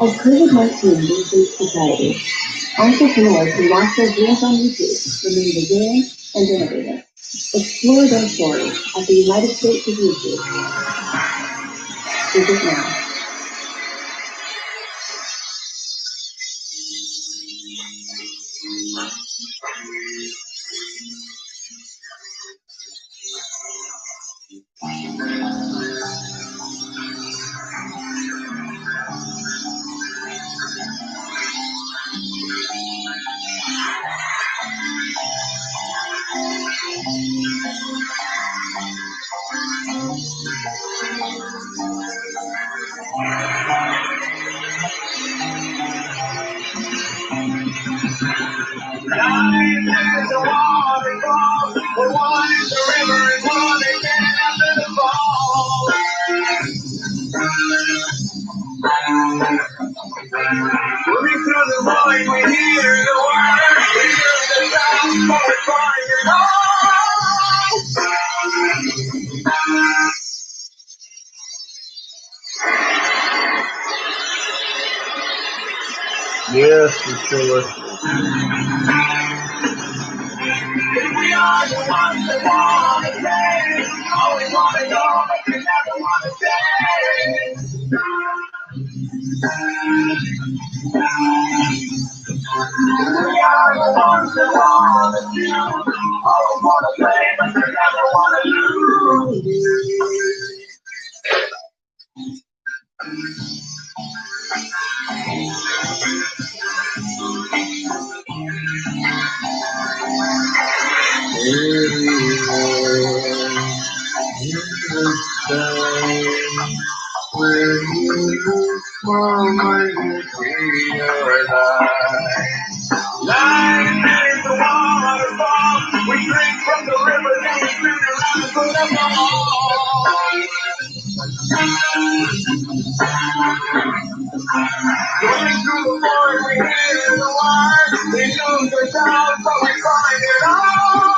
As COVID-19 reshapes society, entrepreneurs who launch their dreams on YouTube remain resilient and innovative. Explore their stories at the United States of YouTube. Visit now. Nine is a waterfall, but one is a river and one is after the fall. Moving through the void, we hear the word. We hear the sound, but we're calling it home. Yes, we're still listening. We are the ones that want to stay. Always want to go, but you never want to stay. We are the ones that want to do. Always want to play, but you never want to lose. Where you forward you see your life. Life is a waterfall. We drink from the river, then we spin around and put up the wall. Going through the forest, we hear the word. We lose the sound, but we find it all.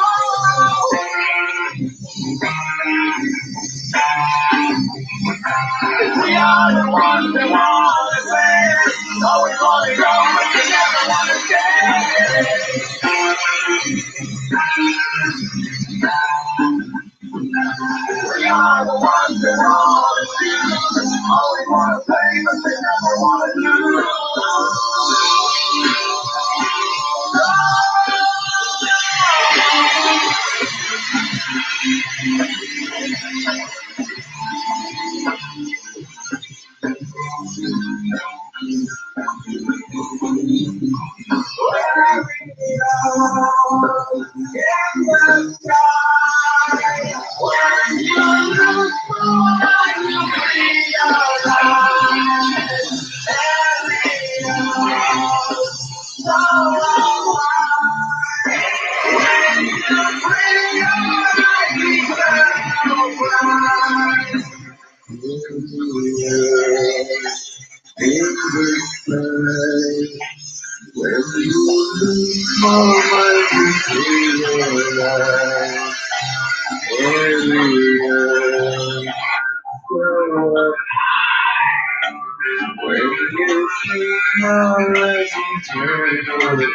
We are the ones that want to play. Always want to go, but you never want to stay. We are the ones that want to do. Always want to play, but you never want to lose.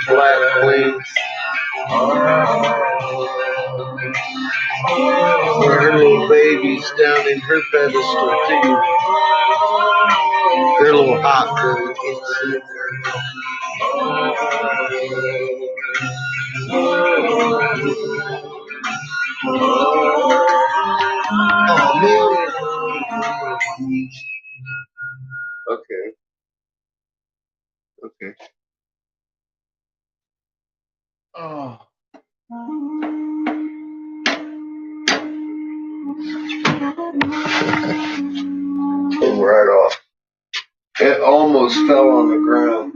Black wings. Her little baby's down in her pedestal too. They're a little hot girl. Oh man. Okay. Okay. Oh. Came right off. It almost fell on the ground.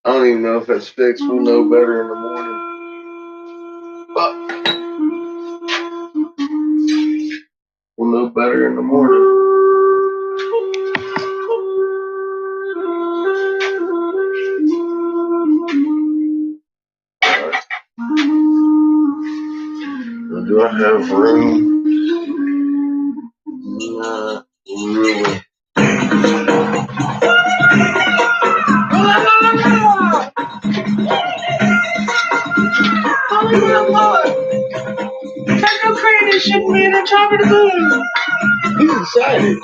I don't even know if that's fixed. We'll know better in the morning. But we'll know better in the morning. Do I have room? Not really. Techno Creator shouldn't be in the top of the moon. He's excited.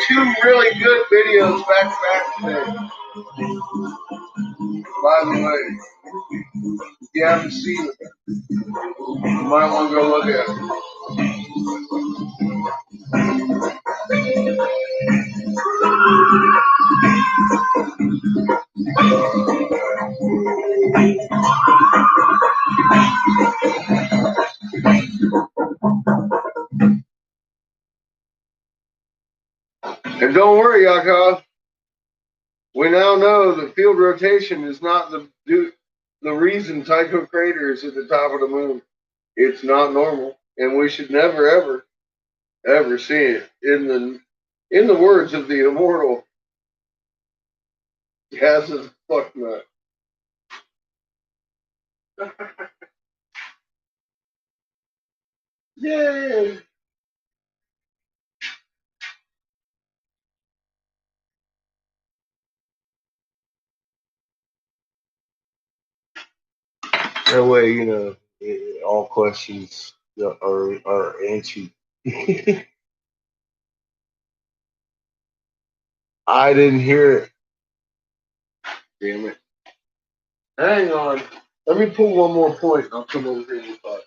two really good videos back to back today. By the way, if you haven't seen it, you might want to go look at it. And don't worry, Yakov. We now know that field rotation is not the reason Tycho Crater is at the top of the moon. It's not normal, and we should never, ever, ever see it. In the words of the immortal, Gaz is a fuck nut. Yay! That way, you know, all questions are answered. I didn't hear it. Damn it. Hang on. Let me pull one more point and I'll come over here and talk.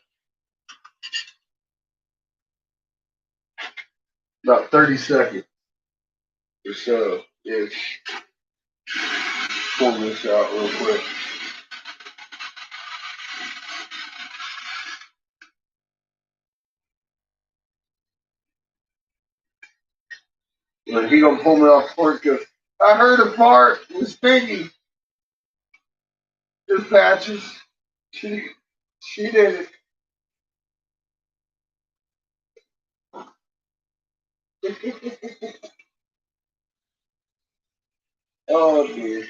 About 30 seconds or so ish. Pull this out real quick. And he gonna pull me off court because I heard a fart. It was stinky. Just patches. She did it. Oh dear.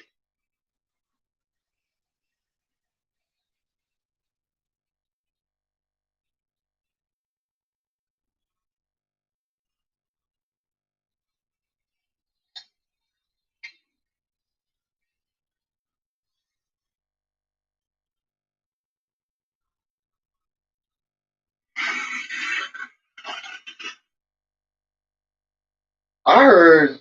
I heard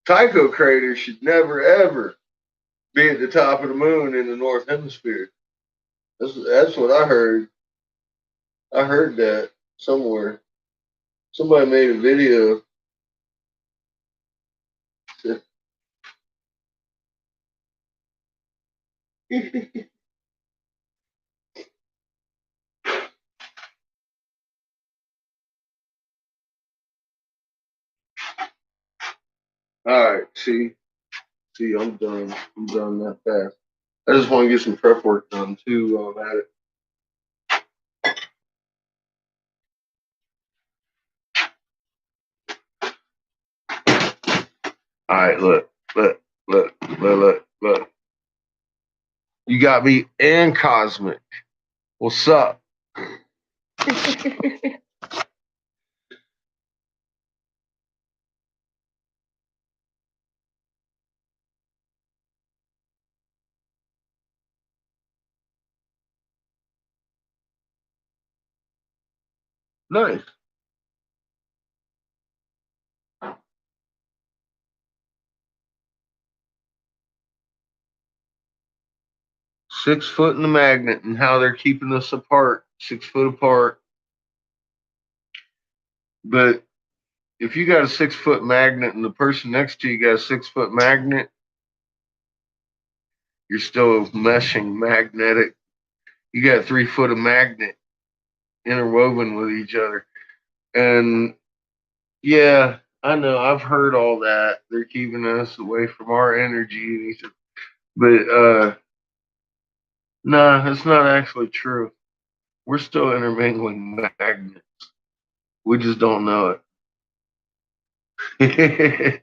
Tycho Crater should never ever be at the top of the moon in the North Hemisphere. That's what I heard. I heard that somewhere. Somebody made a video. All right, see, I'm done. I'm done that fast. I just want to get some prep work done too while I'm at it. All right, look. You got me and Cosmic. What's up? Nice. Six foot in the magnet and how they're keeping us apart, 6 foot apart. But if you got a 6 foot magnet and the person next to you got a 6 foot magnet, you're still meshing magnetic. You got 3 foot of magnet interwoven with each other. And yeah, I know, I've heard all that. They're keeping us away from our energy. But nah, it's not actually true. We're still intermingling magnets. We just don't know it.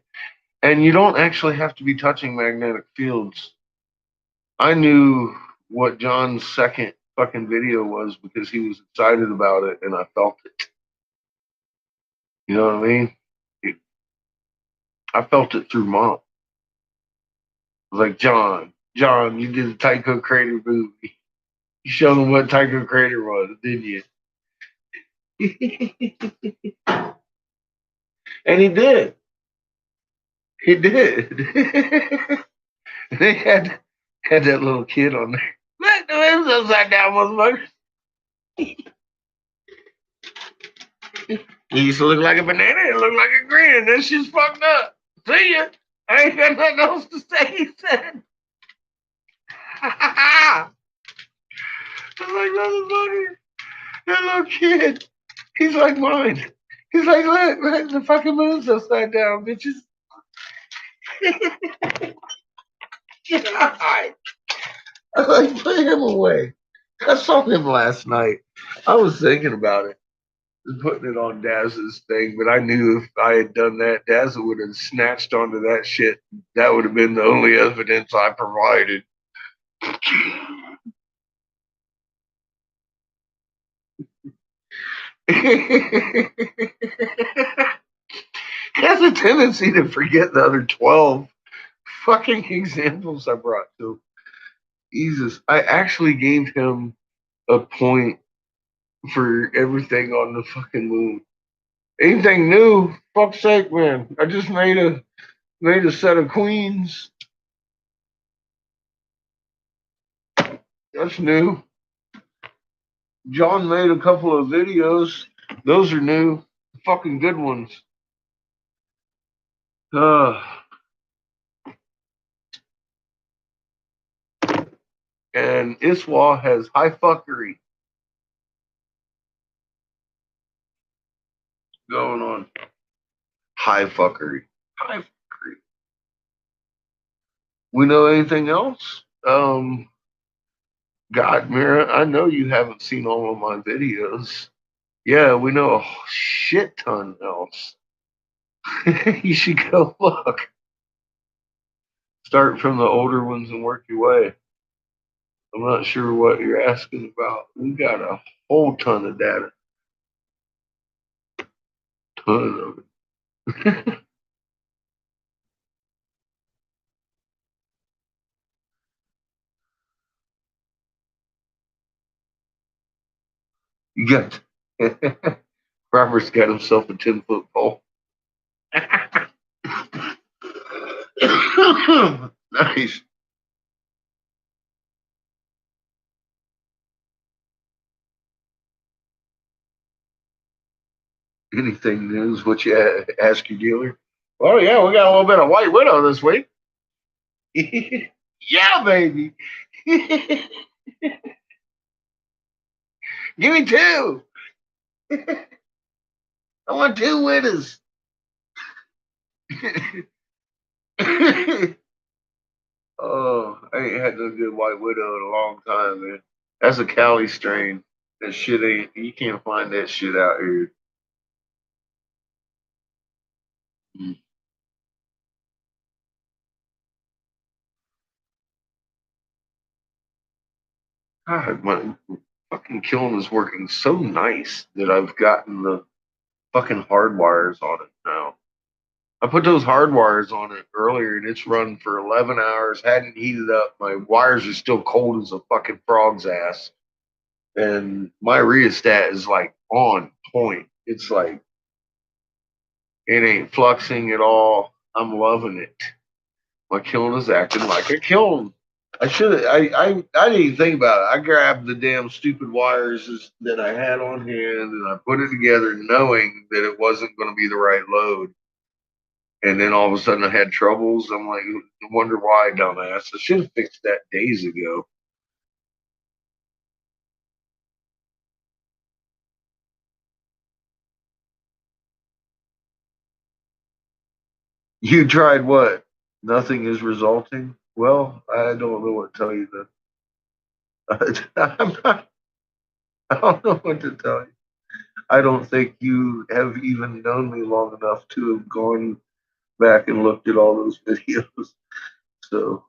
And you don't actually have to be touching magnetic fields. I knew what John's second fucking video was because he was excited about it and I felt it. You know what I mean? I felt it through Mom. I was like, John, you did the Tycho Crater movie. You showed them what Tycho Crater was, didn't you? And he did. He did. They had that little kid on there. Let the moon's upside down, motherfucker. He used to look like a banana and look like a grin. That shit's fucked up. See ya. I ain't got nothing else to say, he said. I was like, motherfucker, that little kid. He's like mine. He's like, look, the fucking moon's upside down, bitches. God. I was like, put him away. I saw him last night. I was thinking about it, putting it on Dazza's thing, but I knew if I had done that, Dazza would have snatched onto that shit. That would have been the only evidence I provided. He has a tendency to forget the other 12 fucking examples I brought to him. Jesus, I actually gave him a point for everything on the fucking moon. Anything new? Fuck's sake, man. I just made a set of queens. That's new. John made a couple of videos. Those are new. Fucking good ones. And Iswa has high fuckery going on. High fuckery. High fuckery. We know anything else? God, Mira, I know you haven't seen all of my videos. Yeah, we know a shit ton else. You should go look. Start from the older ones and work your way. I'm not sure what you're asking about. We got a whole ton of data. Ton of it. You got Robert's got himself a 10-foot pole. Nice. Anything news? What you ask your dealer? Oh yeah, we got a little bit of White Widow this week. Yeah, baby. Give me two. I want two widows. Oh, I ain't had no good White Widow in a long time, man. That's a Cali strain. That shit ain't. You can't find that shit out here. God, my fucking kiln is working so nice that I've gotten the fucking hard wires on it now. I put those hard wires on it earlier and it's run for 11 hours, hadn't heated up. My wires are still cold as a fucking frog's ass. And my rheostat is like on point. It's like, it ain't fluxing at all. I'm loving it. My kiln is acting like a kiln. I should have. I didn't even think about it. I grabbed the damn stupid wires that I had on hand and I put it together, knowing that it wasn't going to be the right load. And then all of a sudden, I had troubles. I'm like, I wonder why, dumbass. I should have fixed that days ago. You tried what? Nothing is resulting. Well, I don't know what to tell you then. I don't know what to tell you. I don't think you have even known me long enough to have gone back and looked at all those videos. So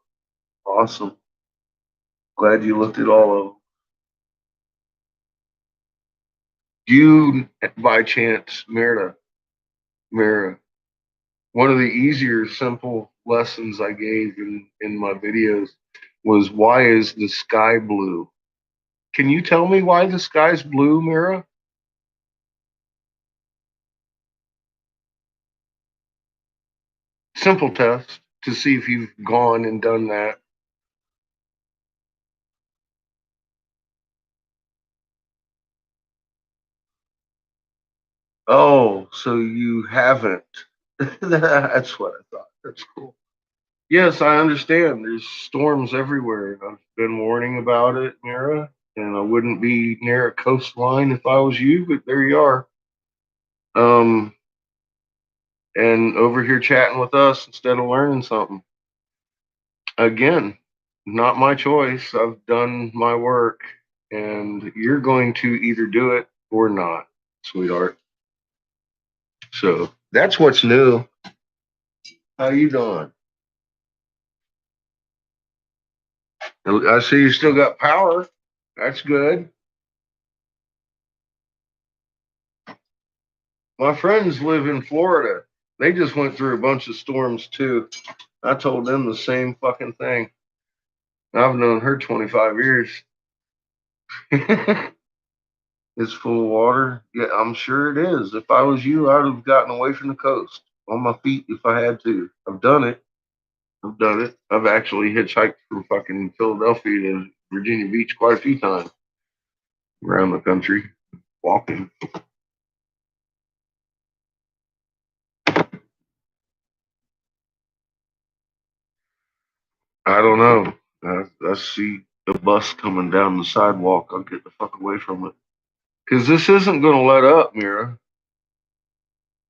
awesome. Glad you looked at all of them. You, by chance, Mira, one of the easier, simple lessons I gave in my videos was, why is the sky blue? Can you tell me why the sky's blue, Mira? Simple test to see if you've gone and done that. Oh, so you haven't. That's what I thought. That's cool. Yes, I understand. There's storms everywhere. I've been warning about it, Mira, and I wouldn't be near a coastline if I was you, but there you are. Um, and over here chatting with us instead of learning something. Again, not my choice. I've done my work, and you're going to either do it or not, sweetheart. So that's what's new. How you doing? I see you still got power. That's good. My friends live in Florida. They just went through a bunch of storms too. I told them the same fucking thing. I've known her 25 years. It's full of water. Yeah, I'm sure it is. If I was you, I'd have gotten away from the coast on my feet if I had to. I've done it. I've done it. I've actually hitchhiked from fucking Philadelphia to Virginia Beach quite a few times around the country, walking. I don't know. I see a bus coming down the sidewalk. I'll get the fuck away from it. Because this isn't going to let up, Mira.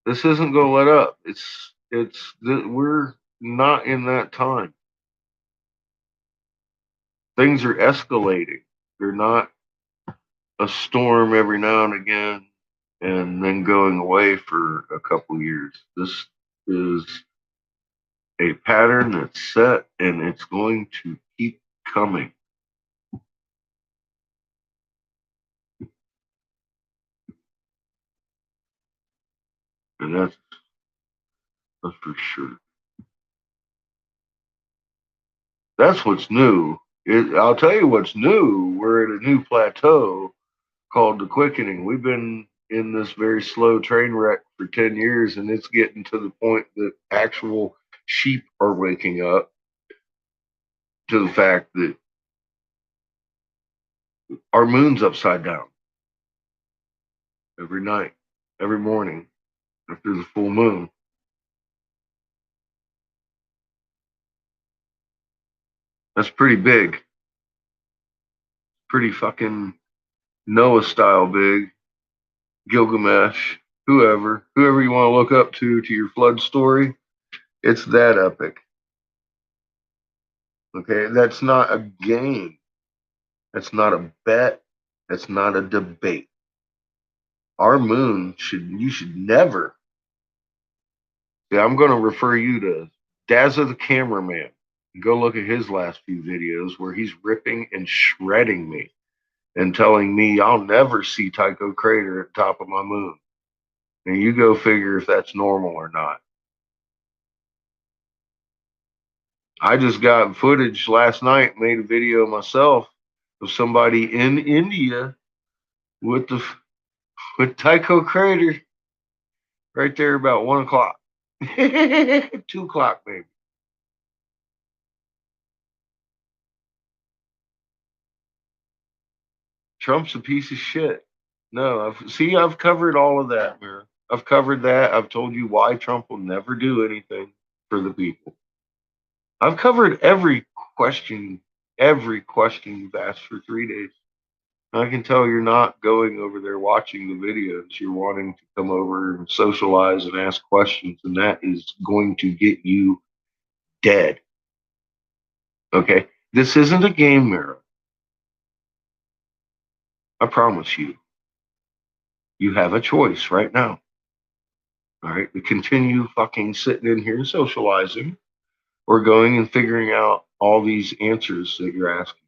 This isn't going to let up. We're not in that time. Things are escalating. They're not a storm every now and again and then going away for a couple years. This is a pattern that's set and it's going to keep coming. And that's for sure. That's what's new. I'll tell you what's new. We're at a new plateau called the quickening. We've been in this very slow train wreck for 10 years, and it's getting to the point that actual sheep are waking up to the fact that our moon's upside down every night, every morning after the full moon. That's pretty big. Pretty fucking Noah style big. Gilgamesh, whoever you want to look up to your flood story, it's that epic. Okay, that's not a game. That's not a bet. That's not a debate. Our moon you should never. Yeah, I'm going to refer you to Dazza the cameraman. Go look at his last few videos where he's ripping and shredding me and telling me I'll never see Tycho Crater at the top of my moon. And you go figure if that's normal or not. I just got footage last night, made a video myself of somebody in India with Tycho Crater right there about 1 o'clock. 2 o'clock maybe. Trump's a piece of shit. No, I've covered all of that, Mira. I've covered that. I've told you why Trump will never do anything for the people. I've covered every question you've asked for 3 days. I can tell you're not going over there watching the videos. You're wanting to come over and socialize and ask questions, and that is going to get you dead. Okay? This isn't a game, Mira. I promise you. You have a choice right now. All right? To continue fucking sitting in here and socializing or going and figuring out all these answers that you're asking.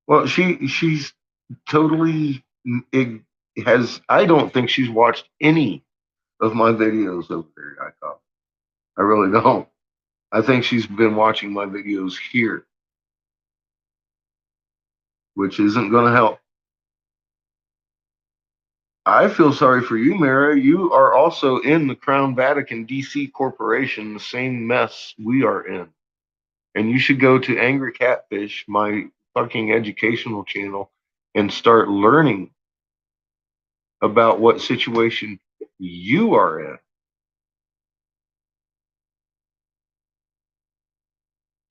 Well, she's totally I don't think she's watched any of my videos over there, Icon. I really don't. I think she's been watching my videos here, which isn't going to help. I feel sorry for you, Mara. You are also in the Crown Vatican DC Corporation, the same mess we are in. And you should go to Angry Catfish, my fucking educational channel, and start learning about what situation you are in.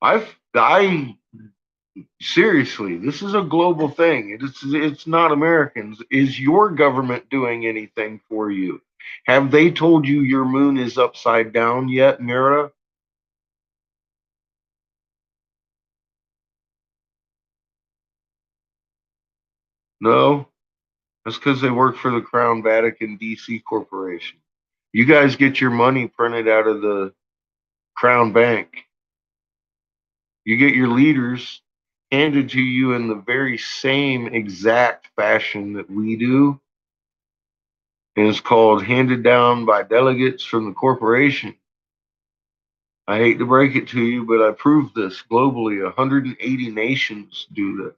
I seriously, this is a global thing. It's not Americans. Is your government doing anything for you? Have they told you your moon is upside down yet, Mira? No, that's because they work for the Crown Vatican DC Corporation. You guys get your money printed out of the Crown Bank. You get your leaders handed to you in the very same exact fashion that we do. And it's called handed down by delegates from the corporation. I hate to break it to you, but I proved this globally. 180 nations do this.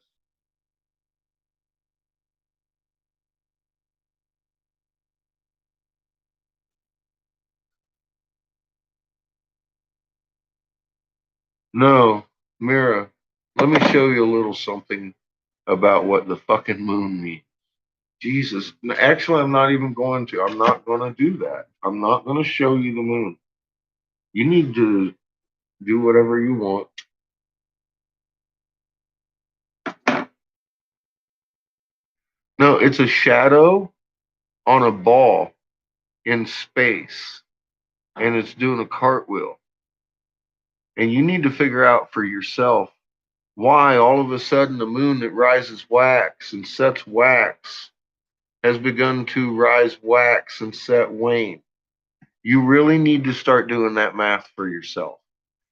No, Mira, let me show you a little something about what the fucking moon means. Jesus. Actually, I'm not even going to. I'm not going to do that. I'm not going to show you the moon. You need to do whatever you want. No, it's a shadow on a ball in space, and it's doing a cartwheel. And you need to figure out for yourself why all of a sudden the moon that rises wax and sets wax has begun to rise wax and set wane. You really need to start doing that math for yourself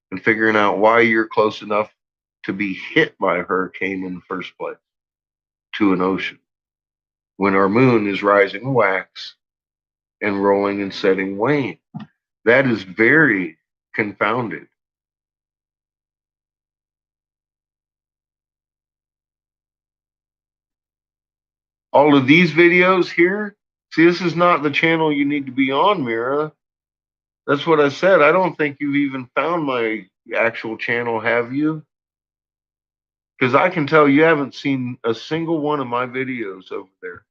and figuring out why you're close enough to be hit by a hurricane in the first place to an ocean when our moon is rising wax and rolling and setting wane. That is very confounded. All of these videos here, see, this is not the channel you need to be on, Mira. That's what I said. I don't think you've even found my actual channel, have you? Because I can tell you haven't seen a single one of my videos over there.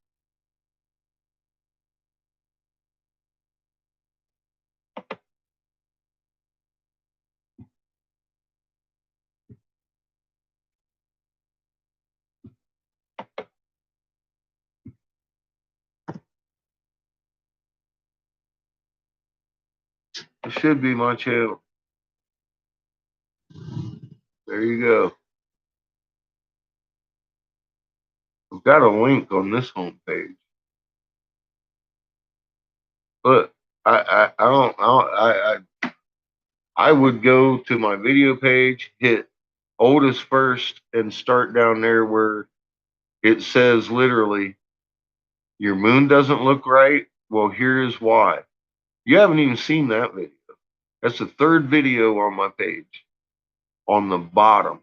It should be my channel. There you go. I've got a link on this homepage. But I would go to my video page, hit oldest first, and start down there where it says literally, your moon doesn't look right. Well, here is why. You haven't even seen that video. That's the third video on my page on the bottom.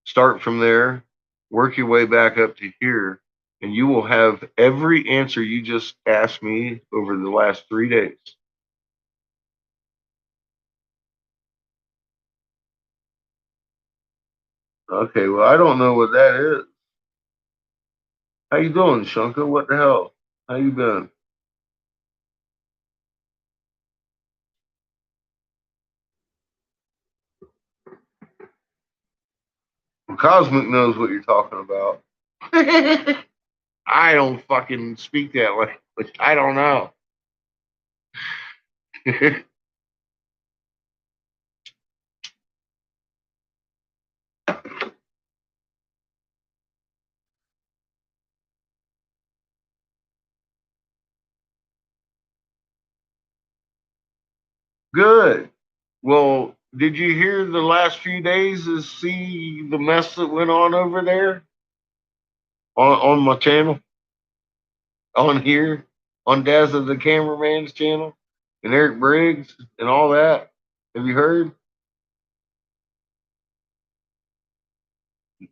Start from there, work your way back up to here, and you will have every answer you just asked me over the last 3 days. Okay, well, I don't know what that is. How you doing, Shunka? What the hell? How you been? Well, Cosmic knows what you're talking about. I don't fucking speak that language. I don't know. Good. Well, did you hear the last few days and see the mess that went on over there on my channel, on here, on Dazza the cameraman's channel, and Eric Briggs and all that? Have you heard?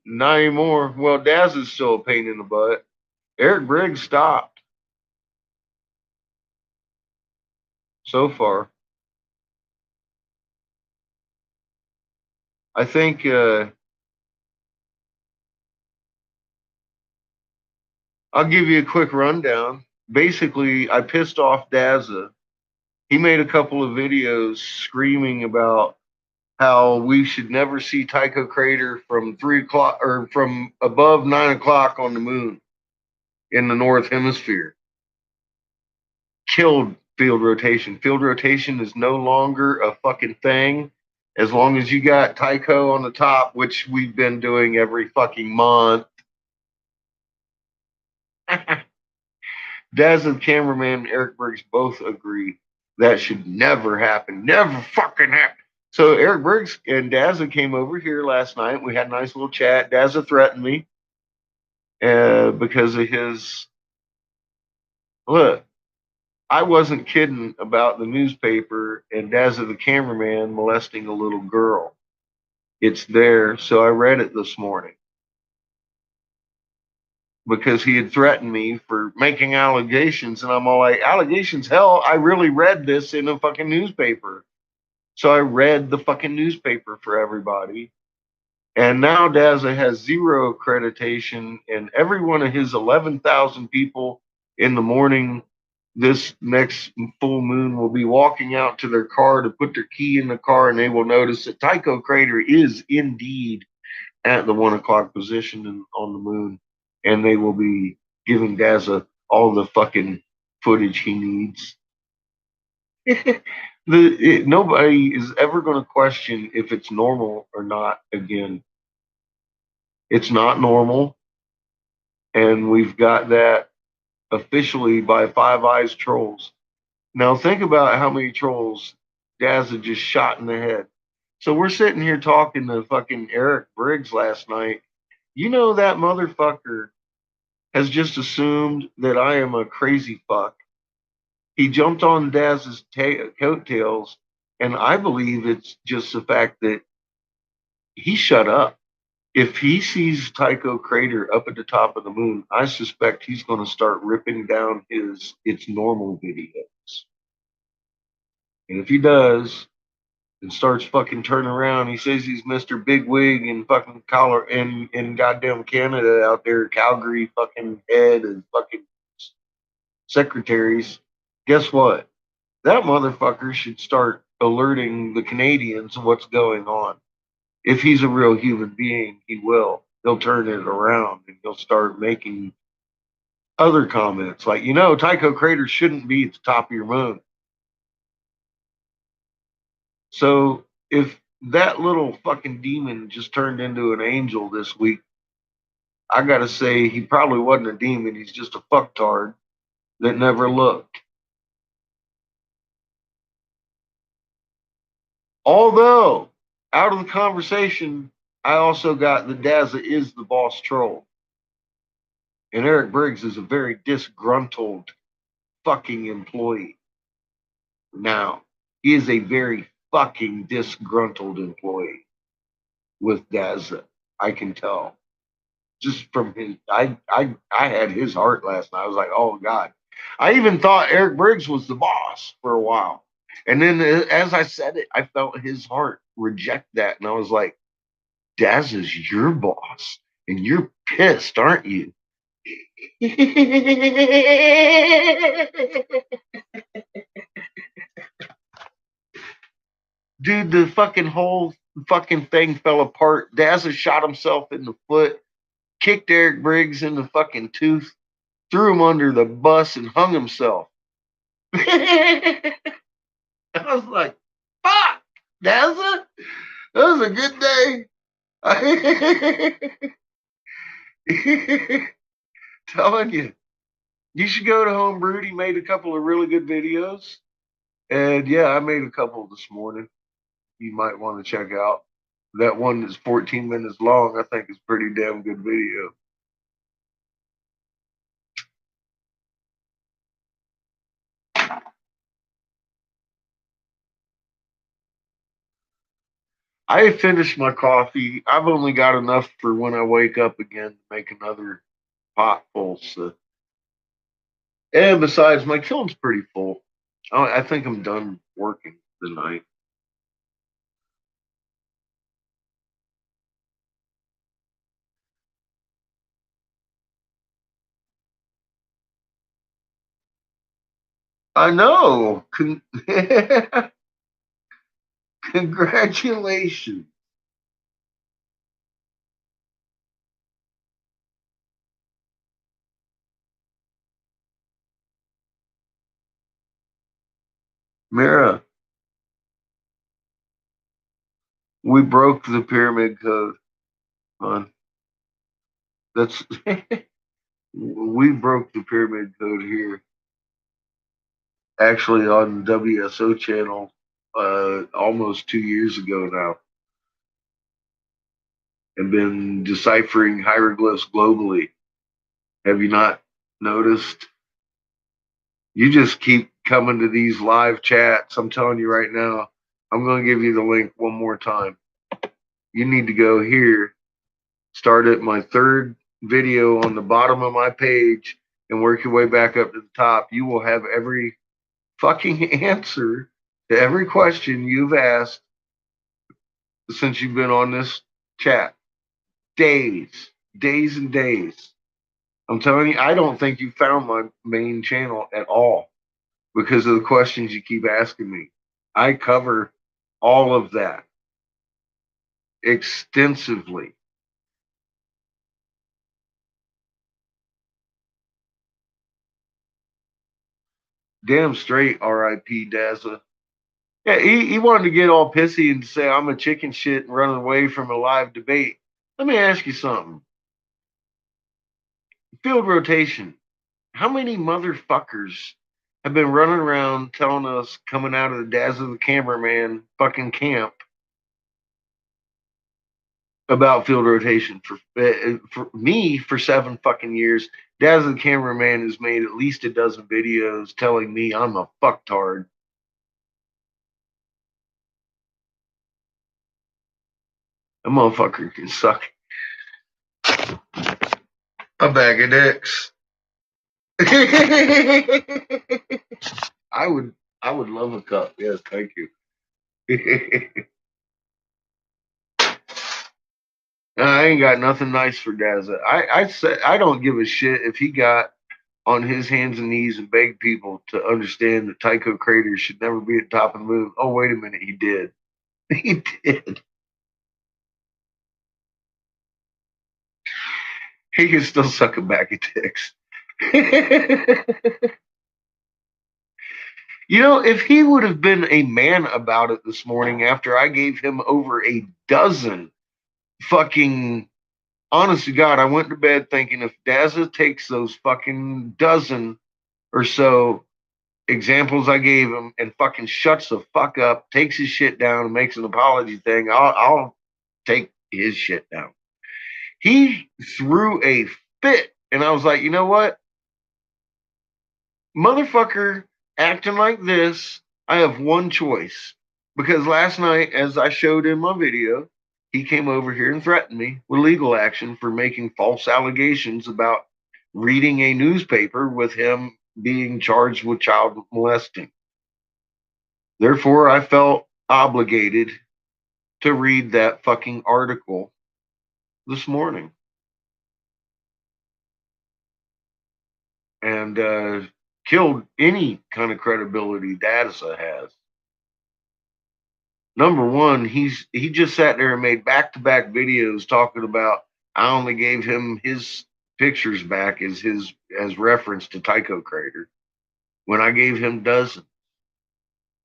Not anymore. Well, Dazza's still a pain in the butt. Eric Briggs stopped so far. I think I'll give you a quick rundown. Basically, I pissed off Dazza. He made a couple of videos screaming about how we should never see Tycho Crater from 3 o'clock or from above 9 o'clock on the moon in the North Hemisphere. Killed field rotation. Field rotation is no longer a fucking thing as long as you got Tycho on the top, which we've been doing every fucking month. Daz and cameraman Eric Briggs both agree that should never happen. Never fucking happen. So Eric Briggs and Dazza came over here last night. We had a nice little chat. Dazza threatened me because of his look. I wasn't kidding about the newspaper and Dazza the cameraman molesting a little girl. It's there, so I read it this morning because he had threatened me for making allegations, and I'm all like, allegations? Hell, I really read this in a fucking newspaper. So I read the fucking newspaper for everybody. And now Dazza has zero accreditation, and every one of his 11,000 people in the morning this next full moon will be walking out to their car to put their key in the car, and they will notice that Tycho Crater is indeed at the 1 o'clock position on the moon, and they will be giving Dazza all the fucking footage he needs. Nobody is ever going to question if it's normal or not again. It's not normal, and we've got that officially by Five Eyes Trolls. Now think about how many trolls Dazza just shot in the head. So we're sitting here talking to fucking Eric Briggs last night. You know that motherfucker has just assumed that I am a crazy fuck. He jumped on Daz's coattails, and I believe it's just the fact that he shut up. If he sees Tycho Crater up at the top of the moon, I suspect he's going to start ripping down his It's Normal videos. And if he does and starts fucking turning around, he says he's Mr. Big Wig in fucking collar in goddamn Canada out there, Calgary fucking head and fucking secretaries. Guess what? That motherfucker should start alerting the Canadians of what's going on. If he's a real human being, he will. He'll turn it around and he'll start making other comments like, Tycho Crater shouldn't be at the top of your moon. So if that little fucking demon just turned into an angel this week, I gotta say he probably wasn't a demon. He's just a fucktard that never looked. Although, out of the conversation, I also got that Dazza is the boss troll. And Eric Briggs is a very disgruntled fucking employee. Now, he is a very fucking disgruntled employee with Dazza. I can tell. Just from his, I had his heart last night. I was like, oh God. I even thought Eric Briggs was the boss for a while. And then as I said it, I felt his heart reject that. And I was like, Dazza's your boss. And you're pissed, aren't you? Dude, the fucking whole fucking thing fell apart. Dazza shot himself in the foot, kicked Eric Briggs in the fucking tooth, threw him under the bus, and hung himself. I was like, fuck, Dazza, that was a good day. Telling you. You should go to Homebrew. He made a couple of really good videos. And yeah, I made a couple this morning. You might want to check out. That one that's 14 minutes long, I think is pretty damn good video. I finished my coffee. I've only got enough for when I wake up again to make another pot full. So And besides, my kiln's pretty full. I think I'm done working tonight. I know. Congratulations. Mira, we broke the pyramid code. Hon. That's we broke the pyramid code here. Actually on the WSO channel almost 2 years ago now. And been deciphering hieroglyphs globally. Have you not noticed? You just keep coming to these live chats. I'm telling you right now, I'm going to give you the link one more time. You need to go here, start at my third video on the bottom of my page, and work your way back up to the top. You will have every fucking answer to every question you've asked since you've been on this chat. Days and days. I'm telling you, I don't think you found my main channel at all because of the questions you keep asking me. I cover all of that extensively. Damn straight, R.I.P. Dazza. Yeah, he wanted to get all pissy and say I'm a chicken shit and running away from a live debate. Let me ask you something. Field rotation. How many motherfuckers have been running around telling us coming out of the Dazza the cameraman fucking camp about field rotation for me for 7 fucking years? Dazza the cameraman has made at least a dozen videos telling me I'm a fucktard. A motherfucker can suck a bag of dicks. I would love a cup. Yes, thank you. I ain't got nothing nice for Dazza. I said I don't give a shit if he got on his hands and knees and begged people to understand that Tycho Crater should never be at the top of the moon. Oh, wait a minute, he did. He did. He can still suck a bag of dicks. You know, if he would have been a man about it this morning after I gave him over a dozen fucking, honest to God, I went to bed thinking if Dazza takes those fucking dozen or so examples I gave him and fucking shuts the fuck up, takes his shit down and makes an apology thing, I'll take his shit down. He threw a fit and I was like, you know what? Motherfucker acting like this, I have one choice. Because last night, as I showed in my video, he came over here and threatened me with legal action for making false allegations about reading a newspaper with him being charged with child molesting. Therefore, I felt obligated to read that fucking article this morning. And killed any kind of credibility Dazza has. Number one, he just sat there and made back-to-back videos talking about I only gave him his pictures back as reference to Tycho Crater when I gave him dozens.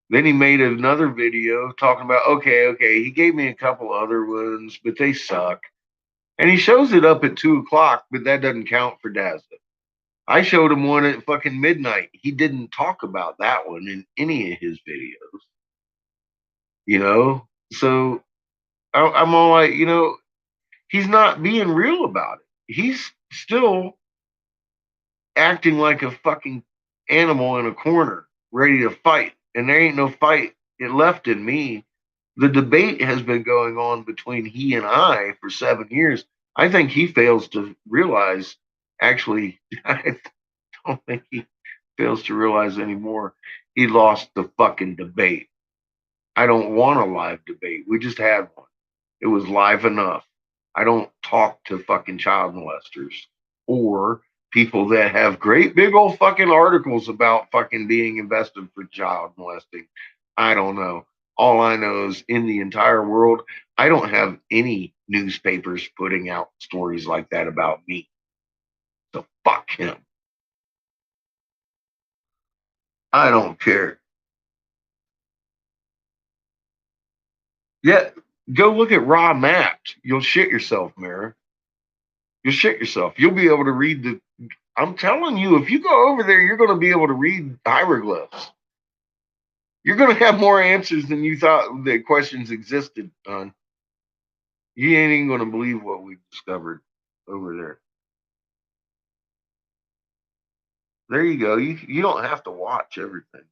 Then he made another video talking about okay, he gave me a couple other ones, but they suck. And he shows it up at 2:00, but that doesn't count for Dazza. I showed him one at fucking midnight. He didn't talk about that one in any of his videos. You know? So I'm all like, you know, he's not being real about it. He's still acting like a fucking animal in a corner, ready to fight. And there ain't no fight left in me. The debate has been going on between he and I for 7 years. I think he fails to realize, actually, I don't think fails to realize anymore, he lost the fucking debate. I don't want a live debate. We just had one. It was live enough. I don't talk to fucking child molesters or people that have great big old fucking articles about fucking being invested for child molesting. I don't know. All I know is in the entire world, I don't have any newspapers putting out stories like that about me. So fuck him. I don't care. Yeah, go look at raw maps. You'll shit yourself, Mara. You'll shit yourself. You'll be able to read the. I'm telling you, if you go over there, you're going to be able to read hieroglyphs. You're going to have more answers than you thought the questions existed, hon. You ain't even going to believe what we discovered over there. There you go. You don't have to watch everything.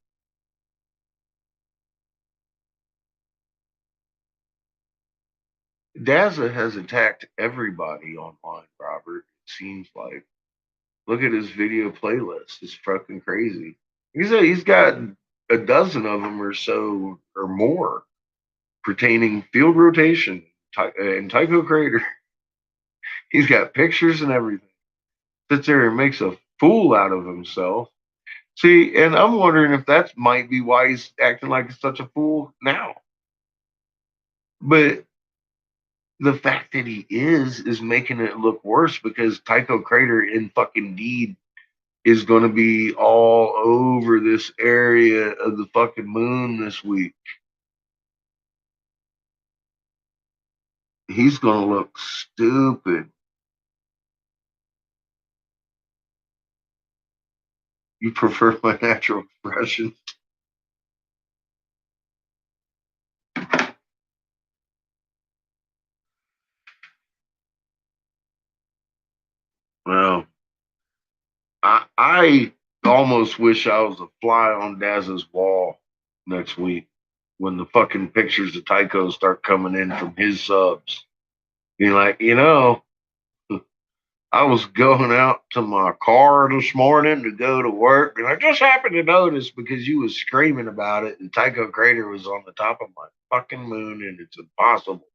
Dazza has attacked everybody online, Robert. It seems like. Look at his video playlist. It's fucking crazy. He's got a dozen of them or so or more pertaining field rotation and Tycho Crater. He's got pictures and everything. Sits there and makes a fool out of himself. See, and I'm wondering if that might be why he's acting like such a fool now. But the fact that he is making it look worse because Tycho Crater in fucking deed is going to be all over this area of the fucking moon this week. He's going to look stupid. You prefer my natural expression? Well, I almost wish I was a fly on Daz's wall next week when the fucking pictures of Tycho start coming in from his subs. Be like, I was going out to my car this morning to go to work, and I just happened to notice because you was screaming about it, and Tycho Crater was on the top of my fucking moon, and it's impossible.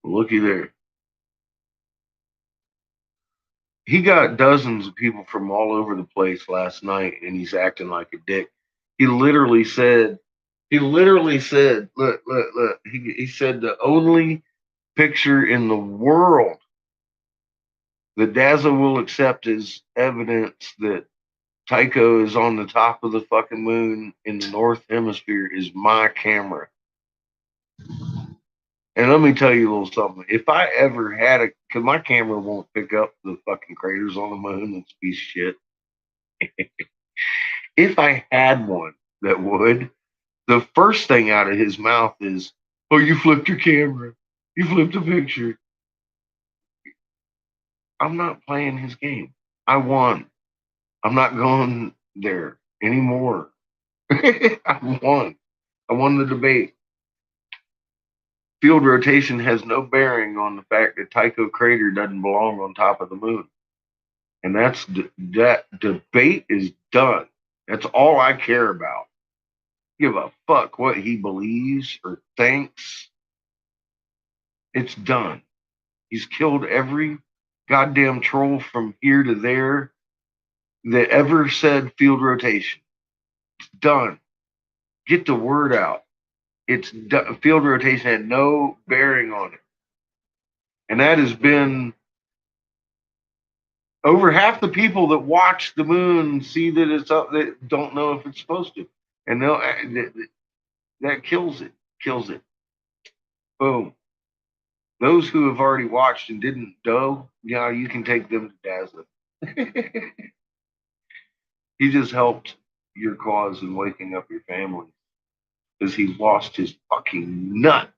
Looky there. He got dozens of people from all over the place last night, and he's acting like a dick. He literally said, look. He said the only picture in the world that Dazza will accept as evidence that Tycho is on the top of the fucking moon in the North Hemisphere is my camera. And let me tell you a little something. If I ever had because my camera won't pick up the fucking craters on the moon, it's a piece of shit. If I had one that would, the first thing out of his mouth is, "Oh, you flipped your camera. You flipped a picture." I'm not playing his game. I won. I'm not going there anymore. I won. I won the debate. Field rotation has no bearing on the fact that Tycho Crater doesn't belong on top of the moon. And that debate is done. That's all I care about. Give a fuck what he believes or thinks. It's done. He's killed every goddamn troll from here to there that ever said field rotation. It's done. Get the word out. It's done. Field rotation had no bearing on it. And that has been over half the people that watch the moon see that it's up that don't know if it's supposed to. And that kills it. Kills it. Boom. Those who have already watched and didn't know, you can take them to Dazza. He just helped your cause in waking up your family because he lost his fucking nut.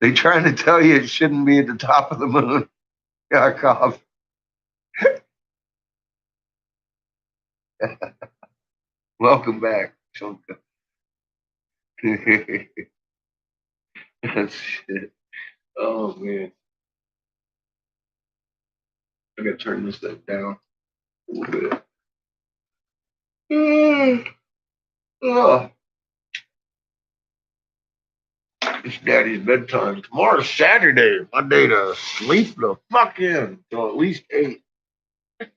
They trying to tell you it shouldn't be at the top of the moon. Yakov. Welcome back, Chunka. That's shit. Oh man. I gotta turn this thing down a little bit. Oh, it's daddy's bedtime. Tomorrow's Saturday. My day to sleep the fuck in till at least 8. Then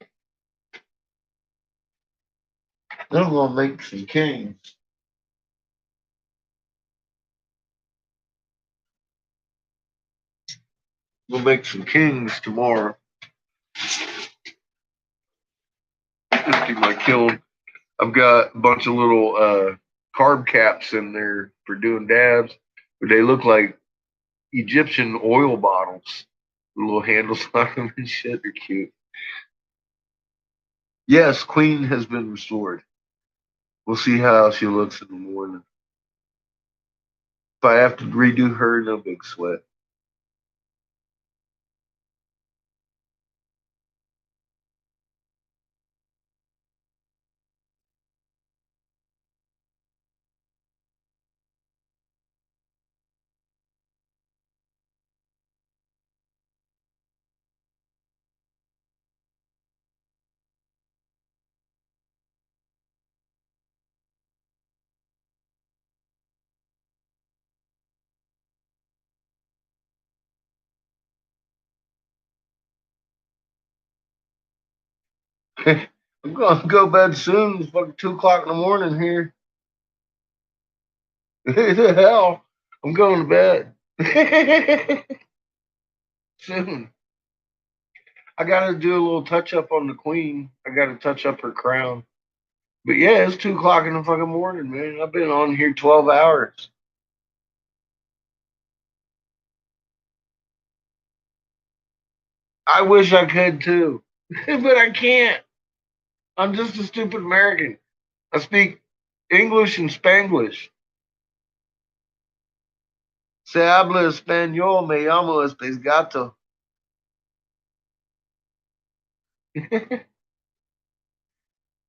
I'm gonna make some kings. We'll make some kings tomorrow. Just do my kiln. I've got a bunch of little carb caps in there for doing dabs, but they look like Egyptian oil bottles. The little handles on them and shit. They're cute. Yes, Queen has been restored. We'll see how she looks in the morning. If I have to redo her, no big sweat. I'm going to go to bed soon. It's fucking 2 o'clock in the morning here. The hell? I'm going to bed. Soon. I got to do a little touch up on the Queen. I got to touch up her crown. But yeah, it's 2 o'clock in the fucking morning, man. I've been on here 12 hours. I wish I could too, but I can't. I'm just a stupid American. I speak English and Spanglish. Se habla español, me llamo Espesgato.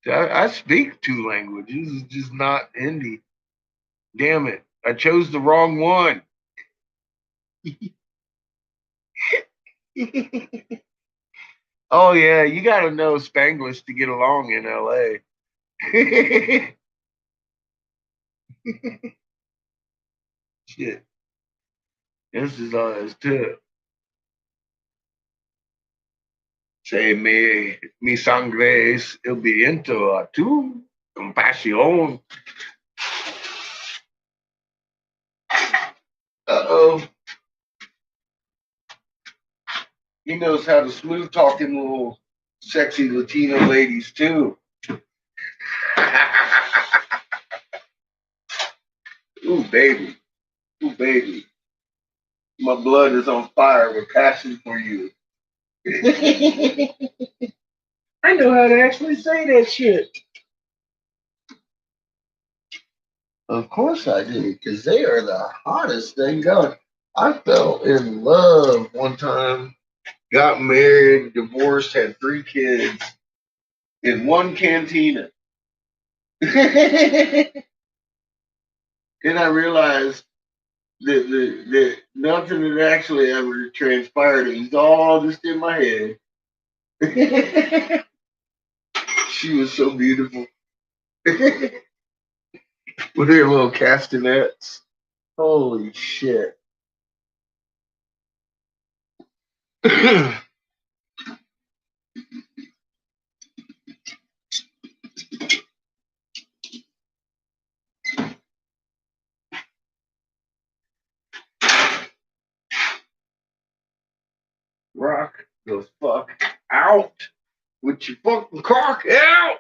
I speak 2 languages, it's just not Hindi. Damn it. I chose the wrong one. Oh, yeah, you got to know Spanglish to get along in LA. Shit. This is all there's to it. Say, mi sangre es el viento a tu compasión. Uh-oh. He knows how to smooth talking little sexy Latino ladies too. Ooh, baby. Ooh, baby. My blood is on fire with passion for you. I know how to actually say that shit. Of course I do, because they are the hottest thing going. I fell in love one time, got married, divorced, had 3 kids in one cantina. Then I realized that nothing had actually ever transpired. It was all just in my head. She was so beautiful. With her little castanets. Holy shit. Rock the fuck out with your fucking cock out.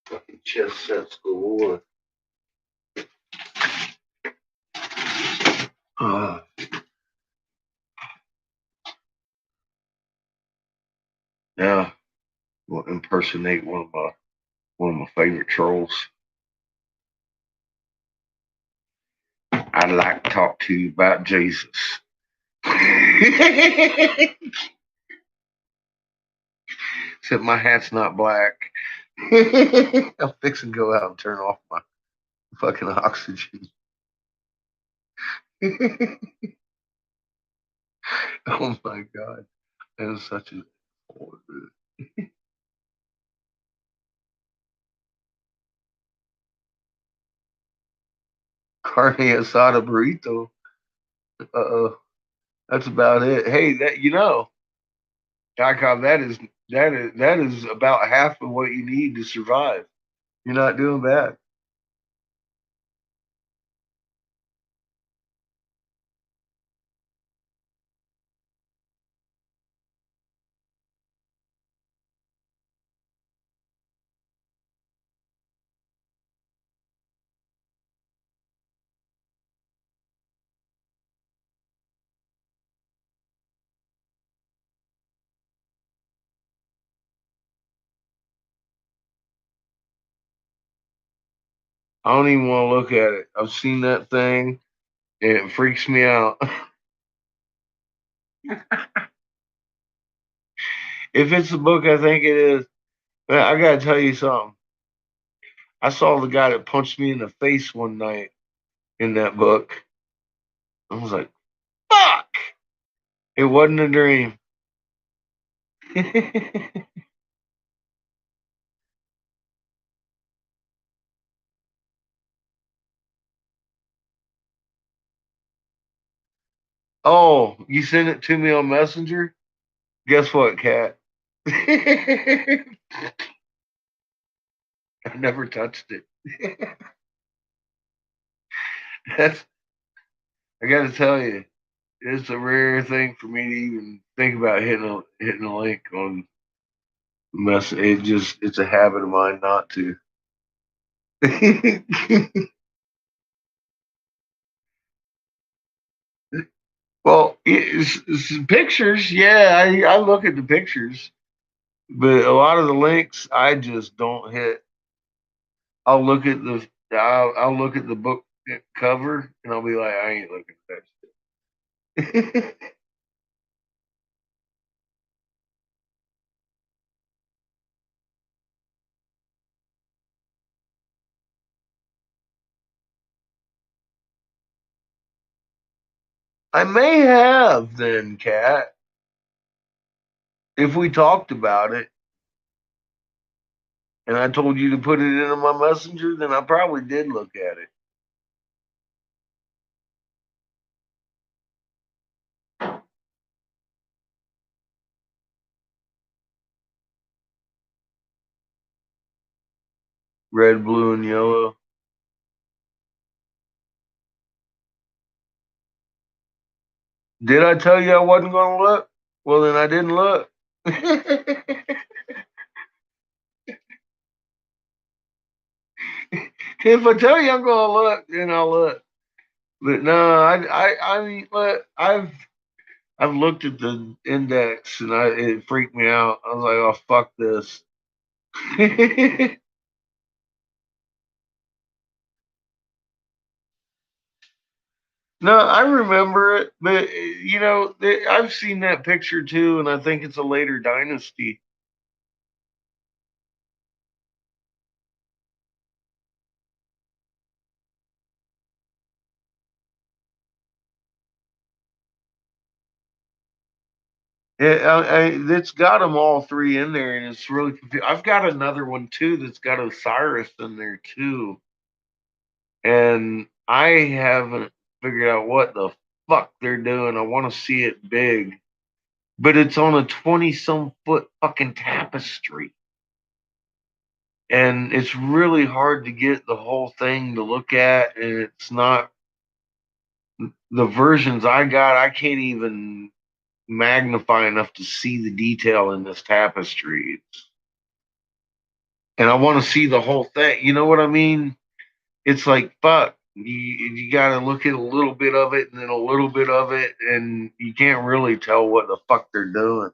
Fucking chest sets galore. Yeah. Well, impersonate one of my favorite trolls. I'd like to talk to you about Jesus. Except my hat's not black. I'm fixing to go out and turn off my fucking oxygen. Oh my God. That is such a carne asada burrito. That's about it. Hey, Jacob, that is about half of what you need to survive. You're not doing bad. I don't even want to look at it. I've seen that thing and it freaks me out. If it's the book I think it is, man, I gotta tell you something. I saw the guy that punched me in the face one night in that book. I was like, fuck! It wasn't a dream. Oh, you sent it to me on Messenger? Guess what, Kat? I never touched it. That's, I gotta tell you, it's a rare thing for me to even think about hitting a link on mess. It's a habit of mine not to. Well, it's pictures. Yeah, I look at the pictures, but a lot of the links I just don't hit. I'll look at the book cover and I'll be like, I ain't looking at that shit. I may have then, Kat, if we talked about it and I told you to put it into my messenger, then I probably did look at it. Red, blue, and yellow. Did I tell you I wasn't going to look? Well, then I didn't look. If I tell you I'm going to look, then I'll look. But no, I mean, look, I've looked at the index and it freaked me out. I was like, oh fuck this. No, I remember it, but I've seen that picture too, and I think it's a later dynasty. It's got them all three in there, and it's really confusing. I've got another one too that's got Osiris in there too, and I haven't figured out what the fuck they're doing. I want to see it big, but it's on a 20-some foot fucking tapestry, and it's really hard to get the whole thing to look at, and it's not the versions I got. I can't even magnify enough to see the detail in this tapestry. And I want to see the whole thing. You know what I mean? It's like, fuck, you got to look at a little bit of it and then a little bit of it, and you can't really tell what the fuck they're doing.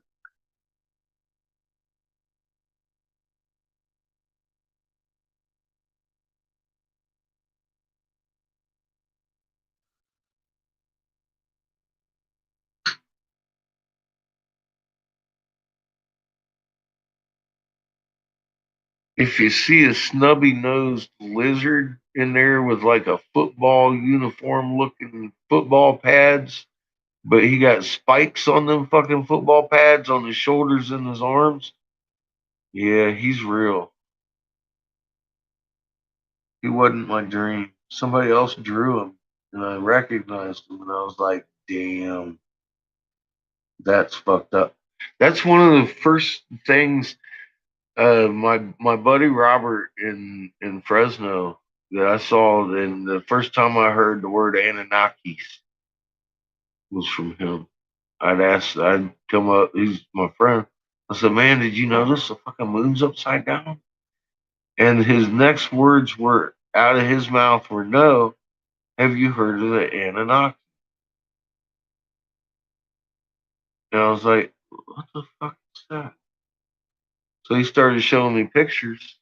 If you see a snubby-nosed lizard in there with like a football uniform-looking football pads, but he got spikes on them fucking football pads on his shoulders and his arms, yeah, he's real. He wasn't my dream. Somebody else drew him, and I recognized him, and I was like, damn, that's fucked up. That's one of the first things my buddy Robert in Fresno that I saw, and the first time I heard the word Anunnakis was from him. I'd come up, he's my friend. I said, man, did you notice the fucking moon's upside down? And his next words were out of his mouth were, no, have you heard of the Anunnaki? And I was like, what the fuck is that? So he started showing me pictures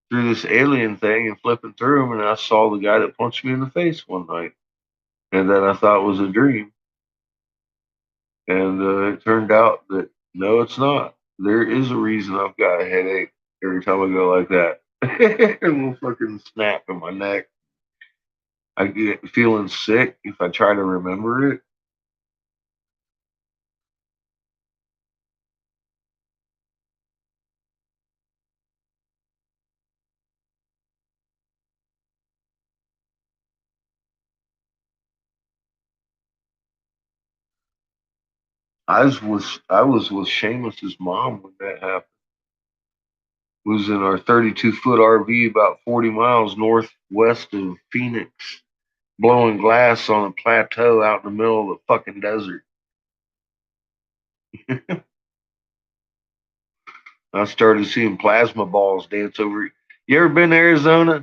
through this alien thing and flipping through them, and I saw the guy that punched me in the face one night, and that I thought was a dream. And it turned out that no, it's not. There is a reason I've got a headache every time I go like that. A little fucking snap in my neck. I get feeling sick if I try to remember it. I was with Seamus's mom when that happened. It was in our 32-foot RV about 40 miles northwest of Phoenix, blowing glass on a plateau out in the middle of the fucking desert. I started seeing plasma balls dance over. You ever been to Arizona?